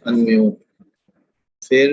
Unmute. फिर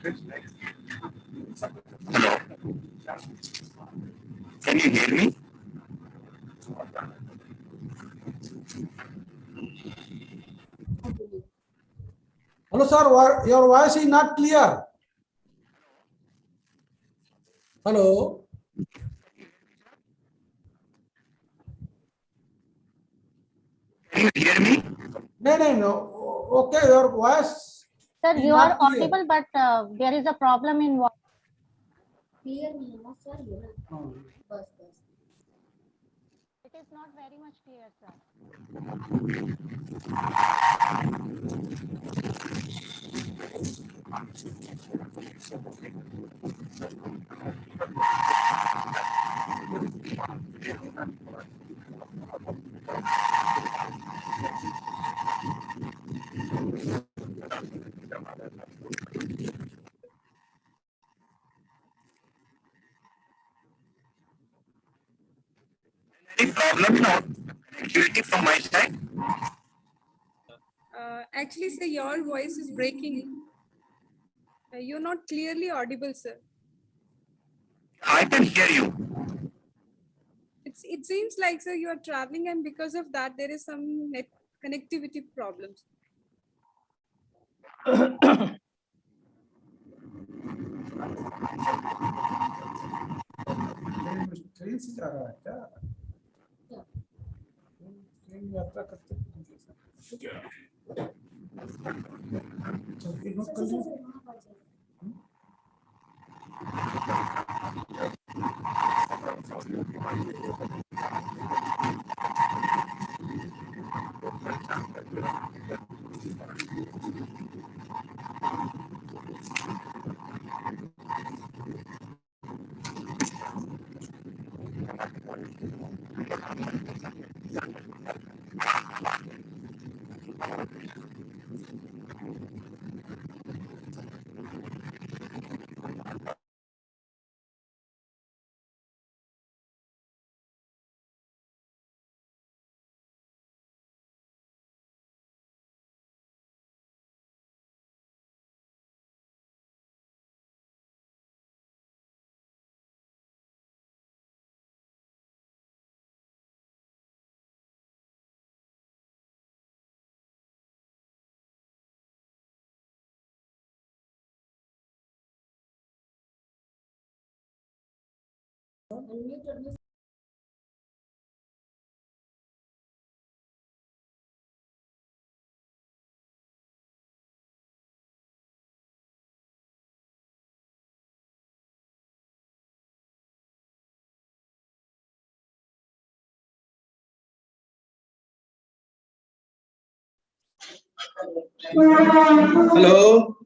Hello. Can you hear me? Hello, sir. Your voice is not clear. Hello. Can you hear me? No. Okay, your voice. Sir, is you are not clear. audible, but there is a problem in voice. Clear नहीं है ना sir ये ना बस It is not very much clear, sir. Any problem or connectivity from my side? Actually, sir, your voice is breaking. You're not clearly audible, sir. I can hear you. It seems like, sir, you are traveling, and because of that, there is some net connectivity problems. Train से जा रहा है क्या? Train यात्रा करते चलती note कर लीजिए। Hello.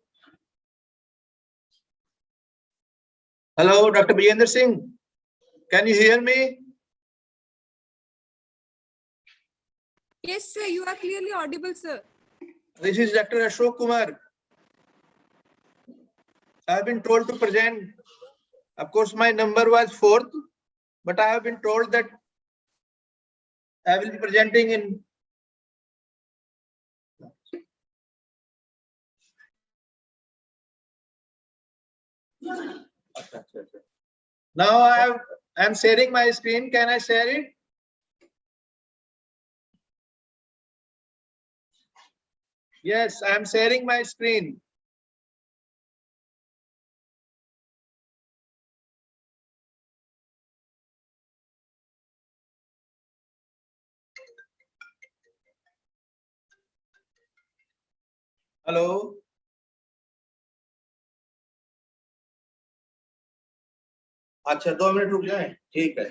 Hello, Dr. Bijender Singh. Can you hear me? Yes, sir, you are clearly audible, sir. This is Dr. Ashok Kumar. I have been told to present. Of course, my number was 4th, but I have been told that I will be presenting in. Now I am sharing my screen. Can I share it? Yes, I am sharing my screen. Hello. अच्छा 2 minute रुक जाए, ठीक है।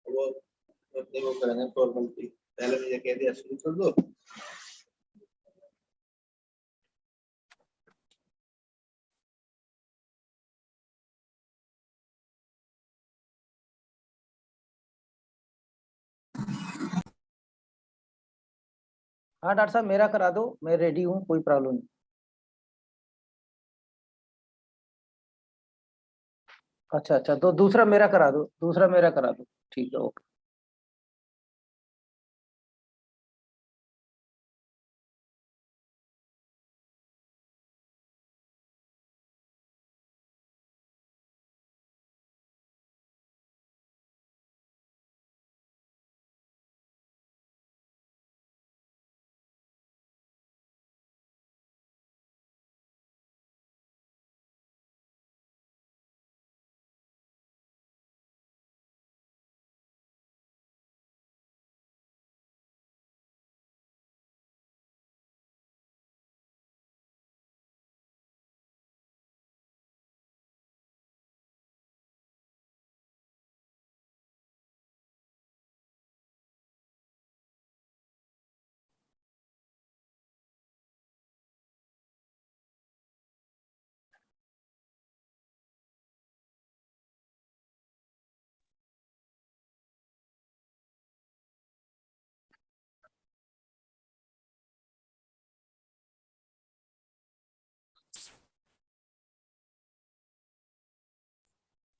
वो करेंगे formality, पहले मुझे कह दिया शुरू कर दो। हाँ डॉक्टर साहब मेरा करा दो, मैं रेडी हूँ, कोई प्रॉब्लम नहीं। अच्छा तो दूसरा मेरा करा दो, ठीक है, okay.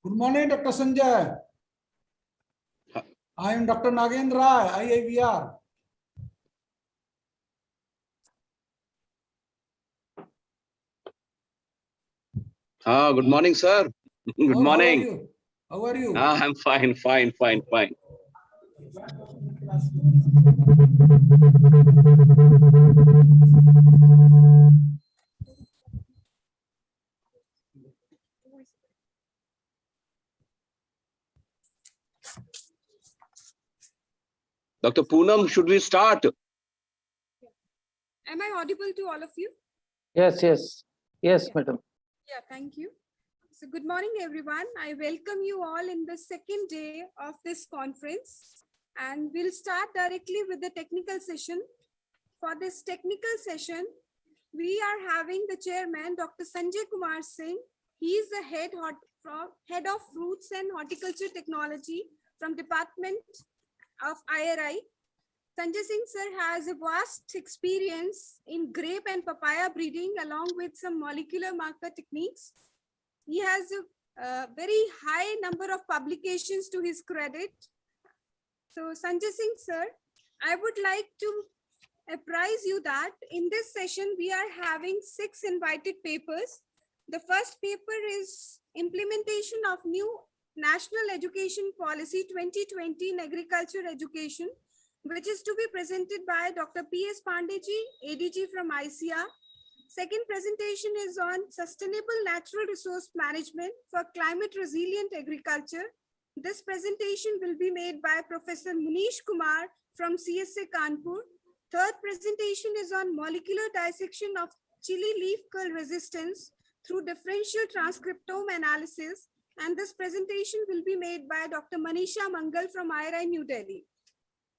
Good morning, Dr. Sanjay. I am Dr. Nagendra, IIVR. Good morning, sir. Good How are morning. you? How are you? I'm fine. Dr. Poonam, should we start? Am I audible to all of you? Yes, yes, yes, madam. Yeah, thank you. So good morning, everyone. I welcome you all in the second day of this conference, and we'll start directly with the technical session. For this technical session, we are having the chairman, Dr. Sanjay Kumar Singh. He is the head of Fruits and Horticulture Technology from Department of IRI. Sanjay Singh sir has a vast experience in grape and papaya breeding along with some molecular marker techniques. He has a very high number of publications to his credit. So Sanjay Singh sir, I would like to apprise you that in this session we are having 6 invited papers. The first paper is implementation of new National Education Policy 2020 in agriculture education, which is to be presented by Dr. P.S. Pandeyji, ADG from ICR. Second presentation is on sustainable natural resource management for climate resilient agriculture. This presentation will be made by Professor Munish Kumar from CSA Kanpur. Third presentation is on molecular dissection of chili leaf curl resistance through differential transcriptome analysis. And this presentation will be made by Dr. Manisha Mangal from IRI New Delhi.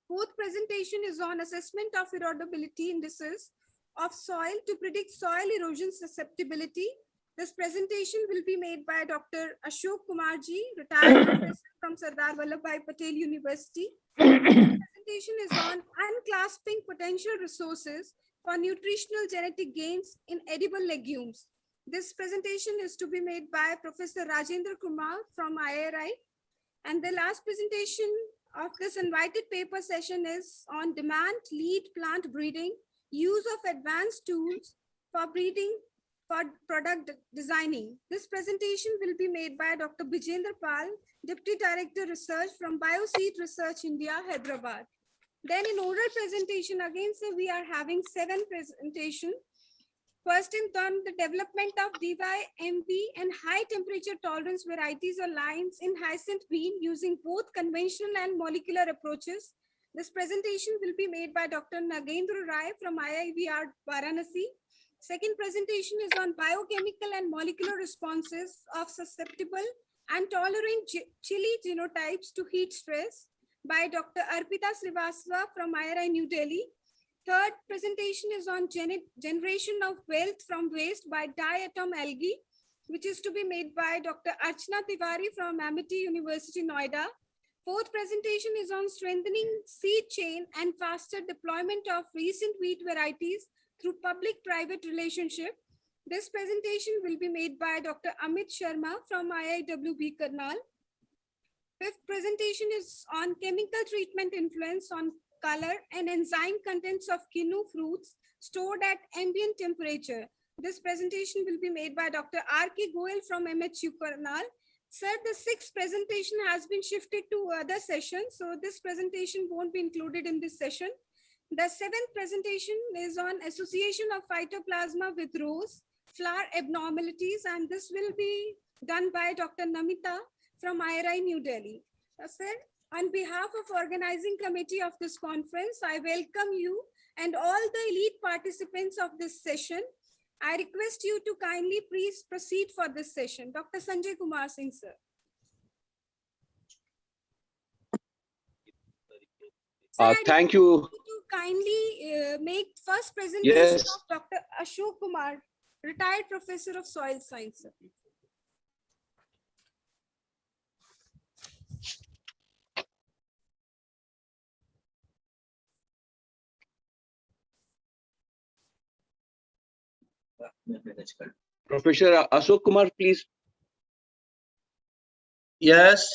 Fourth presentation is on assessment of erodibility indices of soil to predict soil erosion susceptibility. This presentation will be made by Dr. Ashok Kumarji, retired professor from Sardar Vallabhbhai Patel University. Presentation is on unclasping potential resources for nutritional genetic gains in edible legumes. This presentation is to be made by Professor Rajendra Kumar from IRI. And the last presentation of this invited paper session is on demand lead plant breeding, use of advanced tools for breeding for product designing. This presentation will be made by Dr. Bijendra Pal, Deputy Director Research from BioSeed Research India, Hyderabad. Then in oral presentation, again, so we are having 7 presentations. First, on the development of DY-MB and high temperature tolerance varieties or lines in hyacinth bean using both conventional and molecular approaches. This presentation will be made by Dr. Nagendra Rai from IIVR Varanasi. Second presentation is on biochemical and molecular responses of susceptible and tolerant chili genotypes to heat stress by Dr. Arpita Srivastava from IRI New Delhi. Third presentation is on generation of wealth from waste by diatom algae, which is to be made by Dr. Archana Tiwari from Amity University, Noida. Fourth presentation is on strengthening seed chain and faster deployment of recent wheat varieties through public-private relationship. This presentation will be made by Dr. Amit Sharma from IIWB Karnal. Fifth presentation is on chemical treatment influence on color and enzyme contents of quinoa fruits stored at ambient temperature. This presentation will be made by Dr. R.K. Goel from MHU Karnal. Sir, the 6th presentation has been shifted to other sessions, so this presentation won't be included in this session. The 7th presentation is on association of phytoplasma with rose, flower abnormalities, and this will be done by Dr. Namita from IRI New Delhi. Sir, on behalf of organizing committee of this conference, I welcome you and all the elite participants of this session. I request you to kindly please proceed for this session. Dr. Sanjay Kumar Singh, sir. Thank you. To kindly make first presentation Yes. of Dr. Ashok Kumar, retired professor of soil science. Sir. Professor Ashok Kumar, please. Yes.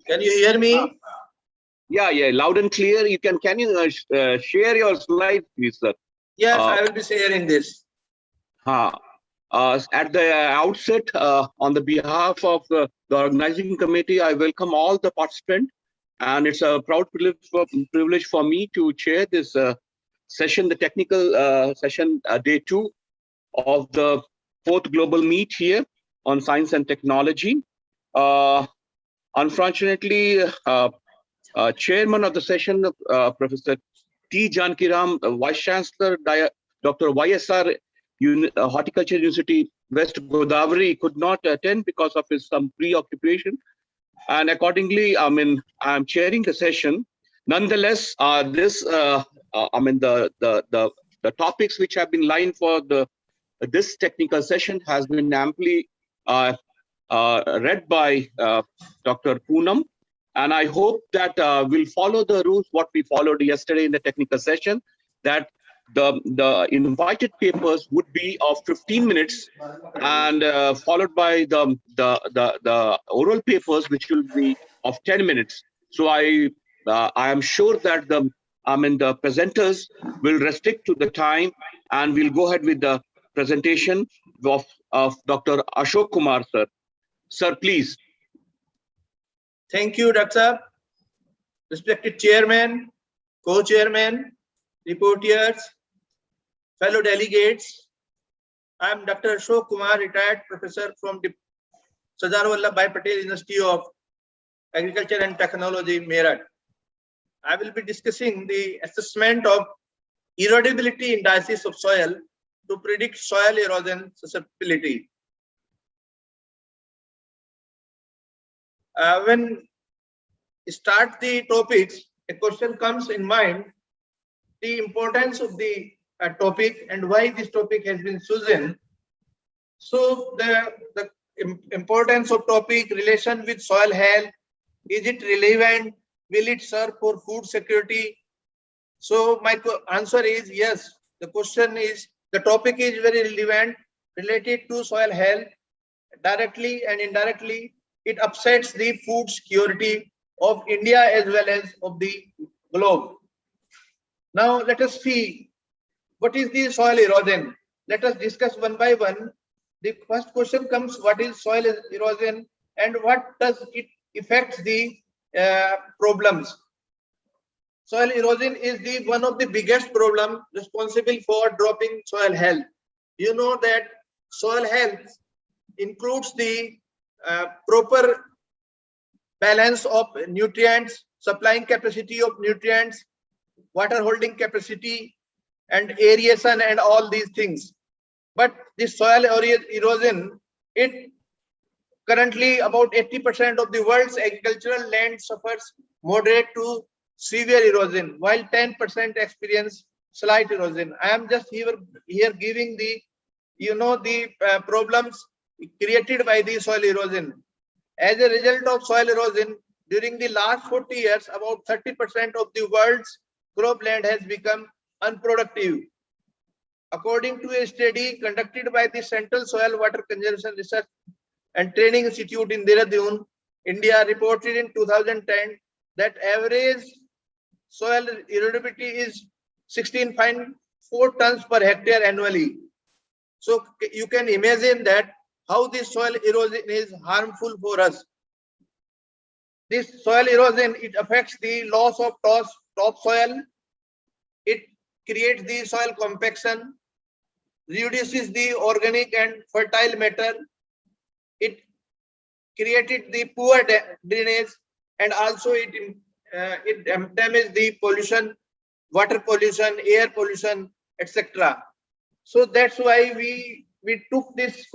Can you hear me? Yeah, loud and clear. Can you share your slide, please, sir? Yes, Uh, I will be sharing this. At the outset, on the behalf of the organizing committee, I welcome all the participants, and it's a proud privilege for me to chair this session, the technical session, day 2 of the 4th global meet here on science and technology. Unfortunately, chairman of the session, Professor T. Jankiram, Vice Chancellor, Dr. YSR, Horticulture University, West Godavari, could not attend because of his some preoccupation. And accordingly, I'm chairing the session. Nonetheless, the topics which have been lined for this technical session has been amply read by Dr. Poonam. And I hope that we'll follow the rules what we followed yesterday in the technical session, that the invited papers would be of 15 minutes and followed by the oral papers, which will be of 10 minutes. So I am sure that the presenters will restrict to the time, and we'll go ahead with the presentation of Dr. Ashok Kumar, sir. Sir, please. Thank you, Dr. Respected Chairman, Co-Chairman, reporters, fellow delegates. I am Dr. Ashok Kumar, retired professor from the Sardar Vallabhbhai Patel University of Agriculture and Technology, Meerut. I will be discussing the assessment of erodibility indices of soil to predict soil erosion susceptibility. When start the topics, a question comes in mind, the importance of the topic and why this topic has been chosen. So the importance of topic, relation with soil health, is it relevant? Will it serve for food security? So my answer is yes. The question is, the topic is very relevant, related to soil health. Directly and indirectly, it upsets the food security of India as well as of the globe. Now let us see what is the soil erosion. Let us discuss one by one. The first question comes, what is soil erosion and what does it affect the problems? Soil erosion is the one of the biggest problem responsible for dropping soil health. You know that soil health includes the proper balance of nutrients, supplying capacity of nutrients, water holding capacity, and aeration and all these things. But this soil erosion, it currently about 80% of the world's agricultural land suffers moderate to severe erosion, while 10% experience slight erosion. I am just here giving the problems created by the soil erosion. As a result of soil erosion, during the last 40 years, about 30% of the world's cropland has become unproductive. According to a study conducted by the Central Soil Water Conservation Research and Training Institute in Dehradun, India, reported in 2010 that average soil erodibility is 16.4 tons per hectare annually. So you can imagine that how this soil erosion is harmful for us. This soil erosion, it affects the loss of topsoil. It creates the soil compaction, reduces the organic and fertile matter. It created the poor drainage, and also it damages the pollution, water pollution, air pollution, etc. So that's why we took this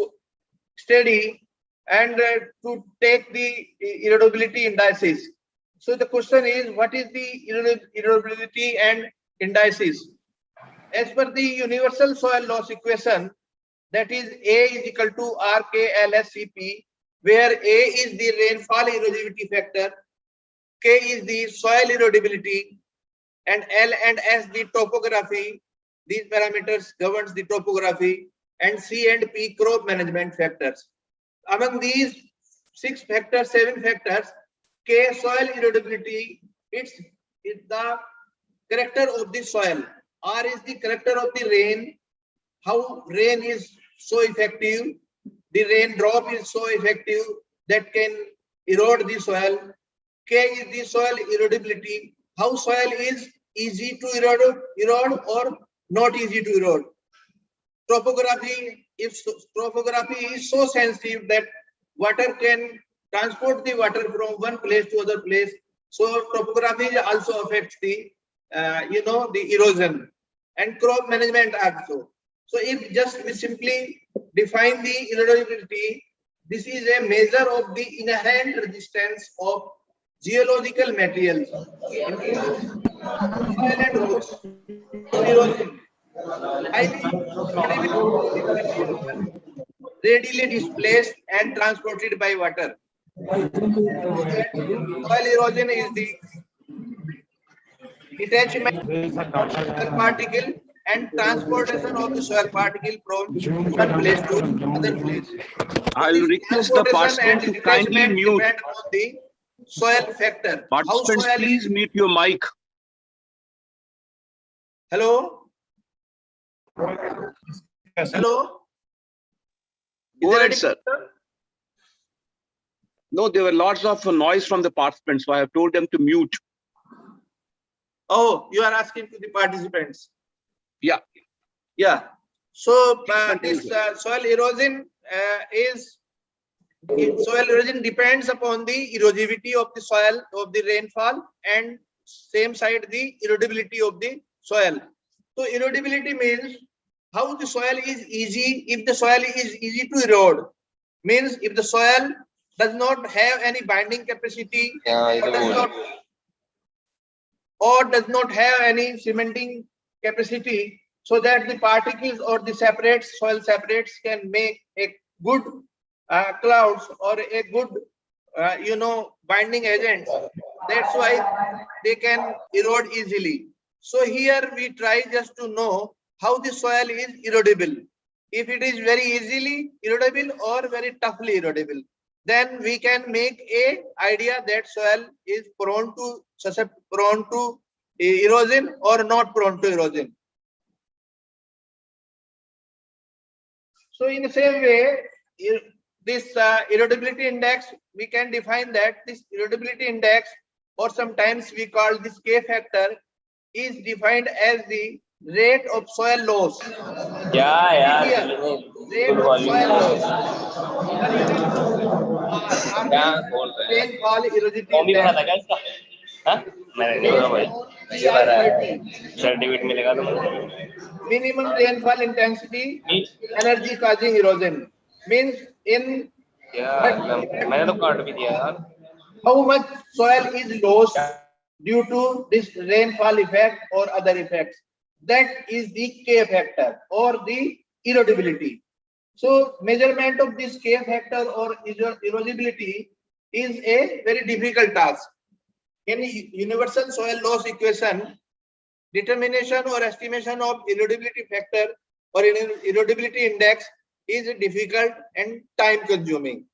study and to take the erodibility indices. So the question is, what is the erodibility and indices? As per the universal soil loss equation, that is A is equal to RKLSCP, where A is the rainfall erodibility factor, K is the soil erodibility, and L and S the topography. These parameters governs the topography, and C and P crop management factors. Among these 6 factors, 7 factors. K, soil erodibility, it's the character of the soil. R is the character of the rain, how rain is so effective, the rain drop is so effective that can erode the soil. K is the soil erodibility, how soil is easy to erode or not easy to erode. Topography, if topography is so sensitive that water can transport the water from one place to other place, so topography also affects the the erosion, and crop management also. So if just we simply define the erodibility, this is a measure of the inherent resistance of geological materials, including soil and rocks, to erosion. Readily displaced and transported by water. Soil erosion is the detachment of soil particle and transportation of the soil particle from one place to other place. I'll request the participant to kindly mute. Depend on the soil factor. How Participants, soil please is. mute your mic. Hello. Hello. Go ahead, sir. No, there were lots of noise from the participants, so I have told them to mute. Oh, you are asking to the participants. Yeah. Yeah. So Continue, this soil erosion soil erosion depends upon the erosivity of the soil, of the rainfall, and same side the erodibility of the soil. So erodibility means how the soil is easy. If the soil is easy to erode, means if the soil does not have any binding capacity, or does not have any cementing capacity, so that the particles or the separates, soil separates can make a good clouds or a good binding agent. That's why they can erode easily. So here we try just to know how the soil is erodible. If it is very easily erodible or very toughly erodible, then we can make a idea that soil is prone to erosion or not prone to erosion. So in the same way, this erodibility index, we can define that this erodibility index, or sometimes we call this K factor, is defined as the rate of soil loss. Here, rate of soil loss. Rainfall erosive index. Minimum rainfall intensity, energy causing erosion, means in how much soil is lost due to this rainfall effect or other effects. That is the K factor or the erodibility. So measurement of this K factor or erodibility is a very difficult task. In universal soil loss equation, determination or estimation of erodibility factor or erodibility index is difficult and time consuming,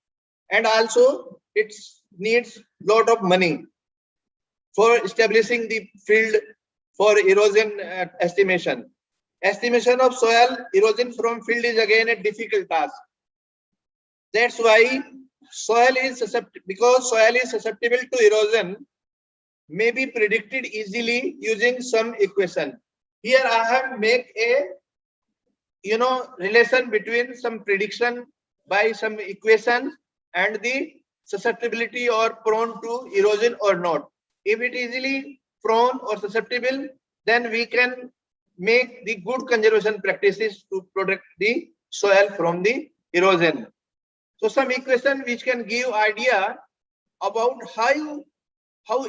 and also it needs lot of money for establishing the field for erosion estimation. Estimation of soil erosion from field is again a difficult task. That's why soil is susceptible to erosion may be predicted easily using some equation. Here I have make a relation between some prediction by some equations and the susceptibility or prone to erosion or not. If it is easily prone or susceptible, then we can make the good conservation practices to protect the soil from the erosion. So some equation which can give idea about how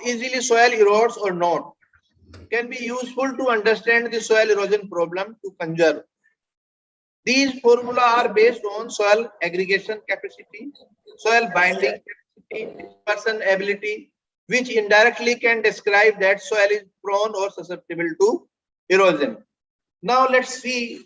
easily soil erodes or not can be useful to understand the soil erosion problem to conserve. These formula are based on soil aggregation capacity, soil binding capacity, dispersion ability, which indirectly can describe that soil is prone or susceptible to erosion. Now let's see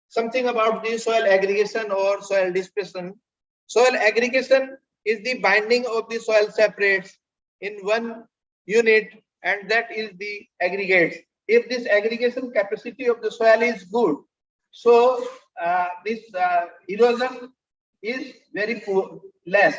something about the soil aggregation or soil dispersion. Soil aggregation is the binding of the soil separates in one unit, and that is the aggregates. If this aggregation capacity of the soil is good, so this erosion is very poor, less.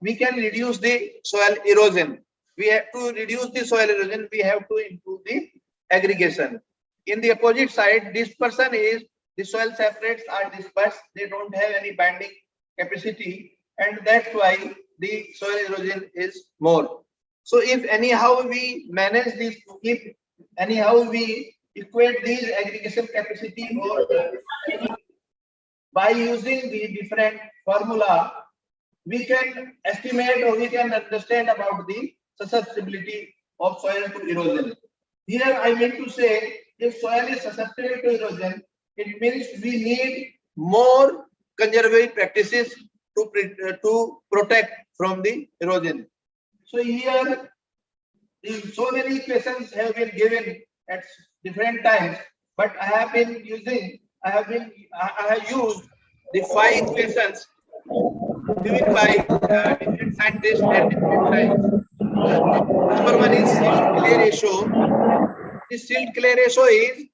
We can reduce the soil erosion. We have to reduce the soil erosion. We have to improve the aggregation. In the opposite side, dispersion is the soil separates are dispersed. They don't have any binding capacity, and that's why the soil erosion is more. So if anyhow we manage this, if anyhow we equate these aggregation capacity or by using the different formula, we can estimate or we can understand about the susceptibility of soil to erosion. Here I mean to say, if soil is susceptible to erosion, it means we need more conservative practices to protect from the erosion. So here, so many equations have been given at different times, but I have used the 5 equations given by different scientists at different times. Number 1 is silt-clay ratio. The silt-clay ratio is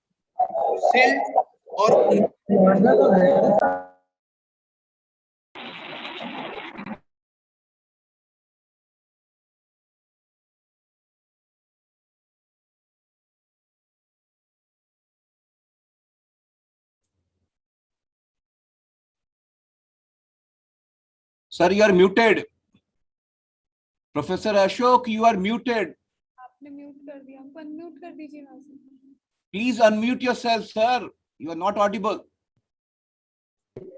silt or Sir, you are muted. Professor Ashok, you are muted. आपने mute कर दिया, हमको unmute कर दीजिए वहां से. Please unmute yourself, sir. You are not audible.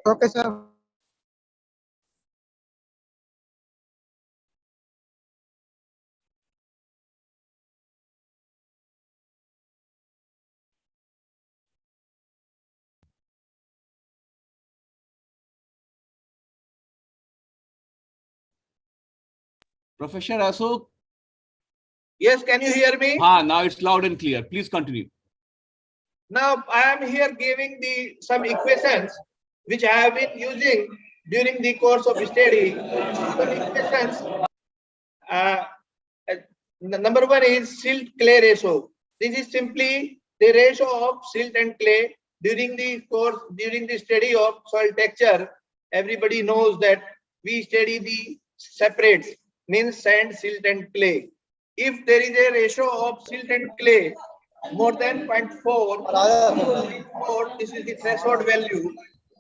Okay, sir. Professor Ashok. yes, can you hear me? Now it's loud and clear. Please continue. Now I am here giving some equations which I have been using during the course of study. Some equations. Number 1 is silt-clay ratio. This is simply the ratio of silt and clay during the study of soil texture. Everybody knows that we study the separates, means sand, silt and clay. If there is a ratio of silt and clay more than 0.4, this is the threshold value,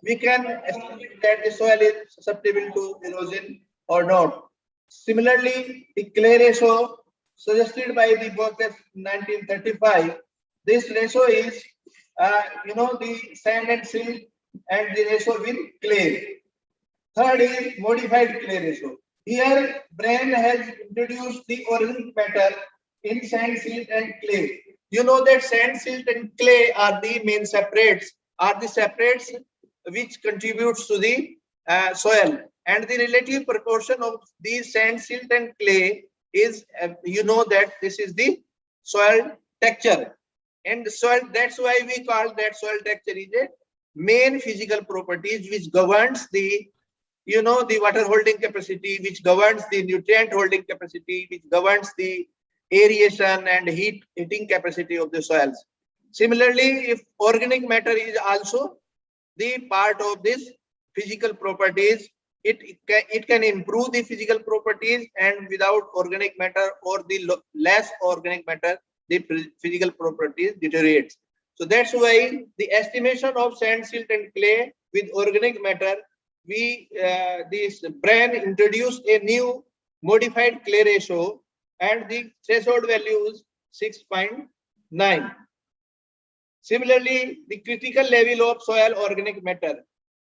we can estimate that the soil is susceptible to erosion or not. Similarly, the clay ratio suggested by the Borges 1935, this ratio is, the sand and silt and the ratio with clay. Third is modified clay ratio. Here, Brand has introduced the organic matter in sand, silt and clay. You know that sand, silt and clay are the main separates, which contributes to the soil. And the relative proportion of these sand, silt and clay is, you know that this is the soil texture. And the soil, that's why we call that soil texture is a main physical properties which governs the the water holding capacity, which governs the nutrient holding capacity, which governs the aeration and heating capacity of the soils. Similarly, if organic matter is also the part of this physical properties, it can improve the physical properties, and without organic matter or the less organic matter, the physical properties deteriorates. So that's why the estimation of sand, silt and clay with organic matter, this Brand introduced a new modified clay ratio, and the threshold value is 6.9. Similarly, the critical level of soil organic matter.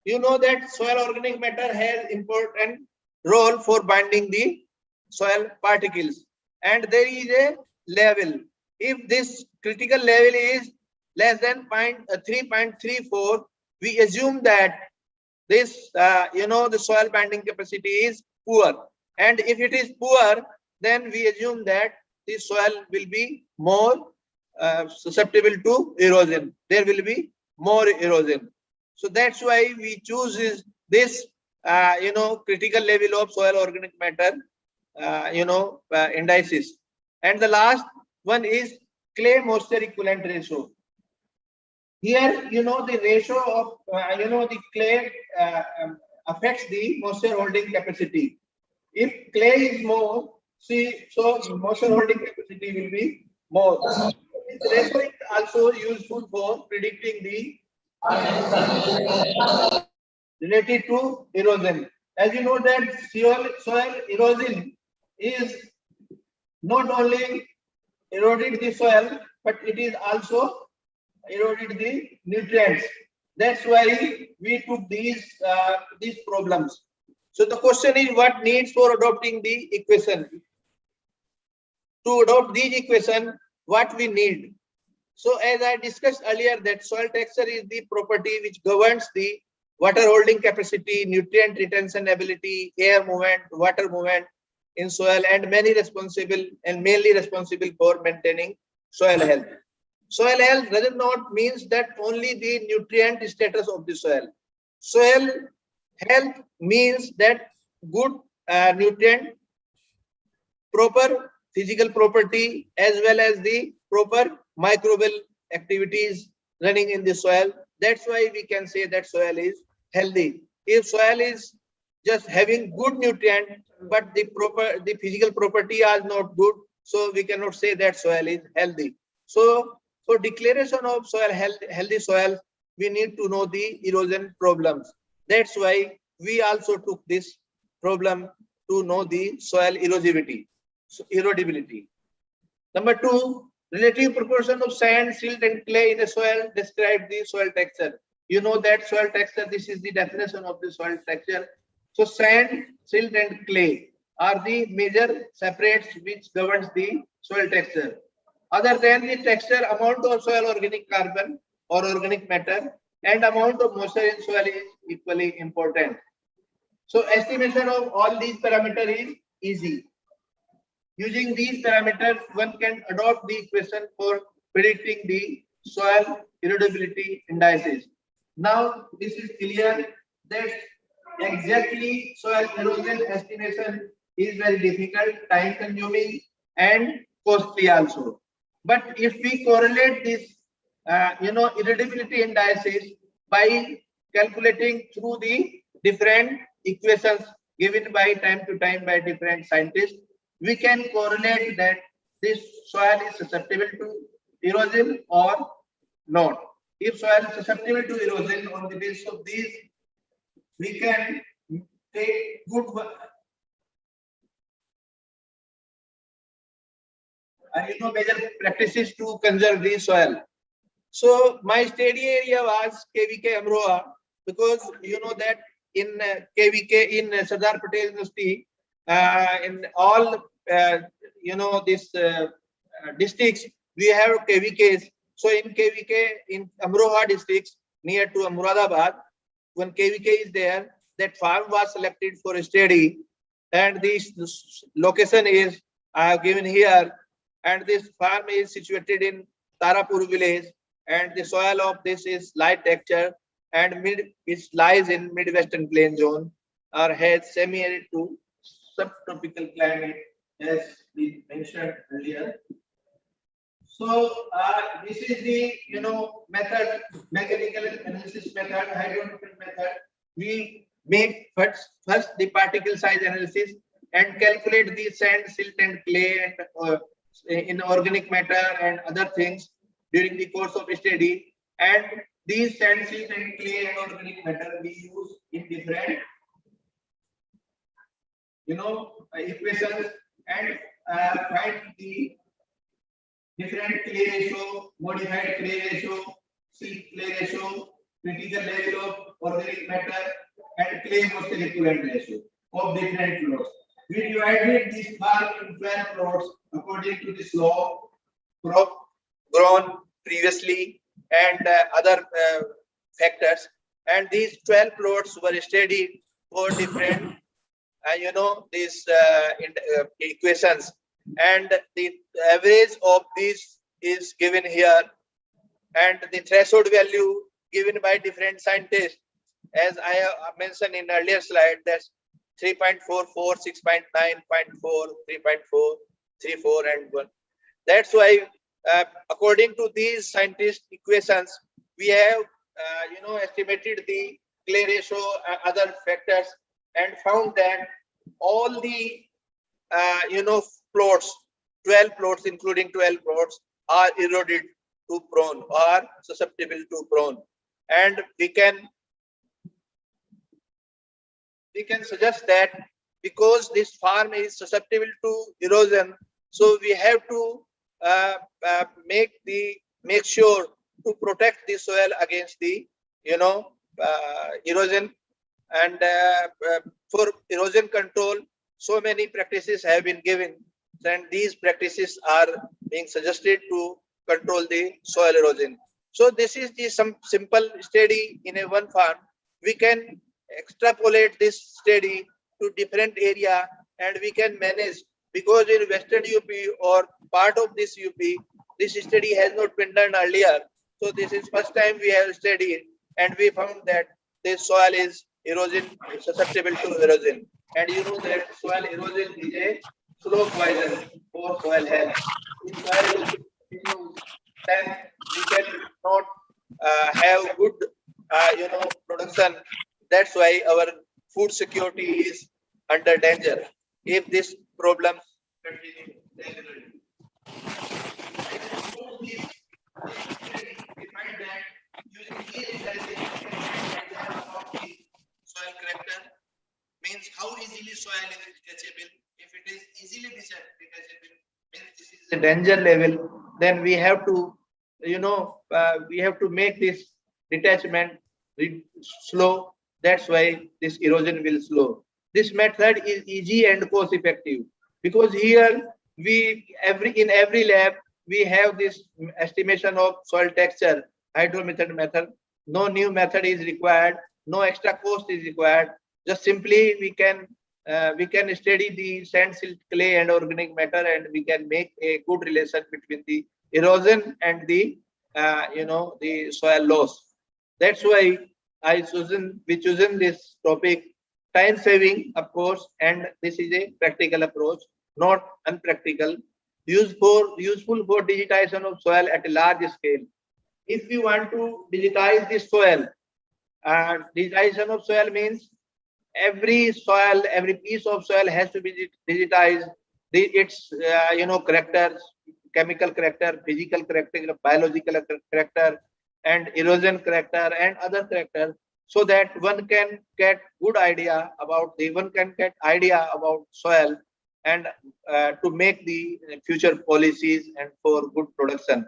You know that soil organic matter has important role for binding the soil particles, and there is a level. If this critical level is less than 3.34, we assume that this the soil binding capacity is poor, and if it is poor, then we assume that the soil will be more susceptible to erosion. There will be more erosion. So that's why we choose this critical level of soil organic matter, indices. And the last one is clay moisture equivalent ratio. Here, the ratio of, the clay affects the moisture holding capacity. If clay is more, so moisture holding capacity will be more. This ratio is also useful for predicting the related to erosion. As you know that soil erosion is not only eroded the soil, but it is also eroded the nutrients. That's why we took these problems. So the question is, what needs for adopting the equation? To adopt these equation, what we need? So as I discussed earlier, that soil texture is the property which governs the water holding capacity, nutrient retention ability, air movement, water movement in soil, and mainly responsible for maintaining soil health. Soil health does not means that only the nutrient status of the soil. Soil health means that good nutrient, proper physical property, as well as the proper microbial activities running in the soil. That's why we can say that soil is healthy. If soil is just having good nutrient, but the physical property are not good, so we cannot say that soil is healthy. So for declaration of soil healthy soil, we need to know the erosion problems. That's why we also took this problem to know the soil erosivity, so erodibility. Number two, relative proportion of sand, silt, and clay in a soil describe the soil texture. You know that soil texture, this is the definition of the soil texture. So sand, silt, and clay are the major separates which governs the soil texture. Other than the texture, amount of soil organic carbon or organic matter and amount of moisture in soil is equally important. So estimation of all these parameters is easy. Using these parameters, one can adopt the equation for predicting the soil erodibility indices. Now, this is clear that exactly soil erosion estimation is very difficult, time consuming, and costly also. But if we correlate this, erodibility indices by calculating through the different equations given by time to time by different scientists, we can correlate that this soil is susceptible to erosion or not. If soil is susceptible to erosion, on the basis of these, we can take good major practices to conserve the soil. So my study area was KVK Amroha, because you know that in KVK in Sardar Patel University, in all districts we have KVKs. So in KVK in Amroha districts near to Muradabad, when KVK is there, that farm was selected for a study, and this location is given here, and this farm is situated in Tarapur village, and the soil of this is light texture and it lies in mid-western plain zone or has semi-arid to subtropical climate, as we mentioned earlier. So this is the method, mechanical analysis method, hydrometric method. We make first the particle size analysis and calculate the sand, silt, and clay and in organic matter and other things during the course of study. And these sand, silt, and clay and organic matter we use in different equations and find the different clay ratio, modified clay ratio, silt clay ratio, critical level of organic matter, and clay moisture equivalent ratio of different plots. We divided this farm in 12 plots according to this law, crop grown previously and other factors. And these 12 plots were studied for different, these equations. And the average of this is given here, and the threshold value given by different scientists. as I have mentioned in earlier slide, that's 3.44, 6.9, 0.4, 3.4, 3.4, and 1. That's why, according to these scientist equations, we have, estimated the clay ratio, other factors, and found that all the, plots, 12 plots, including 12 plots, are eroded to prone, are susceptible to prone. And we can suggest that because this farm is susceptible to erosion, so we have to make sure to protect the soil against the erosion. And for erosion control, so many practices have been given, and these practices are being suggested to control the soil erosion. So this is the some simple study in a one farm. We can extrapolate this study to different area, and we can manage, because in Western UP or part of this UP, this study has not been done earlier. So this is first time we have studied, and we found that this soil is erosion, susceptible to erosion. And you know that soil erosion is a slow poison for soil health. If soil is, then we cannot have good, production. That's why our food security is under danger if this problem continues. We find that using these soil character means how easily soil is detachable. If it is easily detachable, means this is a danger level. Then we have to, we have to make this detachment slow. That's why this erosion will slow. This method is easy and cost effective, because here in every lab we have this estimation of soil texture, hydrometer method. No new method is required, no extra cost is required. Just simply we can study the sand, silt, clay, and organic matter, and we can make a good relation between the erosion and the the soil loss. That's why we chosen this topic. Time saving, of course, and this is a practical approach, not unpractical. Useful for digitization of soil at a large scale. If you want to digitize the soil, digitization of soil means every piece of soil has to be digitized. Its characters, chemical character, physical character, biological character, and erosion character, and other characters, so that one can get idea about soil, and to make the future policies and for good production.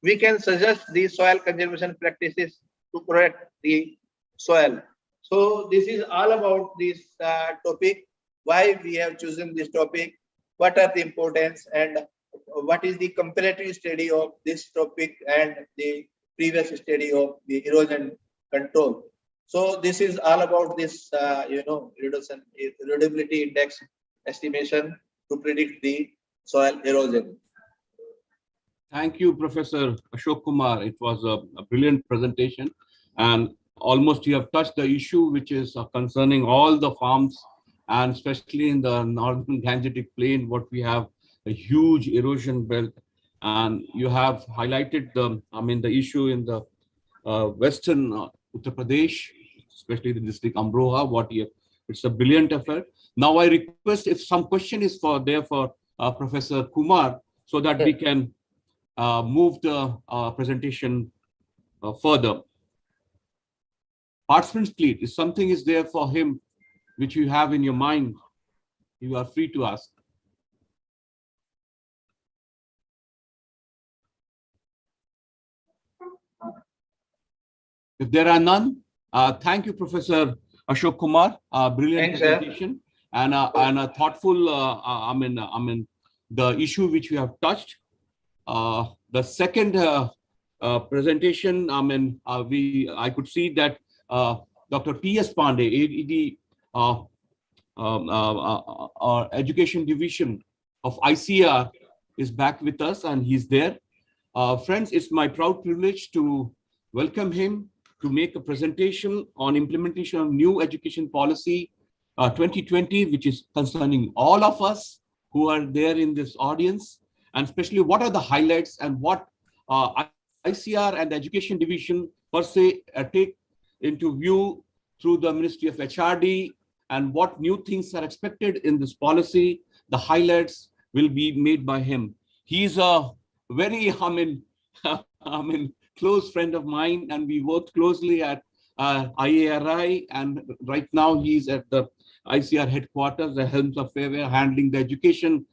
We can suggest the soil conservation practices to protect the soil. So this is all about this topic, why we have chosen this topic, what are the importance, and what is the comparative study of this topic and the previous study of the erosion control. So this is all about this, erodibility index estimation to predict the soil erosion. Thank you, Professor Ashok Kumar. It was a brilliant presentation, and almost you have touched the issue which is concerning all the farms, and especially in the northern Gangetic Plain, what we have a huge erosion belt, and you have highlighted the issue in the western Uttar Pradesh, especially the district Amroha. It's a brilliant effort. Now I request if some question is for Professor Kumar, so that we can move the presentation further. Participants please, if something is there for him which you have in your mind, you are free to ask. If there are none, thank you, Professor Ashok Kumar. Brilliant presentation and a thoughtful. The issue which you have touched. The second presentation. I could see that Dr. P.S. Pandey, AED, Education Division of ICAR, is back with us, and he's there. Friends, it's my proud privilege to welcome him to make a presentation on implementation of new education policy 2020, which is concerning all of us who are there in this audience, and especially what are the highlights and what ICR and the Education Division per se take into view through the Ministry of HRD, and what new things are expected in this policy. The highlights will be made by him. He's a very, close friend of mine, and we worked closely at IARI, and right now he's at the ICR headquarters, the Helms Affair, handling the education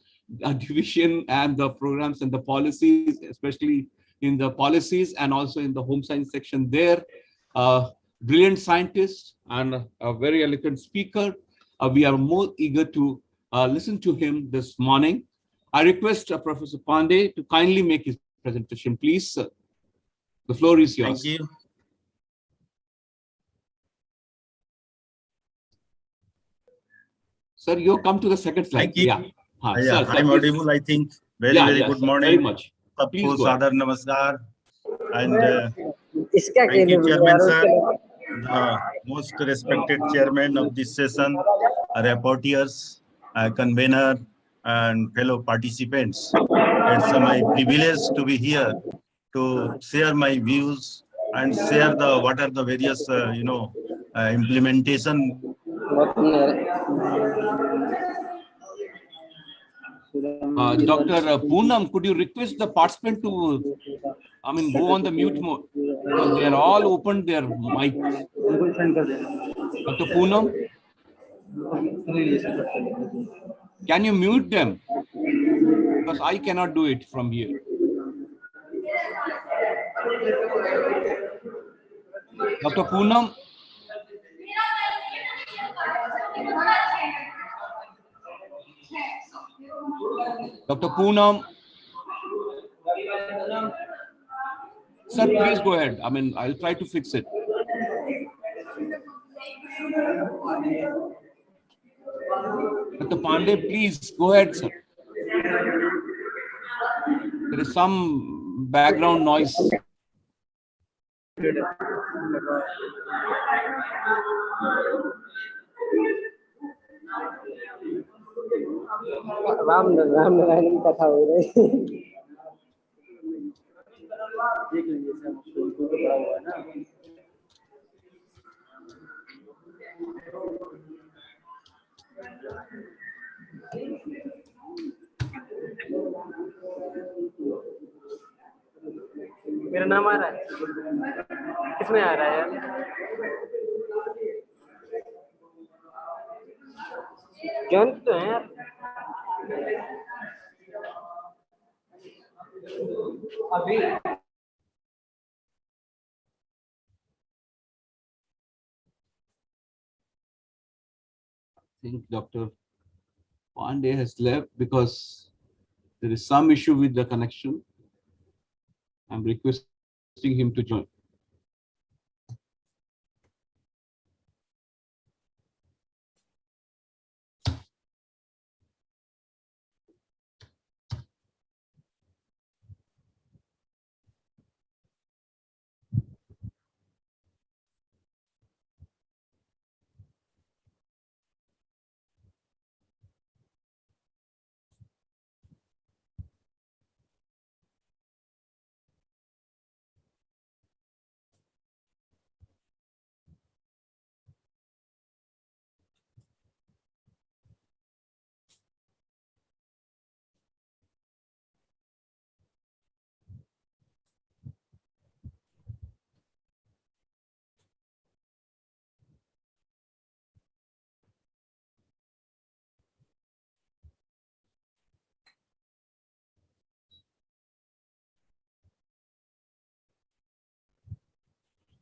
division and the programs and the policies, especially in the policies and also in the home science section there. Brilliant scientist and a very eloquent speaker. We are more eager to listen to him this morning. I request Professor Pandey to kindly make his presentation, please. The floor is yours. Thank you. Sir, you come to the second slide. Thank you. Yeah. Yeah, I'm audible, I think. Very good sir, morning. very much. Please Sabko go ahead. Sadar Namaskar. And thank you, Chairman sir, the most respected chairman of this session, rapporteurs, convener, and fellow participants. It's my privilege to be here to share my views and share what are the various implementation. Dr. Poonam, could you request the participant to, go on the mute mode? Because they are all opened their mics. Dr. Poonam, can you mute them? Because I cannot do it from here. Dr. Poonam. Dr. Poonam. Sir, please go ahead. I'll try to fix it. Dr. Pandey, please go ahead, sir. There is some background noise. Ram Narayan कथा हो रही मेरा नाम आ रहा है, किसमें आ रहा है यार? जॉन तो है यार। अभी I think Dr. Pandey has left because there is some issue with the connection. I'm requesting him to join.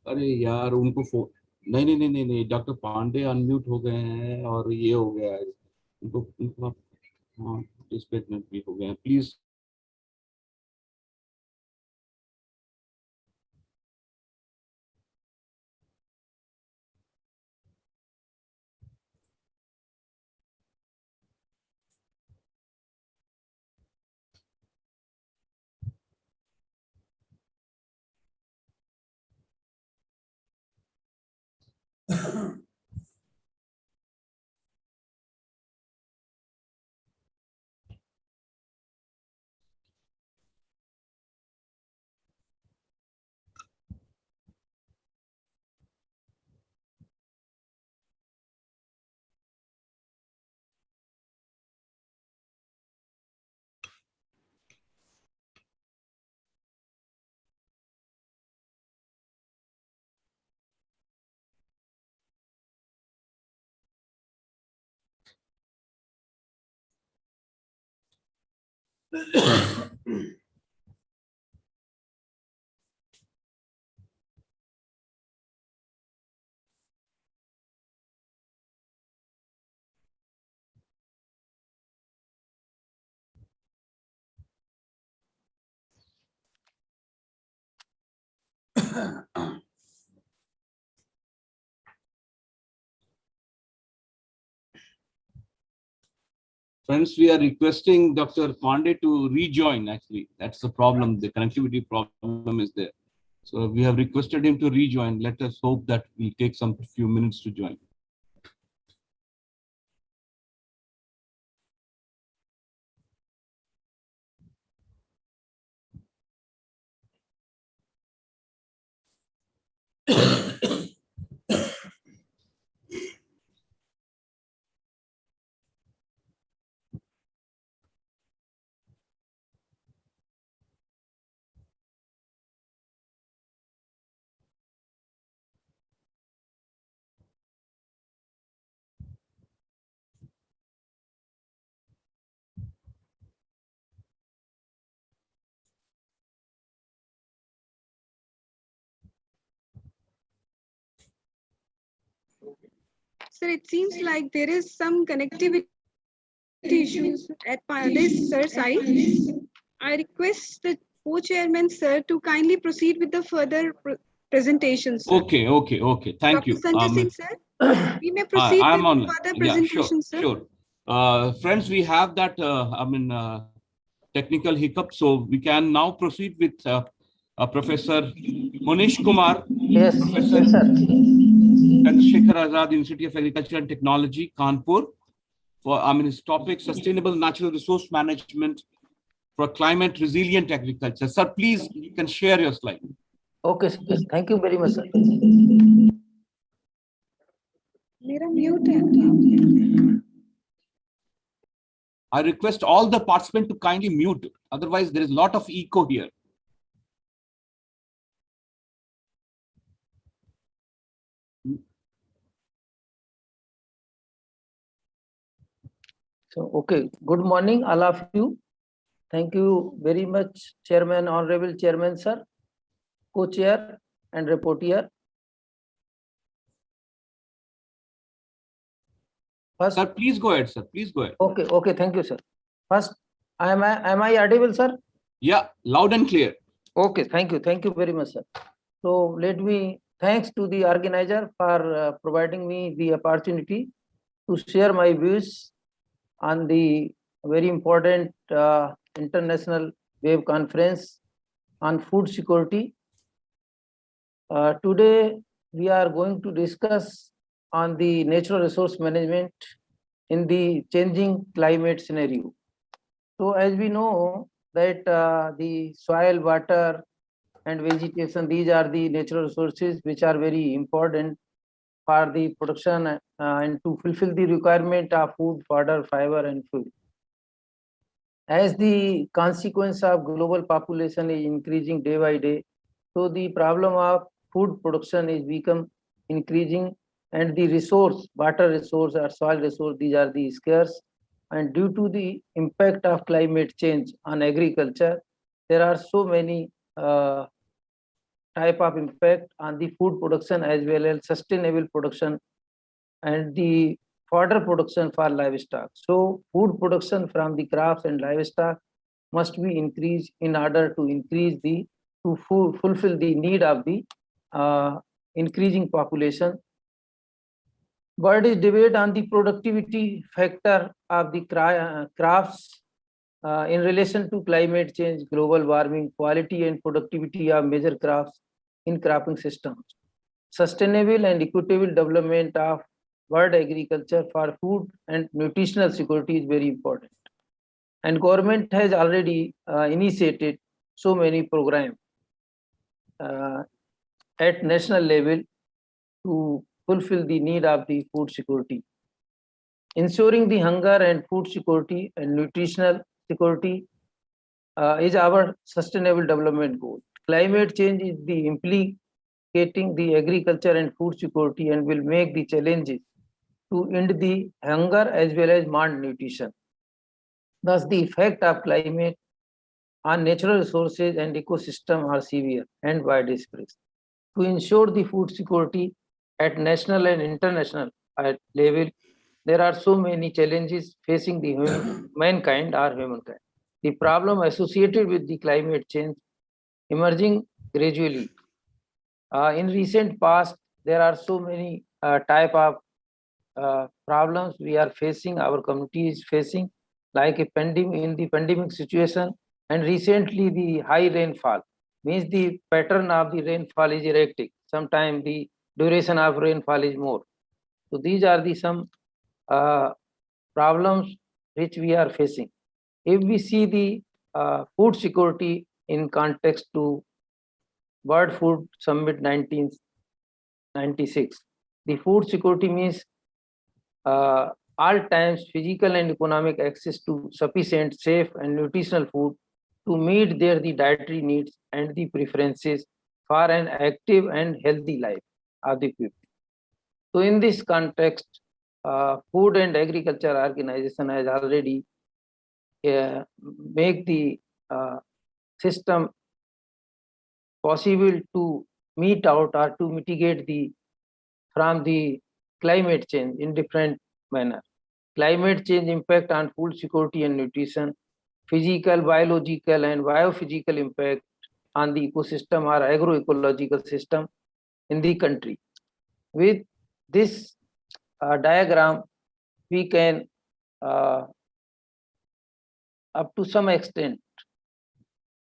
अरे यार उनको फोन नहीं डॉक्टर पांडे अनम्यूट हो गए हैं और ये हो गया है उनको हाँ डिस्प्लेसमेंट भी हो गए हैं please Friends, we are requesting Dr. Pandey to rejoin. Actually, that's the problem. The connectivity problem is there. So we have requested him to rejoin. Let us hope that will take some few minutes to join. Sir, it seems like there is some connectivity issues at this sir side. I request the co-chairman, sir, to kindly proceed with the further presentations. Okay. Thank Dr. you. Sanjay Singh, sir, we may proceed I'm with on. further Yeah, presentation, sir. sure. Friends, we have that. Technical hiccup, so we can now proceed with Professor Manish Kumar. Yes, Professor yes, sir. Chandrasekhar Azad, Institute of Agriculture and Technology, Kanpur. For his topic, sustainable natural resource management for climate resilient agriculture. Sir, please, you can share your slide. Okay, sir. Thank you very much, sir. मेरा mute है. I request all the participants to kindly mute. Otherwise, there is a lot of echo here. So, okay. Good morning, all of you. Thank you very much, Chairman, Honorable Chairman, sir, Co-Chair and Reporter. First, Sir, please go ahead, sir. Please go ahead. okay. Thank you, sir. First, am I audible, sir? Yeah, loud and clear. Okay, thank you very much, sir. So let me thanks to the organizer for providing me the opportunity to share my views on the very important international web conference on food security. Today we are going to discuss on the natural resource management in the changing climate scenario. So as we know that the soil, water and vegetation, these are the natural resources which are very important for the production and to fulfill the requirement of food, fodder, fiber and fuel. As the consequence of global population is increasing day by day, so the problem of food production is become increasing, and the resource, water resource or soil resource, these are the scarce. And due to the impact of climate change on agriculture, there are so many type of impact on the food production as well as sustainable production and the fodder production for livestock. So food production from the crops and livestock must be increased in order to increase the fulfill the need of the increasing population. But is debate on the productivity factor of the crops in relation to climate change, global warming, quality and productivity of major crops in cropping systems. sustainable and equitable development of world agriculture for food and nutritional security is very important. And government has already initiated so many programs at national level to fulfill the need of the food security. Ensuring the hunger and food security and nutritional security is our sustainable development goal. Climate change is the implicating the agriculture and food security and will make the challenges to end the hunger as well as malnutrition. Thus, the effect of climate on natural resources and ecosystem are severe and widespread. To ensure the food security at national and international level, there are so many challenges facing the mankind or humankind. The problem associated with the climate change emerging gradually. In recent past, there are so many type of problems we are facing, our community is facing, like a pandemic, in the pandemic situation, and recently the high rainfall means the pattern of the rainfall is erratic. Sometimes the duration of rainfall is more. So these are the some problems which we are facing. If we see the food security in context to World Food Summit 1996, the food security means all times physical and economic access to sufficient, safe and nutritional food to meet their the dietary needs and the preferences for an active and healthy life of the people. So in this context, Food and Agriculture Organization has already make the system possible to meet out or to mitigate the from the climate change in different manner. Climate change impact on food security and nutrition, physical, biological and biophysical impact on the ecosystem or agroecological system in the country. With this diagram, we can up to some extent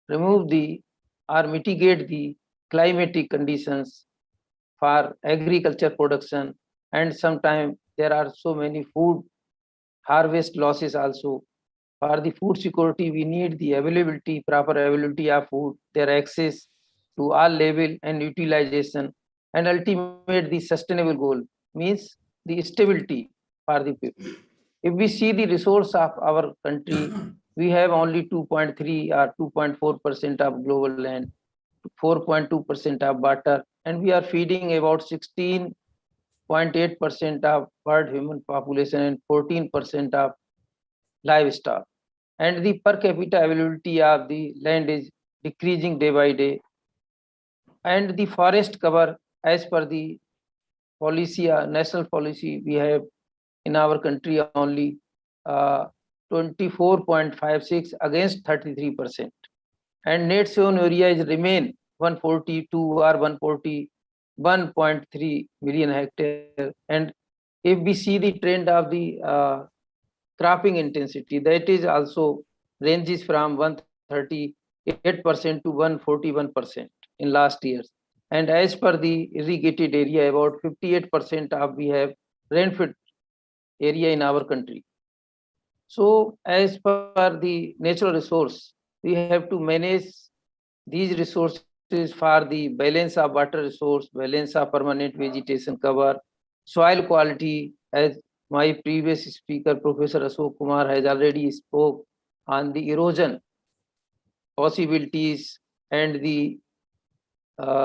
remove the or mitigate the climatic conditions for agriculture production, and sometimes there are so many food harvest losses also. For the food security, we need the availability, proper availability of food, their access to all level and utilization, and ultimate the sustainable goal means the stability for the people. If we see the resource of our country, we have only 2.3 or 2.4% of global land, 4.2% of water, and we are feeding about 16.8% of world human population and 14% of livestock. And the per capita availability of the land is decreasing day by day. And the forest cover, as per the policy, national policy, we have in our country only 24.56 against 33%. And net sown area is remain 142 or 141.3 million hectare. And if we see the trend of the cropping intensity, that is also ranges from 138% to 141% in last years. And as per the irrigated area, about 58% of we have rainfed area in our country. So as per the natural resource, we have to manage these resources for the balance of water resource, balance of permanent vegetation cover, soil quality, as my previous speaker, Professor Ashok Kumar, has already spoke on the erosion possibilities and the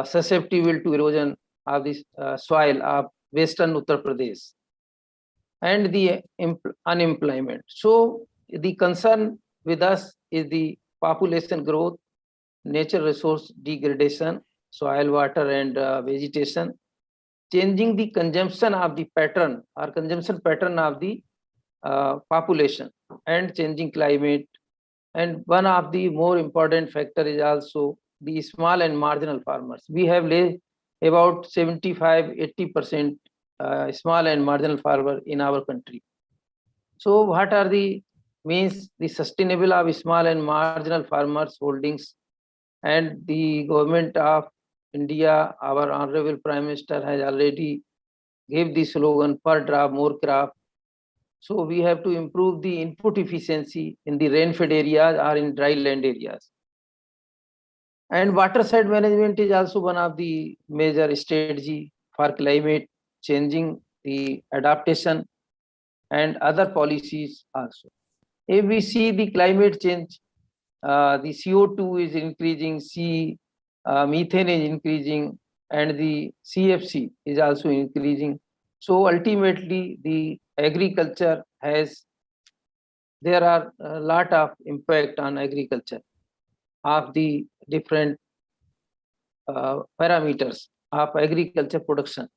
susceptible to erosion of this soil of Western Uttar Pradesh, and the unemployment. So the concern with us is the population growth, nature resource degradation, soil, water and vegetation, changing the consumption of the pattern or consumption pattern of the population, and changing climate. And one of the more important factor is also the small and marginal farmers. We have about 75-80% small and marginal farmer in our country. So what are the means the sustainable of small and marginal farmers holdings, and the government of India, our Honorable Prime Minister has already gave the slogan per drop more crop. So we have to improve the input efficiency in the rain-fed areas or in dry land areas. And water side management is also one of the major strategy for climate changing, the adaptation and other policies also. If we see the climate change, the CO2 is increasing, methane is increasing, and the CFC is also increasing. So ultimately, the agriculture there are a lot of impact on agriculture of the different parameters of agriculture production.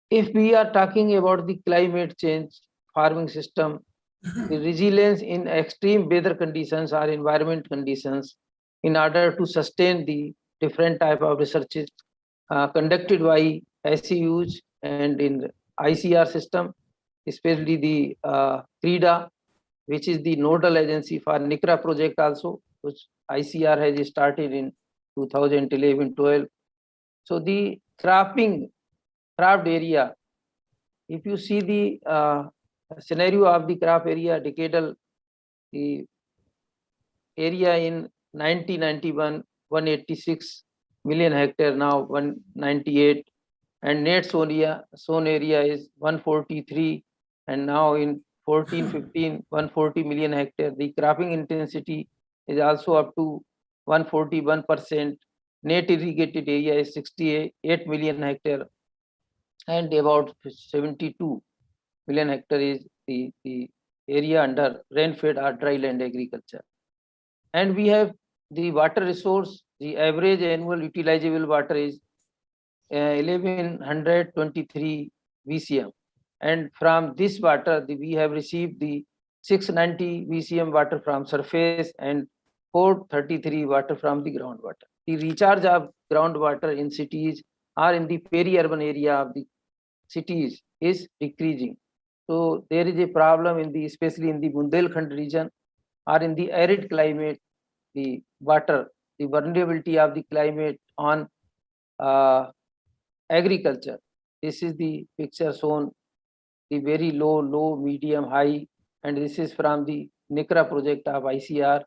If we are talking about the climate change farming system, the resilience in extreme weather conditions or environment conditions in order to sustain the different type of researches conducted by SEUs and in ICR system, especially the CREDA, which is the nodal agency for NICRA project also, which ICR has started in 2011-12. So the craft area, if you see the scenario of the crop area decadal, the area in 1991, 186 million hectare, now 198, and net sown area is 143, and now in 14-15, 140 million hectare. The cropping intensity is also up to 141%. Net irrigated area is 68 million hectare, and about 72 million hectare is the area under rain-fed or dry land agriculture. And we have the water resource, the average annual utilizable water is 1123 VCM. And from this water, we have received the 690 VCM water from surface and 433 water from the groundwater. The recharge of groundwater in cities or in the peri-urban area of the cities is decreasing. So there is a problem in the, especially in the Bundelkhand region or in the arid climate, the water, the vulnerability of the climate on agriculture. This is the picture shown, the very low, medium, high, and this is from the NICRA project of ICR.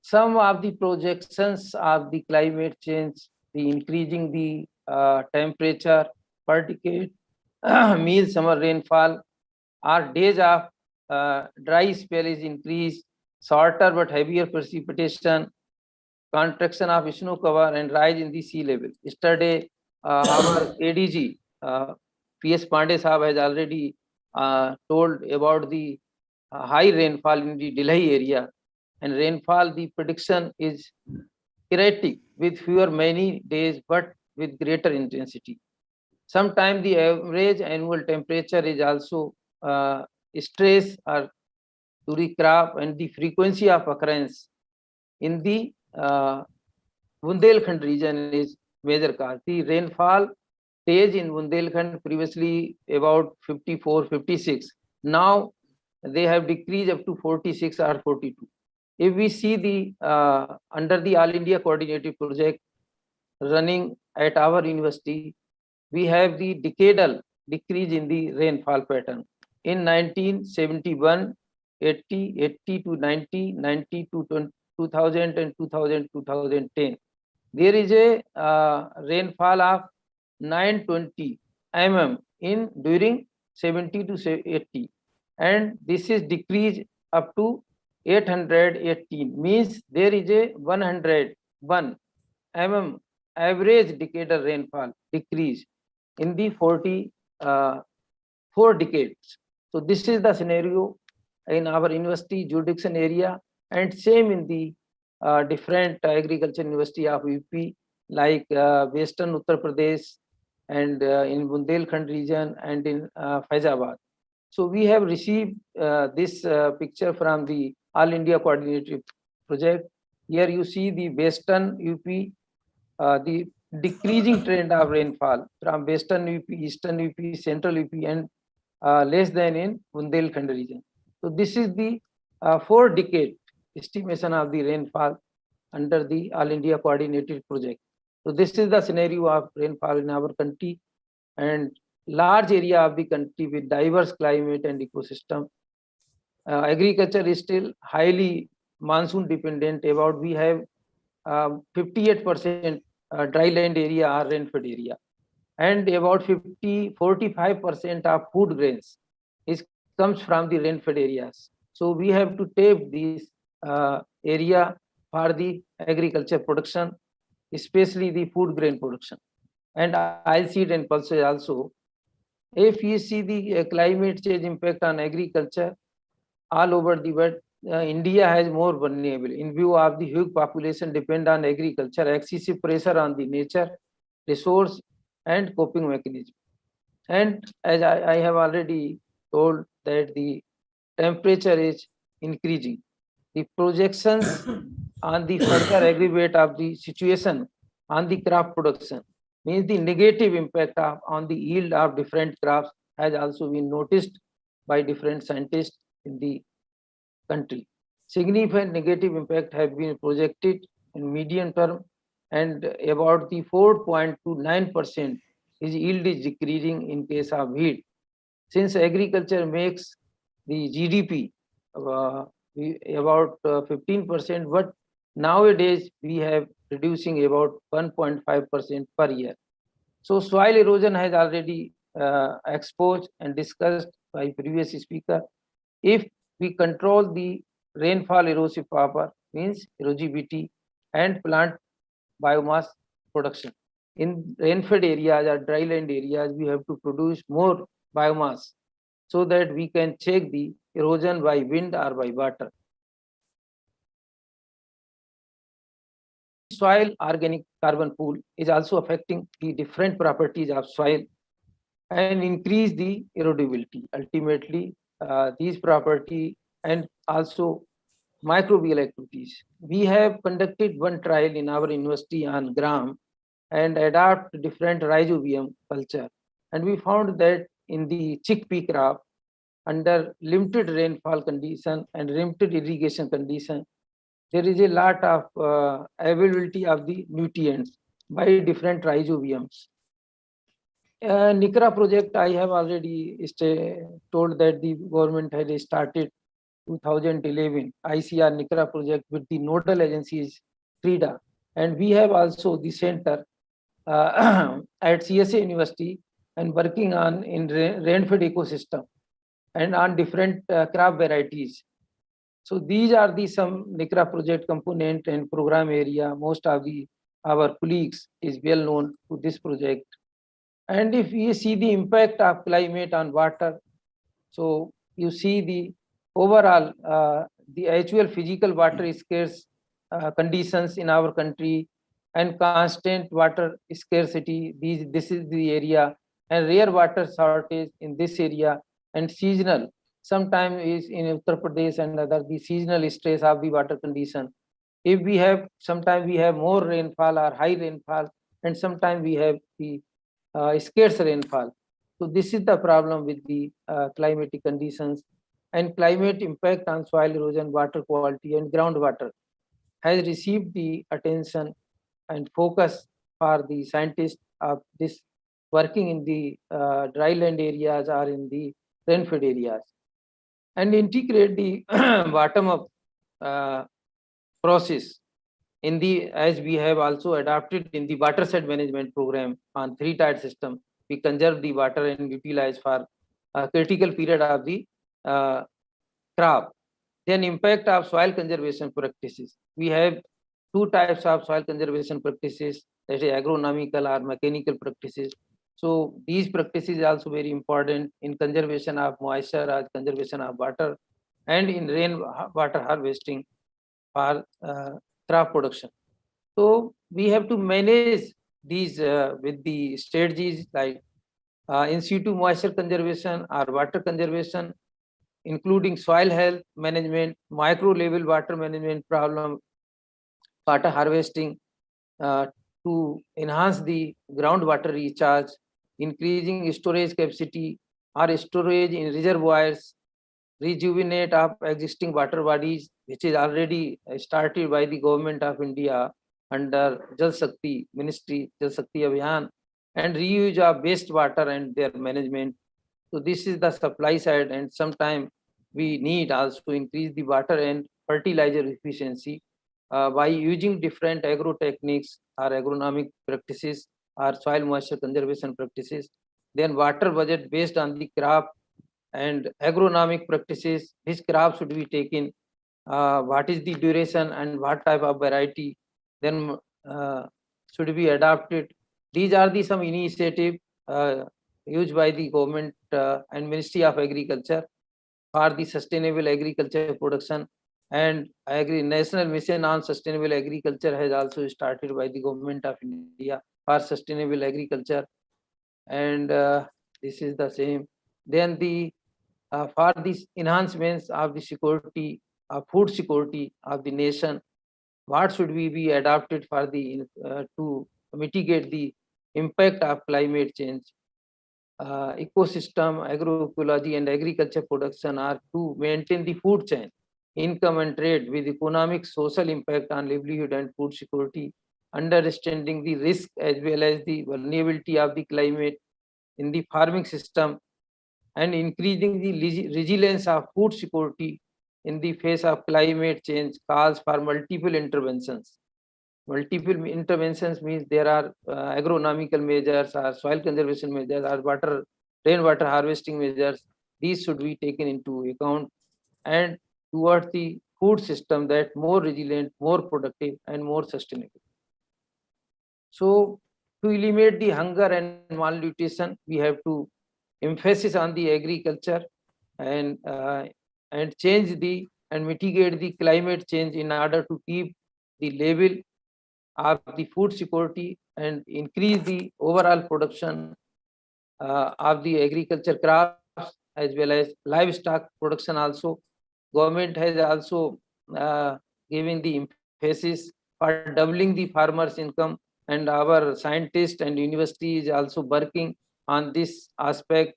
Some of the projections of the climate change, the increasing the temperature per decade, mean summer rainfall, or days of dry spell is increased, shorter but heavier precipitation, contraction of snow cover, and rise in the sea level. Yesterday, our ADG, PS Pandey Sahab has already told about the high rainfall in the Delhi area, and rainfall, the prediction is erratic with fewer many days, but with greater intensity. Sometimes the average annual temperature is also stress or to the crop, and the frequency of occurrence in the Bundelkhand region is major cause. The rainfall stage in Bundelkhand previously about 54, 56. Now they have decreased up to 46 or 42. If we see the under the All India Coordinated Project running at our university, we have the decadal decrease in the rainfall pattern. In 1971, 80, 80 to 90, 90 to 2000, and 2000, 2010. There is a rainfall of 920 mm in during 70 to 80, and this is decreased up to 818, means there is a 101 mm average decadal rainfall decrease in the 44 decades. So this is the scenario in our university jurisdiction area, and same in the different agriculture university of UP, like Western Uttar Pradesh, and in Bundelkhand region, and in Faizabad. So we have received this picture from the All India Coordinated Project. Here you see the Western UP, the decreasing trend of rainfall from Western UP, Eastern UP, Central UP, and less than in Bundelkhand region. So this is the 4 decade estimation of the rainfall under the All India Coordinated Project. So this is the scenario of rainfall in our country, and large area of the country with diverse climate and ecosystem. Agriculture is still highly monsoon dependent. About we have 58% dry land area or rainfed area, and about 45% of food grains comes from the rainfed areas. So we have to tap this area for the agriculture production, especially the food grain production, and oilseed and pulses also. If you see the climate change impact on agriculture all over the world, India has more vulnerable in view of the huge population depend on agriculture, excessive pressure on the nature, resource, and coping mechanism. And as I have already told that the temperature is increasing. The projections on the further aggravate of the situation on the crop production means the negative impact on the yield of different crops has also been noticed by different scientists in the country. Significant negative impact have been projected in medium term, and about the 4.29% is yield is decreasing in case of wheat. Since agriculture makes the GDP about 15%, but nowadays we have reducing about 1.5% per year. So soil erosion has already exposed and discussed by previous speaker. If we control the rainfall erosive power, means erosivity, and plant biomass production. In rainfed areas or dry land areas, we have to produce more biomass so that we can check the erosion by wind or by water. Soil organic carbon pool is also affecting the different properties of soil and increase the erodibility. Ultimately, these property and also microbial activities. We have conducted one trial in our university on gram and adapt different rhizobium culture, and we found that in the chickpea crop, under limited rainfall condition and limited irrigation condition, there is a lot of availability of the nutrients by different rhizobiums. NICRA project, I have already told that the government had started 2011 ICR NICRA project with the nodal agencies FRIDA, and we have also the center at CSA University and working on in rainfed ecosystem and on different crop varieties. So these are the some NICRA project component and program area. Most of our colleagues is well known to this project. And if you see the impact of climate on water, so you see the overall the actual physical water scarce conditions in our country and constant water scarcity. This is the area, and rare water shortage in this area, and seasonal. Sometimes is in Uttar Pradesh and other the seasonal stress of the water condition. If we have sometimes we have more rainfall or high rainfall, and sometimes we have the scarce rainfall. So this is the problem with the climatic conditions, and climate impact on soil erosion, water quality, and groundwater has received the attention and focus for the scientists of this working in the dry land areas or in the rainfed areas, and integrate the bottom up process in the, as we have also adopted in the watershed management program on 3-tiered system. We conserve the water and utilize for a critical period of the crop. Then impact of soil conservation practices. We have 2 types of soil conservation practices, that is agronomical or mechanical practices. So these practices are also very important in conservation of moisture or conservation of water, and in rain water harvesting for crop production. So we have to manage these with the strategies like in situ moisture conservation or water conservation, including soil health management, micro level water management problem, water harvesting to enhance the groundwater recharge, increasing storage capacity or storage in reservoirs, rejuvenate of existing water bodies, which is already started by the government of India under Jal Shakti Ministry, Jal Shakti Abhiyan, and reuse of wastewater and their management. So this is the supply side, and sometime we need also to increase the water and fertilizer efficiency by using different agro techniques or agronomic practices or soil moisture conservation practices. Then water budget based on the crop and agronomic practices, which crop should be taken, what is the duration and what type of variety then should be adopted. These are the some initiative used by the government and Ministry of Agriculture for the sustainable agriculture production, and National Mission on Sustainable Agriculture has also started by the government of India for sustainable agriculture, and this is the same. Then the for these enhancements of the security, food security of the nation, what should we be adopted for the to mitigate the impact of climate change? Ecosystem, agroecology, and agriculture production are to maintain the food chain, income and trade with economic, social impact on livelihood and food security, understanding the risk as well as the vulnerability of the climate in the farming system, and increasing the resilience of food security in the face of climate change calls for multiple interventions. Multiple interventions means there are agronomical measures or soil conservation measures or rainwater harvesting measures. These should be taken into account and towards the food system that more resilient, more productive, and more sustainable. So to eliminate the hunger and malnutrition, we have to emphasis on the agriculture and change the and mitigate the climate change in order to keep the level of the food security and increase the overall production of the agriculture crops as well as livestock production also. Government has also given the emphasis for doubling the farmers' income, and our scientists and universities also working on this aspect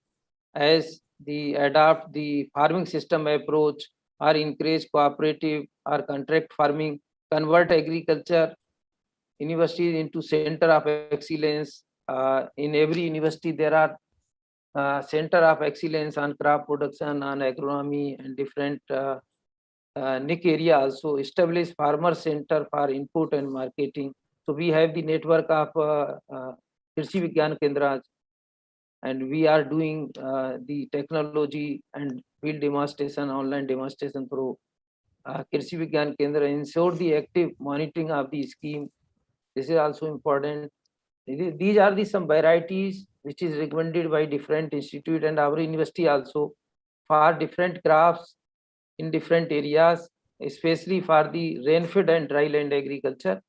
as the adopt the farming system approach or encourage cooperative or contract farming, convert agriculture universities into center of excellence. In every university there are center of excellence on crop production, on agronomy, and different niche area also. Establish farmer center for input and marketing. So we have the network of Krishi Vigyan Kendras, and we are doing the technology and field demonstration, online demonstration through Krishi Vigyan Kendra, ensure the active monitoring of the scheme. This is also important. These are the some varieties which is recommended by different institute and our university also for different crops in different areas, especially for the rainfed and dry land agriculture,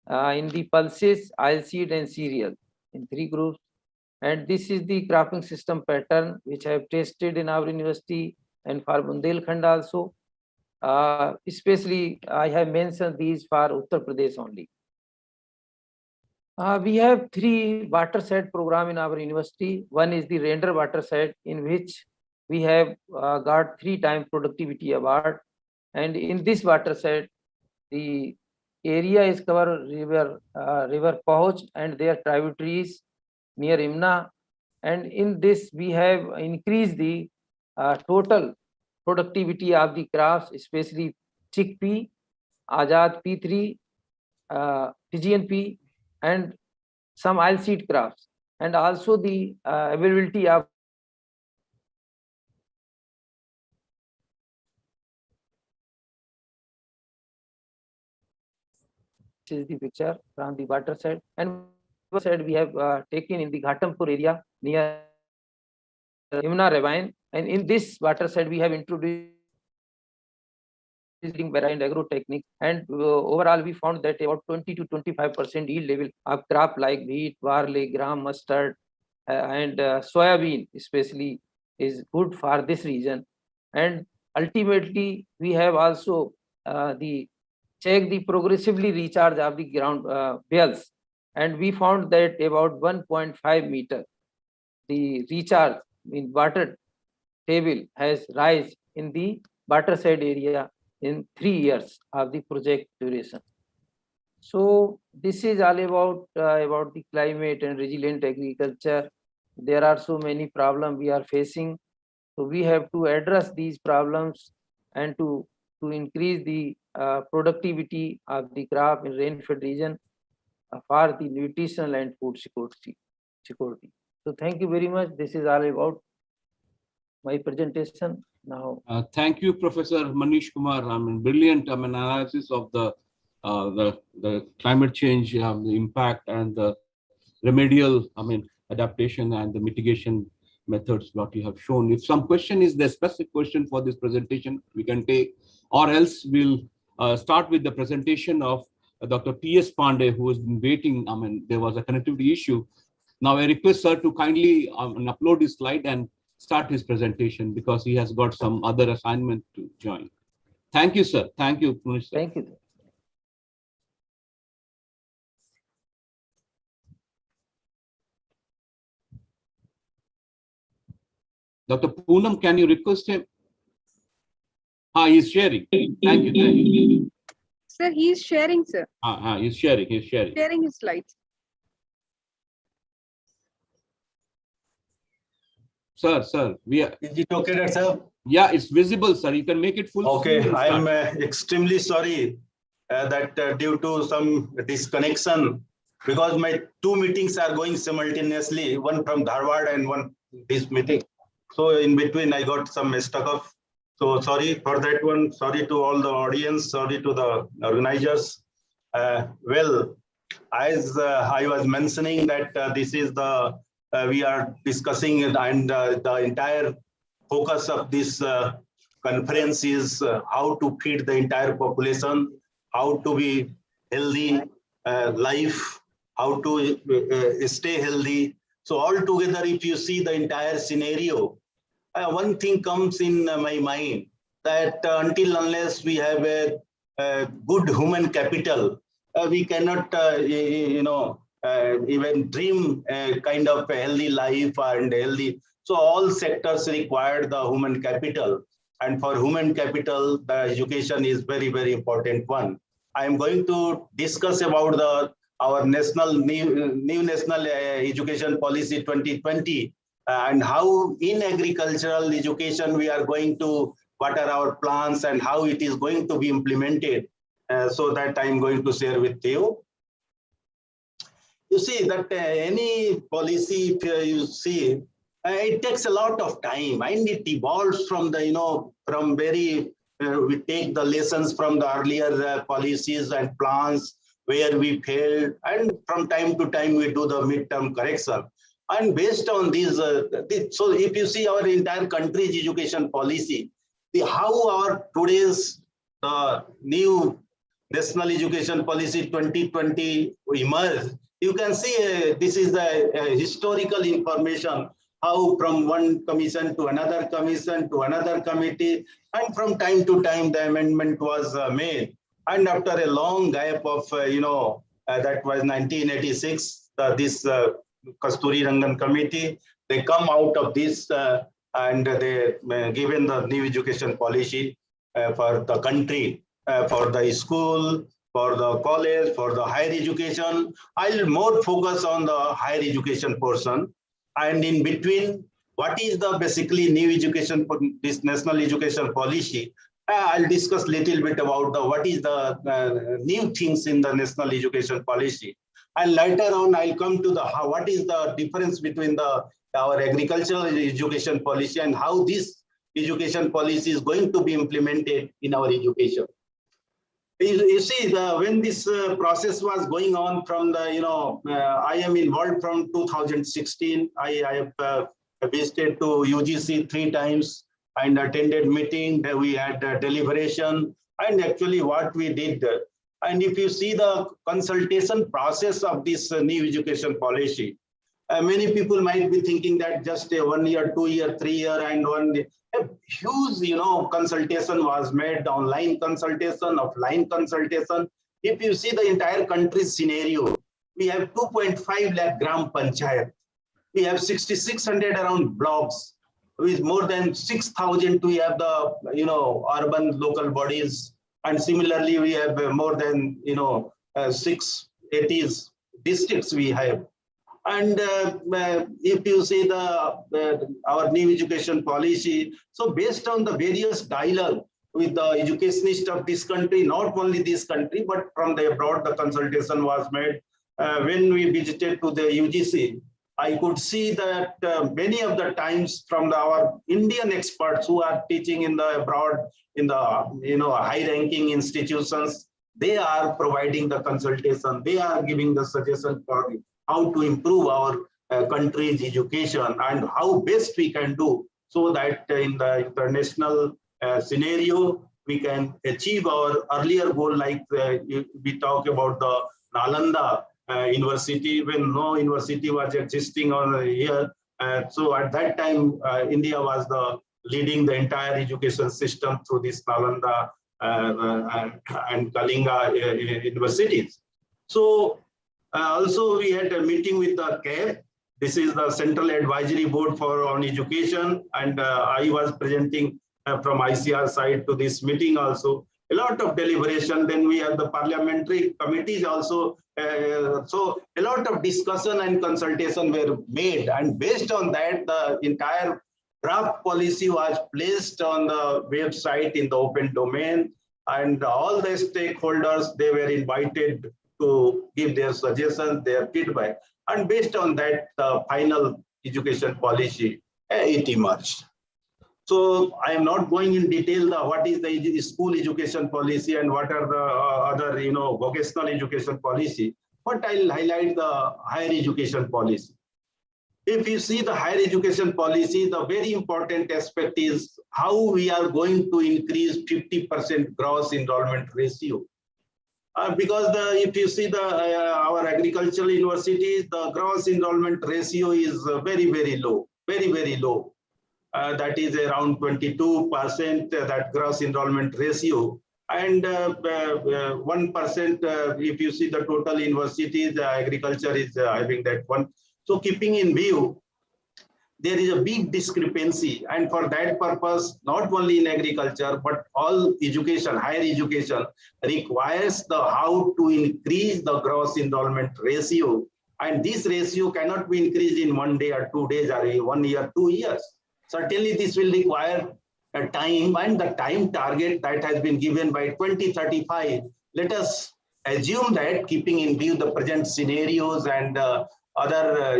in the pulses, oilseed, and cereal in 3 groups. And this is the cropping system pattern which I have tested in our university and for Bundelkhand also. Especially I have mentioned these for Uttar Pradesh only. We have 3 watershed program in our university. One is the Render watershed, in which we have got 3 times productivity award. And in this watershed, the area is covered river Pauch and their tributaries near Imna. And in this, we have increased the total productivity of the crops, especially chickpea, Azad P3, Fijian pea, and some oilseed crops, and also the availability of this is the picture from the watershed. And watershed we have taken in the Ghatampur area near Imna Ravine, and in this watershed we have introduced varied agro techniques, and overall we found that about 20 to 25% yield level of crop like wheat, barley, gram, mustard, and soybean especially is good for this region. And ultimately we have also the progressively recharge of the ground wells, and we found that about 1.5 meter the recharge in water table has rise in the waterside area in 3 years of the project duration. So this is all about the climate and resilient agriculture. There are so many problems we are facing. So we have to address these problems and to increase the productivity of the crop in rainfed region for the nutritional and food security. So thank you very much. This is all about my presentation now. Thank you, Professor Manish Kumar. I mean, brilliant analysis of the climate change, the impact and the remedial, adaptation and the mitigation methods what you have shown. If some question is the specific question for this presentation, we can take, or else we'll start with the presentation of Dr. P.S. Pandey, who has been waiting. There was a connectivity issue. Now I request sir to kindly upload his slide and start his presentation because he has got some other assignment to join. Thank you, sir. Thank you, Manish, sir. Thank you. Dr. Poonam, can you request him? He's sharing. Thank you. Thank you. Sir, he is sharing, sir. He's sharing. He's sharing. Sharing his slides. Sir, we are. Is it okay, sir? Yeah, it's visible, sir. You can make it full. Okay, I'm extremely sorry that due to some disconnection, because my 2 meetings are going simultaneously, one from Dharwad and one this meeting. So in between, I got some stuck up. So sorry for that one. Sorry to all the audience. Sorry to the organizers. Well, as I was mentioning that this is the we are discussing it, and the entire focus of this conference is how to feed the entire population, how to be healthy life, how to stay healthy. So altogether, if you see the entire scenario, one thing comes in my mind that until unless we have a good human capital, we cannot, even dream a kind of a healthy life and healthy. So all sectors require the human capital, and for human capital, the education is very, very important one. I am going to discuss about our new national education policy 2020 and how in agricultural education we are going to, what are our plans and how it is going to be implemented. So that I am going to share with you. You see that any policy, if you see, it takes a lot of time and it evolves from the, from very, we take the lessons from the earlier policies and plans where we failed, and from time to time we do the midterm correction. And based on these, so if you see our entire country's education policy, how our today's new National Education Policy 2020 emerged, you can see this is the historical information, how from one commission to another commission to another committee, and from time to time the amendment was made. And after a long gap of, that was 1986, this Kasturi Rangan committee, they come out of this and they given the new education policy for the country, for the school, for the college, for the higher education. I'll more focus on the higher education portion. And in between, what is the basically new education, this national education policy? I'll discuss a little bit about what is the new things in the national education policy. And later on, I'll come to what is the difference between our agricultural education policy and how this education policy is going to be implemented in our education. You see, when this process was going on from the, I am involved from 2016. I have visited to UGC 3 times and attended meeting. We had deliberation and actually what we did. And if you see the consultation process of this new education policy, many people might be thinking that just a 1 year, 2 year, 3 year, and a huge, consultation was made, online consultation, offline consultation. If you see the entire country's scenario, we have 2.5 lakh gram panchayat. We have 6,600 around blocks. with more than 6,000 we have the, urban local bodies. And similarly, we have more than, 680 districts we have. And if you see our new education policy, so based on the various dialogue with the educationists of this country, not only this country, but from the abroad, the consultation was made. When we visited to the UGC, I could see that many of the times from our Indian experts who are teaching in the abroad, in the high-ranking institutions, they are providing the consultation. They are giving the suggestion for how to improve our country's education and how best we can do so that in the international scenario, we can achieve our earlier goal, like we talk about the Nalanda University, when no university was existing on here. So at that time, India was leading the entire education system through this Nalanda and Kalinga universities. So also we had a meeting with the CAB. This is the Central Advisory Board on Education, and I was presenting from ICR side to this meeting also. A lot of deliberation. Then we have the parliamentary committees also. So a lot of discussion and consultation were made, and based on that, the entire draft policy was placed on the website in the open domain, and all the stakeholders, they were invited to give their suggestions, their feedback, and based on that, the final education policy, it emerged. So I am not going in detail what is the school education policy and what are the other vocational education policy, but I'll highlight the higher education policy. If you see the higher education policy, the very important aspect is how we are going to increase 50% gross enrollment ratio. Because if you see our agricultural universities, the gross enrollment ratio is very, very low, very, very low. That is around 22%, that gross enrollment ratio. And 1%, if you see the total universities, agriculture is having that one. So keeping in view, there is a big discrepancy. And for that purpose, not only in agriculture, but all education, higher education requires how to increase the gross enrollment ratio. And this ratio cannot be increased in 1 day or 2 days or 1 year, 2 years. Certainly, this will require a time, and the time target that has been given by 2035. Let us assume that, keeping in view the present scenarios and other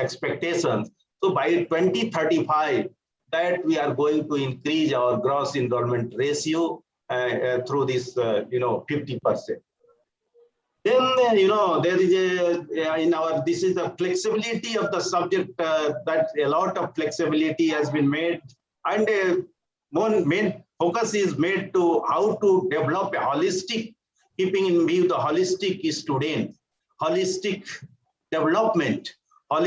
expectations. So by 2035, that we are going to increase our gross enrollment ratio through this 50%. Then, there is this is the flexibility of the subject, that a lot of flexibility has been made, and main focus is made to how to develop a holistic, keeping in view the holistic student, holistic development of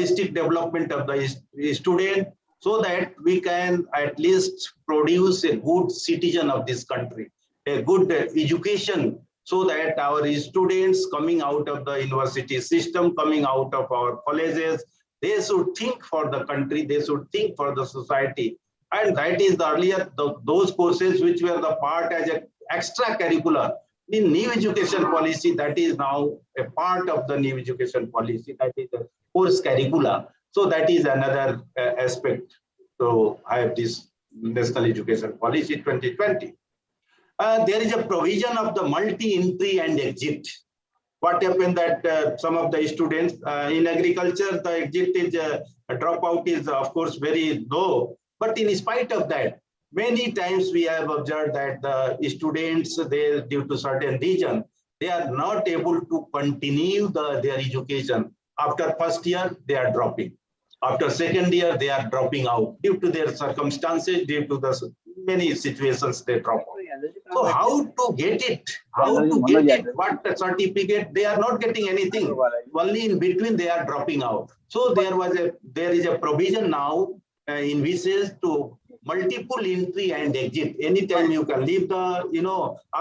the student, so that we can at least produce a good citizen of this country, a good education, so that our students coming out of the university system, coming out of our colleges, they should think for the country, they should think for the society. And that is those courses which were the part as an extracurricular in new education policy, that is now a part of the new education policy, that is the course curricula. So that is another aspect. So I have this National Education Policy 2020. There is a provision of the multi-entry and exit. What happened that some of the students in agriculture, the exit is dropout is of course very low. But in spite of that, many times we have observed that the students, due to certain reason, they are not able to continue their education. After first year, they are dropping. After second year, they are dropping out due to their circumstances, due to the many situations they drop out. So how to get it? What certificate? They are not getting anything. Only in between they are dropping out. So there is a provision now in VCS to multiple entry and exit. Anytime you can leave the,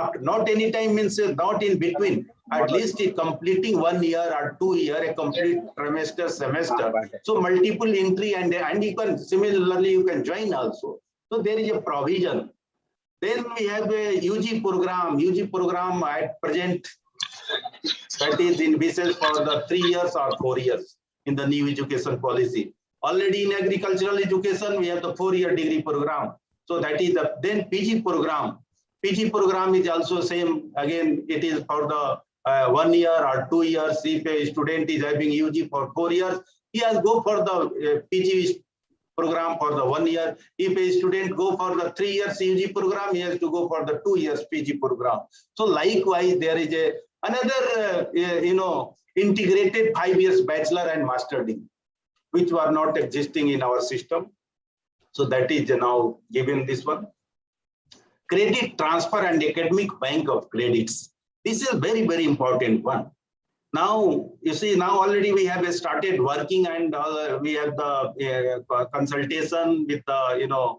after, not anytime means not in between. At least completing 1 year or 2 year, a complete semester. So multiple entry and you can similarly you can join also. So there is a provision. Then we have a UG program. UG program at present that is in basis for the 3 years or 4 years in the new education policy. Already in agricultural education, we have the 4-year degree program. So that is the then PG program. PG program is also same. Again, it is for the 1 year or 2 years. If a student is having UG for 4 years, he has go for the PG program for the 1 year. If a student go for the 3 years UG program, he has to go for the 2 years PG program. So likewise, there is another integrated 5 years bachelor and master degree, which were not existing in our system. So that is now given this one. Credit transfer and academic bank of credits. This is very, very important one. Now, you see, now already we have started working and we have the consultation with the,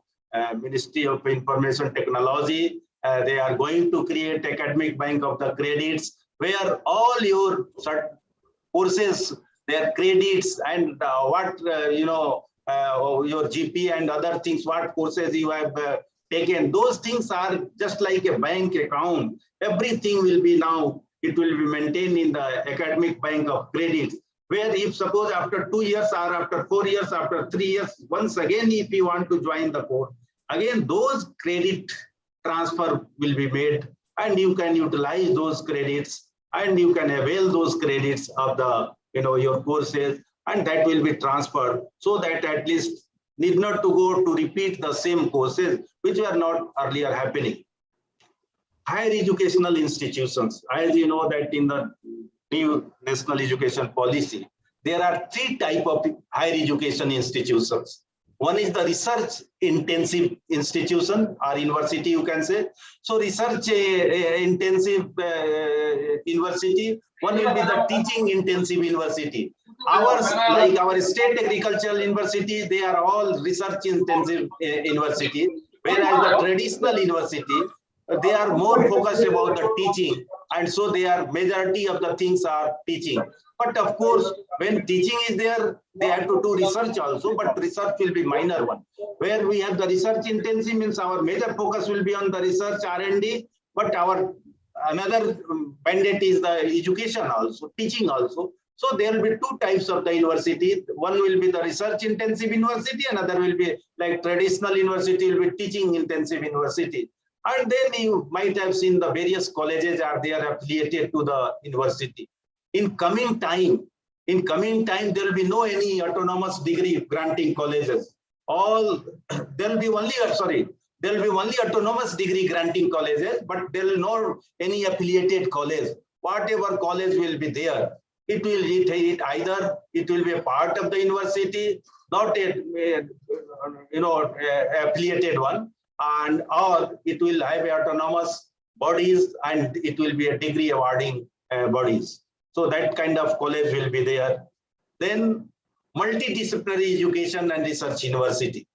Ministry of Information Technology. They are going to create academic bank of the credits where all your courses, their credits and what, your GP and other things, what courses you have taken, those things are just like a bank account. Everything will be now, it will be maintained in the academic bank of credits, where if suppose after 2 years or after 4 years, after 3 years, once again, if you want to join the course, again, those credit transfer will be made and you can utilize those credits and you can avail those credits of the, your courses, and that will be transferred so that at least need not to go to repeat the same courses which were not earlier happening. Higher educational institutions, as you know that in the new national education policy, there are 3 types of higher education institutions. One is the research intensive institution or university, you can say. So research intensive university, one will be the teaching intensive university. Ours, like our state agricultural university, they are all research intensive university, whereas the traditional university, they are more focused about the teaching, and so they are majority of the things are teaching. But of course, when teaching is there, they have to do research also, but research will be minor one. Where we have the research intensive means our major focus will be on the research R&D, but our another mandate is the education also, teaching also. So there will be 2 types of the university. One will be the research intensive university, another will be like traditional university will be teaching intensive university. And then you might have seen the various colleges they are affiliated to the university. In coming time, there will be no any autonomous degree granting colleges. There will be only autonomous degree granting colleges, but there will not any affiliated college. Whatever college will be there, it will be a part of the university, not a affiliated one, and or it will have autonomous bodies and it will be a degree awarding bodies. So that kind of college will be there. Then multidisciplinary education and research university.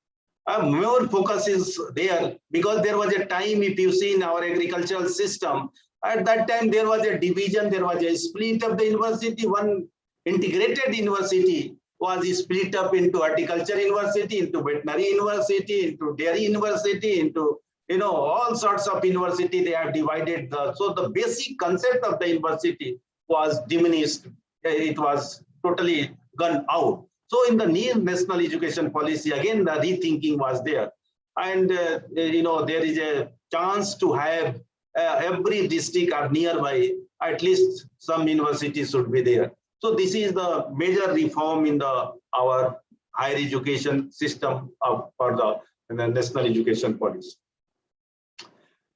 More focus is there because there was a time, if you see in our agricultural system, at that time there was a division, there was a split of the university. One integrated university was split up into horticulture university, into veterinary university, into dairy university, into all sorts of university. They have divided so the basic concept of the university was diminished. It was totally gone out. So in the new national education policy, again, the rethinking was there. And, there is a chance to have every district or nearby, at least some universities should be there. So this is the major reform in our higher education system for the national education policy.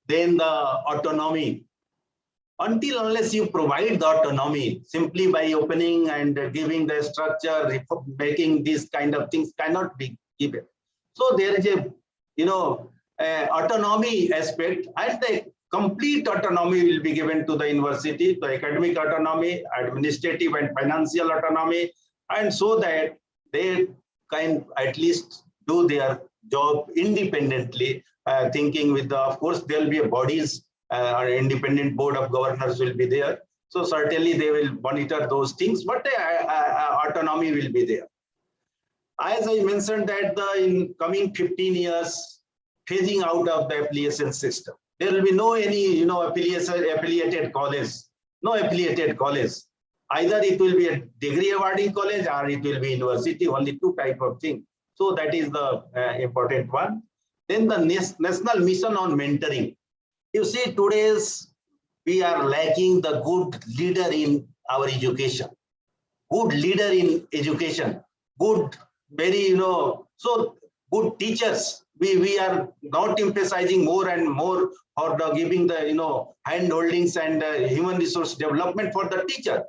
Then the autonomy. Until unless you provide the autonomy simply by opening and giving the structure, making these kind of things cannot be given. So there is a autonomy aspect, and the complete autonomy will be given to the university, the academic autonomy, administrative and financial autonomy, and so that they can at least do their job independently, thinking with the, of course, there will be a bodies, an independent board of governors will be there. So certainly they will monitor those things, but autonomy will be there. As I mentioned that in coming 15 years, phasing out of the affiliation system. There will be no any, affiliated college, no affiliated college. Either it will be a degree awarding college or it will be university, only two type of thing. So that is the important one. Then the national mission on mentoring. You see, today's we are lacking the good leader in our education. Good leader in education. Good, very, so good teachers. We are not emphasizing more and more for the giving the, hand holdings and human resource development for the teacher.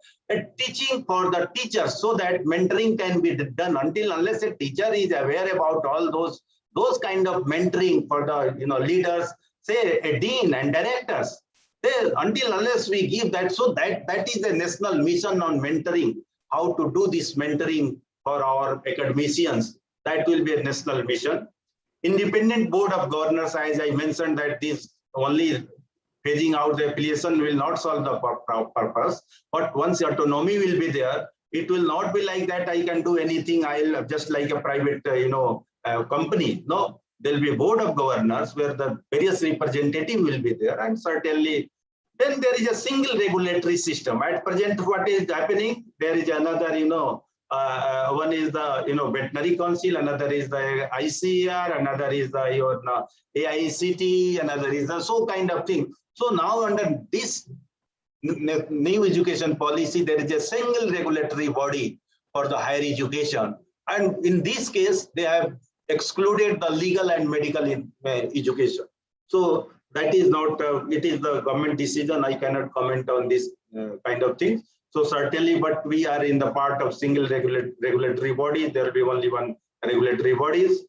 Teaching for the teacher so that mentoring can be done unless a teacher is aware about all those kind of mentoring for the, leaders, say a dean and directors. Unless we give that, so that is a national mission on mentoring, how to do this mentoring for our academicians. That will be a national mission. Independent board of governors, as I mentioned, that this only phasing out the affiliation will not solve the purpose. But once autonomy will be there, it will not be like that I can do anything, I'll just like a private, company. No, there will be a board of governors where the various representatives will be there, and certainly then there is a single regulatory system. At present, what is happening? There is another, one is the veterinary council, another is the ICAR, another is the AICT, another is the so kind of thing. So now under this new education policy, there is a single regulatory body for the higher education, and in this case they have excluded the legal and medical education. So that is not, it is the government decision. I cannot comment on this kind of thing. So certainly, but we are in the part of single regulatory body. There will be only one regulatory bodies.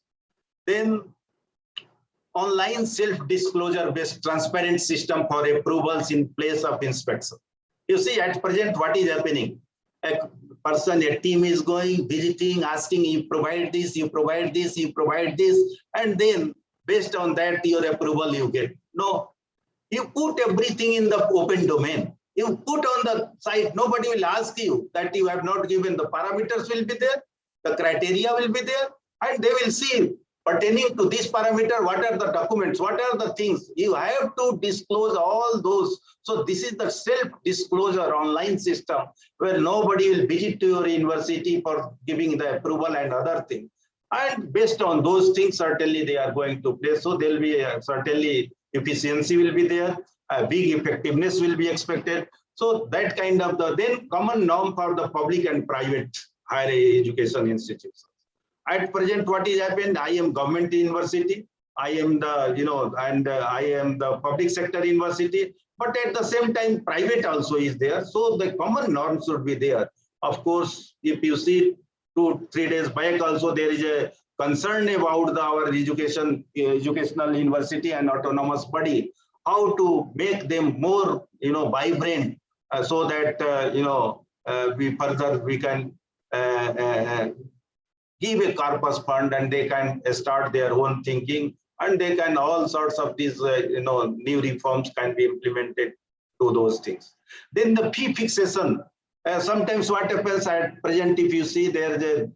Then online self-disclosure based transparent system for approvals in place of inspection. You see, at present, what is happening? A team is going, visiting, asking, you provide this, you provide this, you provide this, and then based on that, your approval you get. No, you put everything in the open domain. You put on the site, nobody will ask you that you have not given. The parameters will be there, the criteria will be there, and they will see pertaining to this parameter, what are the documents, what are the things. You have to disclose all those. So this is the self-disclosure online system where nobody will visit to your university for giving the approval and other things. And based on those things, certainly they are going to play. So there will be certainly efficiency will be there, a big effectiveness will be expected. So that kind of the then common norm for the public and private higher education institutions. At present, what is happened? I am government university. I am the, and I am the public sector university. But at the same time, private also is there. So the common norms should be there. Of course, if you see 2-3 days back also, there is a concern about our educational university and autonomous body, how to make them more, vibrant, so that, we can give a corpus fund and they can start their own thinking, and they can all sorts of these, new reforms can be implemented to those things. Then the fee fixation. Sometimes what happens at present, if you see there is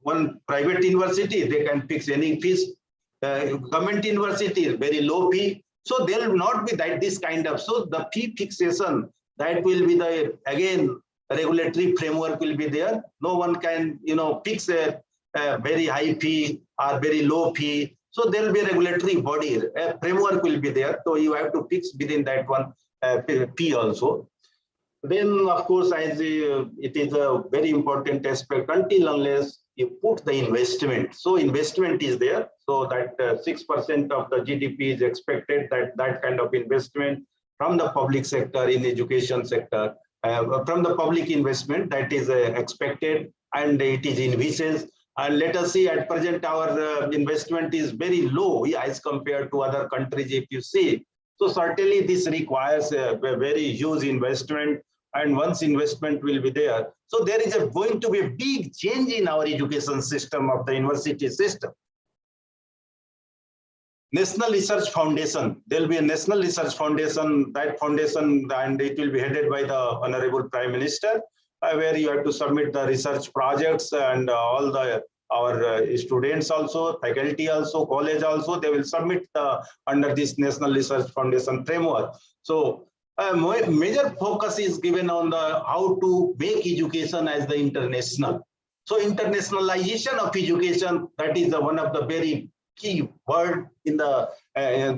one private university, they can fix any fees. Government university is very low fee. So there will not be this kind of, so the fee fixation, that will be the, again, regulatory framework will be there. No one can, fix a very high fee or very low fee. So there will be a regulatory body, a framework will be there. So you have to fix within that one fee also. Then, of course, as it is a very important aspect, until unless you put the investment. So investment is there. So that 6% of the GDP is expected, that kind of investment from the public sector in education sector, from the public investment that is expected, and it is in envisages. And let us see, at present our investment is very low as compared to other countries, if you see. So certainly this requires a very huge investment, and once investment will be there, so there is going to be a big change in our education system of the university system. National Research Foundation. There will be a National Research Foundation, that foundation, and it will be headed by the Honorable Prime Minister, where you have to submit the research projects and all the our students also, faculty also, college also, they will submit under this National Research Foundation framework. So major focus is given on the how to make education as the international. So internationalization of education, that is one of the very key word in the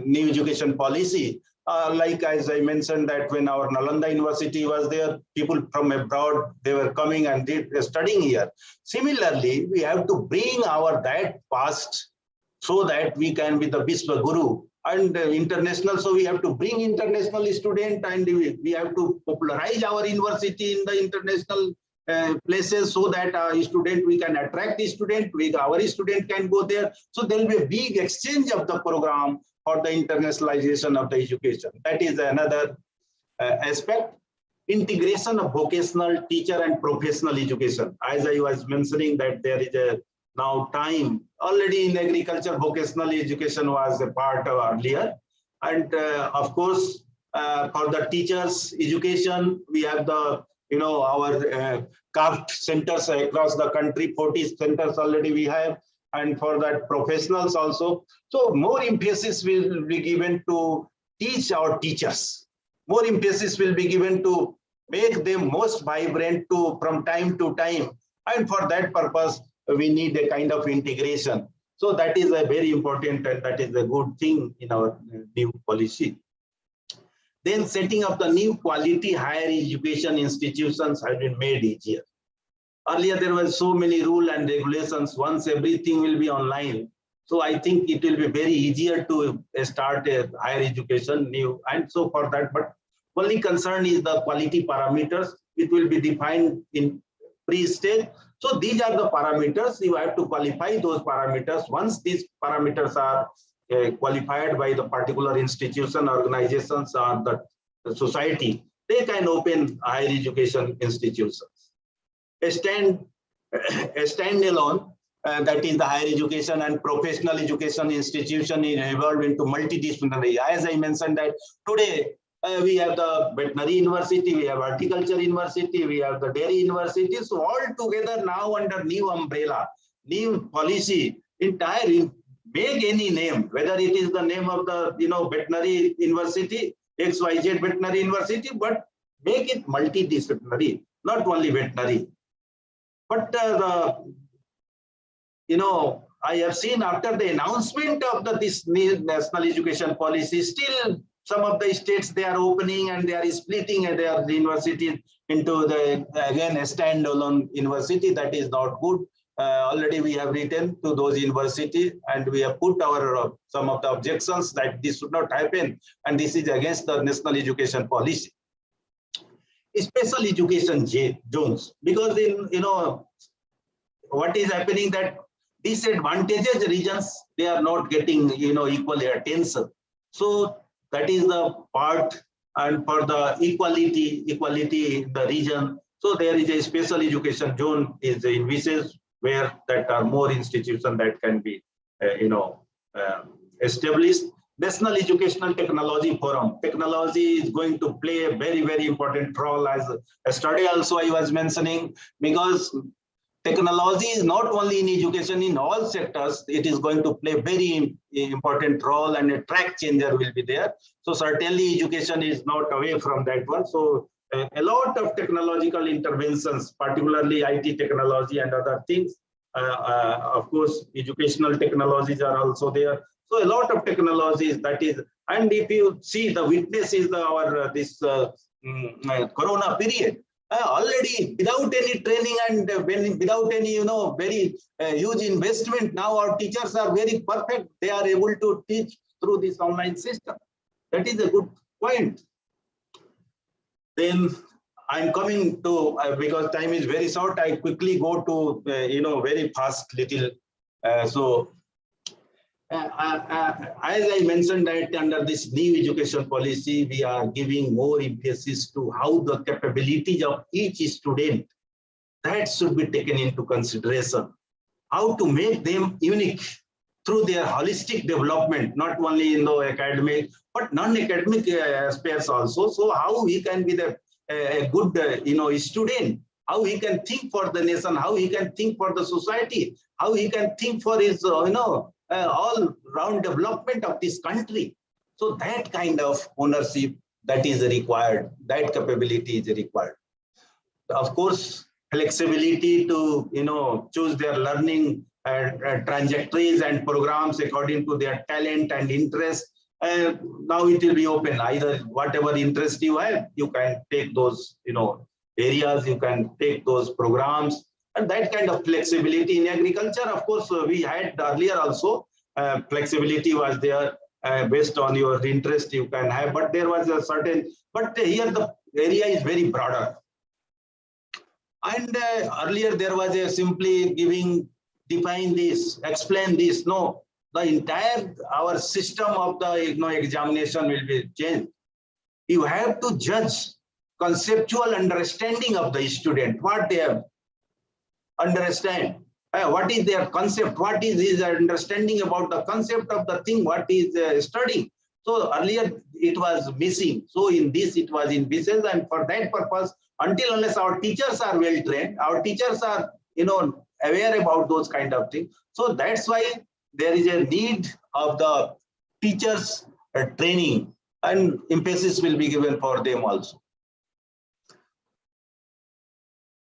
new education policy. Like as I mentioned that when our Nalanda University was there, people from abroad, they were coming and studying here. Similarly, we have to bring our that past so that we can be the Vishwa Guru and international. So we have to bring international student and we have to popularize our university in the international places so that student, we can attract the student, our student can go there. So there will be a big exchange of the program for the internationalization of the education. That is another aspect. Integration of vocational, teacher and professional education. As I was mentioning that there is a now time already in agriculture, vocational education was a part of earlier. And of course, for the teachers education, we have the, our craft centers across the country, 40 centers already we have. And for that professionals also. So more emphasis will be given to teach our teachers. More emphasis will be given to make them most vibrant from time to time. And for that purpose, we need a kind of integration. So that is a very important and that is a good thing in our new policy. Then setting up the new quality higher education institutions have been made easier. Earlier, there were so many rules and regulations. Once everything will be online, so I think it will be very easier to start a higher education new. And so for that, but only concern is the quality parameters. It will be defined in pre-stage. So these are the parameters. You have to qualify those parameters. Once these parameters are qualified by the particular institution, organizations, or the society, they can open higher education institutions. A standalone, that is the higher education and professional education institution is evolved into multidisciplinary. As I mentioned that today we have the veterinary university, we have horticulture university, we have the dairy university. So all together now under new umbrella, new policy, entire make any name, whether it is the name of the veterinary university, XYZ veterinary university, but make it multidisciplinary, not only veterinary. But I have seen after the announcement of this new national education policy, still some of the states they are opening and they are splitting their universities into again a standalone university. That is not good. Already we have written to those universities and we have put our some of the objections that this should not happen, and this is against the national education policy. Special education zones, because in what is happening that disadvantaged regions, they are not getting equally attention. So that is the part, and for the equality in the region, so there is a special education zone is envisaged where that are more institutions that can be established. National Educational Technology Forum. Technology is going to play a very, very important role, as yesterday also I was mentioning, because technology is not only in education, in all sectors, it is going to play very important role, and a track changer will be there. So certainly education is not away from that one. So a lot of technological interventions, particularly IT technology and other things. Of course, educational technologies are also there. So a lot of technologies that is, and if you see the witness is our this Corona period, already without any training and without any very huge investment, now our teachers are very perfect. They are able to teach through this online system. That is a good point. Then I'm coming to because time is very short, I quickly go to very fast little. As I mentioned that under this new education policy, we are giving more emphasis to how the capabilities of each student, that should be taken into consideration. How to make them unique through their holistic development, not only in the academic, but non-academic aspects also. So how he can be a good, student, how he can think for the nation, how he can think for the society, how he can think for his, all-round development of this country. So that kind of ownership that is required, that capability is required. Of course, flexibility to, choose their learning trajectories and programs according to their talent and interest. Now it will be open. Either whatever interest you have, you can take those, areas, you can take those programs, and that kind of flexibility in agriculture. Of course, we had earlier also, flexibility was there based on your interest you can have, but there was a certain, but here the area is very broader. And earlier there was a simply define this, explain this. No, the entire our system of the examination will be changed. You have to judge conceptual understanding of the student, what they have understand, what is their concept, what is his understanding about the concept of the thing, what is studying. So earlier it was missing. So in this it was in pieces, and for that purpose, until unless our teachers are well trained, our teachers are aware about those kind of things. So that's why there is a need of the teachers training, and emphasis will be given for them also.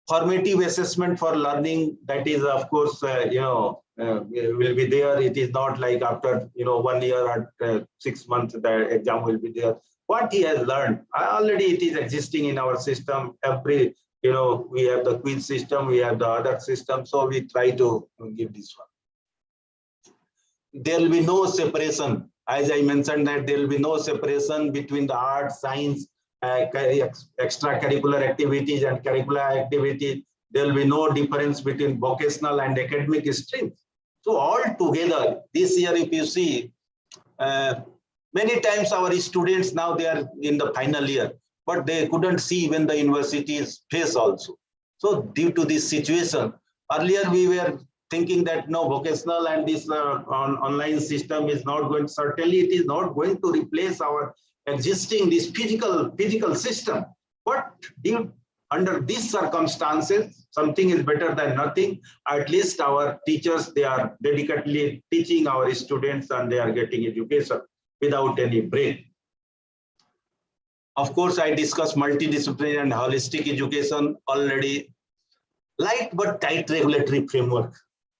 Formative assessment for learning, that is of course will be there. It is not like after 1 year or 6 months the exam will be there. What he has learned already, it is existing in our system. Every we have the quiz system, we have the other system, so we try to give this one. There will be no separation, as I mentioned, that there will be no separation between the art, science, extracurricular activities and curricular activities. There will be no difference between vocational and academic streams. So all together, this year, if you see, many times our students now they are in the final year, but they couldn't see when the university's face also. So due to this situation, earlier we were thinking that no, vocational and this online system is not going, certainly it is not going to replace our existing this physical system. But under these circumstances, something is better than nothing. At least our teachers, they are dedicatedly teaching our students and they are getting education without any break. Of course, I discussed multidisciplinary and holistic education already. Light but tight regulatory framework.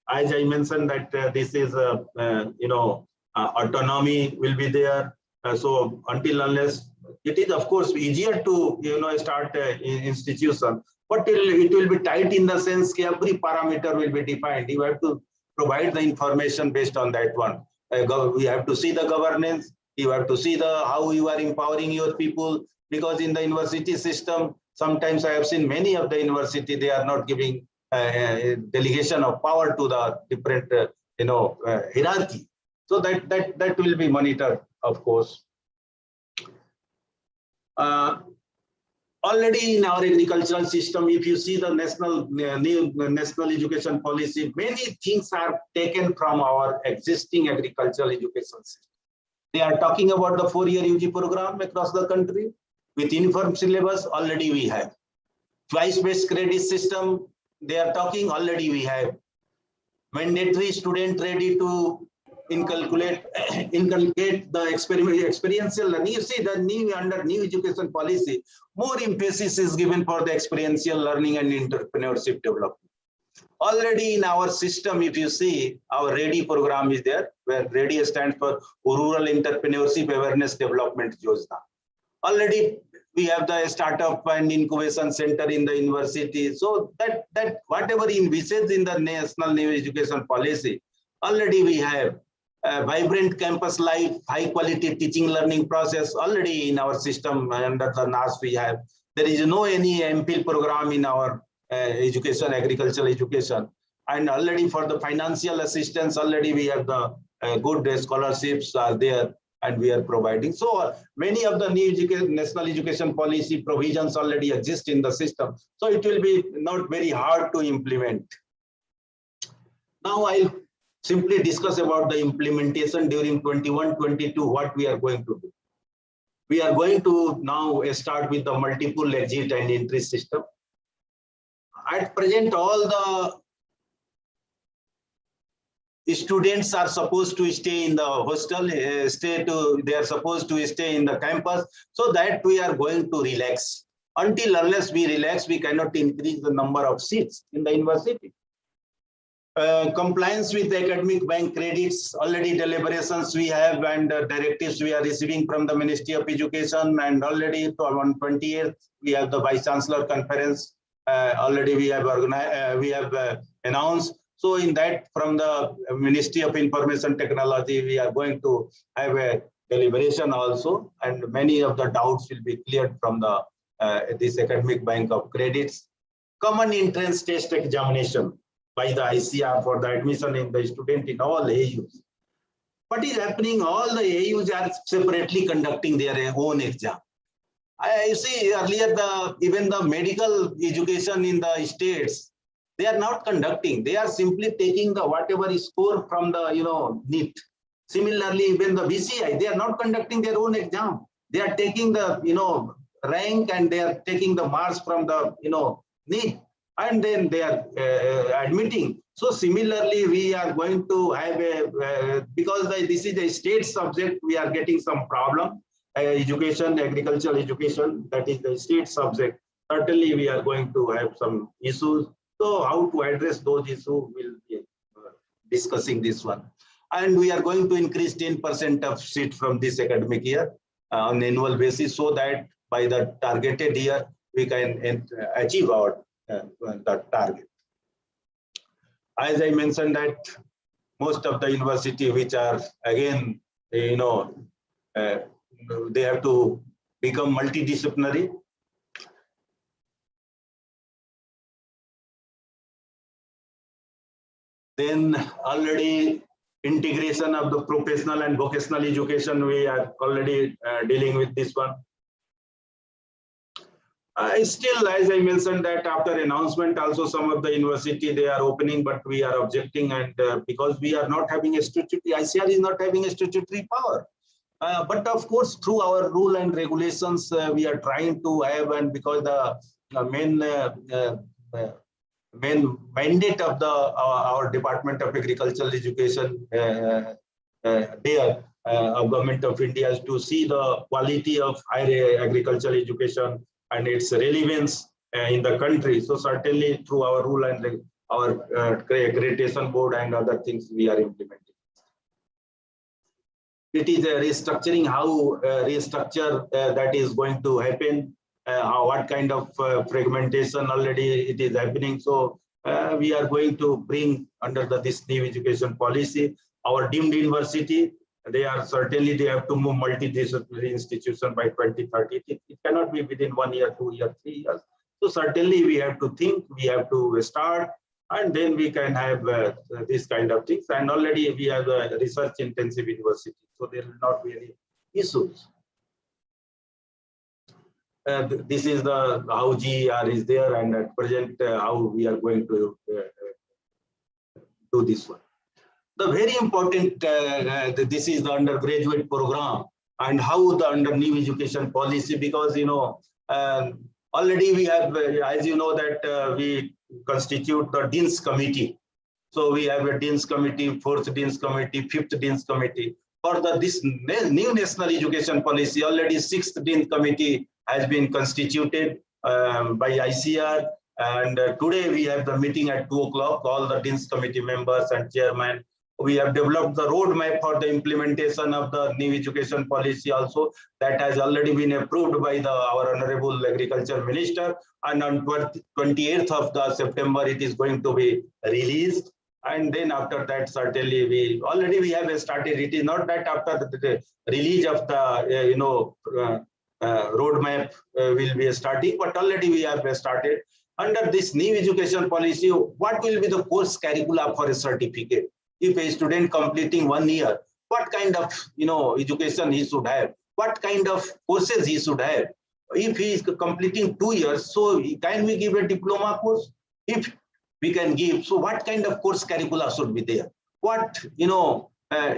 As I mentioned that this is autonomy will be there. So until unless it is of course easier to start institution, but it will be tight in the sense that every parameter will be defined. You have to provide the information based on that one. We have to see the governance. You have to see how you are empowering your people, because in the university system, sometimes I have seen many of the university, they are not giving delegation of power to the different hierarchy. So that will be monitored, of course. Already in our agricultural system, if you see the new national education policy, many things are taken from our existing agricultural education system. They are talking about the 4-year UG program across the country with uniform syllabus. Already we have twice-based credit system. They are talking, already we have mandatory student ready to inculcate the experiential learning. You see, under new education policy, more emphasis is given for the experiential learning and entrepreneurship development. Already in our system, if you see, our READY program is there, where READY stands for Rural Entrepreneurship Awareness Development Yojana. Already we have the startup and incubation center in the university. So that whatever envisages in the national new education policy, already we have a vibrant campus life, high quality teaching learning process already in our system under the NAS we have. There is no any MPhil program in our education, agricultural education. And already for the financial assistance, already we have the good scholarships are there and we are providing. So many of the new national education policy provisions already exist in the system. So it will be not very hard to implement. Now I'll simply discuss about the implementation during 21-22, what we are going to do. We are going to now start with the multiple exit and entry system. At present, all the students are supposed to stay in the hostel, they are supposed to stay in the campus, so that we are going to relax. Until unless we relax, we cannot increase the number of seats in the university. Compliance with the academic bank credits, already deliberations we have and directives we are receiving from the Ministry of Education, and already on 28th we have the Vice Chancellor conference. Already we have announced. So in that, from the Ministry of Information Technology, we are going to have a deliberation also, and many of the doubts will be cleared from the this academic bank of credits. Common entrance test examination by the ICR for the admission in the student in all AUs. What is happening? All the AUs are separately conducting their own exam. I see earlier even the medical education in the states, they are not conducting. They are simply taking the whatever is score from the NEET. Similarly, even the BCI, they are not conducting their own exam. They are taking the rank, and they are taking the marks from the NEET, and then they are admitting. So similarly, we are going to have because this is a state subject, we are getting some problem. Education, agricultural education, that is the state subject. Certainly, we are going to have some issues. So how to address those issues, we'll be discussing this one. And we are going to increase 10% of seat from this academic year on annual basis, so that by the targeted year, we can achieve our the target. As I mentioned that most of the university which are again, they have to become multidisciplinary. Then already integration of the professional and vocational education, we are already dealing with this one. Still, as I mentioned that after announcement, also some of the university, they are opening, but we are objecting, and because we are not having a statutory, ICR is not having a statutory power. But of course, through our rule and regulations, we are trying to have, and because the main mandate of our Department of Agricultural Education of Government of India is to see the quality of higher agricultural education and its relevance in the country. So certainly through our rule and our accreditation board and other things we are implementing. It is a restructuring, how restructure that is going to happen, what kind of fragmentation already it is happening. So we are going to bring under this new education policy, our deemed university, they are certainly, they have to move multidisciplinary institution by 2030. It cannot be within 1 year, 2 years, 3 years. So certainly we have to think, we have to start, and then we can have this kind of things. And already we have a research intensive university, so there will not be any issues. This is the how GER is there, and at present how we are going to do this one. The very important, this is the undergraduate program and how the under new education policy, because already we have, as you know, that we constitute the Dean's Committee. So we have a Dean's Committee, 4th Dean's Committee, 5th Dean's Committee. For this new national education policy, already 6th Dean's Committee has been constituted by ICR. And today we have the meeting at 2 o'clock, all the Dean's Committee members and chairman. We have developed the roadmap for the implementation of the new education policy also, that has already been approved by our Honorable Agriculture Minister, and on 28th of September it is going to be released. And then after that, certainly we have started. It is not that after the release of the roadmap will be starting, but already we have started. Under this new education policy, what will be the course curricula for a certificate? If a student completing 1 year, what kind of education he should have? What kind of courses he should have? If he is completing 2 years, so can we give a diploma course? If we can give, so what kind of course curricula should be there? what,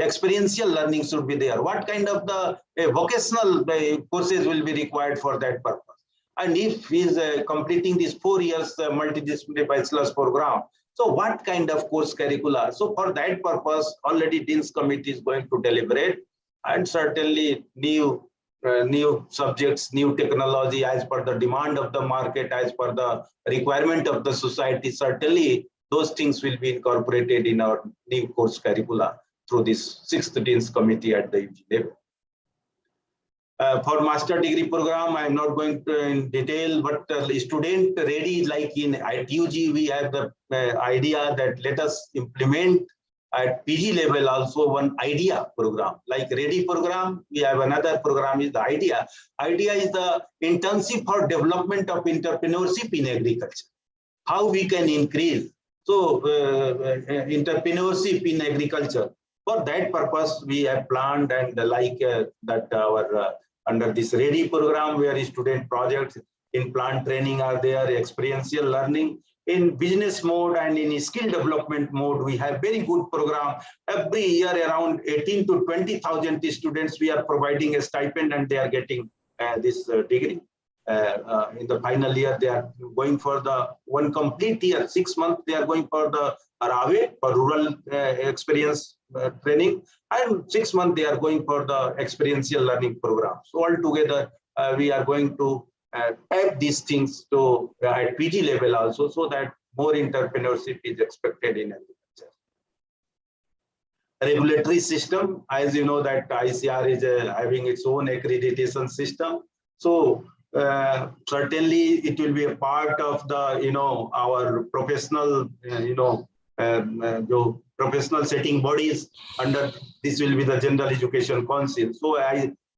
experiential learning should be there, what kind of the vocational courses will be required for that purpose. And if he is completing this 4 years multidisciplinary bachelor's program, so what kind of course curricula? So for that purpose, already Dean's Committee is going to deliberate, and certainly new subjects, new technology as per the demand of the market, as per the requirement of the society, certainly those things will be incorporated in our new course curricula through this 6th Dean's Committee at the UG level. For master degree program, I am not going to in detail, but student ready, like at UG, we have the idea that let us implement at PG level also one IDEA program. Like ready program, we have another program is the IDEA. IDEA is the internship for development of entrepreneurship in agriculture. How we can increase entrepreneurship in agriculture. For that purpose, we have planned, and that our under this ready program, where student projects in plant training are there, experiential learning in business mode and in skill development mode. We have very good program. Every year around 18 to 20,000 students we are providing a stipend, and they are getting this degree. In the final year, they are going for the one complete year, 6 months, they are going for the RAVE, for rural experience training, and 6 months they are going for the experiential learning program. So altogether, we are going to add these things to at PG level also, so that more entrepreneurship is expected in agriculture. Regulatory system, as you know, that ICAR is having its own accreditation system. So certainly it will be a part of the our professional professional setting bodies. Under this will be the General Education Council. So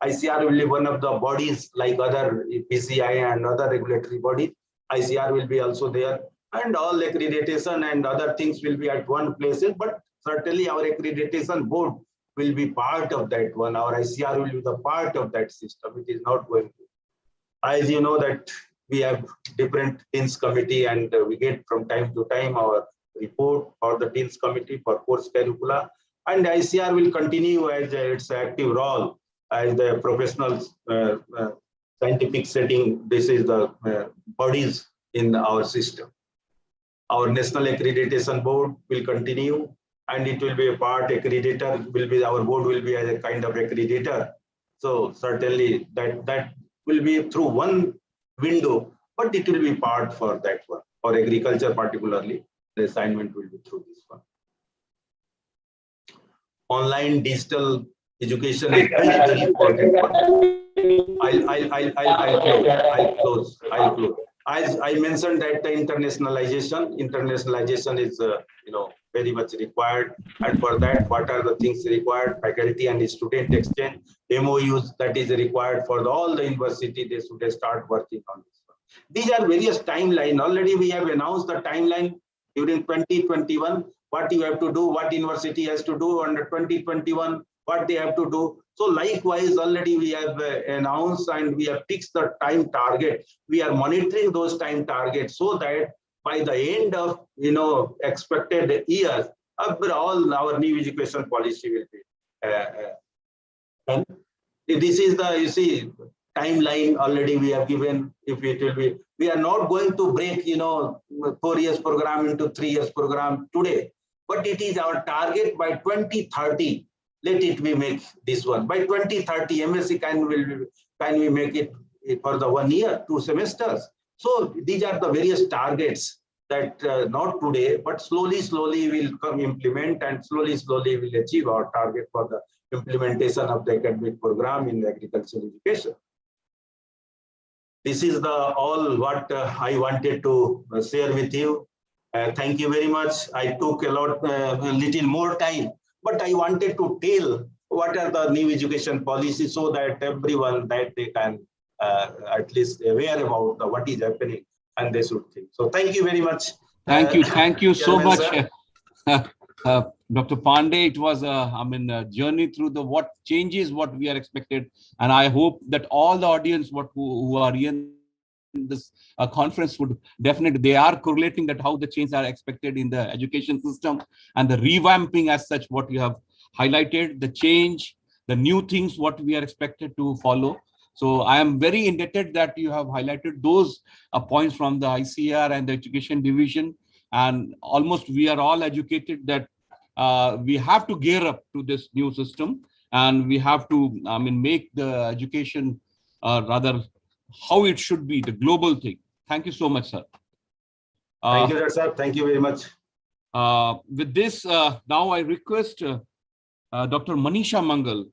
ICAR will be one of the bodies like other PCI and other regulatory bodies. ICAR will be also there, and all accreditation and other things will be at one place. But certainly our accreditation board will be part of that one. Our ICAR will be the part of that system. It is not going to. As you know that we have different Dean's Committee, and we get from time to time our report for the Dean's Committee for course curricula, and ICAR will continue as its active role as the professional scientific setting. This is the bodies in our system. Our National Accreditation Board will continue, and it will be a part accreditor, will be our board will be as a kind of accreditor. So certainly that will be through one window, but it will be part for that one. For agriculture particularly, the assignment will be through this one. Online digital education is very, very important. I'll close. As I mentioned that the internationalization is very much required, and for that, what are the things required? Faculty and student exchange, MOUs that is required for all the university. They should start working on this one. These are various timeline. Already we have announced the timeline during 2021. What you have to do, what university has to do under 2021, what they have to do. So likewise, already we have announced and we have fixed the time target. We are monitoring those time targets so that by the end of expected years, all our new education policy will be. And this is the timeline already we have given. If it will be, we are not going to break 4 years program into 3 years program today, but it is our target by 2030. Let it be make this one by 2030. MSc can we make it for the 1 year, 2 semesters? So these are the various targets that not today, but slowly we'll come implement, and slowly we'll achieve our target for the implementation of the academic program in agricultural education. This is all what I wanted to share with you. Thank you very much. I took a little more time, but I wanted to tell what are the new education policies so that everyone that they can at least aware about what is happening and they should think. So thank you very much. Thank you so much, Dr. Pandey. It was a journey through the what changes what we are expected, and I hope that all the audience who are in this conference would definitely, they are correlating that how the changes are expected in the education system and the revamping as such, what you have highlighted, the change, the new things, what we are expected to follow. So I am very indebted that you have highlighted those points from the ICAR and the education division. And almost we are all educated that we have to gear up to this new system, and we have to, make the education rather how it should be, the global thing. Thank you so much, sir. Thank you, sir. Thank you very much. With this, now I request Dr. Manisha Mangal,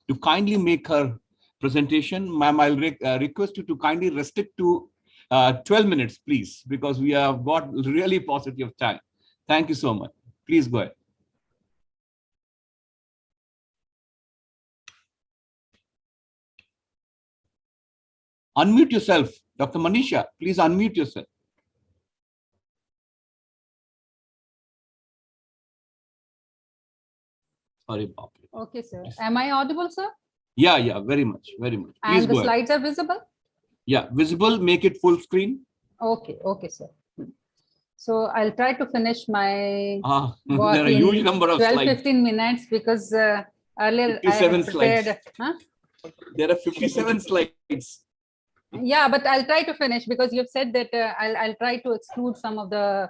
to kindly make her presentation. Ma'am, I'll request you to kindly restrict to 12 minutes, please, because we have got really positive time. Thank you so much. Please go ahead. Unmute yourself. Dr. Manisha, please unmute yourself. Sorry, Bob. Okay, sir. Am I audible, sir? Yeah, very much, very much. Please And the go ahead. slides are visible? Yeah, visible, make it full screen. Okay, sir. So I'll try to finish my There work are a in huge number of 12, slides. 15 minutes because earlier I 57 had prepared. slides. Huh? There are 57 slides. Yeah, but I'll try to finish because you've said that I'll try to exclude some of the,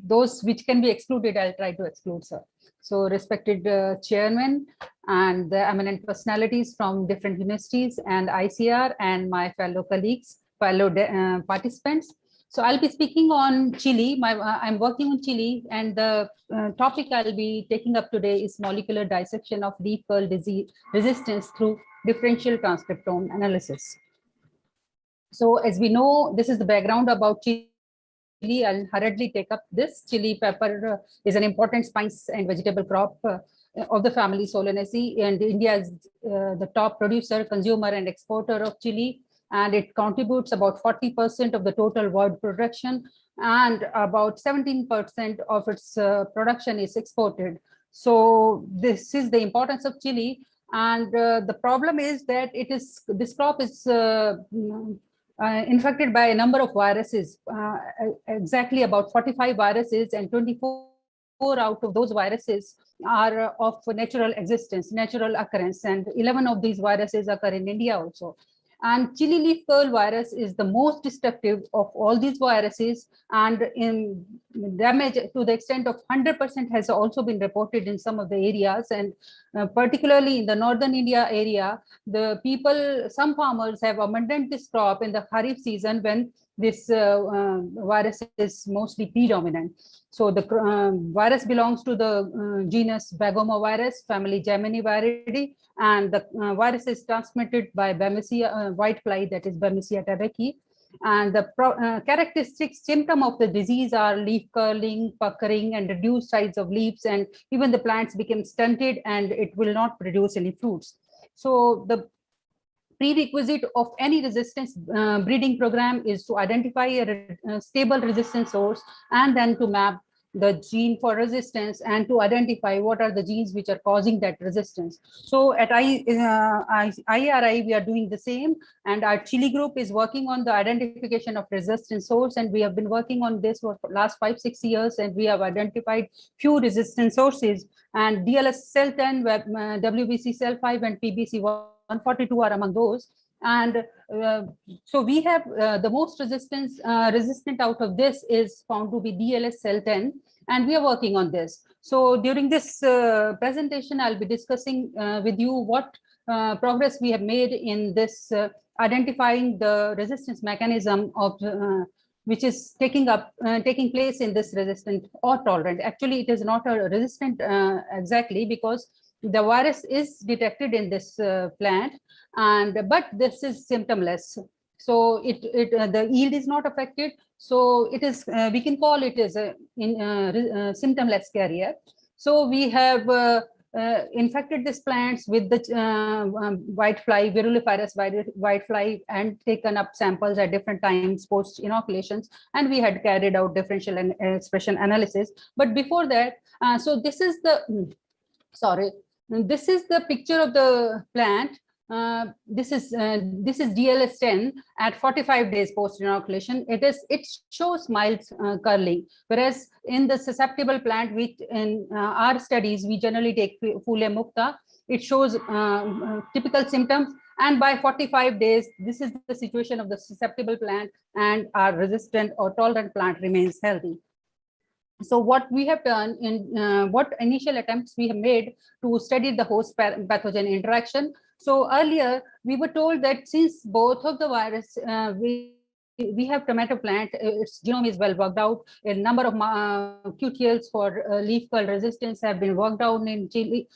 those which can be excluded, I'll try to exclude, sir. So respected chairman and the eminent personalities from different universities and ICAR and my fellow colleagues, fellow participants. So I'll be speaking on Chile. I'm working on Chile, and the topic I'll be taking up today is molecular dissection of leaf curl disease resistance through differential transcriptome analysis. So as we know, this is the background about Chile. I'll hurriedly take up this. Chili pepper is an important spice and vegetable crop of the family Solanaceae, and India is the top producer, consumer, and exporter of chili, and it contributes about 40% of the total world production, and about 17% of its production is exported. So this is the importance of chili, and the problem is that this crop is infected by a number of viruses, exactly about 45 viruses, and 24 out of those viruses are of natural existence, natural occurrence, and 11 of these viruses occur in India also. And chili leaf curl virus is the most destructive of all these viruses, and in damage to the extent of 100% has also been reported in some of the areas, and particularly in the northern India area, the people, some farmers have abandoned this crop in the Kharif season when this virus is mostly predominant. So the virus belongs to the genus Bagomovirus, family Geminiviridae, and the virus is transmitted by Babesia whitefly, that is Babesia tabeki. And the characteristic symptom of the disease are leaf curling, puckering, and reduced size of leaves, and even the plants become stunted and it will not produce any fruits. So the prerequisite of any resistance breeding program is to identify a stable resistance source and then to map the gene for resistance and to identify what are the genes which are causing that resistance. So at IRI, we are doing the same, and our Chile group is working on the identification of resistance source, and we have been working on this for the last 5-6 years, and we have identified few resistance sources, and DLS cell 10, WBC cell 5, and PBC 142 are among those. And so we have the most resistant out of this is found to be DLS cell 10, and we are working on this. So during this presentation, I'll be discussing with you what progress we have made in this identifying the resistance mechanism of which is taking place in this resistant or tolerant. Actually, it is not a resistant exactly, because the virus is detected in this plant, but this is symptomless. So the yield is not affected. So it is we can call it as a symptomless carrier. So we have infected these plants with the whitefly, viruliferous whitefly, and taken up samples at different times post inoculations, and we had carried out differential expression analysis. But before that, so this is the this is the picture of the plant this is DLS10 at 45 days post inoculation. It shows mild curling, whereas in the susceptible plant, which in our studies we generally take Fule Mukta, it shows typical symptoms. And by 45 days, this is the situation of the susceptible plant, and our resistant or tolerant plant remains healthy. So what we have done in what initial attempts we have made to study the host pathogen interaction. So earlier we were told that since both of the virus, we have tomato plant, its genome is well worked out. A number of QTLs for leaf curl resistance have been worked out in chili,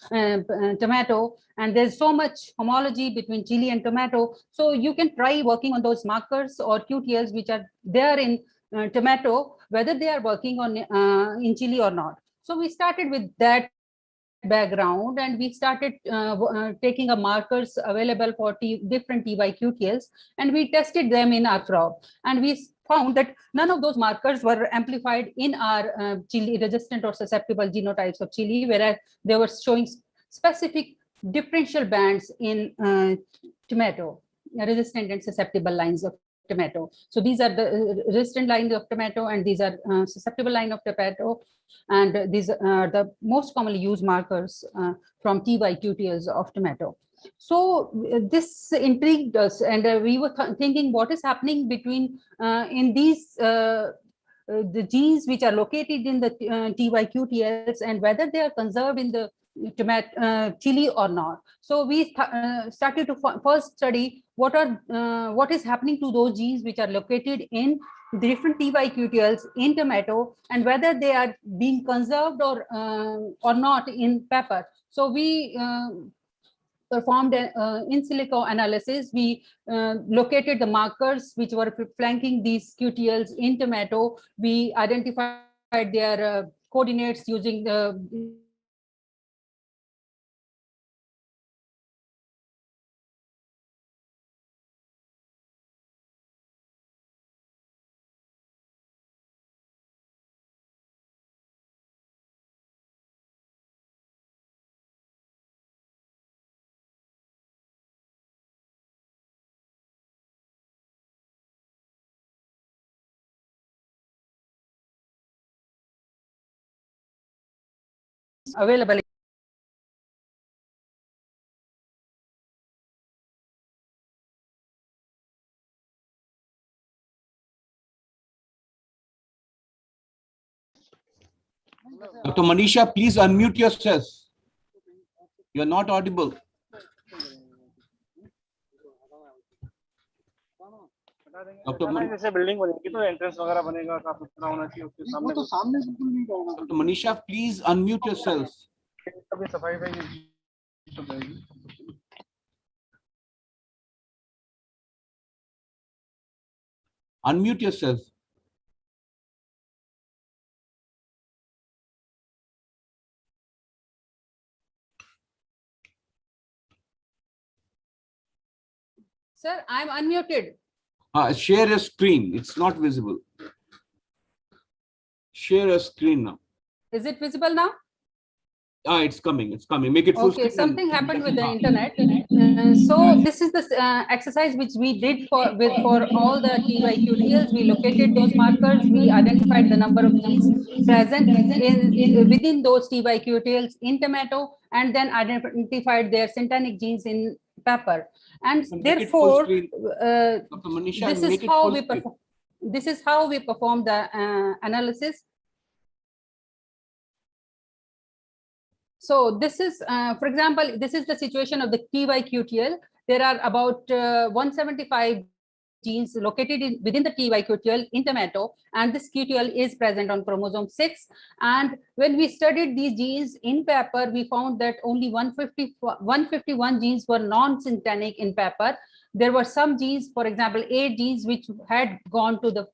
tomato, and there's so much homology between chili and tomato. So you can try working on those markers or QTLs which are there in tomato, whether they are working on in chili or not. So we started with that background, and we started taking a markers available for different TY-QTLs, and we tested them in our crop, and we found that none of those markers were amplified in our chili resistant or susceptible genotypes of chili, whereas they were showing specific differential bands in tomato, resistant and susceptible lines of tomato. So these are the resistant lines of tomato, and these are susceptible line of tomato, and these are the most commonly used markers from TY-QTLs of tomato. So this intrigued us, and we were thinking what is happening between in these the genes which are located in the TY-QTLs, and whether they are conserved in the tomato chili or not. So we started to first study what is happening to those genes which are located in the different TY-QTLs in tomato, and whether they are being conserved or not in pepper. So we performed an in silico analysis. We located the markers which were flanking these QTLs in tomato. We identified their coordinates using the available. Dr. Manisha, please unmute yourself. You are not audible. Dr. Manisha, please unmute yourself. Unmute yourself. Sir, I'm unmuted. Share a screen. It's not visible. Share a screen now. Is it visible now? It's coming. It's coming. Make it full Okay, screen. something happened with the internet. So this is the exercise which we did for all the TY-QTLs. We located those markers. We identified the number of genes present within those TY-QTLs in tomato, and then identified their syntenic genes in pepper. And therefore, this is how we perform the analysis. So this is, for example, this is the situation of the TY-QTL. There are about 175 genes located within the TY-QTL in tomato, and this QTL is present on chromosome 6. And when we studied these genes in pepper, we found that only 151 genes were non-syntenic in pepper. There were some genes, for example, 8 genes which had gone to the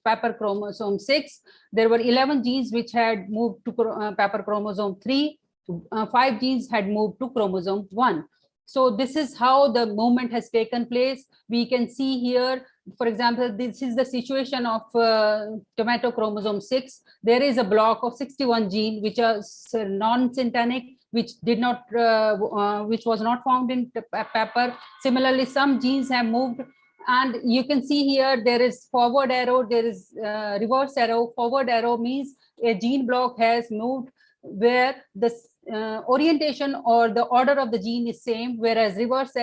pepper chromosome 6. There were 11 genes which had moved to pepper chromosome 3. 5 genes had moved to chromosome 1. So this is how the movement has taken place. We can see here, for example, this is the situation of tomato chromosome 6. There is a block of 61 gene which are non-syntenic. which did not, which was not found in pepper. Similarly, some genes have moved, and you can see here there is forward arrow, there is reverse arrow. Forward arrow means a gene block has moved where the orientation or the order of the gene is same, whereas reverse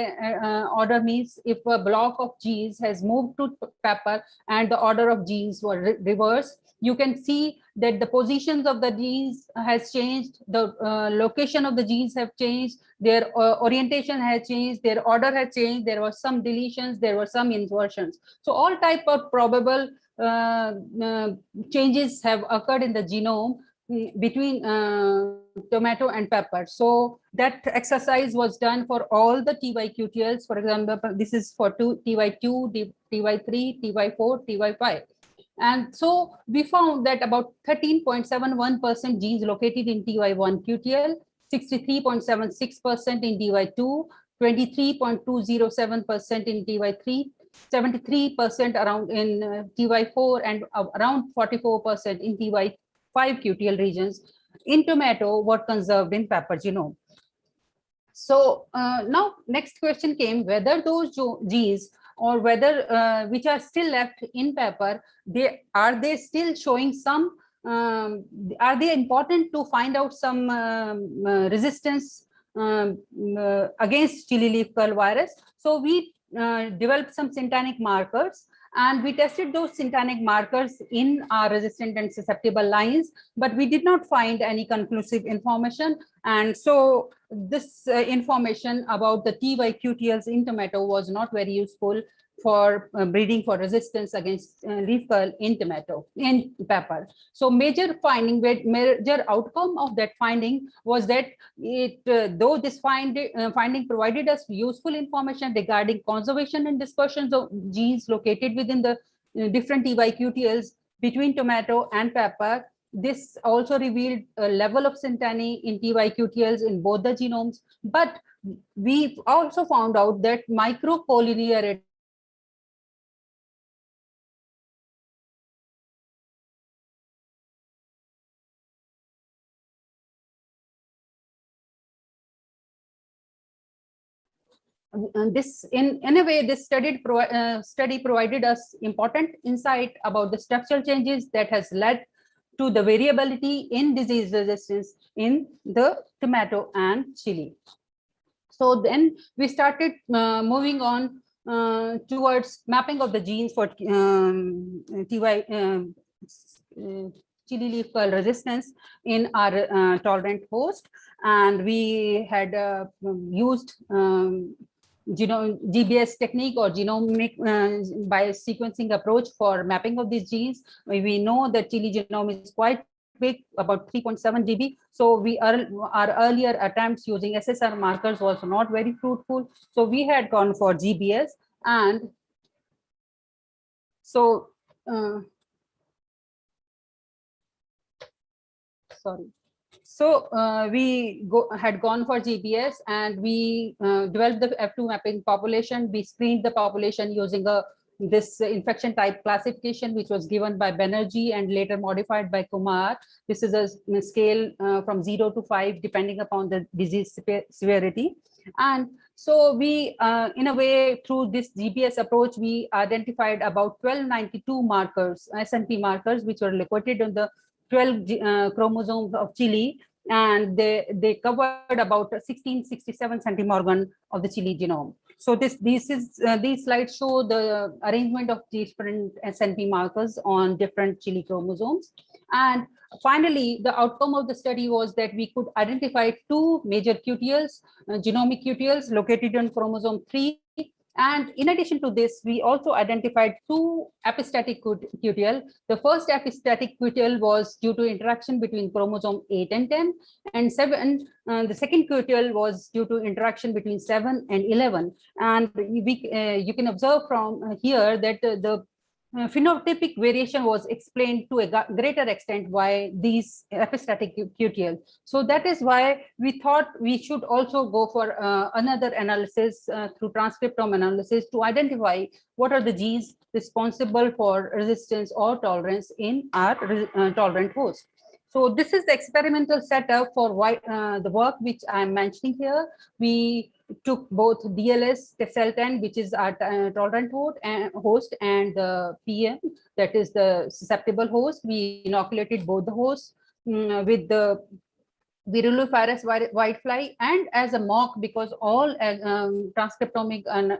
order means if a block of genes has moved to pepper and the order of genes were reversed, you can see that the positions of the genes has changed, the location of the genes have changed, their orientation has changed, their order has changed, there were some deletions, there were some inversions. So all type of probable changes have occurred in the genome between tomato and pepper. So that exercise was done for all the TYQTLs. For example, this is for TY2, TY3, TY4, TY5. And so we found that about 13.71% genes located in TY1 QTL, 63.76% in TY2, 23.207% in TY3, 73% around in TY4, and around 44% in TY5 QTL regions in tomato were conserved in pepper genome. So now next question came whether those genes or whether which are still left in pepper, are they still showing some, are they important to find out some resistance against chili leaf curl virus? So we developed some syntanic markers, and we tested those syntanic markers in our resistant and susceptible lines, but we did not find any conclusive information. And so this information about the TYQTLs in tomato was not very useful for breeding for resistance against leaf curl in tomato, in pepper. So major outcome of that finding was that it, though this finding provided us useful information regarding conservation and dispersions of genes located within the different TYQTLs between tomato and pepper, this also revealed a level of synteny in TYQTLs in both the genomes. But we also found out that microcollinearity this in a way, this study provided us important insight about the structural changes that has led to the variability in disease resistance in the tomato and chili. So then we started moving on towards mapping of the genes for chili leaf curl resistance in our tolerant host, and we had used GBS technique or genomic biosequencing approach for mapping of these genes. We know that chili genome is quite big, about 3.7 GB. So our earlier attempts using SSR markers was not very fruitful. So we had gone for GBS, and so sorry. So we had gone for GBS, and we developed the F2 mapping population. We screened the population using this infection type classification, which was given by Banerjee and later modified by Kumar. This is a scale from 0 to 5, depending upon the disease severity. And so we, in a way, through this GBS approach, we identified about 1292 markers, SNP markers, which were located on the 12 chromosomes of chili, and they covered about 1667 centimorgan of the chili genome. So these slides show the arrangement of different SNP markers on different chili chromosomes. And finally, the outcome of the study was that we could identify two major QTLs, genomic QTLs located on chromosome 3. And in addition to this, we also identified two epistatic QTL. The first epistatic QTL was due to interaction between chromosome 8 and 10, and 7. The second QTL was due to interaction between 7 and 11. And you can observe from here that the phenotypic variation was explained to a greater extent by these epistatic QTL. So that is why we thought we should also go for another analysis through transcriptome analysis to identify what are the genes responsible for resistance or tolerance in our tolerant host. So this is the experimental setup for the work which I'm mentioning here. We took both DLS cell10, which is our tolerant host, and the PM, that is the susceptible host. We inoculated both the hosts with the virulifirus whitefly and as a mock, because all transcriptomic and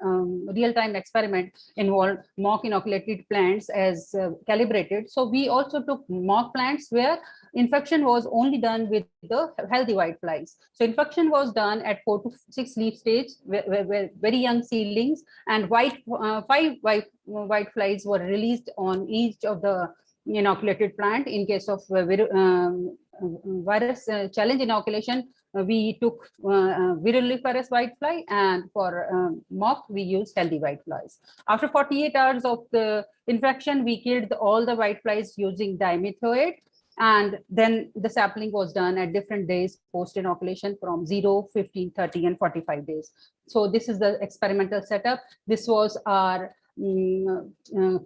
real-time experiment involved mock inoculated plants as calibrated. So we also took mock plants where infection was only done with the healthy whiteflies. So infection was done at 4 to 6 leaf stage, where very young seedlings, and 5 whiteflies were released on each of the inoculated plant. In case of virus challenge inoculation, we took virulifirus whitefly, and for mock we used healthy whiteflies. After 48 hours of the infection, we killed all the whiteflies using dimethoate, and then the sampling was done at different days post inoculation from 0, 15, 30, and 45 days. So this is the experimental setup. This was our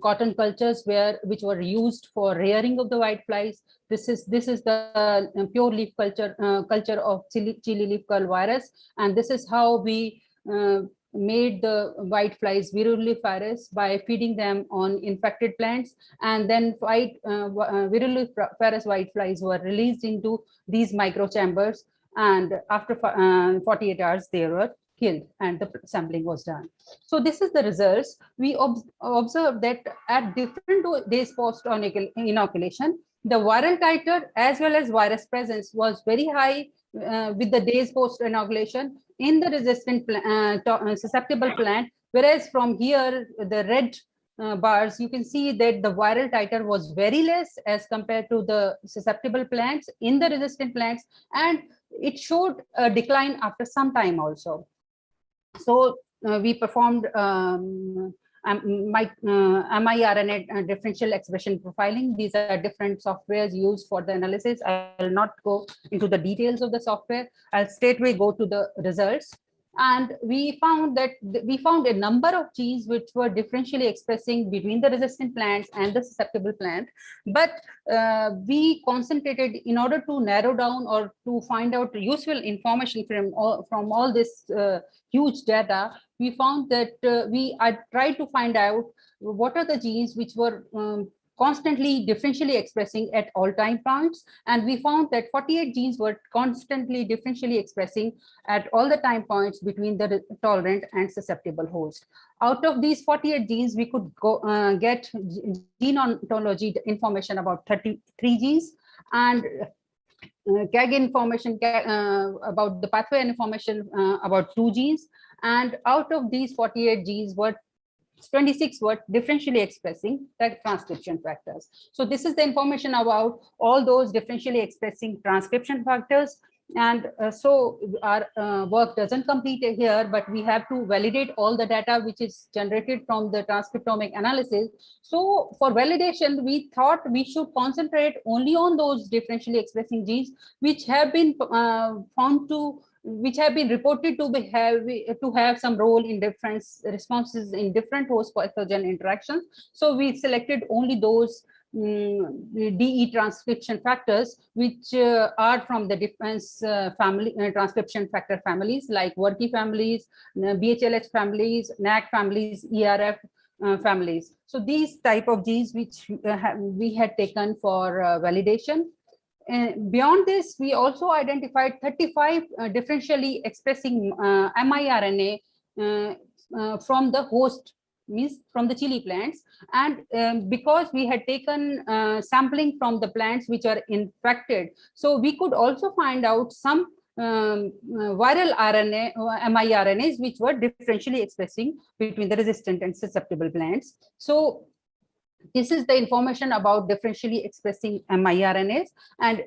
cotton cultures which were used for rearing of the whiteflies. This is the pure leaf culture of chili leaf curl virus, and this is how we made the whiteflies virulifirus by feeding them on infected plants, and then virulifirus whiteflies were released into these microchambers, and after 48 hours they were killed and the sampling was done. So this is the results. We observed that at different days post inoculation, the viral titer as well as virus presence was very high with the days post inoculation in the resistant susceptible plant, whereas from here the red bars, you can see that the viral titer was very less as compared to the susceptible plants in the resistant plants, and it showed a decline after some time also. So we performed miRNA differential expression profiling. These are different softwares used for the analysis. I will not go into the details of the software. I'll straightway go to the results. And we found a number of genes which were differentially expressing between the resistant plants and the susceptible plant. But we concentrated in order to narrow down or to find out useful information from all this huge data. We found that I tried to find out what are the genes which were constantly differentially expressing at all time points, and we found that 48 genes were constantly differentially expressing at all the time points between the tolerant and susceptible host. Out of these 48 genes, we could get gene ontology information about 33 genes, and CAG information about the pathway information about 2 genes, and out of these 48 genes, 26 were differentially expressing the transcription factors. So this is the information about all those differentially expressing transcription factors. And so our work doesn't complete here, but we have to validate all the data which is generated from the transcriptomic analysis. So for validation, we thought we should concentrate only on those differentially expressing genes which have been reported to have some role in different responses in different host pathogen interactions. So we selected only those DE transcription factors which are from the defense family transcription factor families like Werke families, BHLH families, NAC families, ERF families. So these type of genes which we had taken for validation. Beyond this, we also identified 35 differentially expressing miRNA from the host, means from the chili plants, and because we had taken sampling from the plants which are infected, so we could also find out some viral RNA miRNAs which were differentially expressing between the resistant and susceptible plants. So this is the information about differentially expressing miRNAs, and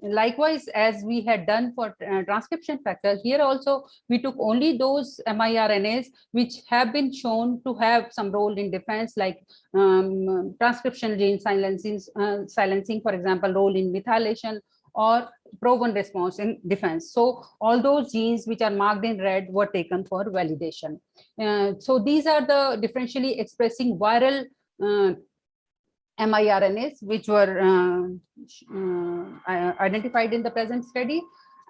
likewise as we had done for transcription factors, here also we took only those miRNAs which have been shown to have some role in defense, like transcription gene silencing, for example, role in methylation or pro-1 response in defense. So all those genes which are marked in red were taken for validation. So these are the differentially expressing viral miRNAs, which were identified in the present study.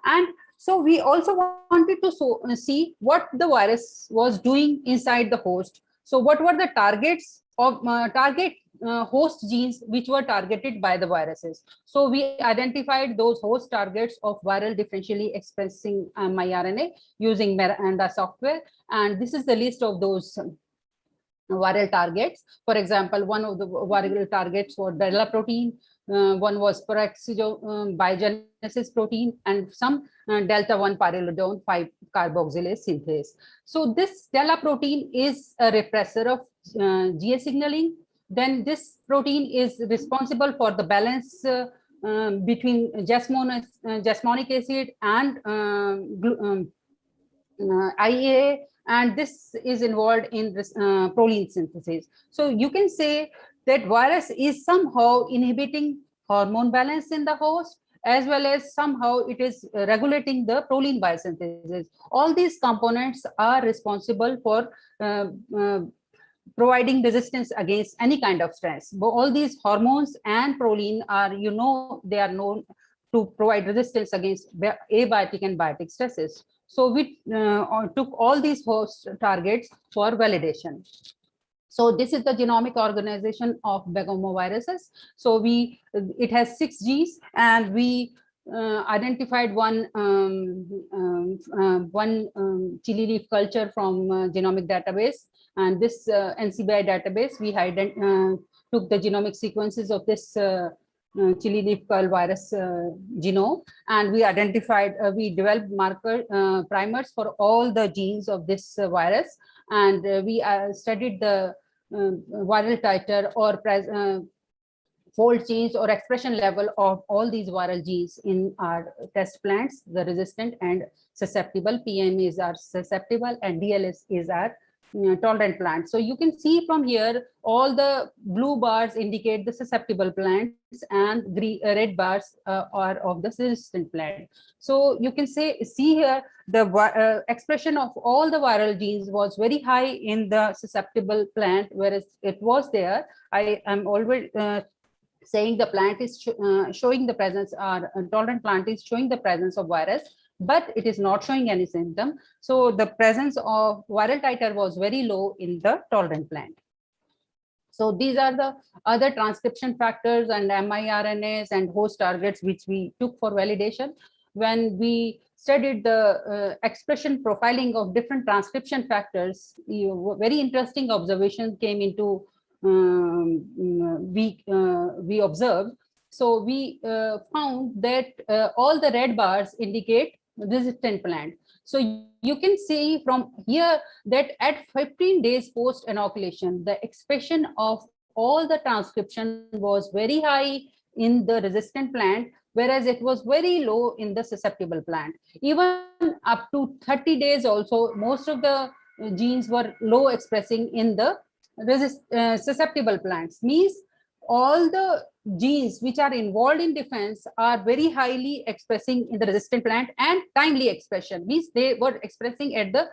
And so we also wanted to see what the virus was doing inside the host. So what were the targets of host genes which were targeted by the viruses? So we identified those host targets of viral differentially expressing miRNA using Miranda software. And this is the list of those viral targets. For example, one of the viral targets was DELA protein, one was peroxidobiogenesis protein, and some delta-1 pyrrolidone 5-carboxylase synthase. So this DELA protein is a repressor of GA signaling. Then this protein is responsible for the balance between jasmonic acid and IAA, and this is involved in this proline synthesis. So you can say that virus is somehow inhibiting hormone balance in the host, as well as somehow it is regulating the proline biosynthesis. All these components are responsible for providing resistance against any kind of stress. But all these hormones and proline are, they are known to provide resistance against abiotic and biotic stresses. So we took all these host targets for validation. So this is the genomic organization of begomoviruses. So it has 6 genes, and we identified one chili leaf culture from genomic database, and this NCBI database, we took the genomic sequences of this chili leaf curl virus genome, and we identified, we developed marker primers for all the genes of this virus, and we studied the viral titer or fold change or expression level of all these viral genes in our test plants, the resistant and susceptible. PMEs are susceptible and DLS is our tolerant plant. So you can see from here, all the blue bars indicate the susceptible plants, and red bars are of the resistant plant. So you can see here the expression of all the viral genes was very high in the susceptible plant, whereas it was there. I am already saying the plant is showing the presence, or tolerant plant is showing the presence of virus, but it is not showing any symptom. So the presence of viral titer was very low in the tolerant plant. So these are the other transcription factors and miRNAs and host targets which we took for validation. When we studied the expression profiling of different transcription factors, very interesting observation came into we observed. So we found that all the red bars indicate resistant plant. So you can see from here that at 15 days post inoculation, the expression of all the transcription was very high in the resistant plant, whereas it was very low in the susceptible plant. Even up to 30 days also, most of the genes were low expressing in the susceptible plants. Means all the genes which are involved in defense are very highly expressing in the resistant plant, and timely expression means they were expressing at the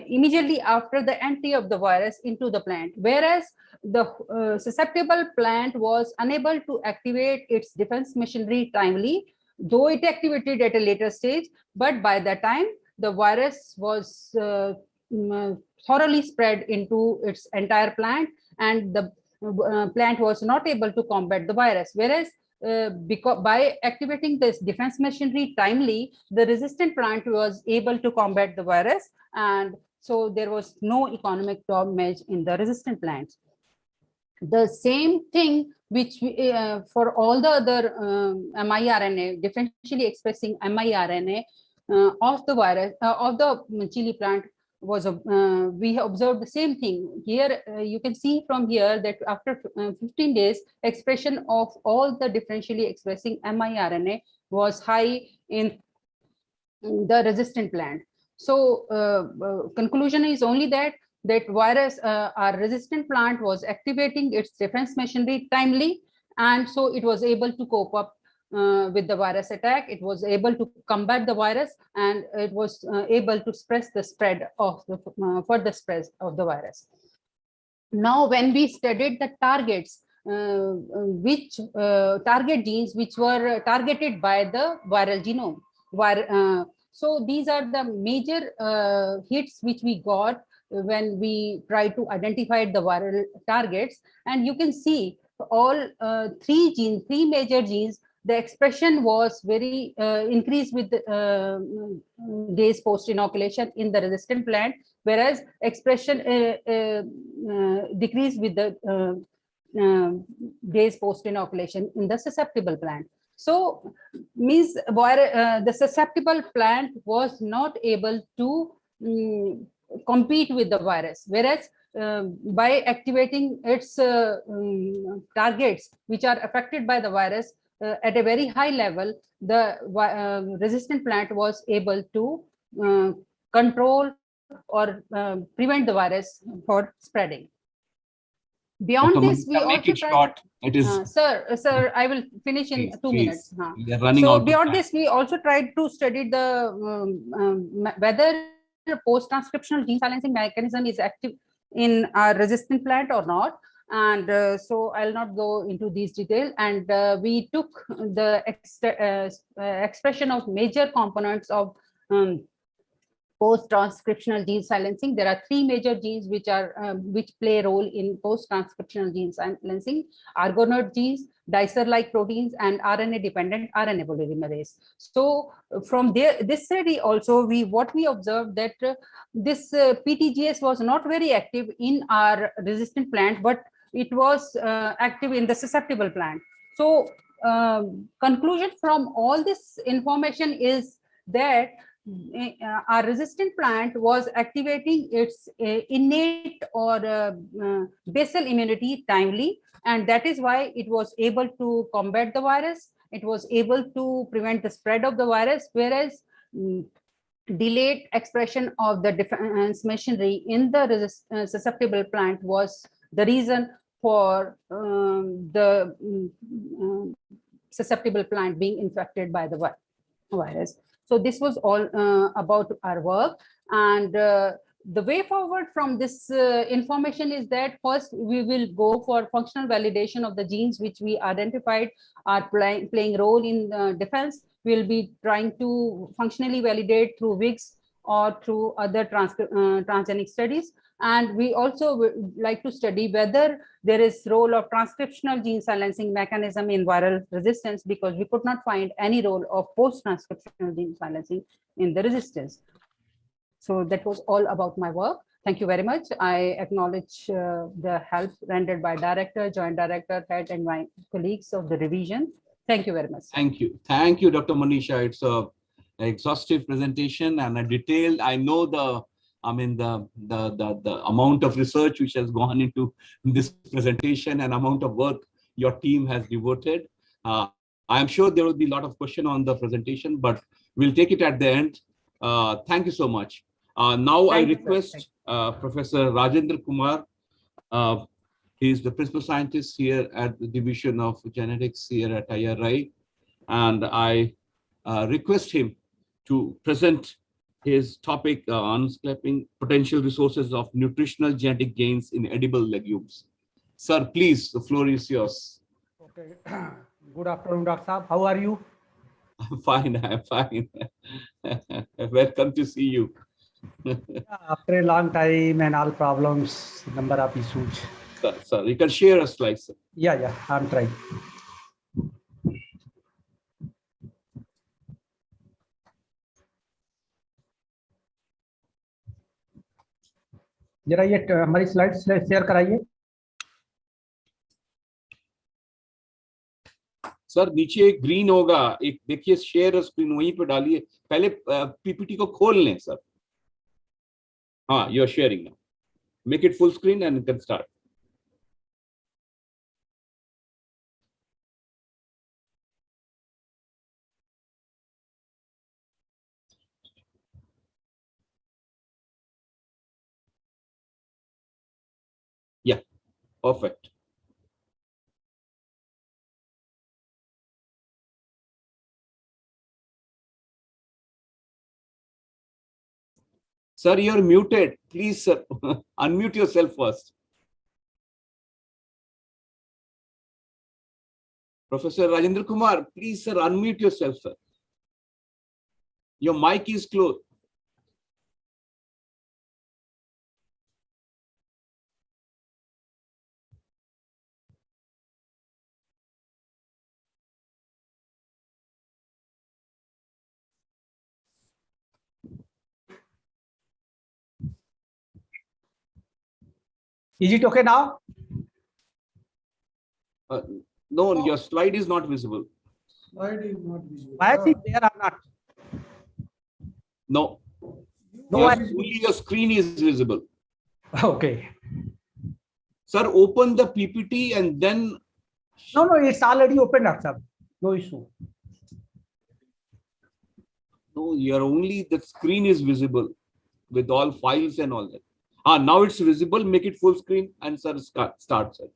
immediately after the entry of the virus into the plant, whereas the susceptible plant was unable to activate its defense machinery timely, though it activated at a later stage. But by the time the virus was thoroughly spread into its entire plant, and the plant was not able to combat the virus, whereas because by activating this defense machinery timely, the resistant plant was able to combat the virus, and so there was no economic damage in the resistant plants. The same thing which for all the other miRNA, differentially expressing miRNA of the virus of the chili plant was we observed the same thing here. You can see from here that after 15 days, expression of all the differentially expressing miRNA was high in the resistant plant. So conclusion is only that virus, our resistant plant was activating its defense machinery timely, and so it was able to cope up with the virus attack. It was able to combat the virus, and it was able to suppress the spread of the further spread of the virus. Now, when we studied the targets which target genes which were targeted by the viral genome. So these are the major hits which we got when we try to identify the viral targets. And you can see all three major genes, the expression was very increased with days post inoculation in the resistant plant, whereas expression decreased with the days post inoculation in the susceptible plant. So means the susceptible plant was not able to compete with the virus, whereas by activating its targets which are affected by the virus at a very high level, the resistant plant was able to control or prevent the virus for spreading. Beyond Dr. this, we Manisha, make also it tried. short. It is Sir, I will finish in please, 2 please. minutes. We are running So out of beyond time. this, we also tried to study the whether post-transcriptional gene silencing mechanism is active in our resistant plant or not. And so I'll not go into these details. And we took the expression of major components of post-transcriptional gene silencing. There are 3 major genes which play a role in post-transcriptional gene silencing: argonaute genes, dicer-like proteins, and RNA-dependent RNA polymerase. So from this study also, what we observed that this PTGS was not very active in our resistant plant, but it was active in the susceptible plant. So conclusion from all this information is that our resistant plant was activating its innate or basal immunity timely, and that is why it was able to combat the virus. It was able to prevent the spread of the virus, whereas delayed expression of the defense machinery in the susceptible plant was the reason for the susceptible plant being infected by the virus. So this was all about our work. And the way forward from this information is that first we will go for functional validation of the genes which we identified are playing role in defense. We'll be trying to functionally validate through WIGS or through other transgenic studies. And we also would like to study whether there is role of transcriptional gene silencing mechanism in viral resistance, because we could not find any role of post-transcriptional gene silencing in the resistance. So that was all about my work. Thank you very much. I acknowledge the help rendered by director, joint director, head, and my colleagues of the revision. Thank you very much. Thank you. Thank you, Dr. Manisha. It's an exhaustive presentation and a detailed. I know the amount of research which has gone into this presentation and amount of work your team has devoted. I'm sure there will be a lot of questions on the presentation, but we'll take it at the end. Thank you so much. Now I request Professor Rajendra Kumar. He is the principal scientist here at the Division of Genetics here at IRI, and I request him to present his topic on unscraping potential resources of nutritional genetic gains in edible legumes. Sir, please, the floor is yours. Okay. Good afternoon, Dr. Saab. How are you? I'm fine. I'm fine. Welcome to see you. After a long time and all problems, number of issues. Sir, you can share a slide, sir. Yeah, I'm trying. जरा ये हमारी slide share कराइए sir. नीचे एक green होगा, एक देखिए share screen, वहीं पे डालिए। पहले पीपीटी को खोल लें सर। हाँ, you are sharing now. Make it full screen and you can start. Yeah, perfect. Sir, you're muted. Please, sir, unmute yourself first. Professor Rajendra Kumar, please, sir, unmute yourself, sir. Your mic is closed. Is it okay now? No, your slide is not visible. Slide is not visible. Why is it there or not? No. No, Only your screen is visible. Okay. Sir, open the PPT and then. No, it's already opened up, sir. No issue. No, you're only the screen is visible with all files and all that. Now it's visible. Make it full screen and sir, start, sir.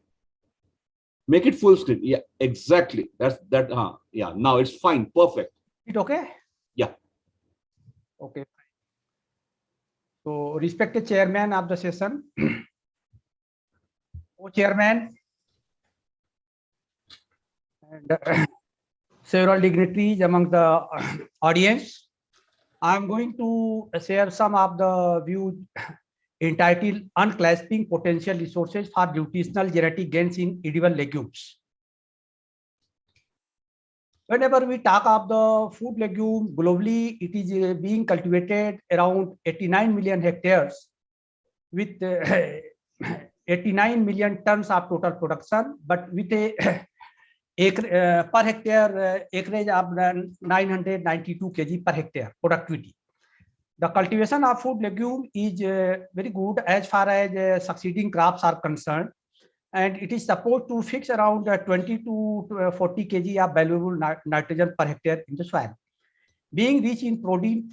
Make it full screen. Yeah, exactly. That's that. Yeah, now it's fine. Perfect. It okay? Yeah. Okay. So, respected chairman of the session, co-chairman, and several dignitaries among the audience, I'm going to share some of the views entitled Unclasping Potential Resources for Nutritional Genetic Gains in Edible Legumes. Whenever we talk of the food legume globally, it is being cultivated around 89 million hectares with 89 million tons of total production, but with a per hectare acreage of 992 kg per hectare productivity. The cultivation of food legume is very good as far as succeeding crops are concerned, and it is supposed to fix around 20 to 40 kg of valuable nitrogen per hectare in the soil. Being rich in protein,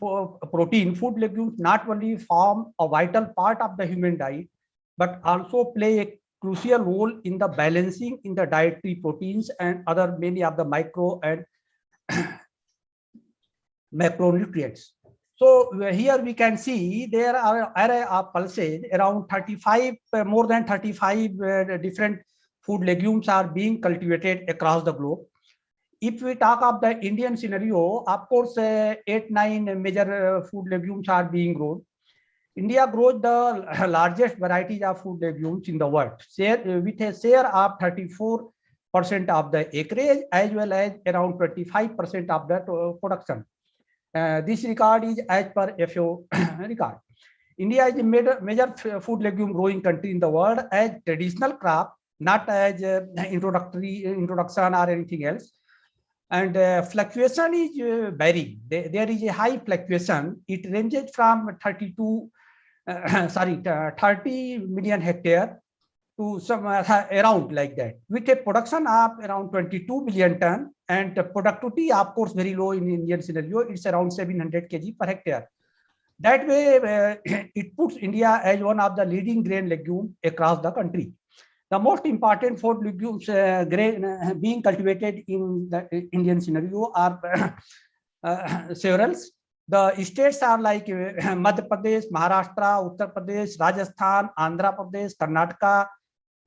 food legumes not only form a vital part of the human diet, but also play a crucial role in the balancing in the dietary proteins and other many of the micro and macronutrients. So here we can see there are array of pulses around 35, more than 35 different food legumes are being cultivated across the globe. If we talk of the Indian scenario, of course, 8-9 major food legumes are being grown. India grows the largest varieties of food legumes in the world, with a share of 34% of the acreage as well as around 25% of the production. This record is as per FAO record. India is a major food legume growing country in the world as traditional crop, not as introduction or anything else. And fluctuation is varying. There is a high fluctuation. It ranges from 30 million hectare to some around like that, with a production of around 22 million ton, and the productivity, of course, very low in Indian scenario. It's around 700 kg per hectare. That way, it puts India as one of the leading grain legume across the country. The most important food legumes being cultivated in the Indian scenario are several. The states are like Madhya Pradesh, Maharashtra, Uttar Pradesh, Rajasthan, Andhra Pradesh, Karnataka,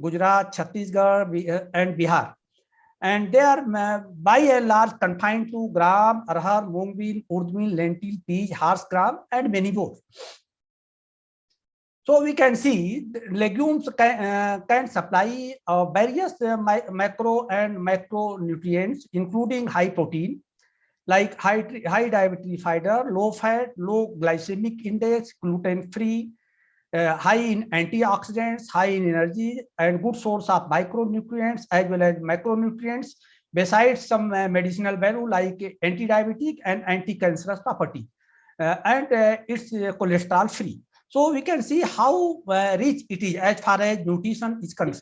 Gujarat, Chhattisgarh, and Bihar. And they are by and large confined to gram, arhar, mung bean, urd bean, lentil, peas, harsh gram, and many more. So we can see legumes can supply various macro and macronutrients, including high protein, like high dietary fiber, low fat, low glycemic index, gluten-free, high in antioxidants, high in energy, and good source of micronutrients as well as macronutrients, besides some medicinal value like anti-diabetic and anti-cancerous property. And it's cholesterol free. So we can see how rich it is as far as nutrition is concerned.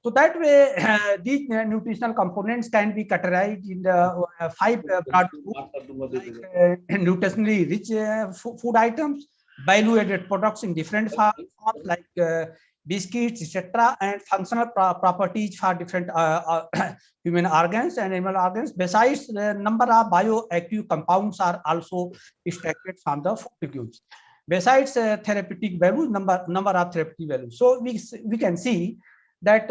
So that way, these nutritional components can be categorized in the 5 broad groups, like nutritionally rich food items, value-added products in different forms like biscuits, etc., and functional properties for different human organs and animal organs. Besides, the number of bioactive compounds are also extracted from the food legumes. Besides therapeutic values, number of therapeutic values. So we can see that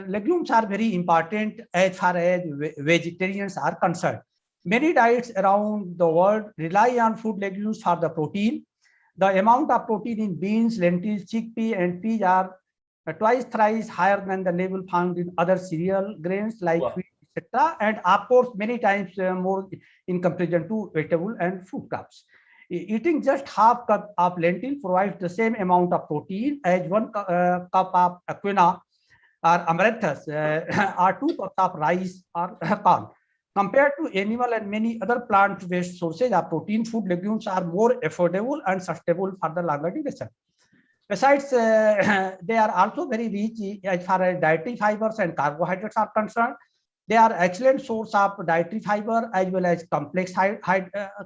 legumes are very important as far as vegetarians are concerned. Many diets around the world rely on food legumes for the protein. The amount of protein in beans, lentils, chickpea, and peas are twice, thrice higher than the level found in other cereal grains like wheat, etc. And of course, many times more in comparison to vegetable and food crops. Eating just half cup of lentil provides the same amount of protein as 1 cup of quinoa or amaranthus or 2 cups of rice or corn. Compared to animal and many other plant-based sources of protein, food legumes are more affordable and sustainable for the longer duration. Besides, they are also very rich as far as dietary fibers and carbohydrates are concerned. They are excellent source of dietary fiber as well as complex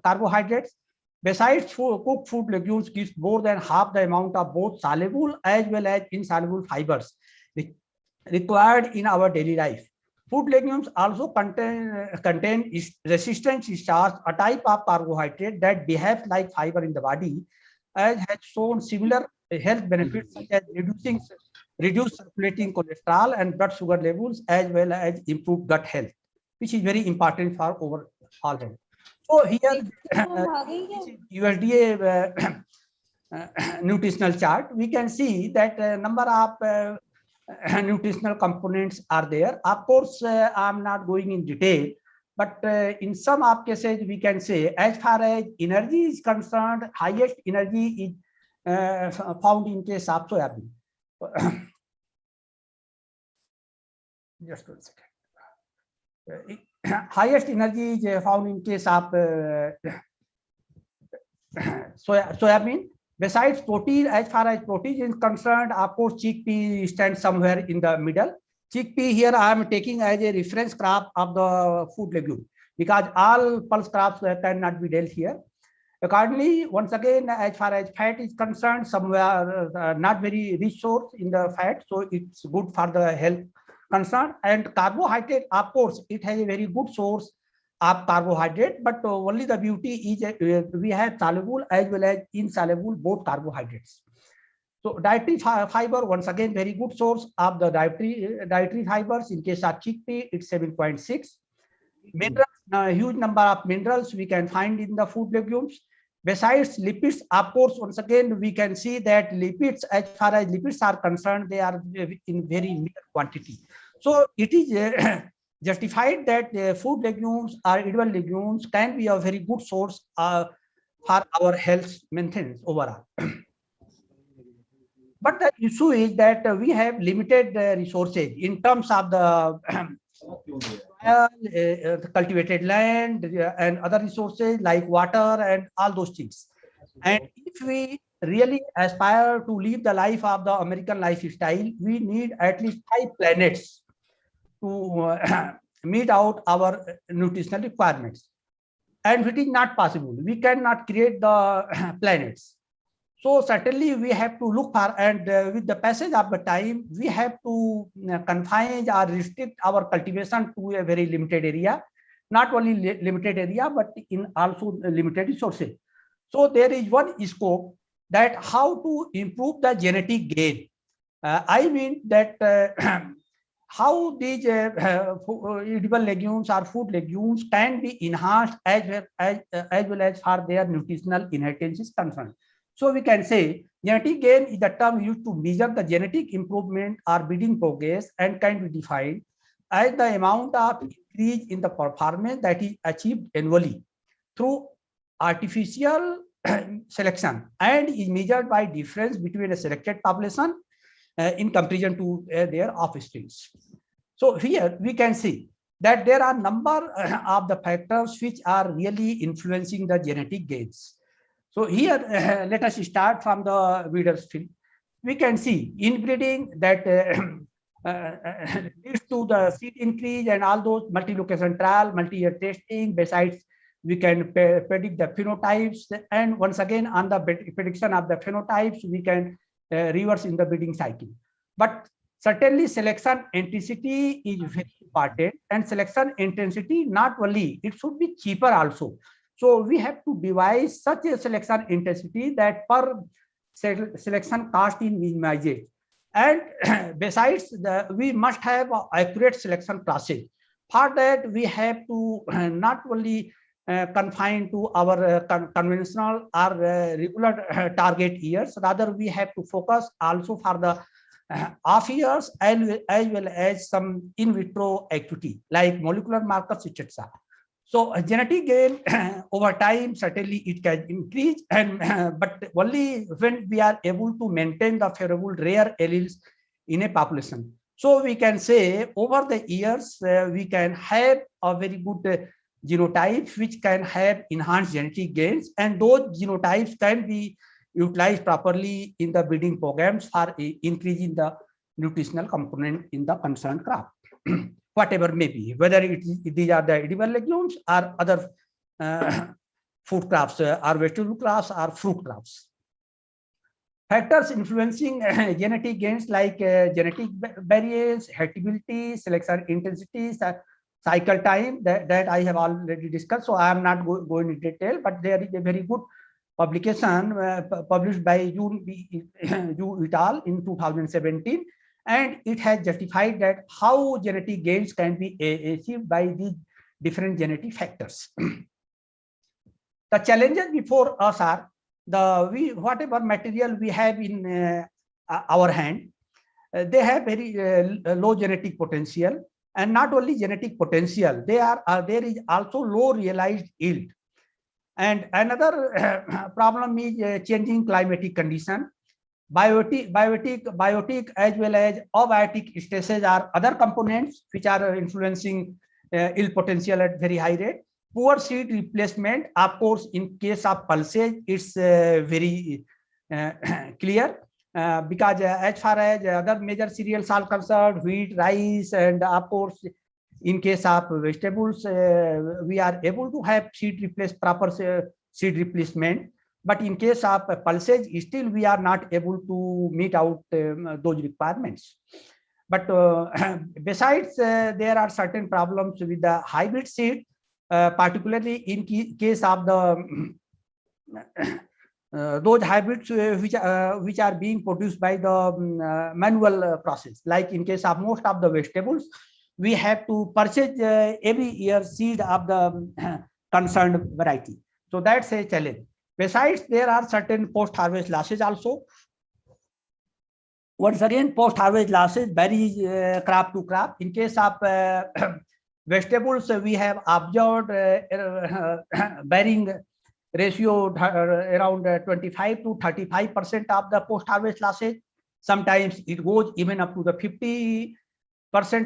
carbohydrates. Besides, cooked food legumes gives more than half the amount of both soluble as well as insoluble fibers required in our daily life. Food legumes also contain resistant starch, a type of carbohydrate that behaves like fiber in the body, as has shown similar health benefits such as reduced circulating cholesterol and blood sugar levels, as well as improved gut health, which is very important for overall health. So here, USDA nutritional chart, we can see that number of nutritional components are there. Of course, I'm not going in detail, but in some of cases, we can say as far as energy is concerned, highest energy is found in case of soybean. Just 1 second. Highest energy is found in case of soybean. Besides protein, as far as protein is concerned, of course, chickpea stands somewhere in the middle. Chickpea here I am taking as a reference crop of the food legume because all pulse crops cannot be dealt here. Accordingly, once again, as far as fat is concerned, somewhere not very rich source in the fat, so it's good for the health concern. And carbohydrate, of course, it has a very good source of carbohydrate, but only the beauty is we have soluble as well as insoluble both carbohydrates. So dietary fiber, once again, very good source of the dietary fibers. In case of chickpea, it's 7.6. Minerals, a huge number of minerals we can find in the food legumes. Besides lipids, of course, once again, we can see that lipids, as far as lipids are concerned, they are in very mere quantity. So it is justified that food legumes or edible legumes can be a very good source for our health maintenance overall. But the issue is that we have limited resources in terms of the cultivated land and other resources like water and all those things. And if we really aspire to live the life of the American lifestyle, we need at least 5 planets to meet out our nutritional requirements. And it is not possible. We cannot create the planets. So certainly we have to look for, and with the passage of the time, we have to confine or restrict our cultivation to a very limited area, not only limited area, but in also limited resources. So there is one scope that how to improve the genetic gain. I mean that how these edible legumes or food legumes can be enhanced as well as for their nutritional inheritance is concerned. So we can say genetic gain is the term used to measure the genetic improvement or breeding progress and can be defined as the amount of increase in the performance that is achieved annually through artificial selection and is measured by difference between a selected population in comparison to their offsprings. So here we can see that there are number of the factors which are really influencing the genetic gains. So here let us start from the breeder's field. We can see inbreeding that leads to the seed increase and all those multi-location trial, multi-year testing. Besides, we can predict the phenotypes, and once again on the prediction of the phenotypes, we can reverse in the breeding cycle. But certainly selection intensity is very important, and selection intensity not only, it should be cheaper also. So we have to devise such a selection intensity that per selection cost is minimized. And besides, we must have a accurate selection process. For that, we have to not only confine to our conventional or regular target years, rather we have to focus also for the off years as well as some in vitro activity like molecular markers, etc. So genetic gain over time, certainly it can increase, and but only when we are able to maintain the favorable rare alleles in a population. So we can say over the years, we can have a very good genotypes which can have enhanced genetic gains, and those genotypes can be utilized properly in the breeding programs for increasing the nutritional component in the concerned crop. Whatever may be, whether these are the edible legumes or other food crops or vegetable crops or fruit crops. Factors influencing genetic gains like genetic barriers, heritability, selection intensity, cycle time, that I have already discussed, so I am not going into detail, but there is a very good publication published by Yu et al. In 2017, and it has justified that how genetic gains can be achieved by these different genetic factors. The challenges before us are whatever material we have in our hand, they have very low genetic potential, and not only genetic potential, there is also low realized yield. And another problem is changing climatic condition. Biotic as well as abiotic stresses are other components which are influencing yield potential at very high rate. Poor seed replacement, of course, in case of pulses, it's very clear because as far as other major cereals are concerned, wheat, rice, and of course, in case of vegetables, we are able to have proper seed replacement. But in case of pulses, still we are not able to meet out those requirements. But besides, there are certain problems with the hybrid seed, particularly in case of the those hybrids which are being produced by the manual process. Like in case of most of the vegetables, we have to purchase every year seed of the concerned variety. So that's a challenge. Besides, there are certain post-harvest losses also. Once again, post-harvest losses vary crop to crop. In case of vegetables, we have observed varying ratio around 25 to 35% of the post-harvest losses. Sometimes it goes even up to the 50%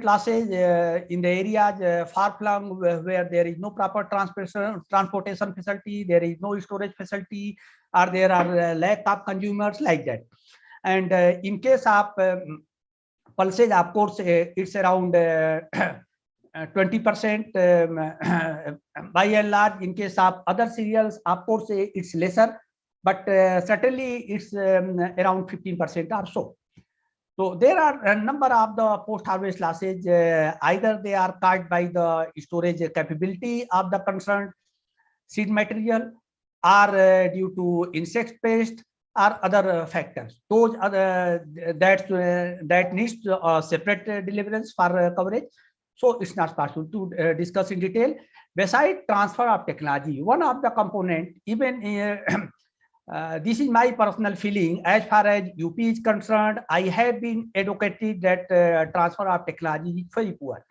losses in the areas far-flung where there is no proper transportation facility, there is no storage facility, or there are lack of consumers like that. And in case of pulses, of course, it's around 20% by and large. In case of other cereals, of course, it's lesser, but certainly it's around 15% or so. So there are a number of the post-harvest losses, either they are caused by the storage capability of the concerned seed material, or due to insect pest, or other factors. Those are that needs separate deliverance for coverage. So it's not possible to discuss in detail. Besides transfer of technology, one of the component, even this is my personal feeling, as far as UP is concerned, I have been advocating that transfer of technology is very poor,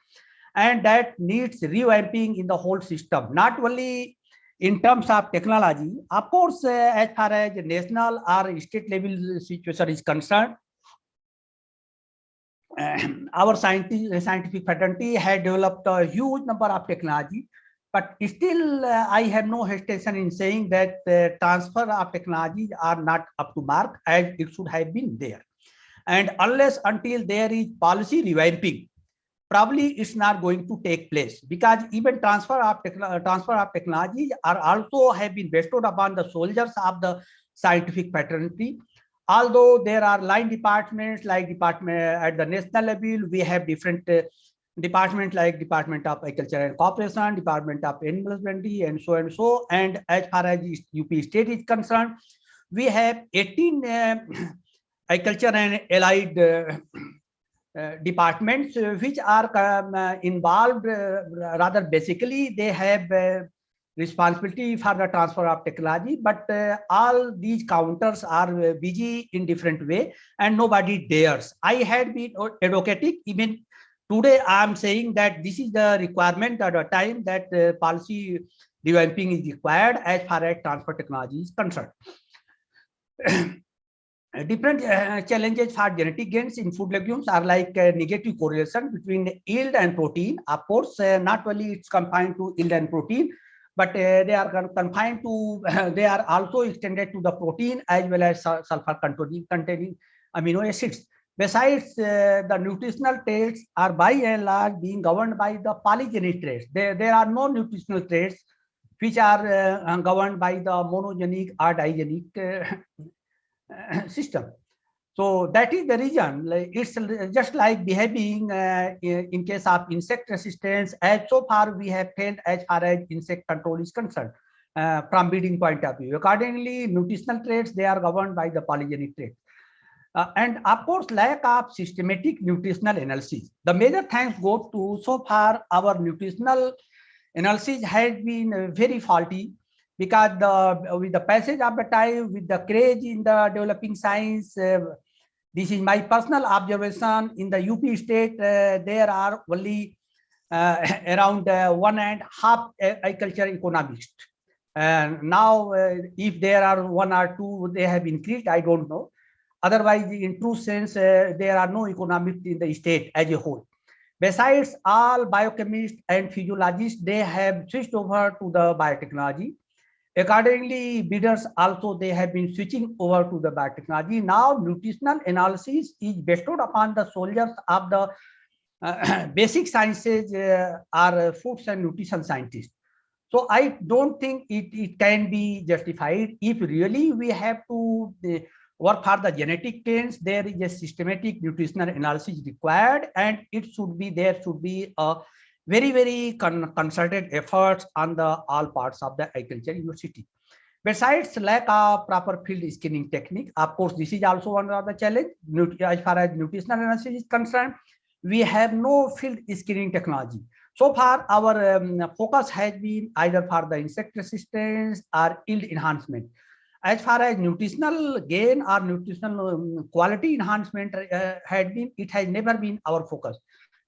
and that needs revamping in the whole system, not only in terms of technology. Of course, as far as national or state level situation is concerned, our scientific fraternity had developed a huge number of technology, but still I have no hesitation in saying that the transfer of technologies are not up to mark as it should have been there. And unless until there is policy revamping, probably it's not going to take place, because even transfer of technologies are also have been bestowed upon the soldiers of the scientific fraternity. Although there are line departments like department at the national level, we have different departments like Department of Agriculture and Cooperation, Department of Animal Husbandry, and so and so. And as far as UP state is concerned, we have 18 agriculture and allied departments which are involved, rather basically they have responsibility for the transfer of technology, but all these counters are busy in different way and nobody dares. I had been advocating, even today I am saying that this is the requirement at a time that policy revamping is required as far as transfer technology is concerned. Different challenges for genetic gains in food legumes are like negative correlation between yield and protein. Of course, not only it's confined to yield and protein, but they are confined to, they are also extended to the protein as well as sulfur containing amino acids. Besides, the nutritional traits are by and large being governed by the polygenic traits. There are no nutritional traits which are governed by the monogenic or digenic system. So that is the reason, like, it's just like behaving in case of insect resistance. As so far we have failed as far as insect control is concerned from breeding point of view. Accordingly, nutritional traits, they are governed by the polygenic traits. And of course, lack of systematic nutritional analysis. The major thanks go to, so far our nutritional analysis has been very faulty, because with the passage of the time, with the craze in the developing science, this is my personal observation, in the UP state, there are only around 1.5 agriculture economists. And now, if there are 1 or 2, they have increased, I don't know. Otherwise, in true sense, there are no economists in the state as a whole. Besides, all biochemists and physiologists, they have switched over to the biotechnology. Accordingly, bidders also, they have been switching over to the biotechnology. Now, nutritional analysis is bestowed upon the soldiers of the basic sciences, are foods and nutrition scientists. So I don't think it can be justified. If really we have to work for the genetic gains, there is a systematic nutritional analysis required, and it should be, there should be a very concerted efforts on the all parts of the agriculture university. Besides lack of proper field screening technique, of course, this is also one of the challenge. As far as nutritional analysis is concerned, we have no field screening technology. So far, our focus has been either for the insect resistance or yield enhancement. As far as nutritional gain or nutritional quality enhancement had been, it has never been our focus.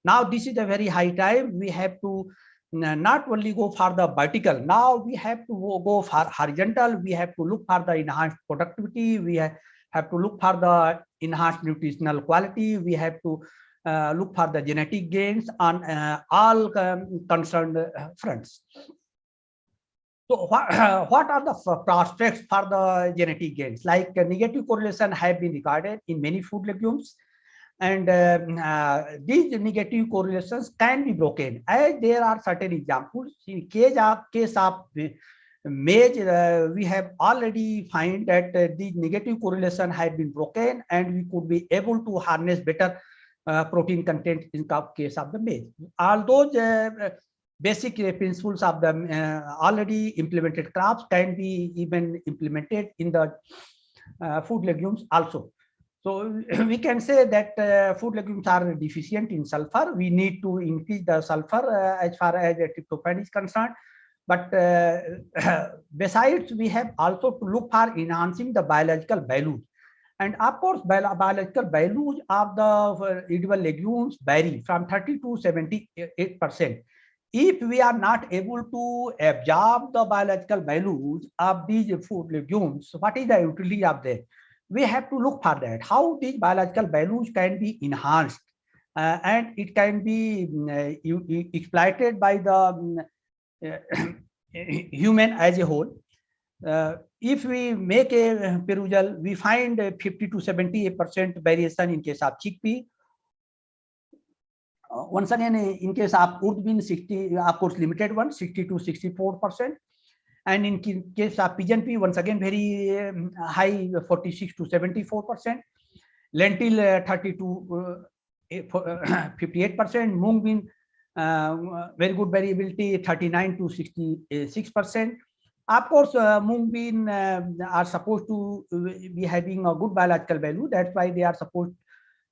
Now, this is a very high time. We have to not only go for the vertical, now we have to go for horizontal. We have to look for the enhanced productivity. We have to look for the enhanced nutritional quality. We have to look for the genetic gains on all concerned fronts. So what are the prospects for the genetic gains? Like negative correlation have been recorded in many food legumes, and these negative correlations can be broken, as there are certain examples. In case of maize, we have already find that these negative correlation have been broken, and we could be able to harness better protein content in case of the maize. All those basic principles of the already implemented crops can be even implemented in the food legumes also. So we can say that food legumes are deficient in sulfur. We need to increase the sulfur as far as tryptophan is concerned. But besides, we have also to look for enhancing the biological values. And of course, biological values of the edible legumes vary from 30 to 78%. If we are not able to absorb the biological values of these food legumes, what is the utility of that? We have to look for that, how these biological values can be enhanced, and it can be exploited by the human as a whole. If we make a perusal, we find 50 to 78% variation in case of chickpea. Once again, in case of wood bean, 60, of course, limited one, 60 to 64%. And in case of pigeon pea, once again, very high, 46 to 74%. Lentil, 30 to 58%. Mung bean, very good variability, 39 to 66%. Of course, mung bean are supposed to be having a good biological value. That's why they are supposed,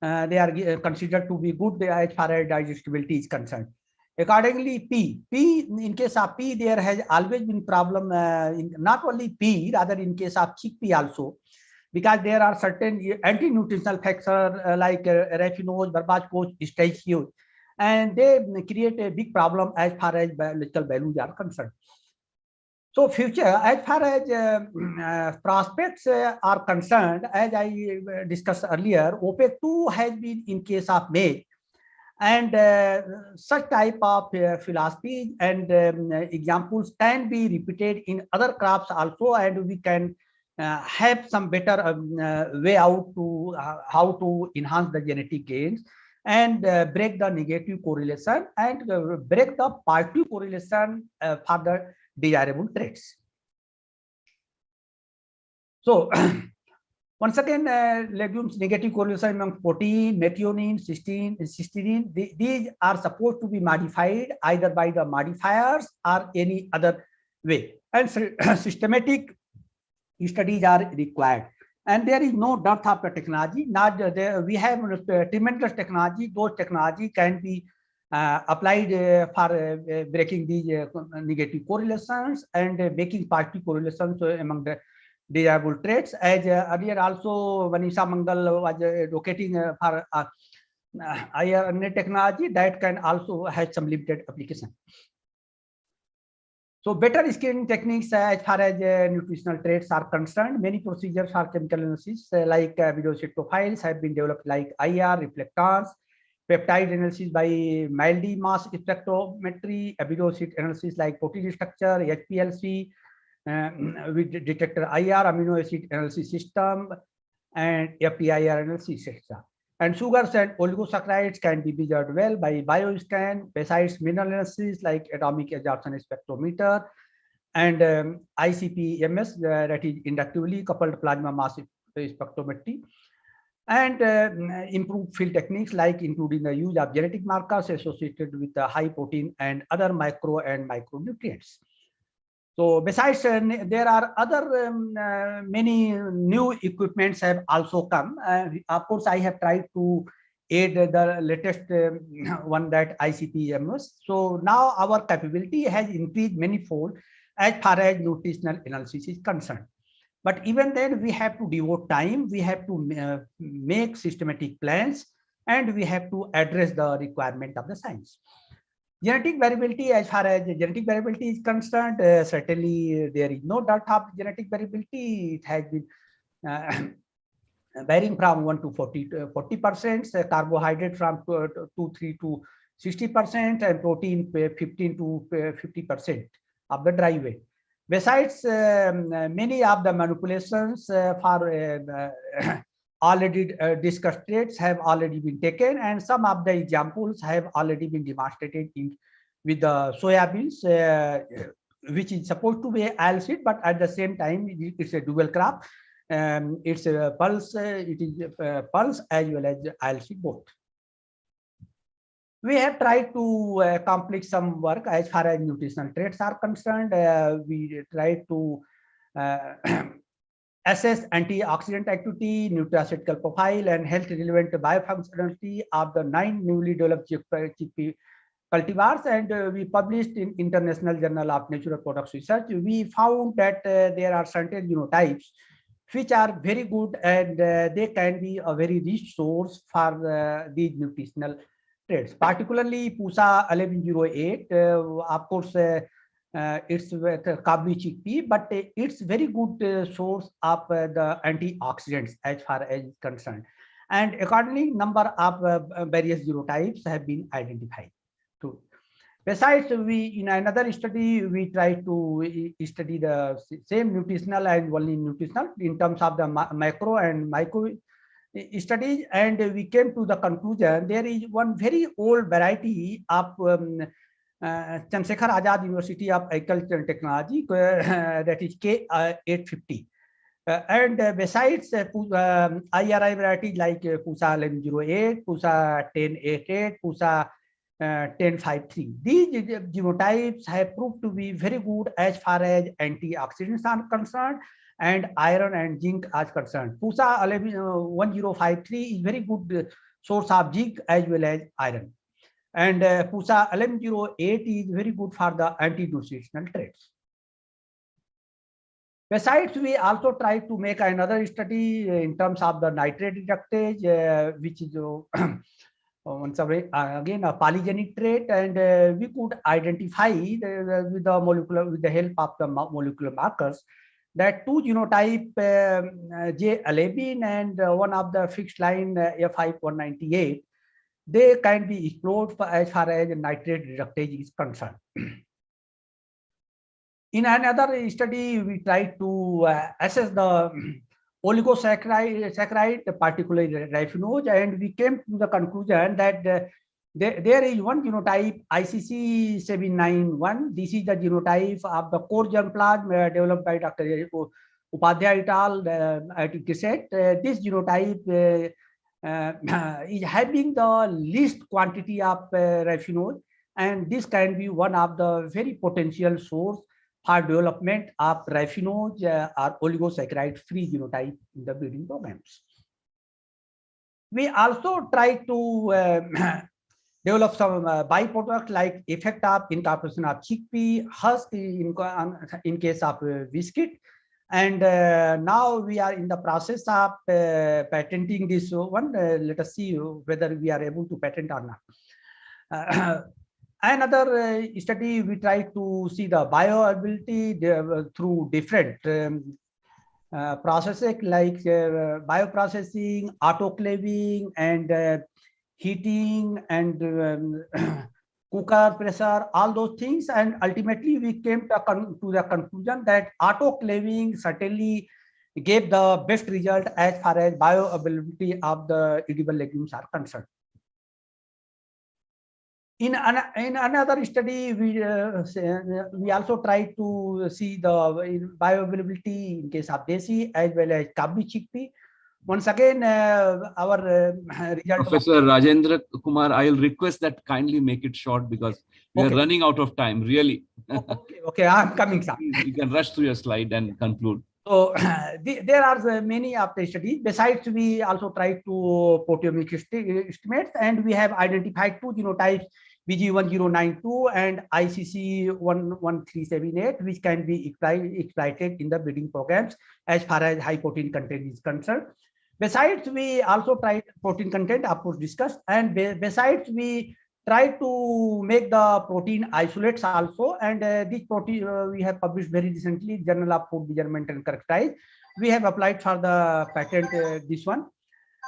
they are considered to be good as far as digestibility is concerned. Accordingly, P in case of P, there has always been problem in not only P, rather in case of chickpea also, because there are certain anti-nutritional factors like raffinose, barbascose, stachio, and they create a big problem as far as biological values are concerned. So future, as far as prospects are concerned, as I discussed earlier, OPEC 2 has been in case of maize, and such type of philosophy and examples can be repeated in other crops also, and we can have some better way out to how to enhance the genetic gains and break the negative correlation and break the positive correlation for the desirable traits. So once again, legumes negative correlation among protein, methionine, cysteine, these are supposed to be modified either by the modifiers or any other way, and systematic studies are required. And there is no dearth of the technology. Not there, we have tremendous technology. Those technology can be applied for breaking these negative correlations and making positive correlations among the desirable traits. As earlier also Vanisha Mangal was advocating for IRNA technology that can also have some limited application. So better screening techniques as far as nutritional traits are concerned, many procedures for chemical analysis like amino acid profiles have been developed like IR, reflectance, peptide analysis by MILD mass spectrometry, amino acid analysis like protein structure, HPLC, with detector IR, amino acid analysis system, and FTIR analysis system. And sugars and oligosaccharides can be measured well by bioscan, besides mineral analysis like atomic absorption spectrometer and ICP-MS, that is inductively coupled plasma mass spectrometry, and improved field techniques like including the use of genetic markers associated with the high protein and other micro and micronutrients. So besides, there are other many new equipments have also come. Of course, I have tried to aid the latest one, that ICP-MS. So now our capability has increased manifold as far as nutritional analysis is concerned. But even then, we have to devote time, we have to make systematic plans, and we have to address the requirement of the science. Genetic variability, as far as genetic variability is concerned, certainly there is no doubt of genetic variability. It has been varying from 1 to 40%, carbohydrate from 3 to 60%, and protein 15 to 50% of the dry weight. Besides, many of the manipulations for already discussed traits have already been taken, and some of the examples have already been demonstrated with the soybeans, which is supposed to be oilseed, but at the same time it's a dual crop. It's a pulse, it is pulse as well as oilseed both. We have tried to accomplish some work as far as nutritional traits are concerned. We tried to assess antioxidant activity, nutraceutical profile, and health relevant biofunctionality of the 9 newly developed chickpea cultivars, and we published in International Journal of Natural Products Research. We found that there are certain genotypes which are very good, and they can be a very rich source for these nutritional traits, particularly PUSA 1108. Of course, it's with Kabuli chickpea, but it's very good source of the antioxidants as far as concerned. And accordingly, number of various genotypes have been identified too. Besides, we in another study, we try to study the same nutritional and only nutritional in terms of the macro and micro studies, and we came to the conclusion there is one very old variety of Chandrasekhar Azad University of Agriculture and Technology, that is K850. And besides IRI varieties like PUSA 1108, PUSA 1088, PUSA 1053. These genotypes have proved to be very good as far as antioxidants are concerned and iron and zinc as concerned. PUSA 1053 is very good source of zinc as well as iron. And PUSA 1108 is very good for the anti-nutritional traits. Besides, we also try to make another study in terms of the nitrate reductase, which is again a polygenic trait, and we could identify with the help of the molecular markers that two genotype J11 and one of the fixed line F5198, they can be explored as far as nitrate reductase is concerned. In another study, we tried to assess the oligosaccharide, particularly raffinose, and we came to the conclusion that there is one genotype ICC791. This is the genotype of the core germplasm developed by Dr. Upadhyay et al. At GISET. This genotype is having the least quantity of raffinose, and this can be one of the very potential source for development of raffinose or oligosaccharide free genotype in the breeding programs. We also try to develop some byproduct like effect of incorporation of chickpea husk in case of biscuit, and now we are in the process of patenting this one. Let us see whether we are able to patent or not. Another study, we try to see the bioavailability through different processes like bioprocessing, autoclaving, and heating, and cooker pressure, all those things. And ultimately, we came to the conclusion that autoclaving certainly gave the best result as far as bioavailability of the edible legumes are concerned. In another study, we also try to see the bioavailability in case of desi as well as kabli chickpea. Once again, our result. Professor Rajendra Kumar, I'll request that kindly make it short because we are running out of time, really. Okay, I'm coming, sir. You can rush through your slide and conclude. So there are many of the studies. Besides, we also try to proteomic estimates, and we have identified two genotypes, BG1092 and ICC11378, which can be exploited in the breeding programs as far as high protein content is concerned. Besides, we also tried protein content, of course, discussed, and besides, we try to make the protein isolates also, and this protein we have published very recently, Journal of Food Measurement and Characterization. We have applied for the patent this one.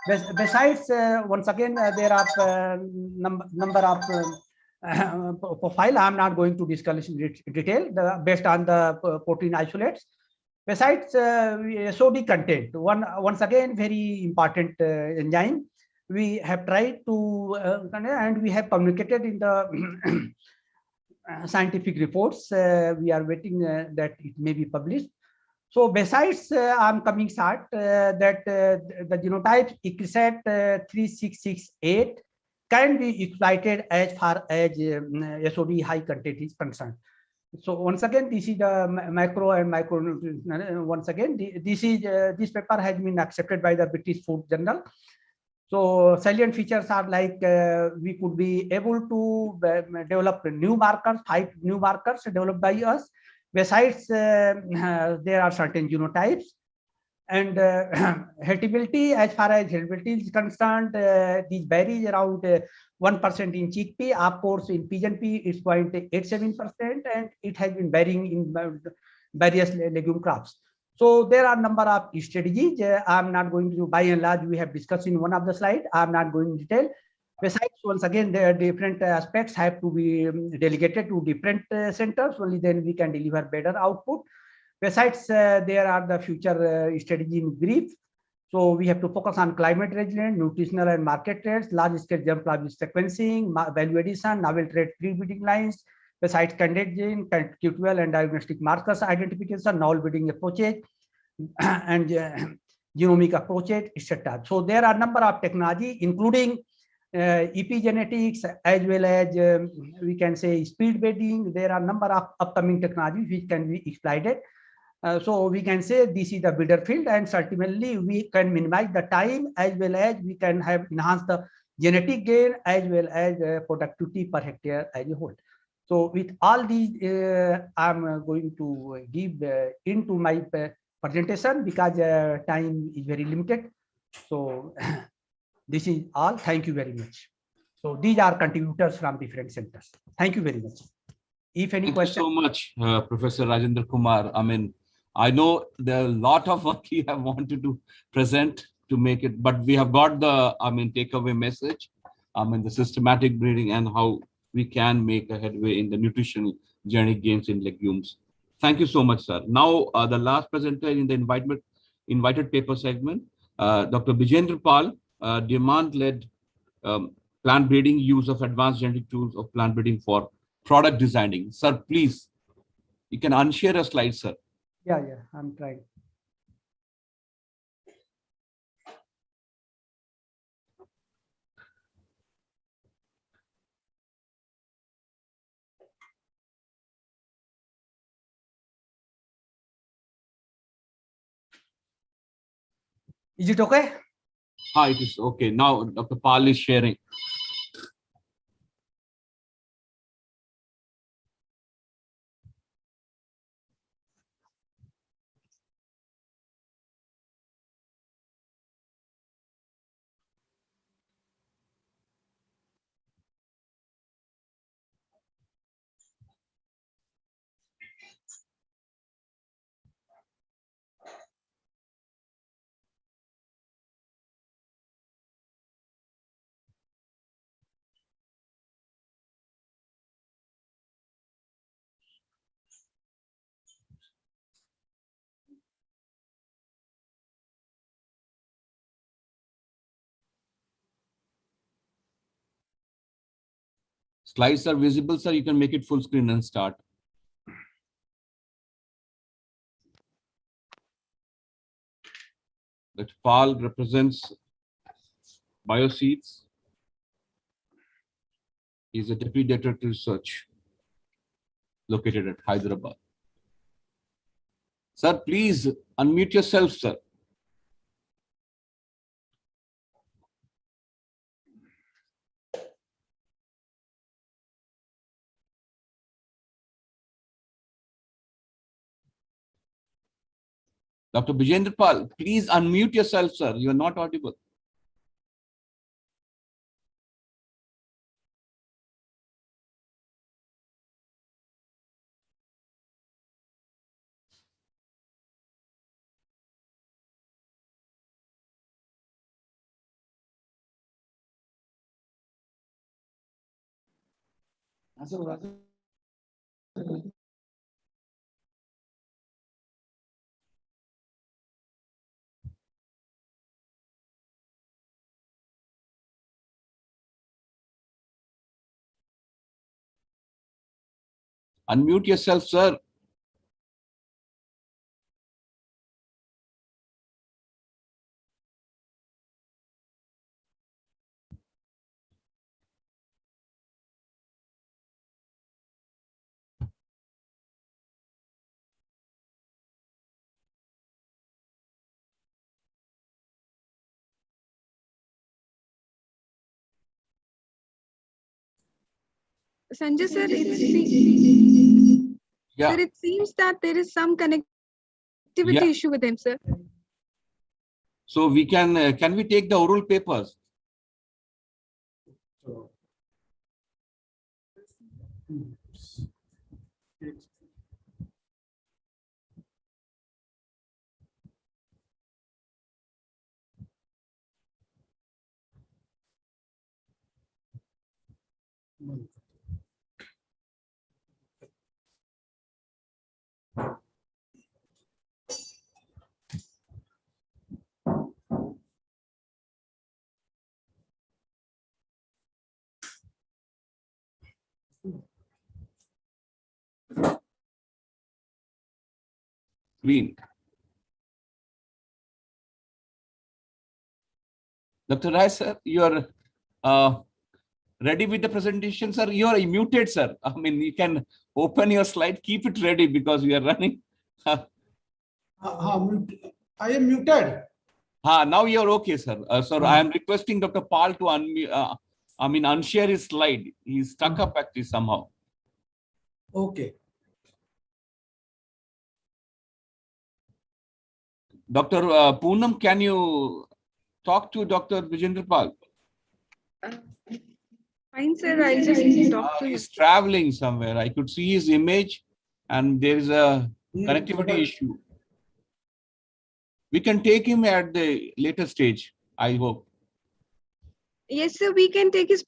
Besides, once again, there are number of profile. I am not going to discuss in detail based on the protein isolates. Besides, SOD content, once again very important enzyme. We have tried to and we have communicated in the scientific reports. We are waiting that it may be published. So besides, I'm coming short that the genotype ICRISAT 3668 can be exploited as far as SOD high content is concerned. So once again, this is the macro and micronutrients. Once again, this paper has been accepted by the British Food Journal. So salient features are like we could be able to develop new markers, 5 new markers developed by us. Besides, there are certain genotypes, and heritability, as far as heritability is concerned, these varies around 1% in chickpea. Of course, in pigeon pea, it's 0.87%, and it has been varying in various legume crops. So there are a number of strategies. I'm not going to, by and large, we have discussed in one of the slides. I'm not going in detail. Besides, once again, there are different aspects have to be delegated to different centers. Only then we can deliver better output. Besides, there are the future strategy in brief. So we have to focus on climate resilient, nutritional and market traits, large scale germplasm sequencing, value addition, novel trait pre-breeding lines. Besides, candidate gene, Q12 and diagnostic markers identification, novel breeding approaches, and genomic approaches, etc. So there are a number of technology, including epigenetics, as well as we can say speed breeding. There are number of upcoming technologies which can be exploited. So we can say this is the breeder field, and certainly we can minimize the time, as well as we can have enhanced the genetic gain as well as productivity per hectare as a whole. So with all these, I'm going to give into my presentation because time is very limited. So this is all. Thank you very much. So these are contributors from different centers. Thank you very much. If any Thank question. you so much, Professor Rajendra Kumar. I mean, I know there are a lot of work you have wanted to present to make it, but we have got the, takeaway message, the systematic breeding and how we can make a headway in the nutritional genetic gains in legumes. Thank you so much, sir. Now, the last presenter in the invited paper segment, Dr. Bijendra Pal, demand-led plant breeding, use of advanced genetic tools of plant breeding for product designing. Sir, please, you can unshare a slide, sir. Yeah, I'm trying. Is it okay? It is okay. Now, Dr. Pal is sharing. Slides are visible, sir. You can make it full screen and start. That Pal represents Bioseeds. He's a deputy director to research located at Hyderabad. Sir, please unmute yourself, sir. Dr. Bijendra Pal, please unmute yourself, sir. You are not audible. Unmute yourself, sir. Sanjay sir, Yeah. sir, it seems that there is some connectivity issue with him, sir. So we can we take the oral papers? Green. Dr. Rai, sir, you are ready with the presentation, sir? You are muted, sir. I mean, you can open your slide, keep it ready because we are running. I am muted. Now you're okay, sir. Sir, I am requesting Dr. Pal to unshare his slide. He's stuck up actually somehow. Okay. Dr. Poonam, can you talk to Dr. Vijendra Pal? Fine, sir. I'll just talk to him. He's traveling somewhere. I could see his image and there is a connectivity issue. We can take him at the later stage, I hope. Yes, sir. We can take his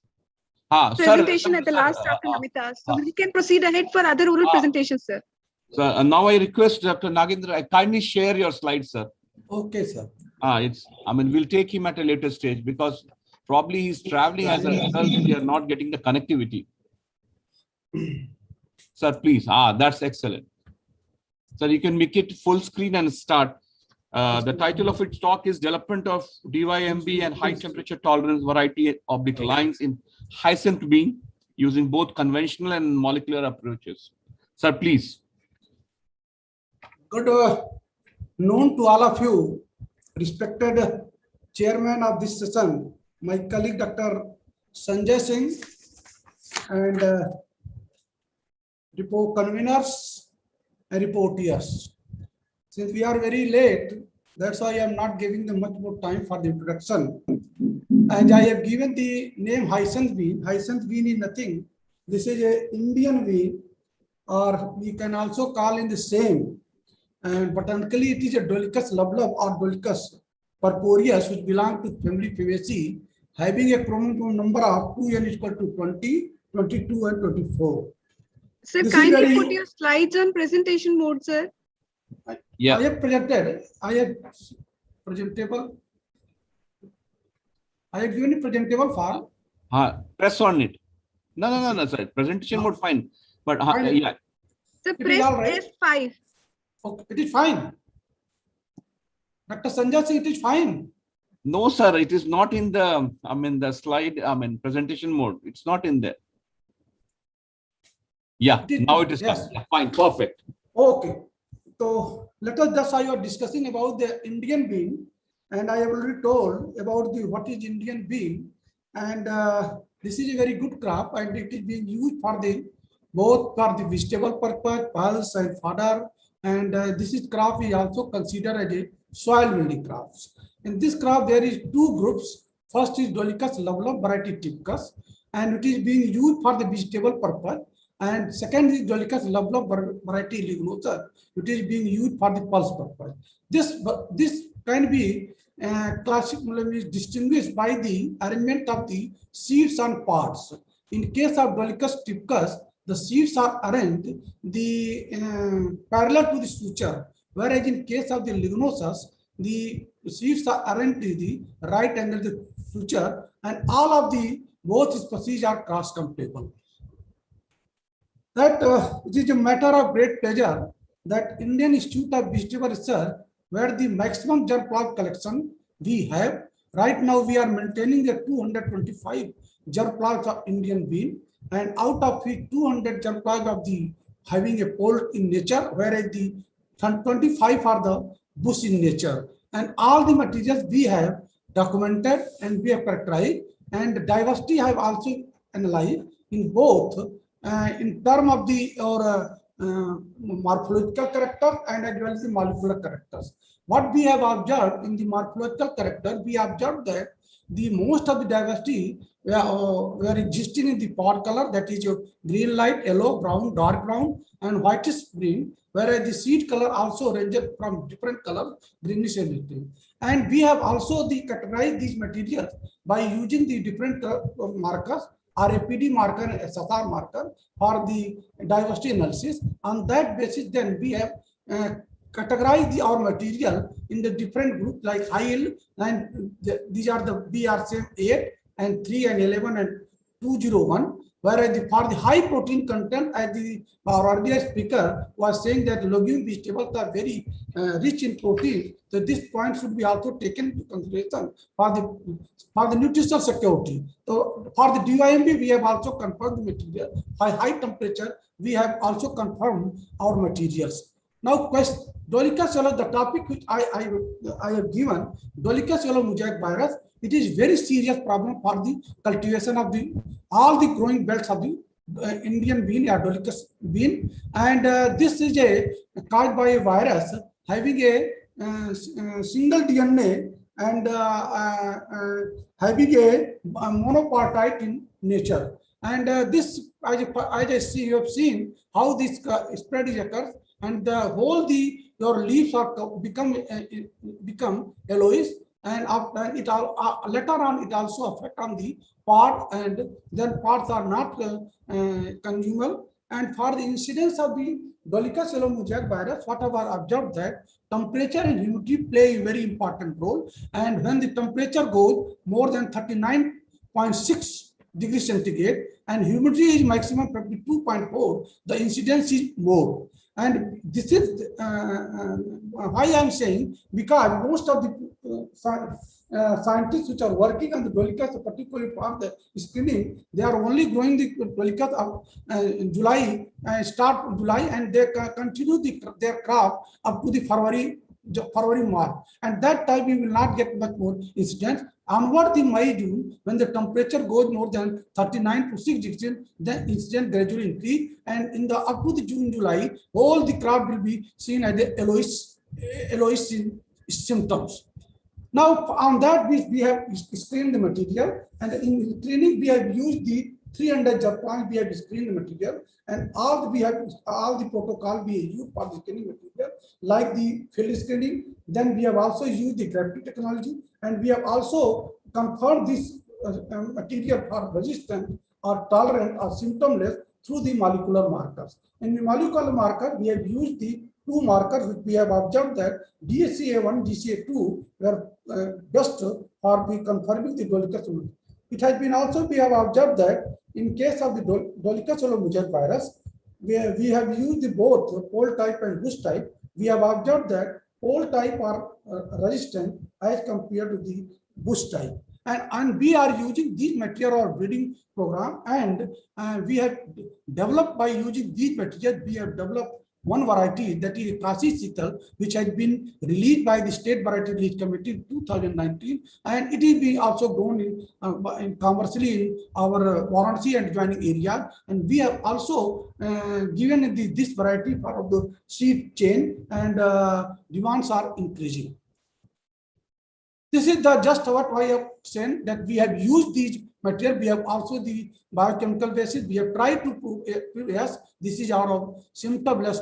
presentation at the last after Namita. So we can proceed ahead for other oral presentations, sir. So now I request Dr. Nagendra, kindly share your slides, sir. Okay, sir. We'll take him at a later stage because probably he's traveling as a result. We are not getting the connectivity. Sir, please. That's excellent. Sir, you can make it full screen and start. The title of its talk is Development of DYMB and High Temperature Tolerance Variety Oblique Lines in Hyacinth Bean using both conventional and molecular approaches. Sir, please. Good noon to all of you, respected chairman of this session, my colleague Dr. Sanjay Singh, and report conveners and reporters. Since we are very late, that's why I am not giving them much more time for the introduction. As I have given the name Hyacinth bean. Hyacinth bean is nothing. This is an Indian bean, or we can also call in the same. And botanically, it is a Dolichos loblab or Dolichos purpureus, which belong to family Fabaceae, having a chromosome number of 2n equal to 20, 22, and 24. Sir, kindly put your slides on presentation mode, sir. I have presented. I have presentable. I have given a presentable file. Press on it. No, sir. Presentation mode fine. But yeah. So press F5. Okay, it is fine. Dr. Sanjay Singh, it is fine. No, sir, it is not in the, the slide, presentation mode. It's not in there. Yeah, now it is fine, perfect. Okay. So let us just, I was discussing about the Indian bean, and I have already told about what is Indian bean, and this is a very good crop, and it is being used for both for the vegetable purpose, pulse and fodder, and this is crop is also considered as a soil building crops. In this crop, there is two groups. First is Dolichos loblab variety typicus, and it is being used for the vegetable purpose. And second is Dolichos loblab variety lignosa, which is being used for the pulse purpose. This can be classically distinguished by the arrangement of the seeds on pods. In case of Dolichos typicus, the seeds are arranged parallel to the suture, whereas in case of the lignosus, the seeds are arranged to the right angle to the suture, and all of the both species are cross-compatible. That it is a matter of great pleasure that Indian Institute of Vegetable Research, where the maximum germ plug collection we have. Right now, we are maintaining the 225 germ plugs of Indian bean, and out of which 200 germ plugs of the having a pole in nature, whereas the 25 are the bush in nature. And all the materials we have documented and we have characterized, and the diversity have also analyzed in both in terms of the morphological characters and as well as the molecular characters. What we have observed in the morphological character, we observed that the most of the diversity were existing in the pod color, that is green light, yellow, brown, dark brown, and whitish green, whereas the seed color also ranges from different colors, greenish and everything. And we have also categorized these materials by using the different markers, RAPD marker and SSR marker for the diversity analysis. On that basis, then we have categorized our material in the different groups like high yield, and these are the BRCM 8 and 3 and 11 and 201. Whereas for the high protein content, as our earlier speaker was saying that legume vegetables are very rich in protein. So this point should be also taken into consideration for the nutritional security. So for the DYMB, we have also confirmed the material. By high temperature, we have also confirmed our materials. Now, question Dolichos yellow, the topic which I have given, Dolichos yellow mosaic virus. It is very serious problem for the cultivation of all the growing belts of the Indian bean or Dolichos bean, and this is caused by a virus having a single DNA and having a monopartite in nature. And this, as I see, you have seen how this spread occurs, and the whole your leaves are become yellowish. And after it all later on, it also affect on the part, and then parts are not consumable. And for the incidence of the Dolichos yellow mosaic virus, whatever observed that temperature and humidity play a very important role. And when the temperature goes more than 39.6 degrees centigrade and humidity is maximum 52.4, the incidence is more. And this is why I am saying, because most of the scientists which are working on the Dolichos, particularly for the screening, they are only growing the Dolichos of July, start July, and they continue their crop up to the February, March. And that time we will not get much more incidents. Onward in May, June, when the temperature goes more than 39 to 6 degrees, the incident gradually increase. And in the up to the June, July, all the crop will be seen as the yellowish symptoms. Now, on that we have screened the material, and in screening we have used the 300 jar point. We have screened the material, and all the protocol we used for the screening material, like the field screening. Then we have also used the gravity technology, and we have also confirmed this material for resistant or tolerant or symptomless through the molecular markers. In the molecular marker, we have used the two markers which we have observed that DCA1, DCA2 were best for the confirming the Dolichos. It has been also, we have observed that in case of the Dolichos mosaic virus, we have used the both pole type and bush type. We have observed that pole type are resistant as compared to the bush type. And we are using this material or breeding program, and we have developed by using these materials, we have developed one variety, that is Kasi Sital, which has been released by the State Variety Release Committee in 2019, and it is being also grown in commercially in our Varanasi and adjoining area. And we have also given this variety part of the seed chain, and demands are increasing. This is just what I have said, that we have used these material. We have also the biochemical basis. We have tried to prove yes, this is our symptomless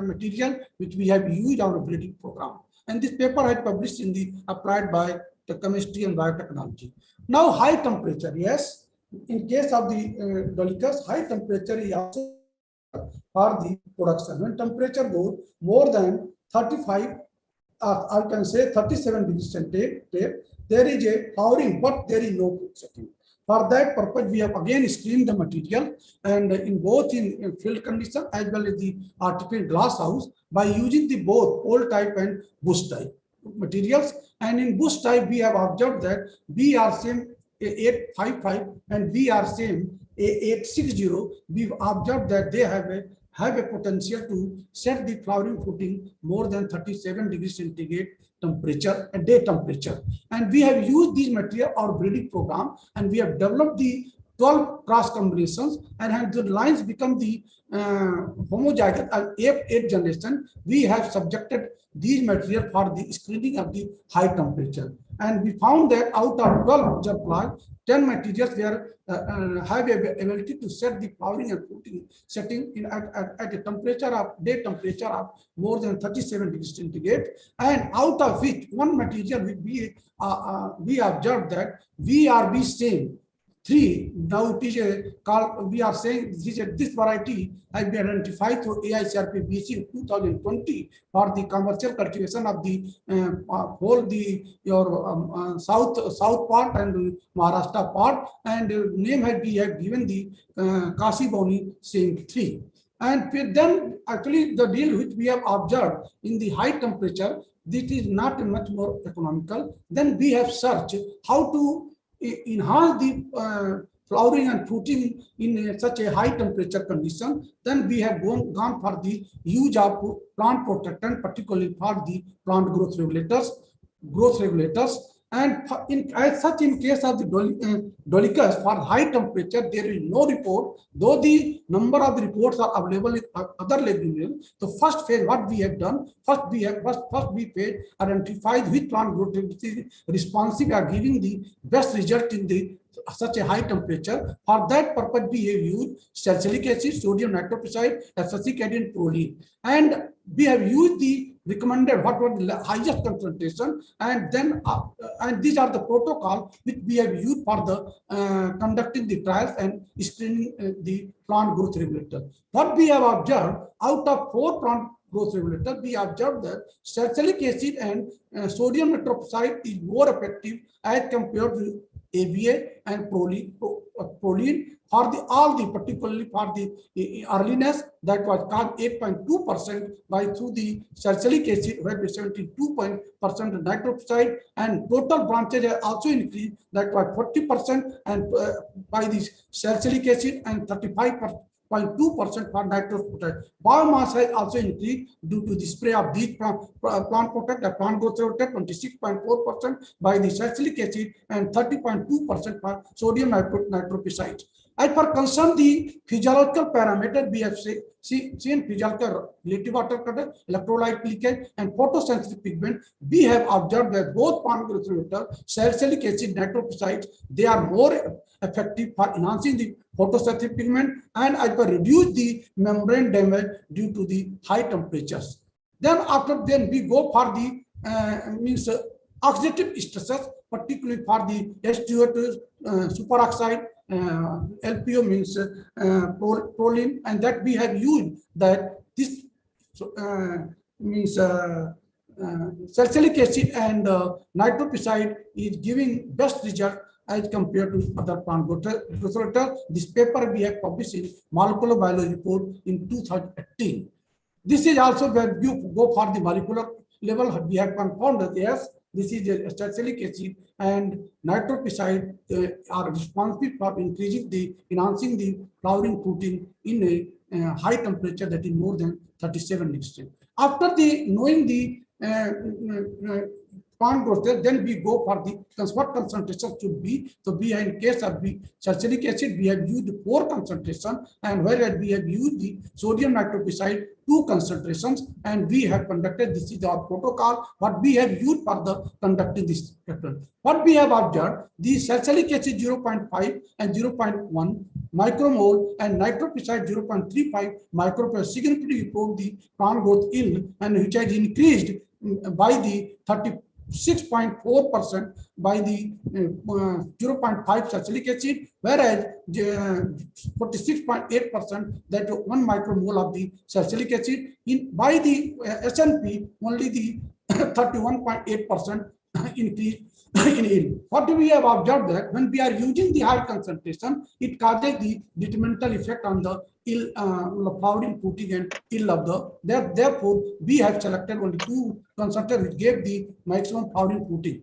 material which we have used our breeding program. And this paper I published in the Applied Biochemistry and Biotechnology. Now, high temperature, yes. In case of the Dolichos, high temperature is also for the production. When temperature goes more than 35, I can say 37 degrees centigrade, there is a flowering, but there is no fruit setting. For that purpose, we have again screened the material, and in both in field condition as well as the artificial glass house, by using the both pole type and bush type materials. And in bush type, we have observed that BR same 855 and BR same 860. We've observed that they have a potential to set the flowering footing more than 37 degrees centigrade temperature, a day temperature. And we have used this material, our breeding program, and we have developed the 12 cross combinations, and have the lines become the homozygous F8 generation. We have subjected these material for the screening of the high temperature. And we found that out of 12 germ plants, 10 materials were have ability to set the flowering and fruiting setting in at a temperature of day temperature of more than 37 degrees centigrade. And out of which one material will be we observed that VRB same 3. Now it is a called, we are saying this variety has been identified through AICRP BC in 2020 for the commercial cultivation of the whole south part and Maharashtra part, and name has been given the Kasi Boni Singh 3. And then actually the deal which we have observed in the high temperature, this is not much more economical. Then we have searched how to enhance the flowering and fruiting in such a high temperature condition. Then we have gone for the use of plant protectant, particularly for the plant growth regulators. And as such, in case of the Dolichos, for high temperature, there is no report, though the number of the reports are available in other legumes. The first phase, what we have done, first we identified which plant growth is responsive are giving the best result in the such a high temperature. For that purpose, we have used salicylic acid, sodium nitroprusside, acetic acid, and proline. And we have used the recommended what was the highest concentration, and then and these are the protocol which we have used for the conducting the trials and screening the plant growth regulator. What we have observed, out of 4 plant growth regulators, we observed that salicylic acid and sodium nitroprusside is more effective as compared to ABA and proline for particularly for the earliness, that was called 8.2% by through the salicylic acid, where 72% nitroprusside, and total branches are also increased, that was 40%, and by the salicylic acid, and 35.2% for nitroprusside. Biomass has also increased due to the spray of these plant growth regulator, 26.4% by the salicylic acid and 30.2% for sodium nitroprusside. As per concern the physiological parameter, we have seen physiological relative water cutter, electrolyte leakage, and photosensitive pigment. We have observed that both plant growth regulator, salicylic acid, nitroprusside, they are more effective for enhancing the photosensitive pigment and as per reduce the membrane damage due to the high temperatures. Then we go for the oxidative stresses, particularly for the H2O2 superoxide. LPO means proline, and that we have used that this means salicylic acid and nitroprusside is giving best result as compared to other plant growth regulators. This paper we have published in Molecular Biology Report in 2018. This is also where you go for the molecular level. We have confirmed that yes, this is a salicylic acid and nitroprusside are responsible for enhancing the flowering fruiting in a high temperature, that is more than 37 degrees Celsius. After knowing the plant growth, then we go for the what concentration should be. So we are in case of the salicylic acid, we have used 4 concentration, and whereas we have used the sodium nitroprusside 2 concentrations, and we have conducted, this is our protocol, what we have used for the conducting this paper. What we have observed, the salicylic acid 0.5 and 0.1 micromole and nitroprusside 0.35 micromole significantly improve the plant growth yield, and which has increased by the 36.4% by the 0.5 salicylic acid, whereas 46.8% that 1 micromole of the salicylic acid. By the SNP, only the 31.8% increase in yield. What we have observed that when we are using the high concentration, it causes the detrimental effect on the yield, flowering, fruiting, and yield of the. Therefore, we have selected only 2 concentrators which gave the maximum flowering, fruiting.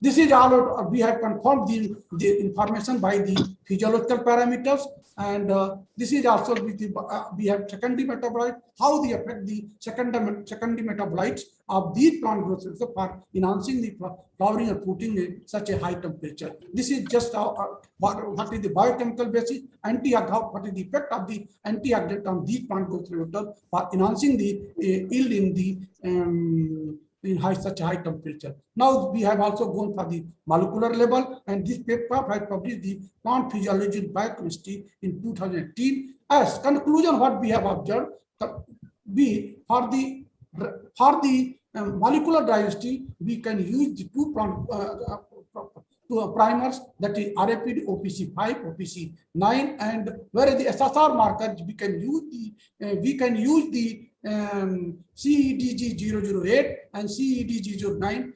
This is all we have confirmed the information by the physiological parameters, and this is also with the, we have secondary metabolites, how they affect the secondary metabolites of these plant growth for enhancing the flowering and fruiting in such a high temperature. This is just what is the biochemical basis, what is the effect of the antioxidant on these plant growth regulators for enhancing the yield in the in such a high temperature. Now we have also gone for the molecular level, and this paper has published the plant physiology and biochemistry in 2018. As conclusion, what we have observed, for the molecular diversity, we can use the 2 plant to primers, that is RAPD, OPC 5, OPC 9, and whereas the SSR markers we can use the CEDG 008 and CEDG 09.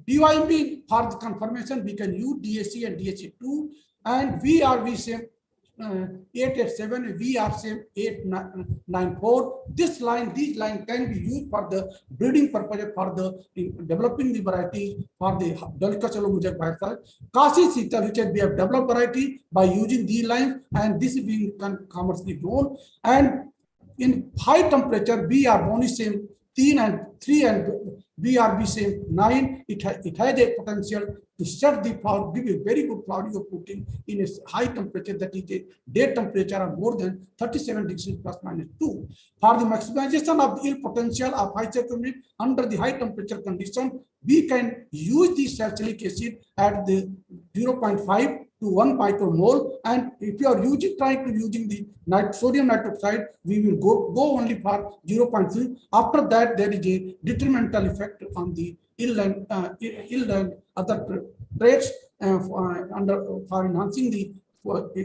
DYMB for the confirmation we can use DAC and DAC2, and VRV same 887, VR same 894. These line can be used for the breeding purpose, for the developing the variety for the Dolichos Olomouc variety. Kasi Sita, which we have developed variety by using these lines, and this is being commercially grown. And in high temperature, BR is same 3 and BRB same 9. It has a potential to set the flower, give a very good flowering of protein in a high temperature, that is a day temperature of more than 37 degrees plus minus 2. For the maximization of the yield potential of high cyclomic under the high temperature condition, we can use the salicylic acid at the 0.5 to 1 micromole, and if you are trying to using the sodium nitroxide, we will go only for 0.3. After that, there is a detrimental effect on the yield and other traits for enhancing the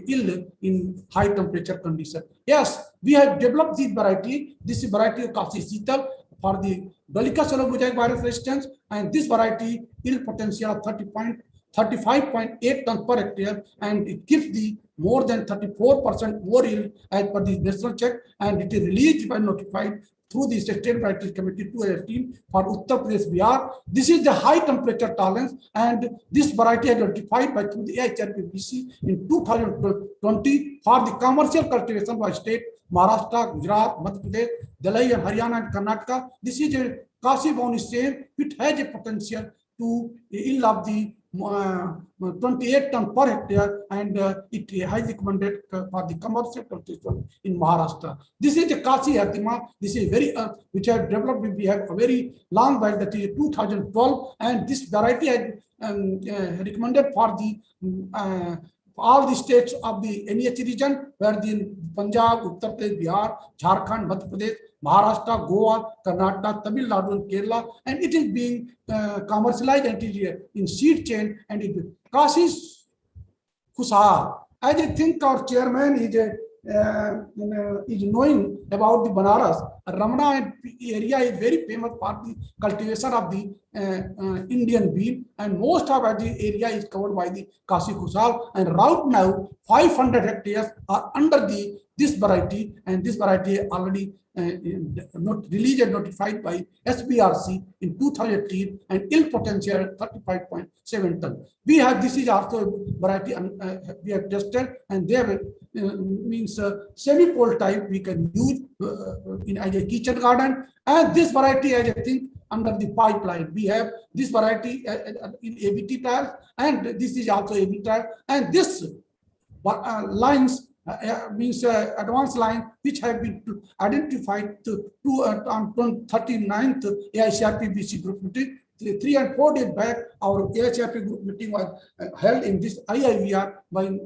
yield in high temperature condition. Yes, we have developed this variety. This is variety of Kasi Sital for the Dolichos Olomouc virus resistance, and this variety yield potential of 35.8 tons per hectare, and it gives the more than 34% more yield as per the national check, and it is released by notified through the State Varieties Committee 2018 for Uttar Pradesh, Bihar. This is the high temperature tolerance, and this variety identified by through the AHRPBC in 2020 for the commercial cultivation by state Maharashtra, Gujarat, Madhya Pradesh, Delhi, and Haryana, and Karnataka. This is a Kasi Boni same, which has a potential to yield of the 28 ton per hectare, and it has recommended for the commercial cultivation in Maharashtra. This is the Kasi Hatima. This is very which have developed. We have a very long while, that is 2012, and this variety had recommended for the all the states of the NEH region, where the Punjab, Uttar Pradesh, Bihar, Jharkhand, Madhya Pradesh, Maharashtra, Goa, Karnataka, Tamil Nadu, and Kerala, and it is being commercialized and it is in seed chain, and it Kasi Khusal. I think our chairman is knowing about the Banaras. Ramana area is very famous for the cultivation of the Indian bean, and most of the area is covered by the Kasi Khusal. And right now, 500 hectares are under this variety, and this variety already not released and notified by SBRC in 2018, and yield potential 35.7 ton. We have, this is also variety we have tested, and they have means semi-pole type we can use in as a kitchen garden, and this variety, I think, under the pipeline. We have this variety in ABT trials, and this is also ABT trial, and this lines means advanced line which have been identified on 39th AICRP-BC group meeting. 3 and 4 days back, our AICRP group meeting was held in this IIVR by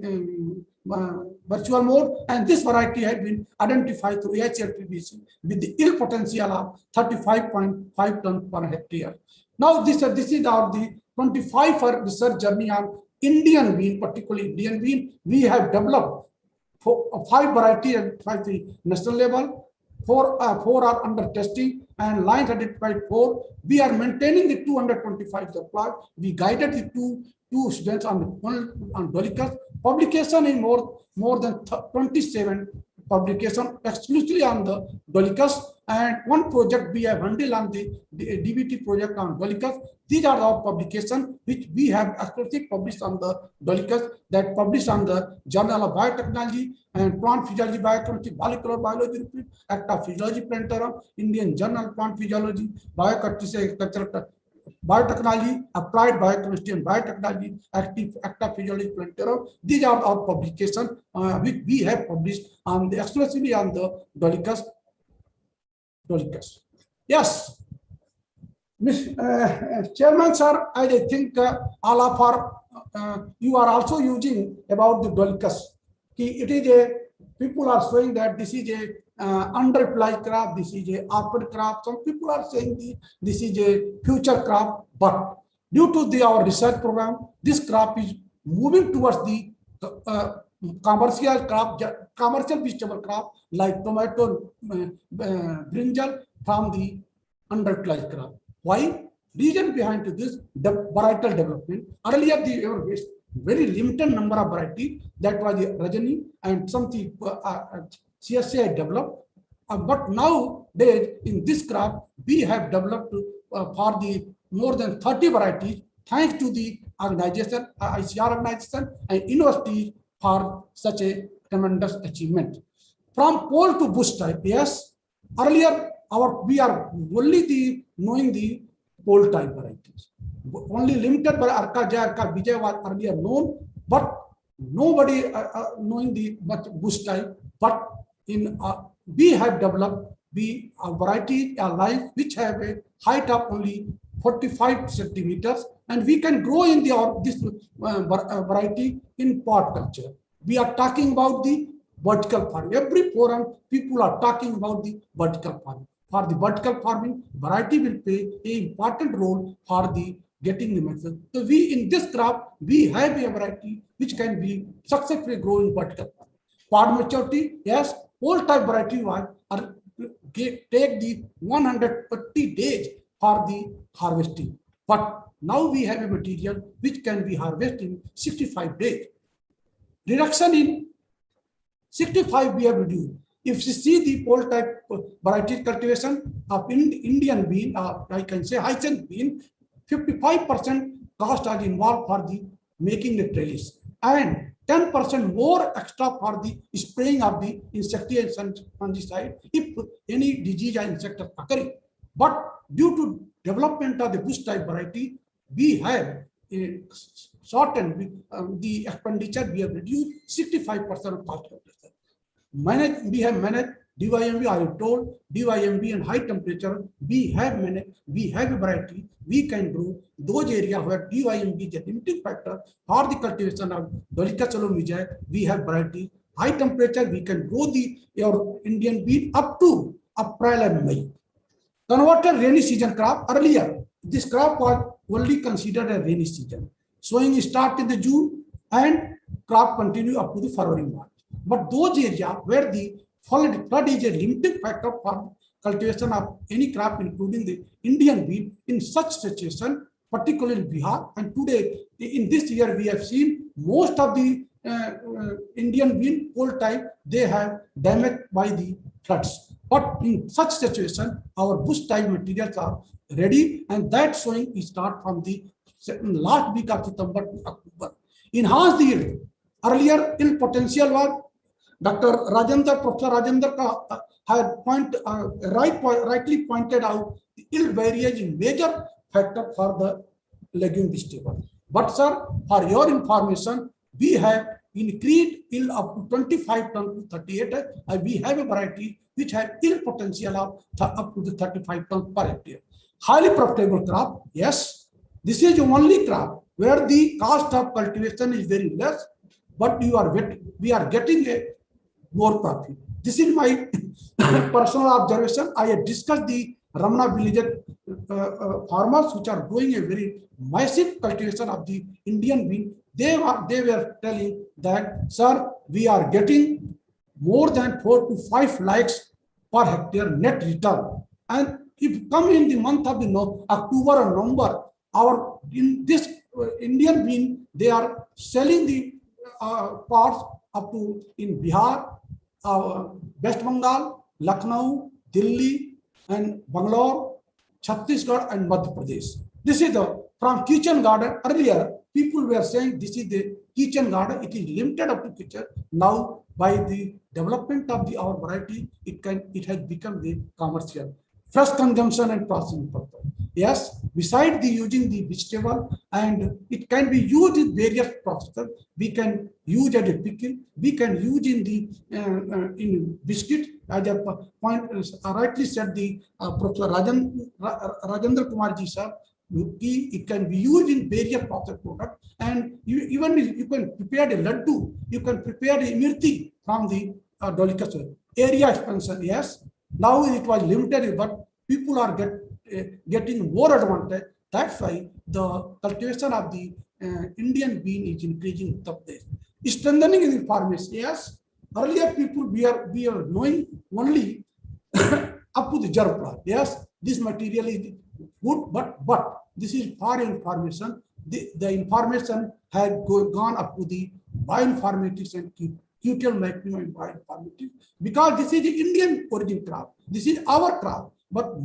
virtual mode, and this variety had been identified through AICRP-BC with the yield potential of 35.5 tons per hectare. Now this is our the 25 for research journey on Indian bean, particularly Indian bean. We have developed 5 varieties at the national level. 4 are under testing, and lines identified 4. We are maintaining the 225 the plot. We guided the two students on Dolichos. Publication in more than 27 publication exclusively on the Dolichos, and 1 project we have handled on the DBT project on Dolichos. These are our publications which we have exclusively published on the Dolichos, that published on the Journal of Biotechnology and Plant Physiology, Biochemistry, Molecular Biology, Act of Physiology, Plantarum, Indian Journal of Plant Physiology, Biochemistry, Biotechnology, Applied Biochemistry and Biotechnology, Act of Physiology, Plantarum. These are our publications which we have published on the exclusively on the Dolichos. Yes. Chairman, sir, I think all of our, you are also using about the Dolichos. It is a, people are saying that this is a underapplied crop, this is a orchid crop. Some people are saying this is a future crop, but Due to our research program, this crop is moving towards the commercial crop, commercial vegetable crop like tomato, brinjal from the underutilized crop. Why? Reason behind this, the varietal development. Earlier, there were very limited number of variety, that was the Rajani and something CSA developed. But nowadays, in this crop, we have developed for the more than 30 varieties, thanks to the organization, ICR organization and university for such a tremendous achievement. From pole to bush type, yes, earlier we are only knowing the pole type varieties. Only limited by Arka Jaya, Arka Vijay was earlier known, but nobody knowing the bush type. But in we have developed a variety, a line which have a height of only 45 centimeters, and we can grow in this variety in pot culture. We are talking about the vertical farming. Every forum, people are talking about the vertical farming. For the vertical farming, variety will play an important role for the getting the method. So we in this crop, we have a variety which can be successfully grown in vertical farming. Pod maturity, yes, all type variety was take the 130 days for the harvesting. But now we have a material which can be harvested in 65 days. Reduction in 65 we have reduced. If you see the pole type variety cultivation of Indian bean, I can say Hyacinthe bean, 55% cost are involved for the making the trellis, and 10% more extra for the spraying of the insecticide and fungicide if any disease or insect is occurring. But due to development of the bush type variety, we have shortened the expenditure. We have reduced 65% of cost. We have managed DYMB, I have told, DYMB and high temperature, we have a variety, we can grow those areas where DYMB is a limiting factor for the cultivation of Dolichos Vijay. We have variety, high temperature, we can grow your Indian bean up to April and May. Converted rainy season crop. Earlier, this crop was only considered a rainy season. Sowing start in the June and crop continue up to the February, March. But those areas where the flood is a limiting factor for cultivation of any crop, including the Indian bean, in such situation, particularly Bihar, and today in this year we have seen most of the Indian bean pole type, they have damaged by the floods. But in such situation, our bush type materials are ready, and that sowing is start from the last week of September to October. Enhance the yield. Earlier, yield potential was Professor Rajendra had rightly pointed out the yield variance is major factor for the legume vegetable. But sir, for your information, we have increased yield up to 25 tons to 38, and we have a variety which has yield potential of up to the 35 tons per hectare. Highly profitable crop, yes. This is the only crop where the cost of cultivation is very less, but we are getting a more profit. This is my personal observation. I have discussed the Ramana village farmers which are doing a very massive cultivation of the Indian bean. They were telling that, sir, we are getting more than 4 to 5 lakhs per hectare net return. And if come in the month of October or November, in this Indian bean, they are selling the parts up to in Bihar, West Bengal, Lucknow, Delhi, and Bangalore, Chhattisgarh, and Madhya Pradesh. This is from kitchen garden. Earlier, people were saying this is the kitchen garden. It is limited up to kitchen. Now, by the development of our variety, it has become the commercial, fresh consumption and processing purpose. Yes, besides using the vegetable, and it can be used in various processes. We can use as a pickle. We can use in biscuit. As a point rightly said, the Professor Rajendra Kumar ji sir, it can be used in various processed products, and you can prepare a laddu. You can prepare a mirti from the Dolichos. Area expansion, yes. Now it was limited, but people are getting more advantage. That's why the cultivation of the Indian bean is increasing in Uttar Pradesh. Strengthening in farmers. Yes, earlier people we are knowing only up to the germ plant. Yes, this material is good, but this is for information. The information has gone up to the bioinformatics and QTL mapping and bioinformatics, because this is the Indian origin crop. This is our crop, but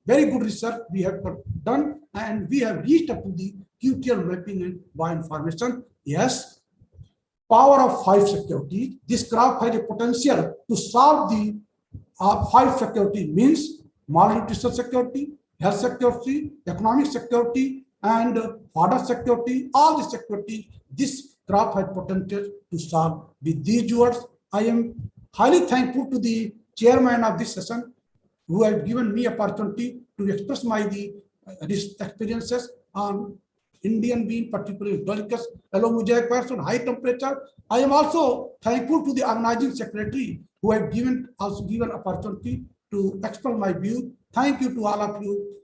very good research we have done, and we have reached up to the QTL mapping and bioinformation. Yes, power of 5 securities. This crop has a potential to solve the 5 security, means malnutrition security, health security, economic security, and fodder security. All the security this crop has potential to solve. With these words, I am highly thankful to the chairman of this session, who has given me opportunity to express my experiences on Indian bean, particularly delicates along with jaguars on high temperature. I am also thankful to the organizing secretary, who have given opportunity to express my view. Thank you to all of you.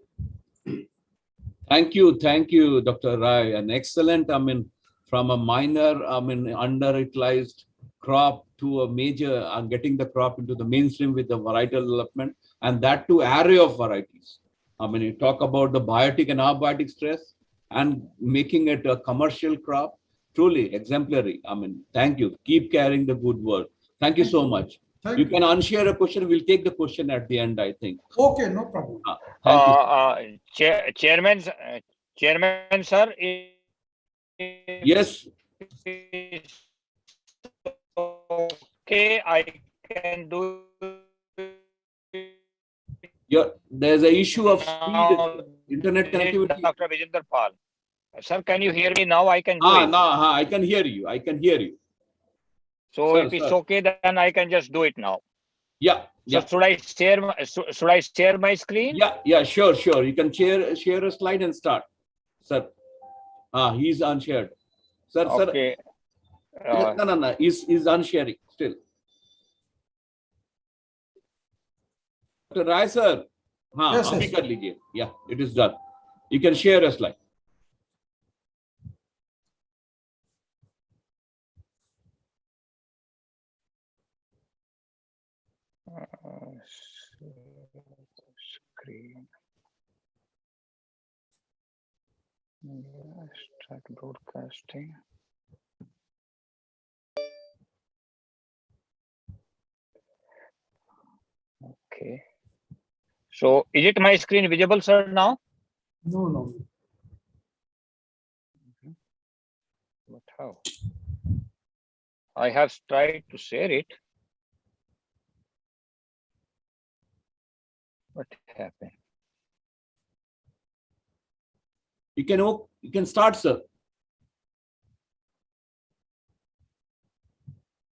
Thank you, Dr. Rai. An excellent, from a minor, underutilized crop to a major, getting the crop into the mainstream with the varietal development, and that too array of varieties. You talk about the biotic and abiotic stress and making it a commercial crop, truly exemplary. Thank you. Keep carrying the good work. Thank you so much. You can unshare a question. We'll take the question at the end, I think. Okay, no problem. Thank you. Chairman, sir. Yes. Okay, I can do. There's an issue of speed, internet connectivity. Dr. Vijender Pal. Sir, can you hear me now? I can do it. I can hear you. So Sir, if it's okay, then I can just do it now. Yeah. So should I share my screen? Yeah, sure. You can share a slide and start. Sir. He's unshared. Sir, okay. No. He's unsharing still. Dr. Rai, sir. Yes, yeah, it is done. You can share a slide. Screen. Start broadcasting. Okay. So is it my screen visible, sir, now? No. But how? I have tried to share it. What happened? You can start, sir.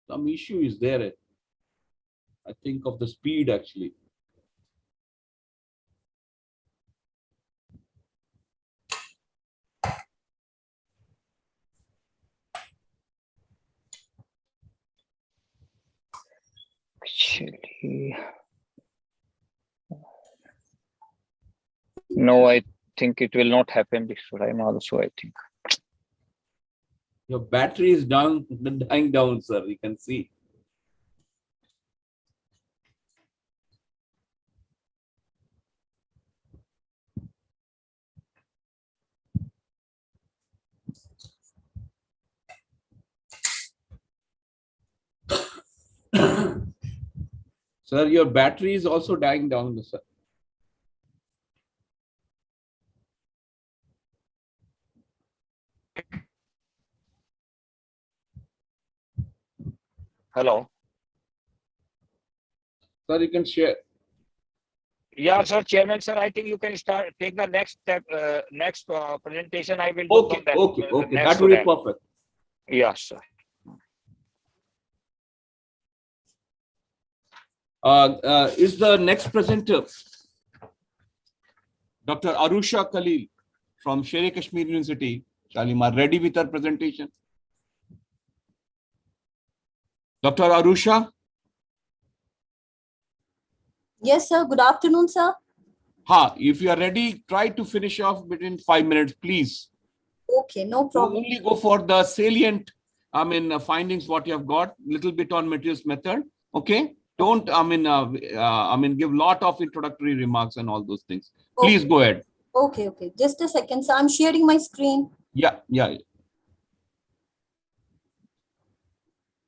Some issue is there. I think of the speed actually. Actually, no, I think it will not happen this time also, I think. Your battery is dying down, sir. You can see. Sir, your battery is also dying down, sir. Hello. Sir, you can share. Yeah, sir, Chairman, sir, I think you can take the next step, next presentation. I will Okay. do That will be perfect. Yes, sir. Is the next presenter Dr. Arusha Khalil from Sher-e-Kashmir University, Shalimar, ready with her presentation? Dr. Arusha? Yes, sir. Good afternoon, sir. If you are ready, try to finish off within 5 minutes, please. Okay, no problem. Only go for the salient, findings what you have got, little bit on materials method. Okay. Don't, give lot of introductory remarks and all those things. Please go ahead. Okay. Just a second. So I'm sharing my screen. Yeah.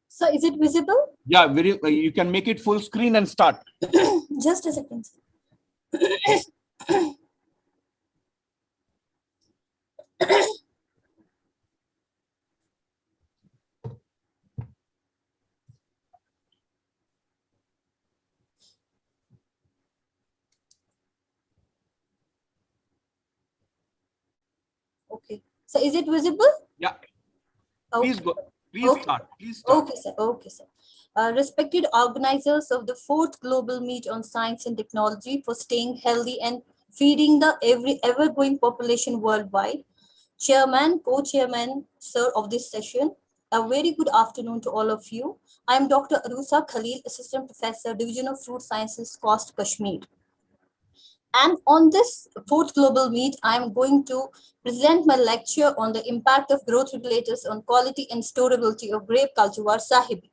So is it visible? Yeah, you can make it full screen and start. Just a second. Okay. So is it visible? Yeah. Okay. Please go. Please start. Okay, sir. Respected organizers of the 4th Global Meet on Science and Technology for staying healthy and feeding the ever-growing population worldwide, Chairman, Co-Chairman, sir, of this session, a very good afternoon to all of you. I am Dr. Arusa Khalil, Assistant Professor, Division of Fruit Sciences, Coast, Kashmir. And on this 4th Global Meet, I am going to present my lecture on the impact of growth regulators on quality and storability of grape cultivar Sahibi.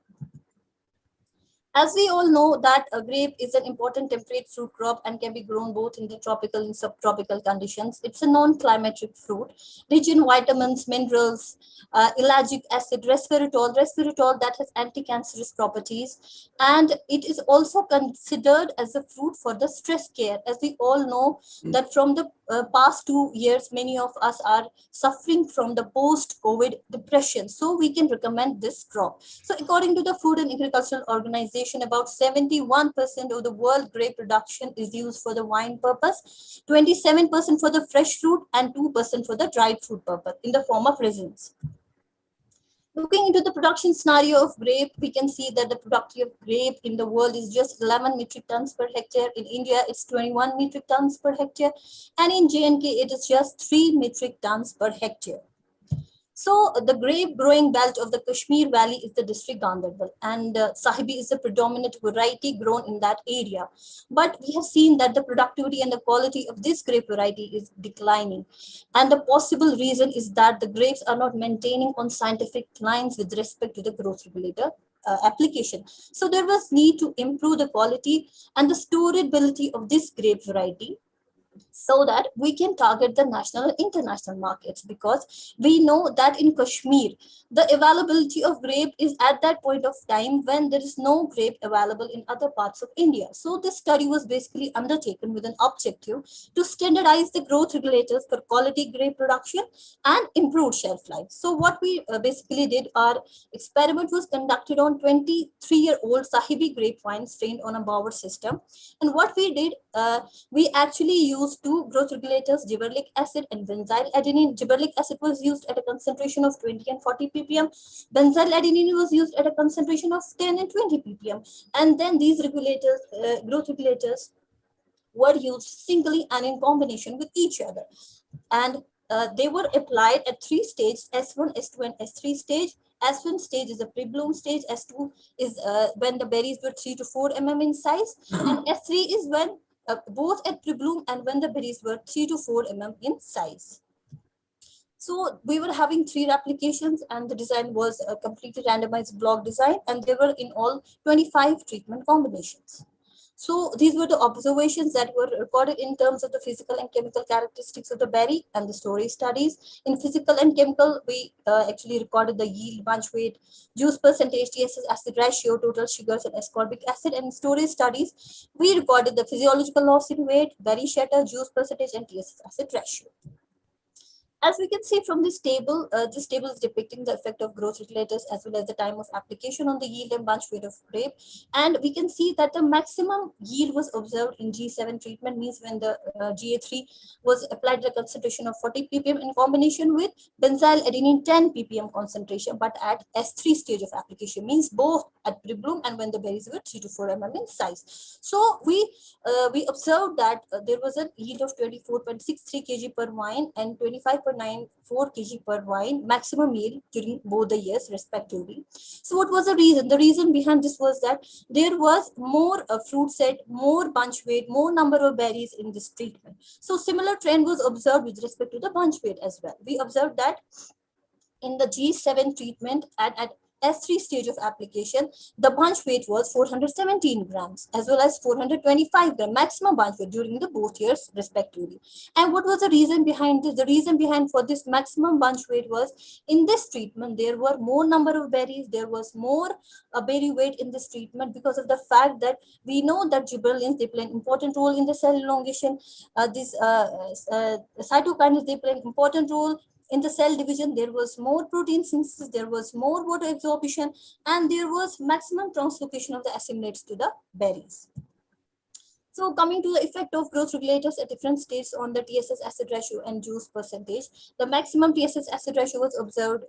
As we all know that a grape is an important temperate fruit crop and can be grown both in the tropical and subtropical conditions. It's a non-climatic fruit, rich in vitamins, minerals, ellagic acid, resveratrol that has anti-cancerous properties. And it is also considered as a fruit for the stress care. As we all know that from the past 2 years, many of us are suffering from the post-COVID depression. So we can recommend this crop. So according to the Food and Agricultural Organization, about 71% of the world grape production is used for the wine purpose, 27% for the fresh fruit, and 2% for the dried fruit purpose in the form of resins. Looking into the production scenario of grape, we can see that the productivity of grape in the world is just 11 metric tons per hectare. In India, it's 21 metric tons per hectare. And in J&K, it is just 3 metric tons per hectare. So the grape growing belt of the Kashmir Valley is the district Gandarbal, and Sahibi is the predominant variety grown in that area. But we have seen that the productivity and the quality of this grape variety is declining. And the possible reason is that the grapes are not maintaining on scientific lines with respect to the growth regulator application. So there was need to improve the quality and the storability of this grape variety, so that we can target the national and international markets, because we know that in Kashmir, the availability of grape is at that point of time when there is no grape available in other parts of India. So this study was basically undertaken with an objective to standardize the growth regulators for quality grape production and improve shelf life. So what we basically did, our experiment was conducted on 23-year-old Sahibi grape wine strained on a Bauer system. And what we did, we actually used two growth regulators, gibberellic acid and benzyl adenine. Gibberellic acid was used at a concentration of 20 and 40 ppm. Benzyl adenine was used at a concentration of 10 and 20 ppm. And then these regulators, growth regulators, were used singly and in combination with each other. And they were applied at 3 stages, S1, S2, and S3 stage. S1 stage is a pre-bloom stage. S2 is when the berries were 3 to 4 mm in size. And S3 is when both at pre-bloom and when the berries were 3 to 4 mm in size. So we were having 3 replications, and the design was a completely randomized block design, and there were in all 25 treatment combinations. So these were the observations that were recorded in terms of the physical and chemical characteristics of the berry and the storage studies. In physical and chemical, we actually recorded the yield, bunch weight, juice percentage, TSS acid ratio, total sugars, and ascorbic acid. And in storage studies, we recorded the physiological loss in weight, berry shatter, juice percentage, and TSS acid ratio. As we can see from this table is depicting the effect of growth regulators as well as the time of application on the yield and bunch weight of grape. And we can see that the maximum yield was observed in G7 treatment, means when the GA3 was applied at a concentration of 40 ppm in combination with benzyl adenine 10 ppm concentration, but at S3 stage of application, means both at pre-bloom and when the berries were 3 to 4 mm in size. So we observed that there was a yield of 24.63 kg per vine and 25.94 kg per vine maximum yield during both the years respectively. So what was the reason? The reason behind this was that there was more fruit set, more bunch weight, more number of berries in this treatment. So similar trend was observed with respect to the bunch weight as well. We observed that in the G7 treatment at S3 stage of application, the bunch weight was 417 grams as well as 425 gram maximum bunch weight during the both years respectively. And what was the reason behind this? The reason behind for this maximum bunch weight was in this treatment, there were more number of berries, there was more berry weight in this treatment because of the fact that we know that gibberellins, they play an important role in the cell elongation. These cytokines, they play an important role in the cell division. There was more protein synthesis, there was more water absorption, and there was maximum translocation of the assimilates to the berries. So coming to the effect of growth regulators at different stages on the TSS acid ratio and juice percentage, the maximum TSS acid ratio was observed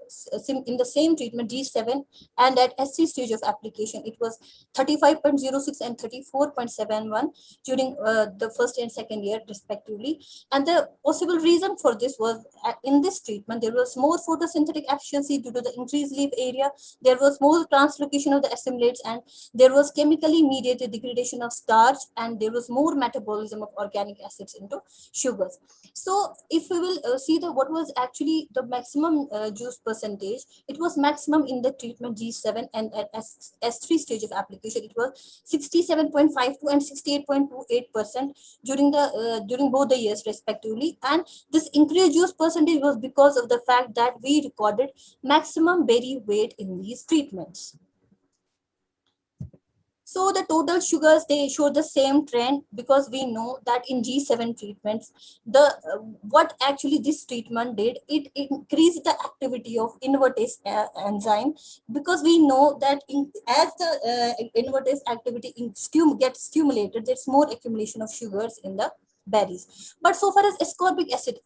in the same treatment G7 and at S3 stage of application. It was 35.06 and 34.71 during the first and second year respectively. And the possible reason for this was in this treatment, there was more photosynthetic efficiency due to the increased leaf area, there was more translocation of the assimilates, and there was chemically mediated degradation of starch, and there was more metabolism of organic acids into sugars. So if we will see what was actually the maximum juice percentage, it was maximum in the treatment G7 and at S3 stage of application. It was 67.52 and 68.28% during both the years respectively. And this increased juice percentage was because of the fact that we recorded maximum berry weight in these treatments. So the total sugars, they show the same trend because we know that in G7 treatments, what actually this treatment did, it increased the activity of invertase enzyme, because we know that as the invertase activity gets stimulated, there's more accumulation of sugars in the berries. But so far as ascorbic acid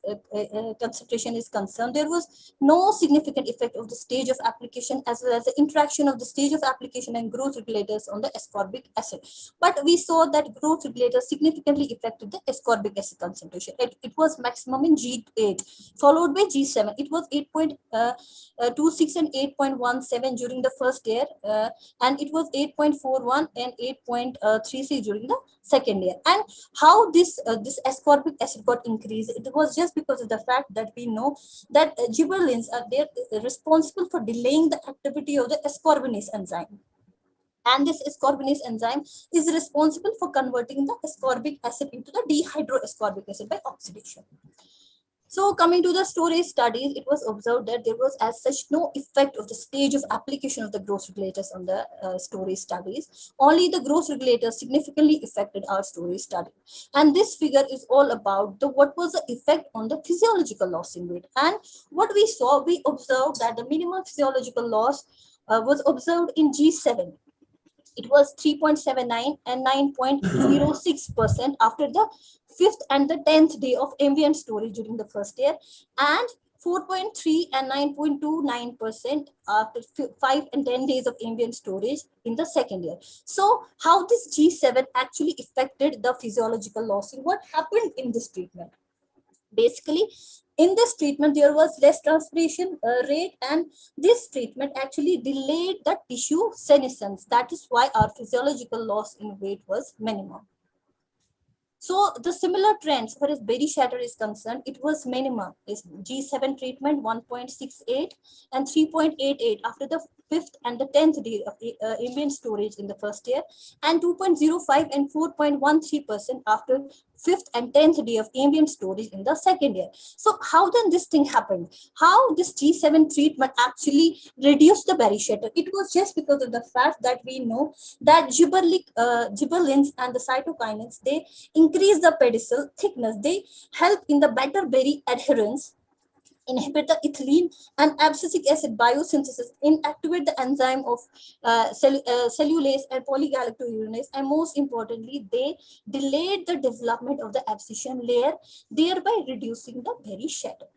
concentration is concerned, there was no significant effect of the stage of application as well as the interaction of the stage of application and growth regulators on the ascorbic acid. But we saw that growth regulators significantly affected the ascorbic acid concentration. It was maximum in G8, followed by G7. It was 8.26 and 8.17 during the first year, and it was 8.41 and 8.36 during the second year. And how this ascorbic acid got increased, it was just because of the fact that we know that gibberellins are there responsible for delaying the activity of the ascorbinase enzyme. And this ascorbinase enzyme is responsible for converting the ascorbic acid into the dehydroascorbic acid by oxidation. So coming to the storage studies, it was observed that there was as such no effect of the stage of application of the growth regulators on the storage studies. Only the growth regulators significantly affected our storage study. And this figure is all about what was the effect on the physiological loss in weight. And what we saw, we observed that the minimum physiological loss was observed in G7. It was 3.79 and 9.06% after the 5th and the 10th day of ambient storage during the first year, and 4.3 and 9.29% after 5 and 10 days of ambient storage in the second year. So how this G7 actually affected the physiological loss? What happened in this treatment? Basically, in this treatment, there was less transpiration rate, and this treatment actually delayed the tissue senescence. That is why our physiological loss in weight was minimum. So the similar trends, as far as berry shatter is concerned, it was minimum. Is G7 treatment 1.68 and 3.88 after the 5th and the 10th day of ambient storage in the first year, and 2.05 and 4.13% after 5th and 10th day of ambient storage in the second year. So how then this thing happened? How this G7 treatment actually reduced the berry shatter? It was just because of the fact that we know that gibberellins and the cytokinins, they increase the pedicel thickness. They help in the better berry adherence, inhibit the ethylene and abscisic acid biosynthesis, inactivate the enzyme of cellulase and polygalacturonase, and most importantly, they delayed the development of the abscission layer, thereby reducing the berry shatter.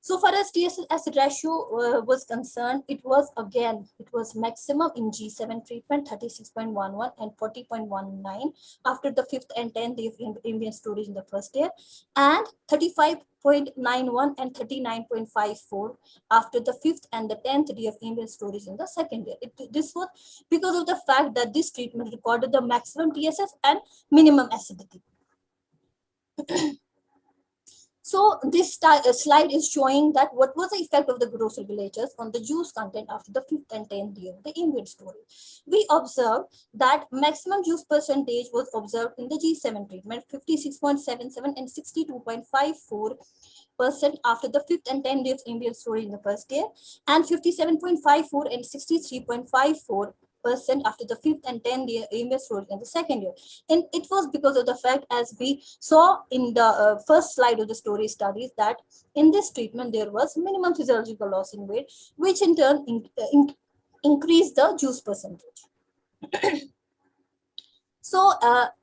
So far as TSS acid ratio was concerned, it was maximum in G7 treatment 36.11 and 40.19 after the 5th and 10th day of ambient storage in the first year, and 35.91 and 39.54 after the 5th and the 10th day of ambient storage in the second year. This was because of the fact that this treatment recorded the maximum TSS and minimum acidity. So this slide is showing that what was the effect of the growth regulators on the juice content after the 5th and 10th day of the ambient storage. We observed that maximum juice percentage was observed in the G7 treatment, 56.77 and 62.54% after the 5th and 10th day of ambient storage in the first year, and 57.54 and 63.54% after the 5th and 10th year ambient storage in the second year. And it was because of the fact, as we saw in the first slide of the storage studies, that in this treatment there was minimum physiological loss in weight, which in turn increased the juice percentage. So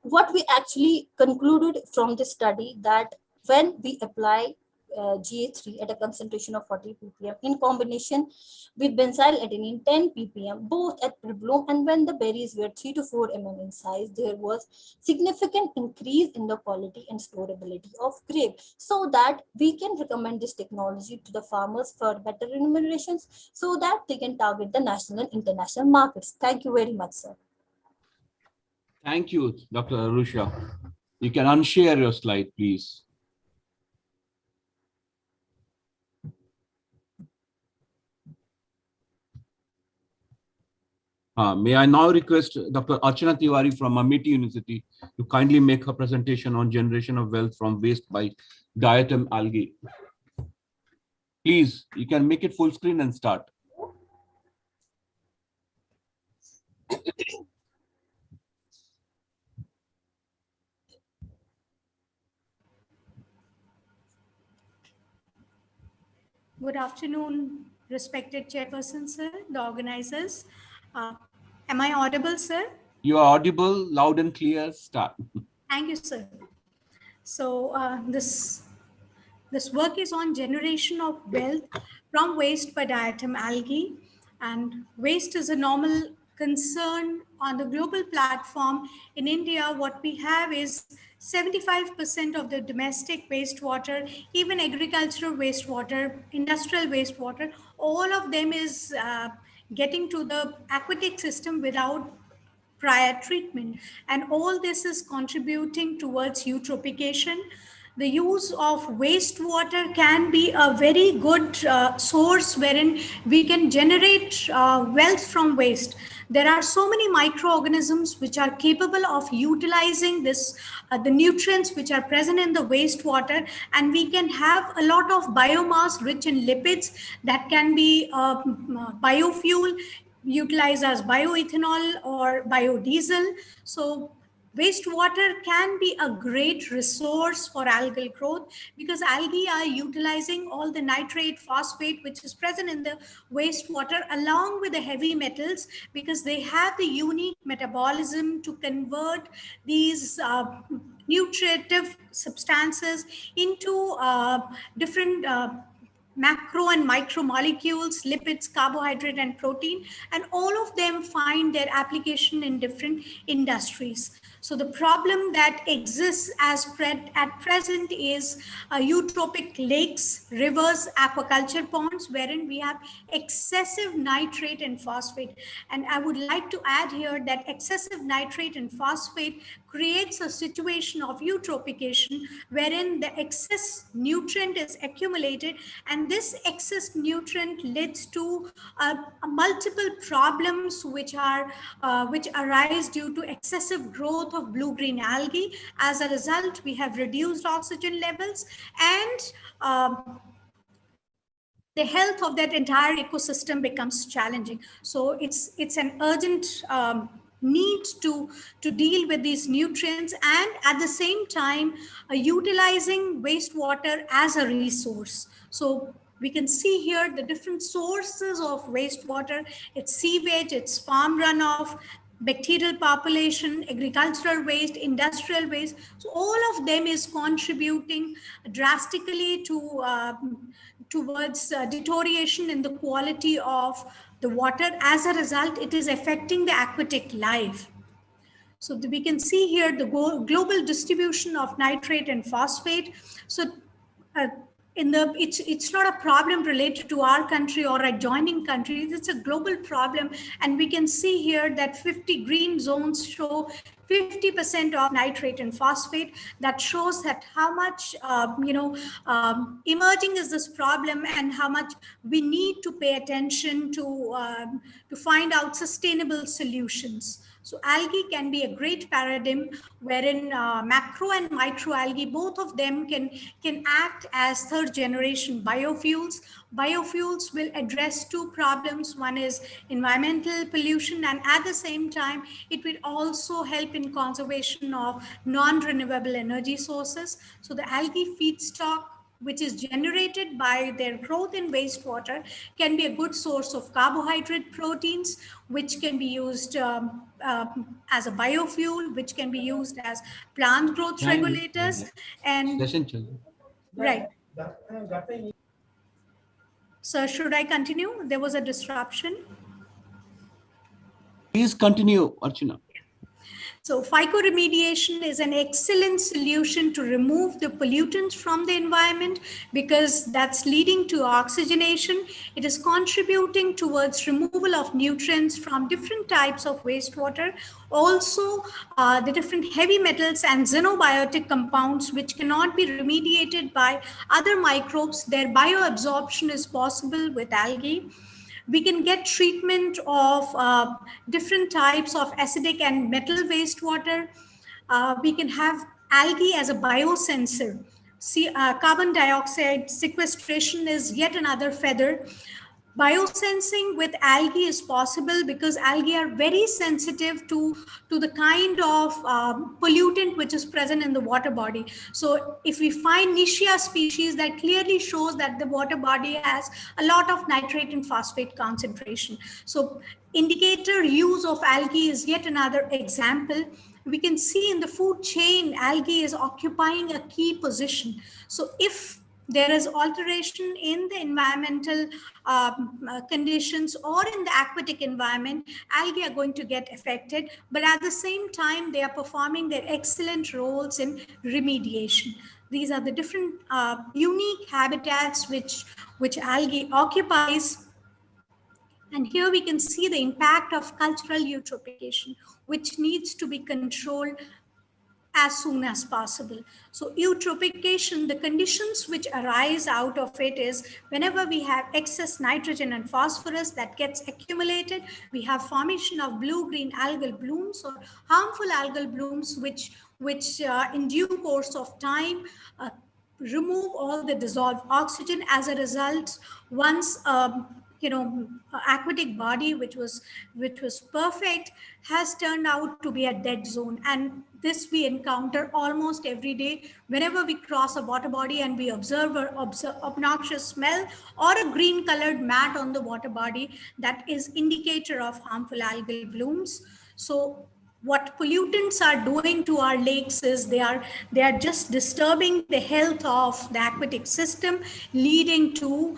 what we actually concluded from this study, that when we apply GA3 at a concentration of 40 ppm in combination with benzyl adenine 10 ppm, both at pre-bloom, and when the berries were 3 to 4 mm in size, there was significant increase in the quality and storability of grape, so that we can recommend this technology to the farmers for better remunerations, so that they can target the national and international markets. Thank you very much, sir. Thank you, Dr. Arusha. You can unshare your slide, please. May I now request Dr. Archana Tiwari from Amity University to kindly make her presentation on generation of wealth from waste by diatom algae. Please, you can make it full screen and start. Good afternoon, respected chairperson, sir, the organizers. Am I audible, sir? You are audible, loud and clear. Start. Thank you, sir. So this work is on generation of wealth from waste by diatom algae, and waste is a normal concern on the global platform. In India, what we have is 75% of the domestic wastewater, even agricultural wastewater, industrial wastewater, all of them is getting to the aquatic system without prior treatment. And all this is contributing towards eutrophication. The use of wastewater can be a very good source wherein we can generate wealth from waste. There are so many microorganisms which are capable of utilizing this, the nutrients which are present in the wastewater, and we can have a lot of biomass rich in lipids that can be biofuel, utilized as bioethanol or biodiesel. So wastewater can be a great resource for algal growth, because algae are utilizing all the nitrate, phosphate, which is present in the wastewater, along with the heavy metals, because they have the unique metabolism to convert these nutritive substances into different macro and micro molecules, lipids, carbohydrate, and protein, and all of them find their application in different industries. So the problem that exists at present is eutrophic lakes, rivers, aquaculture ponds, wherein we have excessive nitrate and phosphate. And I would like to add here that excessive nitrate and phosphate creates a situation of eutrophication, wherein the excess nutrient is accumulated, and this excess nutrient leads to multiple problems which arise due to excessive growth of blue-green algae. As a result, we have reduced oxygen levels, and the health of that entire ecosystem becomes challenging. So it's an urgent need to deal with these nutrients, and at the same time utilizing wastewater as a resource. So we can see here the different sources of wastewater. It's sewage, it's farm runoff, bacterial population, agricultural waste, industrial waste. So all of them is contributing drastically to towards deterioration in the quality of the water. As a result, it is affecting the aquatic life. So we can see here the global distribution of nitrate and phosphate. So it's not a problem related to our country or adjoining countries. It's a global problem, and we can see here that 50 green zones show 50% of nitrate and phosphate. That shows that how much emerging is this problem, and how much we need to pay attention to find out sustainable solutions. So algae can be a great paradigm wherein macro and microalgae, both of them can act as third generation biofuels. Biofuels will address two problems. One is environmental pollution, and at the same time, it will also help in conservation of non-renewable energy sources. So the algae feedstock, which is generated by their growth in wastewater, can be a good source of carbohydrate proteins, which can be used as a biofuel, which can be used as plant growth regulators. And right. So should I continue? There was a disruption. Please continue, Archana. So phycoremediation is an excellent solution to remove the pollutants from the environment, because that's leading to oxygenation. It is contributing towards removal of nutrients from different types of wastewater. Also, the different heavy metals and xenobiotic compounds, which cannot be remediated by other microbes, their bioabsorption is possible with algae. We can get treatment of different types of acidic and metal wastewater. We can have algae as a biosensor. See, carbon dioxide sequestration is yet another feather. Biosensing with algae is possible because algae are very sensitive to the kind of pollutant which is present in the water body. So if we find Nischia species, that clearly shows that the water body has a lot of nitrate and phosphate concentration. So indicator use of algae is yet another example. We can see in the food chain, algae is occupying a key position. So if there is alteration in the environmental conditions or in the aquatic environment, algae are going to get affected, but at the same time, they are performing their excellent roles in remediation. These are the different unique habitats which algae occupies. And here we can see the impact of cultural eutrophication, which needs to be controlled as soon as possible. So eutrophication, the conditions which arise out of it is whenever we have excess nitrogen and phosphorus that gets accumulated, we have formation of blue-green algal blooms or harmful algal blooms, which in due course of time remove all the dissolved oxygen. As a result, once aquatic body which was perfect has turned out to be a dead zone. And this we encounter almost every day whenever we cross a water body and we observe obnoxious smell or a green colored mat on the water body. That is indicator of harmful algal blooms. So what pollutants are doing to our lakes is they are just disturbing the health of the aquatic system, leading to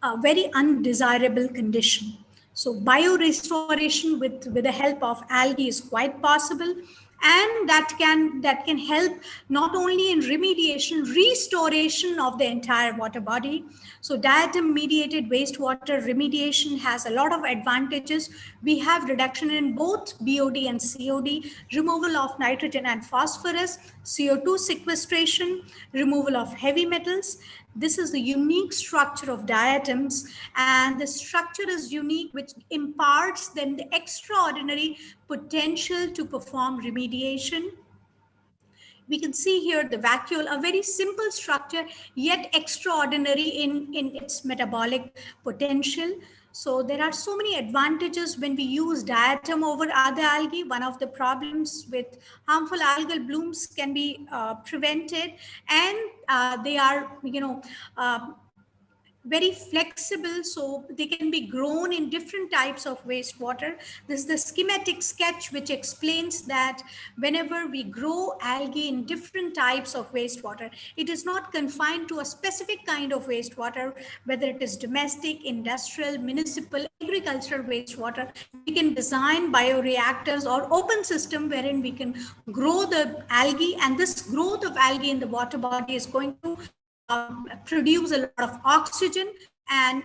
a very undesirable condition. So biorestoration with the help of algae is quite possible, and that can help not only in remediation, restoration of the entire water body. So diatom mediated wastewater remediation has a lot of advantages. We have reduction in both BOD and COD, removal of nitrogen and phosphorus, CO2 sequestration, removal of heavy metals. This is the unique structure of diatoms, and the structure is unique, which imparts them the extraordinary potential to perform remediation. We can see here the vacuole, a very simple structure, yet extraordinary in its metabolic potential. So there are so many advantages when we use diatom over other algae. One of the problems with harmful algal blooms can be prevented, and they are, very flexible, so they can be grown in different types of wastewater. This is the schematic sketch which explains that whenever we grow algae in different types of wastewater, it is not confined to a specific kind of wastewater, whether it is domestic, industrial, municipal, agricultural wastewater. We can design bioreactors or open system wherein we can grow the algae, and this growth of algae in the water body is going to produce a lot of oxygen, and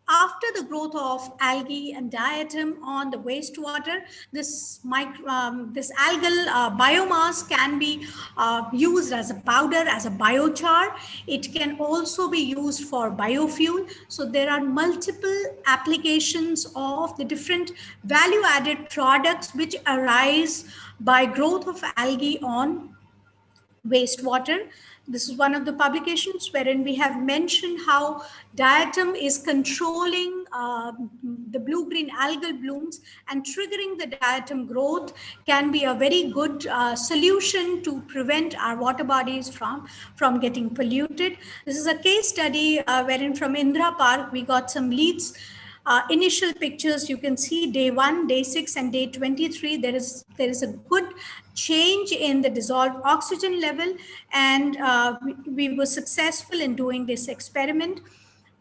after the growth of algae and diatom on the wastewater, this algal biomass can be used as a powder, as a biochar. It can also be used for biofuel. So there are multiple applications of the different value-added products which arise by growth of algae on wastewater. This is one of the publications wherein we have mentioned how diatom is controlling the blue-green algal blooms, and triggering the diatom growth can be a very good solution to prevent our water bodies from getting polluted. This is a case study wherein from Indra Park we got some leads. Initial pictures, you can see day 1, day 6, and day 23. There is a good change in the dissolved oxygen level, and we were successful in doing this experiment.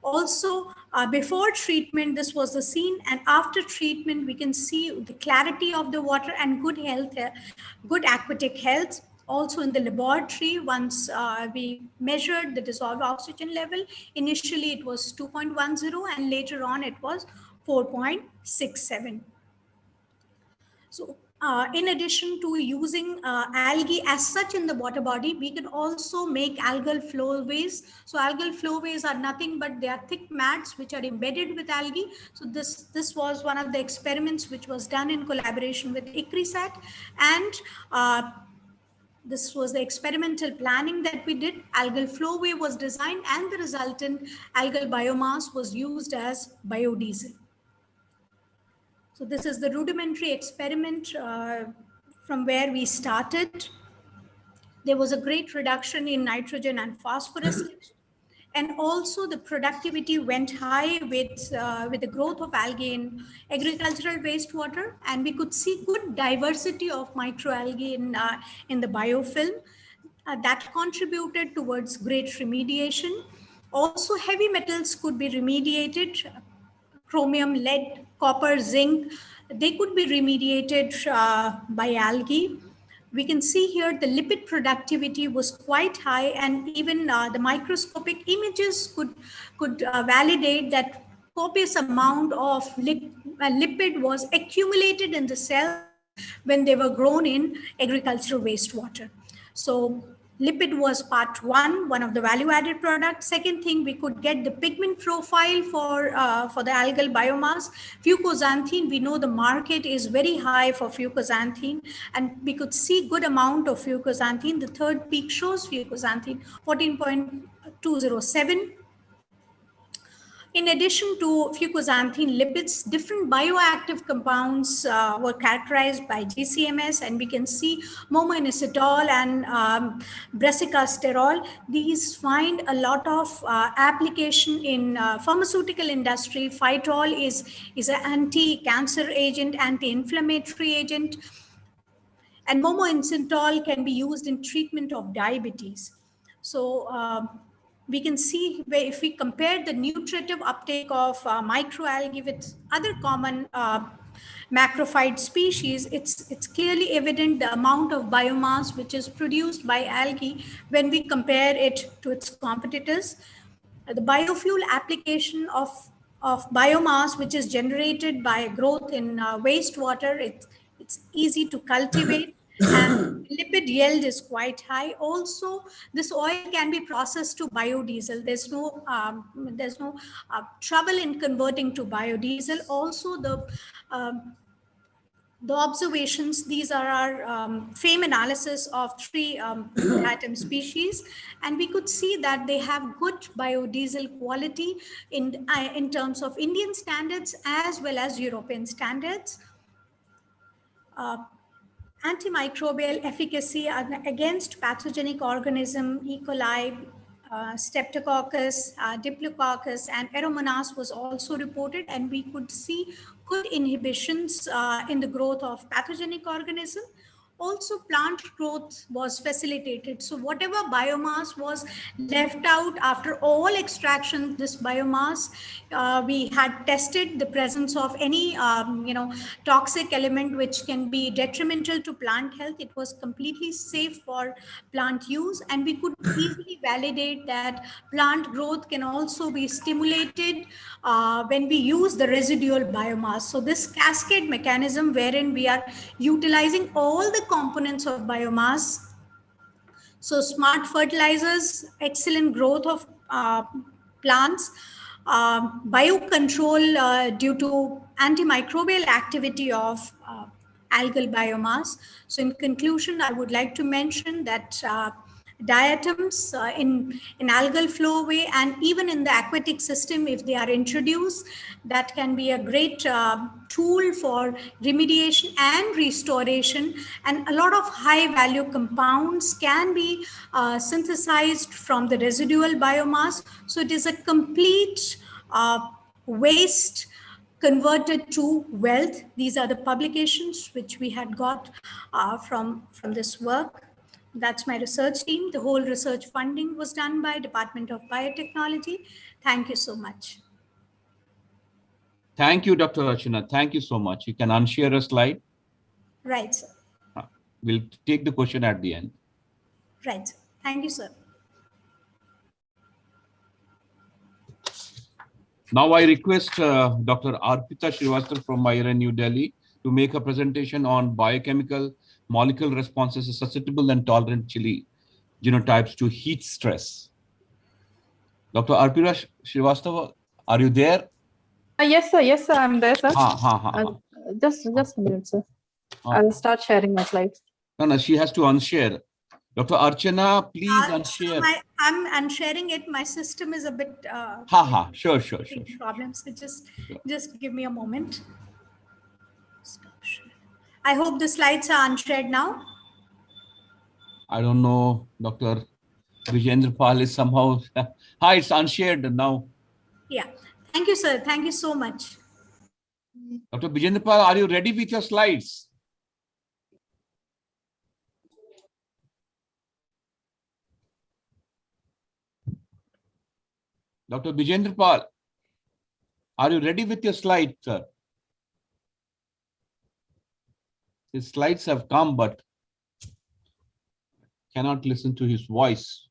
Also, before treatment, this was the scene, and after treatment, we can see the clarity of the water and good health, good aquatic health. Also in the laboratory, once we measured the dissolved oxygen level, initially it was 2.10 and later on it was 4.67. So in addition to using algae as such in the water body, we can also make algal flowways. So algal flowways are nothing but they are thick mats which are embedded with algae. So this was one of the experiments which was done in collaboration with ICRISAT, and this was the experimental planning that we did. Algal flowway was designed, and the resultant algal biomass was used as biodiesel. So this is the rudimentary experiment from where we started. There was a great reduction in nitrogen and phosphorus. And also the productivity went high with the growth of algae in agricultural wastewater, and we could see good diversity of microalgae in the biofilm. That contributed towards great remediation. Also, heavy metals could be remediated. Chromium, lead, copper, zinc, they could be remediated by algae. We can see here the lipid productivity was quite high, and even the microscopic images could validate that copious amount of lipid was accumulated in the cell when they were grown in agricultural wastewater. So lipid was part one of the value-added products. Second thing, we could get the pigment profile for the algal biomass. Fucoxanthine, we know the market is very high for fucoxanthine, and we could see good amount of fucoxanthine. The third peak shows fucoxanthine 14.207. In addition to fucoxanthine lipids, different bioactive compounds were characterized by GCMS, and we can see momoinositol and brassicasterol. These find a lot of application in pharmaceutical industry. Phytol is an anti-cancer agent, anti-inflammatory agent, and momoinositol can be used in treatment of diabetes. So we can see where if we compare the nutritive uptake of microalgae with other common macrophyte species, it's clearly evident the amount of biomass which is produced by algae when we compare it to its competitors. The biofuel application of biomass which is generated by growth in wastewater, it's easy to cultivate. And lipid yield is quite high. Also, this oil can be processed to biodiesel. There's no trouble in converting to biodiesel. Also, the observations, these are our FAME analysis of 3 atom species, and we could see that they have good biodiesel quality in terms of Indian standards as well as European standards. Antimicrobial efficacy against pathogenic organism, E. coli, Streptococcus, Diplococcus, and Aeromonas was also reported, and we could see good inhibitions in the growth of pathogenic organism. Also, plant growth was facilitated. So whatever biomass was left out after all extraction, this biomass, we had tested the presence of any, toxic element which can be detrimental to plant health. It was completely safe for plant use, and we could easily validate that plant growth can also be stimulated when we use the residual biomass. So this cascade mechanism wherein we are utilizing all the components of biomass. So smart fertilizers, excellent growth of plants, biocontrol due to antimicrobial activity of algal biomass. So in conclusion, I would like to mention that diatoms in algal flowway and even in the aquatic system, if they are introduced, that can be a great tool for remediation and restoration, and a lot of high value compounds can be synthesized from the residual biomass. So it is a complete waste converted to wealth. These are the publications which we had got from this work. That's my research team. The whole research funding was done by Department of Biotechnology. Thank you so much. Thank you, Dr. Archana. Thank you so much. You can unshare a slide. Right, sir. We'll take the question at the end. Right. Thank you, sir. Now I request Dr. Arpita Srivastava from IIM New Delhi to make a presentation on biochemical molecular responses to susceptible and tolerant chili genotypes to heat stress. Dr. Arpita Srivastava, are you there? Yes, sir. Yes, sir. I'm there, sir. Just a minute, sir. I'll start sharing my slides. No, she has to unshare. Dr. Archana, please unshare. I'm unsharing it. My system is a bit Sure. problems. So just give me a moment. I hope the slides are unshared now. I don't know, Dr. Vijendra Pal is somehow. Hi, it's unshared now. Yeah. Thank you, sir. Thank you so much. Dr. Vijendra Pal, are you ready with your slides? Dr. Vijendra Pal, are you ready with your slide, sir? His slides have come, but cannot listen to his voice.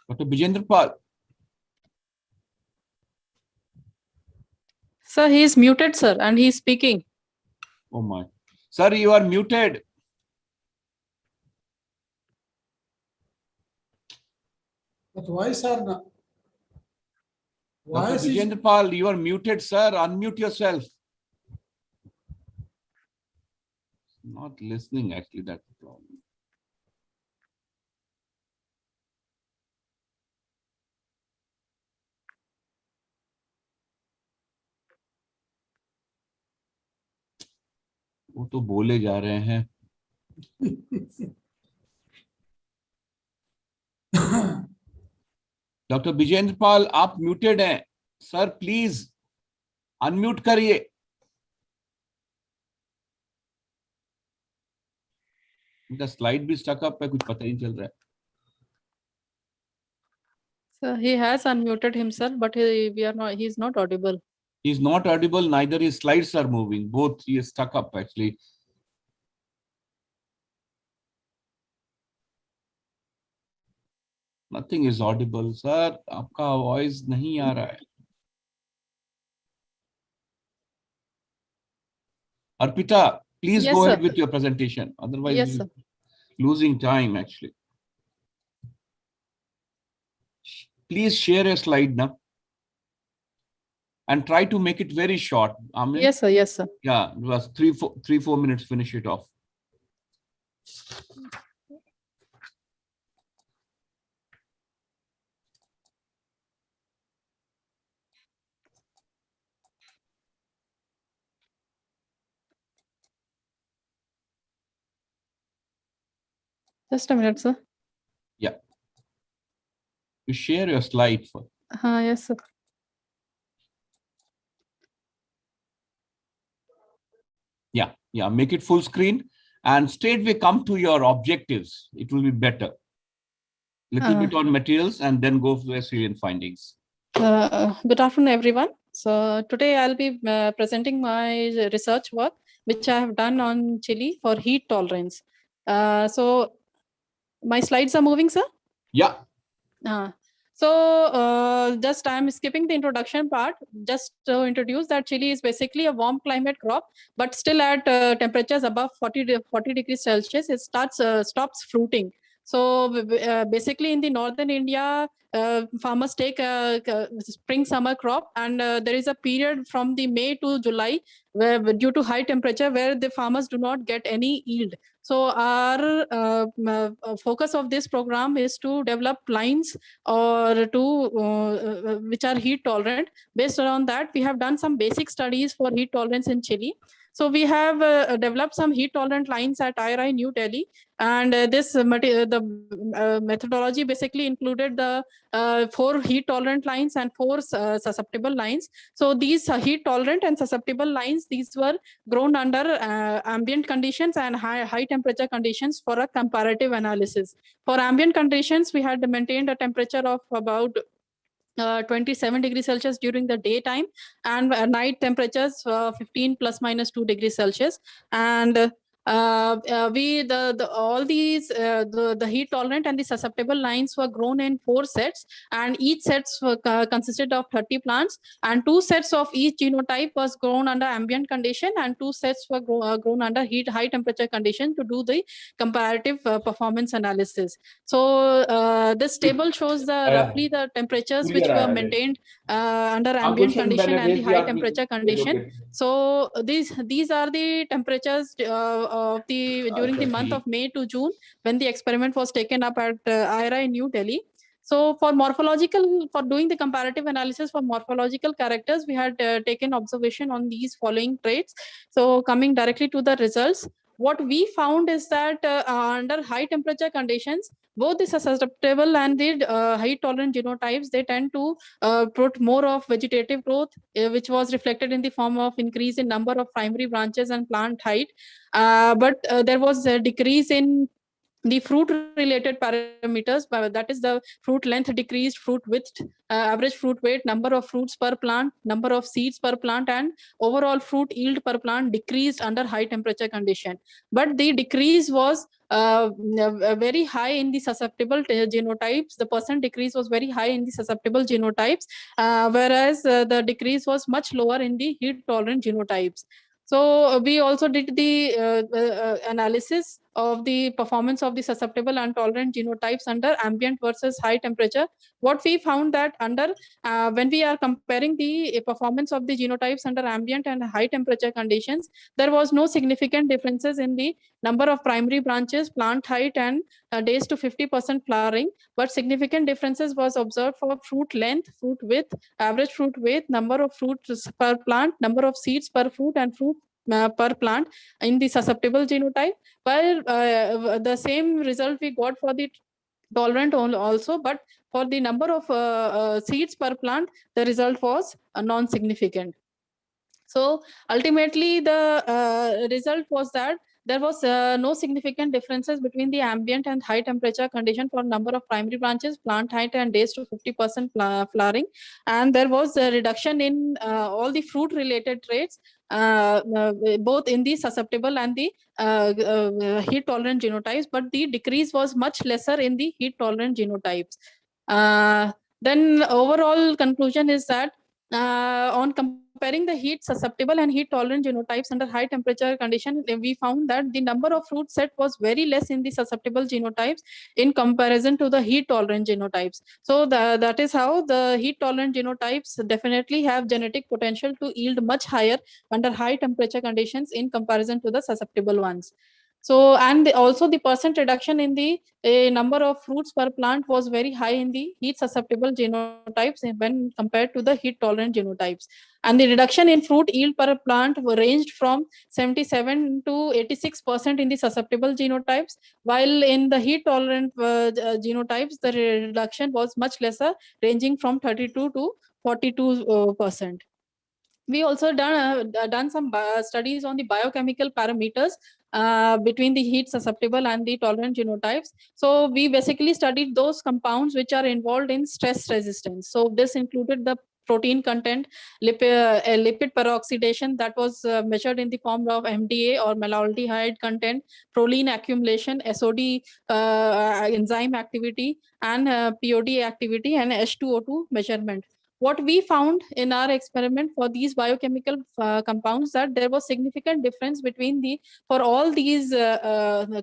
Dr. Vijendra Pal. Sir, he is muted, sir, and he is speaking. Oh my. Sir, you are muted. But why, sir? Why Dr. Vijendra Pal, you are muted, sir. Unmute yourself. Not listening, actually, that's the problem. वो तो बोले जा रहे हैं. Doctor Vijendra पाल, आप muted हैं. Sir please unmute करिए. इनका स्लाइड भी स्टक अप है, कुछ पता ही नहीं चल रहा है. Sir, he has unmuted himself, but he is not audible. He is not audible, neither his slides are moving. Both he is stuck up actually. Nothing is audible. Sir, आपका voice नहीं आ रहा है. Arpita, please Yes, go sir. ahead with your presentation. Otherwise, Yes, we're sir. losing time actually. Please share a slide now. And try to make it very short. Amin? Yes, sir. Yes, sir. Yeah, it was 3-4 minutes, finish it off. Just a minute, sir. Yeah. You share your slide for. Yes, sir. Yeah, make it full screen and straightway come to your objectives. It will be better. Little bit on materials and then go to salient findings. Good afternoon, everyone. So today I'll be presenting my research work, which I have done on chili for heat tolerance. So my slides are moving, sir? Yeah. Just I'm skipping the introduction part, just to introduce that chili is basically a warm climate crop, but still at temperatures above 40 degrees Celsius, it stops fruiting. So basically in the northern India, farmers take a spring summer crop, and there is a period from the May to July where due to high temperature where the farmers do not get any yield. So our focus of this program is to develop lines or to which are heat tolerant. Based on that, we have done some basic studies for heat tolerance in chili. So we have developed some heat tolerant lines at IRI New Delhi, and the methodology basically included the 4 heat tolerant lines and 4 susceptible lines. So these heat tolerant and susceptible lines, these were grown under ambient conditions and high temperature conditions for a comparative analysis. For ambient conditions, we had maintained a temperature of about 27 degrees Celsius during the daytime, and night temperatures 15 plus minus 2 degrees Celsius. And all these the heat tolerant and the susceptible lines were grown in 4 sets, and each sets were consisted of 30 plants, and 2 sets of each genotype was grown under ambient condition, and 2 sets were grown under high temperature condition to do the comparative performance analysis. So this table shows roughly the temperatures which were maintained under ambient condition and the high temperature condition. So these are the temperatures during the month of May to June when the experiment was taken up at IRI New Delhi. So for doing the comparative analysis for morphological characters, we had taken observation on these following traits. So coming directly to the results, what we found is that under high temperature conditions, both the susceptible and the heat tolerant genotypes, they tend to put more of vegetative growth, which was reflected in the form of increase in number of primary branches and plant height. But there was a decrease in the fruit related parameters, that is the fruit length decreased, fruit width, average fruit weight, number of fruits per plant, number of seeds per plant, and overall fruit yield per plant decreased under high temperature condition. But the decrease was very high in the susceptible genotypes. The percent decrease was very high in the susceptible genotypes, whereas the decrease was much lower in the heat tolerant genotypes. So we also did the analysis of the performance of the susceptible and tolerant genotypes under ambient versus high temperature. What we found that under when we are comparing the performance of the genotypes under ambient and high temperature conditions, there was no significant differences in the number of primary branches, plant height, and days to 50% flowering, but significant differences was observed for fruit length, fruit width, average fruit weight, number of fruits per plant, number of seeds per fruit, and fruit per plant in the susceptible genotype, while the same result we got for the tolerant also, but for the number of seeds per plant, the result was non-significant. So ultimately the result was that there was no significant differences between the ambient and high temperature condition for number of primary branches, plant height, and days to 50% flowering. And there was a reduction in all the fruit related traits, both in the susceptible and the heat tolerant genotypes, but the decrease was much lesser in the heat tolerant genotypes. Then overall conclusion is that on comparing the heat susceptible and heat tolerant genotypes under high temperature condition, we found that the number of fruit set was very less in the susceptible genotypes in comparison to the heat tolerant genotypes. So that is how the heat tolerant genotypes definitely have genetic potential to yield much higher under high temperature conditions in comparison to the susceptible ones. So, and also the percent reduction in the number of fruits per plant was very high in the heat susceptible genotypes when compared to the heat tolerant genotypes. And the reduction in fruit yield per plant ranged from 77 to 86% in the susceptible genotypes, while in the heat tolerant genotypes, the reduction was much lesser, ranging from 32 to 42%. We also done some studies on the biochemical parameters between the heat susceptible and the tolerant genotypes. So we basically studied those compounds which are involved in stress resistance. So this included the protein content, lipid peroxidation that was measured in the form of MDA or mallaldehyde content, proline accumulation, SOD enzyme activity, and POD activity, and H2O2 measurement. What we found in our experiment for these biochemical compounds, that there was significant difference between for all these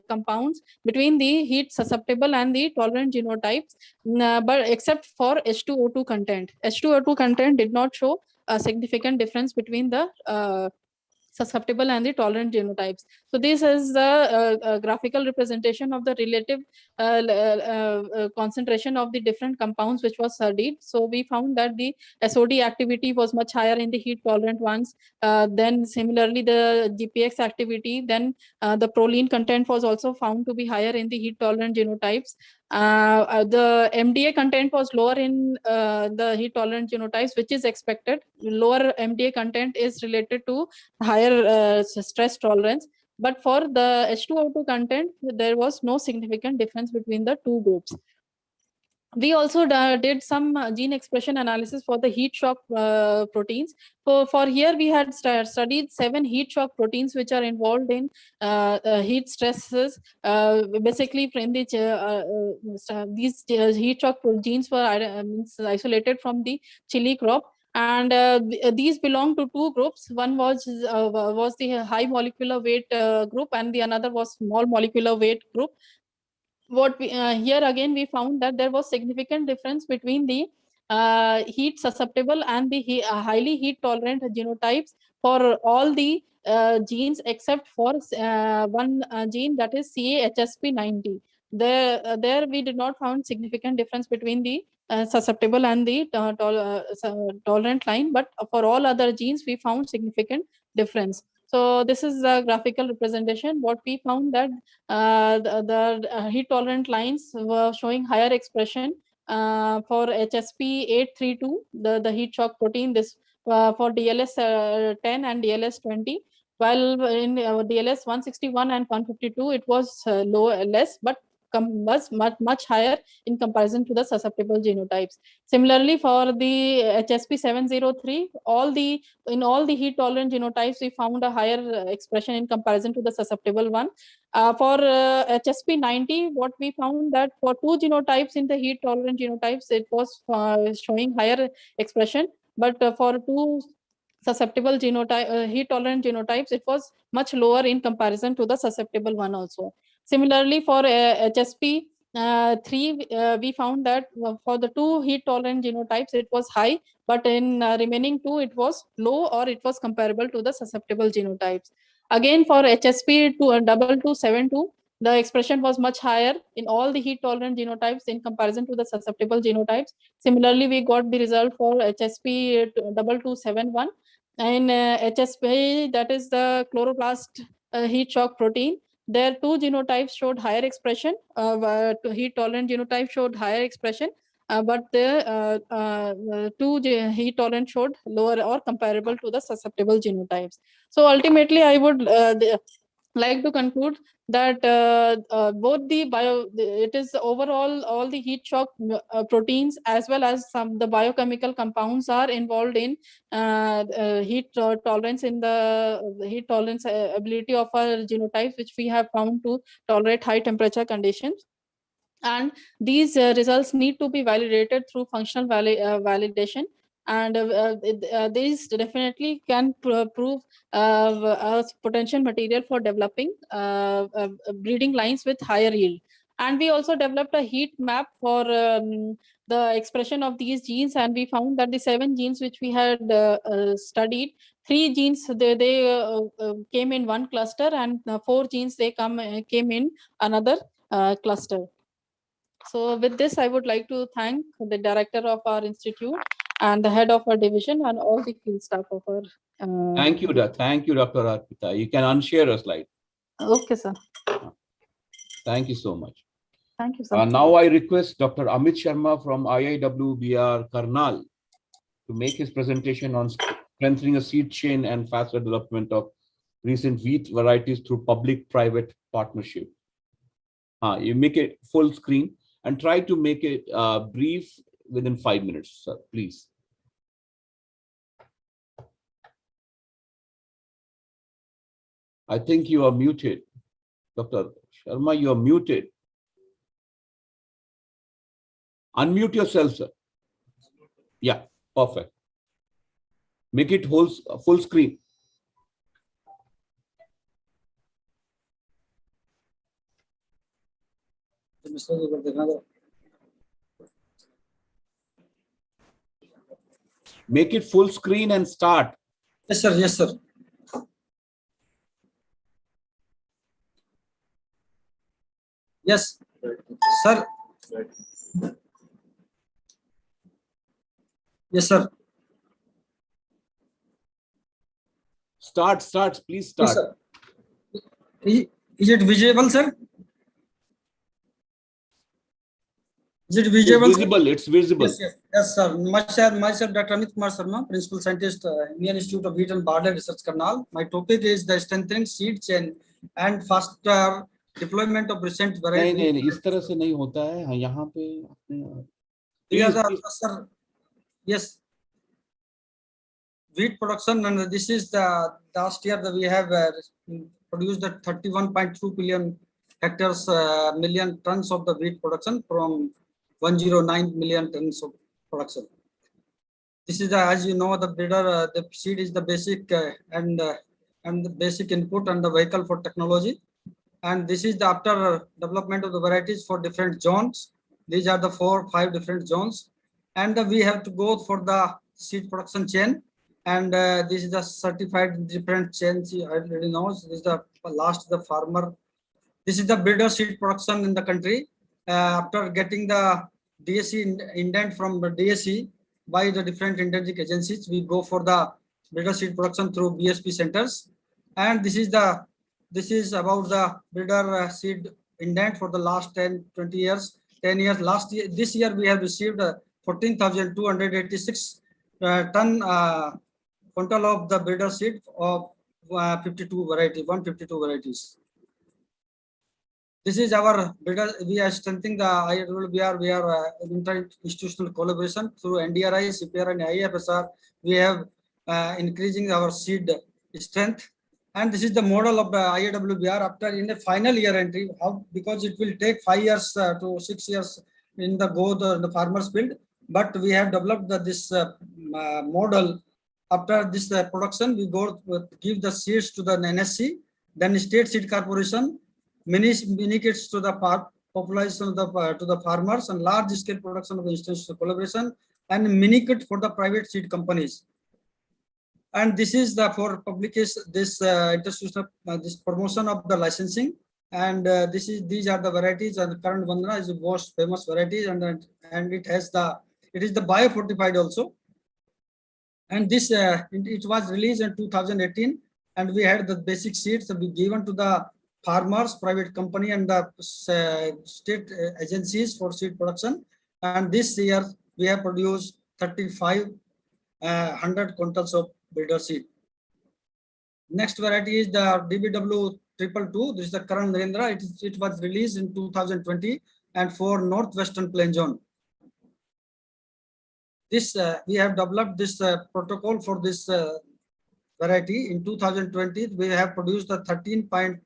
compounds between the heat susceptible and the tolerant genotypes, but except for H2O2 content. H2O2 content did not show a significant difference between the susceptible and the tolerant genotypes. So this is the graphical representation of the relative concentration of the different compounds which was studied. So we found that the SOD activity was much higher in the heat tolerant ones. Then similarly, the GPX activity, then the proline content was also found to be higher in the heat tolerant genotypes. The MDA content was lower in the heat tolerant genotypes, which is expected. Lower MDA content is related to higher stress tolerance. But for the H2O2 content, there was no significant difference between the two groups. We also did some gene expression analysis for the heat shock proteins. For here, we had studied 7 heat shock proteins which are involved in heat stresses. Basically, in these heat shock genes were isolated from the chili crop. And these belong to 2 groups. One was the high molecular weight group, and the another was small molecular weight group. What we here again we found that there was significant difference between the heat susceptible and the highly heat tolerant genotypes for all the genes except for one gene, that is CAHSP90. There we did not find significant difference between the susceptible and the tolerant line, but for all other genes we found significant difference. So this is the graphical representation. What we found that the heat tolerant lines were showing higher expression for HSP832, the heat shock protein, this for DLS10 and DLS20, while in DLS 161 and 152 it was less, but was much higher in comparison to the susceptible genotypes. Similarly, for the HSP703, in all the heat tolerant genotypes, we found a higher expression in comparison to the susceptible one. For HSP90, what we found that for 2 genotypes in the heat tolerant genotypes, it was showing higher expression, but for 2 susceptible genotype, heat tolerant genotypes, it was much lower in comparison to the susceptible one also. Similarly, for HSP3, we found that for the 2 heat tolerant genotypes, it was high, but in remaining 2, it was low or it was comparable to the susceptible genotypes. Again, for HSP2272, the expression was much higher in all the heat tolerant genotypes in comparison to the susceptible genotypes. Similarly, we got the result for HSP2271 and HSP, that is the chloroplast heat shock protein. There 2 genotypes showed higher expression. Heat tolerant genotype showed higher expression, but the 2 heat tolerant showed lower or comparable to the susceptible genotypes. So ultimately, I would like to conclude that both it is overall all the heat shock proteins as well as the biochemical compounds are involved in heat tolerance, in the heat tolerance ability of our genotypes, which we have found to tolerate high temperature conditions. And these results need to be validated through functional validation. And these definitely can prove a potential material for developing breeding lines with higher yield. And we also developed a heat map for the expression of these genes, and we found that the 7 genes which we had studied, 3 genes they came in one cluster, and 4 genes they came in another cluster. So with this, I would like to thank the director of our institute and the head of our division and all the field staff of our. Thank you, Dr. Arpita. You can unshare a slide. Okay, sir. Thank you so much. Thank you, sir. Now I request Dr. Amit Sharma from IIWBR Karnal to make his presentation on strengthening a seed chain and faster development of recent wheat varieties through public-private partnership. You make it full screen and try to make it brief within 5 minutes, sir, please. I think you are muted. Dr. Sharma, you are muted. Unmute yourself, sir. Yeah, perfect. Make it full screen. Make it full screen and start. Yes, sir. Yes, sir. Yes, sir. Yes, sir. Start, please start. Yes, sir. Is it visible, sir? Is it visible? It's visible. It's visible. Yes, sir. Myself, Dr. Amit Kumar Sharma, Principal Scientist, Indian Institute of Wheat and Barley Research, Karnal. My topic is the strengthening seed chain and faster deployment of recent varieties. नहीं, इस तरह से नहीं होता है यहाँ पे sir. Yes. Wheat production, and this is the last year that we have produced the 31.2 billion hectares, million tons of the wheat production from 109 million tons of production. This is the, as you know, the breeder, the seed is the basic and the basic input and the vehicle for technology. And this is the after development of the varieties for different zones. These are the 4-5 different zones. And we have to go for the seed production chain. And this is the certified different chains. You already know. This is the last, the farmer. This is the breeder seed production in the country. After getting the DSC indent from the DSC by the different indent agencies, we go for the breeder seed production through BSP centers. And this is about the breeder seed indent for the last 10-20 years. 10 years. Last year, this year we have received 14,286 ton quintal of the breeder seed of 152 varieties. This is our breeder. We are strengthening the IIWBR. We are inter-institutional collaboration through NDRI, CPR, and IFSR. We have increasing our seed strength. And this is the model of the IIWBR after in the final year entry, because it will take 5 years to 6 years in the farmer's field. But we have developed this model. After this production, we go give the seeds to the NSC, then State Seed Corporation, mini kits to the population of to the farmers, and large scale production of the institutional collaboration, and mini kit for the private seed companies. And this is the for publication, this institutional this promotion of the licensing. And these are the varieties, and the current Vandana is the most famous variety, and it is the biofortified also. And this it was released in 2018, and we had the basic seeds to be given to the farmers, private company, and the state agencies for seed production. And this year we have produced 3,500 quintals of breeder seed. Next variety is the DBW 222. This is the Karan Narendra. It was released in 2020 and for Northwestern Plain Zone. This we have developed this protocol for this variety. In 2020, we have produced a 13.10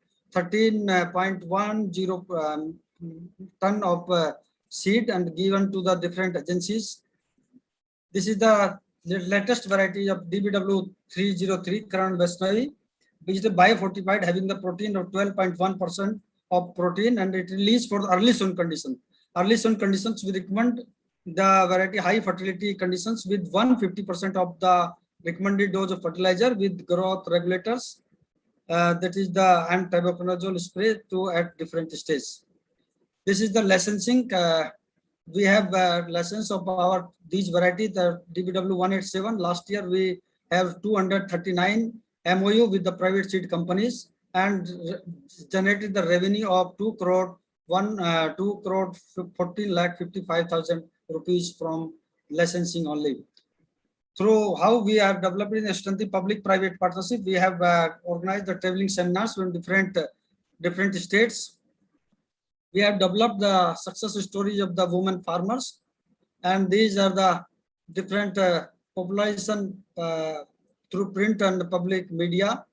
ton of seed and given to the different agencies. This is the latest variety of DBW 303 Karan Vaishnavi, which is the biofortified, having the protein of 12.1% of protein, and it released for early sown condition. Early sown conditions, we recommend the variety high fertility conditions with 150% of the recommended dose of fertilizer with growth regulators. That is the M-tibuconazole spray to at different stages. This is the licensing. We have license of our these variety, the DBW 187. Last year we have 239 MOU with the private seed companies and generated the revenue of 2 crore 14,55,000 rupees from licensing only. Through how we are developing a strengthened public-private partnership, we have organized the traveling seminars in different states. We have developed the success stories of the women farmers, and these are the different population through print and public media.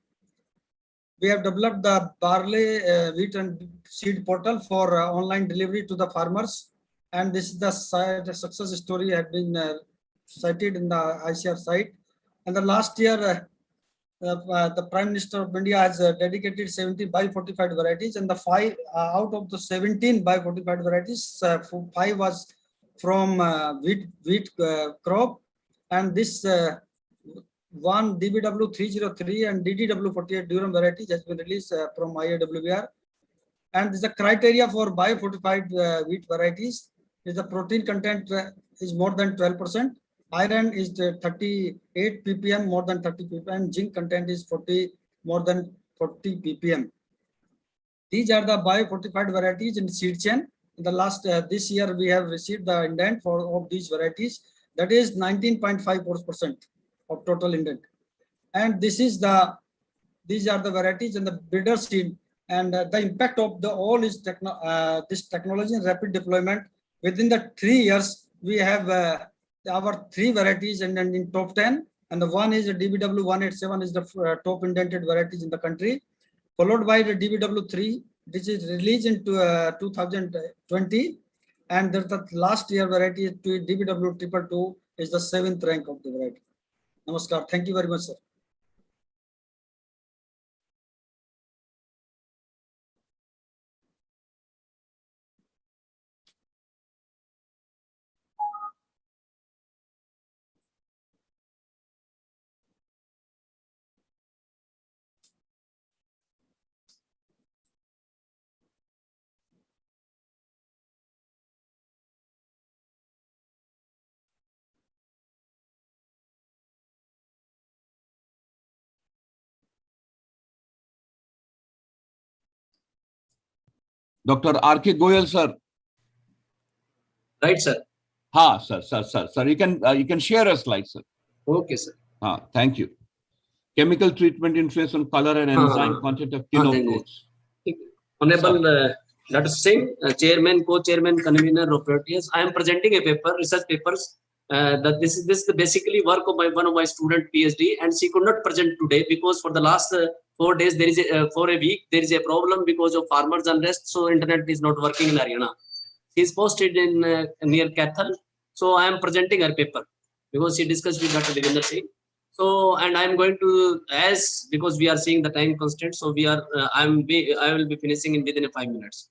We have developed the barley, wheat and seed portal for online delivery to the farmers, and this is the success story had been cited in the ICR site. And the last year, the Prime Minister of India has dedicated 70 biofortified varieties, and the 5 out of the 17 biofortified varieties, 5 was from wheat crop, and this one DBW 303 and DDW 48 durum varieties has been released from IAWR. And this is the criteria for biofortified wheat varieties. Is the protein content is more than 12%. Iron is 38 ppm, more than 30 ppm. Zinc content is more than 40 ppm. These are the biofortified varieties in seed chain. In the last this year, we have received the indent of these varieties. That is 19.54% of total indent. And this is these are the varieties in the breeder seed. And the impact of all is this technology and rapid deployment. Within the 3 years, we have our 3 varieties and in top 10, and the one is the DBW 187 is the top indented varieties in the country, followed by the DBW 3, which is released into 2020, and the last year variety DBW 222 is the 7th rank of the variety. Namaskar. Thank you very much, sir. Dr. R.K. Goyal, sir. Right, sir. Sir. You can share a slide, sir. Okay, sir. Thank you. Chemical treatment influence on color and enzyme content of kiloproteins. Honorable Dr. Singh, Chairman, Co-Chairman, Convener of Proteus. I am presenting a paper, research papers. That this is basically work of one of my student PhD, and she could not present today because for the last 4 days there is for a week there is a problem because of farmers unrest. So internet is not working in Haryana. She is posted in near Kathal. So I am presenting her paper because she discussed with Dr. Devendra Singh. So, and I am going to, because we are seeing the time constraint, so we are I will be finishing in within 5 minutes.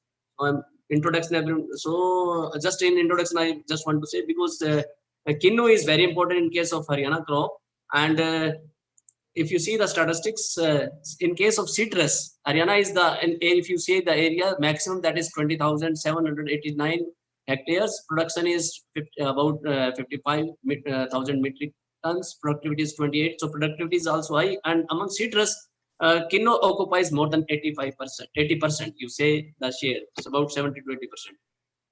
Introduction. So just in introduction, I just want to say because Kinnu is very important in case of Haryana crop, and if you see the statistics, in case of citrus, Haryana is and if you see the area maximum, that is 20,789 hectares. Production is about 55,000 metric tons. Productivity is 28. So productivity is also high. And among citrus, Kinnu occupies more than 85%. 80%. You say the share. It's about 70 to 80%.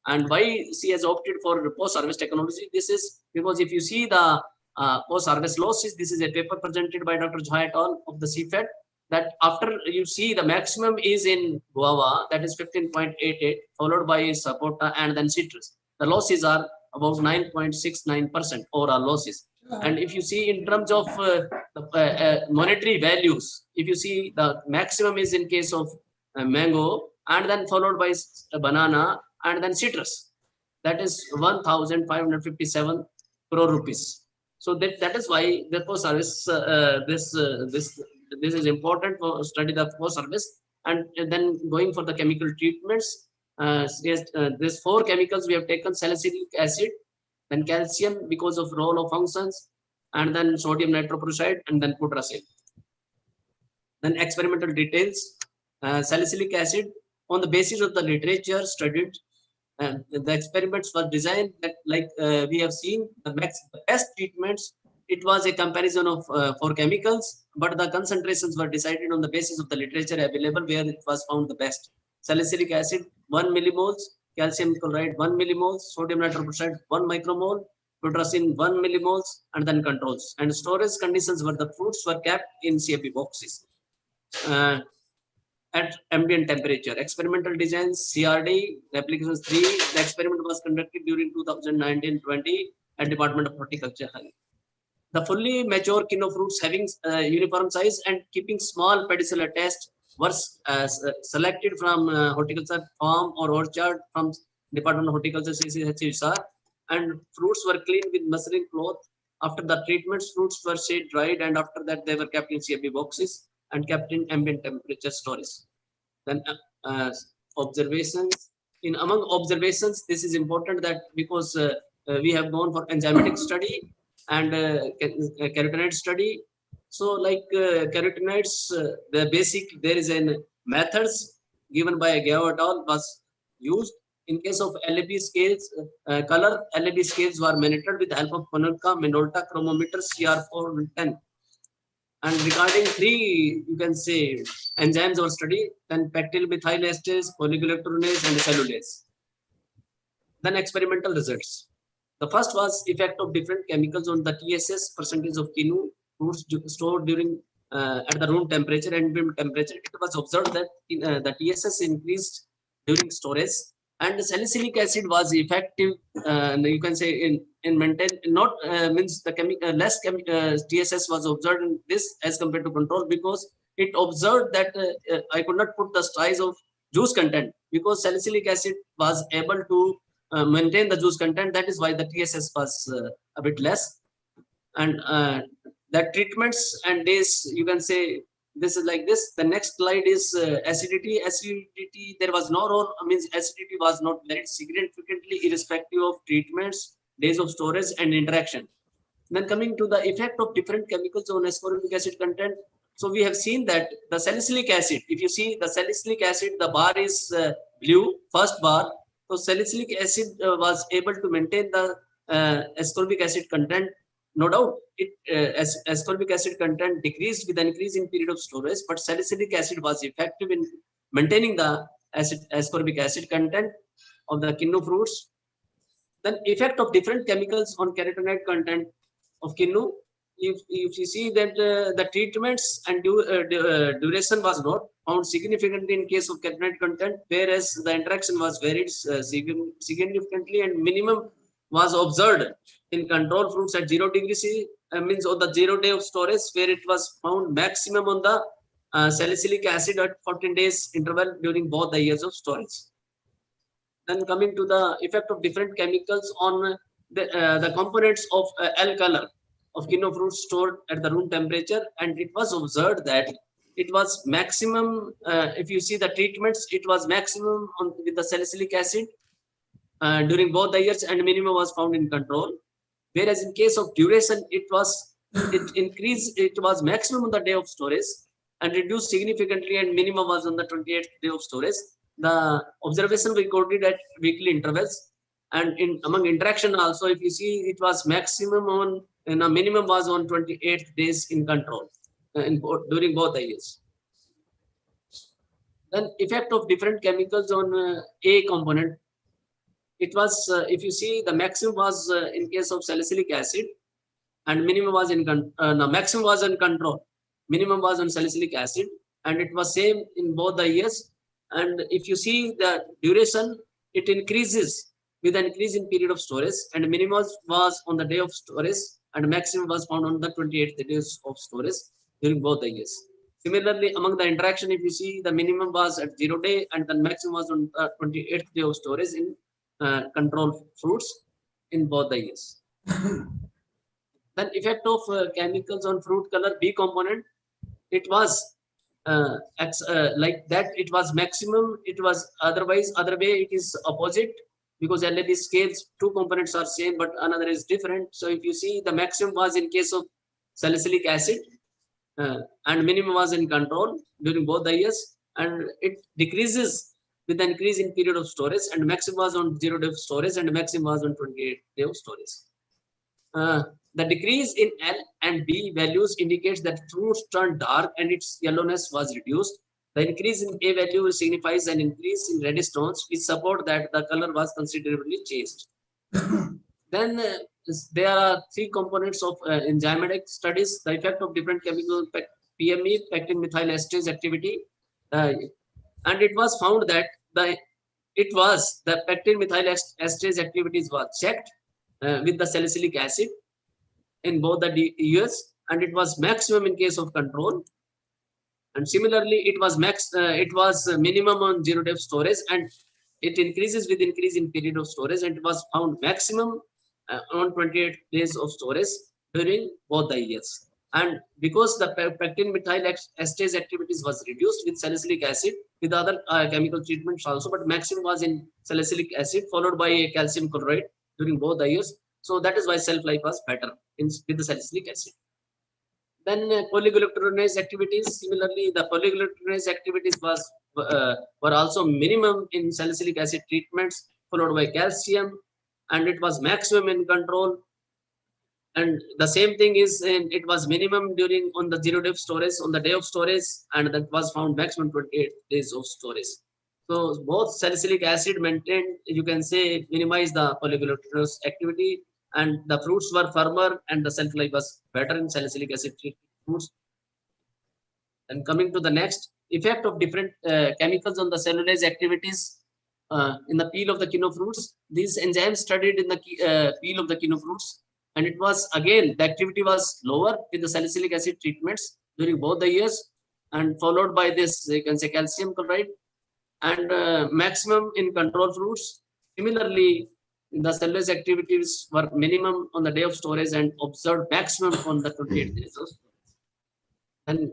And why she has opted for post-harvest technology? This is because if you see the post-harvest losses, this is a paper presented by Dr. Jha et al. Of the CFED, that after you see the maximum is in guava, that is 15.88, followed by sapota and then citrus. The losses are about 9.69% overall losses. And if you see in terms of monetary values, if you see the maximum is in case of mango and then followed by banana and then citrus, that is 1,557 crore rupees. So that is why the post service this is important for study the post service. And then going for the chemical treatments, these 4 chemicals we have taken: salicylic acid, then calcium because of role of functions, and then sodium nitroprusside, and then putracil. Then experimental details, salicylic acid on the basis of the literature studied, and the experiments were designed that we have seen the best treatments. It was a comparison of 4 chemicals, but the concentrations were decided on the basis of the literature available where it was found the best. Salicylic acid 1 millimoles, calcium chloride 1 millimoles, sodium nitroprusside 1 micromole, putracin 1 millimoles, and then controls. And storage conditions were the fruits were kept in CFB boxes at ambient temperature. Experimental designs, CRD, applications 3. The experiment was conducted during 2019-20 at Department of Horticulture. The fully mature quinoa fruits having uniform size and keeping small pedicel attached were selected from horticulture farm or orchard from Department of Horticulture CCHSR, and fruits were cleaned with muslin cloth. After the treatments, fruits were shade dried, and after that they were kept in CFB boxes and kept in ambient temperature storage. Then observations. Among observations, this is important that because we have gone for enzymatic study and carotenoid study. So carotenoids, the basic, there is a methods given by Gao et al. Was used. In case of LAB scales, color LAB scales were monitored with the help of Panulka, Minolta, chromometer CR410. And regarding 3, you can say enzymes or study, then pectyl methyl esterase, polyglucuronase, and cellulase. Then experimental results. The first was effect of different chemicals on the TSS percentage of quinoa fruits stored during at the room temperature and ambient temperature. It was observed that the TSS increased during storage, and the salicylic acid was effective. You can say in maintain not means the less TSS was observed in this as compared to control, because it observed that I could not put the size of juice content because salicylic acid was able to maintain the juice content. That is why the TSS was a bit less. And that treatments and days, you can say this is like this. The next slide is acidity. Acidity, there was no role, means acidity was not varied significantly irrespective of treatments, days of storage, and interaction. Then coming to the effect of different chemicals on ascorbic acid content. So we have seen that the salicylic acid, if you see the salicylic acid, the bar is blue, first bar. So salicylic acid was able to maintain the ascorbic acid content. No doubt, ascorbic acid content decreased with an increase in period of storage, but salicylic acid was effective in maintaining the ascorbic acid content of the quinoa fruits. Then effect of different chemicals on carotenoid content of quinoa. If you see that the treatments and duration was not found significantly in case of carotenoid content, whereas the interaction was varied significantly, and minimum was observed in control fruits at 0 degrees C, means on the 0 day of storage, where it was found maximum on the salicylic acid at 14 days interval during both the years of storage. Then coming to the effect of different chemicals on the components of L color of quinoa fruits stored at the room temperature, and it was observed that it was maximum, if you see the treatments, it was maximum with the salicylic acid during both the years, and minimum was found in control. Whereas in case of duration, it increased, it was maximum on the day of storage and reduced significantly, and minimum was on the 28th day of storage. The observation recorded at weekly intervals, and among interaction also, if you see, it was maximum on, and a minimum was on 28th days in control during both the years. Then effect of different chemicals on A component. It was, if you see, the maximum was in case of salicylic acid, and minimum was in maximum was in control. Minimum was on salicylic acid, and it was same in both the years. And if you see the duration, it increases with an increase in period of storage, and minimum was on the day of storage, and maximum was found on the 28th days of storage during both the years. Similarly, among the interaction, if you see, the minimum was at 0 day, and the maximum was on 28th day of storage in control fruits in both the years. Then effect of chemicals on fruit color B component. It was like that. It was maximum. It was otherwise other way. It is opposite, because LAB scales, two components are same, but another is different. So if you see, the maximum was in case of salicylic acid and minimum was in control during both the years, and it decreases with the increase in period of storage, and maximum was on 0 day of storage and maximum was on 28 day of storage. The decrease in L and B values indicates that fruits turned dark and its yellowness was reduced. The increase in A value signifies an increase in reddish tones, which support that the color was considerably changed. Then there are three components of enzymatic studies: the effect of different chemical PME, pectin methyl esterase activity, and it was found that the pectin methyl esterase activities were checked with the salicylic acid in both the years, and it was maximum in case of control. And similarly, it was minimum on 0 day of storage, and it increases with increase in period of storage, and it was found maximum on 28 days of storage during both the years. And because the pectin methyl esterase activities was reduced with salicylic acid, with other chemical treatments also, but maximum was in salicylic acid followed by a calcium chloride during both the years. So that is why shelf life was better with the salicylic acid. Then polyglucuronidase activities. Similarly, the polyglucuronidase activities were also minimum in salicylic acid treatments, followed by calcium, and it was maximum in control. And the same thing is it was minimum on the 0 day of storage, on the day of storage, and that was found maximum 28 days of storage. So both salicylic acid maintained, you can say, minimize the polyglucuronidase activity, and the fruits were firmer and the shelf life was better in salicylic acid treated fruits. And coming to the next, effect of different chemicals on the cellulase activities in the peel of the quinoa fruits. These enzymes studied in the peel of the quinoa fruits, and it was again, the activity was lower with the salicylic acid treatments during both the years, and followed by this, you can say, calcium chloride, and maximum in control fruits. Similarly, the cellulose activities were minimum on the day of storage and observed maximum on the 28 days of storage. And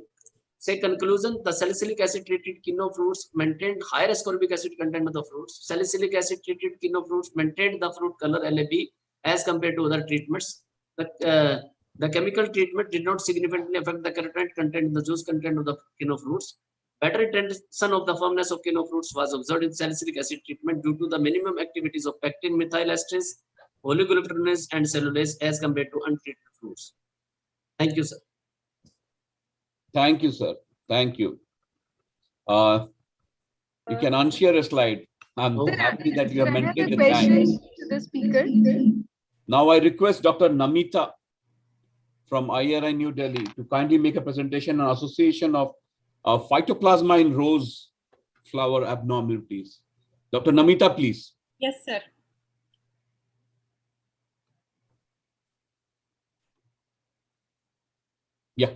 say conclusion, the salicylic acid treated quinoa fruits maintained higher ascorbic acid content of the fruits. Salicylic acid treated quinoa fruits maintained the fruit color LAB as compared to other treatments. The chemical treatment did not significantly affect the carotenoid content in the juice content of the quinoa fruits. Better retention of the firmness of quinoa fruits was observed in salicylic acid treatment due to the minimum activities of pectin methyl esterase, polyglucuronidase, and cellulase as compared to untreated fruits. Thank you, sir. Thank you, sir. Thank you. You can unshare a slide. I'm happy that you have maintained the time. To the speaker. Now I request Dr. Namita from IRI New Delhi to kindly make a presentation on association of phytoplasma in rose flower abnormalities. Dr. Namita, please. Yes, sir. Yeah.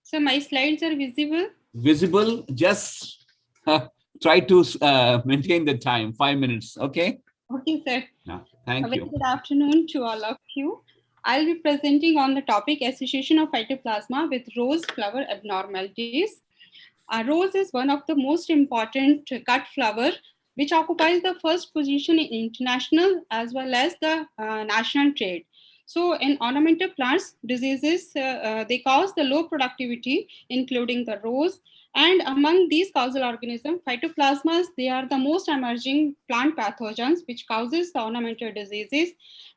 So my slides are visible? Visible, just try to maintain the time, 5 minutes, okay? Okay, sir. Yeah, thank you. Good afternoon to all of you. I'll be presenting on the topic association of phytoplasma with rose flower abnormalities. Rose is one of the most important cut flower, which occupies the first position in international as well as the national trade. So in ornamental plants, diseases, they cause the low productivity, including the rose. And among these causal organisms, phytoplasmas, they are the most emerging plant pathogens which causes the ornamental diseases.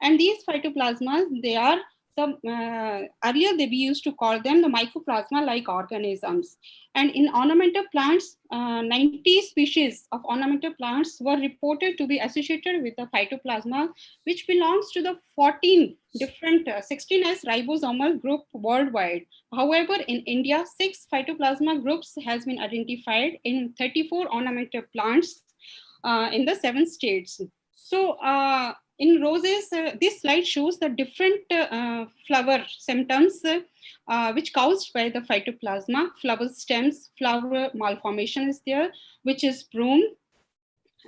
And these phytoplasmas, they are the, earlier they used to call them the mycoplasma-like organisms. And in ornamental plants, 90 species of ornamental plants were reported to be associated with the phytoplasma, which belongs to the 14 different 16S ribosomal group worldwide. However, in India, 6 phytoplasma groups has been identified in 34 ornamental plants in the 7 states. So in roses, this slide shows the different flower symptoms which caused by the phytoplasma. Flower stems, flower malformation is there, which is broom,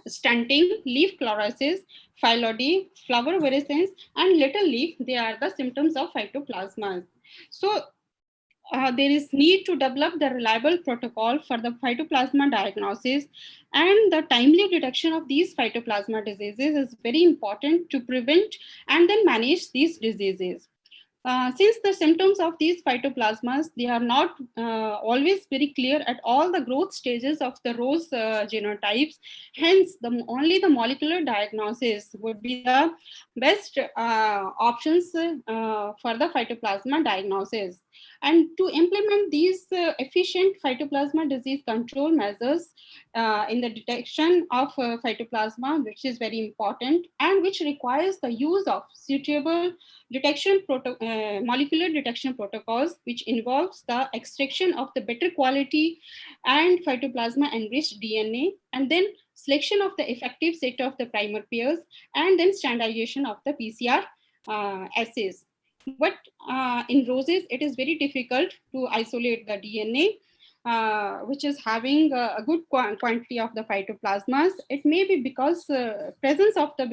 stunting, leaf chlorosis, phyllody, flower virescence, and little leaf. They are the symptoms of phytoplasma. So there is need to develop the reliable protocol for the phytoplasma diagnosis, and the timely detection of these phytoplasma diseases is very important to prevent and then manage these diseases. Since the symptoms of these phytoplasmas, they are not always very clear at all the growth stages of the rose genotypes, hence only the molecular diagnosis would be the best options for the phytoplasma diagnosis. And to implement these efficient phytoplasma disease control measures in the detection of phytoplasma, which is very important and which requires the use of suitable molecular detection protocols, which involves the extraction of the better quality and phytoplasma enriched DNA, and then selection of the effective set of the primer pairs, and then standardization of the PCR assays. But in roses, it is very difficult to isolate the DNA, which is having a good quantity of the phytoplasmas. It may be because presence of the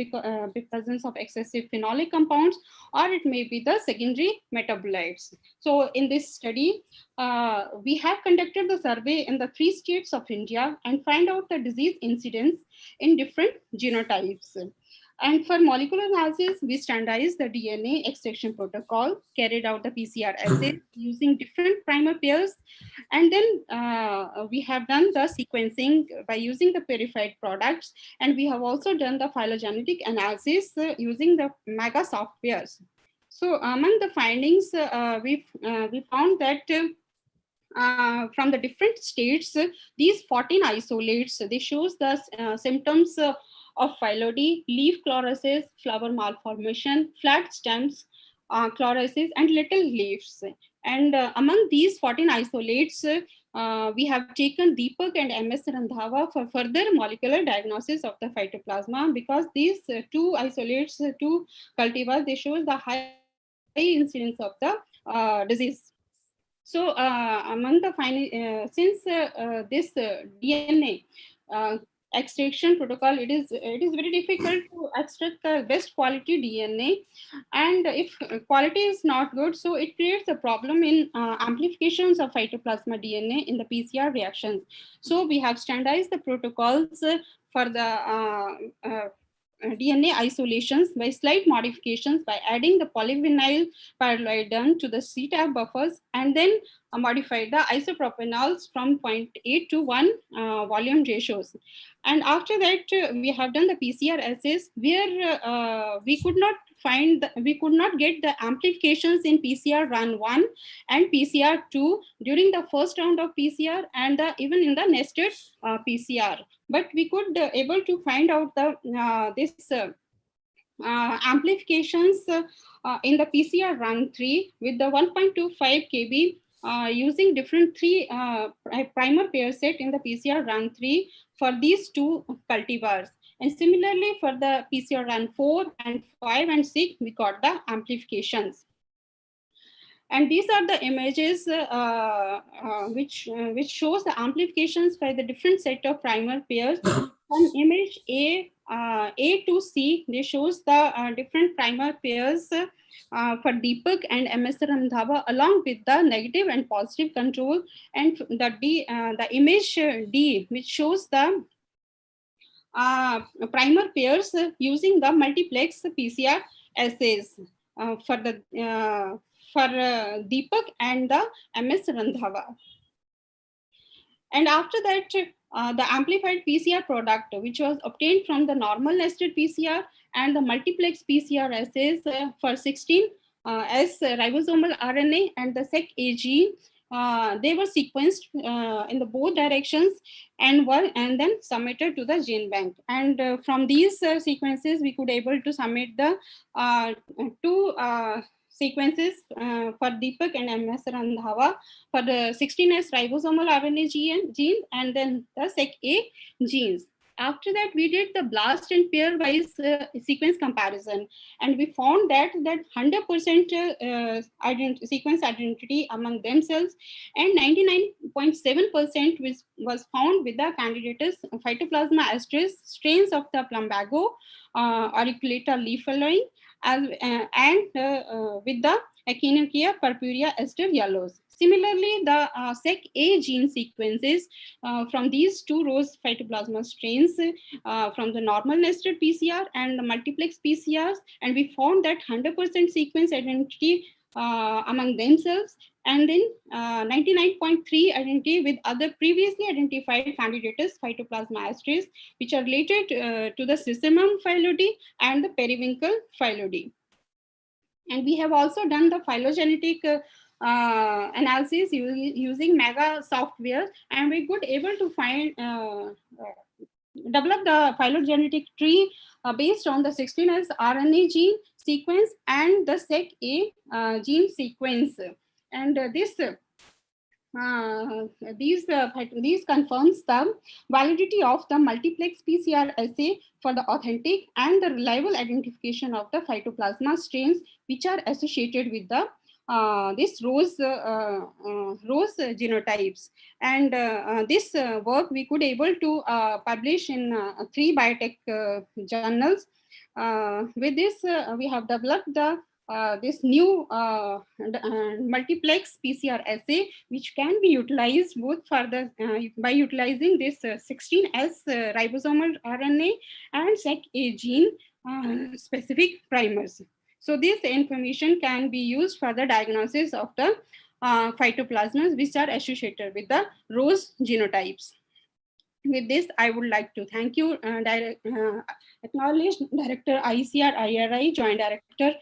presence of excessive phenolic compounds, or it may be the secondary metabolites. So in this study, we have conducted the survey in the 3 states of India and find out the disease incidence in different genotypes. And for molecular analysis, we standardized the DNA extraction protocol, carried out the PCR assay using different primer pairs, and then we have done the sequencing by using the purified products, and we have also done the phylogenetic analysis using the MegaSoft pairs. So among the findings, we found that from the different states, these 14 isolates, they shows the symptoms of phyllodes, leaf chlorosis, flower malformation, flat stems, chlorosis, and little leaves. And among these 14 isolates, we have taken Deepak and MS Randhawa for further molecular diagnosis of the phytoplasma, because these 2 isolates, 2 cultivars, they show the high incidence of the disease. So among the since this DNA extraction protocol, it is very difficult to extract the best quality DNA, and if quality is not good, so it creates a problem in amplifications of phytoplasma DNA in the PCR reactions. So we have standardized the protocols for the DNA isolations by slight modifications by adding the polyvinyl pyrrolidine to the CTAB buffers, and then modified the isopropanols from 0.8 to 1 volume ratios. And after that, we have done the PCR assays where we could not get the amplifications in PCR run 1 and PCR 2 during the first round of PCR, and even in the nested PCR. But we could able to find out the this amplifications in the PCR run 3 with the 1.25 kb using different 3 primer pair set in the PCR run 3 for these 2 cultivars. And similarly for the PCR run 4 and 5 and 6, we got the amplifications. And these are the images which shows the amplifications by the different set of primer pairs. From image A to C, they shows the different primer pairs for Deepak and MS Randhawa, along with the negative and positive control, and the image D, which shows the primer pairs using the multiplex PCR assays for the for Deepak and the MS Randhawa. And after that, the amplified PCR product, which was obtained from the normal nested PCR and the multiplex PCR assays for 16 S ribosomal RNA and the SEC-A gene, they were sequenced in the both directions and then submitted to the gene bank. And from these sequences, we could able to submit the 2 sequences for Deepak and MS Randhawa for the 16S ribosomal RNA gene and then the SEC-A genes. After that, we did the blast and pair-wise sequence comparison, and we found that 100% sequence identity among themselves, and 99.7% was found with the candidatus Phytoplasma astris strains of the Plumbago auriculata leaf and with the Echinacea purpurea ester yellows. Similarly, the SEC-A gene sequences from these two Rose phytoplasma strains from the normal nested PCR and the multiplex PCRs, and we found that 100% sequence identity among themselves, and then 99.3 identity with other previously identified candidates phytoplasma assays, which are related to the sesamum phyllodes and the periwinkle phyllodes. And we have also done the phylogenetic analysis using Mega software, and we could able to find develop the phylogenetic tree based on the 16S RNA gene sequence and the SEC-A gene sequence. And these confirms the validity of the multiplex PCR assay for the authentic and the reliable identification of the phytoplasma strains which are associated with the this Rose genotypes. And this work we could able to publish in 3 biotech journals. With this, we have developed the this new multiplex PCR assay, which can be utilized both for the by utilizing this 16S ribosomal RNA and SEC-A gene specific primers. So this information can be used for the diagnosis of the phytoplasmas which are associated with the Rose genotypes. With this, I would like to thank you, acknowledge Director ICR IRI, Joint Director,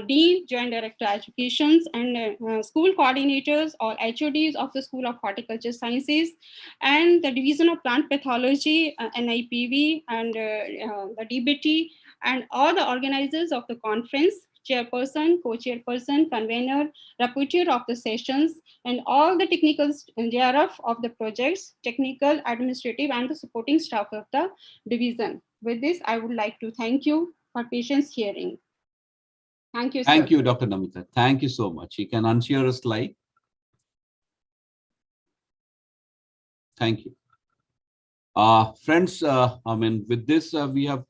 Dean, Joint Director Educations, and school coordinators or HODs of the School of Horticulture Sciences, and the Division of Plant Pathology, NIPV, and the DBT, and all the organizers of the conference, chairperson, co-chairperson, convener, rapporteur of the sessions, and all the technical thereof of the projects, technical, administrative, and the supporting staff of the division. With this, I would like to thank you for patience hearing. Thank you, sir. Thank you, Dr. Namita. Thank you so much. You can unshare a slide. Thank you. Friends, with this, we have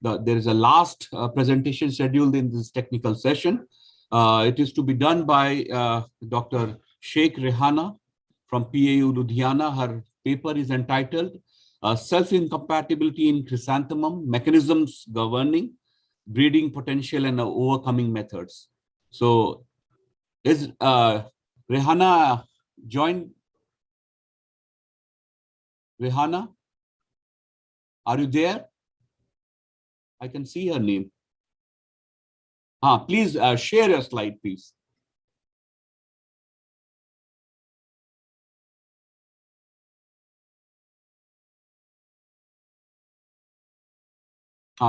there is a last presentation scheduled in this technical session. It is to be done by Dr. Sheikh Rehana from PAU Ludhiana. Her paper is entitled Self-Incompatibility in Chrysanthemum, Mechanisms Governing Breeding Potential and Overcoming Methods. So is Rehana joined? Rehana, are you there? I can see her name. Please share your slide, please.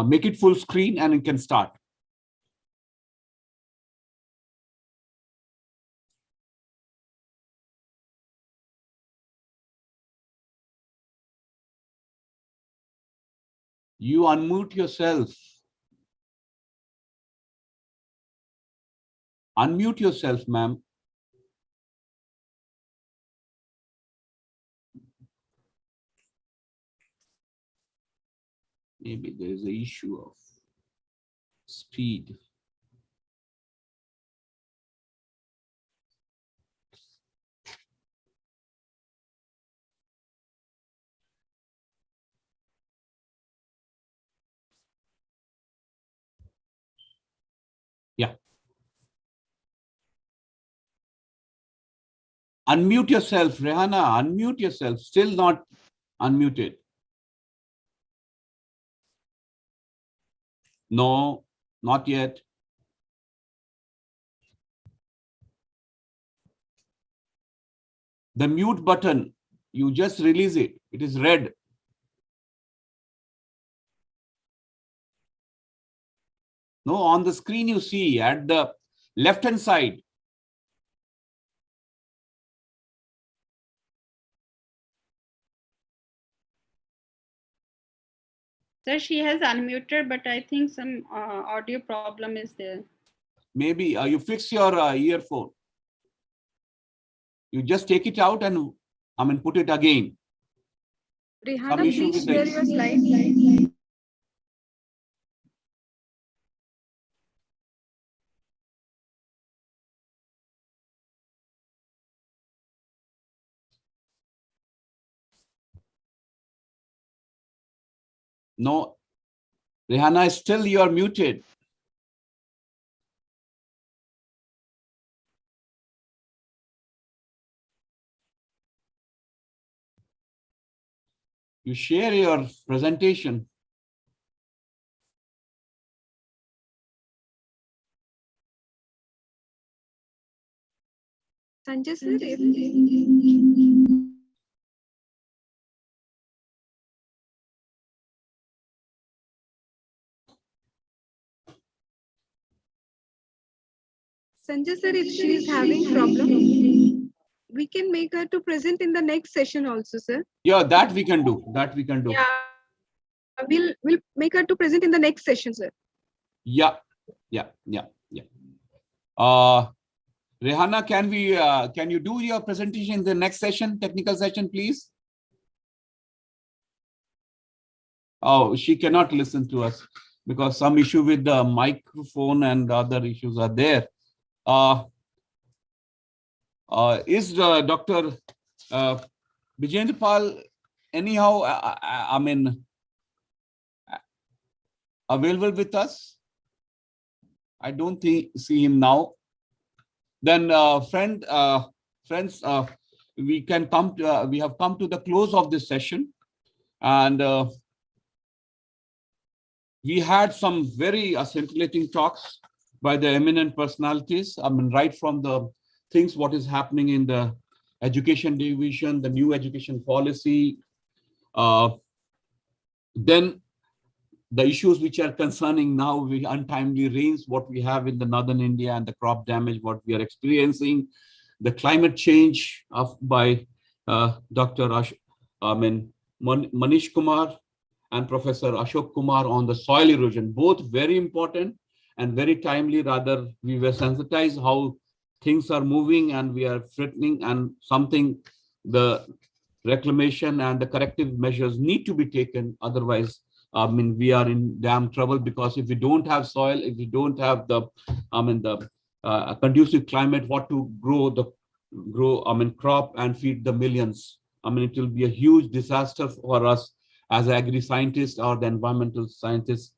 Make it full screen and you can start. You unmute yourself. Unmute yourself, ma'am. Maybe there is an issue of speed. Yeah. Unmute yourself, Rehana. Unmute yourself. Still not unmuted. No, not yet. The mute button, you just release it. It is red. No, on the screen you see at the left-hand side. Sir, she has unmuted, but I think some audio problem is there. Maybe you fix your earphone. You just take it out and put it again. Rehana, Some issue please with share the- your slide. No. Rihanna, still you are muted. You share your presentation. Sanjay sir, Sanjay sir, if she is having problem, we can make her to present in the next session also, sir. Yeah, that we can do. That we can do. Yeah, we'll make her to present in the next session, sir. Yeah. Rihanna, can you do your presentation in the next session, technical session, please? Oh, she cannot listen to us because some issue with the microphone and other issues are there. Is Dr. Vijayendra Pal anyhow, I mean, available with us? I don't see him now. Then, friends, we have come to the close of this session, and we had some very scintillating talks by the eminent personalities. I mean, right from the things what is happening in the education division, the new education policy, then the issues which are concerning now, the untimely rains, what we have in the northern India, and the crop damage, what we are experiencing, the climate change by Dr. Manish Kumar and Professor Ashok Kumar on the soil erosion, both very important and very timely. Rather, we were sensitized how things are moving and we are threatening, and something the reclamation and the corrective measures need to be taken. Otherwise, I mean, we are in damn trouble, because if we don't have soil, if we don't have the, conducive climate, what to grow crop and feed the millions. I mean, it will be a huge disaster for us as agri-scientists or the environmental scientists.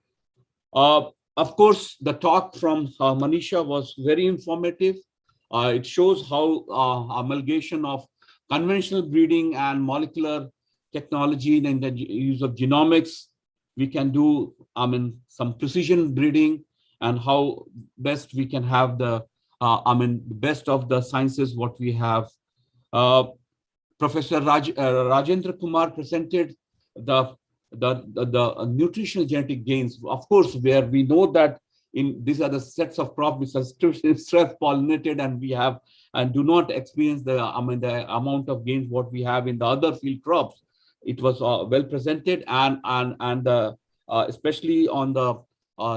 Of course, the talk from Manisha was very informative. It shows how amalgamation of conventional breeding and molecular technology and the use of genomics, we can do, some precision breeding, and how best we can have the, best of the sciences what we have. Professor Rajendra Kumar presented the nutritional genetic gains, of course, where we know that these are the sets of crops which are stress pollinated, and we have and do not experience the the amount of gains what we have in the other field crops. It was well presented, and especially on the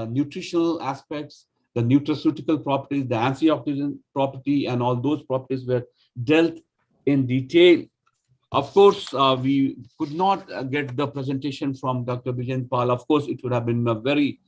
nutritional aspects, the nutraceutical properties, the antioxidant property, and all those properties were dealt in detail. Of course, we could not get the presentation from Dr. Vijayendra Pal. Of course, it would have been a very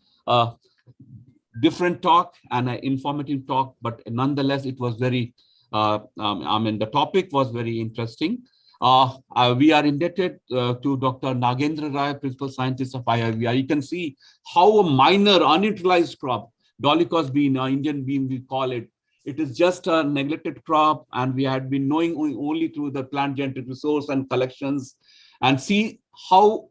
different talk and an informative talk, but nonetheless, it was very, the topic was very interesting. We are indebted to Dr. Nagendra Rai, Principal Scientist of IIVR. You can see how a minor unutilized crop, Dolichos bean, Indian bean, we call it. It is just a neglected crop, and we had been knowing only through the plant genetic resource and collections, and see how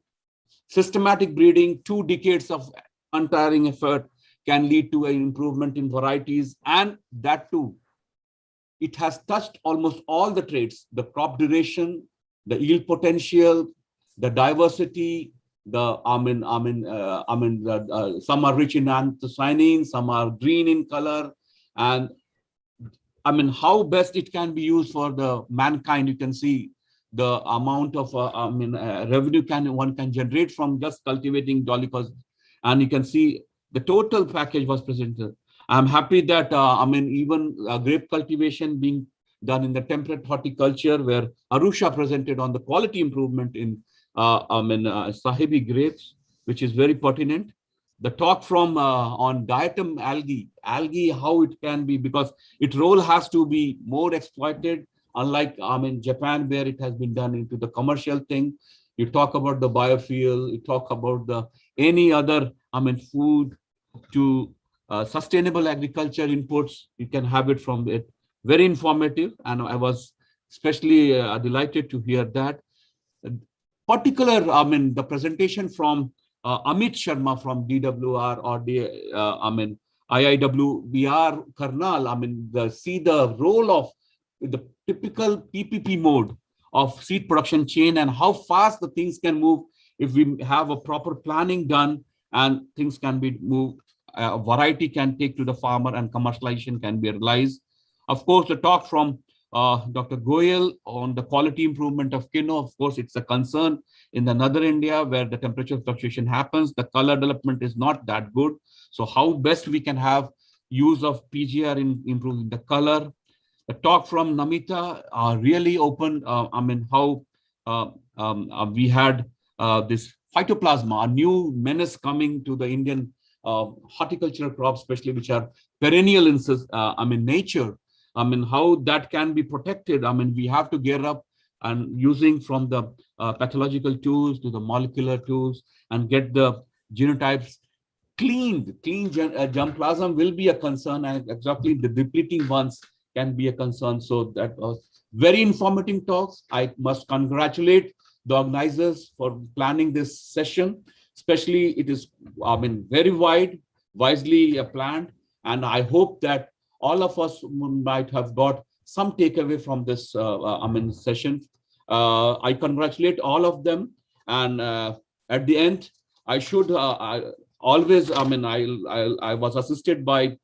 systematic breeding, 2 decades of untiring effort, can lead to an improvement in varieties, and that too, it has touched almost all the traits: the crop duration, the yield potential, the diversity, the some are rich in anthocyanins, some are green in color, and how best it can be used for the mankind. You can see the amount of revenue one can generate from just cultivating Dolichos, and you can see the total package was presented. I'm happy that even grape cultivation being done in the temperate horticulture, where Arusha presented on the quality improvement in Sahibi grapes, which is very pertinent. The talk from on diatom algae, how it can be, because its role has to be more exploited, unlike Japan, where it has been done into the commercial thing. You talk about the biofuel, you talk about the any other, food to sustainable agriculture inputs. You can have it from it. Very informative, and I was especially delighted to hear that. Particular, the presentation from Amit Sharma from DWR or the, IIWBR Karnal, see the role of the typical PPP mode of seed production chain and how fast the things can move if we have a proper planning done and things can be moved. Variety can take to the farmer and commercialization can be realized. Of course, the talk from Dr. Goyal on the quality improvement of quinoa. Of course, it's a concern in the northern India where the temperature fluctuation happens. The color development is not that good. So how best we can have use of PGR in improving the color. The talk from Namita really opened, how we had this phytoplasma, a new menace coming to the Indian horticultural crops, especially which are perennial in nature. How that can be protected. We have to gear up and using from the pathological tools to the molecular tools and get the genotypes cleaned. Clean germplasm will be a concern, and exactly the depleting ones can be a concern. So that was very informative talks. I must congratulate the organizers for planning this session. Especially it is, very wisely planned, and I hope that all of us might have got some takeaway from this session. I congratulate all of them, and at the end, I should always, I was assisted by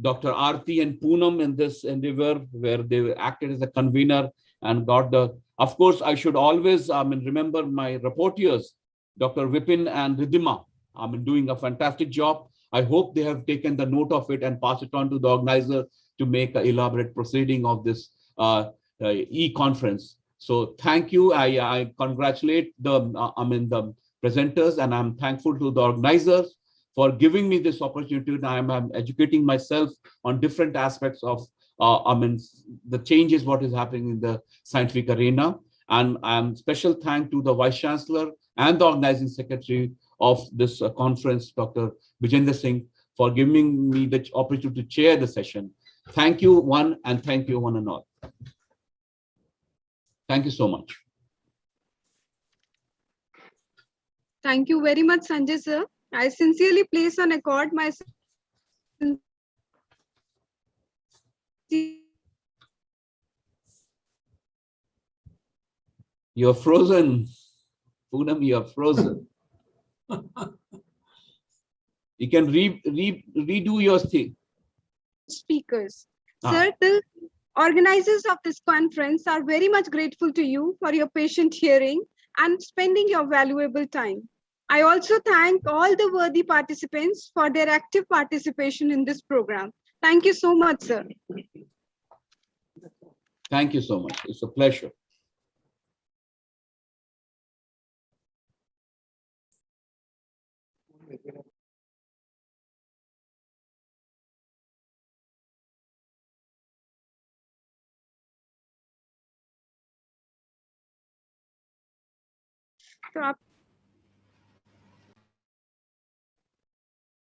Dr. Aarti and Poonam in this endeavor, where they acted as a convener and got the. Of course, I should always, remember my reporters, Dr. Vipin and Ridhima, doing a fantastic job. I hope they have taken the note of it and passed it on to the organizer to make an elaborate proceeding of this e-conference. So thank you. I congratulate the the presenters, and I'm thankful to the organizers for giving me this opportunity. I'm educating myself on different aspects of the changes what is happening in the scientific arena. And I'm special thank to the Vice Chancellor and the organizing secretary of this conference, Dr. Vijender Singh, for giving me the opportunity to chair the session. Thank you, one, and thank you, one and all. Thank you so much. Thank you very much, Sanjay sir. I sincerely place on record my You're frozen. Poonam, you're frozen. You can redo your thing. speakers. Sir, the organizers of this conference are very much grateful to you for your patient hearing and spending your valuable time. I also thank all the worthy participants for their active participation in this program. Thank you so much, sir. Thank you so much. It's a pleasure.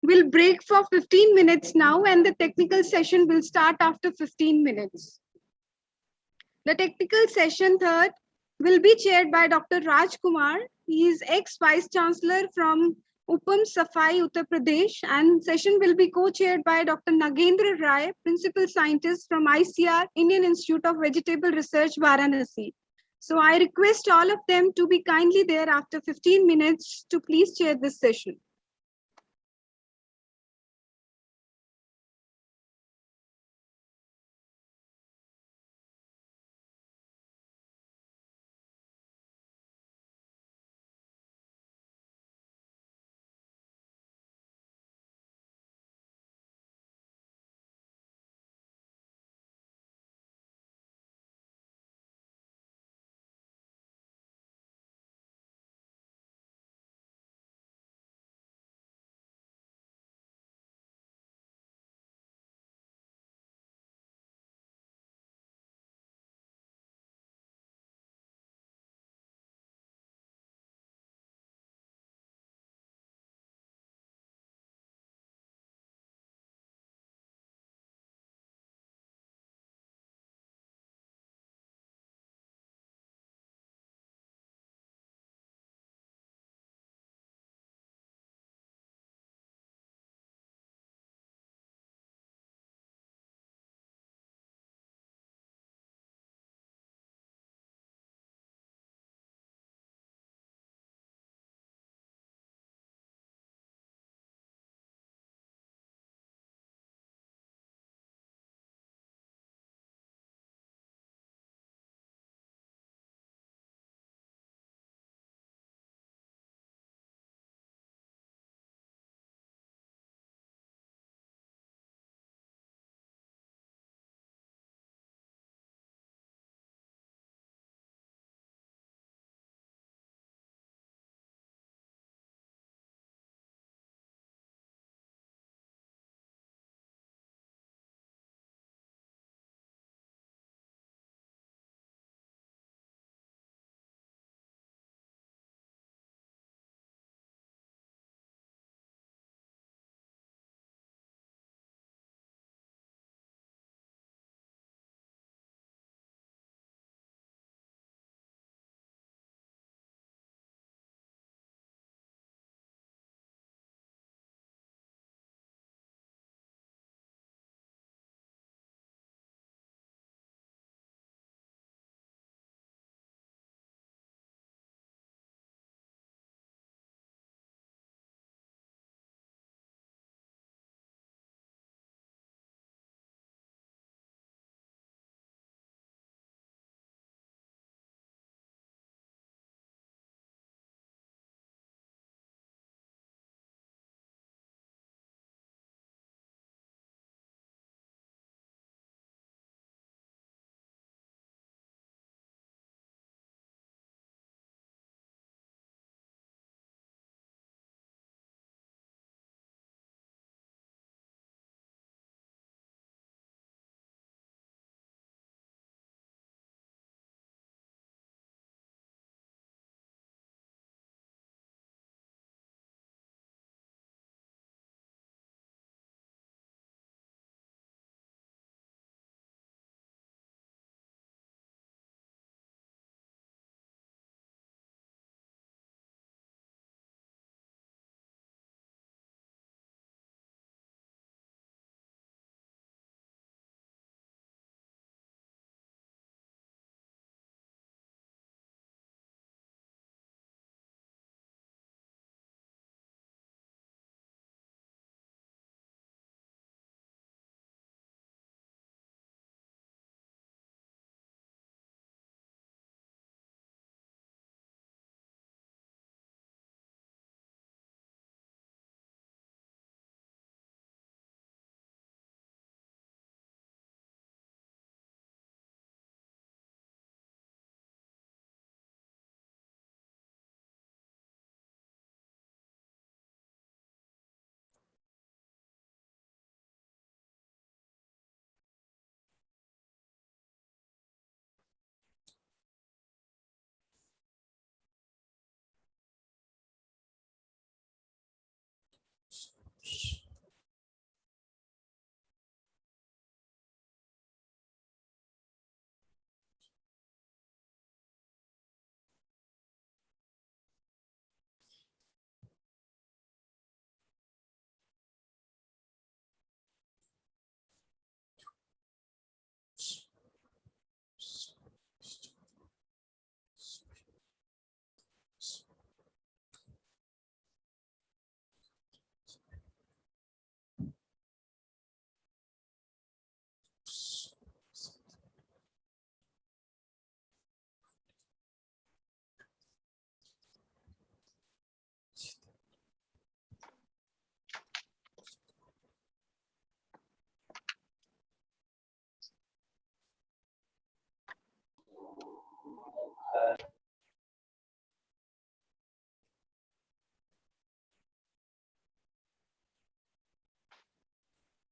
We'll break for 15 minutes now, and the technical session will start after 15 minutes. The technical session third will be chaired by Dr. Raj Kumar. He is ex-Vice Chancellor from Upam Safai, Uttar Pradesh, and session will be co-chaired by Dr. Nagendra Rai, Principal Scientist from ICR, Indian Institute of Vegetable Research, Varanasi. So I request all of them to be kindly there after 15 minutes to please chair this session.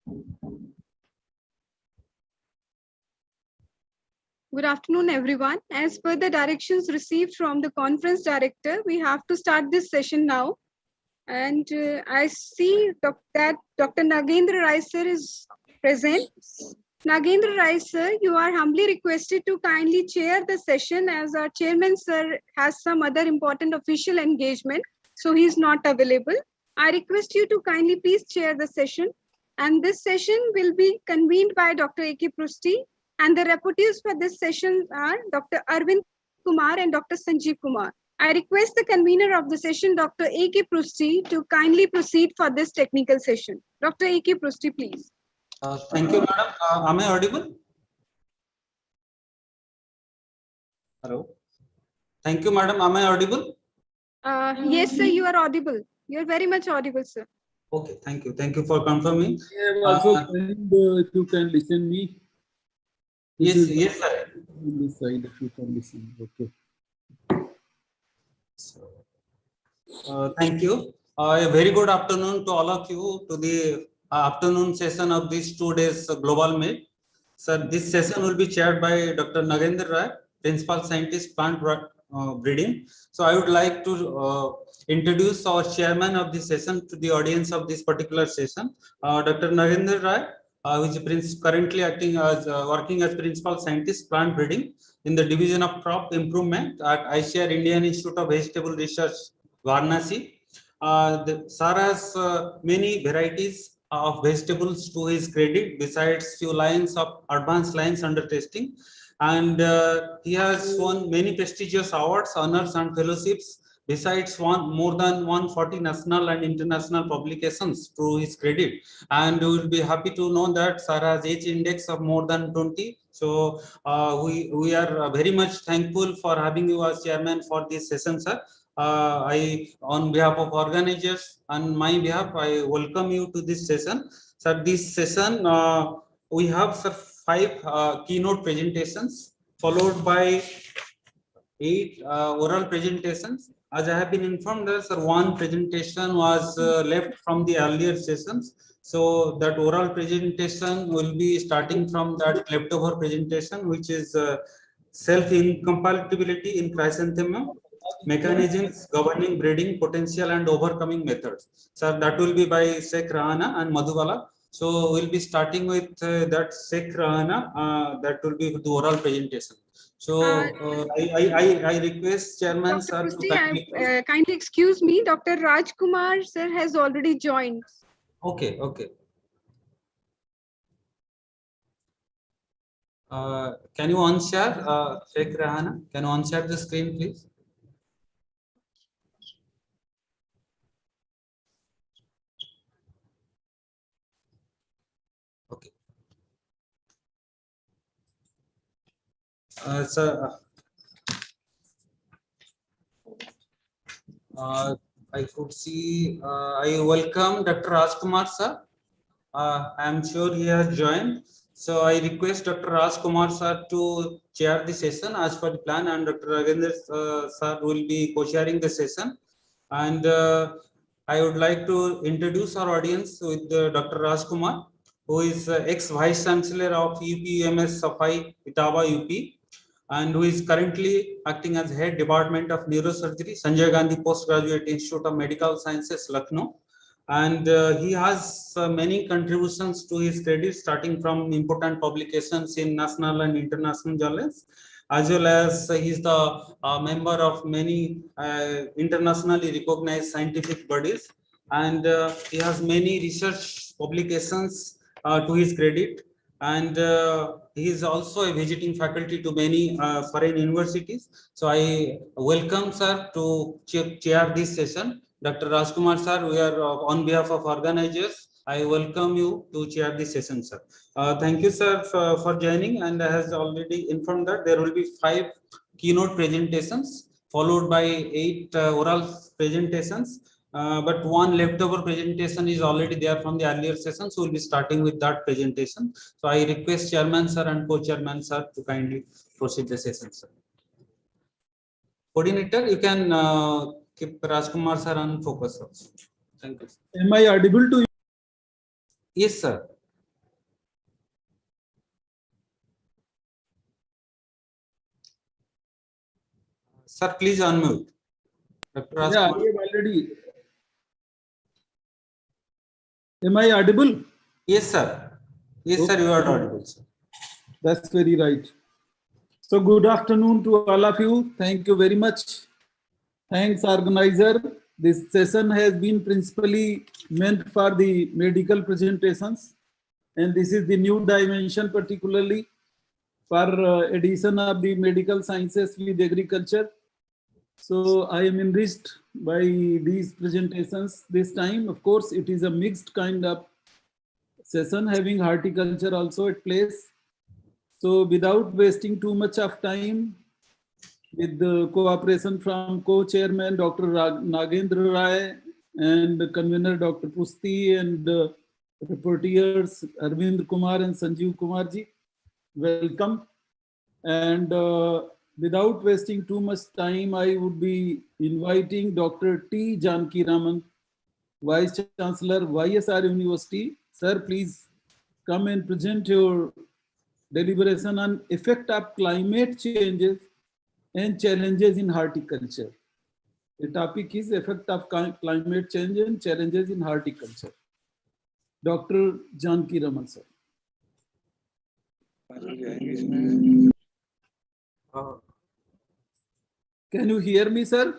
Good afternoon, everyone. As per the directions received from the conference director, we have to start this session now. And I see that Dr. Nagendra Rai sir is present. Nagendra Rai sir, you are humbly requested to kindly chair the session as our chairman sir has some other important official engagement, so he is not available. I request you to kindly please chair the session. And this session will be convened by Dr. A.K. Prusti, and the rapporteurs for this session are Dr. Arvind Kumar and Dr. Sanjeev Kumar. I request the convener of the session, Dr. A.K. Prusti, to kindly proceed for this technical session. Dr. A.K. Prusti, please. Thank you, madam. Am I audible? Hello. Thank you, madam. Am I audible? Yes, sir, you are audible. You are very much audible, sir. Okay, thank you. Thank you for confirming. I have also if you can listen me. Yes, yes, sir. On this side, if you can listen. Okay. Thank you. A very good afternoon to all of you to the afternoon session of this 2 days global meet. Sir, this session will be chaired by Dr. Nagendra Rai, Principal Scientist, Plant Breeding. So I would like to introduce our chairman of this session to the audience of this particular session, Dr. Nagendra Rai, who is currently acting as working as Principal Scientist, Plant Breeding in the Division of Crop Improvement at ICAR Indian Institute of Vegetable Research, Varanasi. Sir has many varieties of vegetables to his credit, besides few lines of advanced lines under testing. And he has won many prestigious awards, honors, and fellowships, besides more than 140 national and international publications to his credit. And we will be happy to know that Sir has H index of more than 20. So we are very much thankful for having you as chairman for this session, sir. On behalf of organizers and my behalf, I welcome you to this session. Sir, this session, we have, sir, 5 keynote presentations, followed by 8 oral presentations. As I have been informed, sir, 1 presentation was left from the earlier sessions. So that oral presentation will be starting from that leftover presentation, which is self-incompatibility in chrysanthemum, mechanisms governing breeding potential and overcoming methods. Sir, that will be by Sheikh Rahana and Madhubala. So we'll be starting with that Sheikh Rahana. That will be the oral presentation. So I request Chairman Sir to kindly excuse me. Dr. Rajkumar sir has already joined. Okay, okay. Can you unshare, Sheikh Rahana? Can you unshare the screen, please? Okay. Sir, I could see, I welcome Dr. Rajkumar sir. I am sure he has joined. So I request Dr. Rajkumar sir to chair the session as per the plan, and Dr. Nagendra sir will be co-chairing the session. And I would like to introduce our audience with Dr. Rajkumar, who is ex-Vice Chancellor of UPMS Safai, Etawah, UP, and who is currently acting as Head Department of Neurosurgery, Sanjay Gandhi Postgraduate Institute of Medical Sciences, Lucknow. And he has many contributions to his credit, starting from important publications in national and international journals, as well as he is the member of many internationally recognized scientific bodies. And he has many research publications to his credit. And he is also a visiting faculty to many foreign universities. So I welcome sir to chair this session. Dr. Rajkumar sir, we are on behalf of organizers, I welcome you to chair this session, sir. Thank you, sir, for joining. And I has already informed that there will be 5 keynote presentations, followed by 8 oral presentations. But 1 leftover presentation is already there from the earlier session, so we'll be starting with that presentation. So I request Chairman sir and Co-Chairman sir to kindly proceed the session, sir. Coordinator, you can keep Rajkumar sir on focus also. Thank you. Am I audible to you? Yes, sir. Sir, please unmute. Dr. Yeah, I Rajkumar. have already. Am I audible? Yes, sir. Yes, sir, you are audible, sir. That's very right. So good afternoon to all of you. Thank you very much. Thanks, organizer. This session has been principally meant for the medical presentations. And this is the new dimension, particularly for addition of the medical sciences with agriculture. So I am enriched by these presentations this time. Of course, it is a mixed kind of session having horticulture also at place. So without wasting too much of time, with the cooperation from co-chairman Dr. Nagendra Rai and convener Dr. Pusti and reporters Arvind Kumar and Sanjeev Kumar ji, welcome. And without wasting too much time, I would be inviting Dr. T. Janki Raman, Vice Chancellor, YSR University. Sir, please come and present your deliberation on effect of climate changes and challenges in horticulture. The topic is effect of climate change and challenges in horticulture. Dr. Janki Raman, sir. Can you hear me, sir?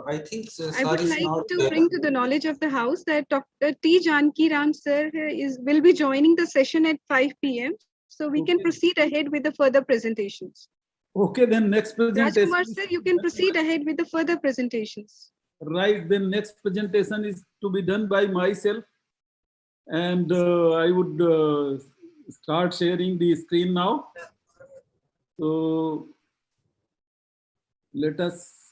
I think I would like to bring to the knowledge of the House that Dr. T. Janki Ram sir will be joining the session at 5 p.m. So we can proceed ahead with the further presentations. Okay, then next presentation. Rajkumar sir, you can proceed ahead with the further presentations. Right, then next presentation is to be done by myself. And I would start sharing the screen now. So let us,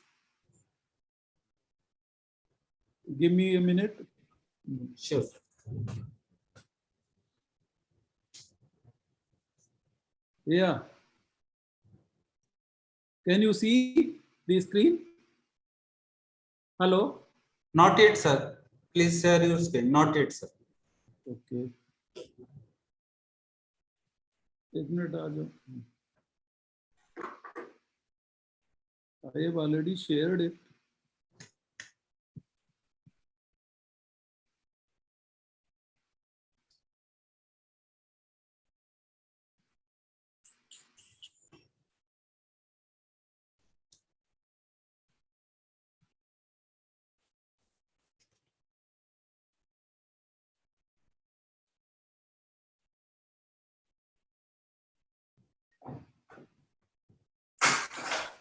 give me a minute. Sure. Yeah. Can you see the screen? Hello? Not yet, sir. Please share your screen. Not yet, sir. Okay. एक minute आ जाओ. I have already shared it.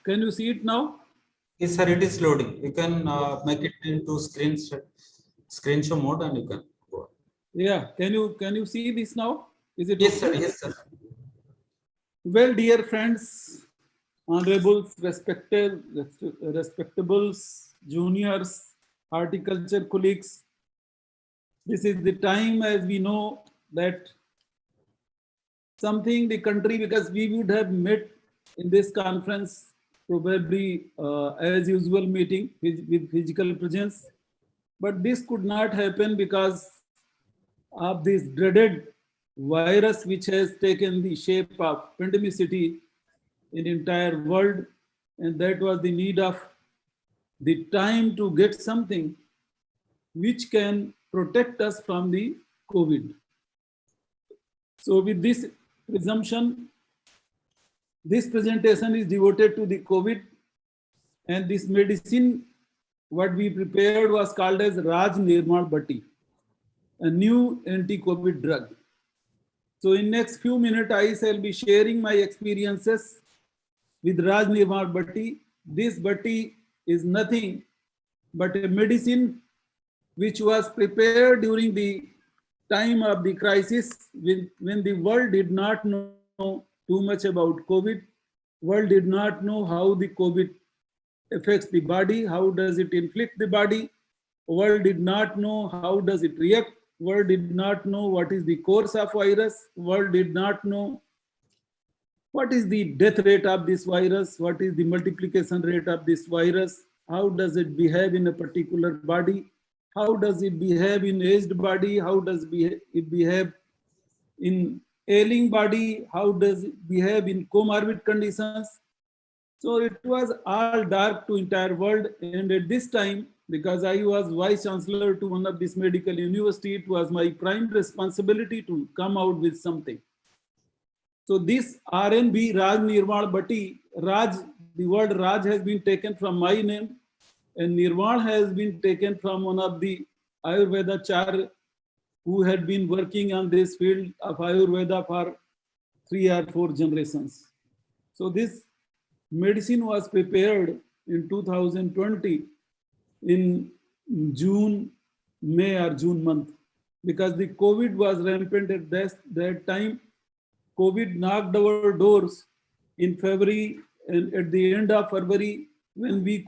Can you see it now? Yes, sir, it is loading. You can make it into screenshot mode and you can go. Yeah, can you see this now? Is it? Yes, okay? sir. Yes, sir. Well, dear friends, honorables, respectables, juniors, horticulture colleagues, this is the time, as we know, that something the country, because we would have met in this conference probably as usual meeting with physical presence, but this could not happen because of this dreaded virus which has taken the shape of pandemicity in entire world, and that was the need of the time to get something which can protect us from the COVID. So with this presumption, this presentation is devoted to the COVID, and this medicine, what we prepared was called as Raj Nirmal Bhatti, a new anti-COVID drug. So in next few minutes, I shall be sharing my experiences with Raj Nirmal Bhatti. This Bhatti is nothing but a medicine which was prepared during the time of the crisis when the world did not know too much about COVID. World did not know how the COVID affects the body, how does it inflict the body. World did not know how does it react. World did not know what is the course of virus. World did not know what is the death rate of this virus, what is the multiplication rate of this virus, how does it behave in a particular body, how does it behave in aged body, how does it behave in ailing body, how does it behave in comorbid conditions. So it was all dark to entire world. And at this time, because I was vice chancellor to one of this medical university, it was my prime responsibility to come out with something. So this RNB, Raj Nirmal Bhatti, Raj, the word Raj has been taken from my name, and Nirmal has been taken from one of the Ayurveda Charya who had been working on this field of Ayurveda for 3 or 4 generations. So this medicine was prepared in 2020 in June, May or June month, because the COVID was rampant at that time. COVID knocked our doors in February, and at the end of February, when we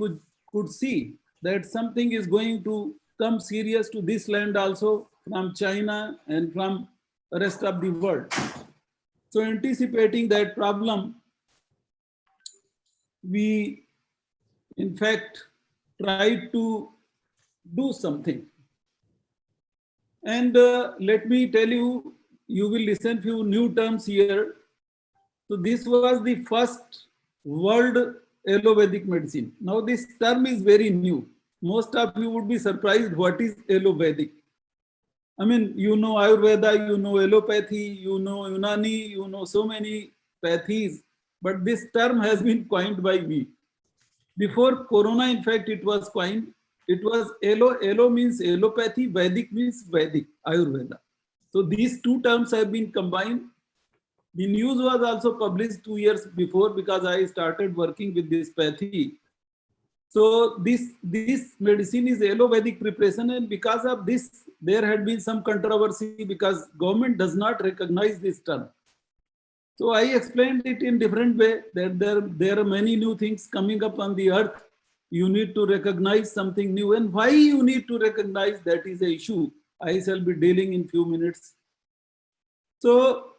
could see that something is going to come serious to this land also from China and from the rest of the world. So anticipating that problem, we in fact tried to do something. And let me tell you, you will listen few new terms here. So this was the first world allopathic medicine. Now this term is very new. Most of you would be surprised what is allopathic. I mean, you know Ayurveda, you know allopathy, you know Unani, you know so many pathies, but this term has been coined by me. Before Corona, in fact, it was coined. It was Elo means allopathy, Vedic means Vedic, Ayurveda. So these two terms have been combined. The news was also published 2 years before because I started working with this pathy. So this medicine is allopathic preparation, and because of this, there had been some controversy because government does not recognize this term. So I explained it in different way that there are many new things coming up on the earth. You need to recognize something new, and why you need to recognize that is the issue I shall be dealing in few minutes. So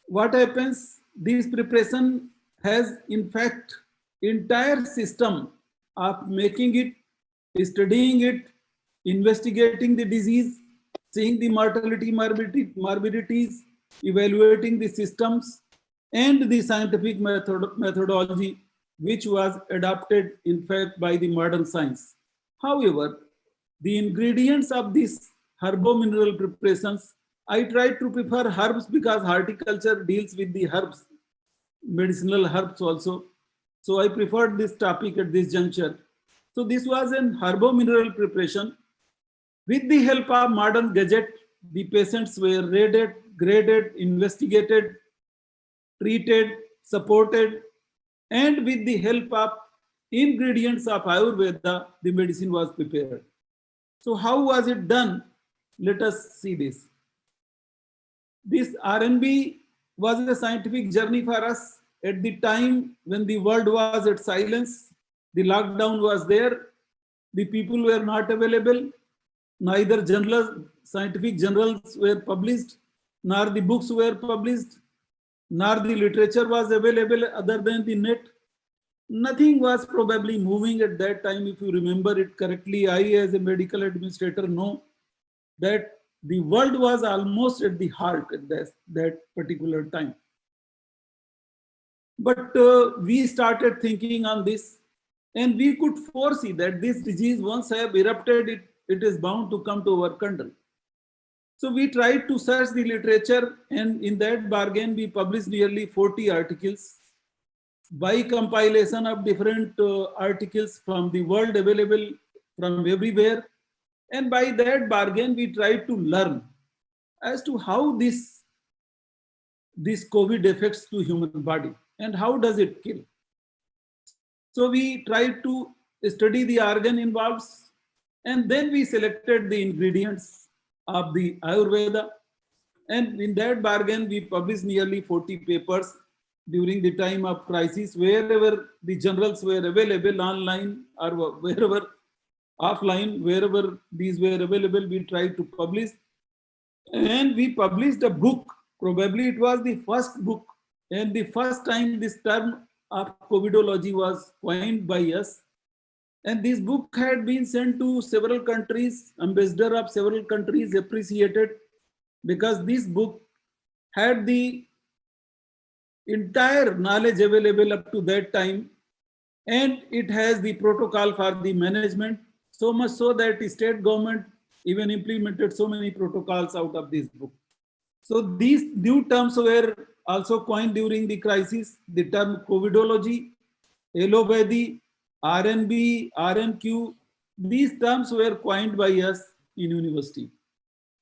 what happens? This preparation has in fact entire system of making it, studying it, investigating the disease, seeing the mortality, morbidities, evaluating the systems, and the scientific methodology, which was adopted in fact by the modern science. However, the ingredients of these herbo-mineral preparations, I tried to prefer herbs because horticulture deals with the herbs, medicinal herbs also. So I preferred this topic at this juncture. So this was an herbo-mineral preparation. With the help of modern gadget, the patients were rated, graded, investigated, treated, supported, and with the help of ingredients of Ayurveda, the medicine was prepared. So how was it done? Let us see this. This RNB was a scientific journey for us at the time when the world was at silence, the lockdown was there, the people were not available, neither scientific journals were published, nor the books were published, nor the literature was available other than the net. Nothing was probably moving at that time. If you remember it correctly, I as a medical administrator know that the world was almost at the halt at that particular time. But we started thinking on this, and we could foresee that this disease, once have erupted, it is bound to come to our country. So we tried to search the literature, and in that bargain, we published nearly 40 articles by compilation of different articles from the world available from everywhere. And by that bargain, we tried to learn as to how this COVID affects to human body and how does it kill. So we tried to study the organ involved, and then we selected the ingredients of the Ayurveda. And in that bargain, we published nearly 40 papers during the time of crisis, wherever the journals were available online or wherever offline, wherever these were available, we tried to publish. And we published a book. Probably it was the first book and the first time this term of COVIDology was coined by us. And this book had been sent to several countries, ambassador of several countries appreciated, because this book had the entire knowledge available up to that time, and it has the protocol for the management, so much so that the state government even implemented so many protocols out of this book. So these new terms were also coined during the crisis. The term COVIDology, allopathy, RNB, RNQ, these terms were coined by us in university.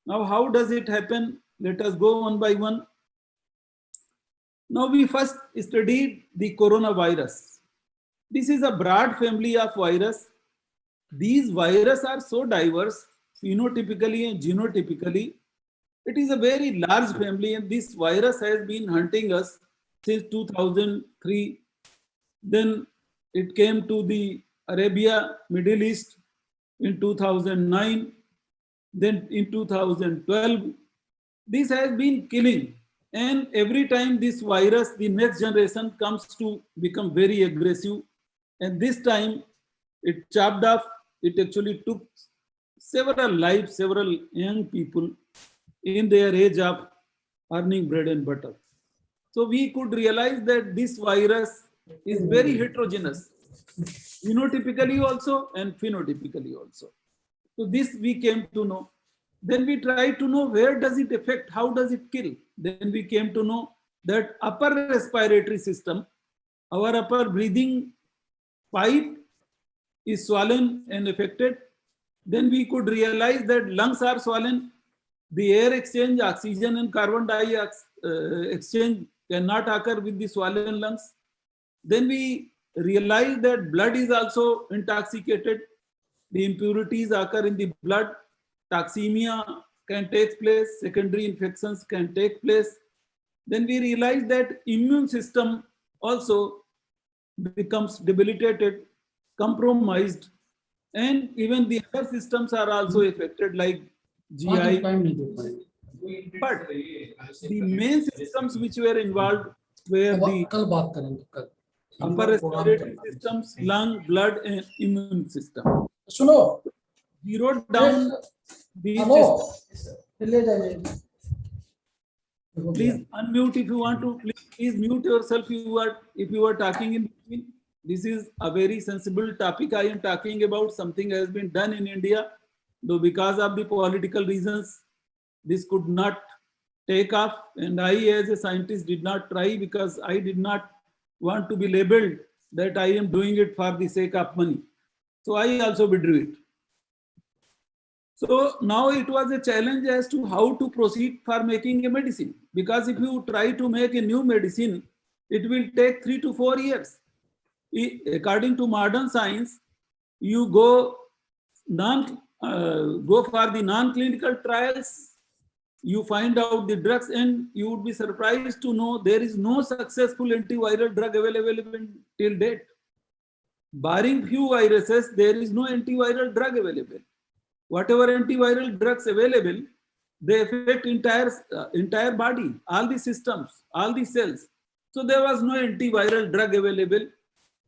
Now, how does it happen? Let us go one by one. Now, we first studied the coronavirus. This is a broad family of virus. These viruses are so diverse, phenotypically and genotypically. It is a very large family, and this virus has been hunting us since 2003. Then it came to the Arabia, Middle East in 2009. Then in 2012, this has been killing. And every time this virus, the next generation comes to become very aggressive. And this time it chopped off, it actually took several lives, several young people in their age of earning bread and butter. So we could realize that this virus is very heterogeneous, phenotypically also and phenotypically also. So this we came to know. Then we tried to know where does it affect, how does it kill? Then we came to know that upper respiratory system, our upper breathing pipe is swollen and affected. Then we could realize that lungs are swollen. The air exchange, oxygen and carbon dioxide exchange cannot occur with the swollen lungs. Then we realized that blood is also intoxicated. The impurities occur in the blood. Toxemia can take place. Secondary infections can take place. Then we realized that immune system also becomes debilitated, compromised, and even the other systems are also affected, like GI. But the main systems which were involved were the upper respiratory systems, lung, blood, and immune system. We wrote down these systems. Please unmute if you want to. Please mute yourself if you are talking in between. This is a very sensible topic I am talking about. Something has been done in India, though because of the political reasons, this could not take off. And I, as a scientist, did not try because I did not want to be labeled that I am doing it for the sake of money. So I also withdrew it. So now it was a challenge as to how to proceed for making a medicine. Because if you try to make a new medicine, it will take 3 to 4 years. According to modern science, you go for the non-clinical trials, you find out the drugs, and you would be surprised to know there is no successful antiviral drug available till date. Barring few viruses, there is no antiviral drug available. Whatever antiviral drugs available, they affect entire body, all the systems, all the cells. So there was no antiviral drug available.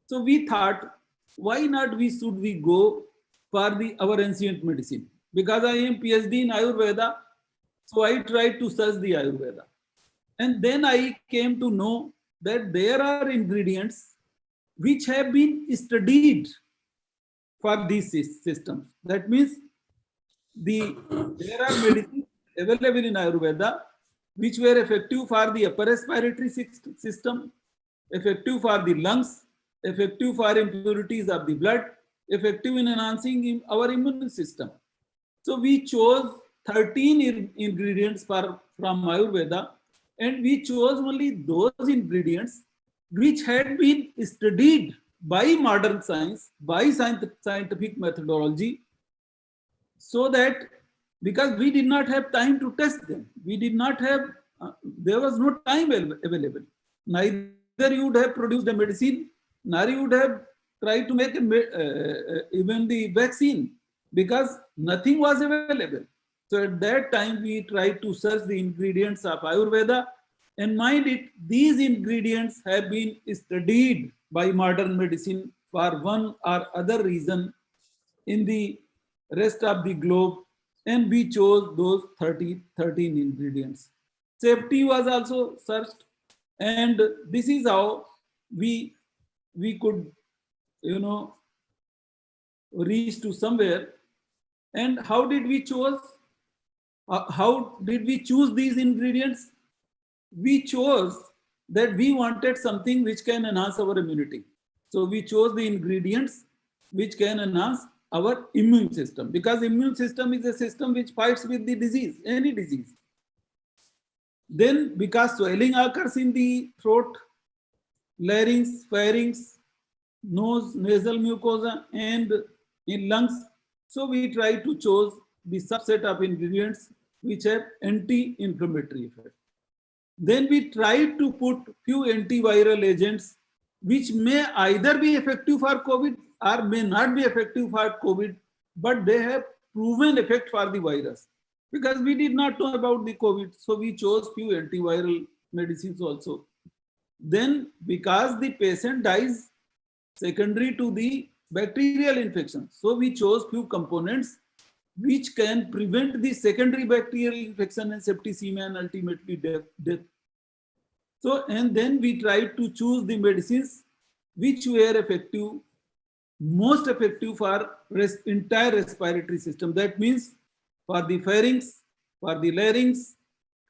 So we thought, why not should we go for our ancient medicine? Because I am PhD in Ayurveda, so I tried to search the Ayurveda. And then I came to know that there are ingredients which have been studied for these systems. That means there are medicines available in Ayurveda which were effective for the upper respiratory system, effective for the lungs, effective for impurities of the blood, effective in enhancing our immune system. So we chose 13 ingredients from Ayurveda, and we chose only those ingredients which had been studied by modern science, by scientific methodology, so that because we did not have time to test them, we did not have, there was no time available. Neither you would have produced a medicine, nor you would have tried to make even the vaccine, because nothing was available. So at that time, we tried to search the ingredients of Ayurveda, and mind it, these ingredients have been studied by modern medicine for one or other reason in the rest of the globe, and we chose those 13 ingredients. Safety was also searched, and this is how we could, you know, reach to somewhere. And how did we choose? How did we choose these ingredients? We chose that we wanted something which can enhance our immunity. So we chose the ingredients which can enhance our immune system, because immune system is a system which fights with the disease, any disease. Then because swelling occurs in the throat, larynx, pharynx, nose, nasal mucosa, and in lungs, so we try to choose the subset of ingredients which have anti-inflammatory effect. Then we try to put few antiviral agents which may either be effective for COVID or may not be effective for COVID, but they have proven effect for the virus. Because we did not know about the COVID, so we chose few antiviral medicines also. Then because the patient dies secondary to the bacterial infection, so we chose few components which can prevent the secondary bacterial infection and septicemia and ultimately death. So, and then we tried to choose the medicines which were effective, most effective for entire respiratory system. That means for the pharynx, for the larynx,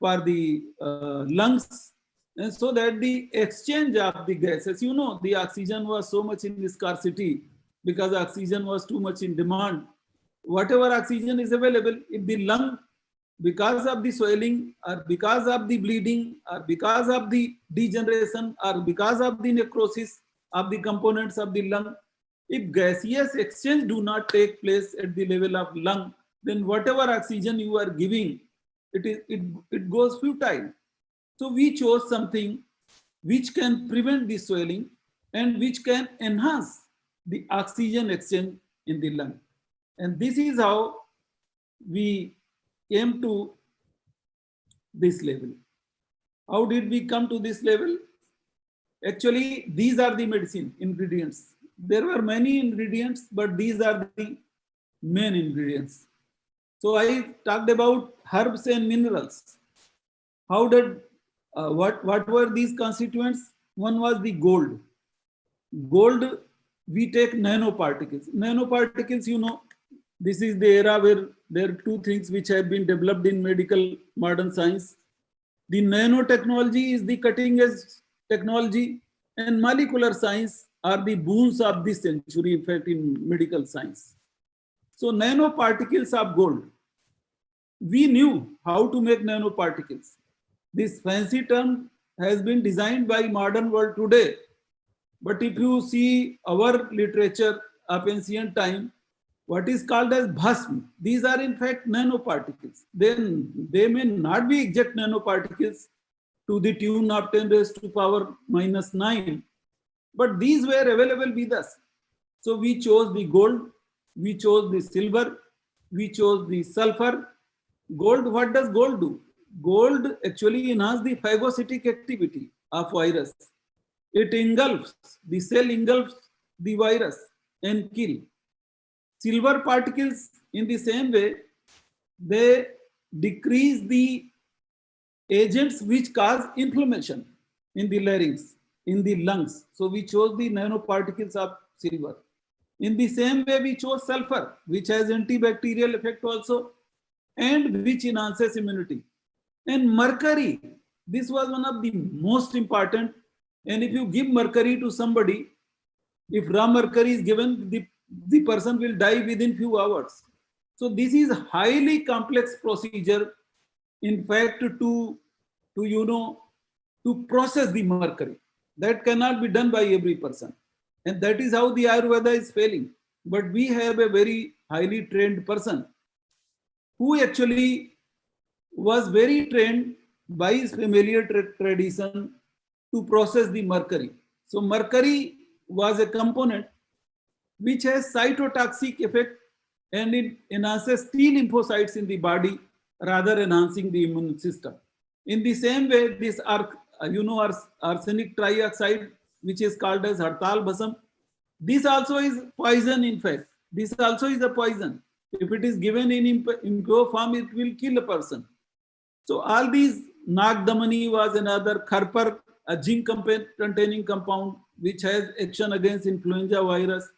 for the lungs, and so that the exchange of the gases, you know, the oxygen was so much in scarcity because oxygen was too much in demand. Whatever oxygen is available, if the lung, because of the swelling or because of the bleeding or because of the degeneration or because of the necrosis of the components of the lung, if gaseous exchange do not take place at the level of lung, then whatever oxygen you are giving, it goes futile. So we chose something which can prevent the swelling and which can enhance the oxygen exchange in the lung. And this is how we came to this level. How did we come to this level? Actually, these are the medicine ingredients. There were many ingredients, but these are the main ingredients. So I talked about herbs and minerals. How did, what were these constituents? One was the gold. Gold, we take nanoparticles. Nanoparticles, you know, this is the era where there are two things which have been developed in medical modern science. The nanotechnology is the cutting edge technology, and molecular science are the boons of this century, in fact, in medical science. So nanoparticles of gold. We knew how to make nanoparticles. This fancy term has been designed by modern world today. But if you see our literature of ancient time, what is called as bhasm, these are in fact nanoparticles. Then they may not be exact nanoparticles to the tune of 10 raised to power minus 9, but these were available with us. So we chose the gold, we chose the silver, we chose the sulfur. Gold, what does gold do? Gold actually enhances the phagocytic activity of virus. It engulfs, the cell engulfs the virus and kill. Silver particles in the same way, they decrease the agents which cause inflammation in the larynx, in the lungs. So we chose the nanoparticles of silver. In the same way, we chose sulfur, which has antibacterial effect also, and which enhances immunity. And mercury, this was one of the most important. And if you give mercury to somebody, if raw mercury is given, the person will die within few hours. So this is a highly complex procedure, in fact, to process the mercury. That cannot be done by every person. And that is how the Ayurveda is failing. But we have a very highly trained person who actually was very trained by his familiar tradition to process the mercury. So mercury was a component which has cytotoxic effect, and it enhances T lymphocytes in the body, rather enhancing the immune system. In the same way, this arsenic trioxide, which is called as Hartal Bhasam, this also is poison. In fact, this also is a poison. If it is given in impure form, it will kill a person. So all these Nagdamani was another. Kharpar, a zinc containing compound which has action against influenza virus.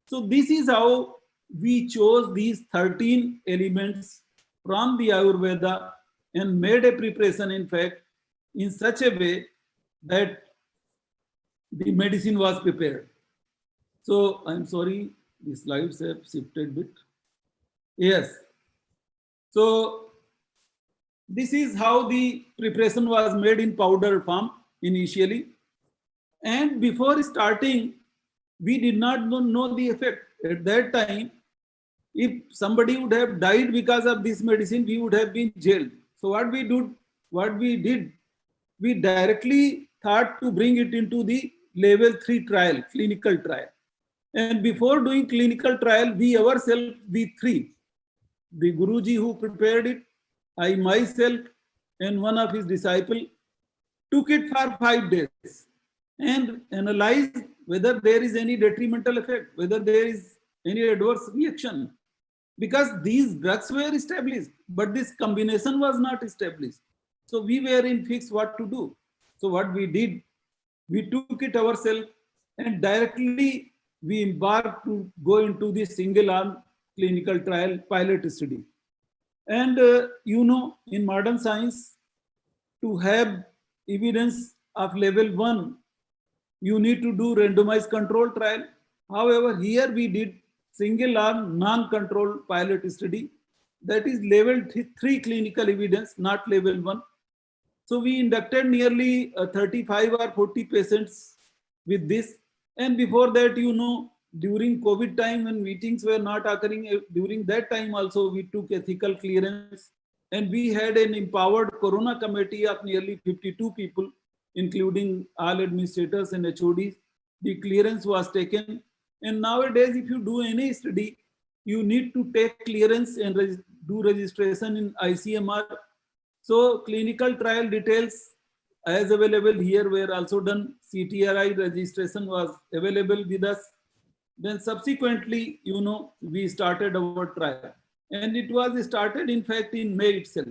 So this is how we chose these 13 elements from the Ayurveda and made a preparation, in fact, in such a way that the medicine was prepared. So I'm sorry, the slides have shifted a bit. Yes. So this is how the preparation was made in powder form initially. And before starting, we did not know the effect. At that time, if somebody would have died because of this medicine, we would have been jailed. So what we did, we directly thought to bring it into the level 3 trial, clinical trial. And before doing clinical trial, we ourselves, we three, the Guruji who prepared it, I myself, and one of his disciples, took it for 5 days and analyzed whether there is any detrimental effect, whether there is any adverse reaction. Because these drugs were established, but this combination was not established. So we were in fix what to do. So what we did, we took it ourselves and directly we embarked to go into the single arm clinical trial pilot study. And you know, in modern science, to have evidence of level 1, you need to do randomized control trial. However, here we did single arm non-controlled pilot study. That is level 3 clinical evidence, not level 1. So we inducted nearly 35 or 40 patients with this. And before that, you know, during COVID time when meetings were not occurring, during that time also we took ethical clearance. And we had an empowered Corona committee of nearly 52 people, including all administrators and HODs. The clearance was taken. And nowadays, if you do any study, you need to take clearance and do registration in ICMR. So clinical trial details as available here were also done. CTRI registration was available with us. Then subsequently, you know, we started our trial. And it was started, in fact, in May itself.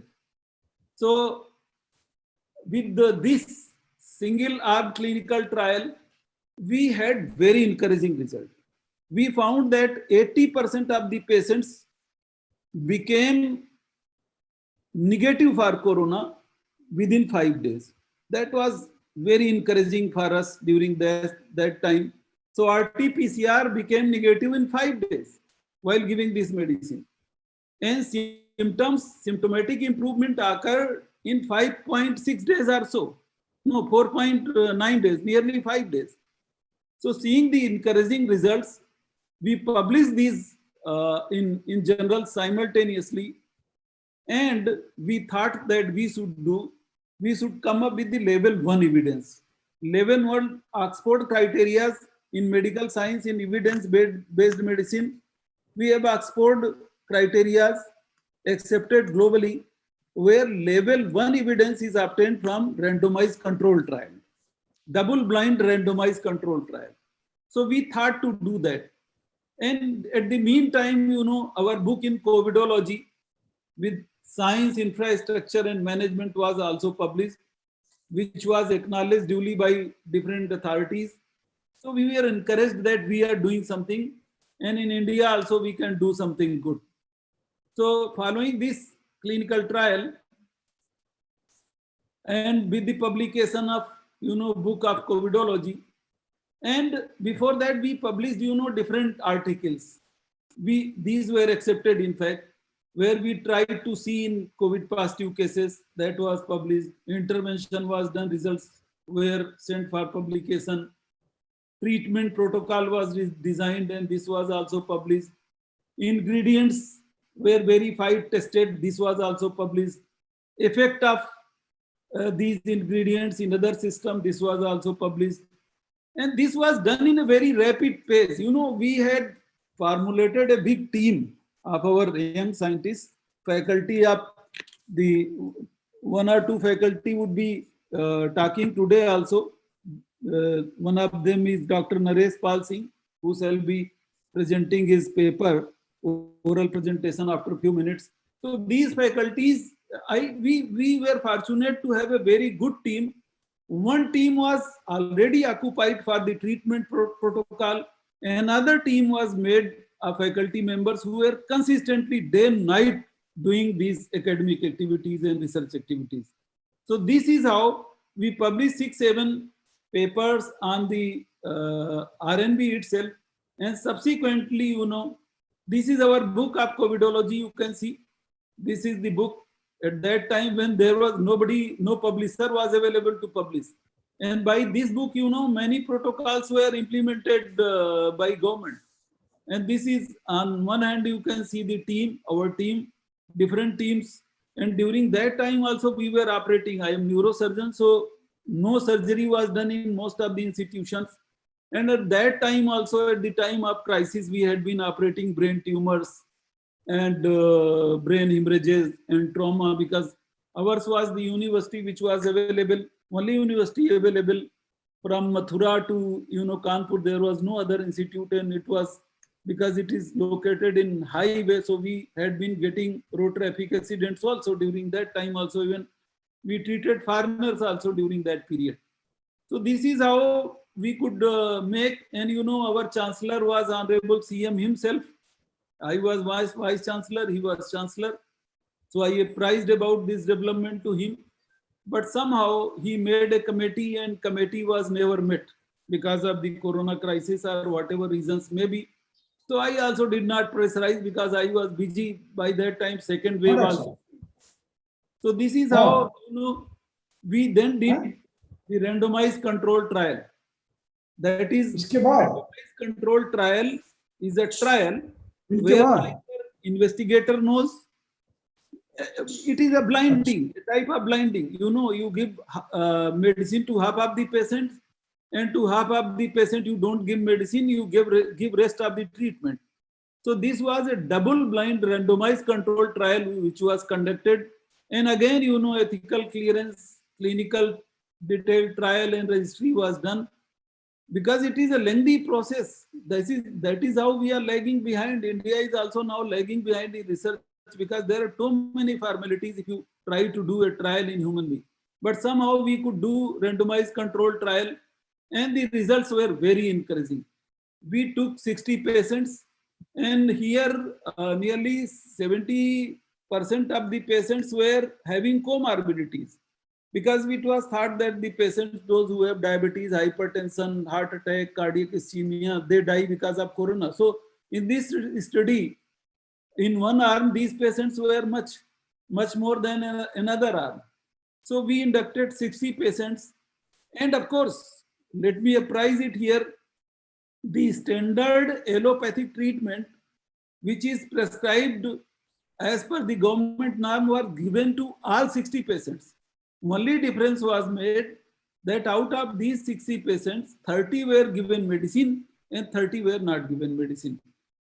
So with this single arm clinical trial, we had very encouraging result. We found that 80% of the patients became negative for corona within 5 days. That was very encouraging for us during that time. So RT-PCR became negative in 5 days while giving this medicine. And symptomatic improvement occurred in 5.6 days or so. No, 4.9 days, nearly 5 days. So seeing the encouraging results, we published these in journal simultaneously, and we thought that we should come up with the level 1 evidence. Level 1 Oxford criteria in medical science in evidence-based medicine. We have Oxford criteria accepted globally, where level 1 evidence is obtained from randomized control trial, double-blind randomized control trial. So we thought to do that. And at the meantime, you know, our book in COVIDology with science, infrastructure and management was also published, which was acknowledged duly by different authorities. So we were encouraged that we are doing something, and in India also we can do something good. So following this clinical trial and with the publication of, you know, book of COVIDology, and before that we published, you know, different articles. These were accepted, in fact, where we tried to see in COVID positive cases. That was published. Intervention was done, results were sent for publication. Treatment protocol was designed, and this was also published. Ingredients were verified, tested. This was also published. Effect of these ingredients in other system. This was also published. And this was done in a very rapid pace. You know, we had formulated a big team of our young scientists, faculty of the 1 or 2 faculty would be talking today also. One of them is Dr. Naresh Pal Singh, who shall be presenting his paper, oral presentation after a few minutes. So these faculties we were fortunate to have a very good team. One team was already occupied for the treatment protocol. Another team was made of faculty members who were consistently day and night doing these academic activities and research activities. So this is how we published 6-7 papers on the RNB itself. And subsequently, you know, this is our book of COVIDology. You can see this is the book at that time when there was nobody, no publisher was available to publish. And by this book, you know, many protocols were implemented by government. And this is on one hand, you can see the team, our team, different teams. And during that time also we were operating. I am neurosurgeon, so no surgery was done in most of the institutions. And at that time also, at the time of crisis, we had been operating brain tumors and brain hemorrhages and trauma, because ours was the university which was available, only university available from Mathura to, you know, Kanpur. There was no other institute, and it was because it is located in highway. So we had been getting road traffic accidents also during that time also. Even we treated farmers also during that period. So this is how we could make, and you know, our chancellor was Honorable CM himself. I was vice chancellor, he was chancellor. So I apprised about this development to him, but somehow he made a committee, and committee was never met because of the corona crisis or whatever reasons may be. So I also did not pressurize because I was busy by that time, second wave also. So this is how, you know, we then did the randomized control trial. That is, randomized control trial is a trial where investigator knows it is a blinding, a type of blinding. You know, you give medicine to half of the patients, and to half of the patient you don't give medicine, you give rest of the treatment. So this was a double-blind randomized control trial which was conducted. And again, you know, ethical clearance, clinical detailed trial and registry was done, because it is a lengthy process. That is how we are lagging behind. India is also now lagging behind in research because there are too many formalities if you try to do a trial in human being. But somehow we could do randomized control trial, and the results were very encouraging. We took 60 patients, and here nearly 70% of the patients were having comorbidities, because it was thought that the patients, those who have diabetes, hypertension, heart attack, cardiac ischemia, they die because of corona. So in this study, in one arm, these patients were much more than another arm. So we inducted 60 patients, and of course, let me apprise it here, the standard allopathic treatment which is prescribed as per the government norm was given to all 60 patients. Only difference was made that out of these 60 patients, 30 were given medicine and 30 were not given medicine.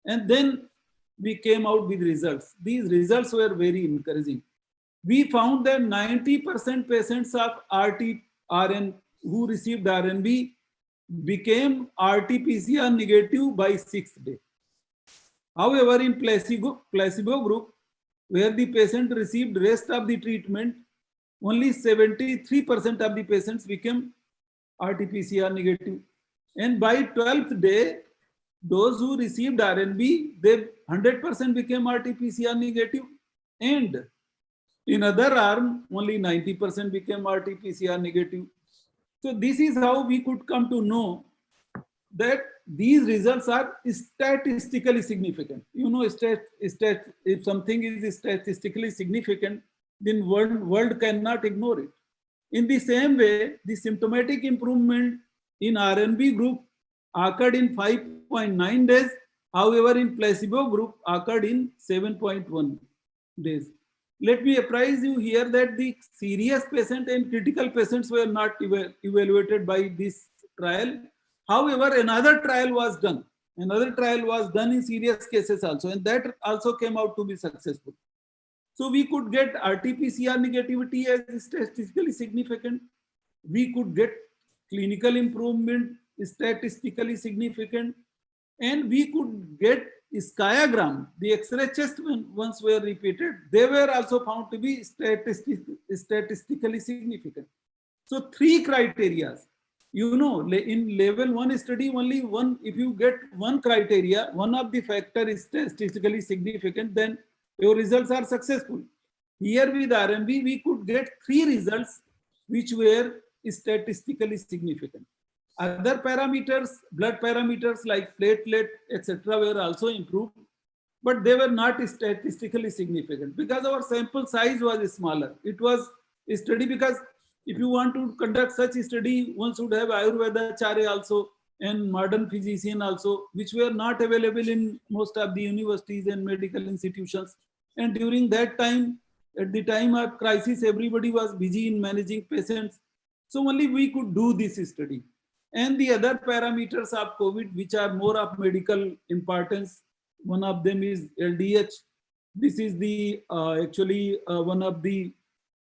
And then we came out with results. These results were very encouraging. We found that 90% patients of RT-RN who received RNB became RT-PCR negative by 6th day. However, in placebo group, where the patient received rest of the treatment, only 73% of the patients became RT-PCR negative. And by 12th day, those who received RNB, they 100% became RT-PCR negative. And in other arm, only 90% became RT-PCR negative. So this is how we could come to know that these results are statistically significant. You know, if something is statistically significant, then world cannot ignore it. In the same way, the symptomatic improvement in RNB group occurred in 5.9 days. However, in placebo group occurred in 7.1 days. Let me apprise you here that the serious patient and critical patients were not evaluated by this trial. However, another trial was done. Another trial was done in serious cases also, and that also came out to be successful. So we could get RT-PCR negativity as statistically significant. We could get clinical improvement statistically significant, and we could get sciagram, the X-ray chest ones were repeated, they were also found to be statistically significant. So 3 criteria. You know, in level 1 study, only one, if you get one criteria, one of the factor is statistically significant, then your results are successful. Here with RMB, we could get 3 results which were statistically significant. Other parameters, blood parameters like platelet, etc., were also improved, but they were not statistically significant because our sample size was smaller. It was a study because if you want to conduct such a study, one should have Ayurveda Acharya also and modern physician also, which were not available in most of the universities and medical institutions. And during that time, at the time of crisis, everybody was busy in managing patients. So only we could do this study. And the other parameters of COVID, which are more of medical importance, one of them is LDH. This is the actually one of the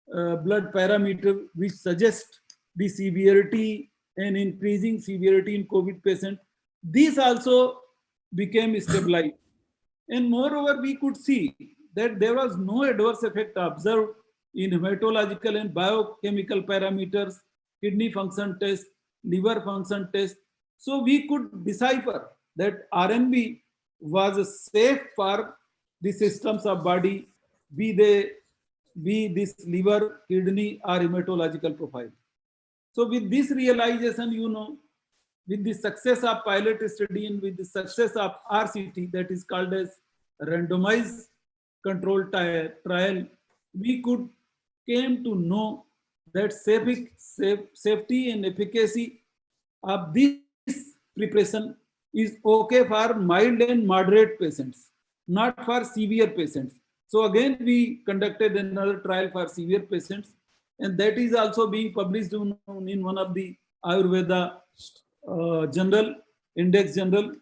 blood parameter which suggests the severity and increasing severity in COVID patient. These also became stabilized. And moreover, we could see that there was no adverse effect observed in hematological and biochemical parameters, kidney function test, liver function test. So we could decipher that RNB was safe for the systems of body, be this liver, kidney, or hematological profile. So with this realization, you know, with the success of pilot study and with the success of RCT, that is called as randomized control trial, we could came to know that safety and efficacy of this preparation is okay for mild and moderate patients, not for severe patients. So again, we conducted another trial for severe patients, and that is also being published in one of the Ayurveda journal, index journal.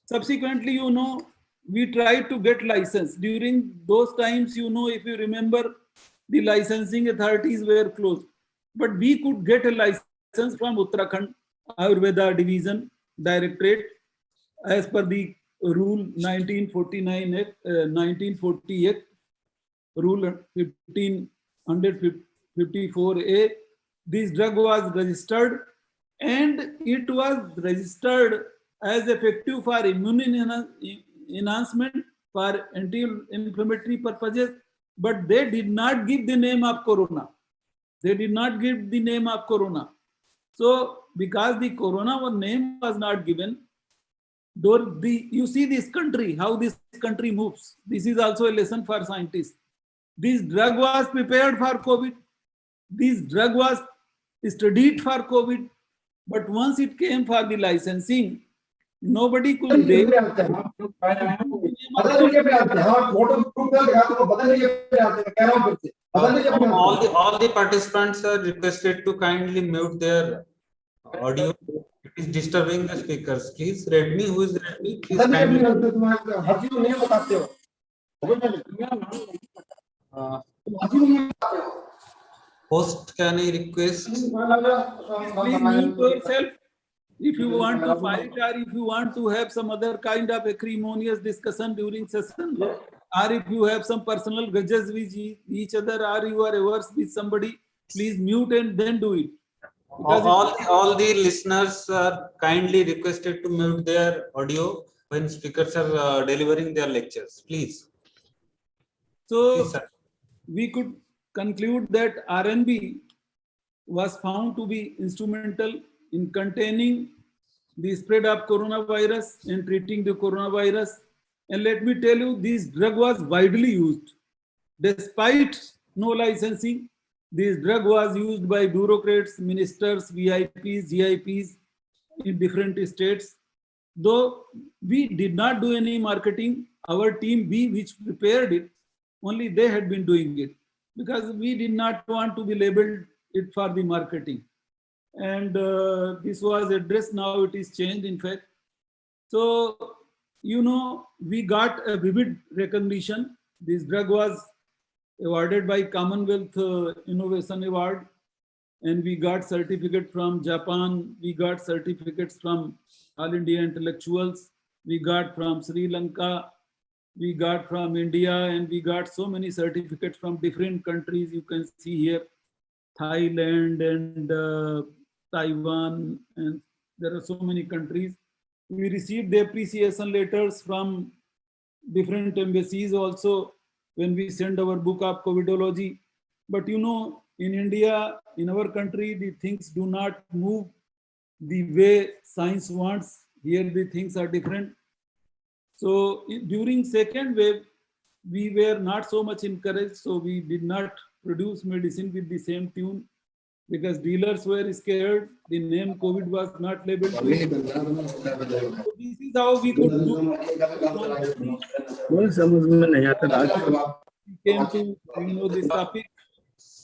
Subsequently, you know, we tried to get license. During those times, you know, if you remember, the licensing authorities were closed, but we could get a license from Uttarakhand Ayurveda Division Directorate as per the rule 1948, rule 1554A. This drug was registered, and it was registered as effective for immune enhancement, for anti-inflammatory purposes, but they did not give the name of corona. They did not give the name of corona. So because the corona name was not given, you see this country, how this country moves. This is also a lesson for scientists. This drug was prepared for COVID. This drug was studied for COVID. But once it came for the licensing, nobody could dare. All the participants are requested to kindly mute their audio. It is disturbing the speakers. Please, Redmi, who is Redmi? Please kindly. Host, can I request? Please mute yourself. If you want to fight or if you want to have some other kind of acrimonious discussion during session, or if you have some personal grudges with each other, or you are averse with somebody, please mute and then do it. All the listeners are kindly requested to mute their audio when speakers are delivering their lectures, please. So we could conclude that RNB was found to be instrumental in containing the spread of coronavirus and treating the coronavirus. And let me tell you, this drug was widely used. Despite no licensing, this drug was used by bureaucrats, ministers, VIPs, GIPs in different states. Though we did not do any marketing, our team B, which prepared it, only they had been doing it, because we did not want to be labeled it for the marketing. And this was addressed, now it is changed, in fact. So, you know, we got a vivid recognition. This drug was awarded by Commonwealth Innovation Award, and we got certificate from Japan, we got certificates from All India Intellectuals, we got from Sri Lanka, we got from India, and we got so many certificates from different countries. You can see here, Thailand and Taiwan, and there are so many countries. We received the appreciation letters from different embassies also when we send our book of COVIDology. But you know, in India, in our country, the things do not move the way science wants. Here the things are different. So during second wave, we were not so much encouraged, so we did not produce medicine with the same tune because dealers were scared. The name COVID was not labeled. So this is how we could do. We came to this topic,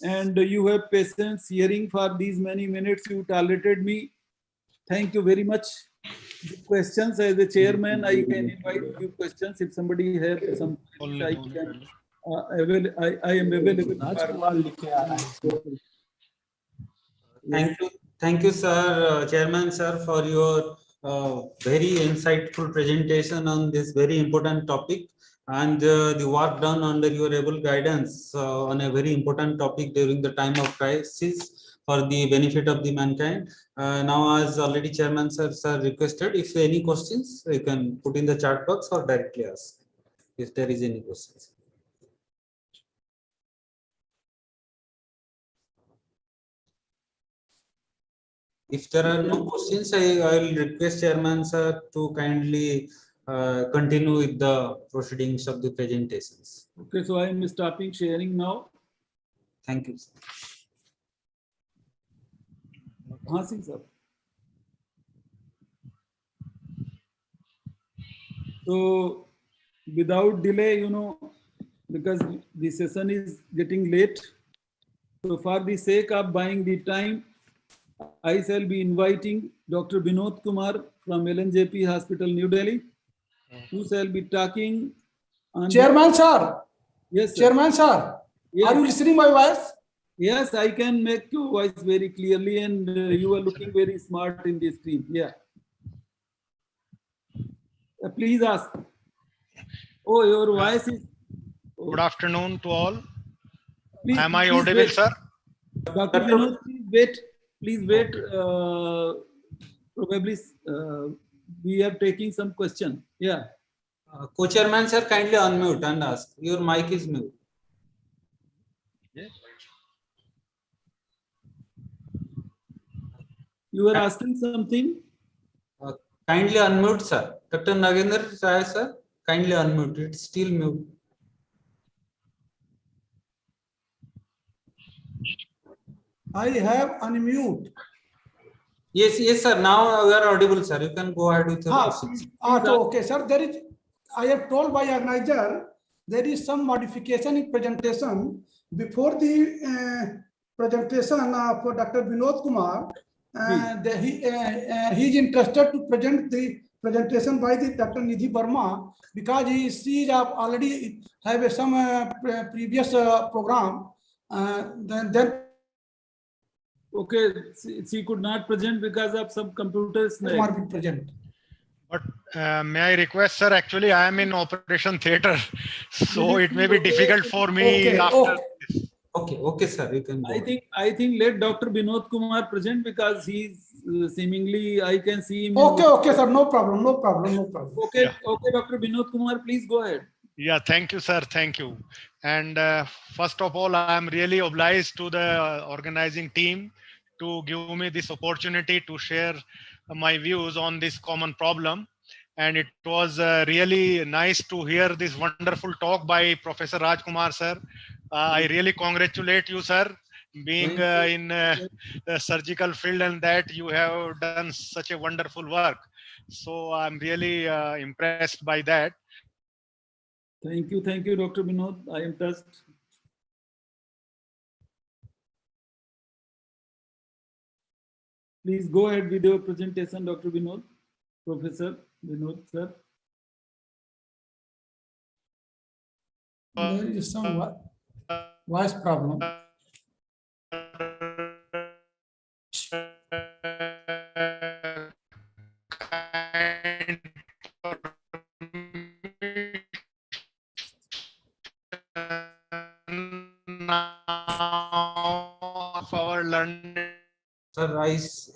and you have patience hearing for these many minutes. You tolerated me. Thank you very much. The questions, as a chairman, I can invite you questions if somebody has some. I can. I am available. Thank you, sir, Chairman, sir, for your very insightful presentation on this very important topic and the work done under your able guidance on a very important topic during the time of crisis for the benefit of the mankind. Now, as already Chairman, sir requested, if any questions, you can put in the chat box or directly ask if there is any questions. If there are no questions, I will request Chairman sir to kindly continue with the proceedings of the presentations. Okay, so I am stopping sharing now. Thank you, sir. Sir. So without delay, you know, because the session is getting late. So for the sake of buying the time, I shall be inviting Dr. Binod Kumar from LNJP Hospital, New Delhi, who shall be talking on Chairman sir. Yes, sir. Chairman sir. Yes. Are you listening my voice? Yes, I can make your voice very clearly, and you are looking very smart in the screen. Yeah. Please ask. Oh, your voice is. Good afternoon to all. Please, Am I please audible, wait. sir? Dr. Binod, please wait. Please wait. Probably we are taking some question. Yeah. Co-chairman sir, kindly unmute and ask. Your mic is mute. You were asking something? Kindly unmute, sir. Dr. Nagendra Rai, sir, kindly unmute. It's still mute. I have unmute. Yes, yes, sir. Now we are audible, sir. You can go ahead with your questions. Okay, sir. There is. I have told by organizer there is some modification in presentation before the presentation for Dr. Binod Kumar. He is interested to present the presentation by the Dr. Nidhi Verma because she already have some previous program. Then okay, she could not present because of some computers. Present. But may I request, sir? Actually, I am in operation theater, so it may be difficult for me after. Okay, sir. You can go. I think let Dr. Binod Kumar present because he's seemingly I can see him. Okay, sir. No problem. Okay, Dr. Binod Kumar, please go ahead. Yeah, thank you, sir. Thank you. And first of all, I am really obliged to the organizing team to give me this opportunity to share my views on this common problem. And it was really nice to hear this wonderful talk by Professor Rajkumar, sir. I really congratulate you, sir, being in the surgical field and that you have done such a wonderful work. So I'm really impressed by that. Thank you, Dr. Binod. I am touched. Please go ahead with your presentation, Dr. Binod, Professor Binod, sir. There is some voice problem. now of our learning. Sir,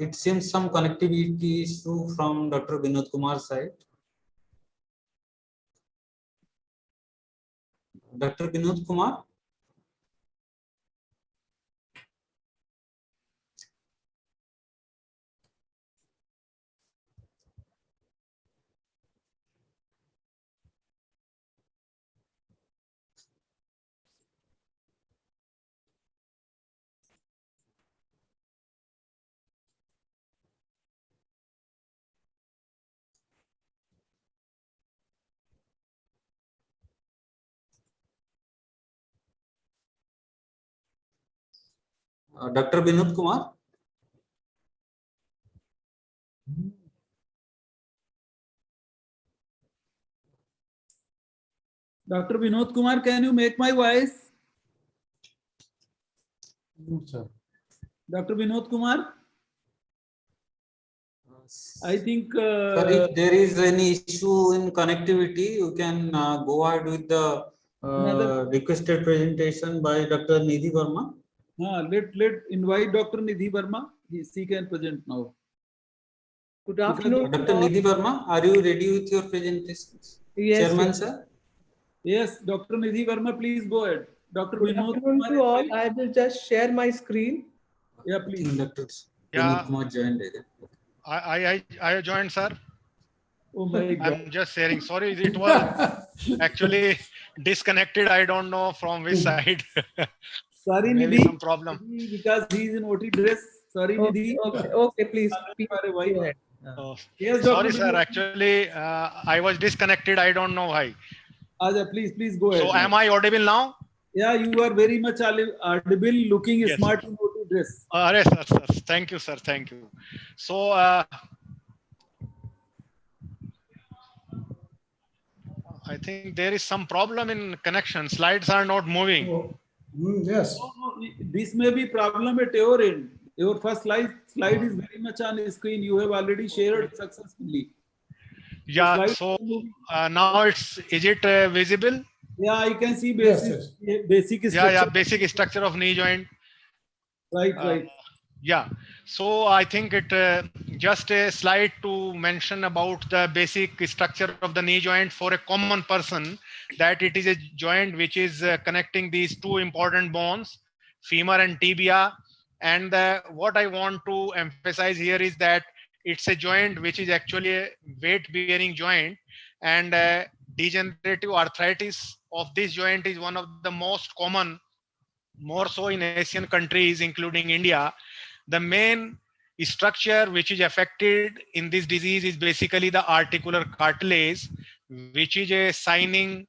it seems some connectivity issue from Dr. Vinod Kumar's side. Dr. Vinod Kumar? Dr. Vinod Kumar? Dr. Vinod Kumar, can you make my voice? Sir. Dr. Vinod Kumar? I think. Sir, if there is any issue in connectivity, you can go ahead with the requested presentation by Dr. Nidhi Verma. Let invite Dr. Nidhi Verma. She can present now. Good afternoon. Dr. Nidhi Verma, are you ready with your presentation? Yes, Chairman, yes. sir? Yes, Dr. Nidhi Verma, please go ahead. Dr. Good Vinod afternoon Kumar to all. I will just share my screen. Yeah, please. Dr. Yeah. Vinod Kumar joined. I joined, sir. Oh my God. I'm just sharing. Sorry, it was actually disconnected. I don't know from which side. Sorry, Maybe Nidhi. some problem. Because he is in OT dress. Sorry, Nidhi. Okay, please go ahead. Yes, Sorry, Dr. sir. Vinod. Actually, I was disconnected. I don't know why. Aja, please go ahead. So, am I audible now? Yeah, you are very much audible, looking Yes, smart sir. in OT dress. Sir. Thank you, sir. Thank you. So, I think there is some problem in connection. Slides are not moving. Yes. No, this may be problem at your end. Your first slide is very much on screen. You have already shared successfully. Yeah. slides So are moving. now is it visible? Yeah, I can see Yes, basic structure. Yeah. Basic structure of knee joint. Right. Yeah. So I think it just a slide to mention about the basic structure of the knee joint for a common person, that it is a joint which is connecting these two important bones, femur and tibia. And what I want to emphasize here is that it's a joint which is actually a weight bearing joint, and degenerative arthritis of this joint is one of the most common, more so in Asian countries, including India. The main structure which is affected in this disease is basically the articular cartilage, which is a signing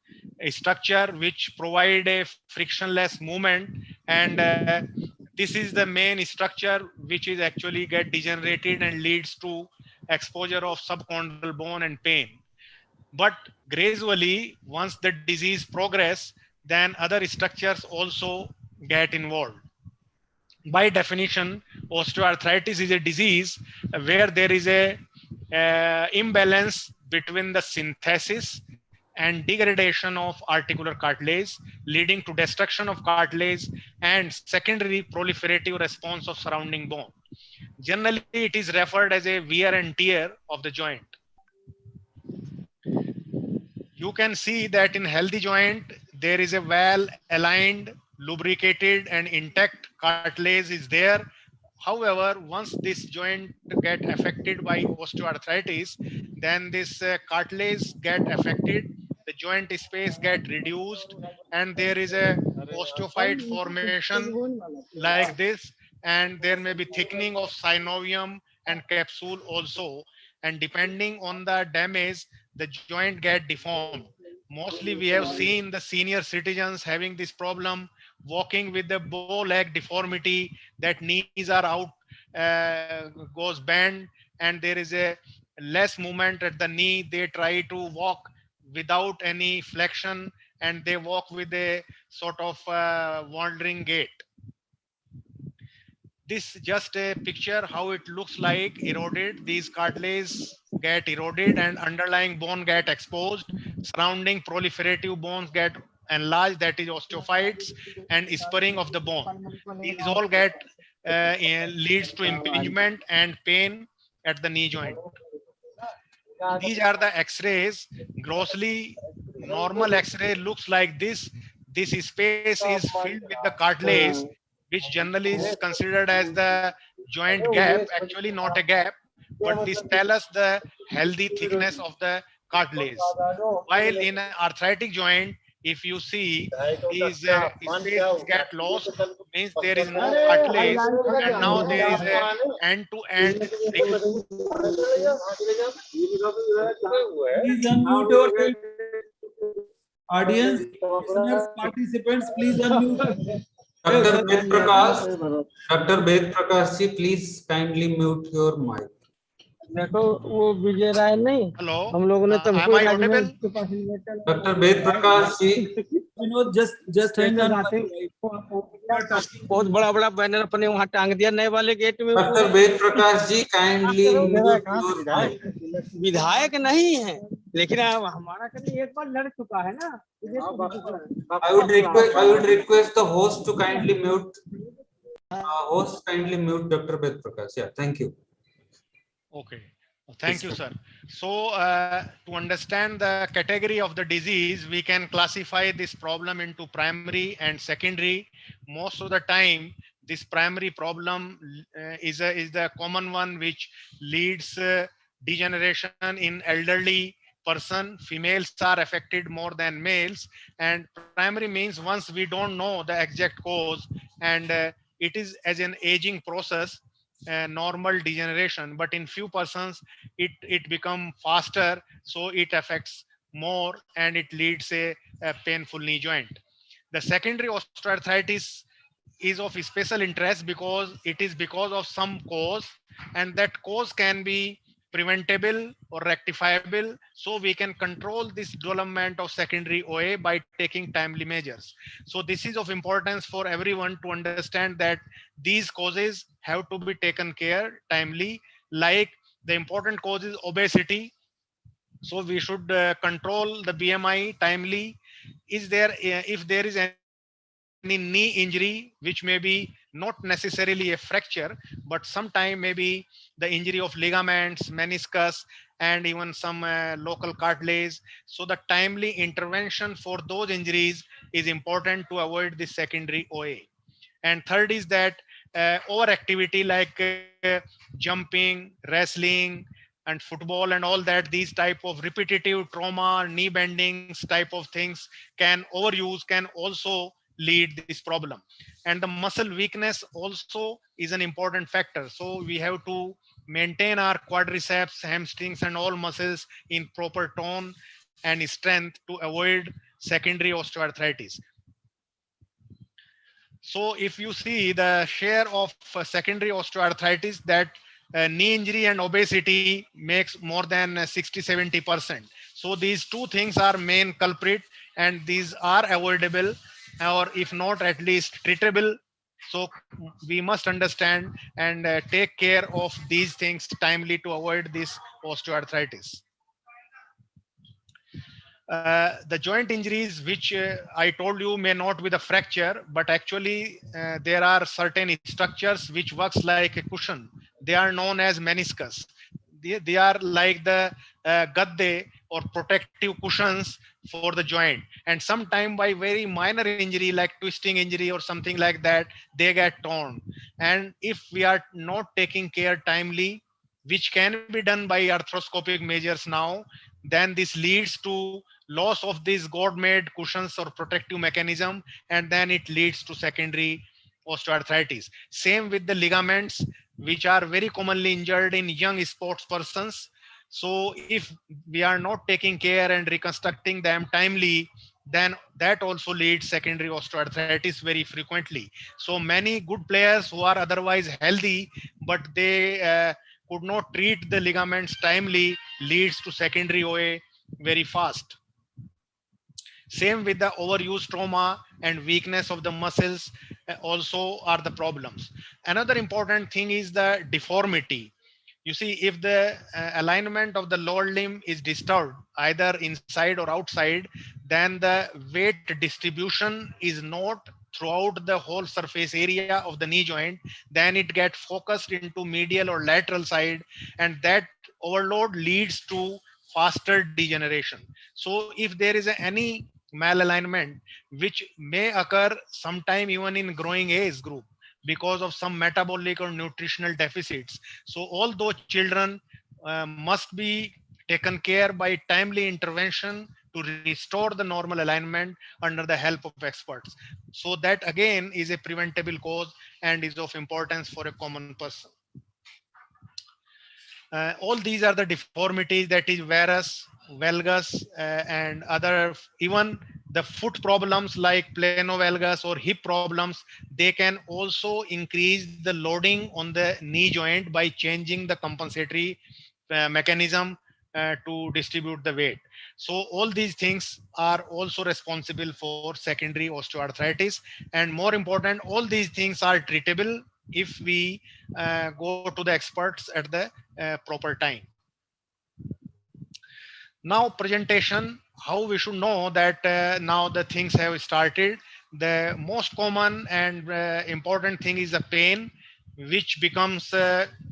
structure which provide a frictionless movement. And this is the main structure which is actually get degenerated and leads to exposure of subchondral bone and pain. But gradually, once the disease progress, then other structures also get involved. By definition, osteoarthritis is a disease where there is a imbalance between the synthesis and degradation of articular cartilage, leading to destruction of cartilage and secondary proliferative response of surrounding bone. Generally, it is referred as a wear and tear of the joint. You can see that in healthy joint, there is a well aligned, lubricated and intact cartilage is there. However, once this joint get affected by osteoarthritis, then this cartilage get affected, the joint space get reduced, and there is a osteophyte formation like this, and there may be thickening of synovium and capsule also. And depending on the damage, the joint get deformed. Mostly we have seen the senior citizens having this problem, walking with the bow leg deformity, that knees are out, goes bent, and there is a less movement at the knee. They try to walk without any flexion, and they walk with a sort of wandering gait. This just a picture how it looks like eroded. These cartilage get eroded and underlying bone get exposed. Surrounding proliferative bones get enlarged, that is osteophytes, and spurring of the bone. These all leads to impingement and pain at the knee joint. These are the X-rays. Grossly, normal X-ray looks like this. This space is filled with the cartilage, which generally is considered as the joint gap. Actually, not a gap, but this tells us the healthy thickness of the cartilage. While in an arthritic joint, if you see these spaces get lost, means there is no cartilage, and now there is a end-to-end friction. Please unmute yourself. Audience, listeners, participants, please unmute. Dr. Ved Prakash ji, please kindly mute your mic. देखो वो विजय राय नहीं, हम लोगों ने तुमको के पास Dr. Ved Prakash ji, just hang on. बहुत बड़ा बड़ा बैनर अपने वहाँ टांग दिया नए वाले गेट में। Dr. Ved Prakash ji, kindly mute your mic. विधायक नहीं है, लेकिन हमारा कभी एक बार लड़ चुका है ना। I would request the host to kindly mute. Kindly mute Dr. Ved Prakash. Yeah, thank you. Okay, thank you, sir. So to understand the category of the disease, we can classify this problem into primary and secondary. Most of the time, this primary problem is the common one, which leads degeneration in elderly person. Females are affected more than males, and primary means once we don't know the exact cause, and it is as an aging process, normal degeneration, but in few persons it become faster, so it affects more and it leads a painful knee joint. The secondary osteoarthritis is of special interest because it is because of some cause, and that cause can be preventable or rectifiable, so we can control this development of secondary OA by taking timely measures. So this is of importance for everyone to understand that these causes have to be taken care timely. Like the important cause is obesity, so we should control the BMI timely. If there is any knee injury, which may be not necessarily a fracture, but sometime maybe the injury of ligaments, meniscus, and even some local cartilage. So the timely intervention for those injuries is important to avoid the secondary OA. And third is that overactivity like jumping, wrestling, and football and all that, these type of repetitive trauma, knee bendings type of things, overuse can also lead this problem. And the muscle weakness also is an important factor. So we have to maintain our quadriceps, hamstrings, and all muscles in proper tone and strength to avoid secondary osteoarthritis. So if you see the share of secondary osteoarthritis, that knee injury and obesity makes more than 60-70%. So these two things are main culprit, and these are avoidable, or if not at least treatable. So we must understand and take care of these things timely to avoid this osteoarthritis. The joint injuries, which I told you may not be the fracture, but actually there are certain structures which works like a cushion. They are known as meniscus. They are like the gadde or protective cushions for the joint, and sometime by very minor injury like twisting injury or something like that, they get torn. And if we are not taking care timely, which can be done by arthroscopic measures now, then this leads to loss of these God-made cushions or protective mechanism, and then it leads to secondary osteoarthritis. Same with the ligaments, which are very commonly injured in young sports persons. So if we are not taking care and reconstructing them timely, then that also leads secondary osteoarthritis very frequently. So many good players who are otherwise healthy, but they could not treat the ligaments timely, leads to secondary OA very fast. Same with the overuse trauma and weakness of the muscles also are the problems. Another important thing is the deformity. You see, if the alignment of the lower limb is disturbed, either inside or outside, then the weight distribution is not throughout the whole surface area of the knee joint. Then it gets focused into medial or lateral side, and that overload leads to faster degeneration. So if there is any malalignment, which may occur sometime even in growing age group, because of some metabolic or nutritional deficits. So all those children must be taken care by timely intervention to restore the normal alignment under the help of experts. So that again is a preventable cause and is of importance for a common person. All these are the deformities, that is varus, valgus, and other, even the foot problems like planovalgus or hip problems. They can also increase the loading on the knee joint by changing the compensatory mechanism to distribute the weight. So all these things are also responsible for secondary osteoarthritis, and more important, all these things are treatable if we go to the experts at the proper time. Now presentation, how we should know that now the things have started. The most common and important thing is the pain, which becomes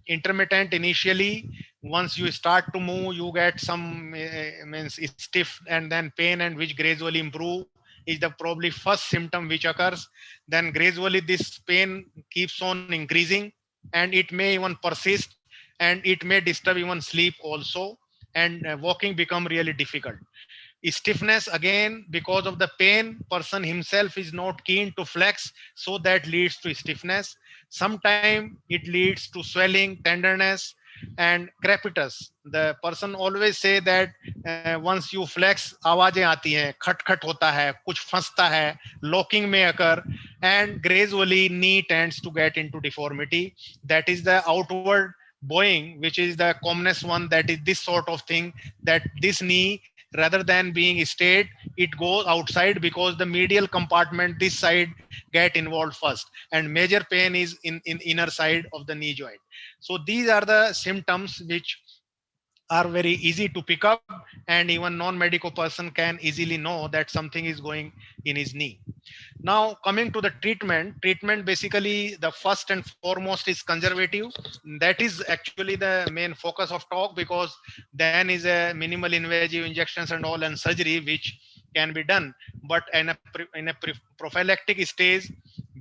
intermittent initially. Once you start to move, you get some means stiff and then pain, and which gradually improve, is the probably first symptom which occurs. Then gradually this pain keeps on increasing, and it may even persist, and it may disturb even sleep also, and walking become really difficult. Stiffness, again, because of the pain, person himself is not keen to flex, so that leads to stiffness. Sometimes it leads to swelling, tenderness, and crepitus. The person always say that once you flex, आवाजें आती हैं, खट-खट होता है, कुछ फंसता है, locking may occur, and gradually knee tends to get into deformity. That is the outward bowing, which is the commonest one. That is this sort of thing, that this knee, rather than being straight, it goes outside because the medial compartment, this side, get involved first, and major pain is in inner side of the knee joint. So these are the symptoms which are very easy to pick up, and even non-medical person can easily know that something is going in his knee. Now coming to the treatment basically the first and foremost is conservative. That is actually the main focus of talk, because then is a minimal invasive injections and all and surgery which can be done. But in a prophylactic stage,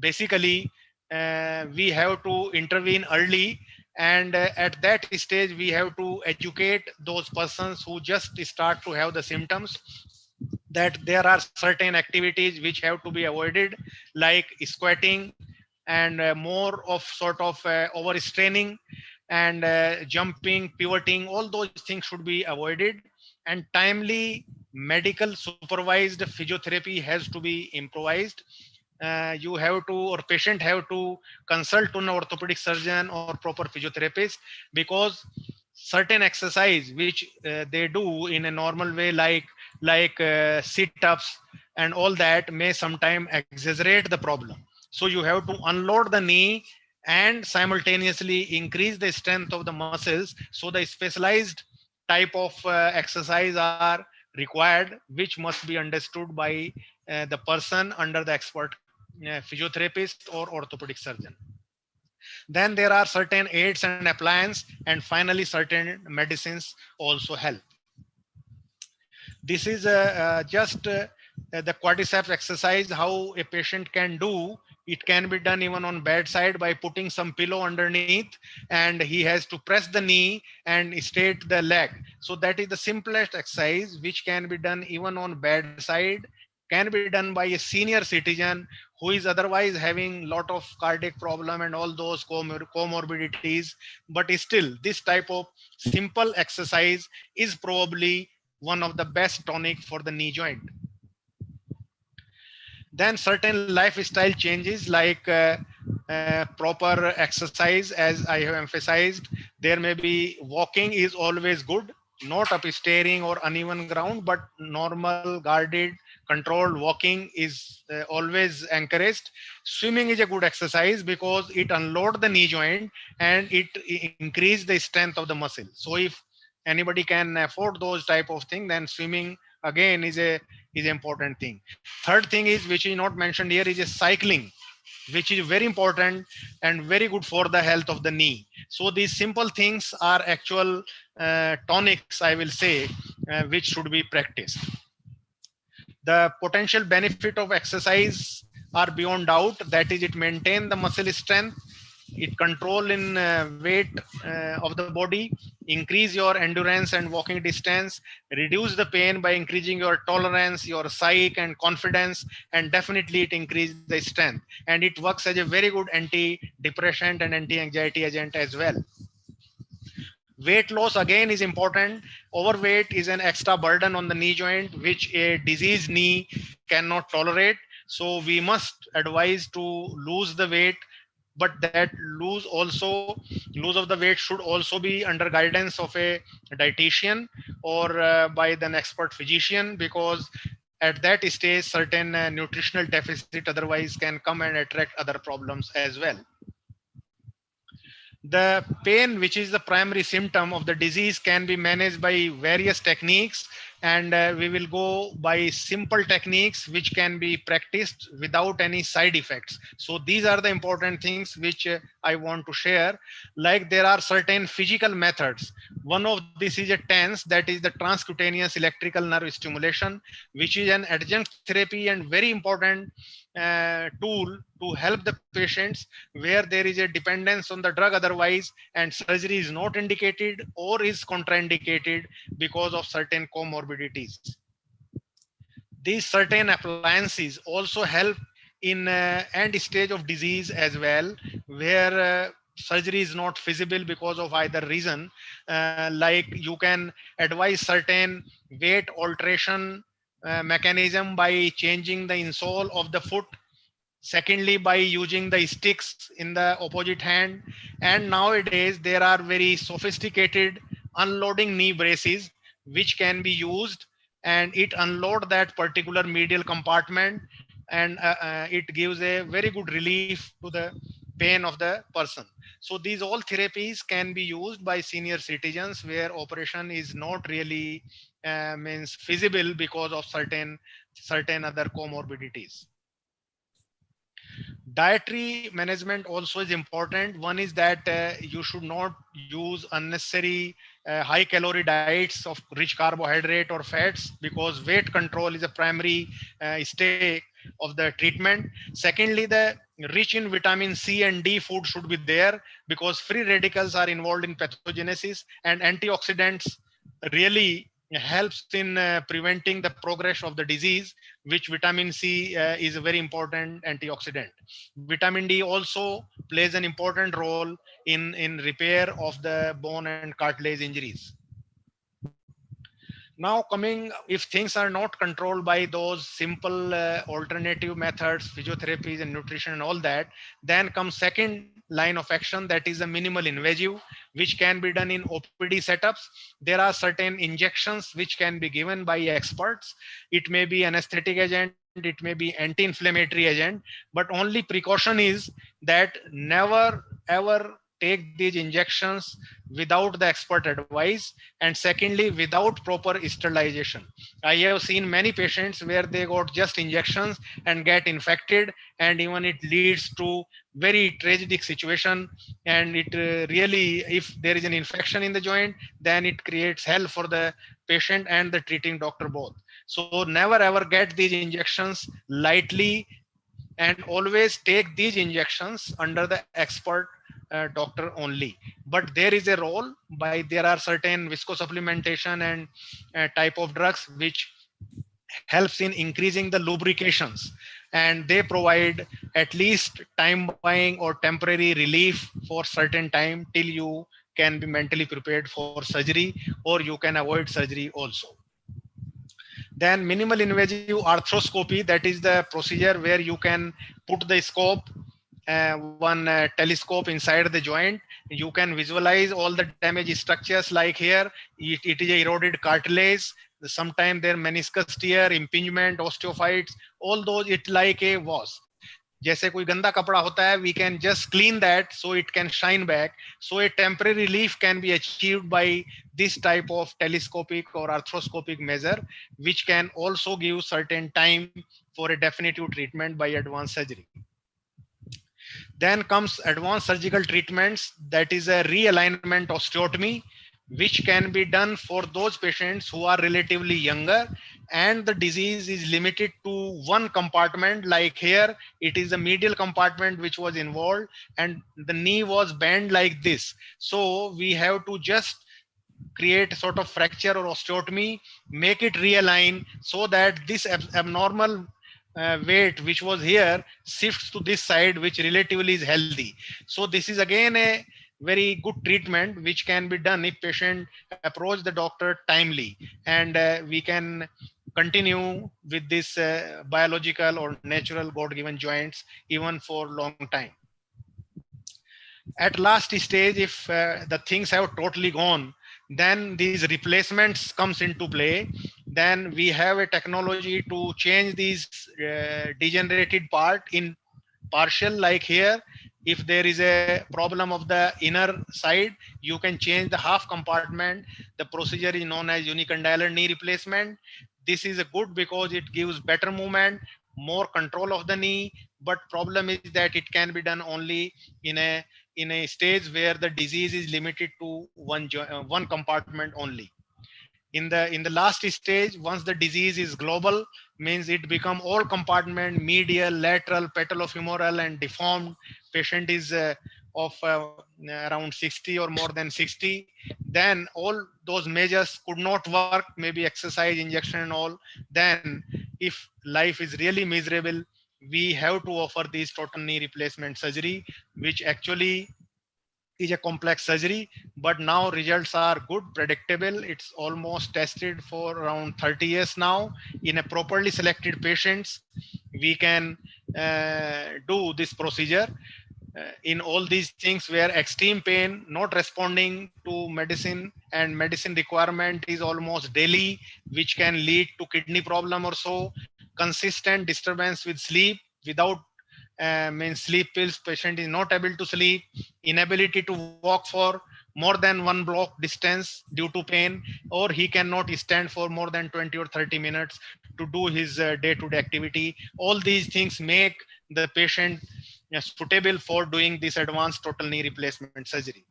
basically we have to intervene early, and at that stage we have to educate those persons who just start to have the symptoms, that there are certain activities which have to be avoided, like squatting and more of sort of overstraining and jumping, pivoting. All those things should be avoided, and timely medical supervised physiotherapy has to be improvised. You have to, or patient have to consult an orthopedic surgeon or proper physiotherapist, because certain exercise which they do in a normal way, like sit-ups and all that, may sometimes exaggerate the problem. So you have to unload the knee and simultaneously increase the strength of the muscles. So the specialized type of exercise are required, which must be understood by the person under the expert physiotherapist or orthopedic surgeon. Then there are certain aids and appliances, and finally certain medicines also help. This is just the quadriceps exercise, how a patient can do. It can be done even on bedside by putting some pillow underneath, and he has to press the knee and straight the leg. So that is the simplest exercise which can be done even on bedside, can be done by a senior citizen who is otherwise having lot of cardiac problem and all those comorbidities. But still, this type of simple exercise is probably one of the best tonic for the knee joint. Then certain lifestyle changes, like proper exercise, as I have emphasized. There may be walking is always good, not up staring or uneven ground, but normal guarded controlled walking is always encouraged. Swimming is a good exercise because it unloads the knee joint and it increases the strength of the muscle. So if anybody can afford those type of things, then swimming again is an important thing. Third thing is, which is not mentioned here, is a cycling, which is very important and very good for the health of the knee. So these simple things are actual tonics, I will say, which should be practiced. The potential benefit of exercise are beyond doubt. That is, it maintains the muscle strength, it control in weight of the body, increase your endurance and walking distance, reduce the pain by increasing your tolerance, your psyche and confidence, and definitely it increases the strength. And it works as a very good anti-depressant and anti-anxiety agent as well. Weight loss again is important. Overweight is an extra burden on the knee joint, which a diseased knee cannot tolerate. So we must advise to lose the weight, but that lose of the weight should also be under guidance of a dietitian or by an expert physician, because at that stage certain nutritional deficit otherwise can come and attract other problems as well. The pain, which is the primary symptom of the disease, can be managed by various techniques, and we will go by simple techniques which can be practiced without any side effects. So these are the important things which I want to share. Like, there are certain physical methods. One of this is a TENS, that is the transcutaneous electrical nerve stimulation, which is an adjunct therapy and very important tool to help the patients where there is a dependence on the drug otherwise, and surgery is not indicated or is contraindicated because of certain comorbidities. These certain appliances also help in end stage of disease as well, where surgery is not feasible because of either reason. Like, you can advise certain weight alteration mechanism by changing the insole of the foot. Secondly, by using the sticks in the opposite hand. And nowadays there are very sophisticated unloading knee braces which can be used, and it unload that particular medial compartment, and it gives a very good relief to the pain of the person. So these all therapies can be used by senior citizens where operation is not really means feasible because of certain other comorbidities. Dietary management also is important. One is that you should not use unnecessary high calorie diets of rich carbohydrate or fats, because weight control is a primary stake of the treatment. Secondly, the rich in vitamin C and D food should be there, because free radicals are involved in pathogenesis, and antioxidants really helps in preventing the progress of the disease, which vitamin C is a very important antioxidant. Vitamin D also plays an important role in repair of the bone and cartilage injuries. Now coming, if things are not controlled by those simple alternative methods, physiotherapies and nutrition and all that, then comes second line of action, that is a minimal invasive, which can be done in OPD setups. There are certain injections which can be given by experts. It may be anesthetic agent, it may be anti-inflammatory agent, but only precaution is that never ever take these injections without the expert advice, and secondly, without proper sterilization. I have seen many patients where they got just injections and get infected, and even it leads to very tragic situation. And it really, if there is an infection in the joint, then it creates hell for the patient and the treating doctor both. So never ever get these injections lightly, and always take these injections under the expert doctor only. But there is a role by, there are certain viscosupplementation and type of drugs which helps in increasing the lubrications, and they provide at least time buying or temporary relief for certain time till you can be mentally prepared for surgery, or you can avoid surgery also. Then minimal invasive arthroscopy, that is the procedure where you can put the scope, one telescope inside the joint. You can visualize all the damaged structures, like here it is a eroded cartilage, Sometimes their meniscus tear, impingement, osteophytes, all those it like a wash. जैसे कोई गंदा कपड़ा होता है, we can just clean that so it can shine back. So a temporary relief can be achieved by this type of telescopic or arthroscopic measure, which can also give certain time for a definitive treatment by advanced surgery. Then comes advanced surgical treatments, that is a realignment osteotomy, which can be done for those patients who are relatively younger and the disease is limited to one compartment. Like here, it is the medial compartment which was involved and the knee was bent like this. So we have to just create a sort of fracture or osteotomy, make it realign so that this abnormal weight which was here shifts to this side, which relatively is healthy. So this is again a very good treatment which can be done if patient approach the doctor timely, and we can continue with this biological or natural God-given joints even for long time. At last stage, if the things have totally gone, then these replacements comes into play. Then we have a technology to change these degenerated part in partial. Like here, if there is a problem of the inner side, you can change the half compartment. The procedure is known as unicondylar knee replacement. This is a good because it gives better movement, more control of the knee, but problem is that it can be done only in a stage where the disease is limited to one compartment only. In the last stage, once the disease is global, means it become all compartment, medial, lateral, patellofemoral and deformed. Patient is of around 60 or more than 60. Then all those measures could not work, maybe exercise, injection and all. Then if life is really miserable, we have to offer this total knee replacement surgery, which actually is a complex surgery, but now results are good, predictable. It's almost tested for around 30 years now. In a properly selected patients, we can do this procedure. In all these things where extreme pain, not responding to medicine, and medicine requirement is almost daily, which can lead to kidney problem or so. Consistent disturbance with sleep, without means sleep pills, patient is not able to sleep, inability to walk for more than 1 block distance due to pain, or he cannot stand for more than 20 or 30 minutes to do his day-to-day activity. All these things make the patient suitable for doing this advanced total knee replacement surgery.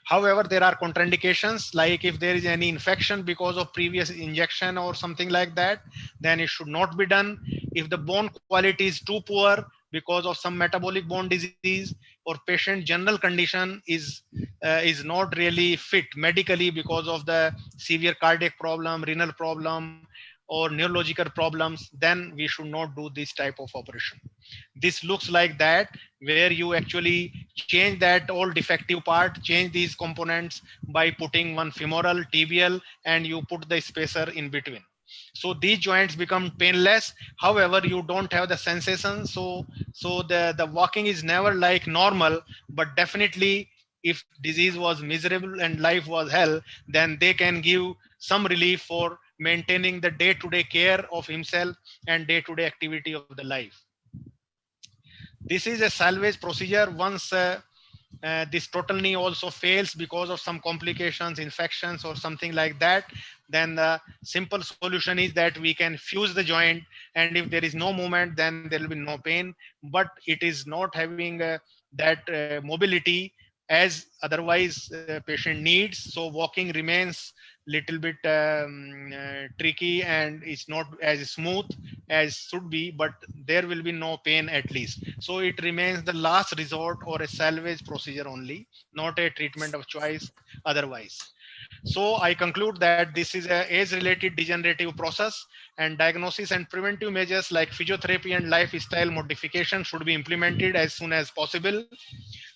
However, there are contraindications, like if there is any infection because of previous injection or something like that, then it should not be done. If the bone quality is too poor because of some metabolic bone disease, or patient general condition is not really fit medically because of the severe cardiac problem, renal problem, or neurological problems, then we should not do this type of operation. This looks like that, where you actually change that all defective part, change these components by putting one femoral, tibial, and you put the spacer in between. So these joints become painless. However, you don't have the sensation. So the walking is never like normal, but definitely if disease was miserable and life was hell, then they can give some relief for maintaining the day-to-day care of himself and day-to-day activity of the life. This is a salvage procedure. Once this total knee also fails because of some complications, infections or something like that, then the simple solution is that we can fuse the joint, and if there is no movement, then there will be no pain, but it is not having that mobility as otherwise patient needs. So walking remains little bit tricky and it's not as smooth as should be, but there will be no pain at least. So it remains the last resort or a salvage procedure only, not a treatment of choice otherwise. So I conclude that this is a age-related degenerative process, and diagnosis and preventive measures like physiotherapy and lifestyle modification should be implemented as soon as possible.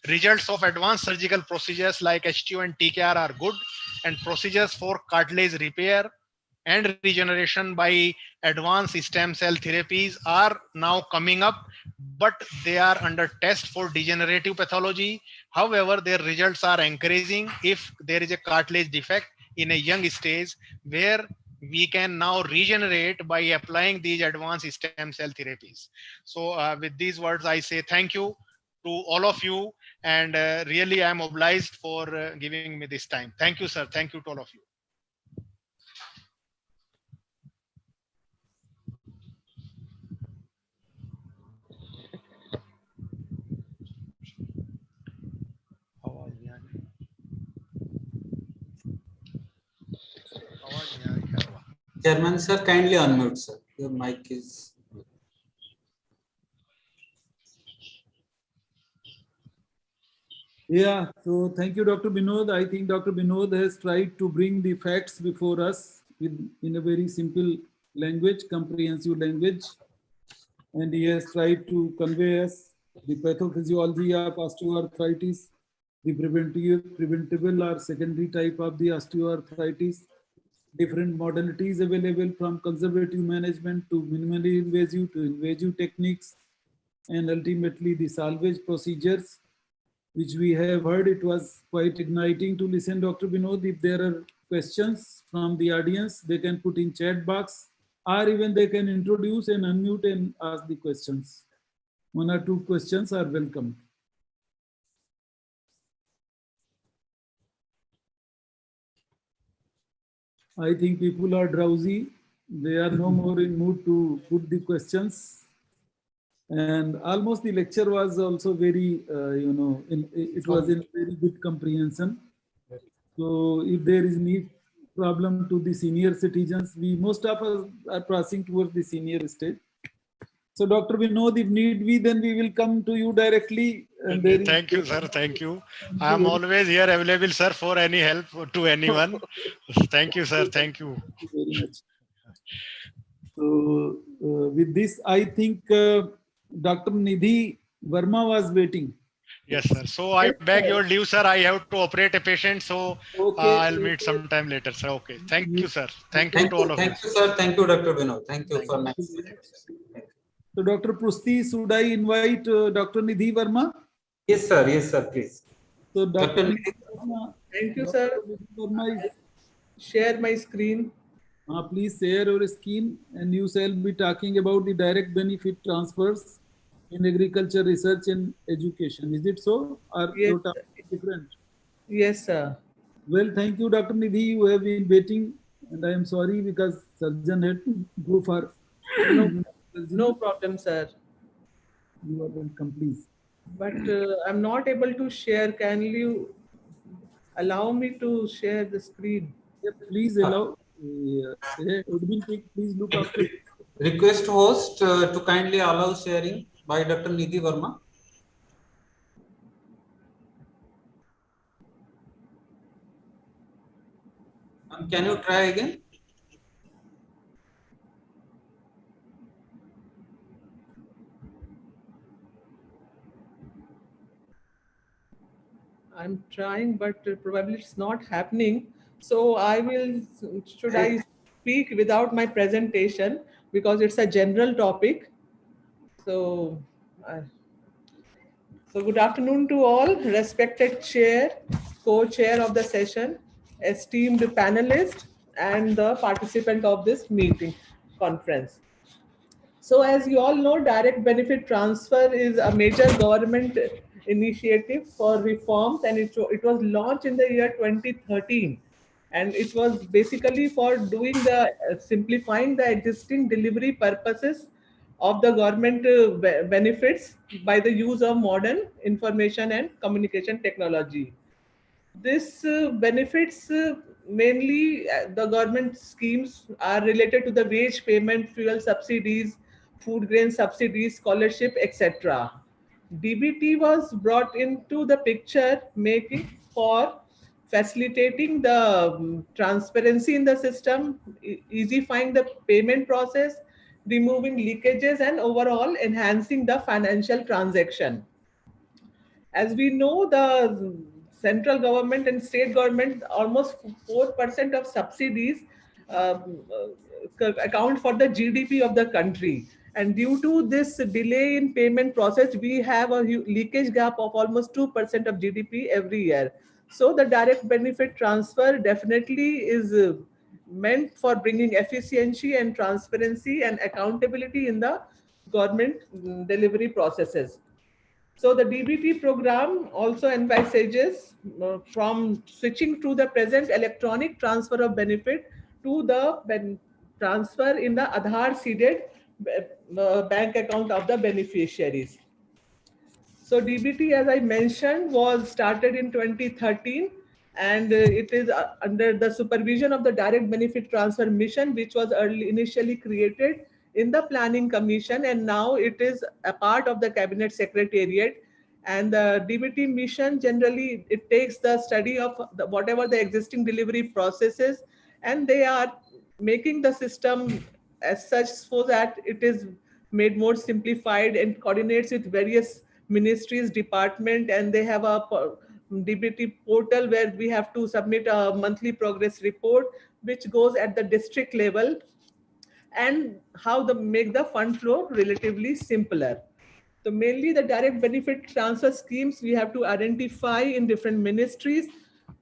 Results of advanced surgical procedures like HTO and TKR are good, and procedures for cartilage repair and regeneration by advanced stem cell therapies are now coming up, but they are under test for degenerative pathology. However, their results are encouraging if there is a cartilage defect in a young stage where we can now regenerate by applying these advanced stem cell therapies. So with these words, I say thank you to all of you, and really I am obliged for giving me this time. Thank you, sir. Thank you to all of you. Chairman sir, kindly unmute, sir. Your mic is. Yeah, so thank you, Dr. Binod. I think Dr. Binod has tried to bring the facts before us in a very simple language, comprehensive language. And he has tried to convey us the pathophysiology of osteoarthritis, the preventable or secondary type of the osteoarthritis, different modalities available from conservative management to minimally invasive to invasive techniques, and ultimately the salvage procedures, which we have heard. It was quite igniting to listen, Dr. Binod. If there are questions from the audience, they can put in chat box, or even they can introduce and unmute and ask the questions. 1 or 2 questions are welcome. I think people are drowsy. They are no more in mood to put the questions. And almost the lecture was also very, it was in very good comprehension. So if there is any problem to the senior citizens, most of us are passing towards the senior stage. So Dr. Binod, if need be, then we will come to you directly. And thank you, sir. Thank you. I am always here available, sir, for any help to anyone. Thank you, sir. Thank you. Thank you very much. So with this, I think Dr. Nidhi Verma was waiting. Yes, sir. So I beg your leave, sir. I have to operate a patient, so I'll meet sometime later, sir. Okay. Thank you, sir. Thank you to all of you. Thank you, sir. Thank you, Dr. Binod. Thank you for next. So Dr. Prusti, should I invite Dr. Nidhi Verma? Yes, sir. Yes, sir. Please. So Dr. Nidhi Verma, thank you, sir. Share my screen. Please share your screen, and you shall be talking about the direct benefit transfers in agriculture research and education. Is it so? Or yes, different? Yes, sir. Well, thank you, Dr. Nidhi. You have been waiting, and I am sorry because surgeon had to go for. No problem, sir. You are welcome, please. But I'm not able to share. Can you allow me to share the screen? Yeah, please allow. Please look after. Request host to kindly allow sharing by Dr. Nidhi Verma. Can you try again? I'm trying, but probably it's not happening. So I will, should I speak without my presentation because it's a general topic. So, so good afternoon to all, respected chair, co-chair of the session, esteemed panelist, and the participant of this meeting conference. So as you all know, direct benefit transfer is a major government initiative for reforms, and it was launched in the year 2013. And it was basically for doing the simplifying the existing delivery purposes of the government benefits by the use of modern information and communication technology. This benefits mainly the government schemes are related to the wage payment, fuel subsidies, food grain subsidies, scholarship, etc. DBT was brought into the picture making for facilitating the transparency in the system, easifying the payment process, removing leakages, and overall enhancing the financial transaction. As we know, the central government and state government, almost 4% of subsidies account for the GDP of the country. And due to this delay in payment process, we have a leakage gap of almost 2% of GDP every year. So the direct benefit transfer definitely is meant for bringing efficiency and transparency and accountability in the government delivery processes. So the DBT program also envisages from switching to the present electronic transfer of benefit to the transfer in the Aadhaar seeded bank account of the beneficiaries. So DBT, as I mentioned, was started in 2013, and it is under the supervision of the Direct Benefit Transfer Mission, which was initially created in the Planning Commission, and now it is a part of the Cabinet Secretariat. And the DBT mission, generally, it takes the study of whatever the existing delivery processes, and they are making the system as such so that it is made more simplified and coordinates with various ministries, department, and they have a DBT portal where we have to submit a monthly progress report, which goes at the district level, and how to make the fund flow relatively simpler. So mainly the direct benefit transfer schemes we have to identify in different ministries.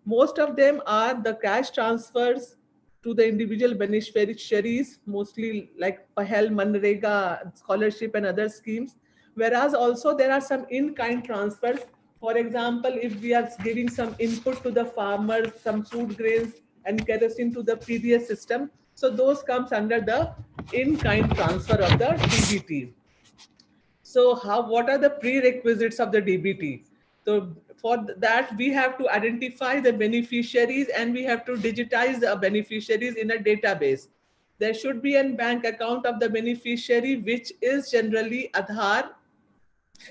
Most of them are the cash transfers to the individual beneficiaries, mostly like Pahel, Manrega, scholarship and other schemes. Whereas also there are some in-kind transfers. For example, if we are giving some input to the farmers, some food grains and kerosene to the PDS system, so those comes under the in-kind transfer of the DBT. So what are the prerequisites of the DBT? So for that, we have to identify the beneficiaries and we have to digitize the beneficiaries in a database. There should be a bank account of the beneficiary, which is generally Aadhaar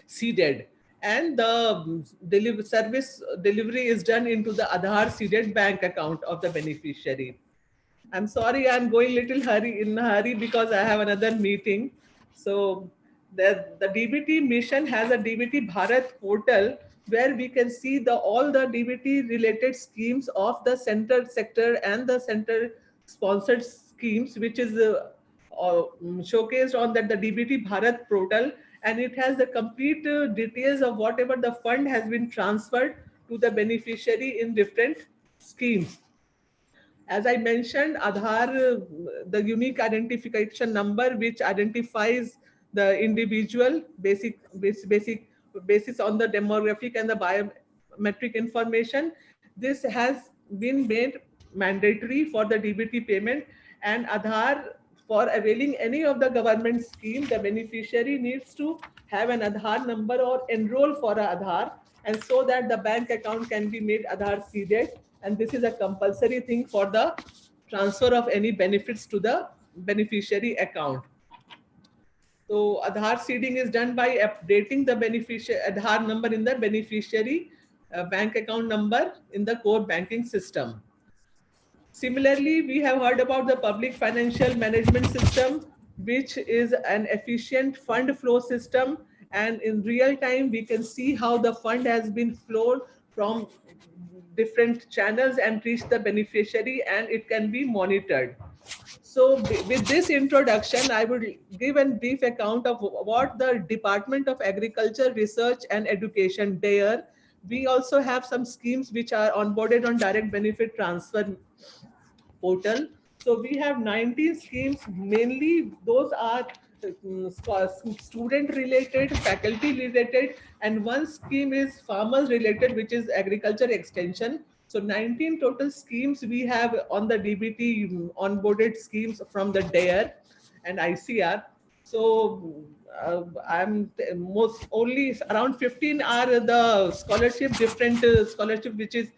seeded, and the service delivery is done into the Aadhaar seeded bank account of the beneficiary. I'm sorry, I'm going little in a hurry because I have another meeting. So the DBT mission has a DBT Bharat portal where we can see all the DBT related schemes of the center sector and the center sponsored schemes, which is showcased on the DBT Bharat portal, and it has the complete details of whatever the fund has been transferred to the beneficiary in different schemes. As I mentioned, Aadhaar, the unique identification number, which identifies the individual basis on the demographic and the biometric information. This has been made mandatory for the DBT payment, and Aadhaar, for availing any of the government scheme, the beneficiary needs to have an Aadhaar number or enroll for a Aadhaar, and so that the bank account can be made Aadhaar seeded. And this is a compulsory thing for the transfer of any benefits to the beneficiary account. So Aadhaar seeding is done by updating the beneficiary Aadhaar number in the beneficiary bank account number in the core banking system. Similarly, we have heard about the public financial management system, which is an efficient fund flow system. And in real time, we can see how the fund has been flowed from different channels and reach the beneficiary, and it can be monitored. So with this introduction, I would give a brief account of what the Department of Agriculture, Research and Education, DARE. We also have some schemes which are onboarded on direct benefit transfer portal. So we have 19 schemes, mainly those are student related, faculty related, and one scheme is farmers related, which is agriculture extension. So 19 total schemes we have on the DBT onboarded schemes from the DARE and ICR. So only around 15 are the scholarship, different scholarship, which is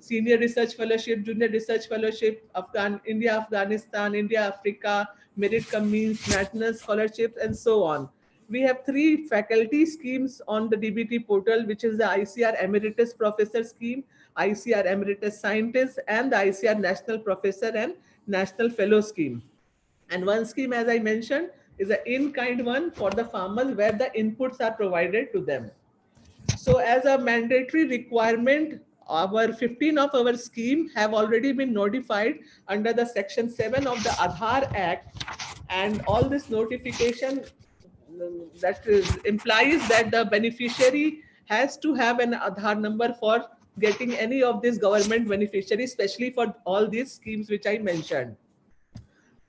senior research fellowship, junior research fellowship, India, Afghanistan, India, Africa, merit cum means, national scholarships, and so on. We have 3 faculty schemes on the DBT portal, which is the ICR Emeritus Professor Scheme, ICR Emeritus Scientist, and the ICR National Professor and National Fellow Scheme. And one scheme, as I mentioned, is an in-kind one for the farmers where the inputs are provided to them. So as a mandatory requirement, 15 of our scheme have already been notified under the Section 7 of the Aadhaar Act, and all this notification that implies that the beneficiary has to have an Aadhaar number for getting any of this government beneficiary, especially for all these schemes which I mentioned.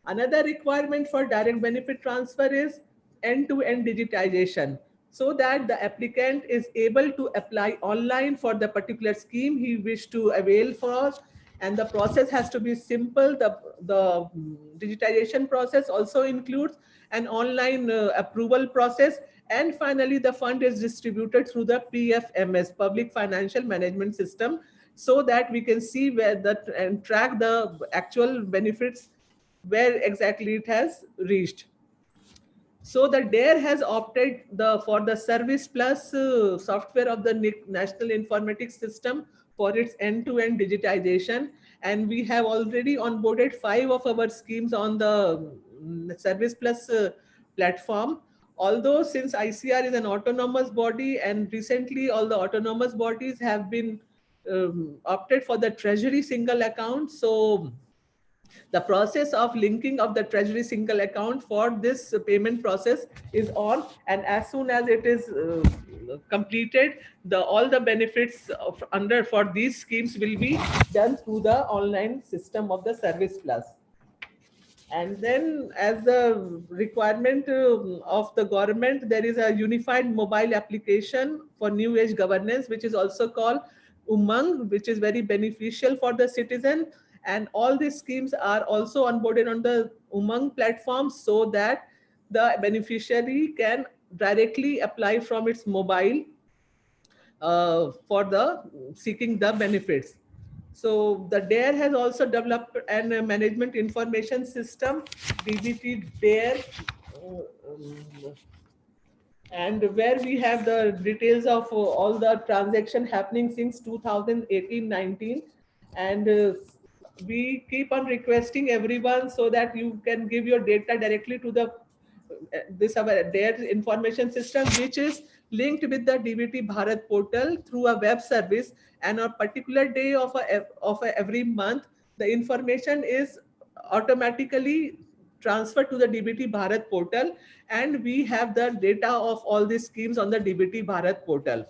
Another requirement for direct benefit transfer is end-to-end digitization, so that the applicant is able to apply online for the particular scheme he wishes to avail for, and the process has to be simple. The digitization process also includes an online approval process, and finally the fund is distributed through the PFMS, Public Financial Management System, so that we can see where and track the actual benefits, where exactly it has reached. So the DARE has opted for the Service Plus software of the National Informatics System for its end-to-end digitization. And we have already onboarded 5 of our schemes on the Service Plus platform. Although since ICR is an autonomous body, and recently all the autonomous bodies have been opted for the Treasury single account. So the process of linking of the Treasury single account for this payment process is on, and as soon as it is completed, all the benefits for these schemes will be done through the online system of the Service Plus. And then, as the requirement of the government, there is a unified mobile application for new age governance, which is also called Umang, which is very beneficial for the citizen. And all these schemes are also onboarded on the Umang platform, so that the beneficiary can directly apply from its mobile for seeking the benefits. So the DARE has also developed a management information system, DBT DARE, and where we have the details of all the transaction happening since 2018-19, and we keep on requesting everyone so that you can give your data directly to our DARE information system, which is linked with the DBT Bharat portal through a web service. And on a particular day of every month, the information is automatically transferred to the DBT Bharat portal, and we have the data of all these schemes on the DBT Bharat portal.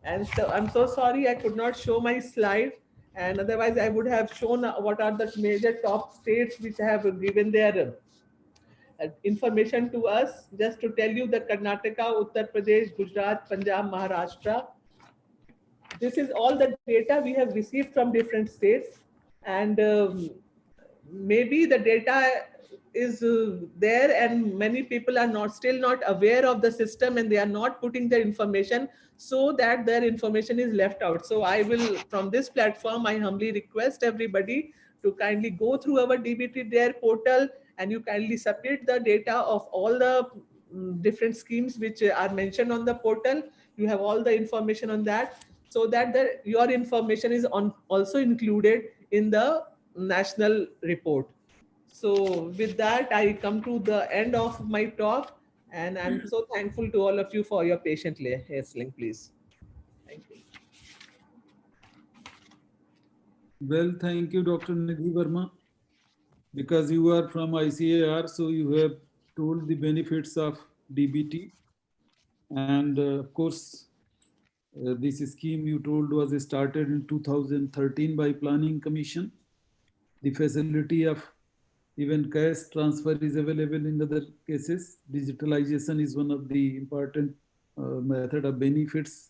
And so I'm so sorry I could not show my slide, and otherwise I would have shown what are the major top states which have given their information to us. Just to tell you, the Karnataka, Uttar Pradesh, Gujarat, Punjab, Maharashtra. This is all the data we have received from different states, and maybe the data is there, and many people are still not aware of the system, and they are not putting their information, so that their information is left out. So I will, from this platform, I humbly request everybody to kindly go through our DBT DARE portal, and you kindly submit the data of all the different schemes which are mentioned on the portal. You have all the information on that, so that your information is also included in the national report. So with that, I come to the end of my talk, and I'm so thankful to all of you for your patient listening, please. Thank you. Well, thank you, Dr. Nidhi Verma. Because you are from ICAR, so you have told the benefits of DBT. And of course, this scheme you told was started in 2013 by Planning Commission. The facility of even cash transfer is available in other cases. Digitalization is one of the important method of benefits.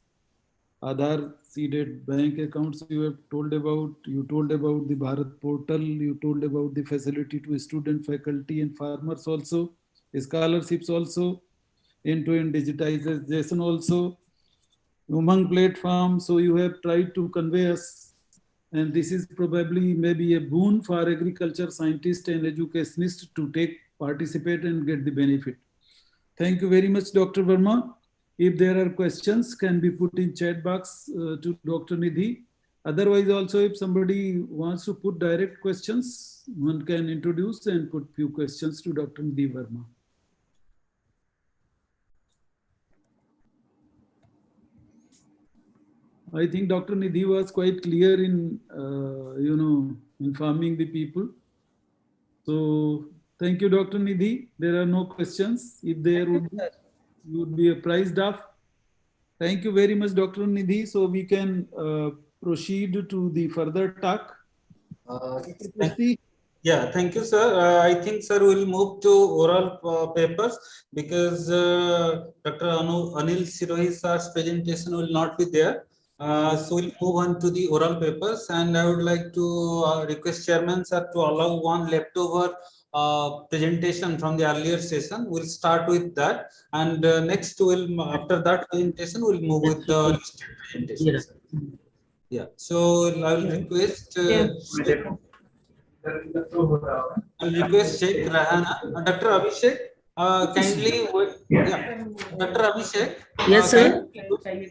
Aadhaar seeded bank accounts you have told about. You told about the Bharat portal. You told about the facility to student, faculty, and farmers also. Scholarships also. End-to-end digitization also. Umang platform. So you have tried to convey us, and this is probably maybe a boon for agriculture scientists and educationists to participate and get the benefit. Thank you very much, Dr. Verma. If there are questions, can be put in chat box to Dr. Nidhi. Otherwise, also if somebody wants to put direct questions, one can introduce and put few questions to Dr. Nidhi Verma. I think Dr. Nidhi was quite clear in, informing the people. So thank you, Dr. Nidhi. There are no questions. If there would be apprised of. Thank you very much, Dr. Nidhi. So we can proceed to the further talk. Yeah, thank you, sir. I think, sir, we'll move to oral papers because Dr. Anil Sirohi sir's presentation will not be there. So we'll move on to the oral papers, and I would like to request Chairman sir to allow one leftover presentation from the earlier session. We'll start with that, and next after that presentation we'll move with the listed presentations. Yeah. So I will request. I'll request Sheikh Rahana, Dr. Abhishek. Kindly, yeah, Dr. Abhishek. Yes, sir.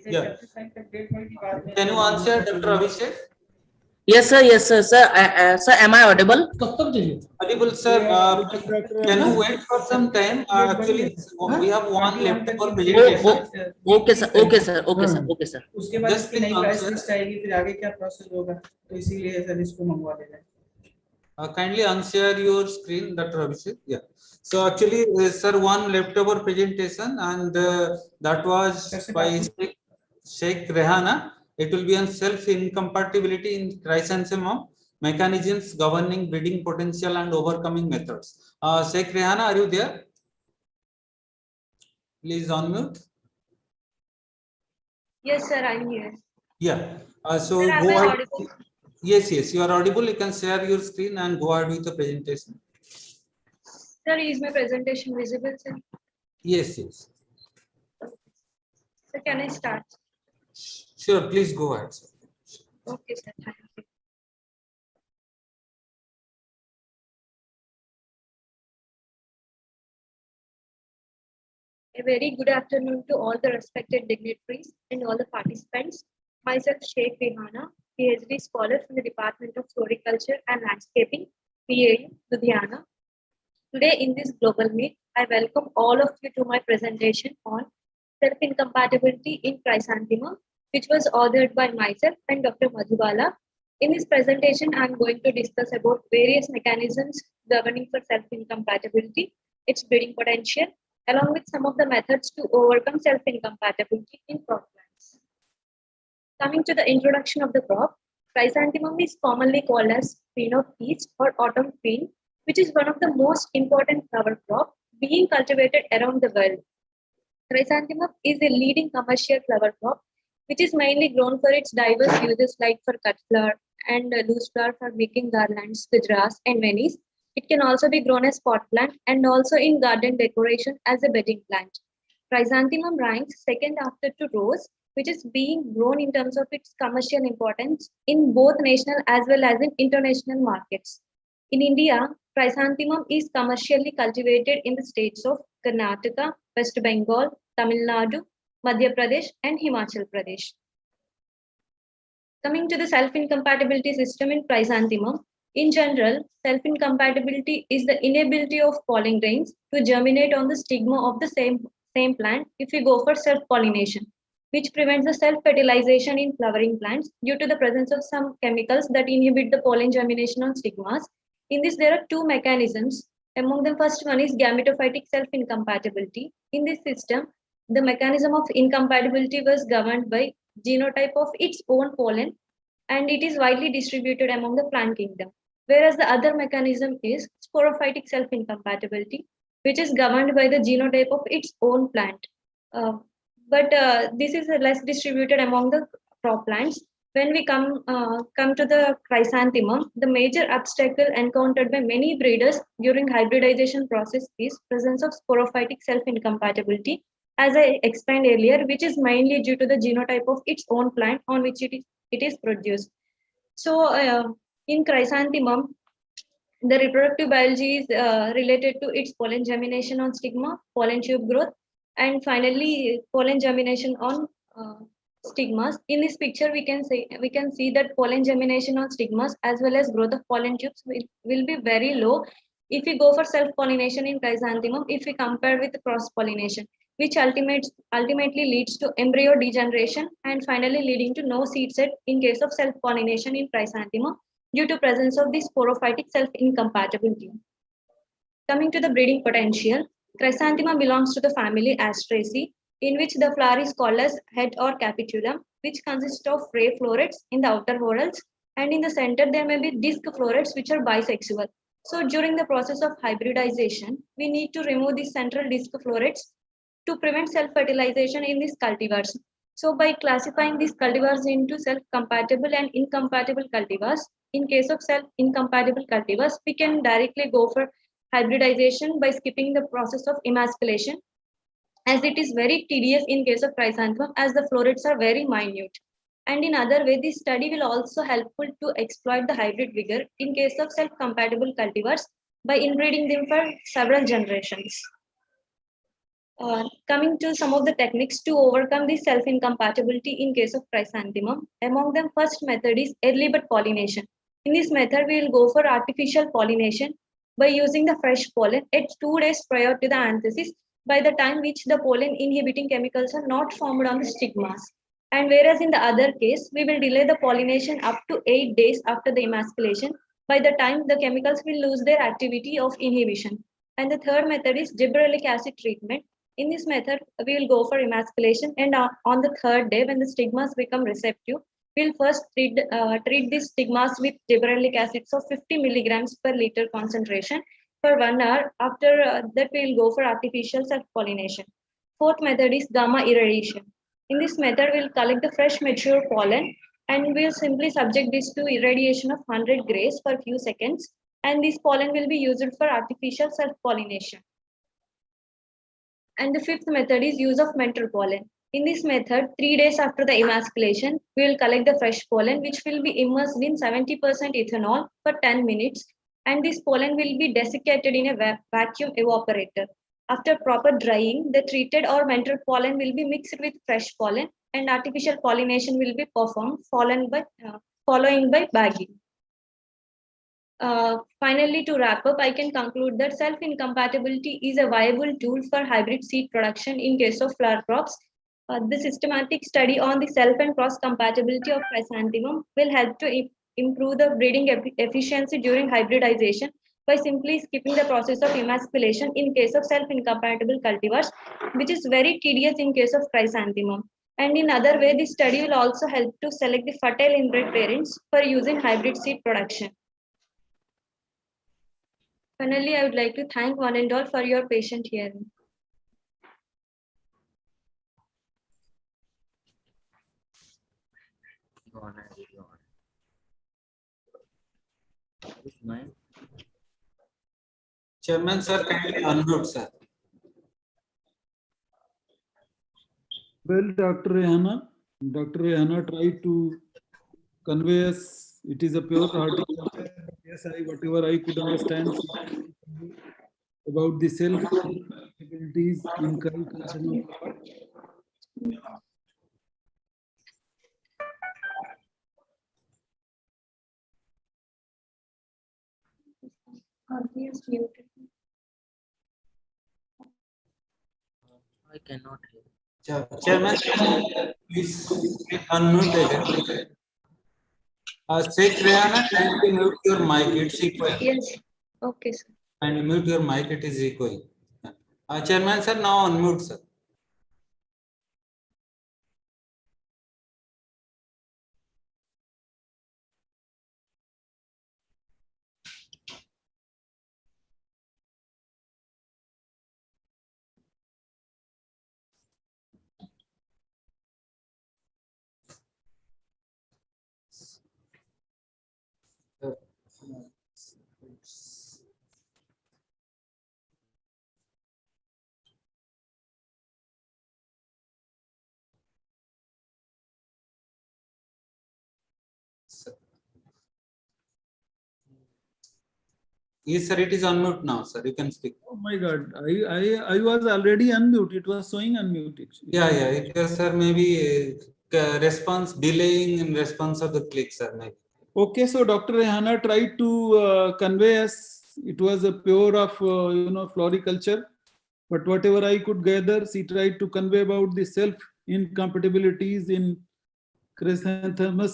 Yeah. Can you answer, Dr. Abhishek? Yes, sir. Yes, sir. Sir, am I audible? Audible, sir. Can you wait for some time? Actually, we have one leftover presentation. Okay, sir. Okay, sir. Okay, sir. Okay, sir. उसके बाद इसकी नई price list आएगी, फिर आगे क्या process होगा, तो इसीलिए सर इसको मंगवा देना है. Kindly unshare your screen, Dr. Abhishek. Yeah. So actually, sir, one leftover presentation, and that was by Sheikh Rehana. It will be on self-incompatibility in chrysanthemum, mechanisms governing breeding potential and overcoming methods. Sheikh Rehana, are you there? Please unmute. Yes, sir, I'm here. Yeah. So sir, am go I ahead. audible? Yes, you are audible. You can share your screen and go ahead with the presentation. Sir, is my presentation visible, sir? Yes. So can I start? Sure, please go ahead, sir. Okay, sir. Thank you. A very good afternoon to all the respected dignitaries and all the participants. Myself, Sheikh Rehana, PhD scholar from the Department of Floriculture and Landscaping, PAU, Ludhiana. Today in this global meet, I welcome all of you to my presentation on self-incompatibility in chrysanthemum, which was authored by myself and Dr. Madhubala. In this presentation, I am going to discuss about various mechanisms governing for self-incompatibility, its breeding potential, along with some of the methods to overcome self-incompatibility in crop plants. Coming to the introduction of the crop, chrysanthemum is commonly called as queen of east or autumn queen, which is one of the most important flower crop being cultivated around the world. Chrysanthemum is a leading commercial flower crop, which is mainly grown for its diverse uses like for cut flower and loose flower for making garlands, gajras, and manis. It can also be grown as pot plant and also in garden decoration as a bedding plant. Chrysanthemum ranks second after to rose, which is being grown in terms of its commercial importance in both national as well as in international markets. In India, chrysanthemum is commercially cultivated in the states of Karnataka, West Bengal, Tamil Nadu, Madhya Pradesh, and Himachal Pradesh. Coming to the self-incompatibility system in chrysanthemum, in general, self-incompatibility is the inability of pollen grains to germinate on the stigma of the same plant if we go for self-pollination, which prevents the self-fertilization in flowering plants due to the presence of some chemicals that inhibit the pollen germination on stigmas. In this, there are two mechanisms. Among them, first one is gametophytic self-incompatibility. In this system, the mechanism of incompatibility was governed by genotype of its own pollen, and it is widely distributed among the plant kingdom. Whereas the other mechanism is sporophytic self-incompatibility, which is governed by the genotype of its own plant. But this is less distributed among the crop plants. When we come to the chrysanthemum, the major obstacle encountered by many breeders during hybridization process is presence of sporophytic self-incompatibility, as I explained earlier, which is mainly due to the genotype of its own plant on which it is produced. So in chrysanthemum, the reproductive biology is related to its pollen germination on stigma, pollen tube growth, and finally pollen germination on stigmas. In this picture, we can see that pollen germination on stigmas as well as growth of pollen tubes will be very low if we go for self-pollination in chrysanthemum, if we compare with cross-pollination, which ultimately leads to embryo degeneration and finally leading to no seed set in case of self-pollination in chrysanthemum due to presence of the sporophytic self-incompatibility. Coming to the breeding potential, chrysanthemum belongs to the family Asteraceae. in which the flower is called as head or capitulum, which consists of ray florets in the outer whorls, and in the center there may be disc florets which are bisexual. So during the process of hybridization, we need to remove the central disc florets to prevent self-fertilization in these cultivars. So by classifying these cultivars into self-compatible and incompatible cultivars, in case of self-incompatible cultivars, we can directly go for hybridization by skipping the process of emasculation, as it is very tedious in case of chrysanthemum as the florets are very minute. And in other way, this study will also helpful to exploit the hybrid vigor in case of self-compatible cultivars by inbreeding them for several generations. Coming to some of the techniques to overcome this self-incompatibility in case of chrysanthemum, among them first method is early bud pollination. In this method, we will go for artificial pollination by using the fresh pollen at 2 days prior to the anthesis, by the time which the pollen inhibiting chemicals are not formed on the stigmas. And whereas in the other case, we will delay the pollination up to 8 days after the emasculation, by the time the chemicals will lose their activity of inhibition. And the third method is gibberellic acid treatment. In this method, we will go for emasculation, and on the third day, when the stigmas become receptive, we will first treat these stigmas with gibberellic acids of 50 milligrams per liter concentration for 1 hour. After that, we will go for artificial self-pollination. Fourth method is gamma irradiation. In this method, we will collect the fresh mature pollen and we will simply subject this to irradiation of 100 grays for a few seconds, and this pollen will be used for artificial self-pollination. And the fifth method is use of mentor pollen. In this method, 3 days after the emasculation, we will collect the fresh pollen, which will be immersed in 70% ethanol for 10 minutes, and this pollen will be desiccated in a vacuum evaporator. After proper drying, the treated or mentor pollen will be mixed with fresh pollen, and artificial pollination will be performed, following by bagging. Finally, to wrap up, I can conclude that self-incompatibility is a viable tool for hybrid seed production in case of flower crops. The systematic study on the self and cross compatibility of chrysanthemum will help to improve the breeding efficiency during hybridization by simply skipping the process of emasculation in case of self-incompatible cultivars, which is very tedious in case of chrysanthemum. And in other way, this study will also help to select the fertile inbred parents for use in hybrid seed production. Finally, I would like to thank one and all for your patient hearing. Chairman, sir, kindly unmute, sir. Well, Dr. Rehana tried to convey us, it is a pure horticulture. Yes, whatever I could understand about the self-abilities in cultivation of art. I cannot hear. Chairman, please unmute again. Sheikh Rehana, kindly mute your mic. It's equal. Yes. Okay, sir. And mute your mic. It is equal. Chairman, sir, now unmute, sir. Yes, sir, it is unmute now, sir. You can speak. Oh my God, I was already unmute. It was showing unmute. Actually. Yeah, it was, sir, maybe response delaying in response of the click, sir, maybe. Okay, so Dr. Rehana tried to convey us, it was a pure of, floriculture, but whatever I could gather, she tried to convey about the self-incompatibilities in chrysanthemum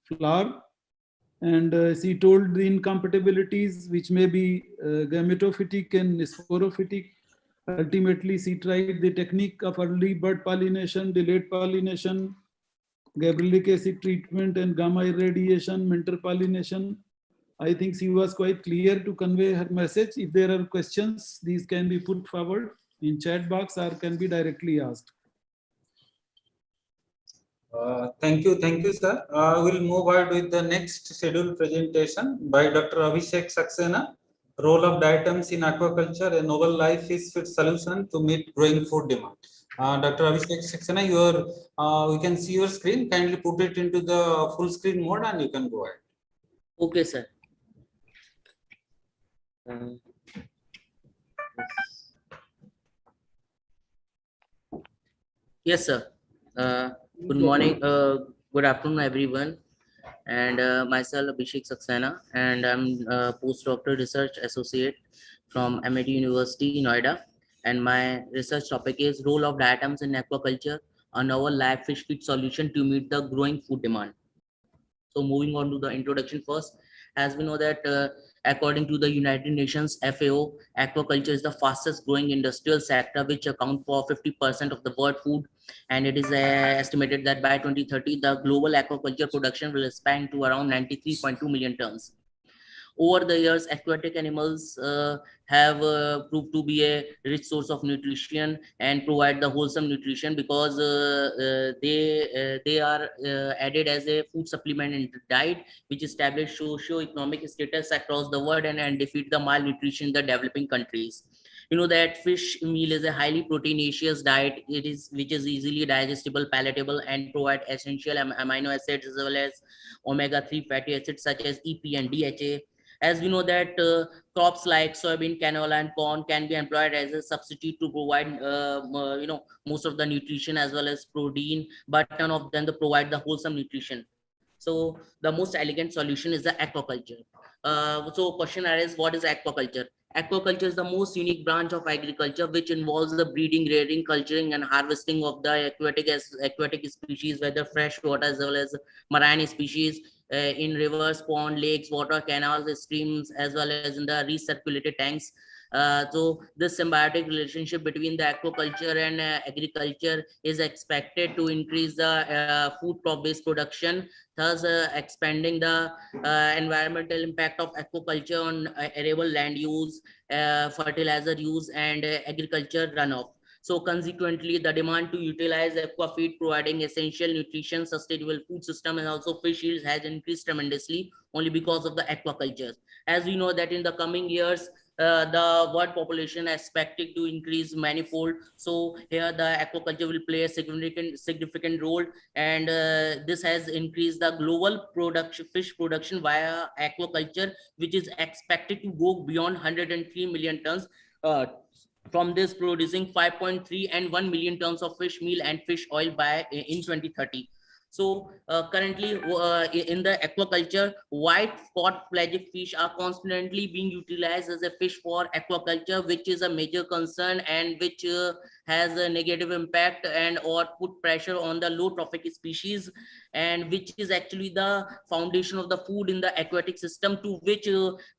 flower. And she told the incompatibilities which may be gametophytic and sporophytic, Ultimately, she tried the technique of early bird pollination, delayed pollination, Gabrielic acid treatment, and gamma irradiation, mentor pollination. I think she was quite clear to convey her message. If there are questions, these can be put forward in chat box or can be directly asked. Thank you, sir. We'll move on with the next scheduled presentation by Dr. Abhishek Saxena, role of diatoms in aquaculture, a novel life fish feed solution to meet growing food demand. Dr. Abhishek Saxena, we can see your screen. Kindly put it into the full screen mode and you can go ahead. Okay, sir. Yes, sir. Good morning, good afternoon, everyone. And myself, Abhishek Saxena, and I'm a postdoctoral research associate from MIT University, Noida. And my research topic is role of diatoms in aquaculture, a novel live fish feed solution to meet the growing food demand. So moving on to the introduction first, as we know that according to the United Nations FAO, aquaculture is the fastest growing industrial sector, which account for 50% of the world food. And it is estimated that by 2030, the global aquaculture production will expand to around 93.2 million tons. Over the years, aquatic animals have proved to be a rich source of nutrition and provide the wholesome nutrition because they are added as a food supplement in the diet, which establish socio-economic status across the world and defeat the malnutrition in the developing countries. You know that fish meal is a highly proteinaceous diet. Which is easily digestible, palatable, and provide essential amino acids as well as omega-3 fatty acids such as EPA and DHA. As we know that crops like soybean, canola, and corn can be employed as a substitute to provide most of the nutrition as well as protein, but none of them provide the wholesome nutrition. So the most elegant solution is the aquaculture. So question arises, what is aquaculture? Aquaculture is the most unique branch of agriculture which involves the breeding, rearing, culturing, and harvesting of the aquatic species, whether fresh water as well as marine species, in rivers, pond, lakes, water canals, streams, as well as in the recirculated tanks. So this symbiotic relationship between the aquaculture and agriculture is expected to increase the food crop-based production, thus expanding the environmental impact of aquaculture on arable land use, fertilizer use, and agriculture runoff. So consequently, the demand to utilize aquafeed providing essential nutrition, sustainable food system, and also fish yields has increased tremendously only because of the aquaculture. As we know that in the coming years, the world population is expected to increase manifold. So here the aquaculture will play a significant role, and this has increased the global fish production via aquaculture, which is expected to go beyond 103 million tons. From this producing 5.3 and 1 million tons of fish meal and fish oil in 2030. So currently in the aquaculture, white spot pelagic fish are constantly being utilized as a fish for aquaculture, which is a major concern and which has a negative impact and or put pressure on the low trophic species, and which is actually the foundation of the food in the aquatic system to which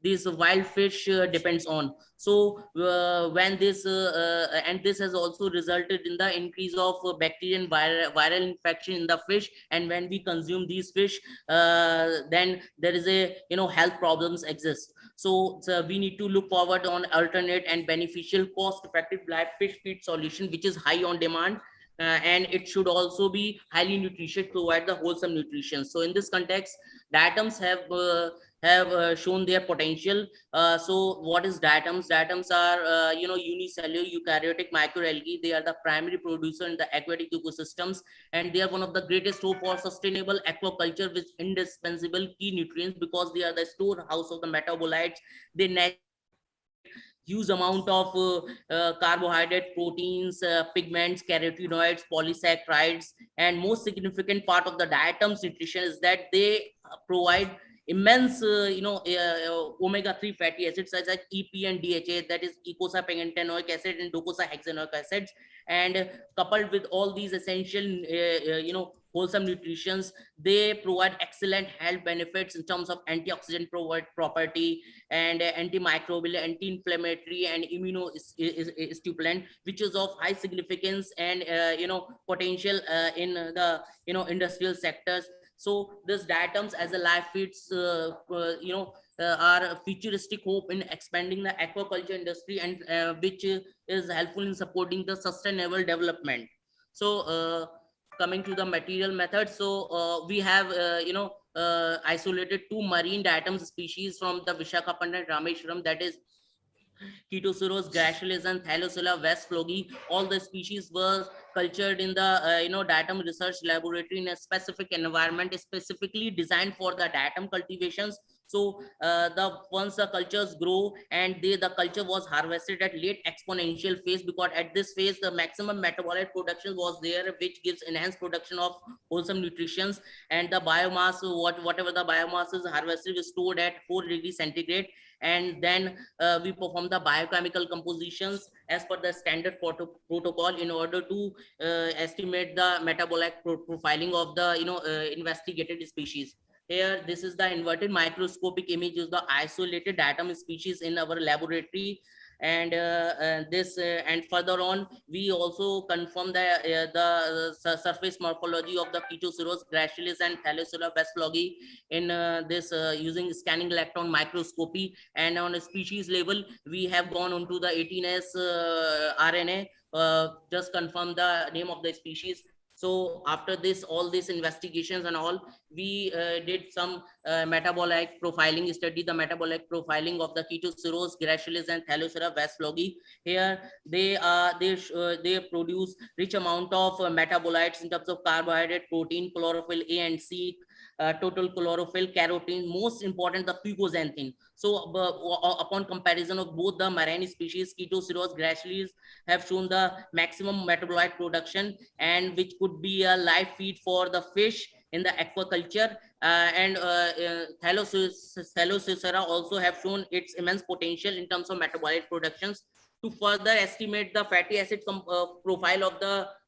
this wild fish depends on. So when this and this has also resulted in the increase of bacterial and viral infection in the fish, and when we consume these fish, then there is a health problems exist. So we need to look forward on alternate and beneficial cost-effective live fish feed solution which is high on demand, and it should also be highly nutritious to provide the wholesome nutrition. So in this context, diatoms have shown their potential. So what is diatoms? Diatoms are unicellular eukaryotic microalgae. They are the primary producer in the aquatic ecosystems, and they are one of the greatest hope for sustainable aquaculture with indispensable key nutrients because they are the storehouse of the metabolites. They huge amount of carbohydrate, proteins, pigments, carotenoids, polysaccharides, and most significant part of the diatom's nutrition is that they provide immense omega-3 fatty acids such as EPA and DHA, that is eicosapentaenoic acid and docosahexaenoic acids, and coupled with all these essential wholesome nutrition. They provide excellent health benefits in terms of antioxidant property and antimicrobial, anti-inflammatory, and immunostimulant, which is of high significance and potential in the industrial sectors. So this diatoms as a live feeds are a futuristic hope in expanding the aquaculture industry, and which is helpful in supporting the sustainable development. So coming to the material method, so we have isolated 2 marine diatom species from the Visakhapatnam and Rameswaram, that is Chaetoceros gracilis and Thalassella west flogi. All the species were cultured in the diatom research laboratory in a specific environment specifically designed for the diatom cultivations. So once the cultures grow and the culture was harvested at late exponential phase, because at this phase the maximum metabolite production was there, which gives enhanced production of wholesome nutrition, and the biomass, whatever the biomass is harvested is stored at 4 degrees centigrade, and then we perform the biochemical compositions as per the standard protocol in order to estimate the metabolic profiling of the investigated species. Here, this is the inverted microscopic image of the isolated diatom species in our laboratory, and and further on, we also confirm the surface morphology of the Chaetoceros gracilis and Thalassella west flogi in this using scanning electron microscopy, and on a species level, we have gone onto the 18S RNA, just confirm the name of the species. So after this, all these investigations and all, we did some metabolic profiling study, the metabolic profiling of the Chaetoceros gracilis and Thalassella west flogi. Here they produce rich amount of metabolites in terms of carbohydrate, protein, chlorophyll A and C, total chlorophyll, carotene, most important the fucoxanthin. So upon comparison of both the marine species, Chaetoceros gracilis have shown the maximum metabolite production, and which could be a live feed for the fish in the aquaculture, and Thalassella also have shown its immense potential in terms of metabolite productions. To further estimate the fatty acid profile of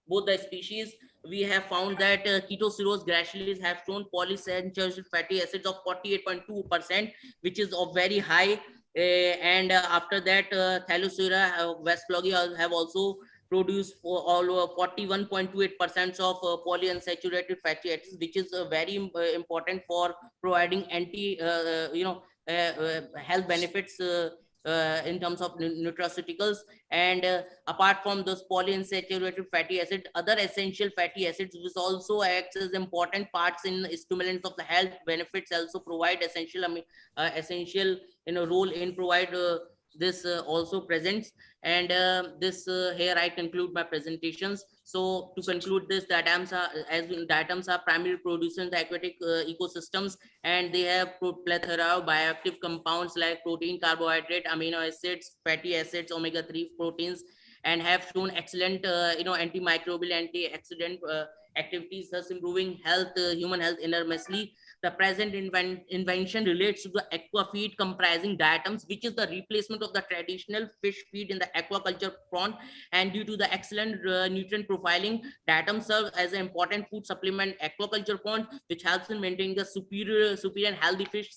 both the species, we have found that Chaetoceros gracilis have shown polyunsaturated fatty acids of 48.2%, which is of very high. And after that, Thalassella west flogi have also produced all 41.28% of polyunsaturated fatty acids, which is very important for providing health benefits in terms of nutraceuticals. And apart from those polyunsaturated fatty acids, other essential fatty acids which also acts as important parts in stimulants of the health benefits also provide essential role in provide this also presents. And here I conclude my presentations. So to conclude this, diatoms are primary producers in the aquatic ecosystems, and they have plethora of bioactive compounds like protein, carbohydrate, amino acids, fatty acids, omega-3 proteins, and have shown excellent antimicrobial, antioxidant activities, thus improving human health enormously. The present invention relates to the aqua feed comprising diatoms, which is the replacement of the traditional fish feed in the aquaculture pond. And due to the excellent nutrient profiling, diatoms serve as an important food supplement aquaculture pond, which helps in maintaining the superior and healthy fish,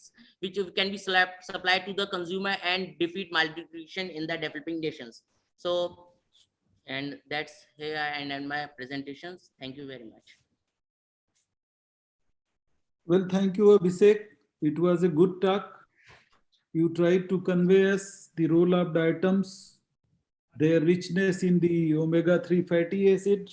which can be supplied to the consumer and defeat malnutrition in the developing nations. So, and that's here I end my presentations. Thank you very much. Well, thank you, Abhishek. It was a good talk. You tried to convey us the role of diatoms, their richness in the omega-3 fatty acid.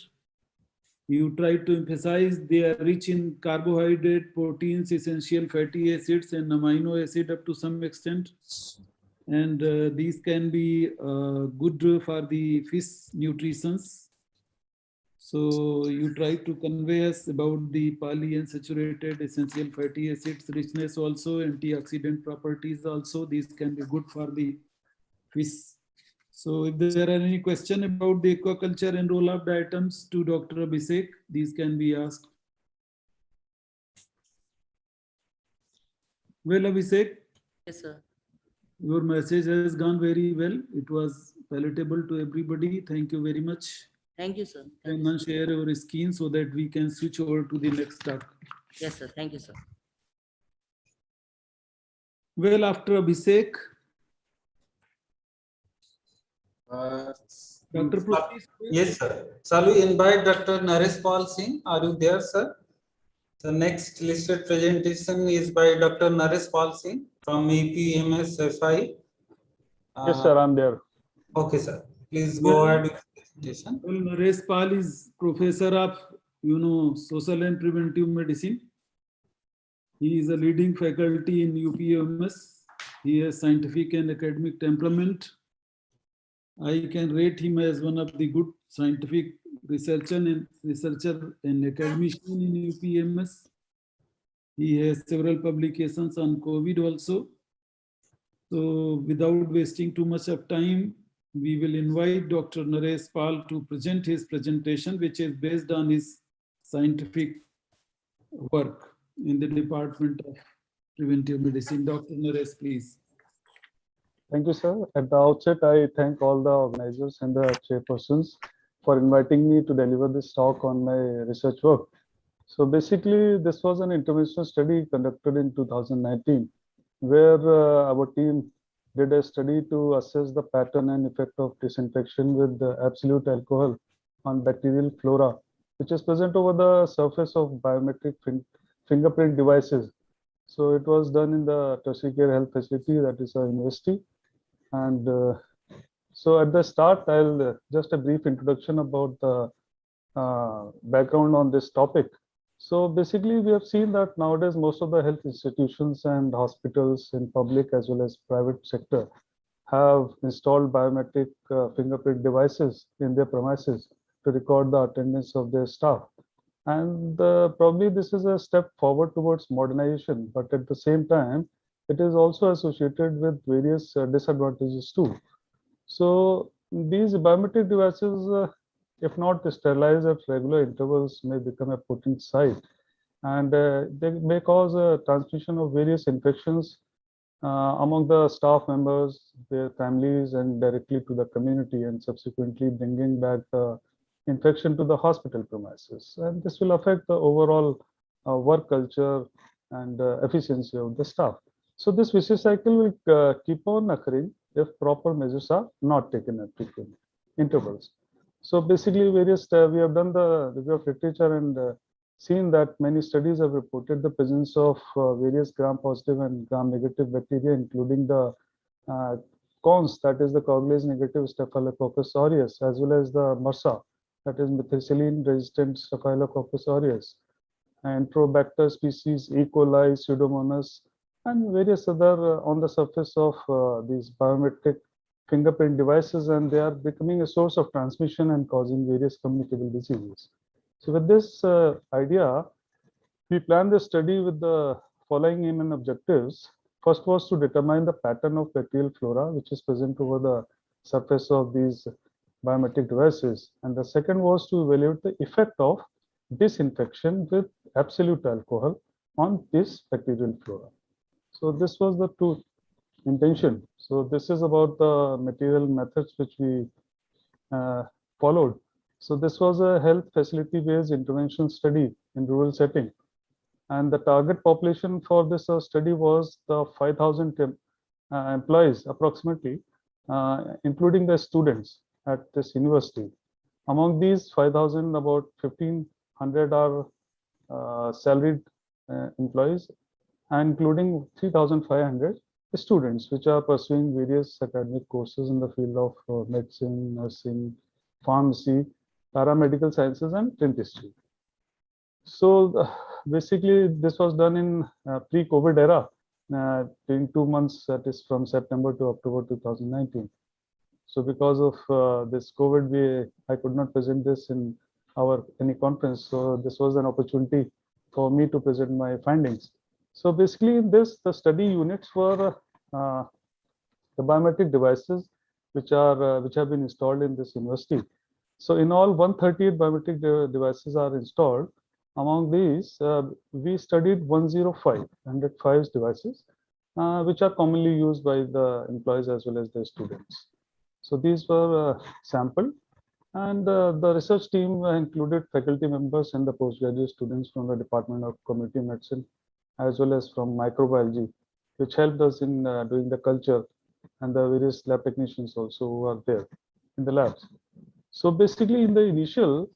You tried to emphasize they are rich in carbohydrate, proteins, essential fatty acids, and amino acid up to some extent. And these can be good for the fish nutrition. So you try to convey us about the polyunsaturated essential fatty acids richness, also antioxidant properties also. These can be good for the fish. So if there are any question about the aquaculture and role of diatoms to Dr. Abhishek, these can be asked. Well, Abhishek. Yes, sir. Your message has gone very well. It was palatable to everybody. Thank you very much. Thank you, sir. Can share your screen so that we can switch over to the next talk. Yes, sir. Thank you, sir. Well, after Abhishek, Dr. Yes, sir. Shall we invite Dr. Naresh Pal Singh? Are you there, sir? The next listed presentation is by Dr. Naresh Pal Singh from EPMS-FI. Yes, sir, I'm there. Okay, sir. Please go ahead with the presentation. Well, Naresh Pal is professor of, social and preventive medicine. He is a leading faculty in UPMS. He has scientific and academic temperament. I can rate him as one of the good scientific researcher and academician in UPMS. He has several publications on COVID also. So without wasting too much of time, we will invite Dr. Naresh Pal to present his presentation, which is based on his scientific work in the Department of Preventive Medicine. Dr. Naresh, please. Thank you, sir. At the outset, I thank all the organizers and the chairpersons for inviting me to deliver this talk on my research work. So basically, this was an interventional study conducted in 2019, where our team did a study to assess the pattern and effect of disinfection with absolute alcohol on bacterial flora, which is present over the surface of biometric fingerprint devices. So it was done in the tertiary care health facility, that is a university. And so at the start, I'll just a brief introduction about the background on this topic. So basically, we have seen that nowadays most of the health institutions and hospitals in public as well as private sector have installed biometric fingerprint devices in their premises to record the attendance of their staff. And probably this is a step forward towards modernization, but at the same time, it is also associated with various disadvantages too. So these biometric devices, if not sterilized at regular intervals, may become a potent site, and they may cause a transmission of various infections among the staff members, their families, and directly to the community, and subsequently bringing back the infection to the hospital premises. And this will affect the overall work culture and efficiency of the staff. So this vicious cycle will keep on occurring if proper measures are not taken at frequent intervals. So basically, we have done the review of literature and seen that many studies have reported the presence of various gram-positive and gram-negative bacteria, including the cons, that is the coagulase negative Staphylococcus aureus, as well as the MRSA, that is methicillin-resistant Staphylococcus aureus, and Enterobacter species, E. coli, Pseudomonas, and various other on the surface of these biometric fingerprint devices, and they are becoming a source of transmission and causing various communicable diseases. So with this idea, we planned the study with the following aim and objectives. First was to determine the pattern of bacterial flora which is present over the surface of these biometric devices, and the second was to evaluate the effect of disinfection with absolute alcohol on this bacterial flora. So this was the two intention. So this is about the material methods which we followed. So this was a health facility based intervention study in rural setting, and the target population for this study was the 5,000 employees approximately, including the students at this university. Among these 5,000, about 1,500 are salaried employees, including 3,500 students which are pursuing various academic courses in the field of medicine, nursing, pharmacy, paramedical sciences, and dentistry. So basically, this was done in pre-COVID era, in 2 months, that is from September to October 2019. So because of this COVID, I could not present this in any conference. So this was an opportunity for me to present my findings. So basically, in this, the study units were the biometric devices which have been installed in this university. So in all, 138 biometric devices are installed. Among these, we studied 105 devices, which are commonly used by the employees as well as the students. So these were sampled, And the research team included faculty members and the postgraduate students from the Department of Community Medicine, as well as from microbiology, which helped us in doing the culture, and the various lab technicians also who are there in the labs. So basically in the initial,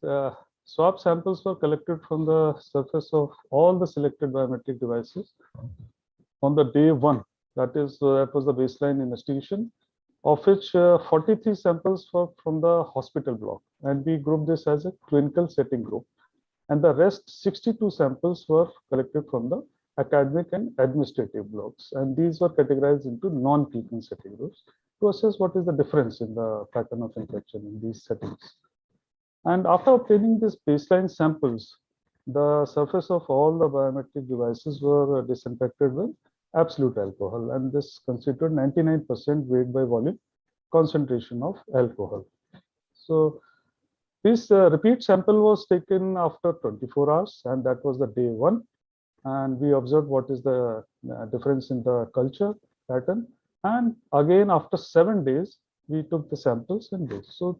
swab samples were collected from the surface of all the selected biometric devices on the day 1. That was the baseline investigation, of which 43 samples were from the hospital block, and we grouped this as a clinical setting group. And the rest 62 samples were collected from the academic and administrative blocks, and these were categorized into non-clinical setting groups to assess what is the difference in the pattern of infection in these settings. And after obtaining these baseline samples, the surface of all the biometric devices were disinfected with absolute alcohol, and this constituted 99% weight by volume concentration of alcohol. So this repeat sample was taken after 24 hours, and that was the day 1. And we observed what is the difference in the culture pattern. And again, after 7 days, we took the samples and did. So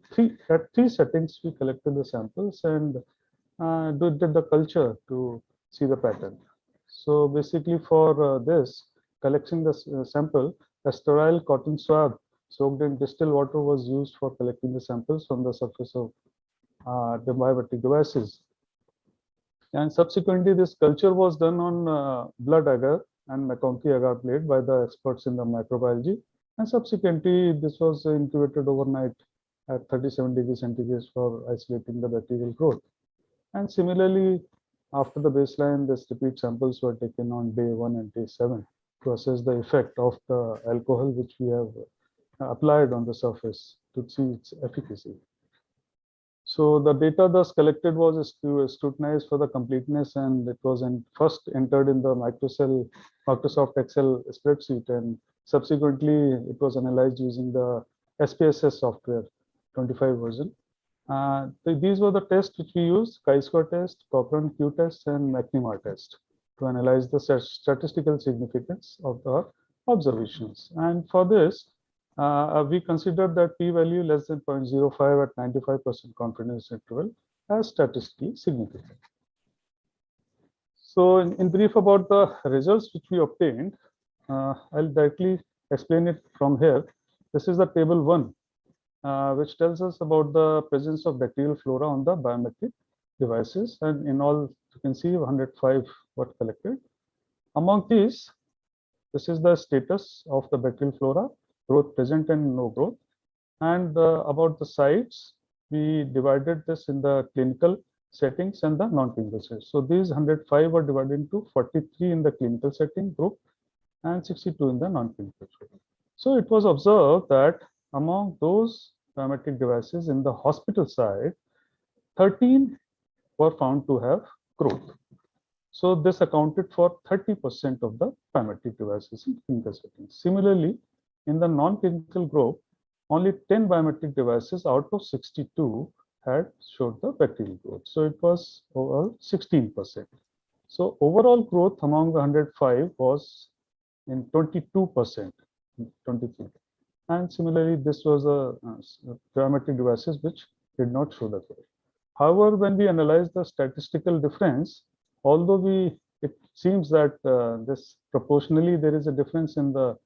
at 3 settings, we collected the samples and did the culture to see the pattern. So basically for this, collecting the sample, a sterile cotton swab soaked in distilled water was used for collecting the samples from the surface of the biometric devices. And subsequently, this culture was done on blood agar and McConkey agar plate by the experts in the microbiology. And subsequently, this was incubated overnight at 37 degrees centigrade for isolating the bacterial growth. And similarly, after the baseline, the repeat samples were taken on day 1 and day 7 to assess the effect of the alcohol which we have applied on the surface to see its efficacy. So the data thus collected was scrutinized for the completeness, and it was first entered in the Microsoft Excel spreadsheet, and subsequently it was analyzed using the SPSS software 25 version. These were the tests which we used: chi-square test, Cochrane Q test, and McNemar test to analyze the statistical significance of the observations. And for this, we considered that p-value less than 0.05 at 95% confidence interval as statistically significant. So in brief about the results which we obtained, I'll directly explain it from here. This is the table 1, which tells us about the presence of bacterial flora on the biometric devices, and in all you can see 105 were collected. Among these, this is the status of the bacterial flora, growth present and no growth. And about the sites, we divided this in the clinical settings and the non-clinical settings. So these 105 were divided into 43 in the clinical setting group and 62 in the non-clinical setting. So it was observed that among those biometric devices in the hospital side, 13 were found to have growth. So this accounted for 30% of the biometric devices in clinical settings. Similarly, in the non-clinical group, only 10 biometric devices out of 62 had showed the bacterial growth. So it was over 16%. So overall growth among the 105 was in 22%, 23. And similarly, this was a biometric devices which did not show the growth. However, when we analyze the statistical difference, although it seems that this proportionally there is a difference in the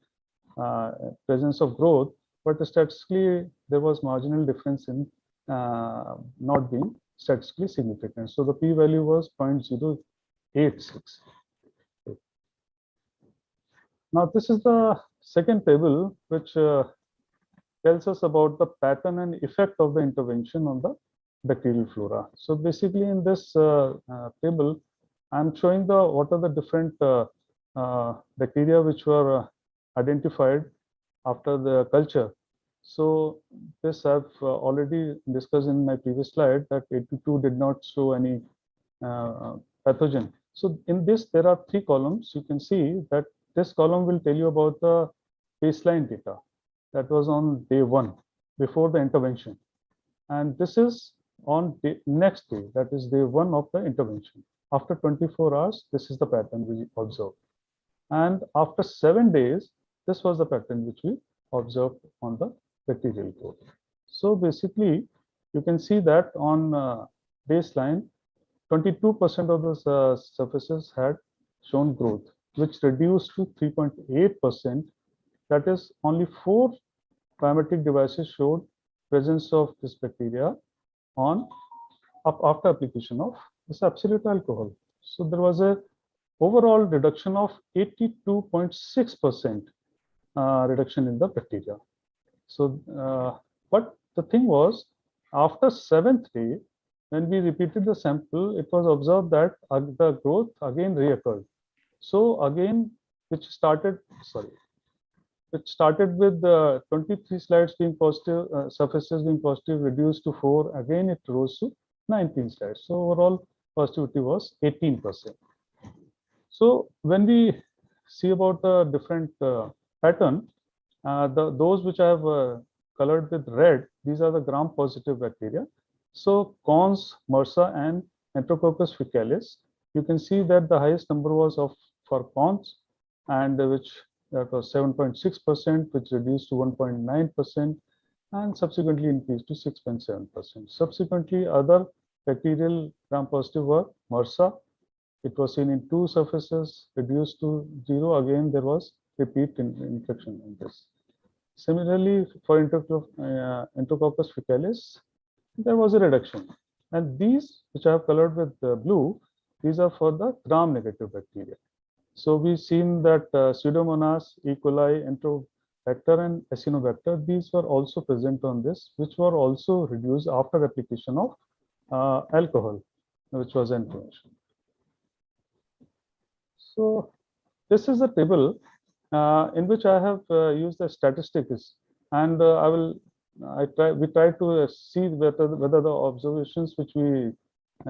presence of growth, but statistically there was marginal difference in not being statistically significant. So the p-value was 0.086. Now this is the second table which tells us about the pattern and effect of the intervention on the bacterial flora. So basically in this table, I'm showing what are the different bacteria which were identified after the culture. So this I've already discussed in my previous slide that 82 did not show any pathogen. So in this, there are 3 columns. You can see that this column will tell you about the baseline data that was on day 1 before the intervention. And this is on the next day, that is day 1 of the intervention. After 24 hours, this is the pattern we observed. And after 7 days, this was the pattern which we observed on the bacterial growth. So basically, you can see that on baseline, 22% of the surfaces had shown growth, which reduced to 3.8%. That is, only 4 biometric devices showed presence of this bacteria after application of this absolute alcohol. So there was a overall reduction of 82.6% reduction in the bacteria. So, but the thing was, after 7th day, when we repeated the sample, it was observed that the growth again reoccurred. So again, which started with 23 slides being positive, surfaces being positive, reduced to 4. Again, it rose to 19 slides. So overall positivity was 18%. So when we see about the different pattern, those which I have colored with red, these are the gram-positive bacteria. So cons, MRSA, and Enterococcus faecalis. You can see that the highest number was for cons, and which that was 7.6%, which reduced to 1.9%, and subsequently increased to 6.7%. Subsequently, other bacterial gram-positive were MRSA. It was seen in 2 surfaces, reduced to 0. Again, there was repeat infection in this. Similarly, for Enterococcus faecalis, there was a reduction. And these, which I have colored with blue, these are for the gram-negative bacteria. So we've seen that Pseudomonas, E. coli, Enterobacter, and Acinetobacter, these were also present on this, which were also reduced after application of alcohol, which was information. So this is a table in which I have used the statistics, and we try to see whether the observations which we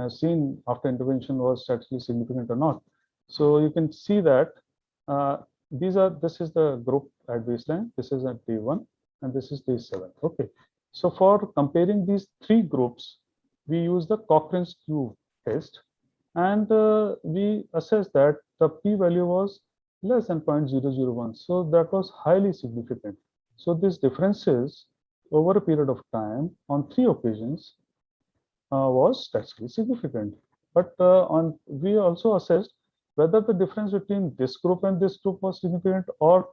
seen after intervention was actually significant or not. So you can see that this is the group at baseline, this is at day 1, and this is day 7. Okay. So for comparing these 3 groups, we use the Cochrane's Q test, and we assessed that the p-value was less than 0.001. So that was highly significant. So these differences over a period of time on 3 occasions was statistically significant. But we also assessed whether the difference between this group and this group was significant, or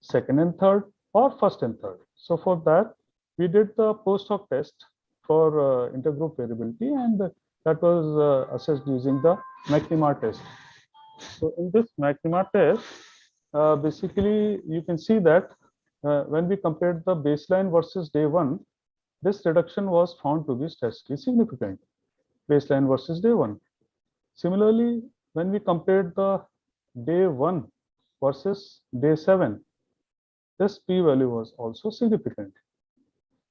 2nd and 3rd, or 1st and 3rd. So for that, we did the post hoc test for intergroup variability, and that was assessed using the McNemar test. So in this McNemar test, basically you can see that when we compared the baseline versus day 1, this reduction was found to be statistically significant, baseline versus day 1. Similarly, when we compared the day 1 versus day 7, this p-value was also significant.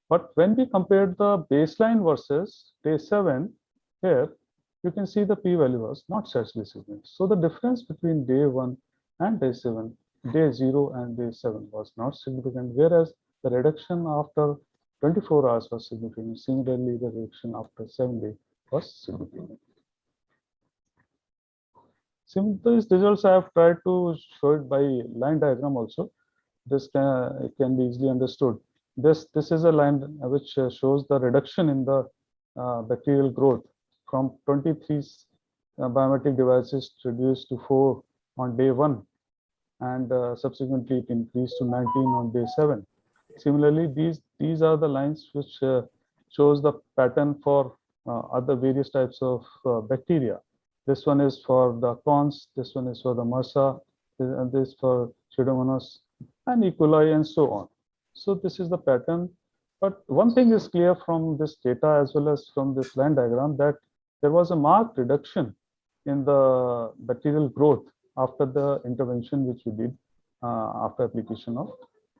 But when we compared the baseline versus day 7, here you can see the p-value was not statistically significant. So the difference between day 1 and day 7, day 0 and day 7 was not significant, whereas the reduction after 24 hours was significant. Similarly, the reduction after 7 days was significant. These results I have tried to show it by line diagram also. This can be easily understood. This is a line which shows the reduction in the bacterial growth from 23 biometric devices reduced to 4 on day 1, and subsequently it increased to 19 on day 7. Similarly, these are the lines which shows the pattern for other various types of bacteria. This one is for the cons, this one is for the MRSA, and this for Pseudomonas and E. coli, and so on. So this is the pattern. But one thing is clear from this data as well as from this line diagram, that there was a marked reduction in the bacterial growth after the intervention which we did after application of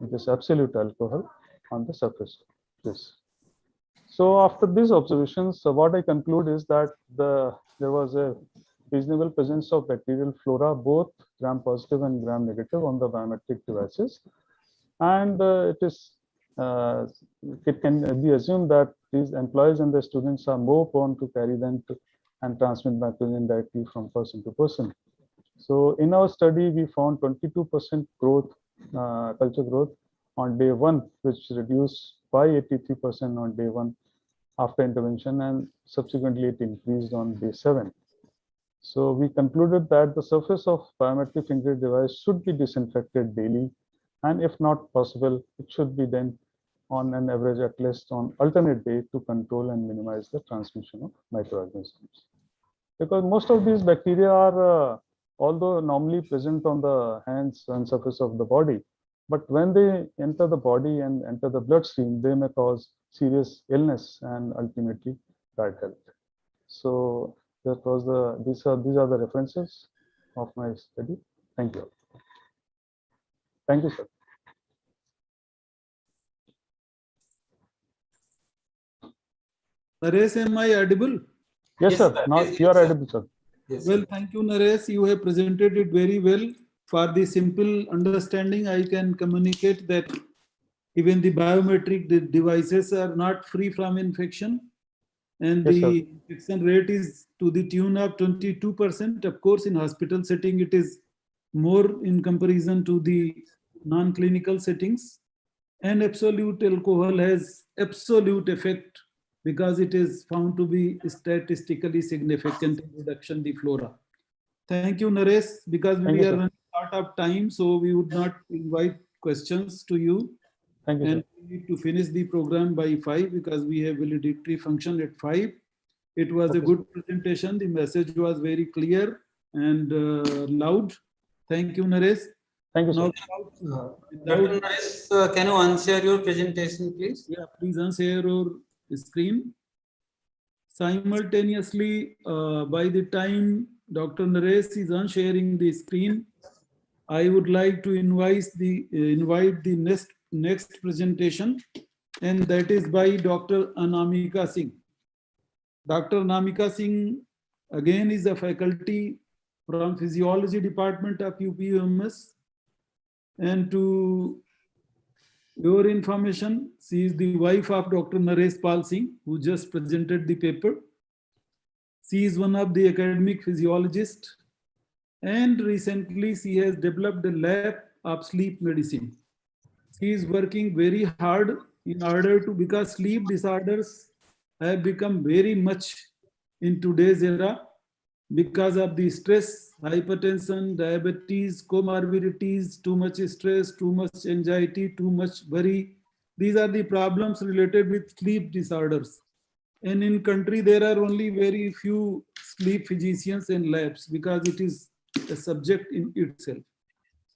this absolute alcohol on the surface of this. So after these observations, what I conclude is that there was a reasonable presence of bacterial flora, both gram-positive and gram-negative, on the biometric devices, and it can be assumed that these employees and the students are more prone to carry them and transmit pathogen directly from person to person. So in our study, we found 22% growth, culture growth on day 1, which reduced by 83% on day 1. after intervention, and subsequently it increased on day 7. So we concluded that the surface of biometric fingerprint device should be disinfected daily, and if not possible, it should be done on an average at least on alternate day to control and minimize the transmission of microorganisms. Because most of these bacteria are, although normally present on the hands and surface of the body, but when they enter the body and enter the bloodstream, they may cause serious illness and ultimately bad health. So that was these are the references of my study. Thank you. Thank you, sir. Naresh, am I audible? Yes, sir. Now you are audible, sir. Yes, well, thank you, Naresh. You have presented it very well. For the simple understanding, I can communicate that even the biometric devices are not free from infection. And yes, the infection rate is to the tune of 22%. Of course, in hospital setting, it is more in comparison to the non-clinical settings. And absolute alcohol has absolute effect because it is found to be statistically significant in reduction the flora. Thank you, Naresh, because we are running out of time, so we would not invite questions to you. Thank you, and we need to finish the program by 5 because we have valedictory function at 5. It was a good presentation. The message was very clear and loud. Thank you, Naresh. Thank you, sir. Dr. Naresh, can you unshare your presentation, please? Yeah, please unshare your screen. Simultaneously, by the time Dr. Naresh is unsharing the screen, I would like to invite the next presentation, and that is by Dr. Anamika Singh. Dr. Anamika Singh again is a faculty from Physiology Department of UPMS, and to your information, she is the wife of Dr. Naresh Pal Singh, who just presented the paper. She is one of the academic physiologists, and recently she has developed a lab of sleep medicine. She is working very hard in order to, because sleep disorders have become very much in today's era because of the stress, hypertension, diabetes, comorbidities, too much stress, too much anxiety, too much worry. These are the problems related with sleep disorders. And in country, there are only very few sleep physicians and labs because it is a subject in itself.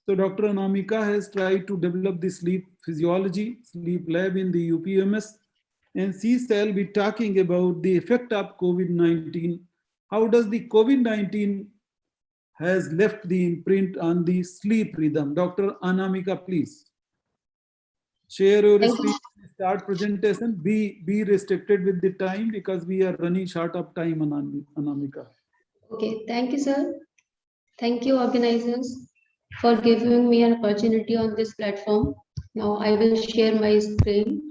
So Dr. Anamika has tried to develop the sleep physiology, sleep lab in the UPMS, and she shall be talking about the effect of COVID-19. How does the COVID-19 has left the imprint on the sleep rhythm? Dr. Anamika, please. Share your screen, start presentation. Be restricted with the time because we are running short of time, Anamika. Okay, thank you, sir. Thank you, organizers, for giving me an opportunity on this platform. Now I will share my screen.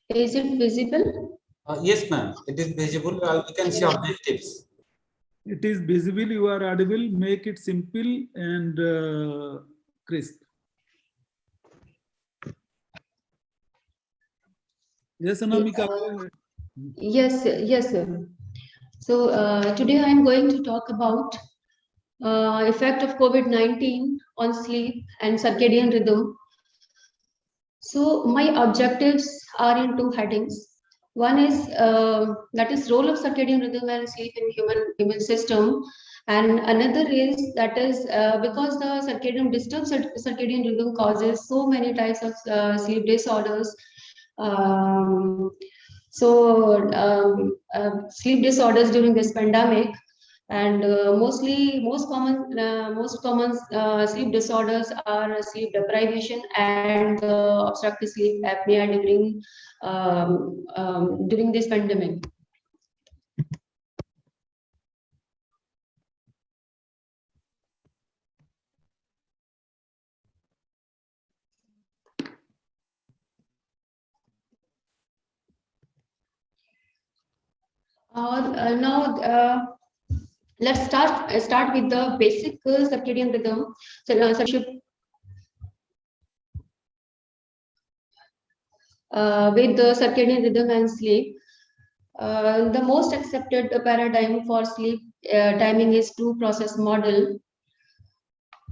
Is it visible? Yes, ma'am. It is visible. We can see objectives. It is visible. You are audible. Make it simple and crisp. Yes, Anamika. Yes, sir. So today I am going to talk about effect of COVID-19 on sleep and circadian rhythm. So my objectives are in 2 headings. One is that is role of circadian rhythm and sleep in human immune system, and another is that is because the disturbed circadian rhythm causes so many types of sleep disorders. Sleep disorders during this pandemic, and most common sleep disorders are sleep deprivation and obstructive sleep apnea during this pandemic. let's start with the basic circadian rhythm. So, with the circadian rhythm and sleep. The most accepted paradigm for sleep timing is two-process model,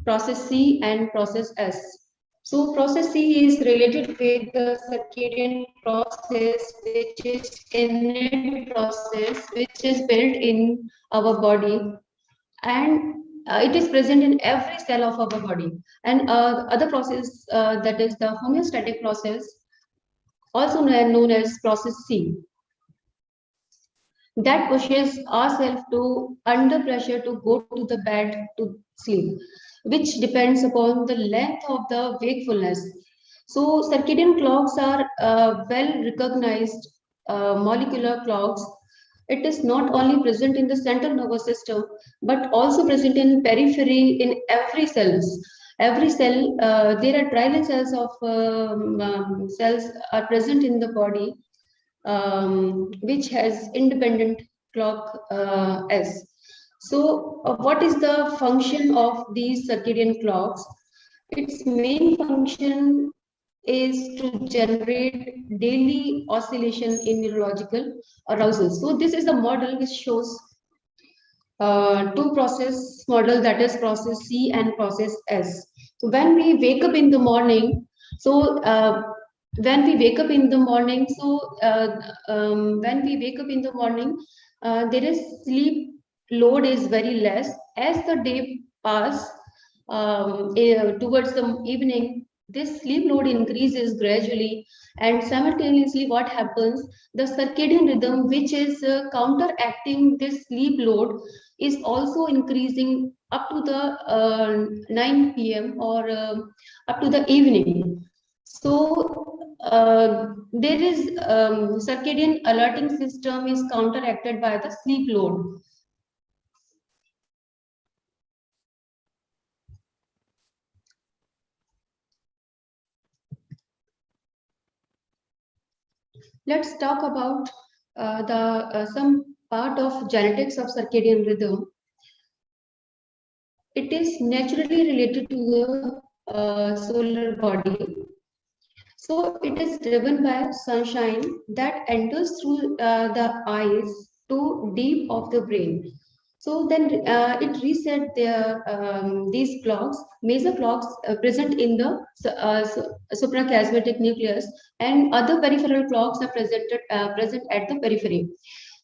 process C and process S. So process C is related with the circadian process, which is innate process, which is built in our body, and it is present in every cell of our body. And other process, that is the homeostatic process, also known as process C, that pushes ourselves to under pressure to go to the bed to sleep, which depends upon the length of the wakefulness. So circadian clocks are well recognized molecular clocks. It is not only present in the central nervous system, but also present in periphery in every cells. Every cell, there are trillion cells of cells are present in the body, which has independent clock S. So what is the function of these circadian clocks? Its main function is to generate daily oscillation in neurological arousal. So this is the model which shows two process model, that is process C and process S. So when we wake up in the morning, so when we wake up in the morning, there is sleep load is very less. As the day passes towards the evening, this sleep load increases gradually, and simultaneously what happens, the circadian rhythm, which is counteracting this sleep load, is also increasing up to the 9 p.m. or up to the evening. So there is circadian alerting system is counteracted by the sleep load. Let's talk about some part of genetics of circadian rhythm. It is naturally related to the solar body. So it is driven by sunshine that enters through the eyes to deep of the brain. So then it reset these clocks, major clocks present in the suprachiasmatic nucleus, and other peripheral clocks are present at the periphery.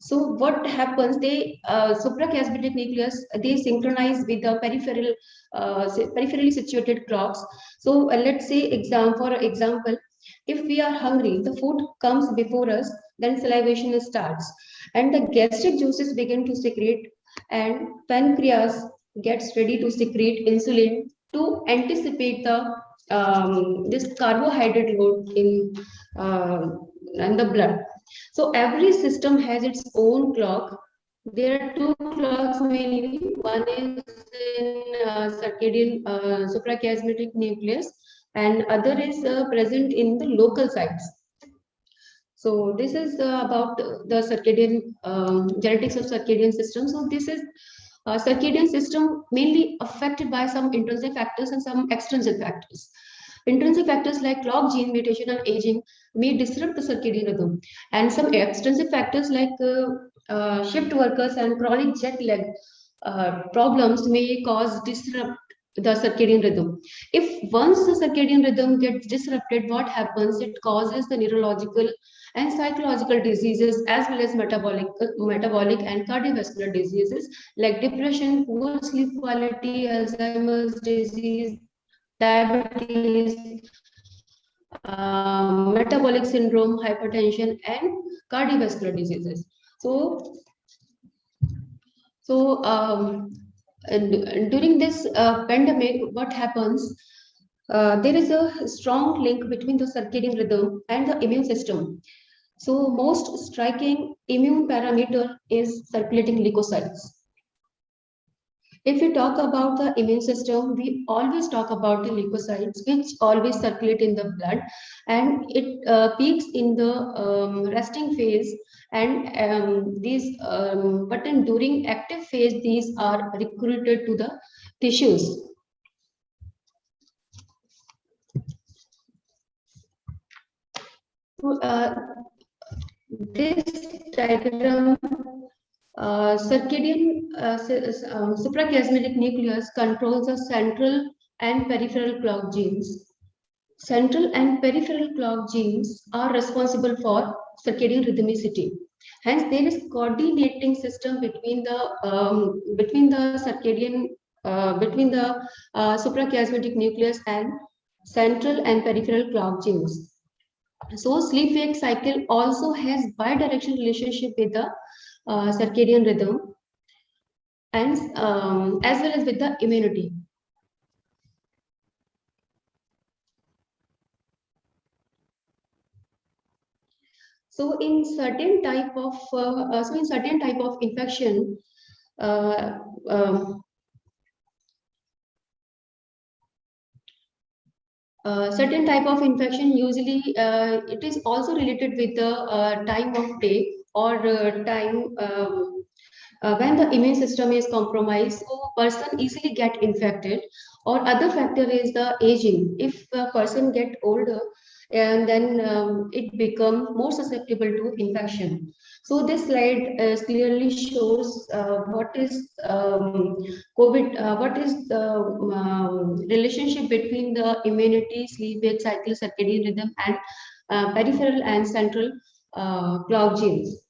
So what happens, they suprachiasmatic nucleus, they synchronize with the peripherally situated clocks. So let's say for example, if we are hungry, the food comes before us, then salivation starts, and the gastric juices begin to secrete, and pancreas gets ready to secrete insulin to anticipate the this carbohydrate load in the blood. So every system has its own clock. There are two clocks mainly. One is in circadian suprachiasmatic nucleus, and other is present in the local sites. So this is about the circadian genetics of circadian system. So this is circadian system mainly affected by some intrinsic factors and some extrinsic factors. Intrinsic factors like clock gene mutation and aging may disrupt the circadian rhythm, and some extrinsic factors like shift workers and chronic jet lag problems may disrupt the circadian rhythm. If once the circadian rhythm gets disrupted, what happens? It causes the neurological and psychological diseases, as well as metabolic and cardiovascular diseases like depression, poor sleep quality, Alzheimer's disease, diabetes, metabolic syndrome, hypertension, and cardiovascular diseases. And during this pandemic, what happens? There is a strong link between the circadian rhythm and the immune system. So most striking immune parameter is circulating leukocytes. If we talk about the immune system, we always talk about the leukocytes, which always circulate in the blood, and it peaks in the resting phase. And but then during active phase, these are recruited to the tissues. This diagram, circadian suprachiasmatic nucleus controls the central and peripheral clock genes. Central and peripheral clock genes are responsible for circadian rhythmicity. Hence, there is coordinating system between the suprachiasmatic nucleus and central and peripheral clock genes. So sleep-wake cycle also has bidirectional relationship with the circadian rhythm, and as well as with the immunity. So in certain type of infection, certain type of infection, usually it is also related with the time of day or time when the immune system is compromised, so person easily get infected. Or other factor is the aging. If a person get older, and then it become more susceptible to infection. So this slide clearly shows what is COVID, what is the relationship between the immunity, sleep-wake cycle, circadian rhythm, and peripheral and central clock genes.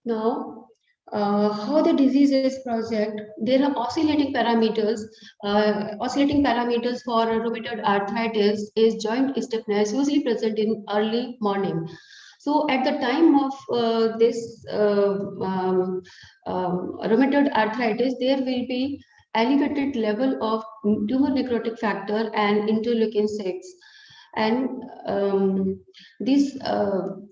Now, how the disease is project, there are oscillating parameters. Oscillating parameters for rheumatoid arthritis is joint stiffness, usually present in early morning. So at the time of this rheumatoid arthritis, there will be elevated level of tumor necrotic factor and interleukin-6. And these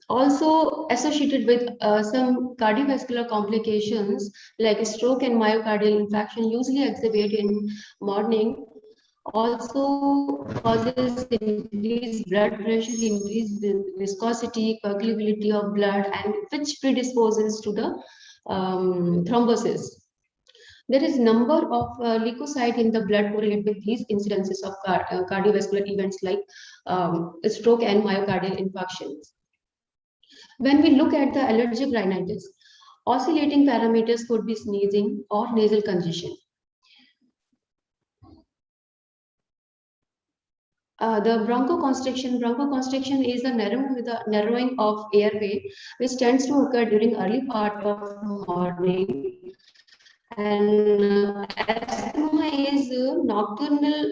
also associated with some cardiovascular complications like stroke and myocardial infarction, usually exhibit in morning. Also causes increased blood pressure, increased viscosity, coagulability of blood, and which predisposes to the thrombosis. There is number of leukocytes in the blood correlate with these incidences of cardiovascular events like stroke and myocardial infarctions. When we look at the allergic rhinitis, oscillating parameters could be sneezing or nasal congestion. The bronchoconstriction is the narrowing of airway, which tends to occur during early part of the morning. And asthma is a nocturnal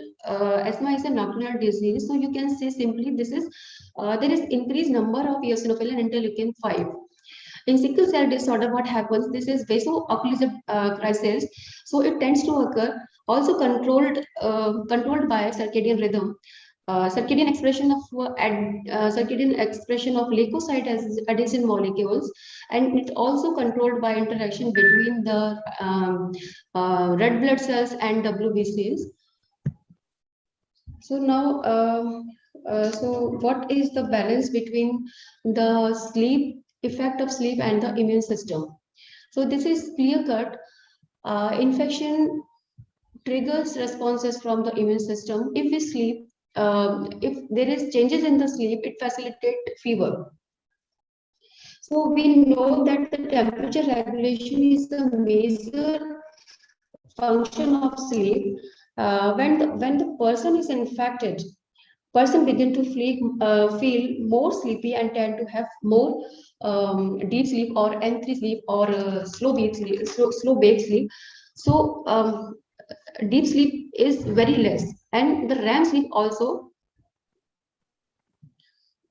disease. So you can say simply this is there is increased number of eosinophil and interleukin 5. In sickle cell disorder, what happens? This is vaso-occlusive crisis. So it tends to occur, also controlled by circadian rhythm. Circadian expression of leukocyte as adhesion molecules, and it's also controlled by interaction between the red blood cells and WBCs. So now, so what is the balance between the effect of sleep and the immune system? So this is clear cut. Infection triggers responses from the immune system. If we sleep, if there is changes in the sleep, it facilitates fever. So we know that the temperature regulation is a major function of sleep. When the person is infected, person begin to feel more sleepy and tend to have more deep sleep or N3 sleep or slow wake sleep. So deep sleep is very less, and the REM sleep also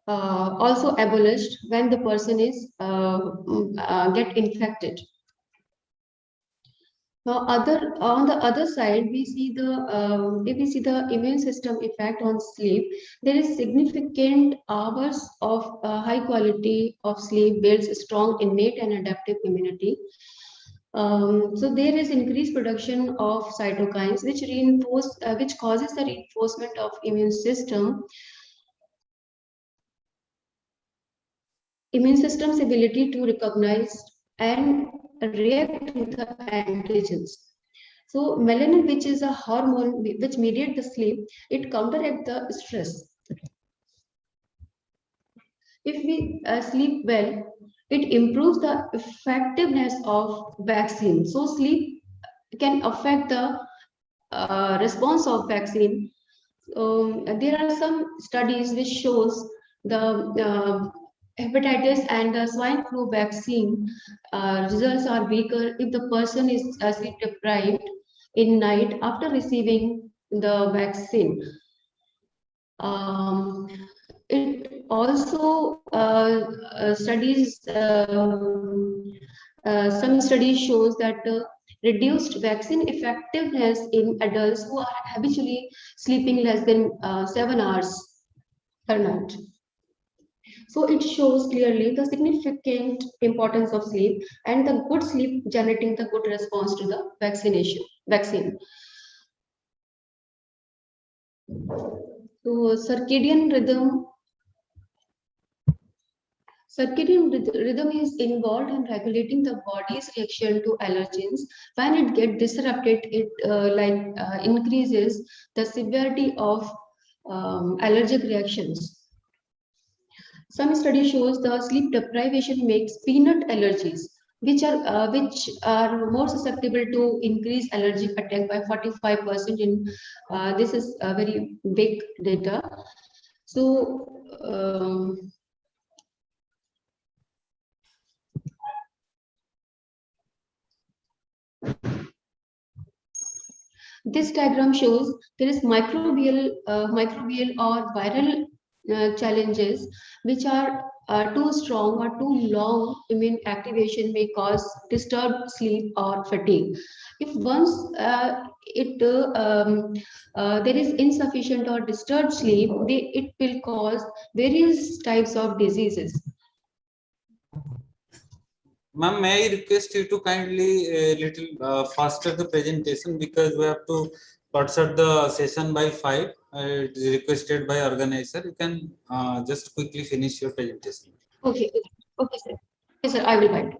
abolished when the person is get infected. Now, on the other side, we see if we see the immune system effect on sleep, there is significant hours of high quality of sleep builds strong innate and adaptive immunity. So there is increased production of cytokines, which causes the reinforcement of immune system's ability to recognize and react to the antigens. So melanin, which is a hormone which mediates the sleep, it counteracts the stress. If we sleep well, it improves the effectiveness of vaccine. So sleep can affect the response of vaccine. There are some studies which shows the hepatitis and the swine flu vaccine results are weaker if the person is sleep deprived in night after receiving the vaccine. It also some studies shows that reduced vaccine effectiveness in adults who are habitually sleeping less than 7 hours per night. So it shows clearly the significant importance of sleep and the good sleep generating the good response to the vaccine. So circadian rhythm is involved in regulating the body's reaction to allergens. When it gets disrupted, it increases the severity of allergic reactions. Some study shows the sleep deprivation makes peanut allergies, which are more susceptible to increased allergic attack by 45%. In this is a very big data. So this diagram shows there is microbial or viral challenges which are too strong or too long immune activation may cause disturbed sleep or fatigue. If once there is insufficient or disturbed sleep, it will cause various types of diseases. Ma'am, may I request you to kindly a little faster the presentation because we have to start the session by 5. It is requested by organizer. You can just quickly finish your presentation. Okay, sir. Yes, sir, I will write.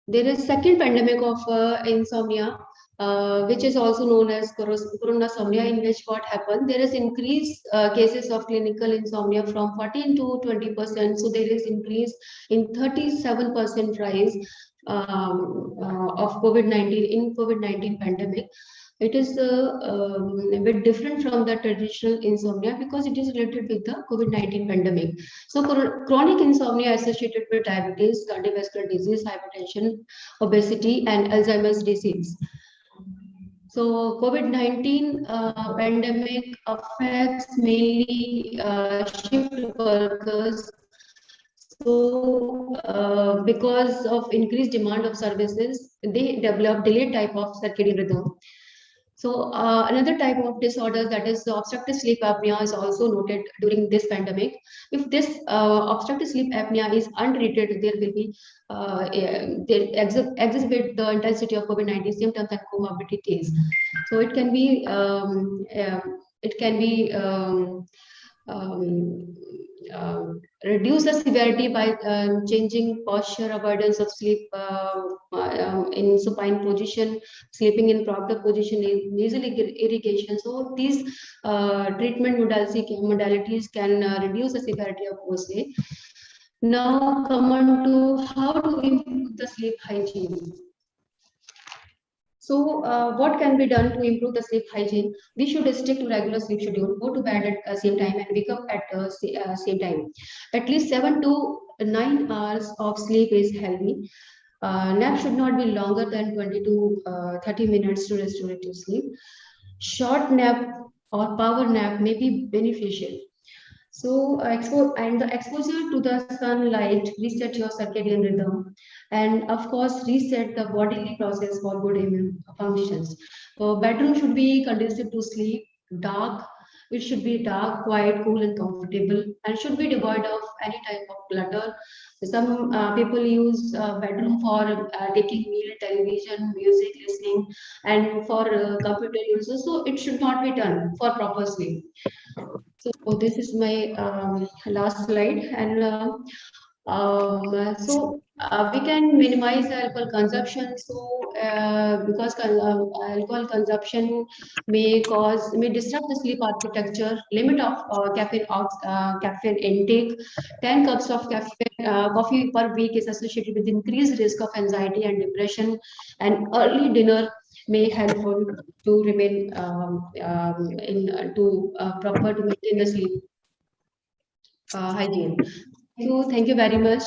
There is second pandemic of insomnia, which is also known as coronasomnia, in which what happened, there is increased cases of clinical insomnia from 14 to 20%. So there is increase in 37% rise of COVID-19 in COVID-19 pandemic. It is a bit different from the traditional insomnia because it is related with the COVID-19 pandemic. So chronic insomnia associated with diabetes, cardiovascular disease, hypertension, obesity, and Alzheimer's disease. So COVID-19 pandemic affects mainly shift workers. So because of increased demand of services, they develop delayed type of circadian rhythm. So another type of disorder, that is obstructive sleep apnea, is also noted during this pandemic. If this obstructive sleep apnea is untreated, there will be they exacerbate the intensity of COVID-19 symptoms and comorbidities. So it can be reduce the severity by changing posture, avoidance of sleep in supine position, sleeping in proper position, nasal irrigation. So these treatment modalities can reduce the severity of OSA. Now come on to how to improve the sleep hygiene. So what can be done to improve the sleep hygiene? We should stick to regular sleep schedule, go to bed at the same time and wake up at the same time. At least 7 to 9 hours of sleep is healthy. Nap should not be longer than 20 to 30 minutes to restorative sleep. Short nap or power nap may be beneficial. So the exposure to the sunlight reset your circadian rhythm, and of course reset the bodily process for good immune functions. Bedroom should be conducive to sleep, dark. It should be dark, quiet, cool, and comfortable, and should be devoid of any type of clutter. Some people use bedroom for taking meal, television, music listening, and for computer users. So it should not be done for proper sleep. So this is my last slide, and we can minimize the alcohol consumption. So because alcohol consumption may disrupt the sleep architecture. Limit of caffeine intake. 10 cups of coffee per week is associated with increased risk of anxiety and depression. And early dinner may helpful to remain proper to maintain the sleep hygiene. Thank you very much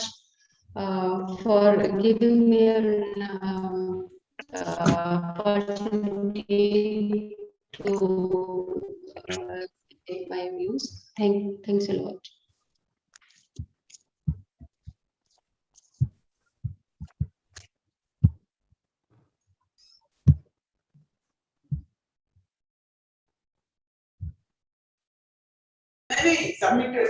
for giving me an opportunity to take my views. Thanks a lot. Submitted.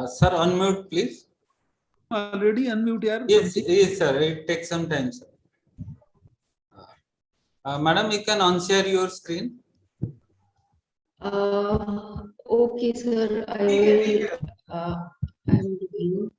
Sir, unmute, please. Already unmute here. Yes, sir. It takes some time, sir. Madam, you can unshare your screen. Okay, sir. I will. I'm doing.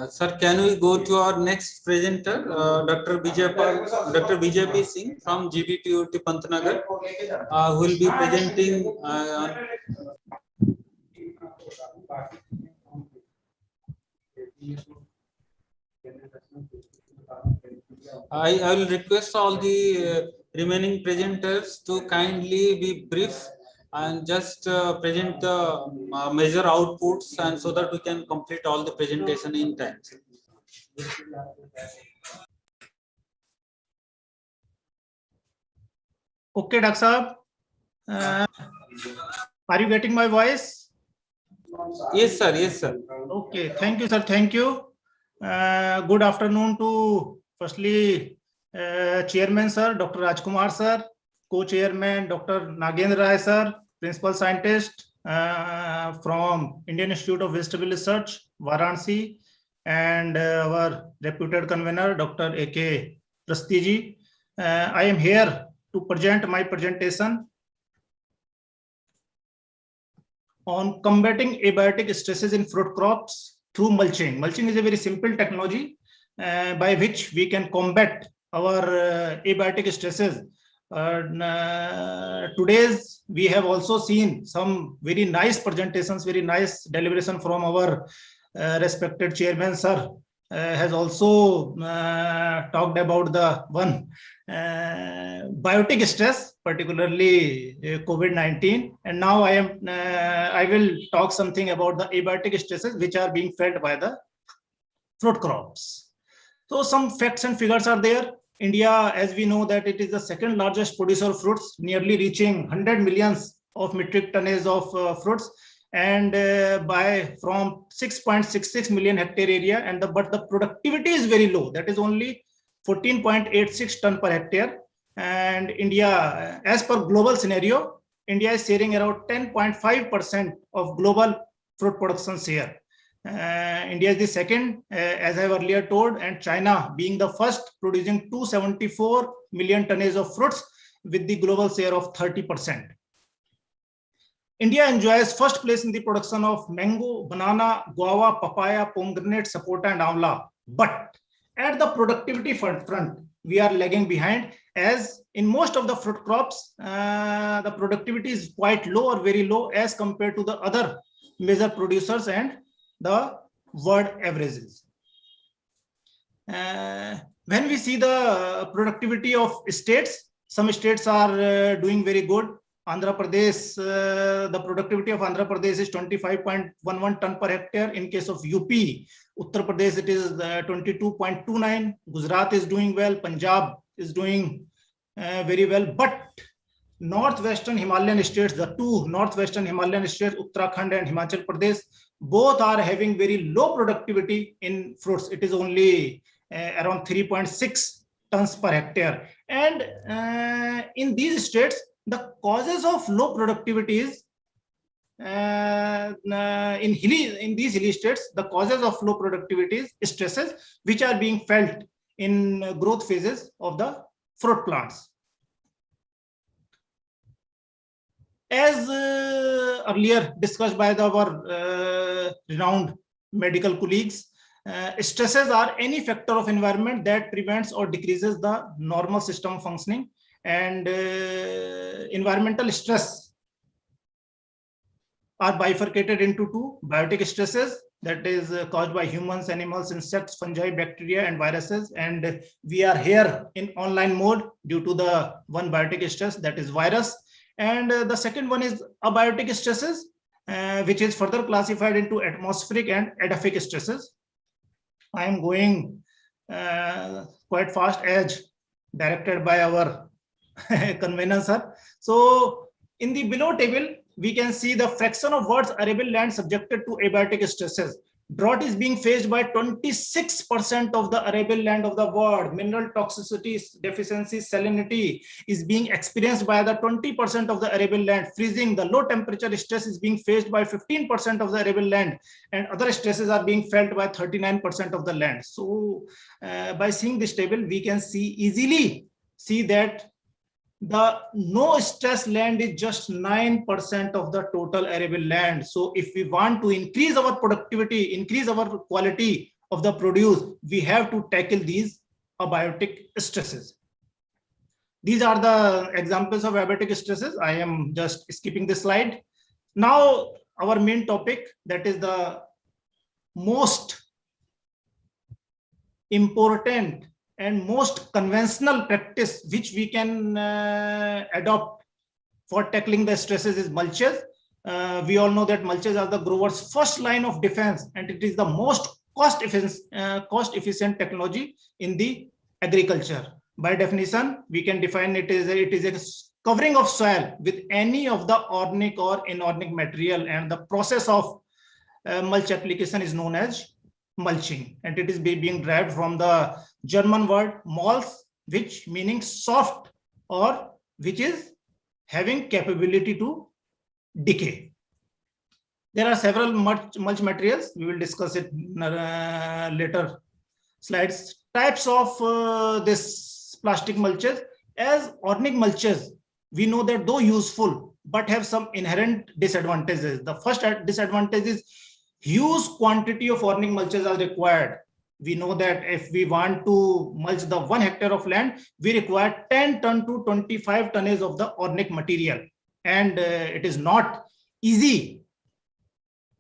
Sir, can we go to our next presenter, Dr. BJP Singh from GBTUT Pantnagar, who will be presenting. I will request all the remaining presenters to kindly be brief and just present the major outputs, and so that we can complete all the presentation in time. Okay, Dr. Saab. Are you getting my voice? Yes, sir. Yes, sir. Okay. Thank you, sir. Thank you. Good afternoon to firstly Chairman, sir, Dr. Rajkumar, sir, Co-Chairman, Dr. Nagendra Rai, sir, Principal Scientist from Indian Institute of Vegetable Research, Varanasi, and our reputed convener, Dr. A.K. Prastiji. I am here to present my presentation on combating abiotic stresses in fruit crops through mulching. Mulching is a very simple technology by which we can combat our abiotic stresses. Today's we have also seen some very nice presentations, very nice deliberation from our respected chairman, sir. Has also talked about the one biotic stress, particularly COVID-19, and now I will talk something about the abiotic stresses which are being felt by the fruit crops. So some facts and figures are there. India, as we know, that it is the second largest producer of fruits, nearly reaching 100 millions of metric tonnage of fruits, and from 6.66 million hectare area, and but the productivity is very low. That is only 14.86 ton per hectare. And India, as per global scenario, India is sharing around 10.5% of global fruit production share. India is the second, as I have earlier told, and China being the first, producing 274 million tonnage of fruits with the global share of 30%. India enjoys first place in the production of mango, banana, guava, papaya, pomegranate, sapota, and amla. But at the productivity front, we are lagging behind, as in most of the fruit crops, the productivity is quite low or very low as compared to the other major producers and the world averages. When we see the productivity of states, some states are doing very good. Andhra Pradesh, the productivity of Andhra Pradesh is 25.11 ton per hectare. In case of UP, Uttar Pradesh, it is 22.29. Gujarat is doing well. Punjab is doing very well. But northwestern Himalayan states, the two northwestern Himalayan states, Uttarakhand and Himachal Pradesh, both are having very low productivity in fruits. It is only around 3.6 tons per hectare. And in these states, the causes of low productivity is in these hilly states, the causes of low productivity is stresses which are being felt in growth phases of the fruit plants. As earlier discussed by our renowned medical colleagues, stresses are any factor of environment that prevents or decreases the normal system functioning. And environmental stress are bifurcated into two: biotic stresses, that is caused by humans, animals, insects, fungi, bacteria, and viruses. And we are here in online mode due to the one biotic stress, that is virus. And the second one is abiotic stresses, which is further classified into atmospheric and edaphic stresses. I am going quite fast as directed by our convener, sir. So in the below table, we can see the fraction of world's arable land subjected to abiotic stresses. Drought is being faced by 26% of the arable land of the world. Mineral toxicity, deficiency, salinity is being experienced by the 20% of the arable land. Freezing, the low temperature stress is being faced by 15% of the arable land, and other stresses are being felt by 39% of the land. So by seeing this table, we can easily see that the no stress land is just 9% of the total arable land. So if we want to increase our productivity, increase our quality of the produce, we have to tackle these abiotic stresses. These are the examples of abiotic stresses. I am just skipping this slide. Now our main topic, that is the most important and most conventional practice which we can adopt for tackling the stresses, is mulches. We all know that mulches are the grower's first line of defense, and it is the most cost efficient technology in the agriculture. By definition, we can define it as it is a covering of soil with any of the organic or inorganic material, and the process of mulch application is known as mulching, and it is being derived from the German word "molch", which meaning soft, or which is having capability to decay. There are several mulch materials. We will discuss it in later slides. Types of this plastic mulches. As organic mulches, we know that though useful, but have some inherent disadvantages. The first disadvantage is huge quantity of organic mulches are required. We know that if we want to mulch the 1 hectare of land, we require 10 ton to 25 tonnage of the organic material. And it is not easy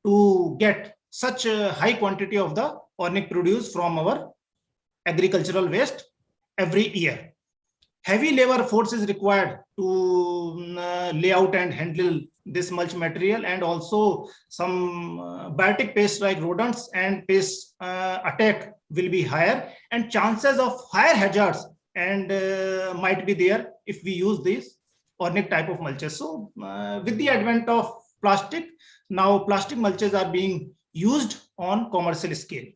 to get such a high quantity of the organic produce from our agricultural waste every year. Heavy labor force is required to lay out and handle this mulch material, and also some biotic pests like rodents and pest attack will be higher, and chances of higher hazards and might be there if we use this organic type of mulches. So with the advent of plastic, now plastic mulches are being used on commercial scale.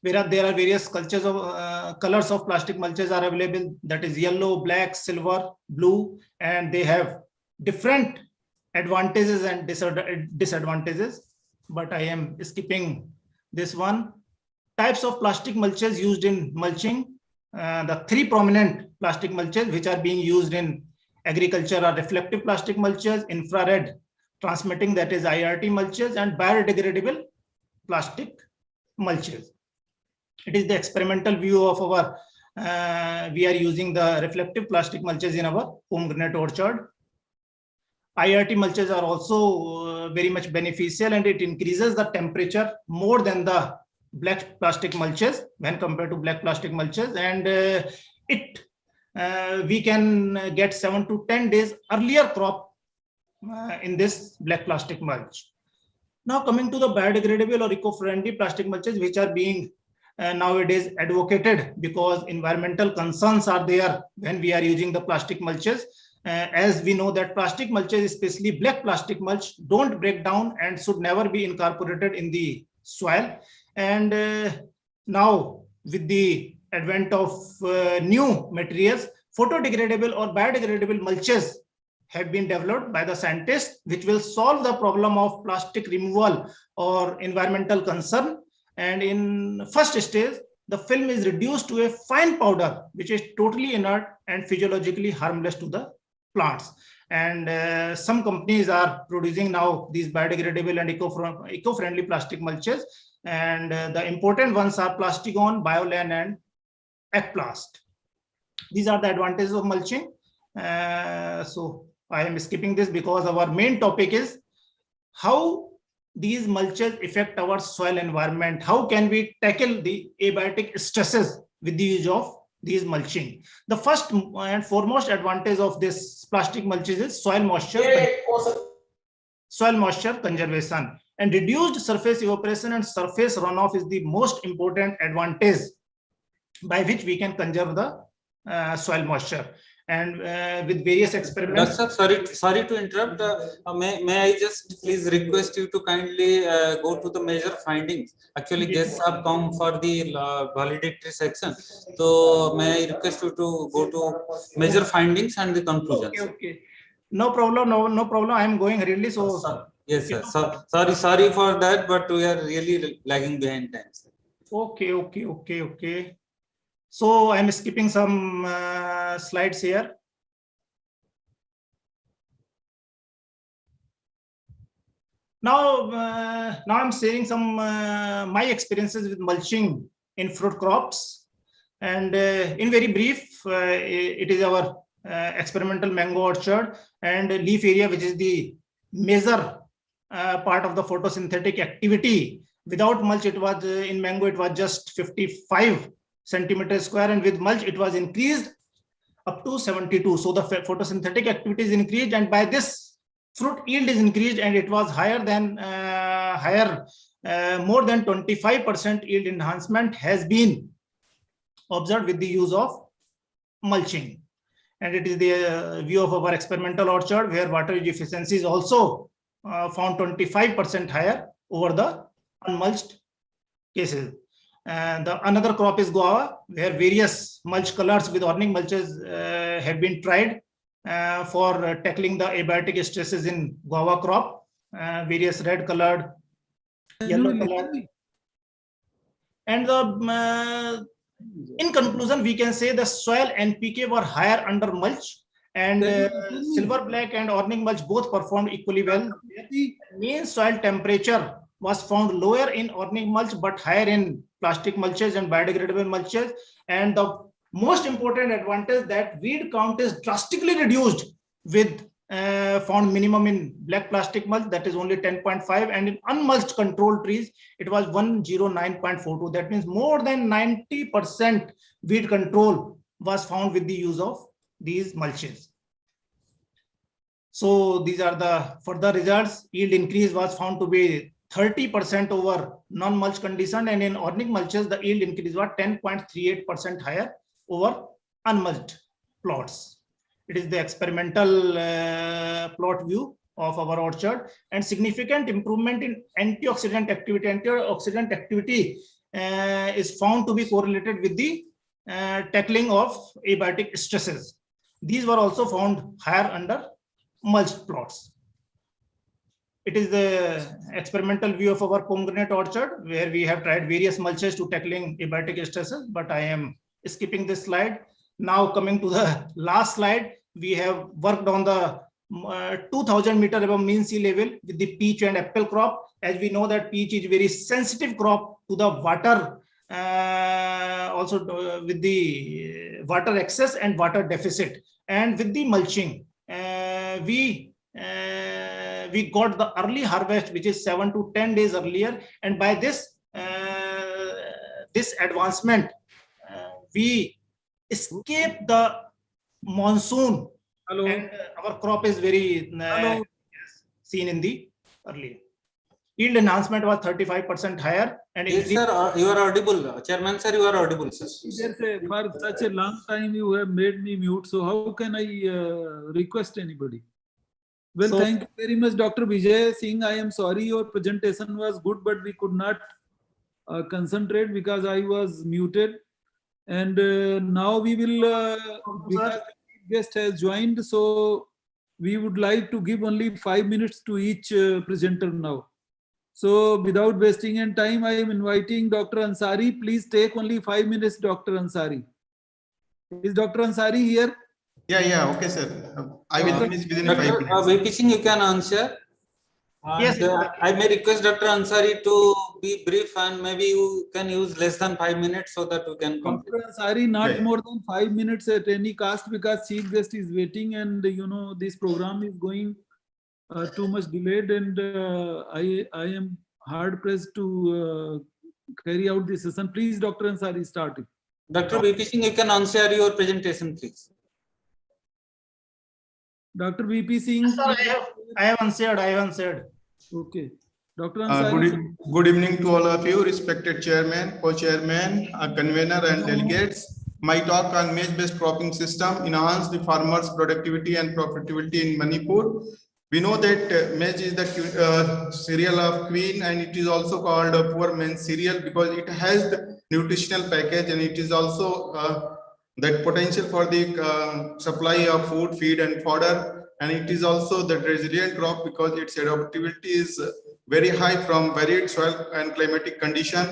There are various colors of plastic mulches are available, that is yellow, black, silver, blue, and they have different advantages and disadvantages, but I am skipping this one. Types of plastic mulches used in mulching. The 3 prominent plastic mulches which are being used in agriculture are reflective plastic mulches, infrared transmitting, that is IRT mulches, and biodegradable plastic mulches. It is the experimental view of our, we are using the reflective plastic mulches in our pomegranate orchard. IRT mulches are also very much beneficial, and it increases the temperature more than the black plastic mulches when compared to black plastic mulches, and we can get 7 to 10 days earlier crop in this black plastic mulch. Now coming to the biodegradable or eco-friendly plastic mulches, which are being nowadays advocated because environmental concerns are there when we are using the plastic mulches. As we know that plastic mulches, especially black plastic mulch, don't break down and should never be incorporated in the soil. And now with the advent of new materials, photodegradable or biodegradable mulches have been developed by the scientists, which will solve the problem of plastic removal or environmental concern. And in first stage, the film is reduced to a fine powder, which is totally inert and physiologically harmless to the plants. And some companies are producing now these biodegradable and eco-friendly plastic mulches. And the important ones are Plasticon, Biolan, and Ekplast. These are the advantages of mulching. So I am skipping this because our main topic is how these mulches affect our soil environment. How can we tackle the abiotic stresses with the use of these mulching? The first and foremost advantage of this plastic mulches is soil moisture conservation, and reduced surface evaporation and surface runoff is the most important advantage by which we can conserve the soil moisture. And with various experiments. Sorry to interrupt. May I just please request you to kindly go to the major findings. Actually, guests have come for the valedictory section. So may I request you to go to major findings and the conclusions. Okay. No problem. No problem. I am going hurriedly. So yes, sir. Sorry for that, but we are really lagging behind time. Okay. So I'm skipping some slides here. Now I'm sharing some my experiences with mulching in fruit crops, and in very brief, it is our experimental mango orchard and leaf area, which is the major part of the photosynthetic activity. Without mulch, it was in mango, it was just 55 centimeters square, and with mulch it was increased up to 72. So the photosynthetic activity is increased, and by this fruit yield is increased, and it was higher than more than 25% yield enhancement has been observed with the use of mulching. And it is the view of our experimental orchard, where water use efficiency is also found 25% higher over the unmulched cases. Another crop is guava, where various mulch colors with ornic mulches have been tried for tackling the abiotic stresses in guava crop. Various red colored, yellow colored. And in conclusion, we can say the soil NPK were higher under mulch, and silver black and ornic mulch both performed equally well. The mean soil temperature was found lower in ornic mulch but higher in plastic mulches and biodegradable mulches. And the most important advantage that weed count is drastically reduced with found minimum in black plastic mulch, that is only 10.5, and in unmulched control trees it was 109.42. That means more than 90% weed control was found with the use of these mulches. So these are the further results. Yield increase was found to be 30% over non-mulch condition, and in ornic mulches the yield increase was 10.38% higher over unmulched plots. It is the experimental plot view of our orchard, and significant improvement in antioxidant activity. Antioxidant activity is found to be correlated with the tackling of abiotic stresses. These were also found higher under mulched plots. It is the experimental view of our pomegranate orchard, where we have tried various mulches to tackling abiotic stresses, but I am skipping this slide. Now coming to the last slide, we have worked on the 2000 meter above mean sea level with the peach and apple crop. As we know that peach is very sensitive crop to the water, also with the water excess and water deficit. And with the mulching, we got the early harvest, which is 7 to 10 days earlier, and by this this advancement, we escape the monsoon. Hello. And our crop is very seen in the early. Yield enhancement was 35% higher. And Yes, sir, you are audible. Chairman, sir, you are audible, sir. For such a long time, you have made me mute. So how can I request anybody? Well, So- thank you very much, Dr. Vijay Singh. I am sorry your presentation was good, but we could not concentrate because I was muted. And now we will, because the guest has joined, so we would like to give only 5 minutes to each presenter now. So without wasting any time, I am inviting Dr. Ansari. Please take only 5 minutes, Dr. Ansari. Is Dr. Ansari here? Yeah, okay, sir. I will finish within 5 Dr. minutes. VP Singh, you can answer. And, Yes. I may request Dr. Ansari to be brief, and maybe you can use less than 5 minutes so that we can complete. Dr. Ansari, not Yeah. more than 5 minutes at any cost, because chief guest is waiting, and this program is going too much delayed, and I am hard pressed to carry out this session. Please, Dr. Ansari, start it. Dr. VP Singh, you can answer your presentation, please. Dr. VP Singh. Sir, I have answered. Okay. Dr. Ansari. Good evening to all of you, respected chairman, co-chairman, convener, and delegates. My talk on maize-based cropping system enhance the farmers' productivity and profitability in Manipur. We know that maize is the cereal of queen, and it is also called a poor man's cereal because it has the nutritional package, and it is also that potential for the supply of food, feed, and fodder. And it is also the resilient crop because its adaptability is very high from varied soil and climatic condition.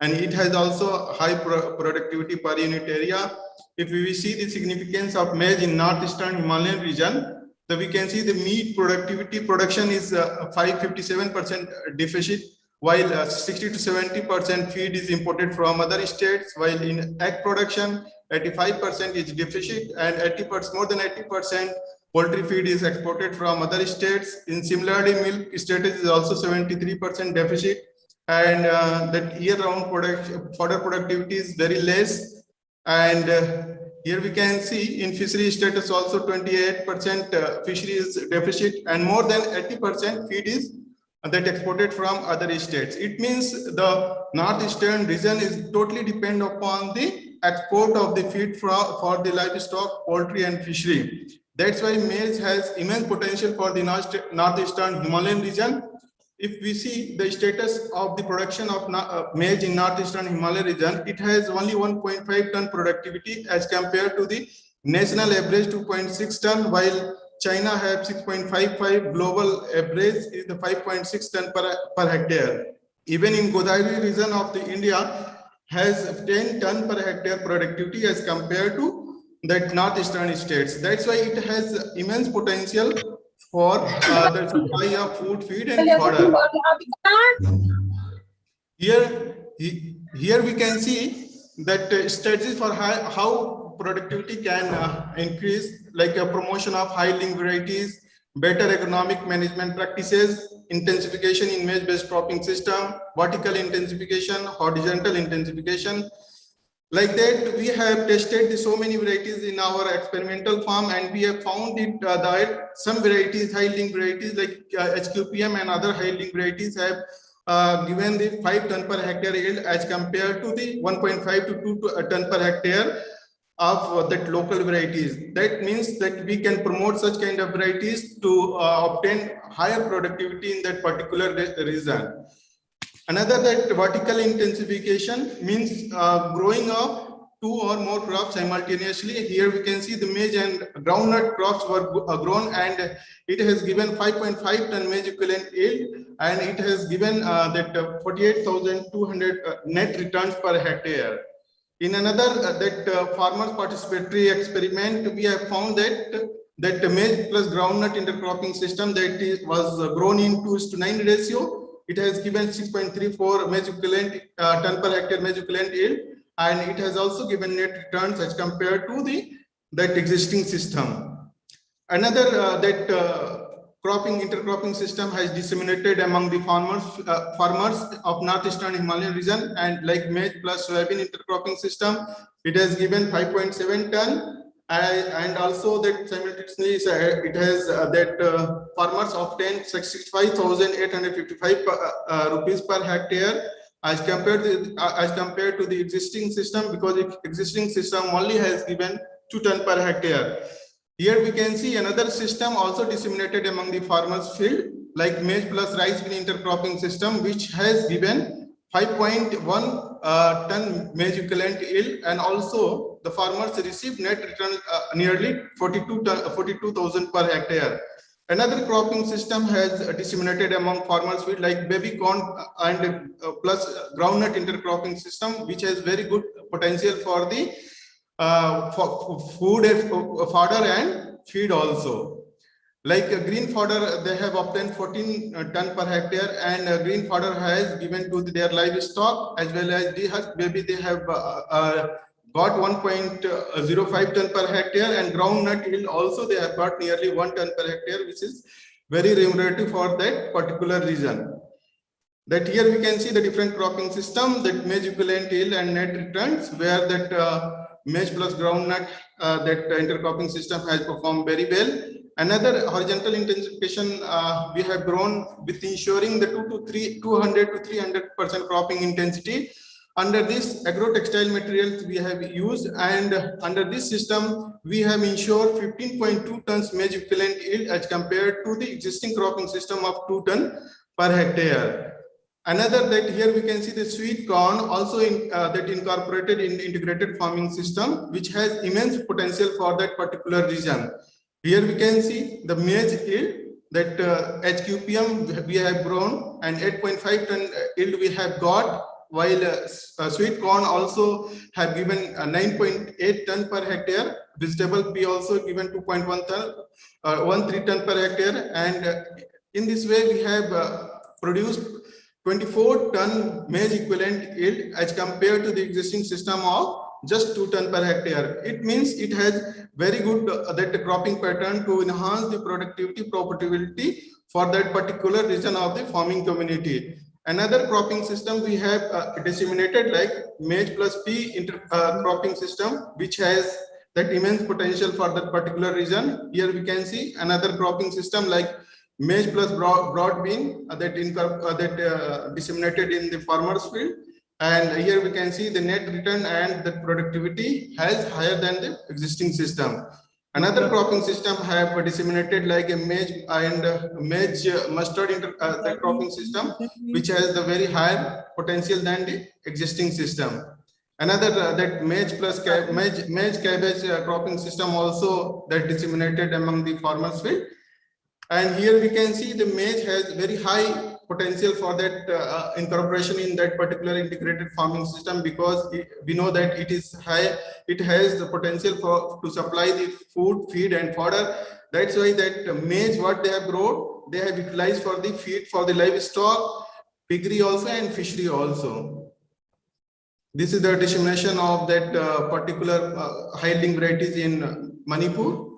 And it has also high productivity per unit area. If we see the significance of maize in northeastern Himalayan region, so we can see the meat production is 557% deficit, while 60 to 70% feed is imported from other states, while in egg production, 85% is deficit, and 80%, more than 80% poultry feed is exported from other states. In similarly, milk status is also 73% deficit, and that year-round fodder productivity is very less. And here we can see in fishery status also 28% fishery is deficit, and more than 80% feed is that exported from other states. It means the northeastern region is totally dependent upon the export of the feed for the livestock, poultry, and fishery. That's why maize has immense potential for the northeastern Himalayan region. If we see the status of the production of maize in northeastern Himalayan region, it has only 1.5 ton productivity as compared to the national average 2.6 ton, while China has 6.55, global average is the 5.6 ton per hectare. Even in Godavari region of the India has 10 ton per hectare productivity as compared to that northeastern states. That's why it has immense potential for the supply of food, feed, and fodder. Here we can see that strategies for how productivity can increase, like a promotion of high-yielding varieties, better economic management practices, intensification in maize-based cropping system, vertical intensification, horizontal intensification. Like that, we have tested so many varieties in our experimental farm, and we have found it that some varieties, high-yielding varieties like HQPM and other high-yielding varieties have given the 5 ton per hectare yield as compared to the 1.5 to 2 ton per hectare of that local varieties. That means that we can promote such kind of varieties to obtain higher productivity in that particular region. Another that vertical intensification means growing of 2 or more crops simultaneously. Here we can see the maize and groundnut crops were grown, and it has given 5.5 ton maize equivalent yield, and it has given that 48,200 net returns per hectare. In another farmers participatory experiment, we have found that maize plus groundnut intercropping system was grown in 2:9 ratio. It has given 6.34 maize equivalent ton per hectare maize equivalent yield, and it has also given net returns as compared to that existing system. Another intercropping system has disseminated among the farmers of northeastern Himalayan region, and like maize plus soybean intercropping system, it has given 5.7 ton. And also that simultaneously it has that farmers obtain 65,855 rupees per hectare as compared to the existing system, because the existing system only has given 2 ton per hectare. Here we can see another system also disseminated among the farmers field, like maize plus rice bean intercropping system, which has given 5.1 ton maize equivalent yield, and also the farmers received net return nearly 42,000 per hectare. Another cropping system has disseminated among farmers field, like baby corn and plus groundnut intercropping system, which has very good potential for the food, fodder and feed also. Like green fodder, they have obtained 14 ton per hectare, and green fodder has given to their livestock, as well as dehusked baby, they have got 1.05 ton per hectare, and groundnut yield also they have got nearly 1 ton per hectare, which is very remunerative for that particular region. That here we can see the different cropping system, that maize equivalent yield and net returns, where that maize plus groundnut, that intercropping system has performed very well. Another horizontal intensification we have grown with ensuring the 200 to 300% cropping intensity. Under this agro-textile materials we have used, and under this system we have ensured 15.2 tons maize equivalent yield as compared to the existing cropping system of 2 ton per hectare. Another, that here we can see the sweet corn also that incorporated in integrated farming system, which has immense potential for that particular region. Here we can see the maize yield, that HQPM we have grown, and 8.5 ton yield we have got, while sweet corn also have given 9.8 ton per hectare. Vegetable P also given 2.1 ton, 13 ton per hectare, and in this way we have produced 24 ton maize equivalent yield as compared to the existing system of just 2 ton per hectare. It means it has very good that cropping pattern to enhance the productivity, profitability for that particular region of the farming community. Another cropping system we have disseminated, like maize plus P cropping system, which has that immense potential for that particular region. Here we can see another cropping system like maize plus broad bean that disseminated in the farmers field. And here we can see the net return and the productivity has higher than the existing system. Another cropping system have disseminated like a maize and maize mustard the cropping system, which has the very higher potential than the existing system. Another that maize plus maize cabbage cropping system also that disseminated among the farmers field. And here we can see the maize has very high potential for that incorporation in that particular integrated farming system, because we know that it is high, it has the potential to supply the food, feed and fodder. That's why that maize what they have grown, they have utilized for the feed for the livestock, piggery also and fishery also. This is the dissemination of that particular high-yielding varieties in Manipur.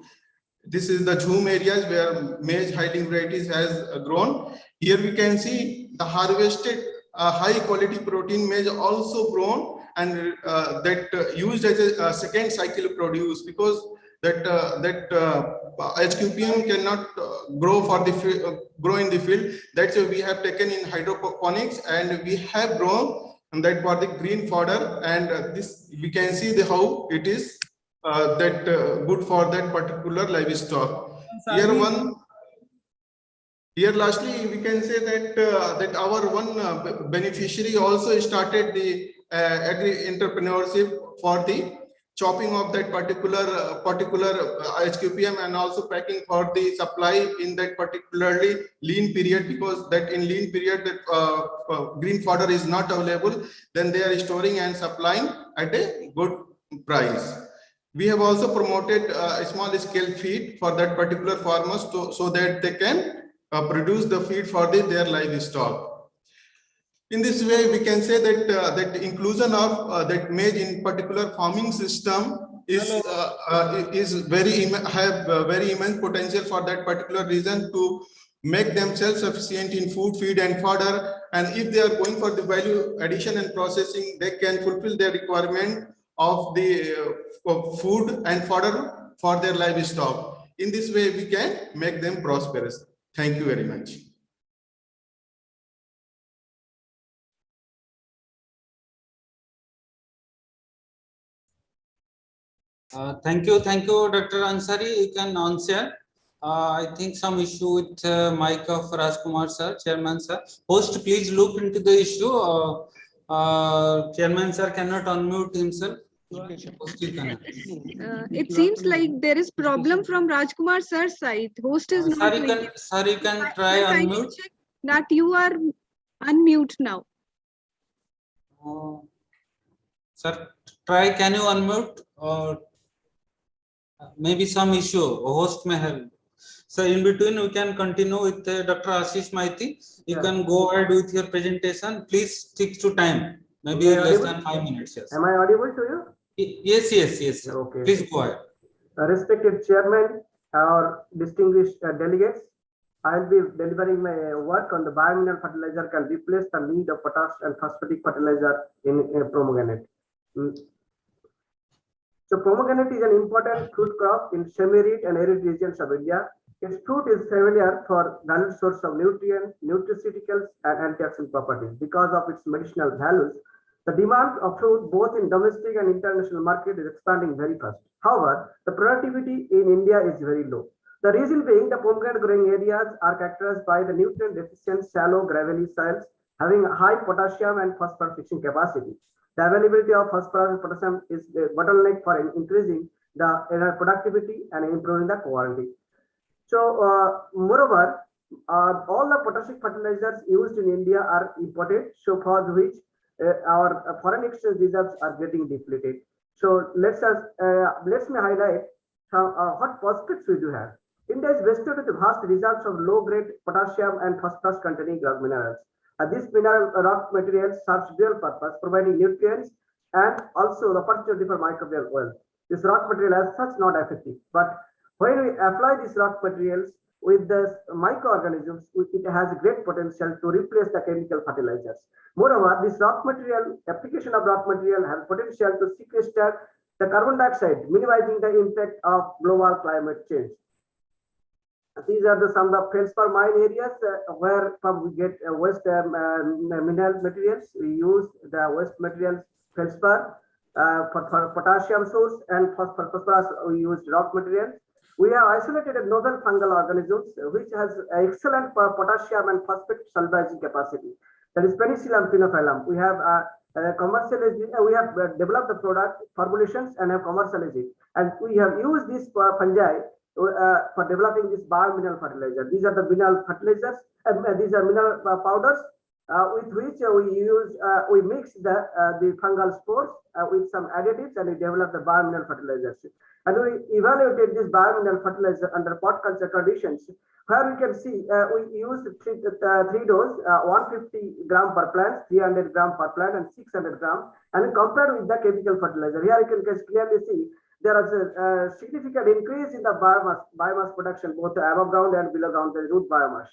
This is the Jhum areas where maize high-yielding varieties has grown. Here we can see the harvested high quality protein maize also grown, and that used as a second cycle produce, because that HQPM cannot grow in the field. That's why we have taken in hydroponics, and we have grown and that for the green fodder, and this we can see how it is good for that particular livestock. Here lastly we can say that our one beneficiary also started the agri entrepreneurship for the chopping of that particular HQPM, and also packing for the supply in that particularly lean period, because that in lean period that green fodder is not available, then they are storing and supplying at a good price. We have also promoted a small scale feed for that particular farmers so that they can produce the feed for their livestock. In this way, we can say that that inclusion of that maize in particular farming system is very immense potential for that particular region to make themselves sufficient in food, feed, and fodder. And if they are going for the value addition and processing, they can fulfill their requirement of the food and fodder for their livestock. In this way, we can make them prosperous. Thank you very much. Thank you, Dr. Ansari. You can answer. I think some issue with mic of Rajkumar sir, Chairman sir. Host, please look into the issue. Chairman sir cannot unmute himself. It seems like there is problem from Rajkumar sir's side. Host is not. Sir, you can try unmute. Check that you are unmute now. Sir, try. Can you unmute? Or maybe some issue. Host may help. So in between, we can continue with Dr. Ashish Maiti. You can go ahead with your presentation. Please stick to time. Maybe less than 5 minutes. Yes. Am I audible to you? Yes. Okay. Please go ahead. Respected Chairman or distinguished delegates, I will be delivering my work on the biomineral fertilizer can replace the need of potash and phosphatic fertilizer in pomegranate. So pomegranate is an important fruit crop in semi-arid and arid regions of India. Its fruit is familiar for valued source of nutrients, nutraceuticals, and antioxidant properties. Because of its medicinal values, the demand of fruit both in domestic and international market is expanding very fast. However, the productivity in India is very low. The reason being the pomegranate growing areas are characterized by the nutrient deficient, shallow, gravelly soils having a high potassium and phosphorus fixing capacity. The availability of phosphorus and potassium is a bottleneck for increasing the productivity and improving the quality. So, moreover, all the potassic fertilizers used in India are imported, so for which our foreign exchange reserves are getting depleted. So, let me highlight what prospects we do have. India is vested with vast reserves of low-grade potassium and phosphorus containing rock minerals. This mineral rock material serves dual purpose, providing nutrients and also the opportunity for microbial wealth. This rock material as such not effective, but when we apply these rock materials with the microorganisms, it has great potential to replace the chemical fertilizers. Moreover, this rock material, application of rock material has potential to sequester the carbon dioxide, minimizing the impact of global climate change. These are some of the feldspar mine areas where we get waste mineral materials. We use the waste materials feldspar for potassium source, and for phosphorus we use rock materials. We have isolated novel fungal organisms which has excellent potassium and phosphate solubilizing capacity. That is Penicillium pinophyllum. We have developed the product formulations and have commercialized it, and we have used this fungi for developing this biomineral fertilizer. These are the mineral fertilizers. These are mineral powders with which we mix the fungal spores with some additives, and we develop the biomineral fertilizers. And we evaluated this biomineral fertilizer under pot culture conditions, where we can see we used three doses, 150 gram per plant, 300 gram per plant, and 600 gram, and compared with the chemical fertilizer. Here you can clearly see there is a significant increase in the biomass production, both above ground and below ground, the root biomass.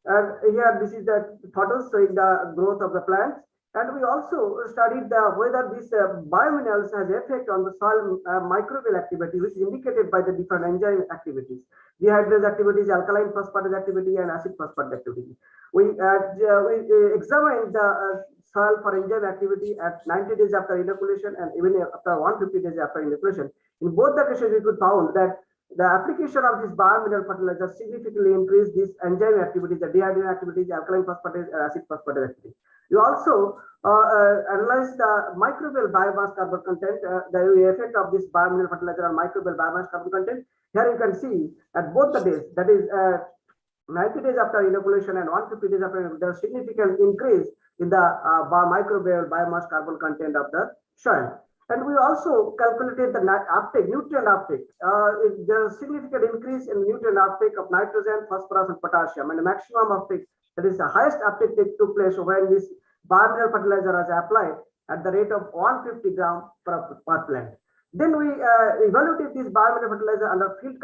And here this is the photos showing the growth of the plants. And we also studied whether these biominerals has effect on the soil microbial activity, which is indicated by the different enzyme activities. Dehydrase activities, alkaline phosphatase activity, and acid phosphate activity. We examined the soil for enzyme activity at 90 days after inoculation and even after 150 days after inoculation. In both the cases, we could found that the application of this biomineral fertilizer significantly increased these enzyme activities, the dehydrate activities, alkaline phosphatase, and acid phosphate activity. You also analyze the microbial biomass carbon content, the effect of this biomineral fertilizer on microbial biomass carbon content. Here you can see at both the days, that is 90 days after inoculation and 150 days after inoculation, there is significant increase in the microbial biomass carbon content of the soil. And we also calculated the nutrient uptake. There is significant increase in nutrient uptake of nitrogen, phosphorus, and potassium, and the maximum uptake, that is the highest uptake took place when this biomineral fertilizer was applied at the rate of 150 gram per plant. Then we evaluated this biomineral fertilizer under field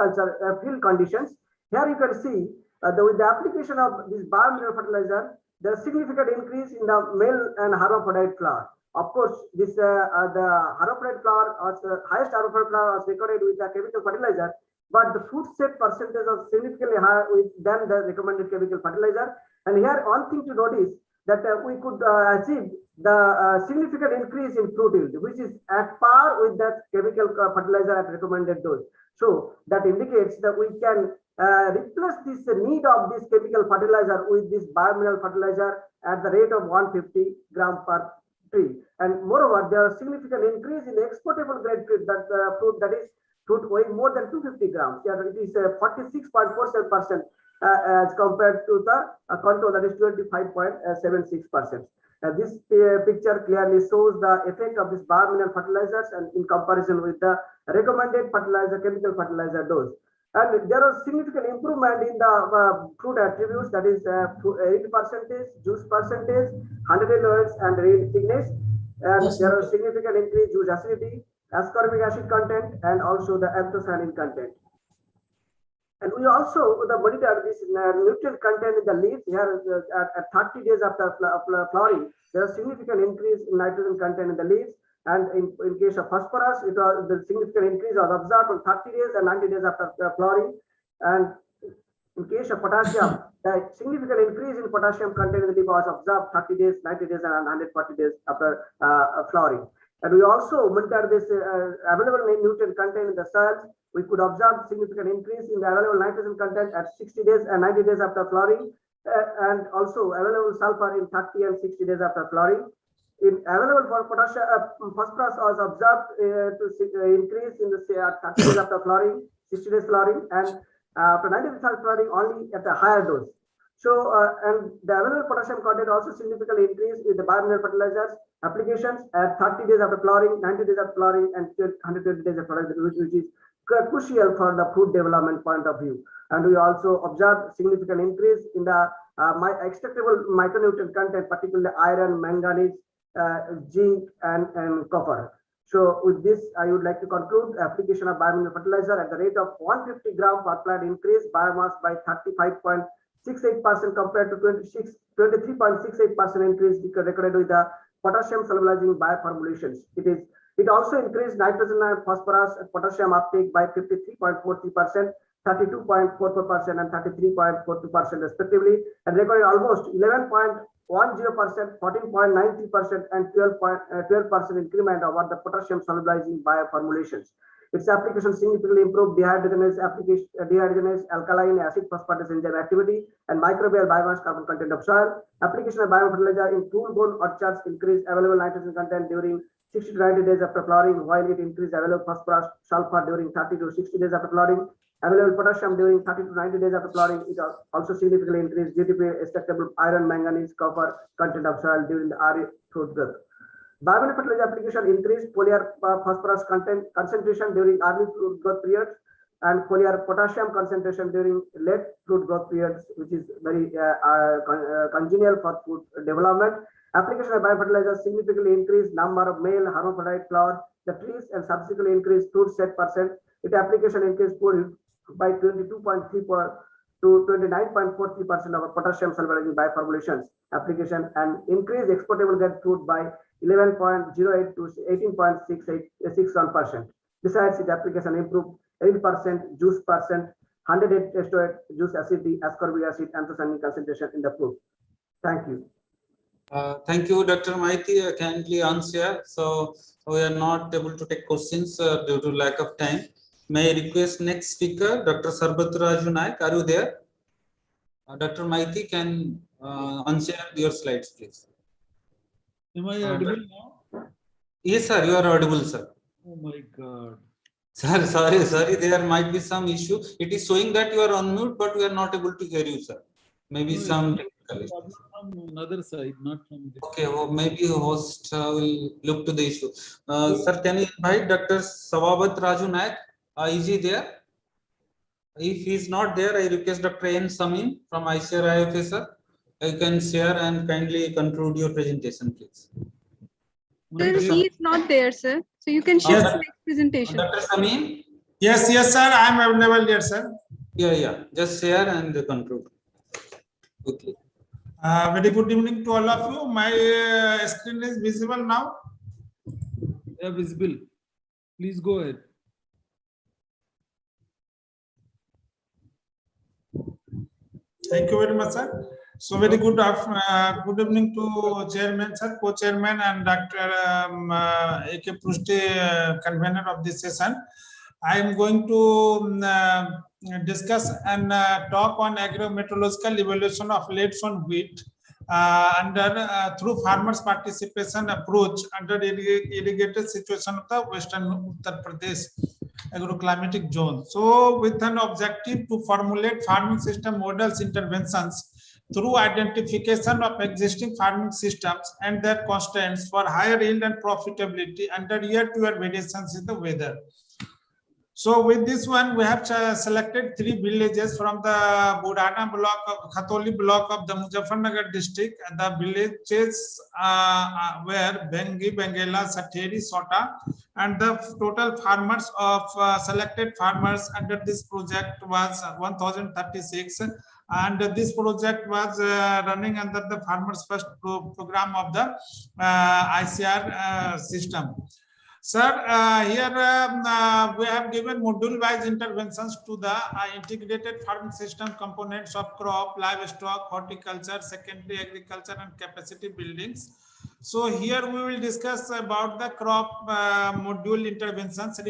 conditions. Here you can see with the application of this biomineral fertilizer, there is significant increase in the male and hermaphrodite flower. Of course, this the hermaphrodite flower or the highest hermaphrodite flower was recorded with the chemical fertilizer, but the fruit set percentage was significantly higher than the recommended chemical fertilizer. And here, one thing to notice that we could achieve the significant increase in fruit yield, which is at par with that chemical fertilizer at recommended dose. So that indicates that we can replace this need of this chemical fertilizer with this biomineral fertilizer at the rate of 150 gram per tree. And moreover, there is significant increase in exportable grade fruit, that is fruit weighing more than 250 grams. Yeah, it is 46.47% as compared to the control, that is 25.76%. This picture clearly shows the effect of this biomineral fertilizers and in comparison with the recommended chemical fertilizer dose. And there was significant improvement in the fruit attributes, that is yield percentage, juice percentage, 100 oils, and yield thickness. And there was significant increase in juice acidity, ascorbic acid content, and also the anthocyanin content. And we also monitor this nutrient content in the leaves. Here at 30 days after flowering, there is significant increase in nitrogen content in the leaves. And in case of phosphorus, the significant increase was observed on 30 days and 90 days after flowering. And in case of potassium, the significant increase in potassium content in the leaf was observed 30 days, 90 days, and 140 days after flowering. And we also monitor this available nutrient content in the soils. We could observe significant increase in the available nitrogen content at 60 days and 90 days after flowering, and also available sulfur in 30 and 60 days after flowering. In available for potassium, phosphorus was observed to increase in the 30 days after flowering, 60 days flowering, and after 90 days after flowering only at a higher dose. So, and the available potassium content also significantly increased with the biomineral fertilizers applications at 30 days after flowering, 90 days after flowering, and 120 days after flowering, which is crucial for the fruit development point of view. And we also observed significant increase in the extractable micronutrient content, particularly iron, manganese, zinc, and copper. So with this, I would like to conclude the application of biomineral fertilizer at the rate of 150 gram per plant increase biomass by 35.68% compared to 23.68% increase recorded with the potassium solubilizing bioformulations. It also increased nitrogen and phosphorus and potassium uptake by 53.43%, 32.44%, and 33.42% respectively, and recorded almost 11.10%, 14.93%, and 12% increment over the potassium solubilizing bioformulations. Its application significantly improved dehydrogenase alkaline acid phosphatase enzyme activity and microbial biomass carbon content of soil. Application of biofertilizer in cool bone orchards increased available nitrogen content during 60 to 90 days after flowering, while it increased available phosphorus, sulfur during 30 to 60 days after flowering. Available potassium during 30 to 90 days after flowering, it also significantly increased GTP extractable iron, manganese, copper content of soil during the early fruit growth. Biomineral fertilizer application increased foliar phosphorus content concentration during early fruit growth periods and foliar potassium concentration during late fruit growth periods, which is very congenial for fruit development. Application of biofertilizer significantly increased number of male hermaphrodite flowers, the trees, and subsequently increased fruit set percent. Its application increased fruit by 22.34 to 29.43% of potassium solubilizing bioformulations application, and increased exportable grade fruit by 11.08 to 18.61%. Besides, its application improved 8% juice percent, 108 testosterone, juice acidity, ascorbic acid, anthocyanin concentration in the fruit. Thank you. Thank you, Dr. Maiti. Kindly answer. So we are not able to take questions due to lack of time. May I request next speaker, Dr. Sarbatraju Naik. Are you there? Dr. Maiti can unshare your slides, please. Am I audible now? Yes, sir. You are audible, sir. Oh my God. Sir, sorry. There might be some issue. It is showing that you are on mute, but we are not able to hear you, sir. Maybe some technical issue. From another side, not from this. Okay, well, maybe host will look to the issue. Sir, can you invite Dr. Sarbatraju Naik? Is he there? If he is not there, I request Dr. N. Samin from ICAR IFA, sir. You can share and kindly conclude your presentation, please. Sir, he is not there, sir. So you can share Yes. the next presentation. Dr. Samin? Yes, sir. I am available here, sir. Yeah. Just share and conclude. Okay. Very good evening to all of you. My screen is visible now. Yeah, visible. Please go ahead. Thank you very much, sir. So very good evening to chairman, sir, co-chairman, and Dr. A.K. Prusti, convener of this session. I am going to discuss and talk on agrometeorological evaluation of late on wheat through farmers' participation approach under irrigated situation of the Western Uttar Pradesh agroclimatic zone. So with an objective to formulate farming system models interventions through identification of existing farming systems and their constraints for higher yield and profitability under year-to-year variations in the weather. So with this one, we have selected 3 villages from the Budana block of Khatoli block of the Muzaffarnagar district. And the villages were Bengi, Bengela, Satheri, Sota, and the total farmers of selected farmers under this project was 1036. And this project was running under the Farmers First program of the ICR system. Sir, here we have given module-wise interventions to the integrated farming system components of crop, livestock, horticulture, secondary agriculture, and capacity buildings. So here we will discuss about the crop module interventions,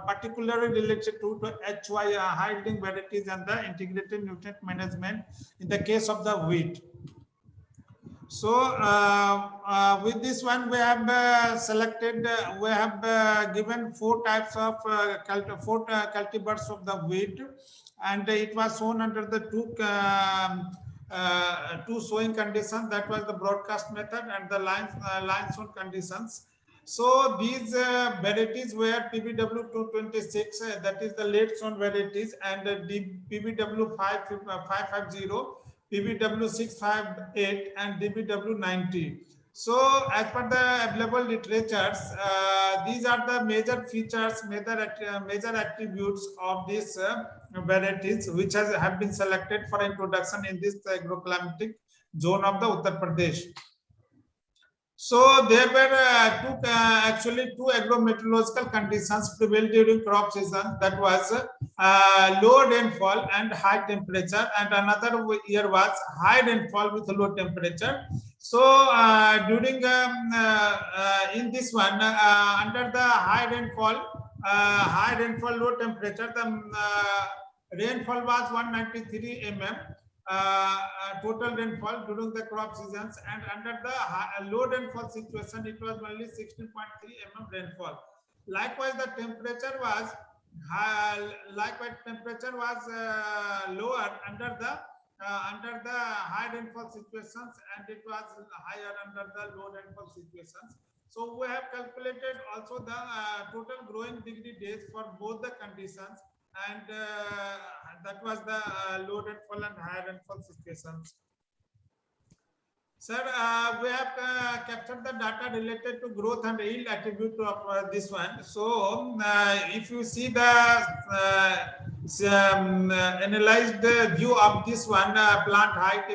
particularly related to HY, high-yielding varieties, and the integrated nutrient management in the case of the wheat. So with this one, we have selected, we have given 4 types of cultivars of the wheat, and it was shown under the two sowing conditions. That was the broadcast method and the line sown conditions. So these varieties were PBW 226, that is the late sown varieties, and PBW 550. PBW 658 and DBW 90. So as per the available literatures, these are the major features, major attributes of these varieties which have been selected for introduction in this agroclimatic zone of the Uttar Pradesh. So there were actually two agrometeorological conditions prevailed during crop season. That was low rainfall and high temperature, and another year was high rainfall with low temperature. So during in this one, under the high rainfall, low temperature, the rainfall was 193 mm. Total rainfall during the crop seasons, and under the low rainfall situation, it was only 16.3 mm rainfall. Likewise, the temperature was lower under the high rainfall situations, and it was higher under the low rainfall situations. So we have calculated also the total growing degree days for both the conditions, and that was the low rainfall and high rainfall situations. Sir, we have captured the data related to growth and yield attribute of this one. So if you see the analyzed view of this one, plant height,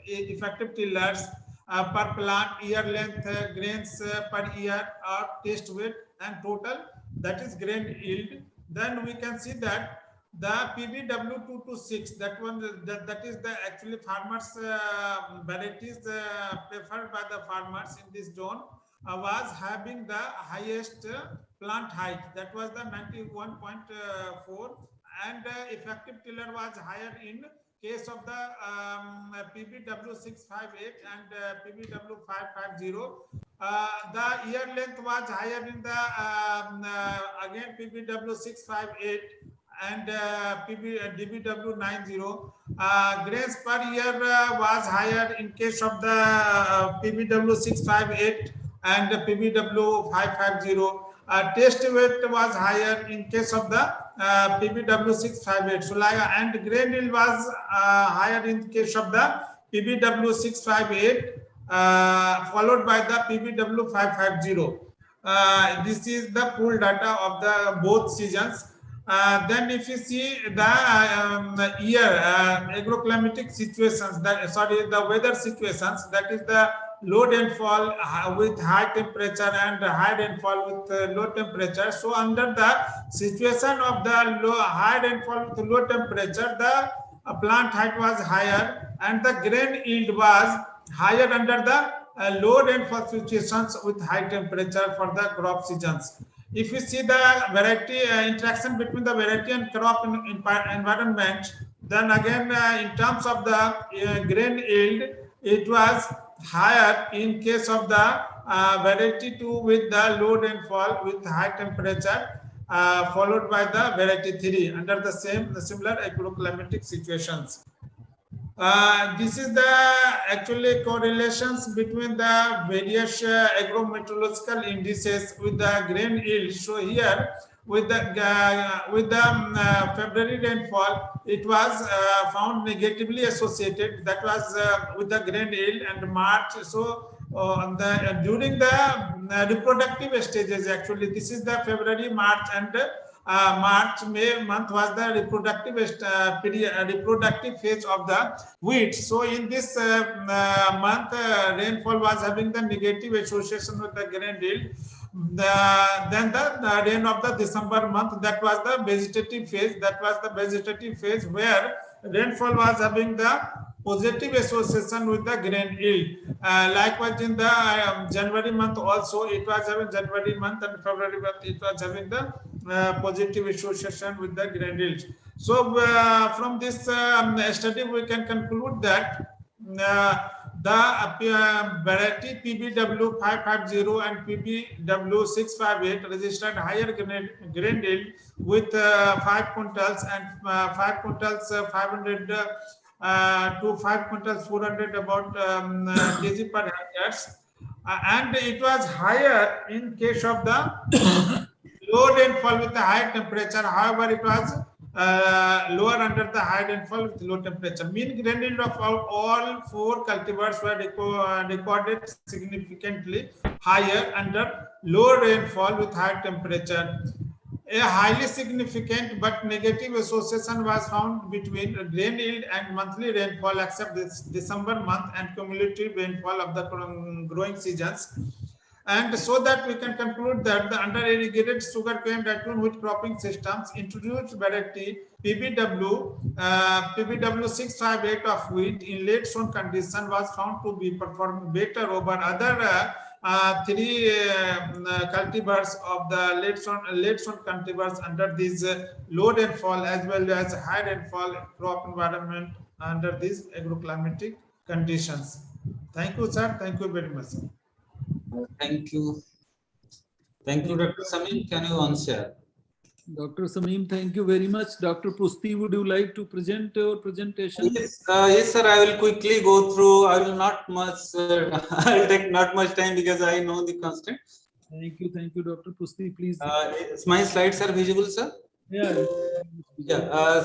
effective tillers per plant, year length, grains per year, or test weight, and total, that is grain yield. Then we can see that the PBW 226, that is the actually farmers varieties preferred by the farmers in this zone, was having the highest plant height. That was the 91.4, and effective tiller was higher in case of the PBW 658 and PBW 550. The year length was higher in the again PBW 658 and DBW 90. Grains per year was higher in case of the PBW 658 and PBW 550. Test weight was higher in case of the PBW 658. So and grain yield was higher in case of the PBW 658, followed by the PBW 550. This is the pool data of the both seasons. Then if you see the year agroclimatic situations, the weather situations, that is the low rainfall with high temperature and high rainfall with low temperature. So under the situation of the high rainfall with low temperature, the plant height was higher and the grain yield was higher under the low rainfall situations with high temperature for the crop seasons. If you see the variety interaction between the variety and crop environment, then again in terms of the grain yield, it was higher in case of the variety 2 with the low rainfall with high temperature, followed by the variety 3 under the similar agroclimatic situations. This is the actually correlations between the various agrometeorological indices with the grain yield. So here with the February rainfall, it was found negatively associated. That was with the grain yield, and March. So during the reproductive stages, actually this is the February, March, and March, May month was the reproductive reproductive phase of the wheat. So in this month, rainfall was having the negative association with the grain yield. Then the rain of the December month, that was the vegetative phase. That was the vegetative phase where rainfall was having the positive association with the grain yield. Likewise, in the January month also, it was having January month, and February month, it was having the positive association with the grain yield. So from this study, we can conclude that the variety PBW 550 and PBW 658 registered higher grain yield with 5 quintals and 5 quintals 500 to 5 quintals 400 about kg per hectares, and it was higher in case of the low rainfall with the high temperature. However, it was lower under the high rainfall with low temperature. Mean grain yield of all 4 cultivars were recorded significantly higher under low rainfall with high temperature. A highly significant but negative association was found between grain yield and monthly rainfall, except this December month, and cumulative rainfall of the growing seasons. And so that we can conclude that the under irrigated sugarcane ratoon wheat cropping systems introduced variety PBW 658 of wheat in late sown condition was found to be performing better over other 3 cultivars of the late sown cultivars under this low rainfall as well as high rainfall crop environment under these agroclimatic conditions. Thank you, sir. Thank you very much, sir. Thank you. Thank you, Dr. Sameem. Can you answer? Dr. Sameem, thank you very much. Dr. Pusti, would you like to present your presentation? Yes, yes, sir. I will quickly go through. I will not much. I will take not much time because I know the constraint. Thank you, Dr. Pusti. Please. My slides are visible, sir. Yeah.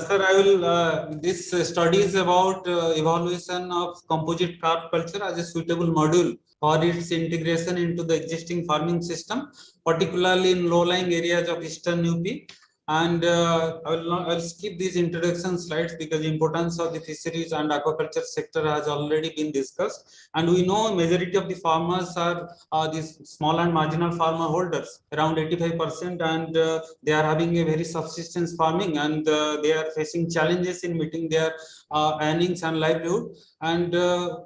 Sir, I will. This study is about evaluation of composite carp culture as a suitable module for its integration into the existing farming system, particularly in low-lying areas of eastern UP. And I'll skip these introduction slides because the importance of the fisheries and aquaculture sector has already been discussed. And we know majority of the farmers are these small and marginal farmer holders, around 85%, and they are having a very subsistence farming, and they are facing challenges in meeting their earnings and livelihood. And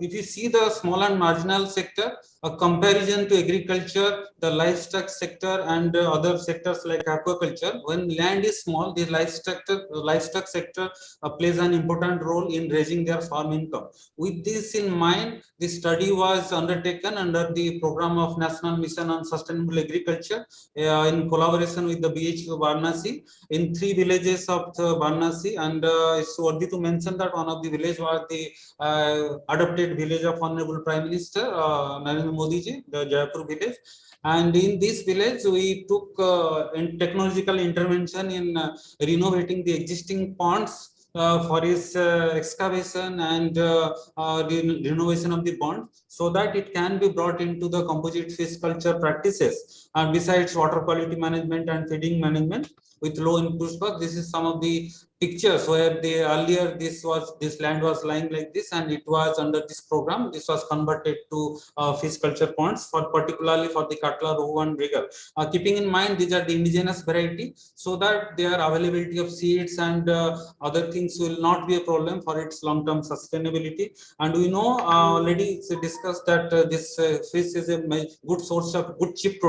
if you see the small and marginal sector, a comparison to agriculture, the livestock sector, and other sectors like aquaculture, when land is small, the livestock sector plays an important role in raising their farm income. With this in mind, the study was undertaken under the program of National Mission on Sustainable Agriculture in collaboration with the BHU Varanasi in 3 villages of Varanasi. And it's worthy to mention that one of the villages was the adopted village of Honorable Prime Minister Narendra Modi ji, the Jaipur village. And in this village, we took technological intervention in renovating the existing ponds for its excavation and renovation of the pond, so that it can be brought into the composite fish culture practices. And besides water quality management and feeding management with low input cost, this is some of the pictures where earlier this land was lying like this, and it was under this program. This was converted to fish culture ponds particularly for the Katla, Rohu and Regal. Keeping in mind these are the indigenous variety, so that their availability of seeds and other things will not be a problem for its long-term sustainability. And we know already it's discussed that this fish is a good source of good cheap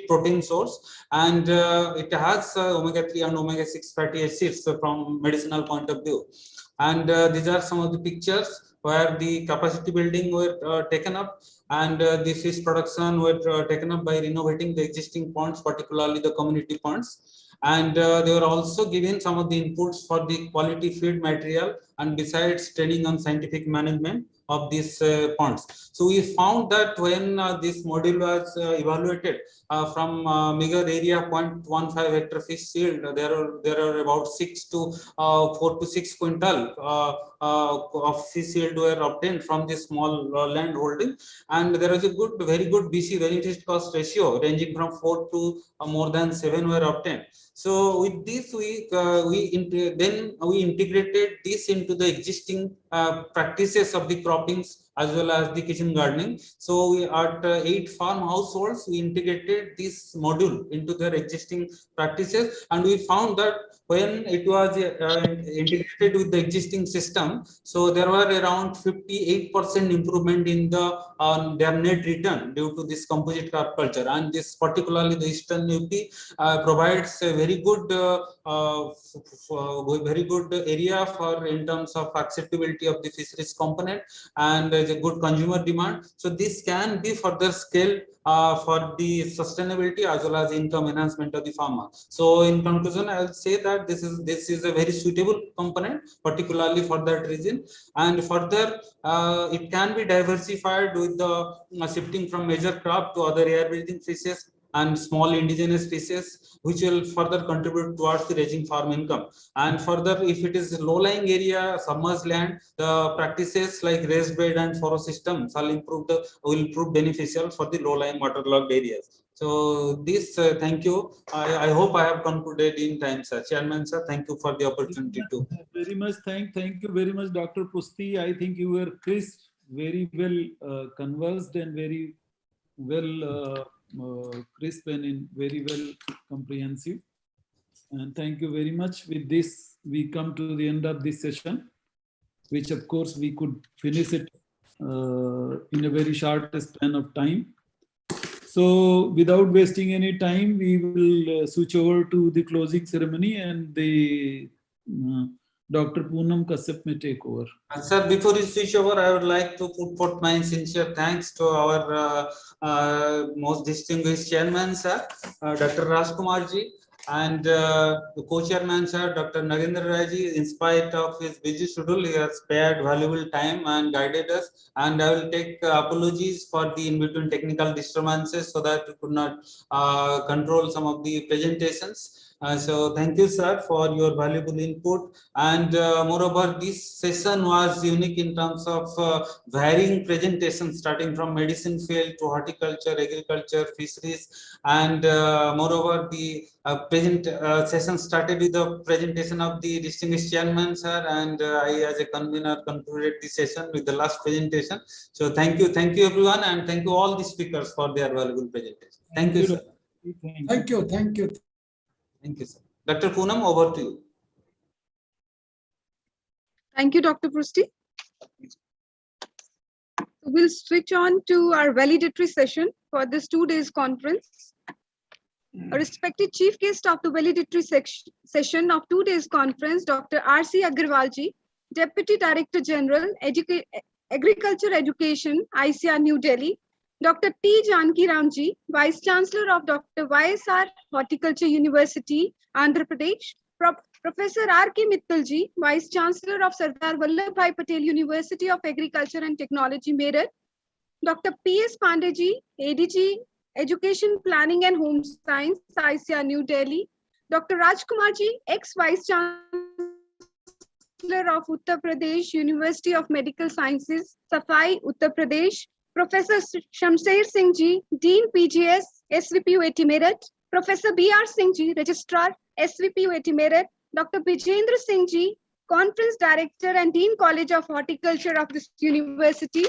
protein source, and it has omega-3 and omega-6 fatty acids from medicinal point of view. And these are some of the pictures where the capacity building were taken up, and the fish production were taken up by renovating the existing ponds, particularly the community ponds. And they were also given some of the inputs for the quality feed material, and besides training on scientific management of these ponds. So we found that when this module was evaluated from meager area 0.15 hectare fish yield, there are about 4 to 6 quintal of fish yield were obtained from this small land holding, and there was a very good BC benefit cost ratio ranging from 4 to more than 7 were obtained. So with this, we integrated this into the existing practices of the croppings as well as the kitchen gardening. So we at 8 farm households, we integrated this module into their existing practices, and we found that when it was integrated with the existing system, so there were around 58% improvement in their net return due to this composite carp culture. And this particularly the Eastern UP provides a very good area for in terms of acceptability of the fisheries component, and there's a good consumer demand. So this can be further scaled for the sustainability as well as income enhancement of the farmer. So in conclusion, I will say that this is a very suitable component, particularly for that region. And further, it can be diversified with the shifting from major crop to other air breathing fishes and small indigenous species, which will further contribute towards the raising farm income. And further, if it is low-lying area, submerged land, the practices like raised bed and furrow systems will prove beneficial for the low-lying waterlogged areas. So this, thank you. I hope I have concluded in time, sir. Chairman, sir, thank you for the opportunity too. Very much. Thank you very much, Dr. Pusti. I think you were crisp, very well conversed, and very well crisp and very well comprehensive. And thank you very much. With this, we come to the end of this session, which of course we could finish it in a very short span of time. So without wasting any time, we will switch over to the closing ceremony, and the Dr. Poonam Kashyap may take over. Sir, before you switch over, I would like to put forth my sincere thanks to our most distinguished chairman, sir, Dr. Rajkumar ji, and the co-chairman, sir, Dr. Narendra Rai ji. In spite of his busy schedule, he has spared valuable time and guided us. And I will take apologies for the in-between technical disturbances, so that we could not control some of the presentations. So thank you, sir, for your valuable input. And moreover, this session was unique in terms of varying presentations, starting from medicine field to horticulture, agriculture, fisheries. And moreover, the present session started with the presentation of the distinguished chairman, sir, and I as a convener concluded the session with the last presentation. So thank you everyone, and thank you all the speakers for their valuable presentation. Thank you, sir. Thank you. Thank you, sir. Dr. Poonam, over to you. Thank you, Dr. Pusti. We'll switch on to our valedictory session for this 2 days conference. A respected chief guest of the valedictory session of 2 days conference, Dr. R.C. Agarwal ji, Deputy Director General, Agriculture Education, ICAR New Delhi, Dr. T. Janki Ramji, Vice Chancellor of Dr. YSR Horticulture University, Andhra Pradesh, Professor R.K. Mittalji, Vice Chancellor of Sardar Vallabhbhai Patel University of Agriculture and Technology, Meerut, Dr. P.S. Pandeyji, ADG, Education Planning and Home Science, ICAR New Delhi, Dr. Rajkumarji, ex-Vice Chancellor Chancellor of Uttar Pradesh University of Medical Sciences, Safai, Uttar Pradesh, Professor Shamsher Singh Ji, Dean PGS, SVP UAT Meerut, Professor B.R. Singh Ji, Registrar, SVP UAT Meerut, Dr. Bijendra Singh Ji, Conference Director and Dean College of Horticulture of this university,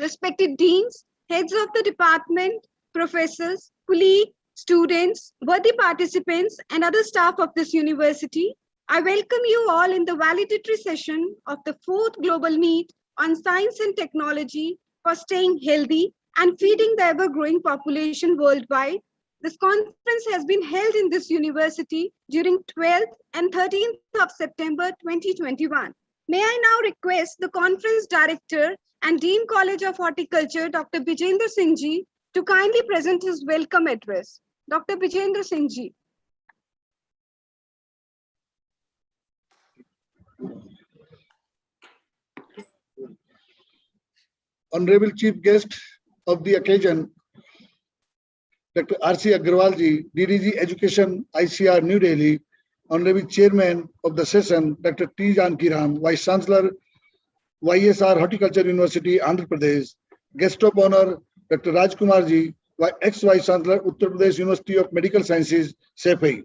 respected deans, heads of the department, professors, colleagues, students, worthy participants, and other staff of this university, I welcome you all in the valedictory session of the 4th Global Meet on Science and Technology for Staying Healthy and Feeding the Ever-Growing Population Worldwide. This conference has been held in this university during 12th and 13th of September 2021. May I now request the Conference Director and Dean College of Horticulture, Dr. Bijendra Singh Ji, to kindly present his welcome address. Dr. Bijendra Singh Ji. Honorable Chief Guest of the occasion, Dr. R.C. Agarwal Ji, DDG Education, ICR, New Delhi, Honorable Chairman of the session, Dr. T. Janki Ram, Vice Chancellor, YSR Horticulture University, Andhra Pradesh, Guest of Honor, Dr. Rajkumar Ji, ex-Vice Chancellor, Uttar Pradesh University of Medical Sciences, Safai,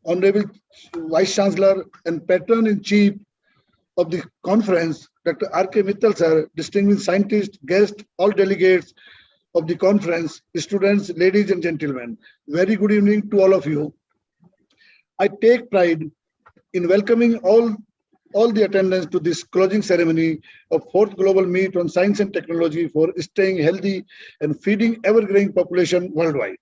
Honorable Vice Chancellor and Patron-in-Chief of the conference, Dr. R.K. Mittal Sir, distinguished scientists, guests, all delegates of the conference, students, ladies and gentlemen. Very good evening to all of you. I take pride in welcoming all the attendants to this closing ceremony of 4th Global Meet on Science and Technology for Staying Healthy and Feeding Ever-Growing Population Worldwide.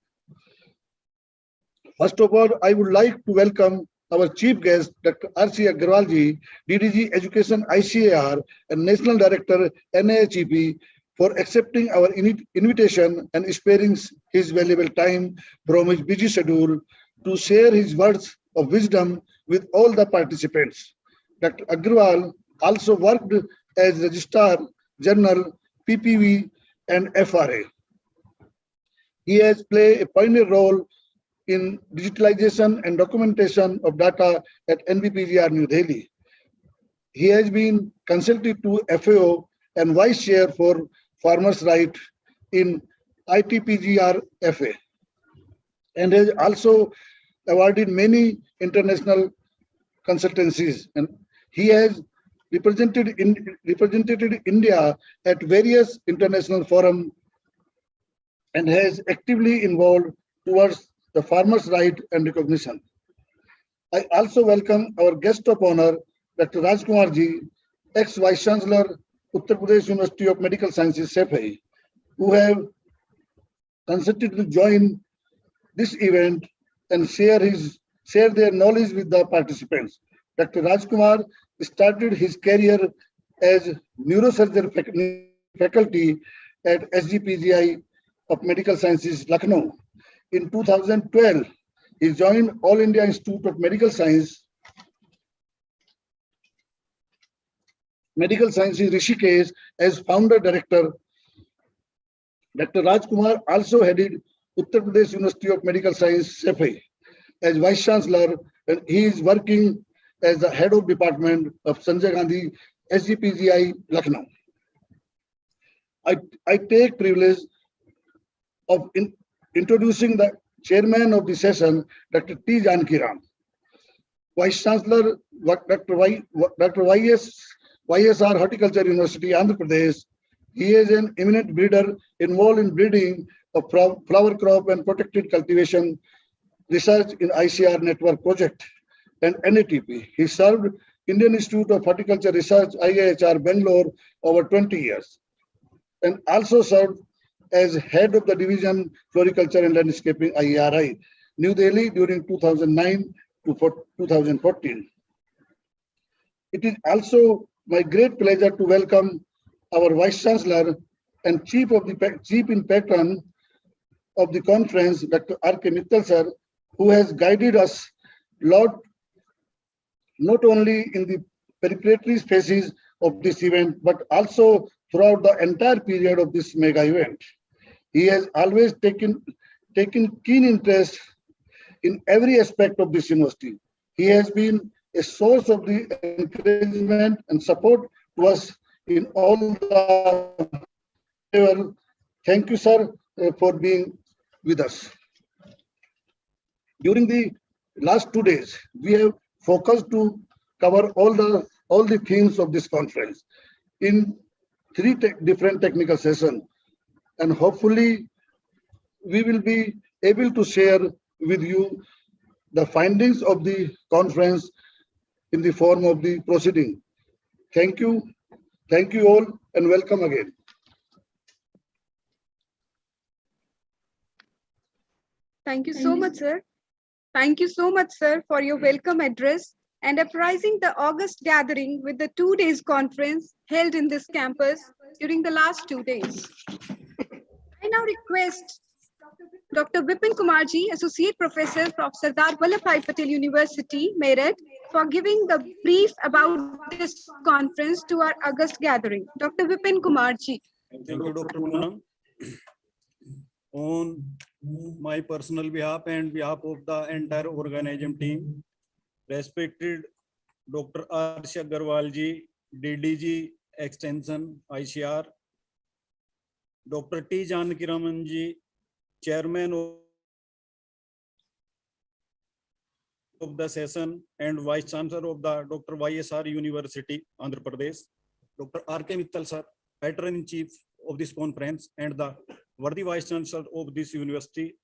First of all, I would like to welcome our chief guest, Dr. R.C. Agarwal Ji, DDG Education ICAR and National Director NIHEP, for accepting our invitation and sparing his valuable time from his busy schedule to share his words of wisdom with all the participants. Dr. Agarwal also worked as Registrar General, PPV and FRA. He has played a pioneer role in digitalization and documentation of data at NBPGR New Delhi. He has been consulted to FAO and Vice Chair for Farmers' Right in ITPGR FA, and has also awarded many international consultancies. And he has represented India at various international forums and has actively involved towards the farmers' right and recognition. I also welcome our guest of honor, Dr. Rajkumar Ji, ex-Vice Chancellor, Uttar Pradesh University of Medical Sciences, Safai, who have consented to join this event and share their knowledge with the participants. Dr. Rajkumar started his career as neurosurgery faculty at SGPGI of Medical Sciences, Lucknow. In 2012, he joined All India Institute of Medical Sciences, Rishikesh as founder director. Dr. Rajkumar also headed Uttar Pradesh University of Medical Sciences, Safai, as Vice Chancellor, and he is working as the head of department of Sanjay Gandhi, SGPGI, Lucknow. I take privilege of introducing the chairman of the session, Dr. T. Janki Ram, Vice Chancellor, Dr. YSR Horticulture University, Andhra Pradesh. He is an eminent breeder involved in breeding of flower crop and protected cultivation research in ICR network project and NATP. He served Indian Institute of Horticulture Research, IIHR, Bangalore over 20 years, and also served as head of the division Floriculture and Landscaping, IERI, New Delhi during 2009 to 2014. It is also my great pleasure to welcome our Vice Chancellor and Chief in Patron of the conference, Dr. R.K. Mittal Sir, who has guided us lot not only in the preparatory phases of this event, but also throughout the entire period of this mega event. He has always taken keen interest in every aspect of this university. He has been a source of the encouragement and support to us in all the. Thank you, sir, for being with us. During the last 2 days, we have focused to cover all the themes of this conference in three different technical sessions, and hopefully we will be able to share with you the findings of the conference in the form of the proceeding. Thank you all, and welcome again. Thank you so much, sir. Thank you so much, sir, for your welcome address and apprising the August gathering with the 2 days conference held in this campus during the last 2 days. I now request Dr. Vipin Kumarji, Associate Professor from Sardar Vallabhbhai Patel University, Meerut, for giving the brief about this conference to our August gathering. Dr. Vipin Kumarji. Thank you, Dr. Poonam. On my personal behalf and behalf of the entire organizing team, respected Dr. Arshia Agarwal ji, DDG Extension ICR, Dr. T. Janaki Raman ji, Chairman of the session and Vice Chancellor of the Dr. YSR University, Andhra Pradesh, Dr. R.K. Mittal sir, Patron-in-Chief of this conference and the worthy Vice Chancellor of this university,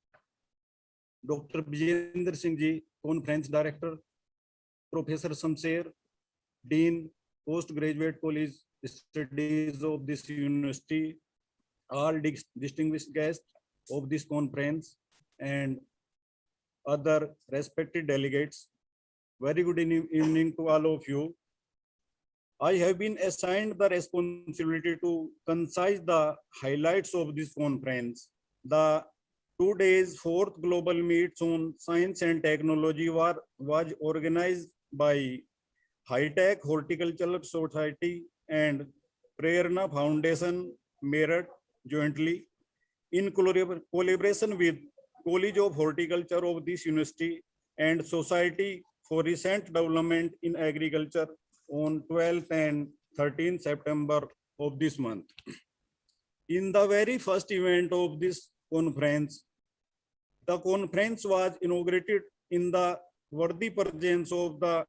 Dr. Vijendra Singh ji, Conference Director, Professor Samser, Dean, Postgraduate College Studies of this university, all distinguished guests of this conference and other respected delegates. Very good evening to all of you. I have been assigned the responsibility to concise the highlights of this conference. The 2 days 4th Global Meets on Science and Technology was organized by High-Tech Horticultural Society and Prerna Foundation, Meerut, jointly in collaboration with College of Horticulture of this university and Society for Recent Development in Agriculture on 12th and 13th September of this month. In the very first event of this conference, the conference was inaugurated in the worthy presence of the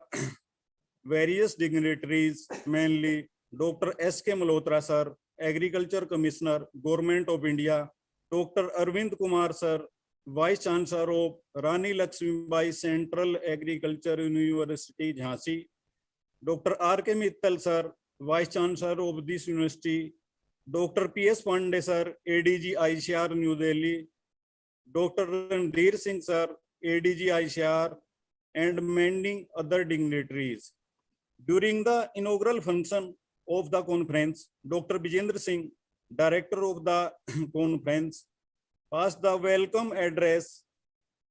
various dignitaries, mainly Dr. S.K. Malhotra sir, Agriculture Commissioner, Government of India, Dr. Arvind Kumar sir, Vice Chancellor of Rani Lakshmibai Central Agriculture University, Jhansi, Dr. R.K. Mittal sir, Vice Chancellor of this university, Dr. P.S. Pandey sir, ADG ICR New Delhi, Dr. Ranveer Singh sir, ADG ICR, and many other dignitaries. During the inaugural function of the conference, Dr. Vijendra Singh, Director of the conference, passed the welcome address.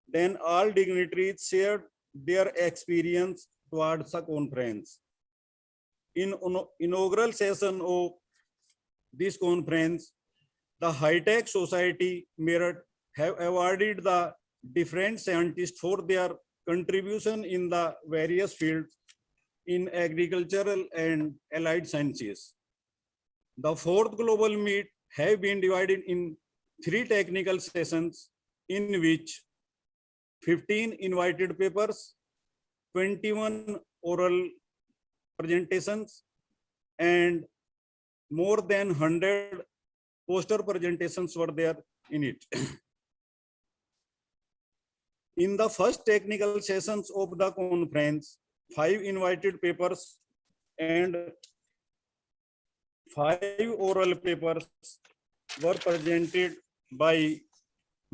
Then all dignitaries shared their experience towards the conference. In inaugural session of this conference, the High-Tech Society Meerut have awarded the different scientists for their contribution in the various fields in agricultural and allied sciences. The 4th Global Meet have been divided in 3 technical sessions, in which 15 invited papers, 21 oral presentations, and more than 100 poster presentations were there in it. In the first technical sessions of the conference, 5 invited papers and 5 oral papers were presented by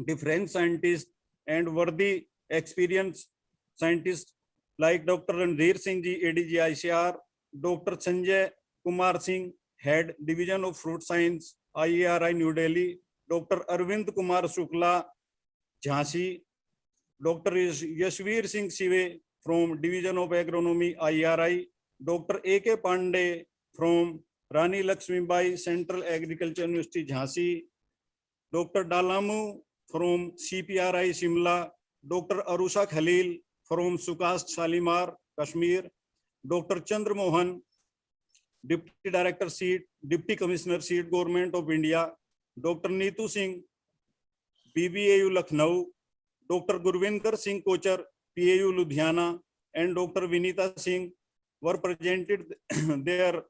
different scientists and worthy experienced scientists like Dr. Ranveer Singh ji, ADG ICR, Dr. Sanjay Kumar Singh, Head Division of Fruit Science, IARI New Delhi, Dr. Arvind Kumar Shukla, Jhansi, Dr. Yashveer Singh Sive from Division of Agronomy, IRI, Dr. A.K. Pandey from Rani Lakshmibai Central Agriculture University, Jhansi, Dr. Dalamu from CPRI, Shimla, Dr. Arusha Khalil from Sukast Shalimar, Kashmir, Dr. Chandra Mohan, Deputy Director Seat, Deputy Commissioner Seat, Government of India, Dr. Neetu Singh, BBAU Lucknow, Dr. Gurvinder Singh Kochar, PAU Ludhiana, and Dr. Vinita Singh were presented their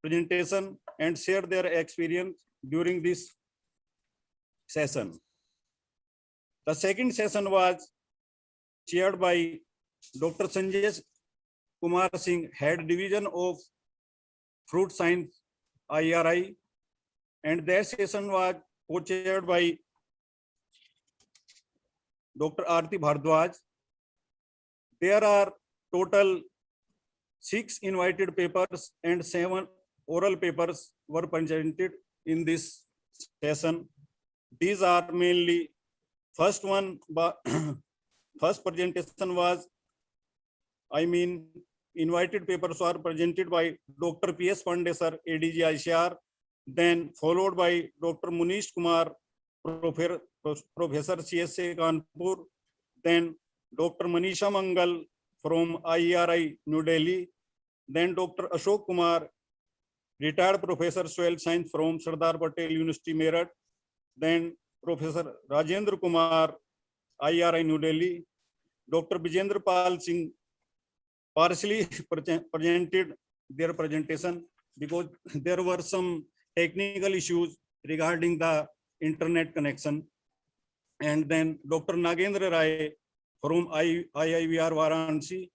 presentation and shared their experience during this session. The second session was chaired by Dr. Sanjay Kumar Singh, Head Division of Fruit Science, IRI, and that session was co-chaired by Dr. Aarti Bhardwaj. There are total 6 invited papers and 7 oral papers were presented in this session. These are mainly first presentation was, invited papers were presented by Dr. P.S. Pandey sir, ADG ICR, then followed by Dr. Munish Kumar, Professor CSA Kanpur, then Dr. Manisha Mangal from IERI New Delhi, then Dr. Ashok Kumar, retired Professor Soil Science from Sardar Patel University Meerut, then Professor Rajendra Kumar, IERI New Delhi, Dr. Vijendra Pal Singh partially presented their presentation because there were some technical issues regarding the internet connection. And then Dr. Nagendra Rai from IIVR Varanasi,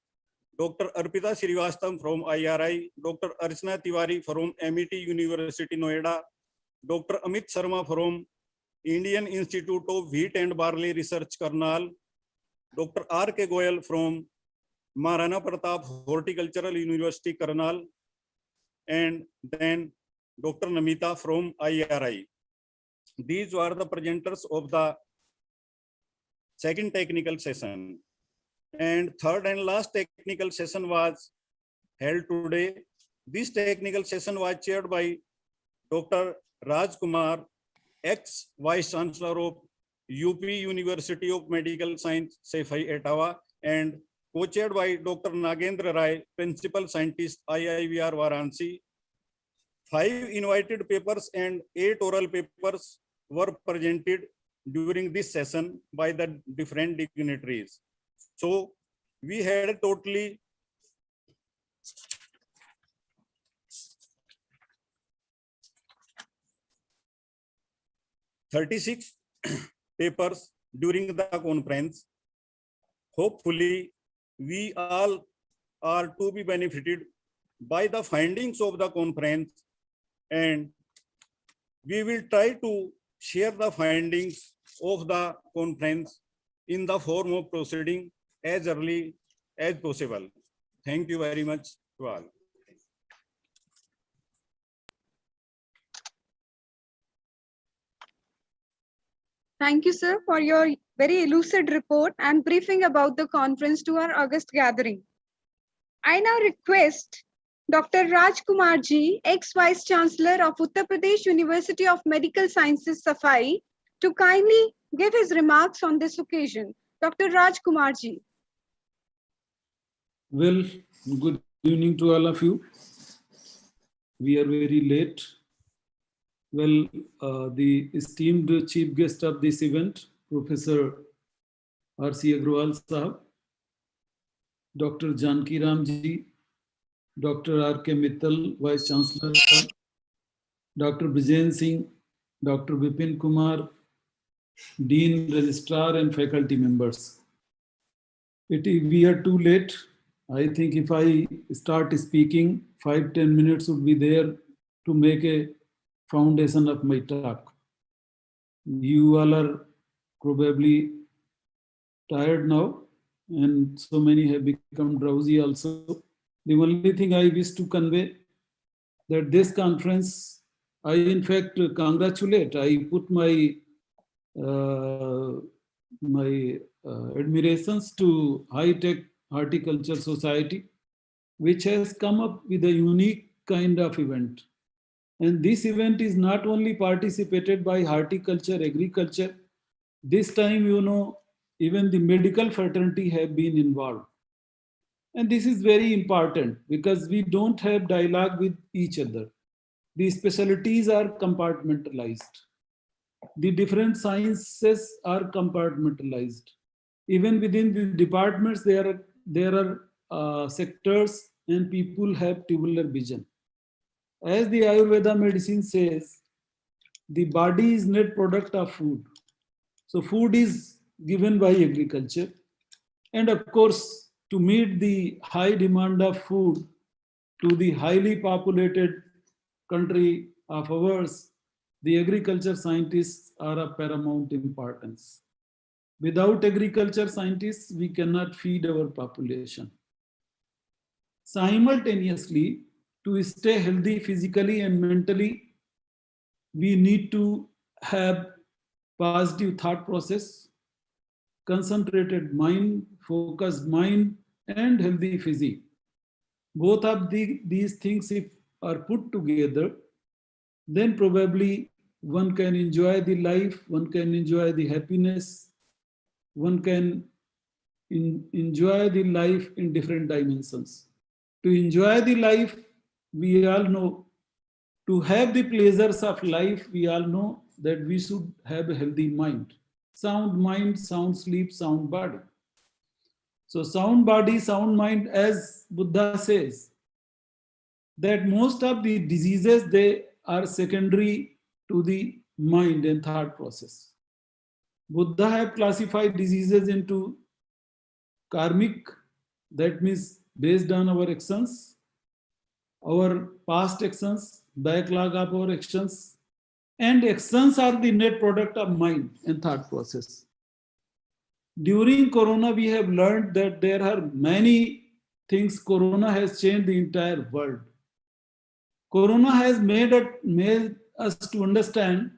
Dr. Arpita Srivastava from IRI, Dr. Archana Tiwari from MET University Noida, Dr. Amit Sharma from Indian Institute of Wheat and Barley Research Karnal, Dr. R.K. Goyal from Maharana Pratap Horticultural University Karnal, and then Dr. Namita from IRI. These were the presenters of the second technical session. And third and last technical session was held today. This technical session was chaired by Dr. Raj Kumar, ex-Vice Chancellor of UP University of Medical Science, Saifai Etawah, and co-chaired by Dr. Nagendra Rai, Principal Scientist, IIVR Varanasi. 5 invited papers and 8 oral papers were presented during this session by the different dignitaries. So we had totally 36 papers during the conference. Hopefully, we all are to be benefited by the findings of the conference, and we will try to share the findings of the conference in the form of proceeding as early as possible. Thank you very much to all. Thank you, sir, for your very lucid report and briefing about the conference to our August gathering. I now request Dr. Raj Kumar Ji, ex-Vice Chancellor of Uttar Pradesh University of Medical Sciences, Safai, to kindly give his remarks on this occasion. Dr. Raj Kumar Ji. Well, good evening to all of you. We are very late. Well, the esteemed chief guest of this event, Professor R.C. Agrawal Sahab, Dr. Janki Ram Ji, Dr. R.K. Mittal, Vice Chancellor, Dr. Brijen Singh, Dr. Vipin Kumar, Dean, Registrar, and faculty members. We are too late. I think if I start speaking, 5-10 minutes would be there to make a foundation of my talk. You all are probably tired now, and so many have become drowsy also. The only thing I wish to convey that this conference, I in fact congratulate. I put my admirations to High Tech Horticulture Society, which has come up with a unique kind of event. And this event is not only participated by horticulture, agriculture. This time, even the medical fraternity have been involved. And this is very important because we don't have dialogue with each other. The specialties are compartmentalized. The different sciences are compartmentalized. Even within the departments, there are sectors and people have tubular vision. As the Ayurveda medicine says, the body is net product of food. So food is given by agriculture. And of course, to meet the high demand of food to the highly populated country of ours, the agriculture scientists are of paramount importance. Without agriculture scientists, we cannot feed our population. Simultaneously, to stay healthy physically and mentally, we need to have positive thought process, concentrated mind, focused mind, and healthy physique. Both of these things, if are put together, then probably one can enjoy the life, one can enjoy the happiness, one can enjoy the life in different dimensions. To enjoy the life, we all know, to have the pleasures of life, we all know that we should have a healthy mind. Sound mind, sound sleep, sound body. So sound body, sound mind, as Buddha says, that most of the diseases, they are secondary to the mind and thought process. Buddha have classified diseases into karmic, that means based on our actions, our past actions, backlog of our actions, and actions are the net product of mind and thought process. During Corona, we have learned that there are many things. Corona has changed the entire world. Corona has made us to understand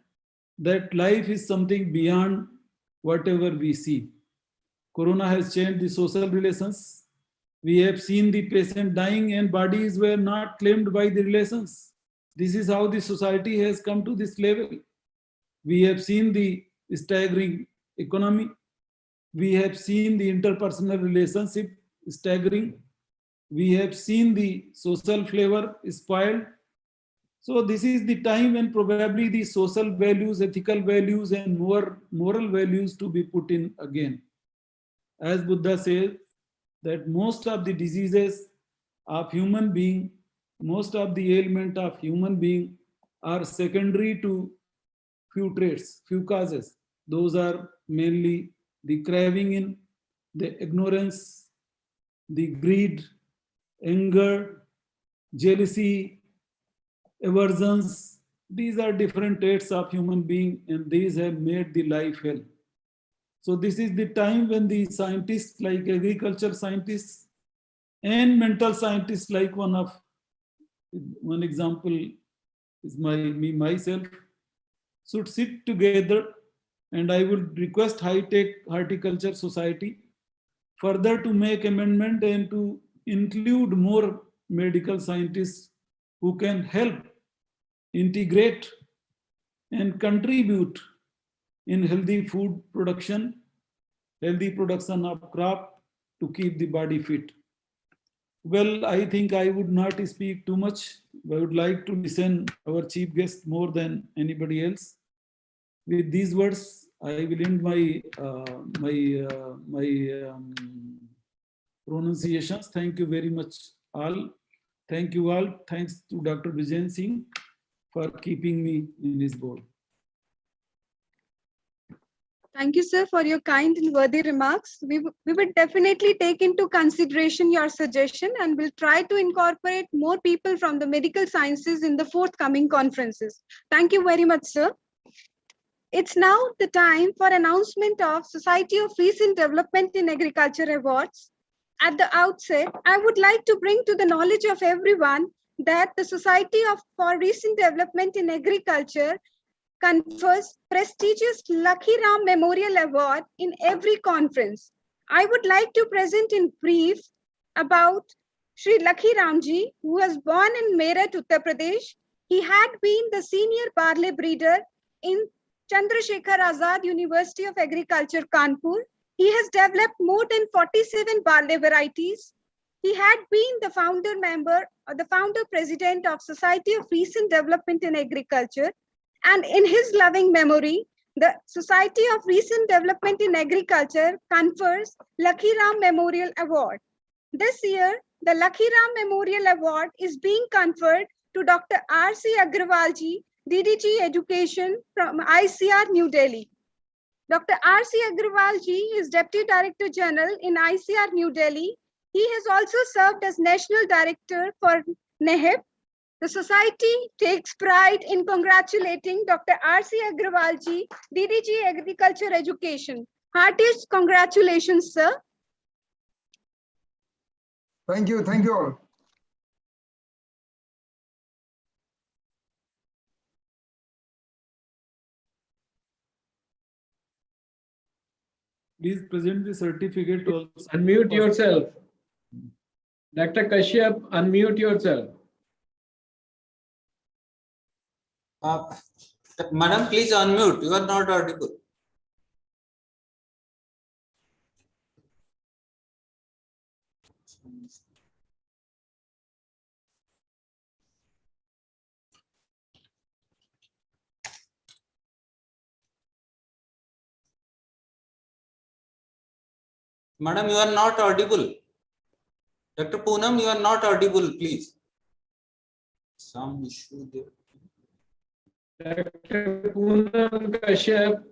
that life is something beyond whatever we see. Corona has changed the social relations. We have seen the patient dying and bodies were not claimed by the relations. This is how the society has come to this level. We have seen the staggering economy. We have seen the interpersonal relationship staggering. We have seen the social flavor spoiled. So this is the time when probably the social values, ethical values, and moral values to be put in again. As Buddha says, that most of the diseases of human being, most of the ailment of human being are secondary to few traits, few causes. Those are mainly the craving in, the ignorance, the greed, anger, jealousy, aversions. These are different traits of human being, and these have made the life hell. So this is the time when the scientists like agriculture scientists and mental scientists, like one example is myself, should sit together, and I would request High-Tech Horticulture Society further to make amendment and to include more medical scientists who can help integrate and contribute in healthy food production, healthy production of crop to keep the body fit. Well, I think I would not speak too much. I would like to listen our chief guest more than anybody else. With these words, I will end my pronunciations. Thank you very much all. Thank you all. Thanks to Dr. Vijayan Singh for keeping me in his board. Thank you, sir, for your kind and worthy remarks. We will definitely take into consideration your suggestion and will try to incorporate more people from the medical sciences in the forthcoming conferences. Thank you very much, sir. It's now the time for announcement of Society of Recent Development in Agriculture Awards. At the outset, I would like to bring to the knowledge of everyone that the Society for Recent Development in Agriculture confers prestigious Lakhi Ram Memorial Award in every conference. I would like to present in brief about Shri Lakhi Ramji, who was born in Meerut, Uttar Pradesh. He had been the senior barley breeder in Chandrasekhar Azad University of Agriculture, Kanpur. He has developed more than 47 barley varieties. He had been the founder member or the founder president of Society of Recent Development in Agriculture. And in his loving memory, the Society of Recent Development in Agriculture confers Lakhi Ram Memorial Award. This year, the Lakhi Ram Memorial Award is being conferred to Dr. R.C. Agrawal ji, DDG Education from ICR New Delhi. Dr. R.C. Agrawal ji is Deputy Director General in ICR New Delhi. He has also served as National Director for NEHIP. The society takes pride in congratulating Dr. R.C. Agrawal ji, DDG Agriculture Education. Heartiest congratulations, sir. Thank you all. Please present the certificate also. Unmute yourself. Dr. Kashyap, unmute yourself. Madam, please unmute. You are not audible. Madam, you are not audible. Dr. Poonam, you are not audible, please. Some issue there. Dr. Poonam Kashyap.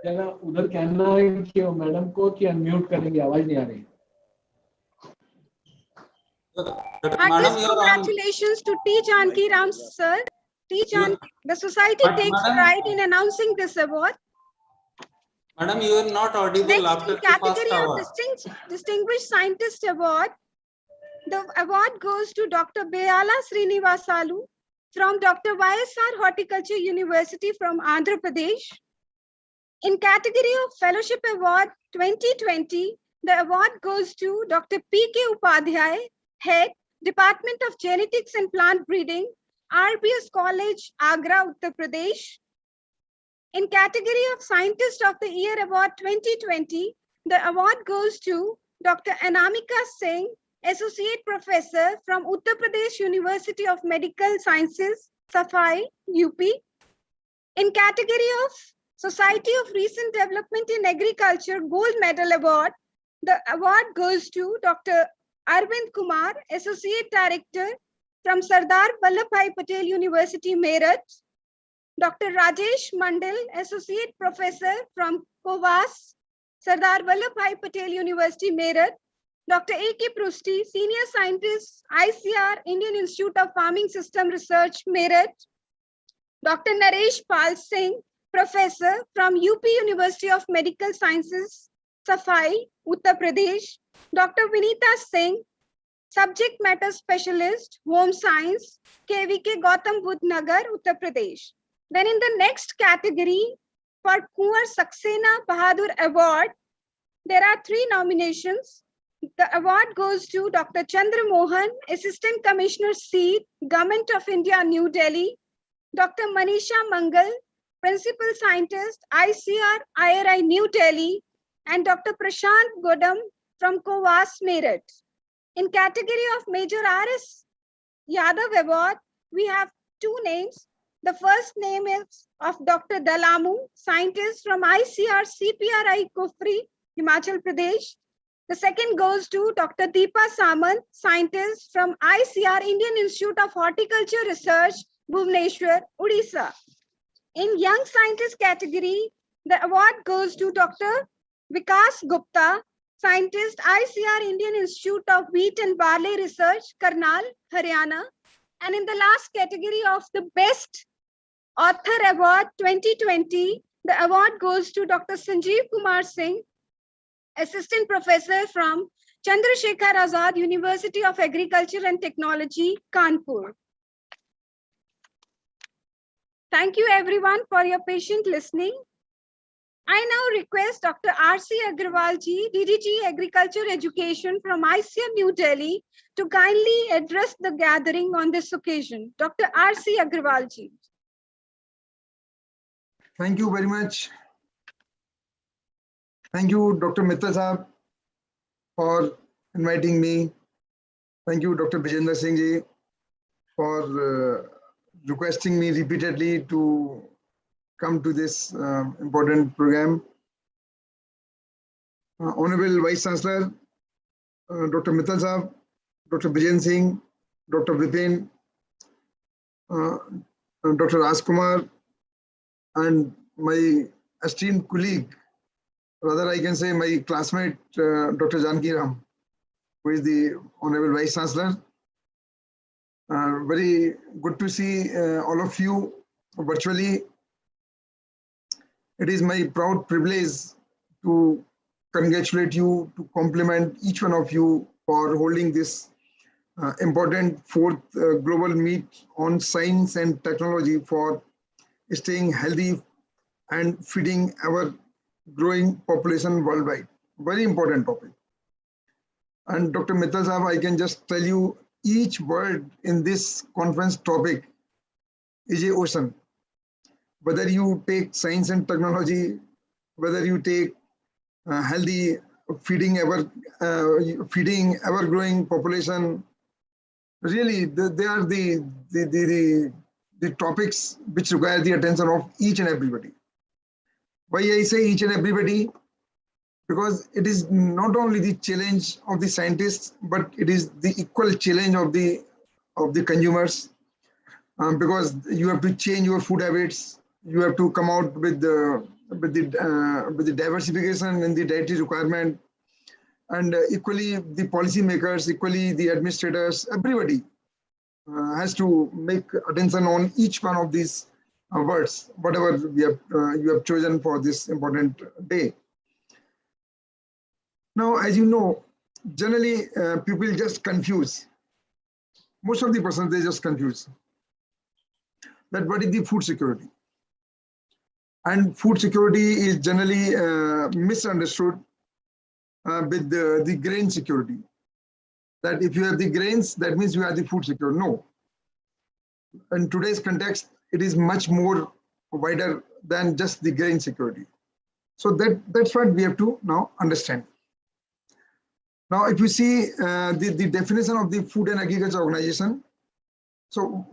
जरा उधर कहना है कि madam को कि unmute करेंगे, आवाज नहीं आ रही. Heartiest congratulations to T. Janki Ram, sir. T. Janki, the society takes pride in announcing this award. Madam, you are not audible. Next, after in category of Distinguished Scientist Award, the award goes to Dr. Beyala Srinivasalu from Dr. YSR Horticulture University from Andhra Pradesh. In category of Fellowship Award 2020, the award goes to Dr. P.K. Upadhyay, Head, Department of Genetics and Plant Breeding, RBS College, Agra, Uttar Pradesh. In category of Scientist of the Year Award 2020, the award goes to Dr. Anamika Singh, Associate Professor from Uttar Pradesh University of Medical Sciences, Safai, UP. In category of Society of Recent Development in Agriculture Gold Medal Award, the award goes to Dr. Arvind Kumar, Associate Director from Sardar Vallabhbhai Patel University, Meerut. Dr. Rajesh Mandal, Associate Professor from Kovas, Sardar Vallabhbhai Patel University, Meerut. Dr. A.K. Prusti, Senior Scientist, ICR, Indian Institute of Farming System Research, Meerut. Dr. Naresh Pal Singh, Professor from UP University of Medical Sciences, Safai, Uttar Pradesh. Dr. Vinita Singh, Subject Matter Specialist, Home Science, KVK Gautam Budh Nagar, Uttar Pradesh. Then in the next category, for Kunwar Saxena Bahadur Award, there are 3 nominations. The award goes to Dr. Chandra Mohan, Assistant Commissioner Seed, Government of India, New Delhi. Dr. Manisha Mangal, Principal Scientist, ICR, IRI, New Delhi. And Dr. Prashant Godam from Kovas, Meerut. In category of Major R.S. Yadav Award, we have 2 names. The first name is of Dr. Dalamu, scientist from ICR CPRI Kufri, Himachal Pradesh. The second goes to Dr. Deepa Samant, scientist from ICR Indian Institute of Horticulture Research, Bhubaneswar, Odisha. In Young Scientist category, the award goes to Dr. Vikas Gupta, scientist, ICR Indian Institute of Wheat and Barley Research, Karnal, Haryana. And in the last category of the Best Author Award 2020, the award goes to Dr. Sanjeev Kumar Singh, Assistant Professor from Chandrasekhar Azad University of Agriculture and Technology, Kanpur. Thank you everyone for your patient listening. I now request Dr. R.C. Agrawal ji, DDG Agriculture Education from ICAR New Delhi, to kindly address the gathering on this occasion. Dr. R.C. Agrawal ji. Thank you very much. Thank you, Dr. Mittal Saab, for inviting me. Thank you, Dr. Bijender Singh ji, for requesting me repeatedly to come to this important program. Honorable Vice Chancellor, Dr. Mittal Saab, Dr. Bijender Singh, Dr. Vipin, Dr. Rajkumar, and my esteemed colleague, rather I can say my classmate, Dr. Janki Ram, who is the Honorable Vice Chancellor. Very good to see all of you virtually. It is my proud privilege to congratulate you, to compliment each one of you for holding this important fourth global meet on science and technology for staying healthy and feeding our growing population worldwide. Very important topic. And Dr. Mittal Saab, I can just tell you, each word in this conference topic is a ocean. Whether you take science and technology, whether you take healthy feeding ever growing population, really they are the topics which require the attention of each and everybody. Why I say each and everybody? Because it is not only the challenge of the scientists, but it is the equal challenge of the consumers, because you have to change your food habits. You have to come out with the diversification in the dietary requirement, and equally the policymakers, equally the administrators, everybody has to make attention on each one of these words, whatever you have chosen for this important day. Now, as you know, generally people just confuse. Most of the persons, they just confuse that what is the food security. And food security is generally misunderstood with the grain security. That if you have the grains, that means you have the food security. No. In today's context, it is much more wider than just the grain security. So that's what we have to now understand. Now, if you see the definition of the Food and Agriculture Organization, so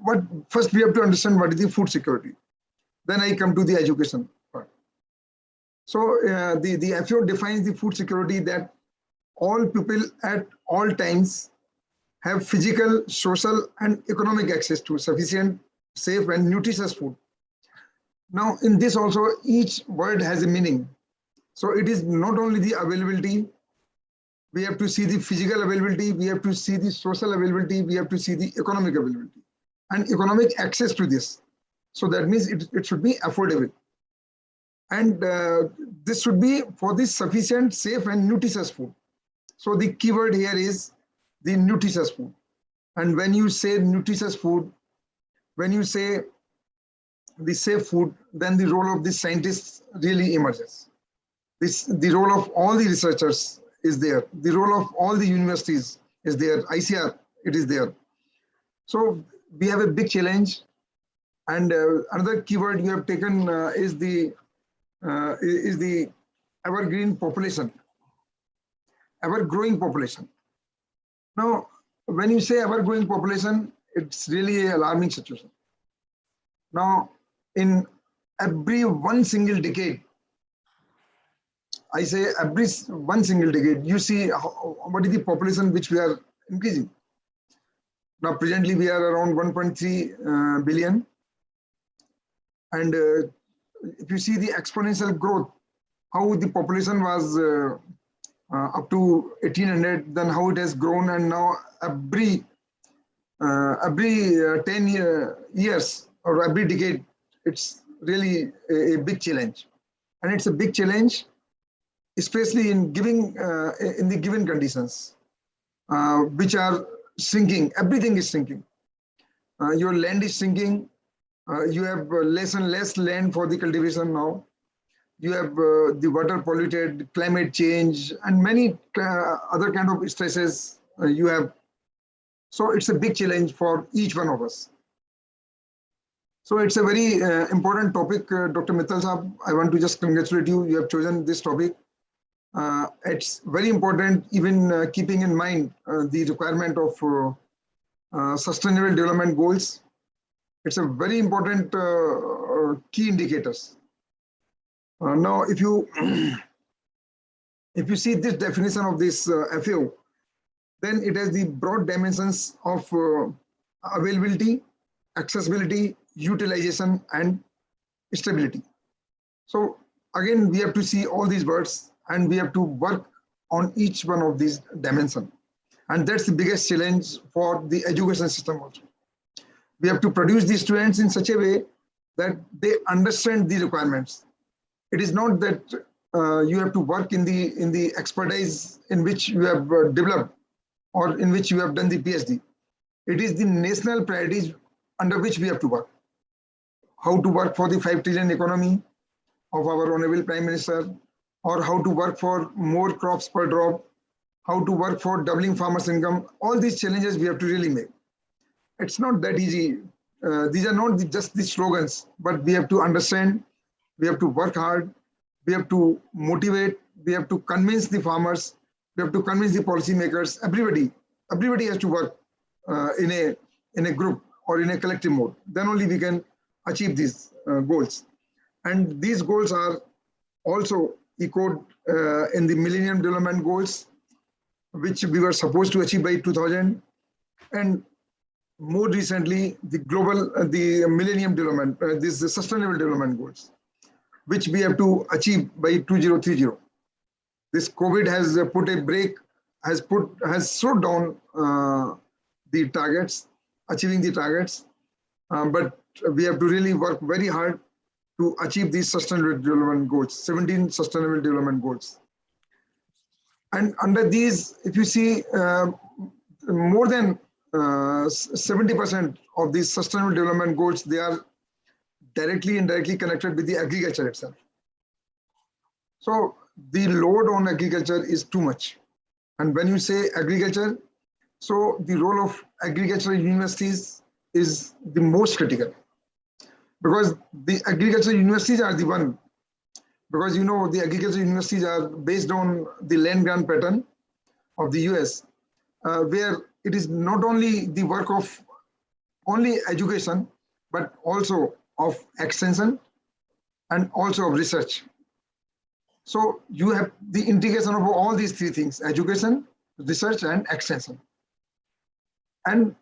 first we have to understand what is the food security. Then I come to the education part. So the FAO defines the food security that all people at all times have physical, social, and economic access to sufficient, safe, and nutritious food. Now, in this also, each word has a meaning. So it is not only the availability, we have to see the physical availability, we have to see the social availability, we have to see the economic availability and economic access to this. So that means it should be affordable. And this should be for the sufficient, safe, and nutritious food. So the keyword here is the nutritious food. And when you say nutritious food, when you say the safe food, then the role of the scientists really emerges. The role of all the researchers is there. The role of all the universities is there. ICAR, it is there. So we have a big challenge. And another keyword you have taken is the evergreen population, ever-growing population. Now, when you say ever-growing population, it's really an alarming situation. Now, in every one single decade, I say every one single decade, you see what is the population which we are increasing. Now, presently we are around 1.3 billion. And if you see the exponential growth, how the population was up to 1800, then how it has grown, and now every 10 years or every decade, it's really a big challenge. And it's a big challenge, especially in the given conditions, which are shrinking. Everything is shrinking. Your land is shrinking. You have less and less land for the cultivation now. you have the water polluted, climate change, and many other kind of stresses you have. So it's a big challenge for each one of us. So it's a very important topic, Dr. Mittal Saab. I want to just congratulate you. You have chosen this topic. It's very important, even keeping in mind the requirement of sustainable development goals. It's a very important key indicators. Now, if you see this definition of this FAO, then it has the broad dimensions of availability, accessibility, utilization, and stability. So again, we have to see all these words and we have to work on each one of these dimensions. And that's the biggest challenge for the education system also. We have to produce these students in such a way that they understand the requirements. It is not that you have to work in the expertise in which you have developed or in which you have done the PhD. It is the national priorities under which we have to work. How to work for the 5 trillion economy of our Honorable Prime Minister, or how to work for more crops per drop, how to work for doubling farmers' income. All these challenges we have to really make. It's not that easy. These are not just the slogans, but we have to understand, we have to work hard, we have to motivate, we have to convince the farmers, we have to convince the policymakers, everybody has to work in a group or in a collective mode. Then only we can achieve these goals. And these goals are also echoed in the Millennium Development Goals, which we were supposed to achieve by 2000. And more recently, the Millennium Development, the Sustainable Development Goals, which we have to achieve by 2030. This COVID has put a break, has slowed down the targets, achieving the targets, but we have to really work very hard to achieve these Sustainable Development Goals, 17 Sustainable Development Goals. And under these, if you see, more than 70% of these Sustainable Development Goals, they are directly and indirectly connected with the agriculture itself. So the load on agriculture is too much. And when you say agriculture, so the role of agricultural universities is the most critical, because the agricultural universities are the one, because you know the agricultural universities are based on the land grant pattern of the US, where it is not only the work of only education, but also of extension and also of research. So you have the integration of all these three things: education, research, and extension. And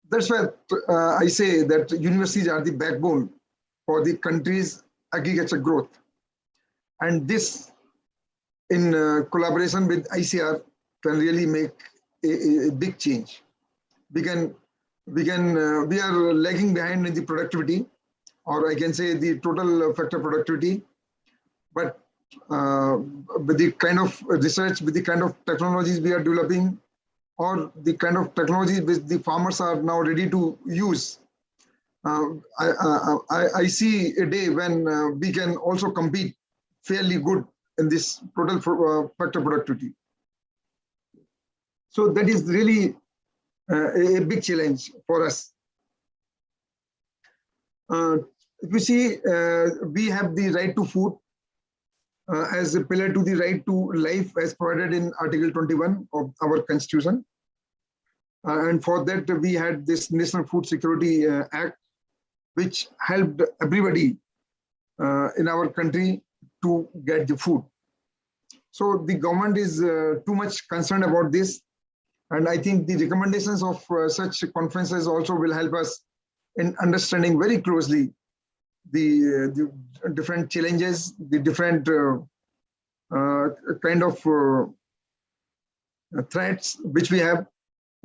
that's why I say that universities are the backbone for the country's agriculture growth. And this, in collaboration with ICAR, can really make a big change. We are lagging behind in the productivity, or I can say the total factor productivity. But with the kind of research, with the kind of technologies we are developing, or the kind of technologies which the farmers are now ready to use, I see a day when we can also compete fairly good in this total factor productivity. So that is really a big challenge for us. If you see, we have the right to food as a pillar to the right to life as provided in Article 21 of our Constitution. And for that, we had this National Food Security Act, which helped everybody in our country to get the food. So the government is too much concerned about this. And I think the recommendations of such conferences also will help us in understanding very closely the different challenges, the different kind of threats which we have,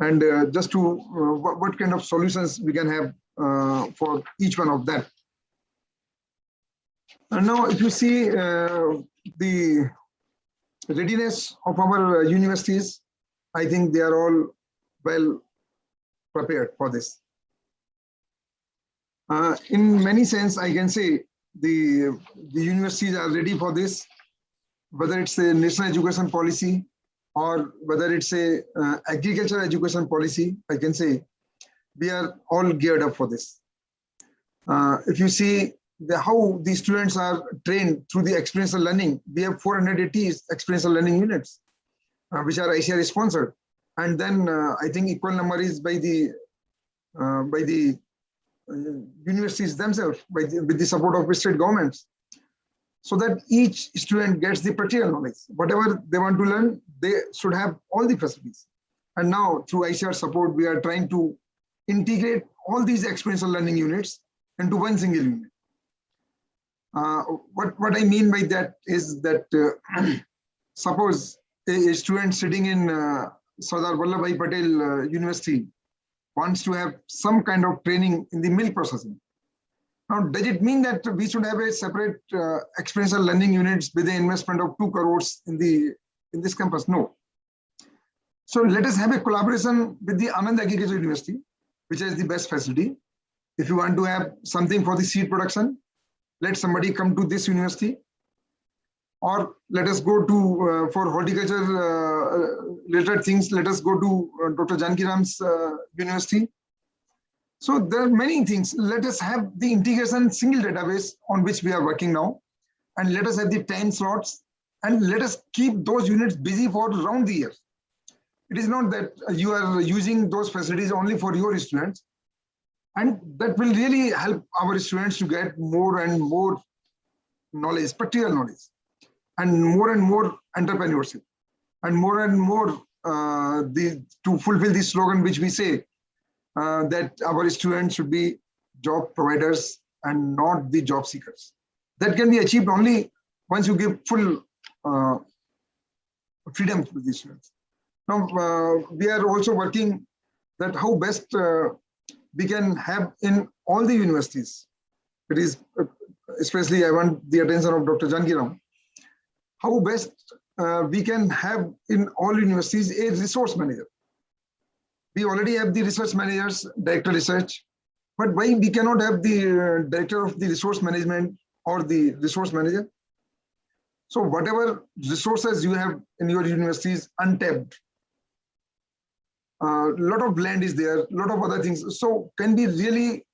and just to what kind of solutions we can have for each one of them. And now if you see the readiness of our universities, I think they are all well prepared for this. In many sense, I can say the universities are ready for this, whether it's a national education policy or whether it's a agriculture education policy, I can say we are all geared up for this. If you see how the students are trained through the experiential learning, we have 480 experiential learning units, which are ICAR sponsored. And then I think equal number is by the universities themselves, with the support of state governments, so that each student gets the practical knowledge. Whatever they want to learn, they should have all the facilities. And now through ICAR support, we are trying to integrate all these experiential learning units into one single unit. What I mean by that is that suppose a student sitting in Sardar Vallabhbhai Patel University wants to have some kind of training in the milk processing. Now, does it mean that we should have a separate experiential learning units with an investment of 2 crores in this campus? No. So let us have a collaboration with the Anand Agricultural University, which has the best facility. If you want to have something for the seed production, let somebody come to this university, or let us go to for horticulture related things. Let us go to Dr. Janki Ram's university. So there are many things. Let us have the integration single database on which we are working now, and let us have the time slots, and let us keep those units busy for around the year. It is not that you are using those facilities only for your students, and that will really help our students to get more and more knowledge, practical knowledge, and more entrepreneurship, and more to fulfill the slogan which we say that our students should be job providers and not the job seekers. That can be achieved only once you give full freedom to the students. Now, we are also working that how best we can have in all the universities. It is especially I want the attention of Dr. Janki Ram. How best we can have in all universities a resource manager. We already have the research managers, director research, but why we cannot have the director of the resource management or the resource manager? So whatever resources you have in your universities untapped, a lot of land is there, a lot of other things. So can we really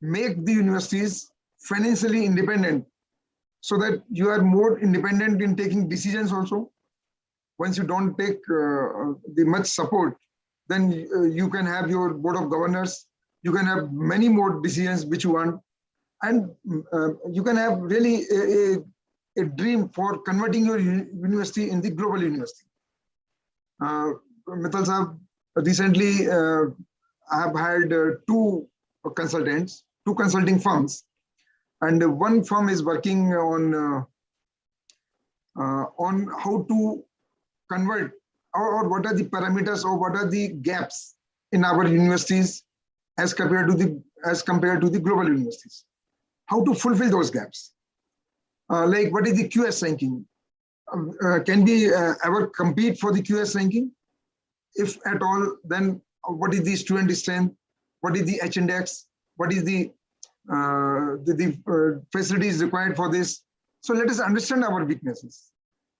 make the universities financially independent so that you are more independent in taking decisions also? Once you don't take the much support, then you can have your board of governors, you can have many more decisions which you want, and you can have really a dream for converting your university in the global university. Mittal Sahab, recently I have had two consulting firms, and one firm is working on how to convert or what are the parameters or what are the gaps in our universities as compared to the global universities. How to fulfill those gaps? Like what is the QS ranking? Can we ever compete for the QS ranking? If at all, then what is the student strength? What is the H-index? What is the facilities required for this? So let us understand our weaknesses.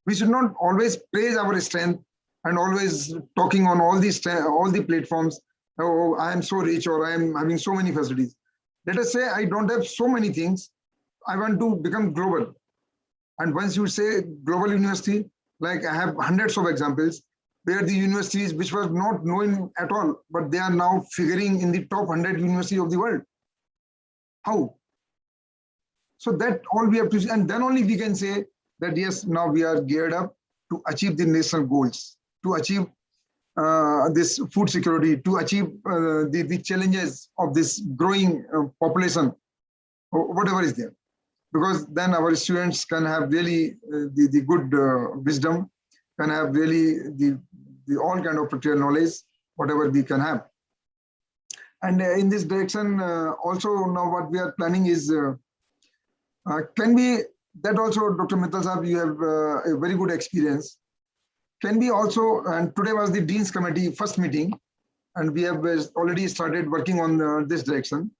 We should not always praise our strength and always talking on all the platforms. Oh, I am so rich, or I am having so many facilities. Let us say I don't have so many things. I want to become global. And once you say global university, like I have hundreds of examples where the universities which were not known at all, but they are now figuring in the top 100 universities of the world. How? So that all we have to, and then only we can say that yes, now we are geared up to achieve the national goals, to achieve this food security, to achieve the challenges of this growing population, or whatever is there. Because then our students can have really the good wisdom, can have really the all kind of practical knowledge, whatever we can have. And in this direction, also now what we are planning is, can we, that also Dr. Mittal Sahab, you have a very good experience. Can we also, and today was the Dean's Committee first meeting, and we have already started working on this direction.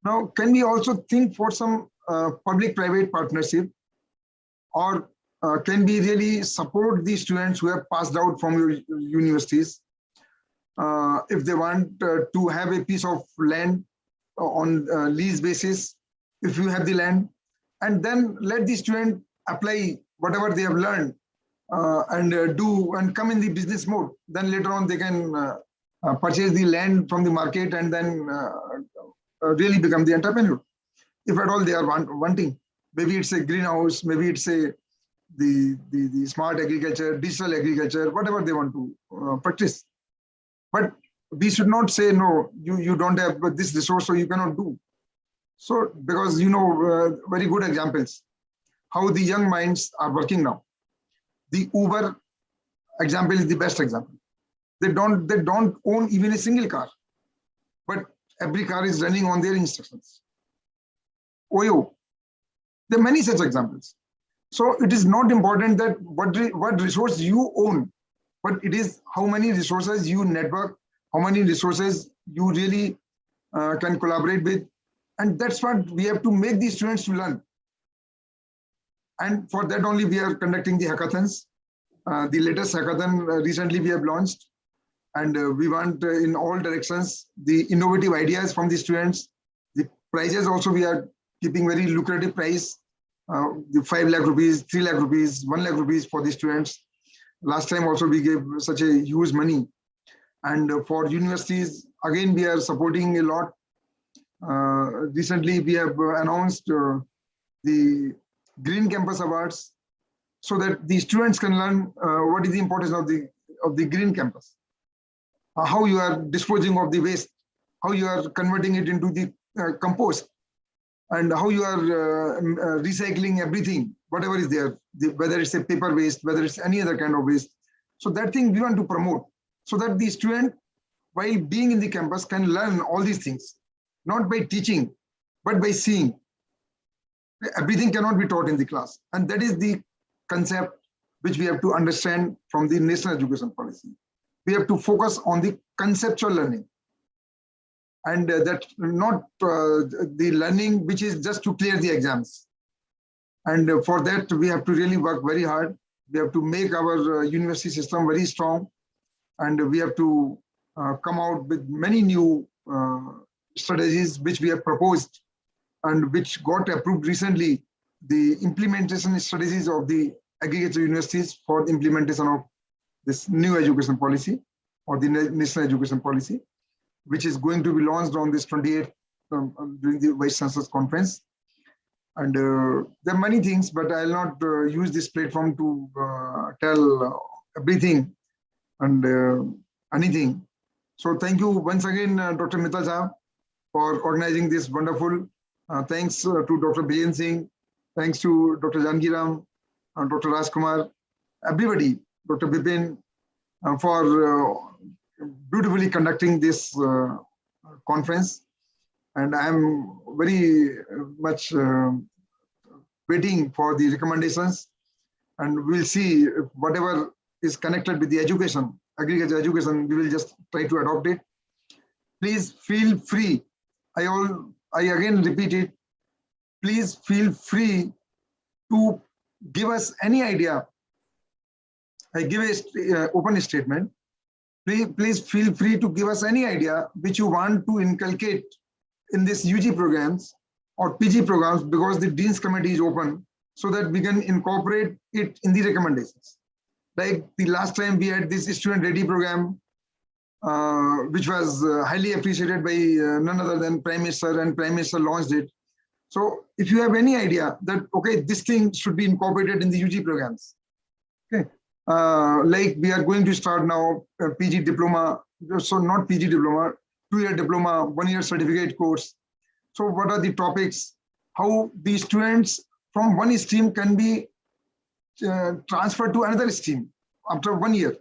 Now, can we also think for some public-private partnership, or can we really support the students who have passed out from your universities if they want to have a piece of land on lease basis, if you have the land, and then let the student apply whatever they have learned and do and come in the business mode. Then later on they can purchase the land from the market and then really become the entrepreneur, if at all they are wanting. Maybe it's a greenhouse, maybe it's a the smart agriculture, digital agriculture, whatever they want to practice. But we should not say, no, you don't have this resource, so you cannot do. So, because very good examples, how the young minds are working now. The Uber example is the best example. They don't own even a single car, but every car is running on their instructions. Oyo, there are many such examples. So it is not important that what resource you own, but it is how many resources you network, how many resources you really can collaborate with. And that's what we have to make these students to learn. And for that only we are conducting the hackathons. The latest hackathon recently we have launched, and we want in all directions the innovative ideas from the students. The prizes also we are keeping very lucrative price. The 5 lakh rupees, 3 lakh rupees, 1 lakh rupees for the students. Last time also we gave such a huge money. And for universities, again, we are supporting a lot. Recently, we have announced the Green Campus Awards so that the students can learn what is the importance of the green campus. How you are disposing of the waste, how you are converting it into the compost, and how you are recycling everything, whatever is there, whether it's a paper waste, whether it's any other kind of waste. So that thing we want to promote so that the student, while being in the campus, can learn all these things, not by teaching, but by seeing. Everything cannot be taught in the class. And that is the concept which we have to understand from the national education policy. We have to focus on the conceptual learning. And that not the learning which is just to clear the exams. And for that, we have to really work very hard. We have to make our university system very strong. And we have to come out with many new strategies which we have proposed and which got approved recently. The implementation strategies of the agriculture universities for the implementation of this new education policy or the national education policy, which is going to be launched on this 28th during the Vice Chancellor's conference. And there are many things, but I'll not use this platform to tell everything and anything. So thank you once again, Dr. Mittal Saab, for organizing this wonderful. Thanks to Dr. Bijen Singh, thanks to Dr. Jankiram, Dr. Rajkumar, everybody, Dr. Bipin, for beautifully conducting this conference. And I'm very much waiting for the recommendations, and we'll see if whatever is connected with the education, agriculture education, we will just try to adopt it. Please feel free. I again repeat it. Please feel free to give us any idea. I give an open statement. Please feel free to give us any idea which you want to inculcate in this UG programs or PG programs, because the Dean's Committee is open, so that we can incorporate it in the recommendations. Like the last time we had this student ready program, which was highly appreciated by none other than Prime Minister, and Prime Minister launched it. So if you have any idea that, okay, this thing should be incorporated in the UG programs. Okay. Like we are going to start now PG diploma, so not PG diploma, 2-year diploma, 1-year certificate course. So what are the topics? How the students from one stream can be transferred to another stream after 1 year.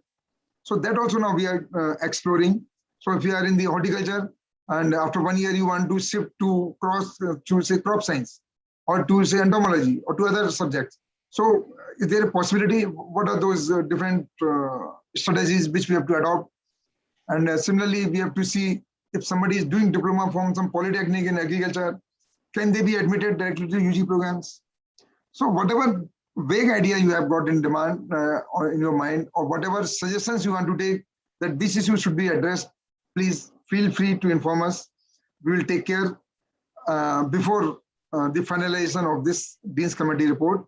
So that also now we are exploring. So if you are in the horticulture and after 1 year you want to shift to say crop science or to say entomology or to other subjects. So is there a possibility? What are those different strategies which we have to adopt? And similarly, we have to see if somebody is doing diploma from some polytechnic in agriculture, Can they be admitted directly to UG programs? So whatever vague idea you have got in demand or in your mind, or whatever suggestions you want to take that this issue should be addressed, please feel free to inform us. We will take care before the finalization of this Dean's Committee report.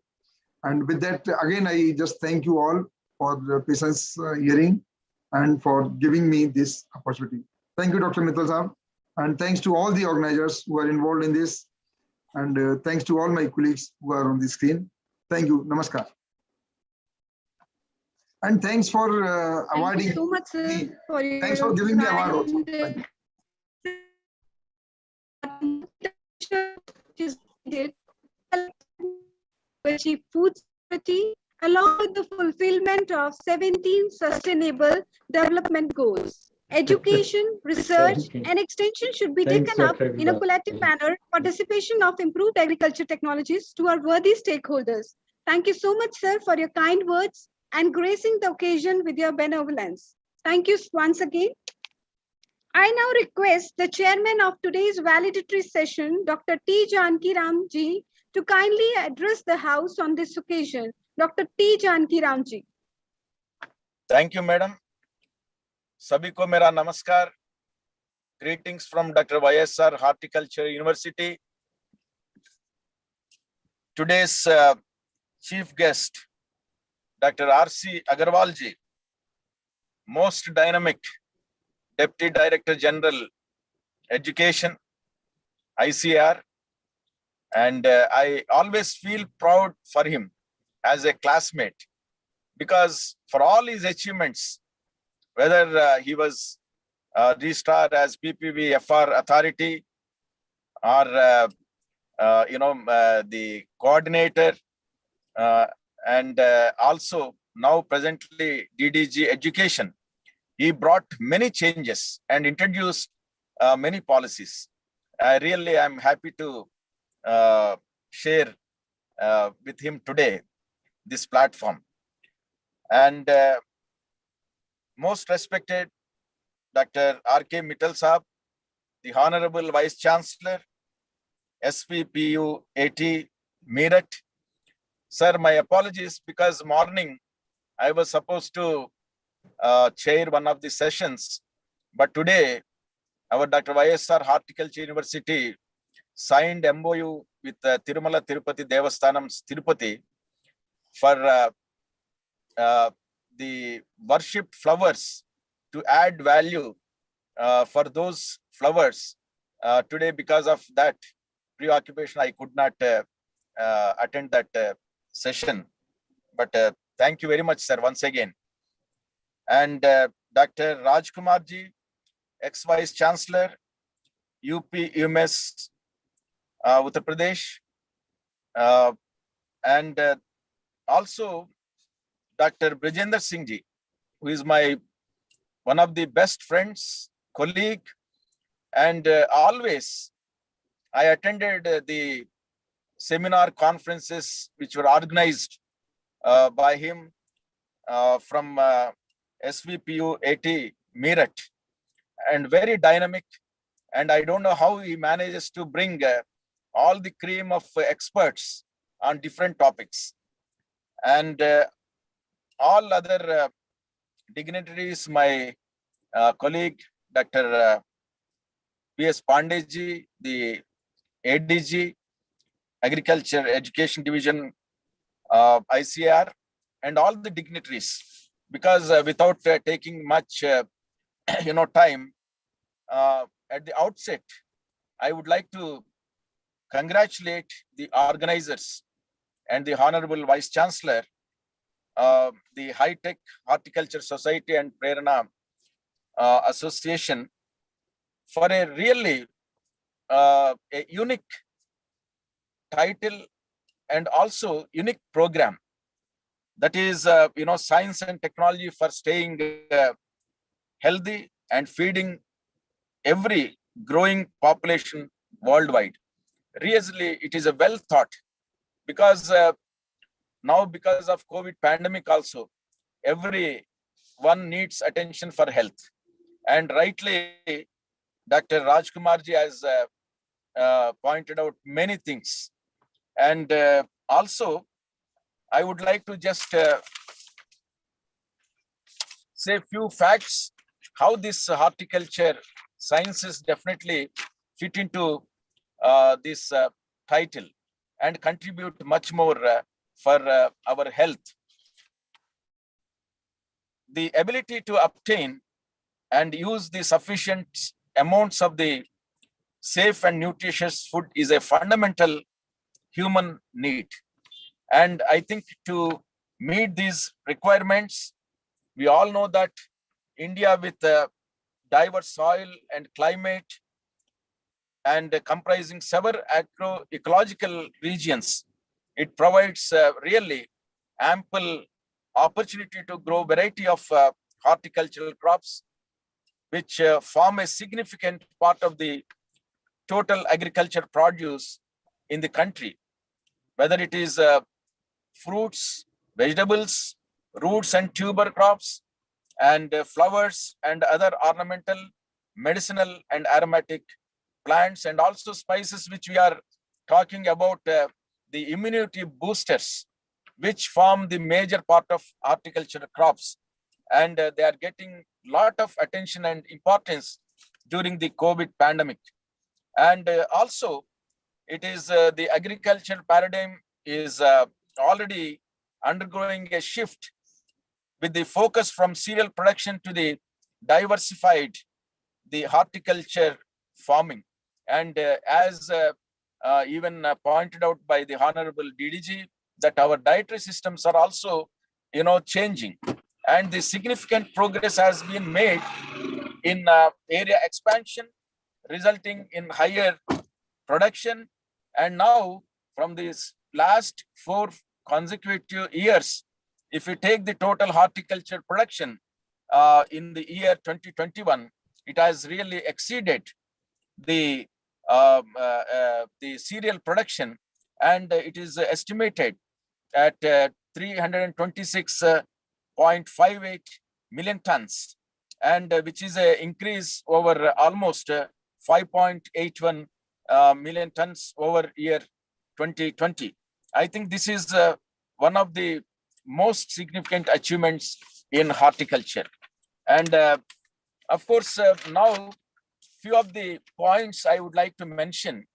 And with that, again, I just thank you all for the patience hearing and for giving me this opportunity. Thank you, Dr. Mittal Saab. And thanks to all the organizers who are involved in this. And thanks to all my colleagues who are on the screen. Thank you. Namaskar. And thanks for awarding. Thank you so much, sir, Thanks for giving the award also. To achieve food security along with the fulfillment of 17 sustainable development goals. Education, research, and extension should be taken up in a collective manner for participation of improved agriculture technologies to our worthy stakeholders. Thank you so much, sir, for your kind words and gracing the occasion with your benevolence. Thank you once again. I now request the chairman of today's valedictory session, Dr. T. Janki Ram ji, to kindly address the house on this occasion. Dr. T. Janki Ram ji. Thank you, madam. सभी को मेरा नमस्कार. Greetings from Dr. YSR Horticulture University. Today's chief guest, Dr. R.C. Agarwal ji, most dynamic Deputy Director General, Education, ICAR, and I always feel proud for him as a classmate, because for all his achievements, whether he was registrar as PPV FR authority or the coordinator and also now presently DDG Education, he brought many changes and introduced many policies. I really am happy to share with him today this platform. And most respected Dr. R.K. Mittal Saab, the Honorable Vice Chancellor, SPPU 80 Meerut. Sir, my apologies because morning I was supposed to chair one of the sessions, but today our Dr. YSR Horticulture University signed MOU with Tirumala Tirupati Devasthanam's Tirupati for the worship flowers to add value for those flowers. Today, because of that preoccupation, I could not attend that session. But thank you very much, sir, once again. And Dr. Rajkumar ji, ex-Vice Chancellor, UP UMS Uttar Pradesh, and also Dr. Brijender Singh ji, who is my one of the best friends, colleague, and always I attended the seminar conferences which were organized by him from SVPU 80 Meerut, and very dynamic. And I don't know how he manages to bring all the cream of experts on different topics. And all other dignitaries, my colleague, Dr. P.S. Pandey ji, the ADG, Agriculture Education Division, ICAR, and all the dignitaries. Because without taking much time, at the outset, I would like to congratulate the organizers and the Honorable Vice Chancellor, the High Tech Horticulture Society and Prerana Association for a really a unique title and also unique program. That is, science and technology for staying healthy and feeding every growing population worldwide. Really, it is a well thought, because now because of COVID pandemic also, everyone needs attention for health. And rightly, Dr. Rajkumar ji has pointed out many things. And also, I would like to just say a few facts how this horticulture sciences definitely fit into this title and contribute much more for our health. The ability to obtain and use the sufficient amounts of the safe and nutritious food is a fundamental human need. And I think to meet these requirements, we all know that India, with a diverse soil and climate and comprising several agroecological regions, it provides really ample opportunity to grow variety of horticultural crops, which form a significant part of the total agriculture produce in the country, whether it is fruits, vegetables, roots and tuber crops, and flowers and other ornamental, medicinal and aromatic plants, and also spices, which we are talking about the immunity boosters, which form the major part of horticultural crops. And they are getting a lot of attention and importance during the COVID pandemic. And also, it is the agricultural paradigm is already undergoing a shift with the focus from cereal production to the diversified, the horticulture farming. And as even pointed out by the Honorable DDG, that our dietary systems are also, changing. And the significant progress has been made in area expansion, resulting in higher production. And now, from these last 4 consecutive years, if we take the total horticulture production in the year 2021, it has really exceeded the cereal production, and it is estimated at 326.58 million tons, and which is an increase over almost 5.81 million tons over year 2020. I think this is one of the most significant achievements in horticulture. And of course, now few of the points I would like to mention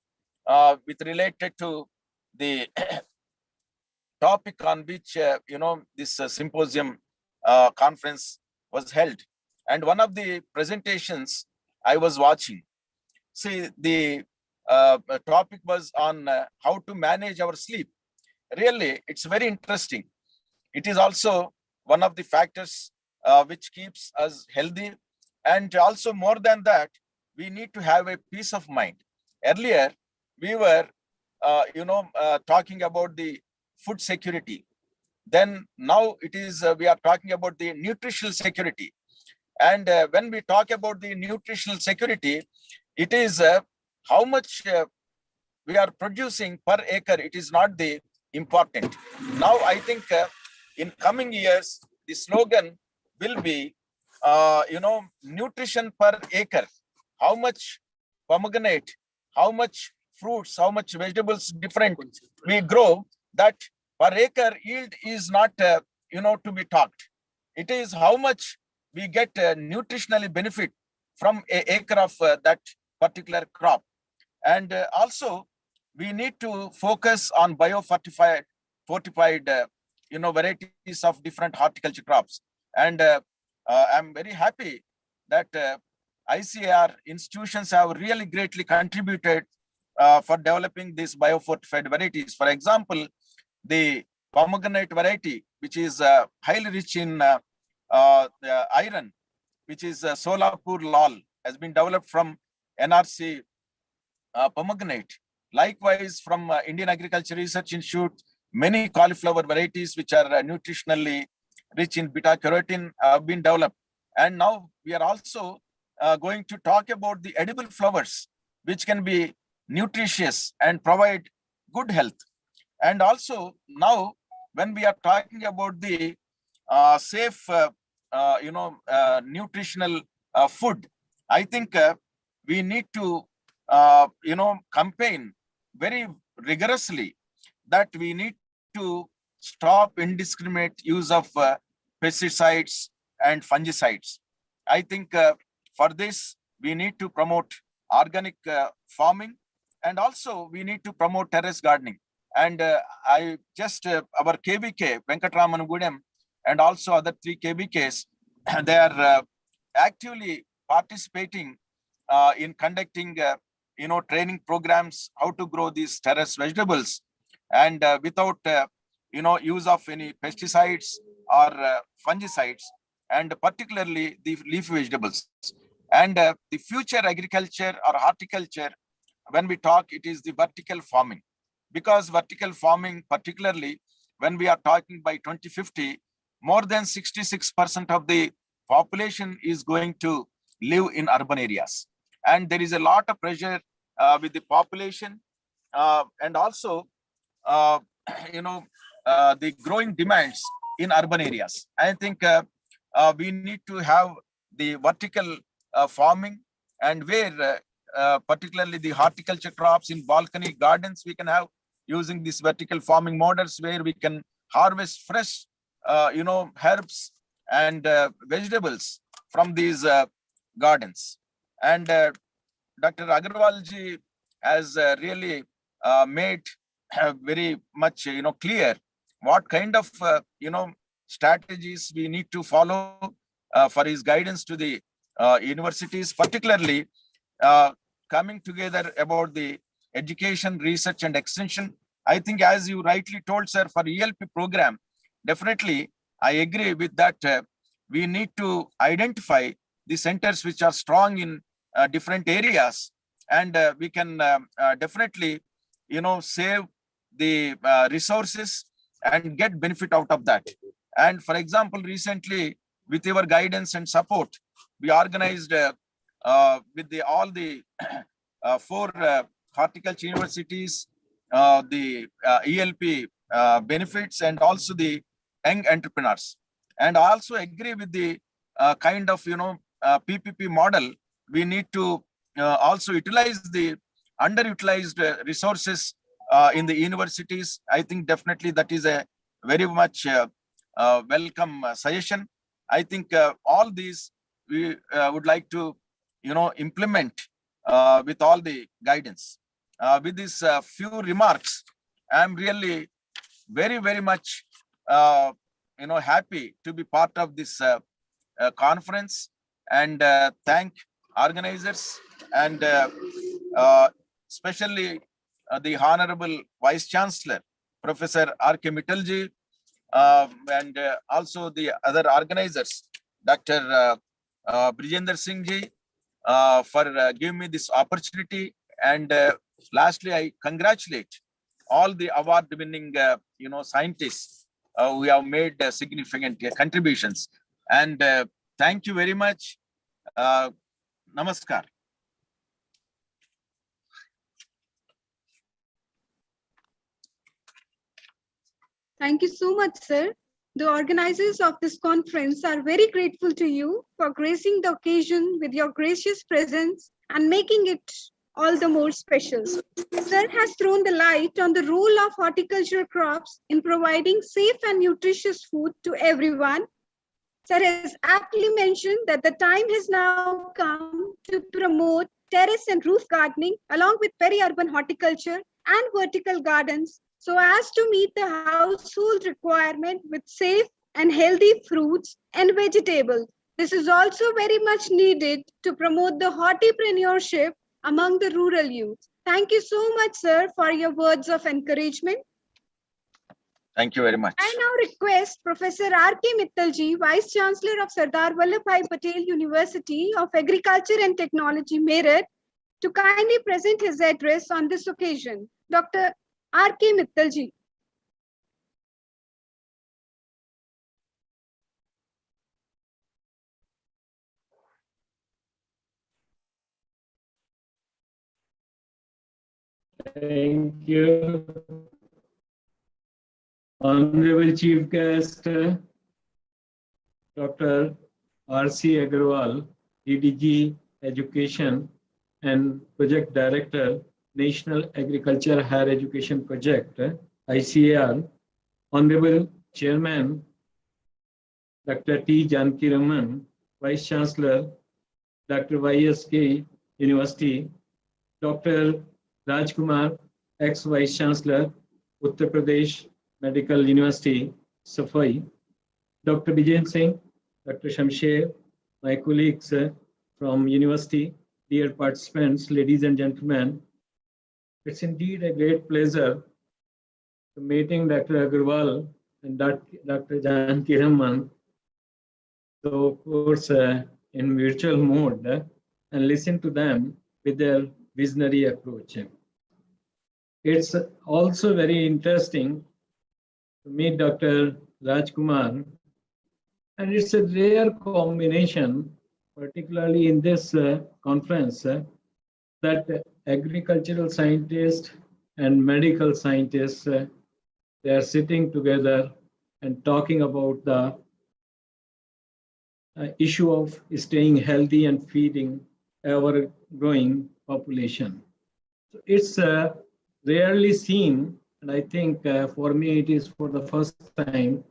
with related to the topic on which this symposium conference was held. And one of the presentations I was watching, see, the topic was on how to manage our sleep. Really, it's very interesting. It is also one of the factors which keeps us healthy. And also, more than that, we need to have a peace of mind. Earlier, we were, talking about the food security. Then now it is, we are talking about the nutritional security. And when we talk about the nutritional security, it is how much we are producing per acre. It is not the important. Now, I think in coming years, the slogan will be, nutrition per acre. How much pomegranate, how much fruits, how much vegetables different we grow, that per acre yield is not, to be talked. It is how much we get nutritionally benefit from an acre of that particular crop. And also, we need to focus on fortified, varieties of different horticulture crops. And I'm very happy that ICAR institutions have really greatly contributed for developing these biofortified varieties. For example, the pomegranate variety, which is highly rich in iron, which is Solapur Lal, has been developed from NRC pomegranate. Likewise, from Indian Agriculture Research Institute, many cauliflower varieties which are nutritionally rich in beta carotene have been developed. And now we are also going to talk about the edible flowers, which can be nutritious and provide good health. And also now, when we are talking about the safe, nutritional food, I think we need to campaign very rigorously that we need to stop indiscriminate use of pesticides and fungicides. I think for this, we need to promote organic farming, and also we need to promote terrace gardening. And I just, our KVK, Venkatramanagudem, and also other 3 KVKs, they are actively participating in conducting, training programs, how to grow these terrace vegetables, and without, use of any pesticides or fungicides, and particularly the leaf vegetables. And the future agriculture or horticulture, when we talk, it is the vertical farming, because vertical farming, particularly when we are talking by 2050, more than 66% of the population is going to live in urban areas. And there is a lot of pressure with the population and also, the growing demands in urban areas. I think we need to have the vertical farming, and where particularly the horticulture crops in balcony gardens we can have using these vertical farming models, where we can harvest fresh, herbs and vegetables from these gardens. And Dr. Agarwal ji has really made very much, clear what kind of, strategies we need to follow for his guidance to the universities, particularly coming together about the education, research and extension. I think, as you rightly told, sir, for ELP program, definitely I agree with that. We need to identify the centers which are strong in different areas, and we can definitely, save the resources and get benefit out of that. And for example, recently, with your guidance and support, we organized with all the 4 horticulture universities, the ELP benefits, and also the young entrepreneurs. And I also agree with the kind of, PPP model. We need to also utilize the underutilized resources in the universities. I think definitely that is a very much welcome suggestion. I think all these we would like to, implement with all the guidance. With these few remarks, I'm really very, very much, happy to be part of this conference, and thank organizers, and especially the Honorable Vice Chancellor, Professor R.K. Mittalji, and also the other organizers, Dr. Brijender Singh ji, for giving me this opportunity. And lastly, I congratulate all the award-winning, scientists who have made significant contributions. And thank you very much. Namaskar. Thank you so much, sir. The organizers of this conference are very grateful to you for gracing the occasion with your gracious presence and making it all the more special. Sir has thrown the light on the role of horticultural crops in providing safe and nutritious food to everyone. Sir has aptly mentioned that the time has now come to promote terrace and roof gardening along with peri-urban horticulture and vertical gardens, so as to meet the household requirement with safe and healthy fruits and vegetables. This is also very much needed to promote the hortipreneurship among the rural youth. Thank you so much, sir, for your words of encouragement. Thank you very much. I now request Professor R.K. Mittalji, Vice Chancellor of Sardar Vallabhbhai Patel University of Agriculture and Technology, Meerut, to kindly present his address on this occasion. Dr. R.K. Mittalji. Thank you. Honorable Chief Guest, Dr. R.C. Agarwal, DDG Education, and Project Director, National Agriculture Higher Education Project, ICAR, Honorable Chairman, Dr. T. Janaki Raman, Vice Chancellor, Dr. YSK University, Dr. Rajkumar, ex-Vice Chancellor, Uttar Pradesh Medical University, Safai, Dr. Vijay Singh, Dr. Shamsher, my colleagues from university, dear participants, ladies and gentlemen, it's indeed a great pleasure to meeting Dr. Agarwal and Dr. Janaki Raman. So, of course, in virtual mode and listen to them with their visionary approach. It's also very interesting to meet Dr. Rajkumar, and it's a rare combination, particularly in this conference, that agricultural scientists and medical scientists, they are sitting together and talking about the issue of staying healthy and feeding our growing population. So it's rarely seen, and I think for me it is for the first time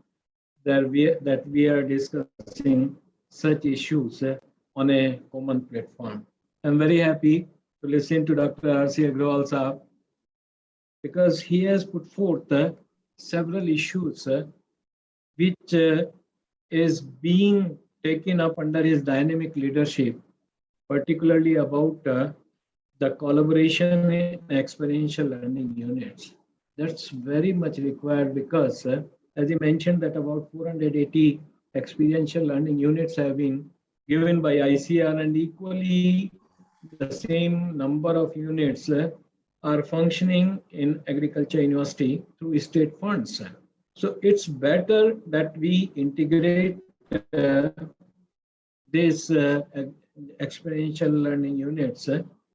that we are discussing such issues on a common platform. I'm very happy to listen to Dr. R.C. Agarwal Sahab, because he has put forth several issues which is being taken up under his dynamic leadership, particularly about the collaboration in experiential learning units. That's very much required because, as he mentioned, that about 480 experiential learning units have been given by ICAR, and equally the same number of units are functioning in Agriculture University through state funds. So it's better that we integrate these experiential learning units,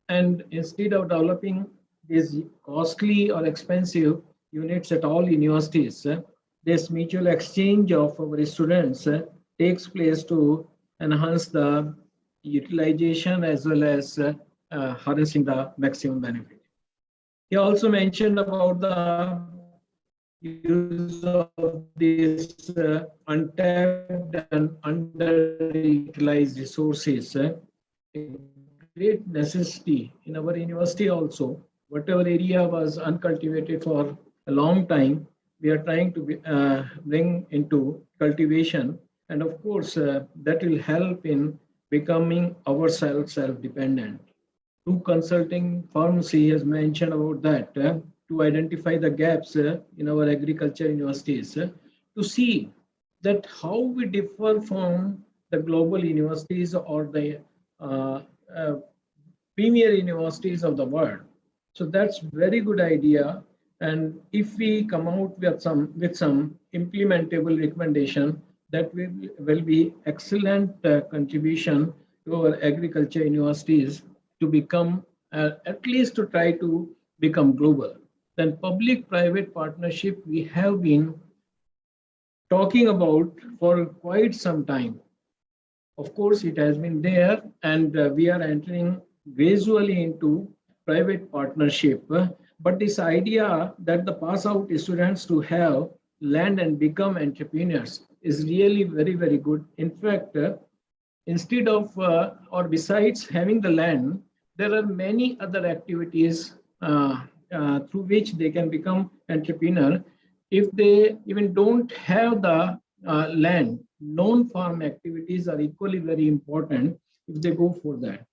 and instead of developing these costly or expensive units at all universities, this mutual exchange of our students takes place to enhance the utilization as well as harnessing the maximum benefit. He also mentioned about the use of these untapped and underutilized resources, a great necessity in our university also. Whatever area was uncultivated for a long time, we are trying to bring into cultivation. And of course, that will help in becoming ourselves self-dependent. Two consulting firms he has mentioned about that to identify the gaps in our agriculture universities, to see that how we differ from the global universities or the premier universities of the world. So that's very good idea. And if we come out with some implementable recommendation, that will be excellent contribution to our agriculture universities to become, at least to try to become global. Then public-private partnership we have been talking about for quite some time. Of course, it has been there, and we are entering gradually into private partnership. But this idea that the pass out students to have land and become entrepreneurs is really very, very good. In fact, instead of or besides having the land, there are many other activities through which they can become entrepreneur. If they even don't have the land, non-farm activities are equally very important if they go for that.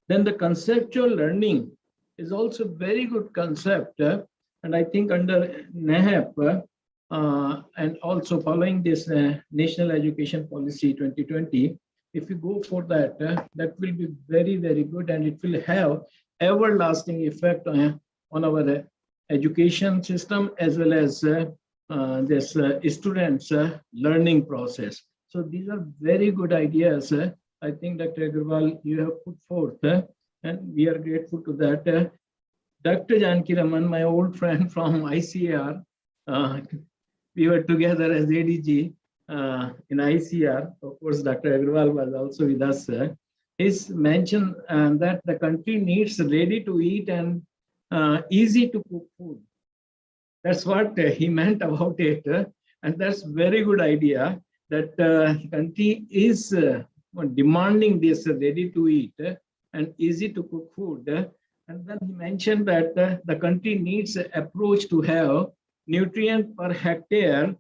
Then the conceptual learning is also very good concept, and I think under NAHEP and also following this National Education Policy 2020, if you go for that, that will be very, very good, and it will have everlasting effect on our education system as well as this students' learning process. So these are very good ideas. I think Dr. Agarwal, you have put forth, and we are grateful to that. Dr. Janaki Raman, my old friend from ICAR, we were together as ADG in ICAR. Of course, Dr. Agarwal was also with us. his mention that the country needs ready to eat and easy to cook food. That's what he meant about it. And that's very good idea that country is demanding this ready to eat and easy to cook food. And then he mentioned that the country needs an approach to have nutrient per hectare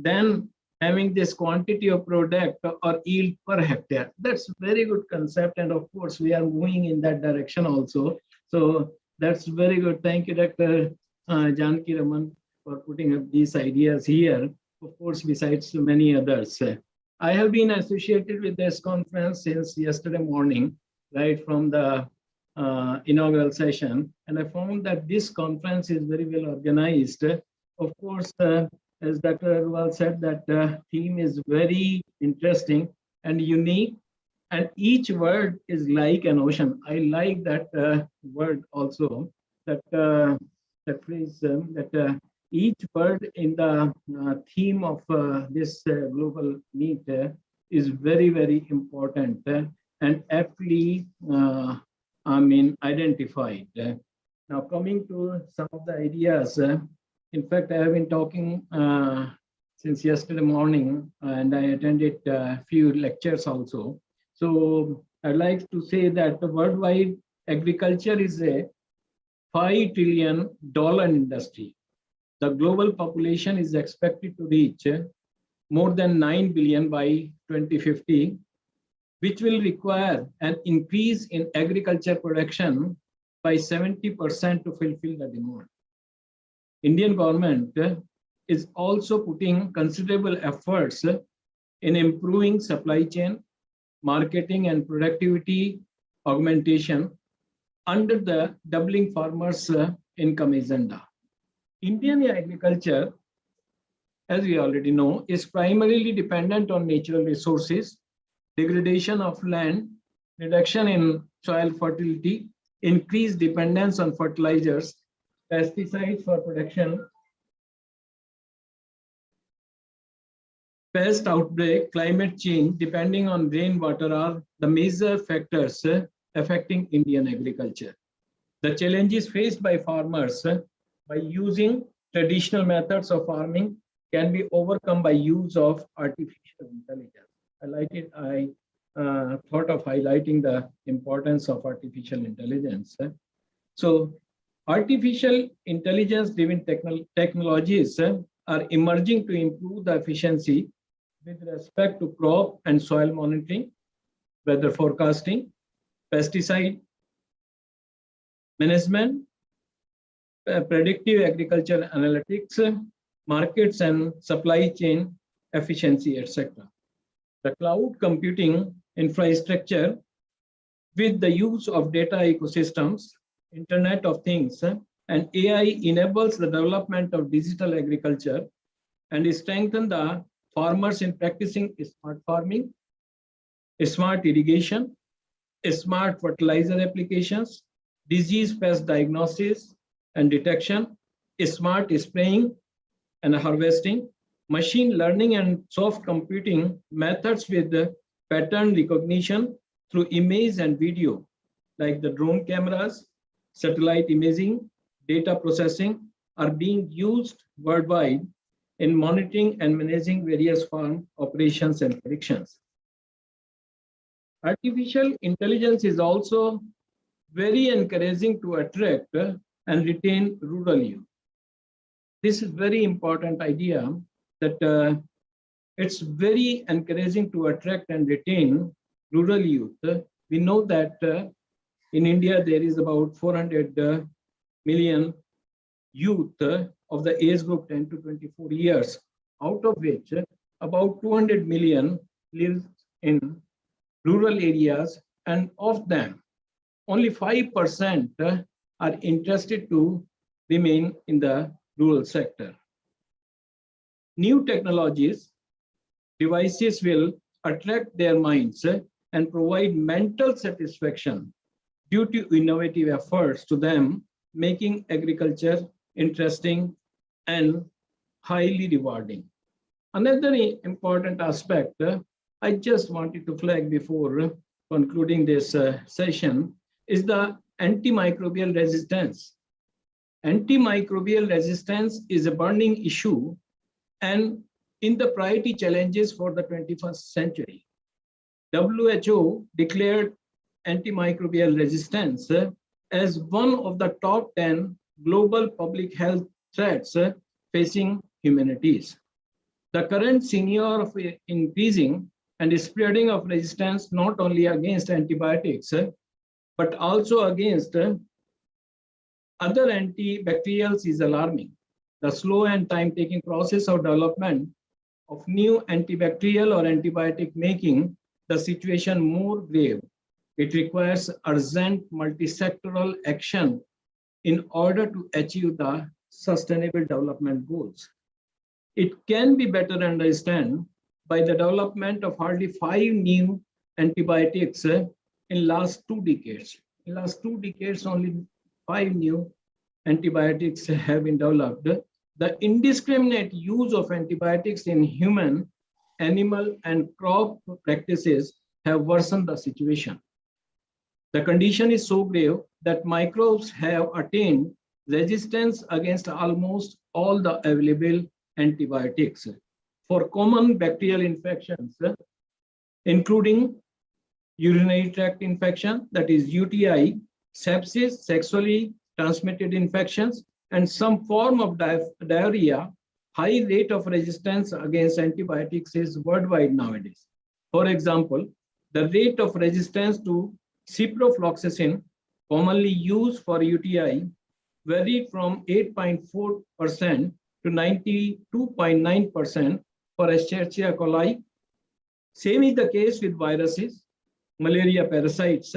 than having this quantity of product or yield per hectare. That's a very good concept. And of course, we are moving in that direction also. So that's very good. Thank you, Dr. Janaki Raman, for putting up these ideas here. Of course, besides many others. I have been associated with this conference since yesterday morning, right from the inaugural session. And I found that this conference is very well organized. Of course, as Dr. Agarwal said, that the theme is very interesting and unique, and each word is like an ocean. I like that word also, that that phrase, that each word in the theme of this global meet is very, very important and aptly, identified. Now, coming to some of the ideas. In fact, I have been talking since yesterday morning, and I attended a few lectures also. So I'd like to say that the worldwide agriculture is a $5 trillion industry. The global population is expected to reach more than 9 billion by 2050, which will require an increase in agriculture production by 70% to fulfill the demand. Indian government is also putting considerable efforts in improving supply chain, marketing and productivity augmentation under the doubling farmers' income agenda. Indian agriculture, as we already know, is primarily dependent on natural resources, degradation of land, reduction in soil fertility, increased dependence on fertilizers, pesticides for production, pest outbreak, climate change, depending on rainwater are the major factors affecting Indian agriculture. The challenges faced by farmers by using traditional methods of farming can be overcome by use of artificial intelligence. I thought of highlighting the importance of artificial intelligence. So artificial intelligence-driven technologies are emerging to improve the efficiency with respect to crop and soil monitoring, weather forecasting, pesticide management, predictive agriculture analytics, markets and supply chain efficiency, etc. The cloud computing infrastructure with the use of data ecosystems, Internet of Things, and AI enables the development of digital agriculture and strengthen the farmers in practicing smart farming, smart irrigation, smart fertilizer applications, disease pest diagnosis and detection, smart spraying and harvesting, machine learning and soft computing methods with pattern recognition through image and video, like the drone cameras, satellite imaging, data processing are being used worldwide in monitoring and managing various farm operations and predictions. Artificial intelligence is also very encouraging to attract and retain rural youth. This is very important idea that it's very encouraging to attract and retain rural youth. We know that in India, there is about 400 million youth of the age group 10 to 24 years, out of which about 200 million live in rural areas, and of them, only 5% are interested to remain in the rural sector. New technologies, devices will attract their minds and provide mental satisfaction due to innovative efforts to them, making agriculture interesting and highly rewarding. Another important aspect I just wanted to flag before concluding this session, is the antimicrobial resistance. Antimicrobial resistance is a burning issue and in the priority challenges for the 21st century. WHO declared antimicrobial resistance as one of the top 10 global public health threats facing humanities. The current scenario of increasing and spreading of resistance not only against antibiotics, but also against other antibacterials is alarming. The slow and time-taking process of development of new antibacterial or antibiotic making the situation more grave. It requires urgent multisectoral action in order to achieve the sustainable development goals. It can be better understood by the development of hardly 5 new antibiotics in last 2 decades. In last 2 decades, only 5 new antibiotics have been developed. The indiscriminate use of antibiotics in human, animal, and crop practices have worsened the situation. The condition is so grave that microbes have attained resistance against almost all the available antibiotics for common bacterial infections, including urinary tract infection, that is UTI, sepsis, sexually transmitted infections, and some form of diarrhea. High rate of resistance against antibiotics is worldwide nowadays. For example, the rate of resistance to ciprofloxacin, commonly used for UTI, varied from 8.4% to 92.9% for Escherichia coli. Same is the case with viruses, malaria parasites,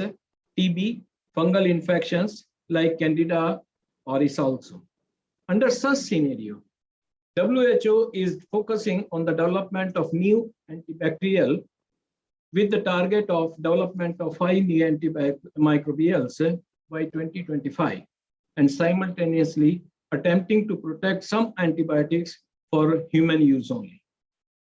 TB, fungal infections like Candida auris also. Under such scenario, WHO is focusing on the development of new antibacterial with the target of development of 5 new antimicrobials by 2025, and simultaneously attempting to protect some antibiotics for human use only.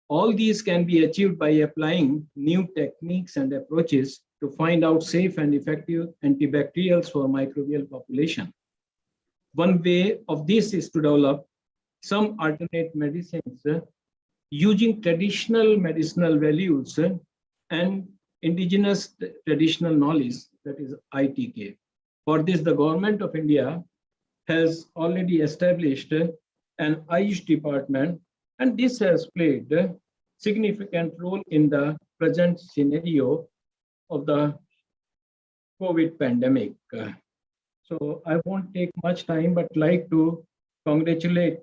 All these can be achieved by applying new techniques and approaches to find out safe and effective antibacterials for microbial population. One way of this is to develop some alternate medicines using traditional medicinal values and indigenous traditional knowledge, that is ITK. For this, the government of India has already established an Ayush department, and this has played a significant role in the present scenario of the COVID pandemic. So I won't take much time, but like to congratulate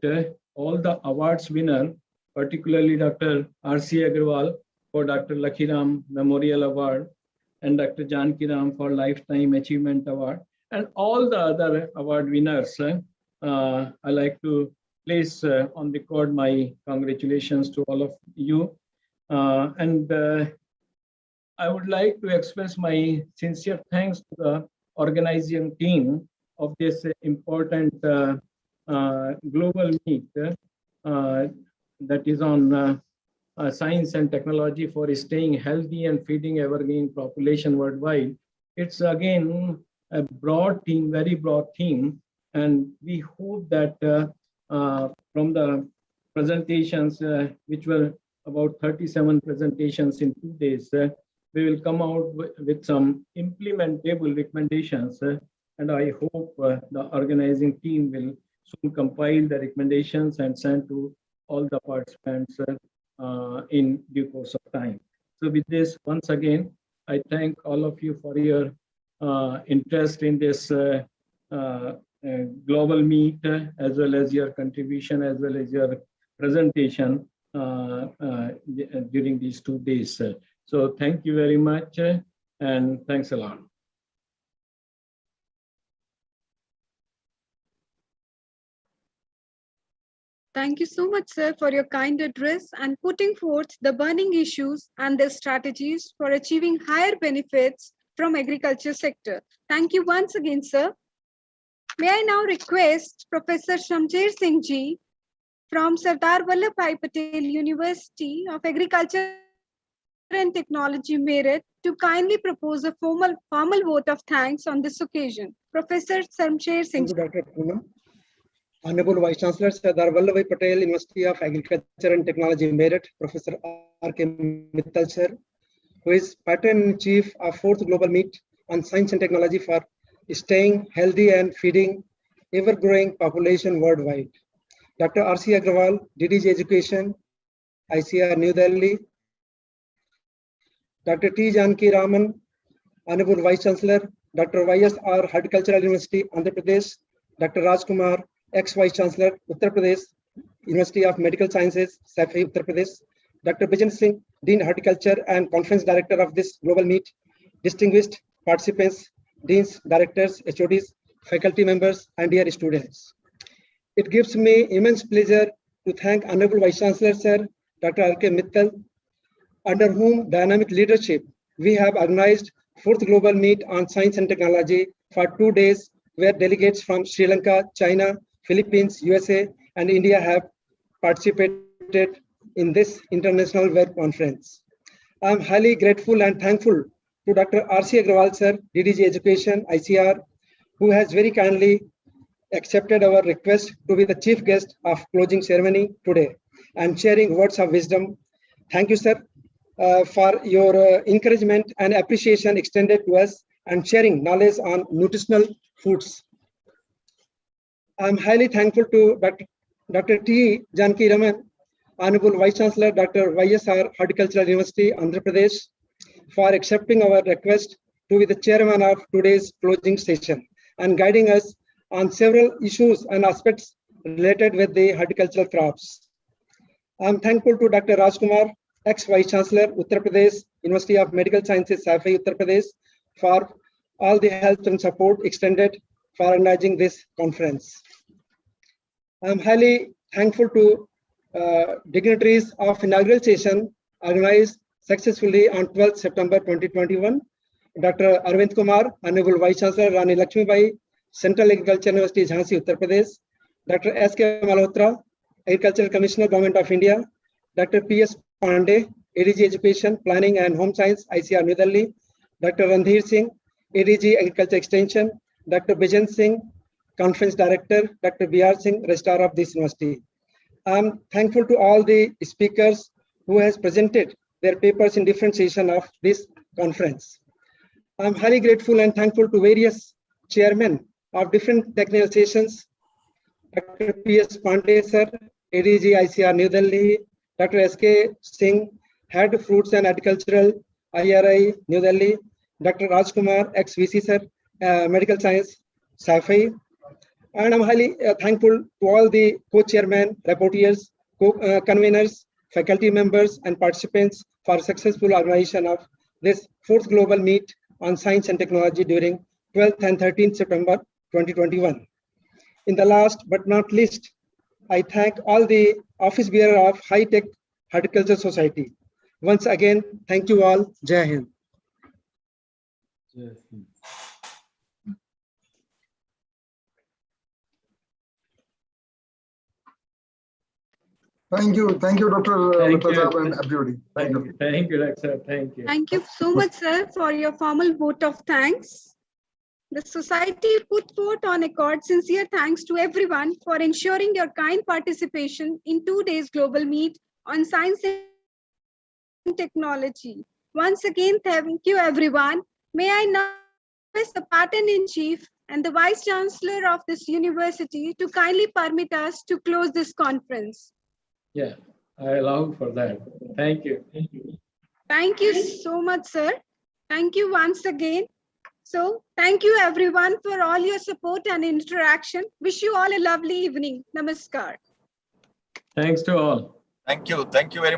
all the awards winner, particularly Dr. R.C. Agarwal for Dr. Lakhiram Memorial Award and Dr. Janki Ram for Lifetime Achievement Award, and all the other award winners. I like to place on record my congratulations to all of you. I would like to express my sincere thanks to the organizing team of this important global meet that is on science and technology for staying healthy and feeding ever-growing population worldwide. It's again a broad team, very broad team, and we hope that from the presentations, which were about 37 presentations in 2 days, we will come out with some implementable recommendations, and I hope the organizing team will soon compile the recommendations and send to all the participants in due course of time. So with this, once again, I thank all of you for your interest in this global meet, as well as your contribution, as well as your presentation during these 2 days. So thank you very much, and thanks a lot. Thank you so much, sir, for your kind address and putting forth the burning issues and their strategies for achieving higher benefits from agriculture sector. Thank you once again, sir. May I now request Professor Shamsher Singh ji from Sardar Vallabhbhai Patel University of Agriculture and Technology Merit to kindly propose a formal vote of thanks on this occasion. Professor Shamsher Singh. Dr. Poonam, Honorable Vice Chancellor Sardar Vallabhbhai Patel, University of Agriculture and Technology Merit, Professor R.K. Mittal sir, who is Patron-in-Chief of 4th Global Meet on Science and Technology for staying healthy and feeding ever-growing population worldwide. Dr. R.C. Agrawal, DDG Education, ICAR New Delhi. Dr. T. Janaki Raman, Honorable Vice Chancellor, Dr. YSR Horticultural University, Andhra Pradesh. Dr. Rajkumar, ex-Vice Chancellor, Uttar Pradesh, University of Medical Sciences, Saifai, Uttar Pradesh. Dr. Bijan Singh, Dean Horticulture and Conference Director of this Global Meet. Distinguished participants, Deans, Directors, HODs, faculty members, and dear students. It gives me immense pleasure to thank Honorable Vice Chancellor Sir, Dr. R.K. Mittal, under whom dynamic leadership we have organized 4th Global Meet on Science and Technology for 2 days, where delegates from Sri Lanka, China, Philippines, USA, and India have participated in this international web conference. I am highly grateful and thankful to Dr. R.C. Agrawal sir, DDG Education, ICR, who has very kindly accepted our request to be the chief guest of closing ceremony today and sharing words of wisdom. Thank you, sir, for your encouragement and appreciation extended to us and sharing knowledge on nutritional foods. I'm highly thankful to Dr. T. Janaki Raman, Honorable Vice Chancellor, Dr. YSR Horticultural University, Andhra Pradesh, for accepting our request to be the chairman of today's closing session and guiding us on several issues and aspects related with the horticultural crops. I'm thankful to Dr. Rajkumar, ex-Vice Chancellor, Uttar Pradesh, University of Medical Sciences, Saifai, Uttar Pradesh, for all the help and support extended for organizing this conference. I'm highly thankful to dignitaries of inaugural session organized successfully on 12th September 2021. Dr. Arvind Kumar, Honorable Vice Chancellor, Rani Lakshmi Bai, Central Agriculture University, Jhansi, Uttar Pradesh. Dr. S.K. Malhotra, Agricultural Commissioner, Government of India. Dr. P.S. Pandey, ADG Education, Planning and Home Science, ICR New Delhi. Dr. Randhir Singh, ADG Agriculture Extension. Dr. Bijan Singh, Conference Director. Dr. B.R. Singh, Registrar of this university. I'm thankful to all the speakers who has presented their papers in different sessions of this conference. I'm highly grateful and thankful to various chairmen of different technical sessions. Dr. P.S. Pandey sir, ADG ICR New Delhi. Dr. S.K. Singh, Head Fruits and Agricultural, IRI New Delhi. Dr. Rajkumar, ex-VC sir, Medical Science, Saifai. And I'm highly thankful to all the co-chairmen, rapporteurs, conveners, faculty members, and participants for successful organization of this 4th Global Meet on Science and Technology during 12th and 13th September 2021. In the last but not least, I thank all the office bearer of High Tech Horticulture Society. Once again, thank you all. Jai Hind. Thank you, Dr. Thank you. Mittal and everybody. Thank you, Dr. Thank you. Thank you so much, sir, for your formal vote of thanks. The society put forth on accord sincere thanks to everyone for ensuring your kind participation in 2 days global meet on science and technology. Once again, thank you, everyone. May I now request the Patron-in-Chief and the Vice Chancellor of this university to kindly permit us to close this conference. Yeah, I allow for that. Thank you. Thank you so much, sir. Thank you once again. So thank you everyone for all your support and interaction. Wish you all a lovely evening. Namaskar. Thanks to all. Thank you very much.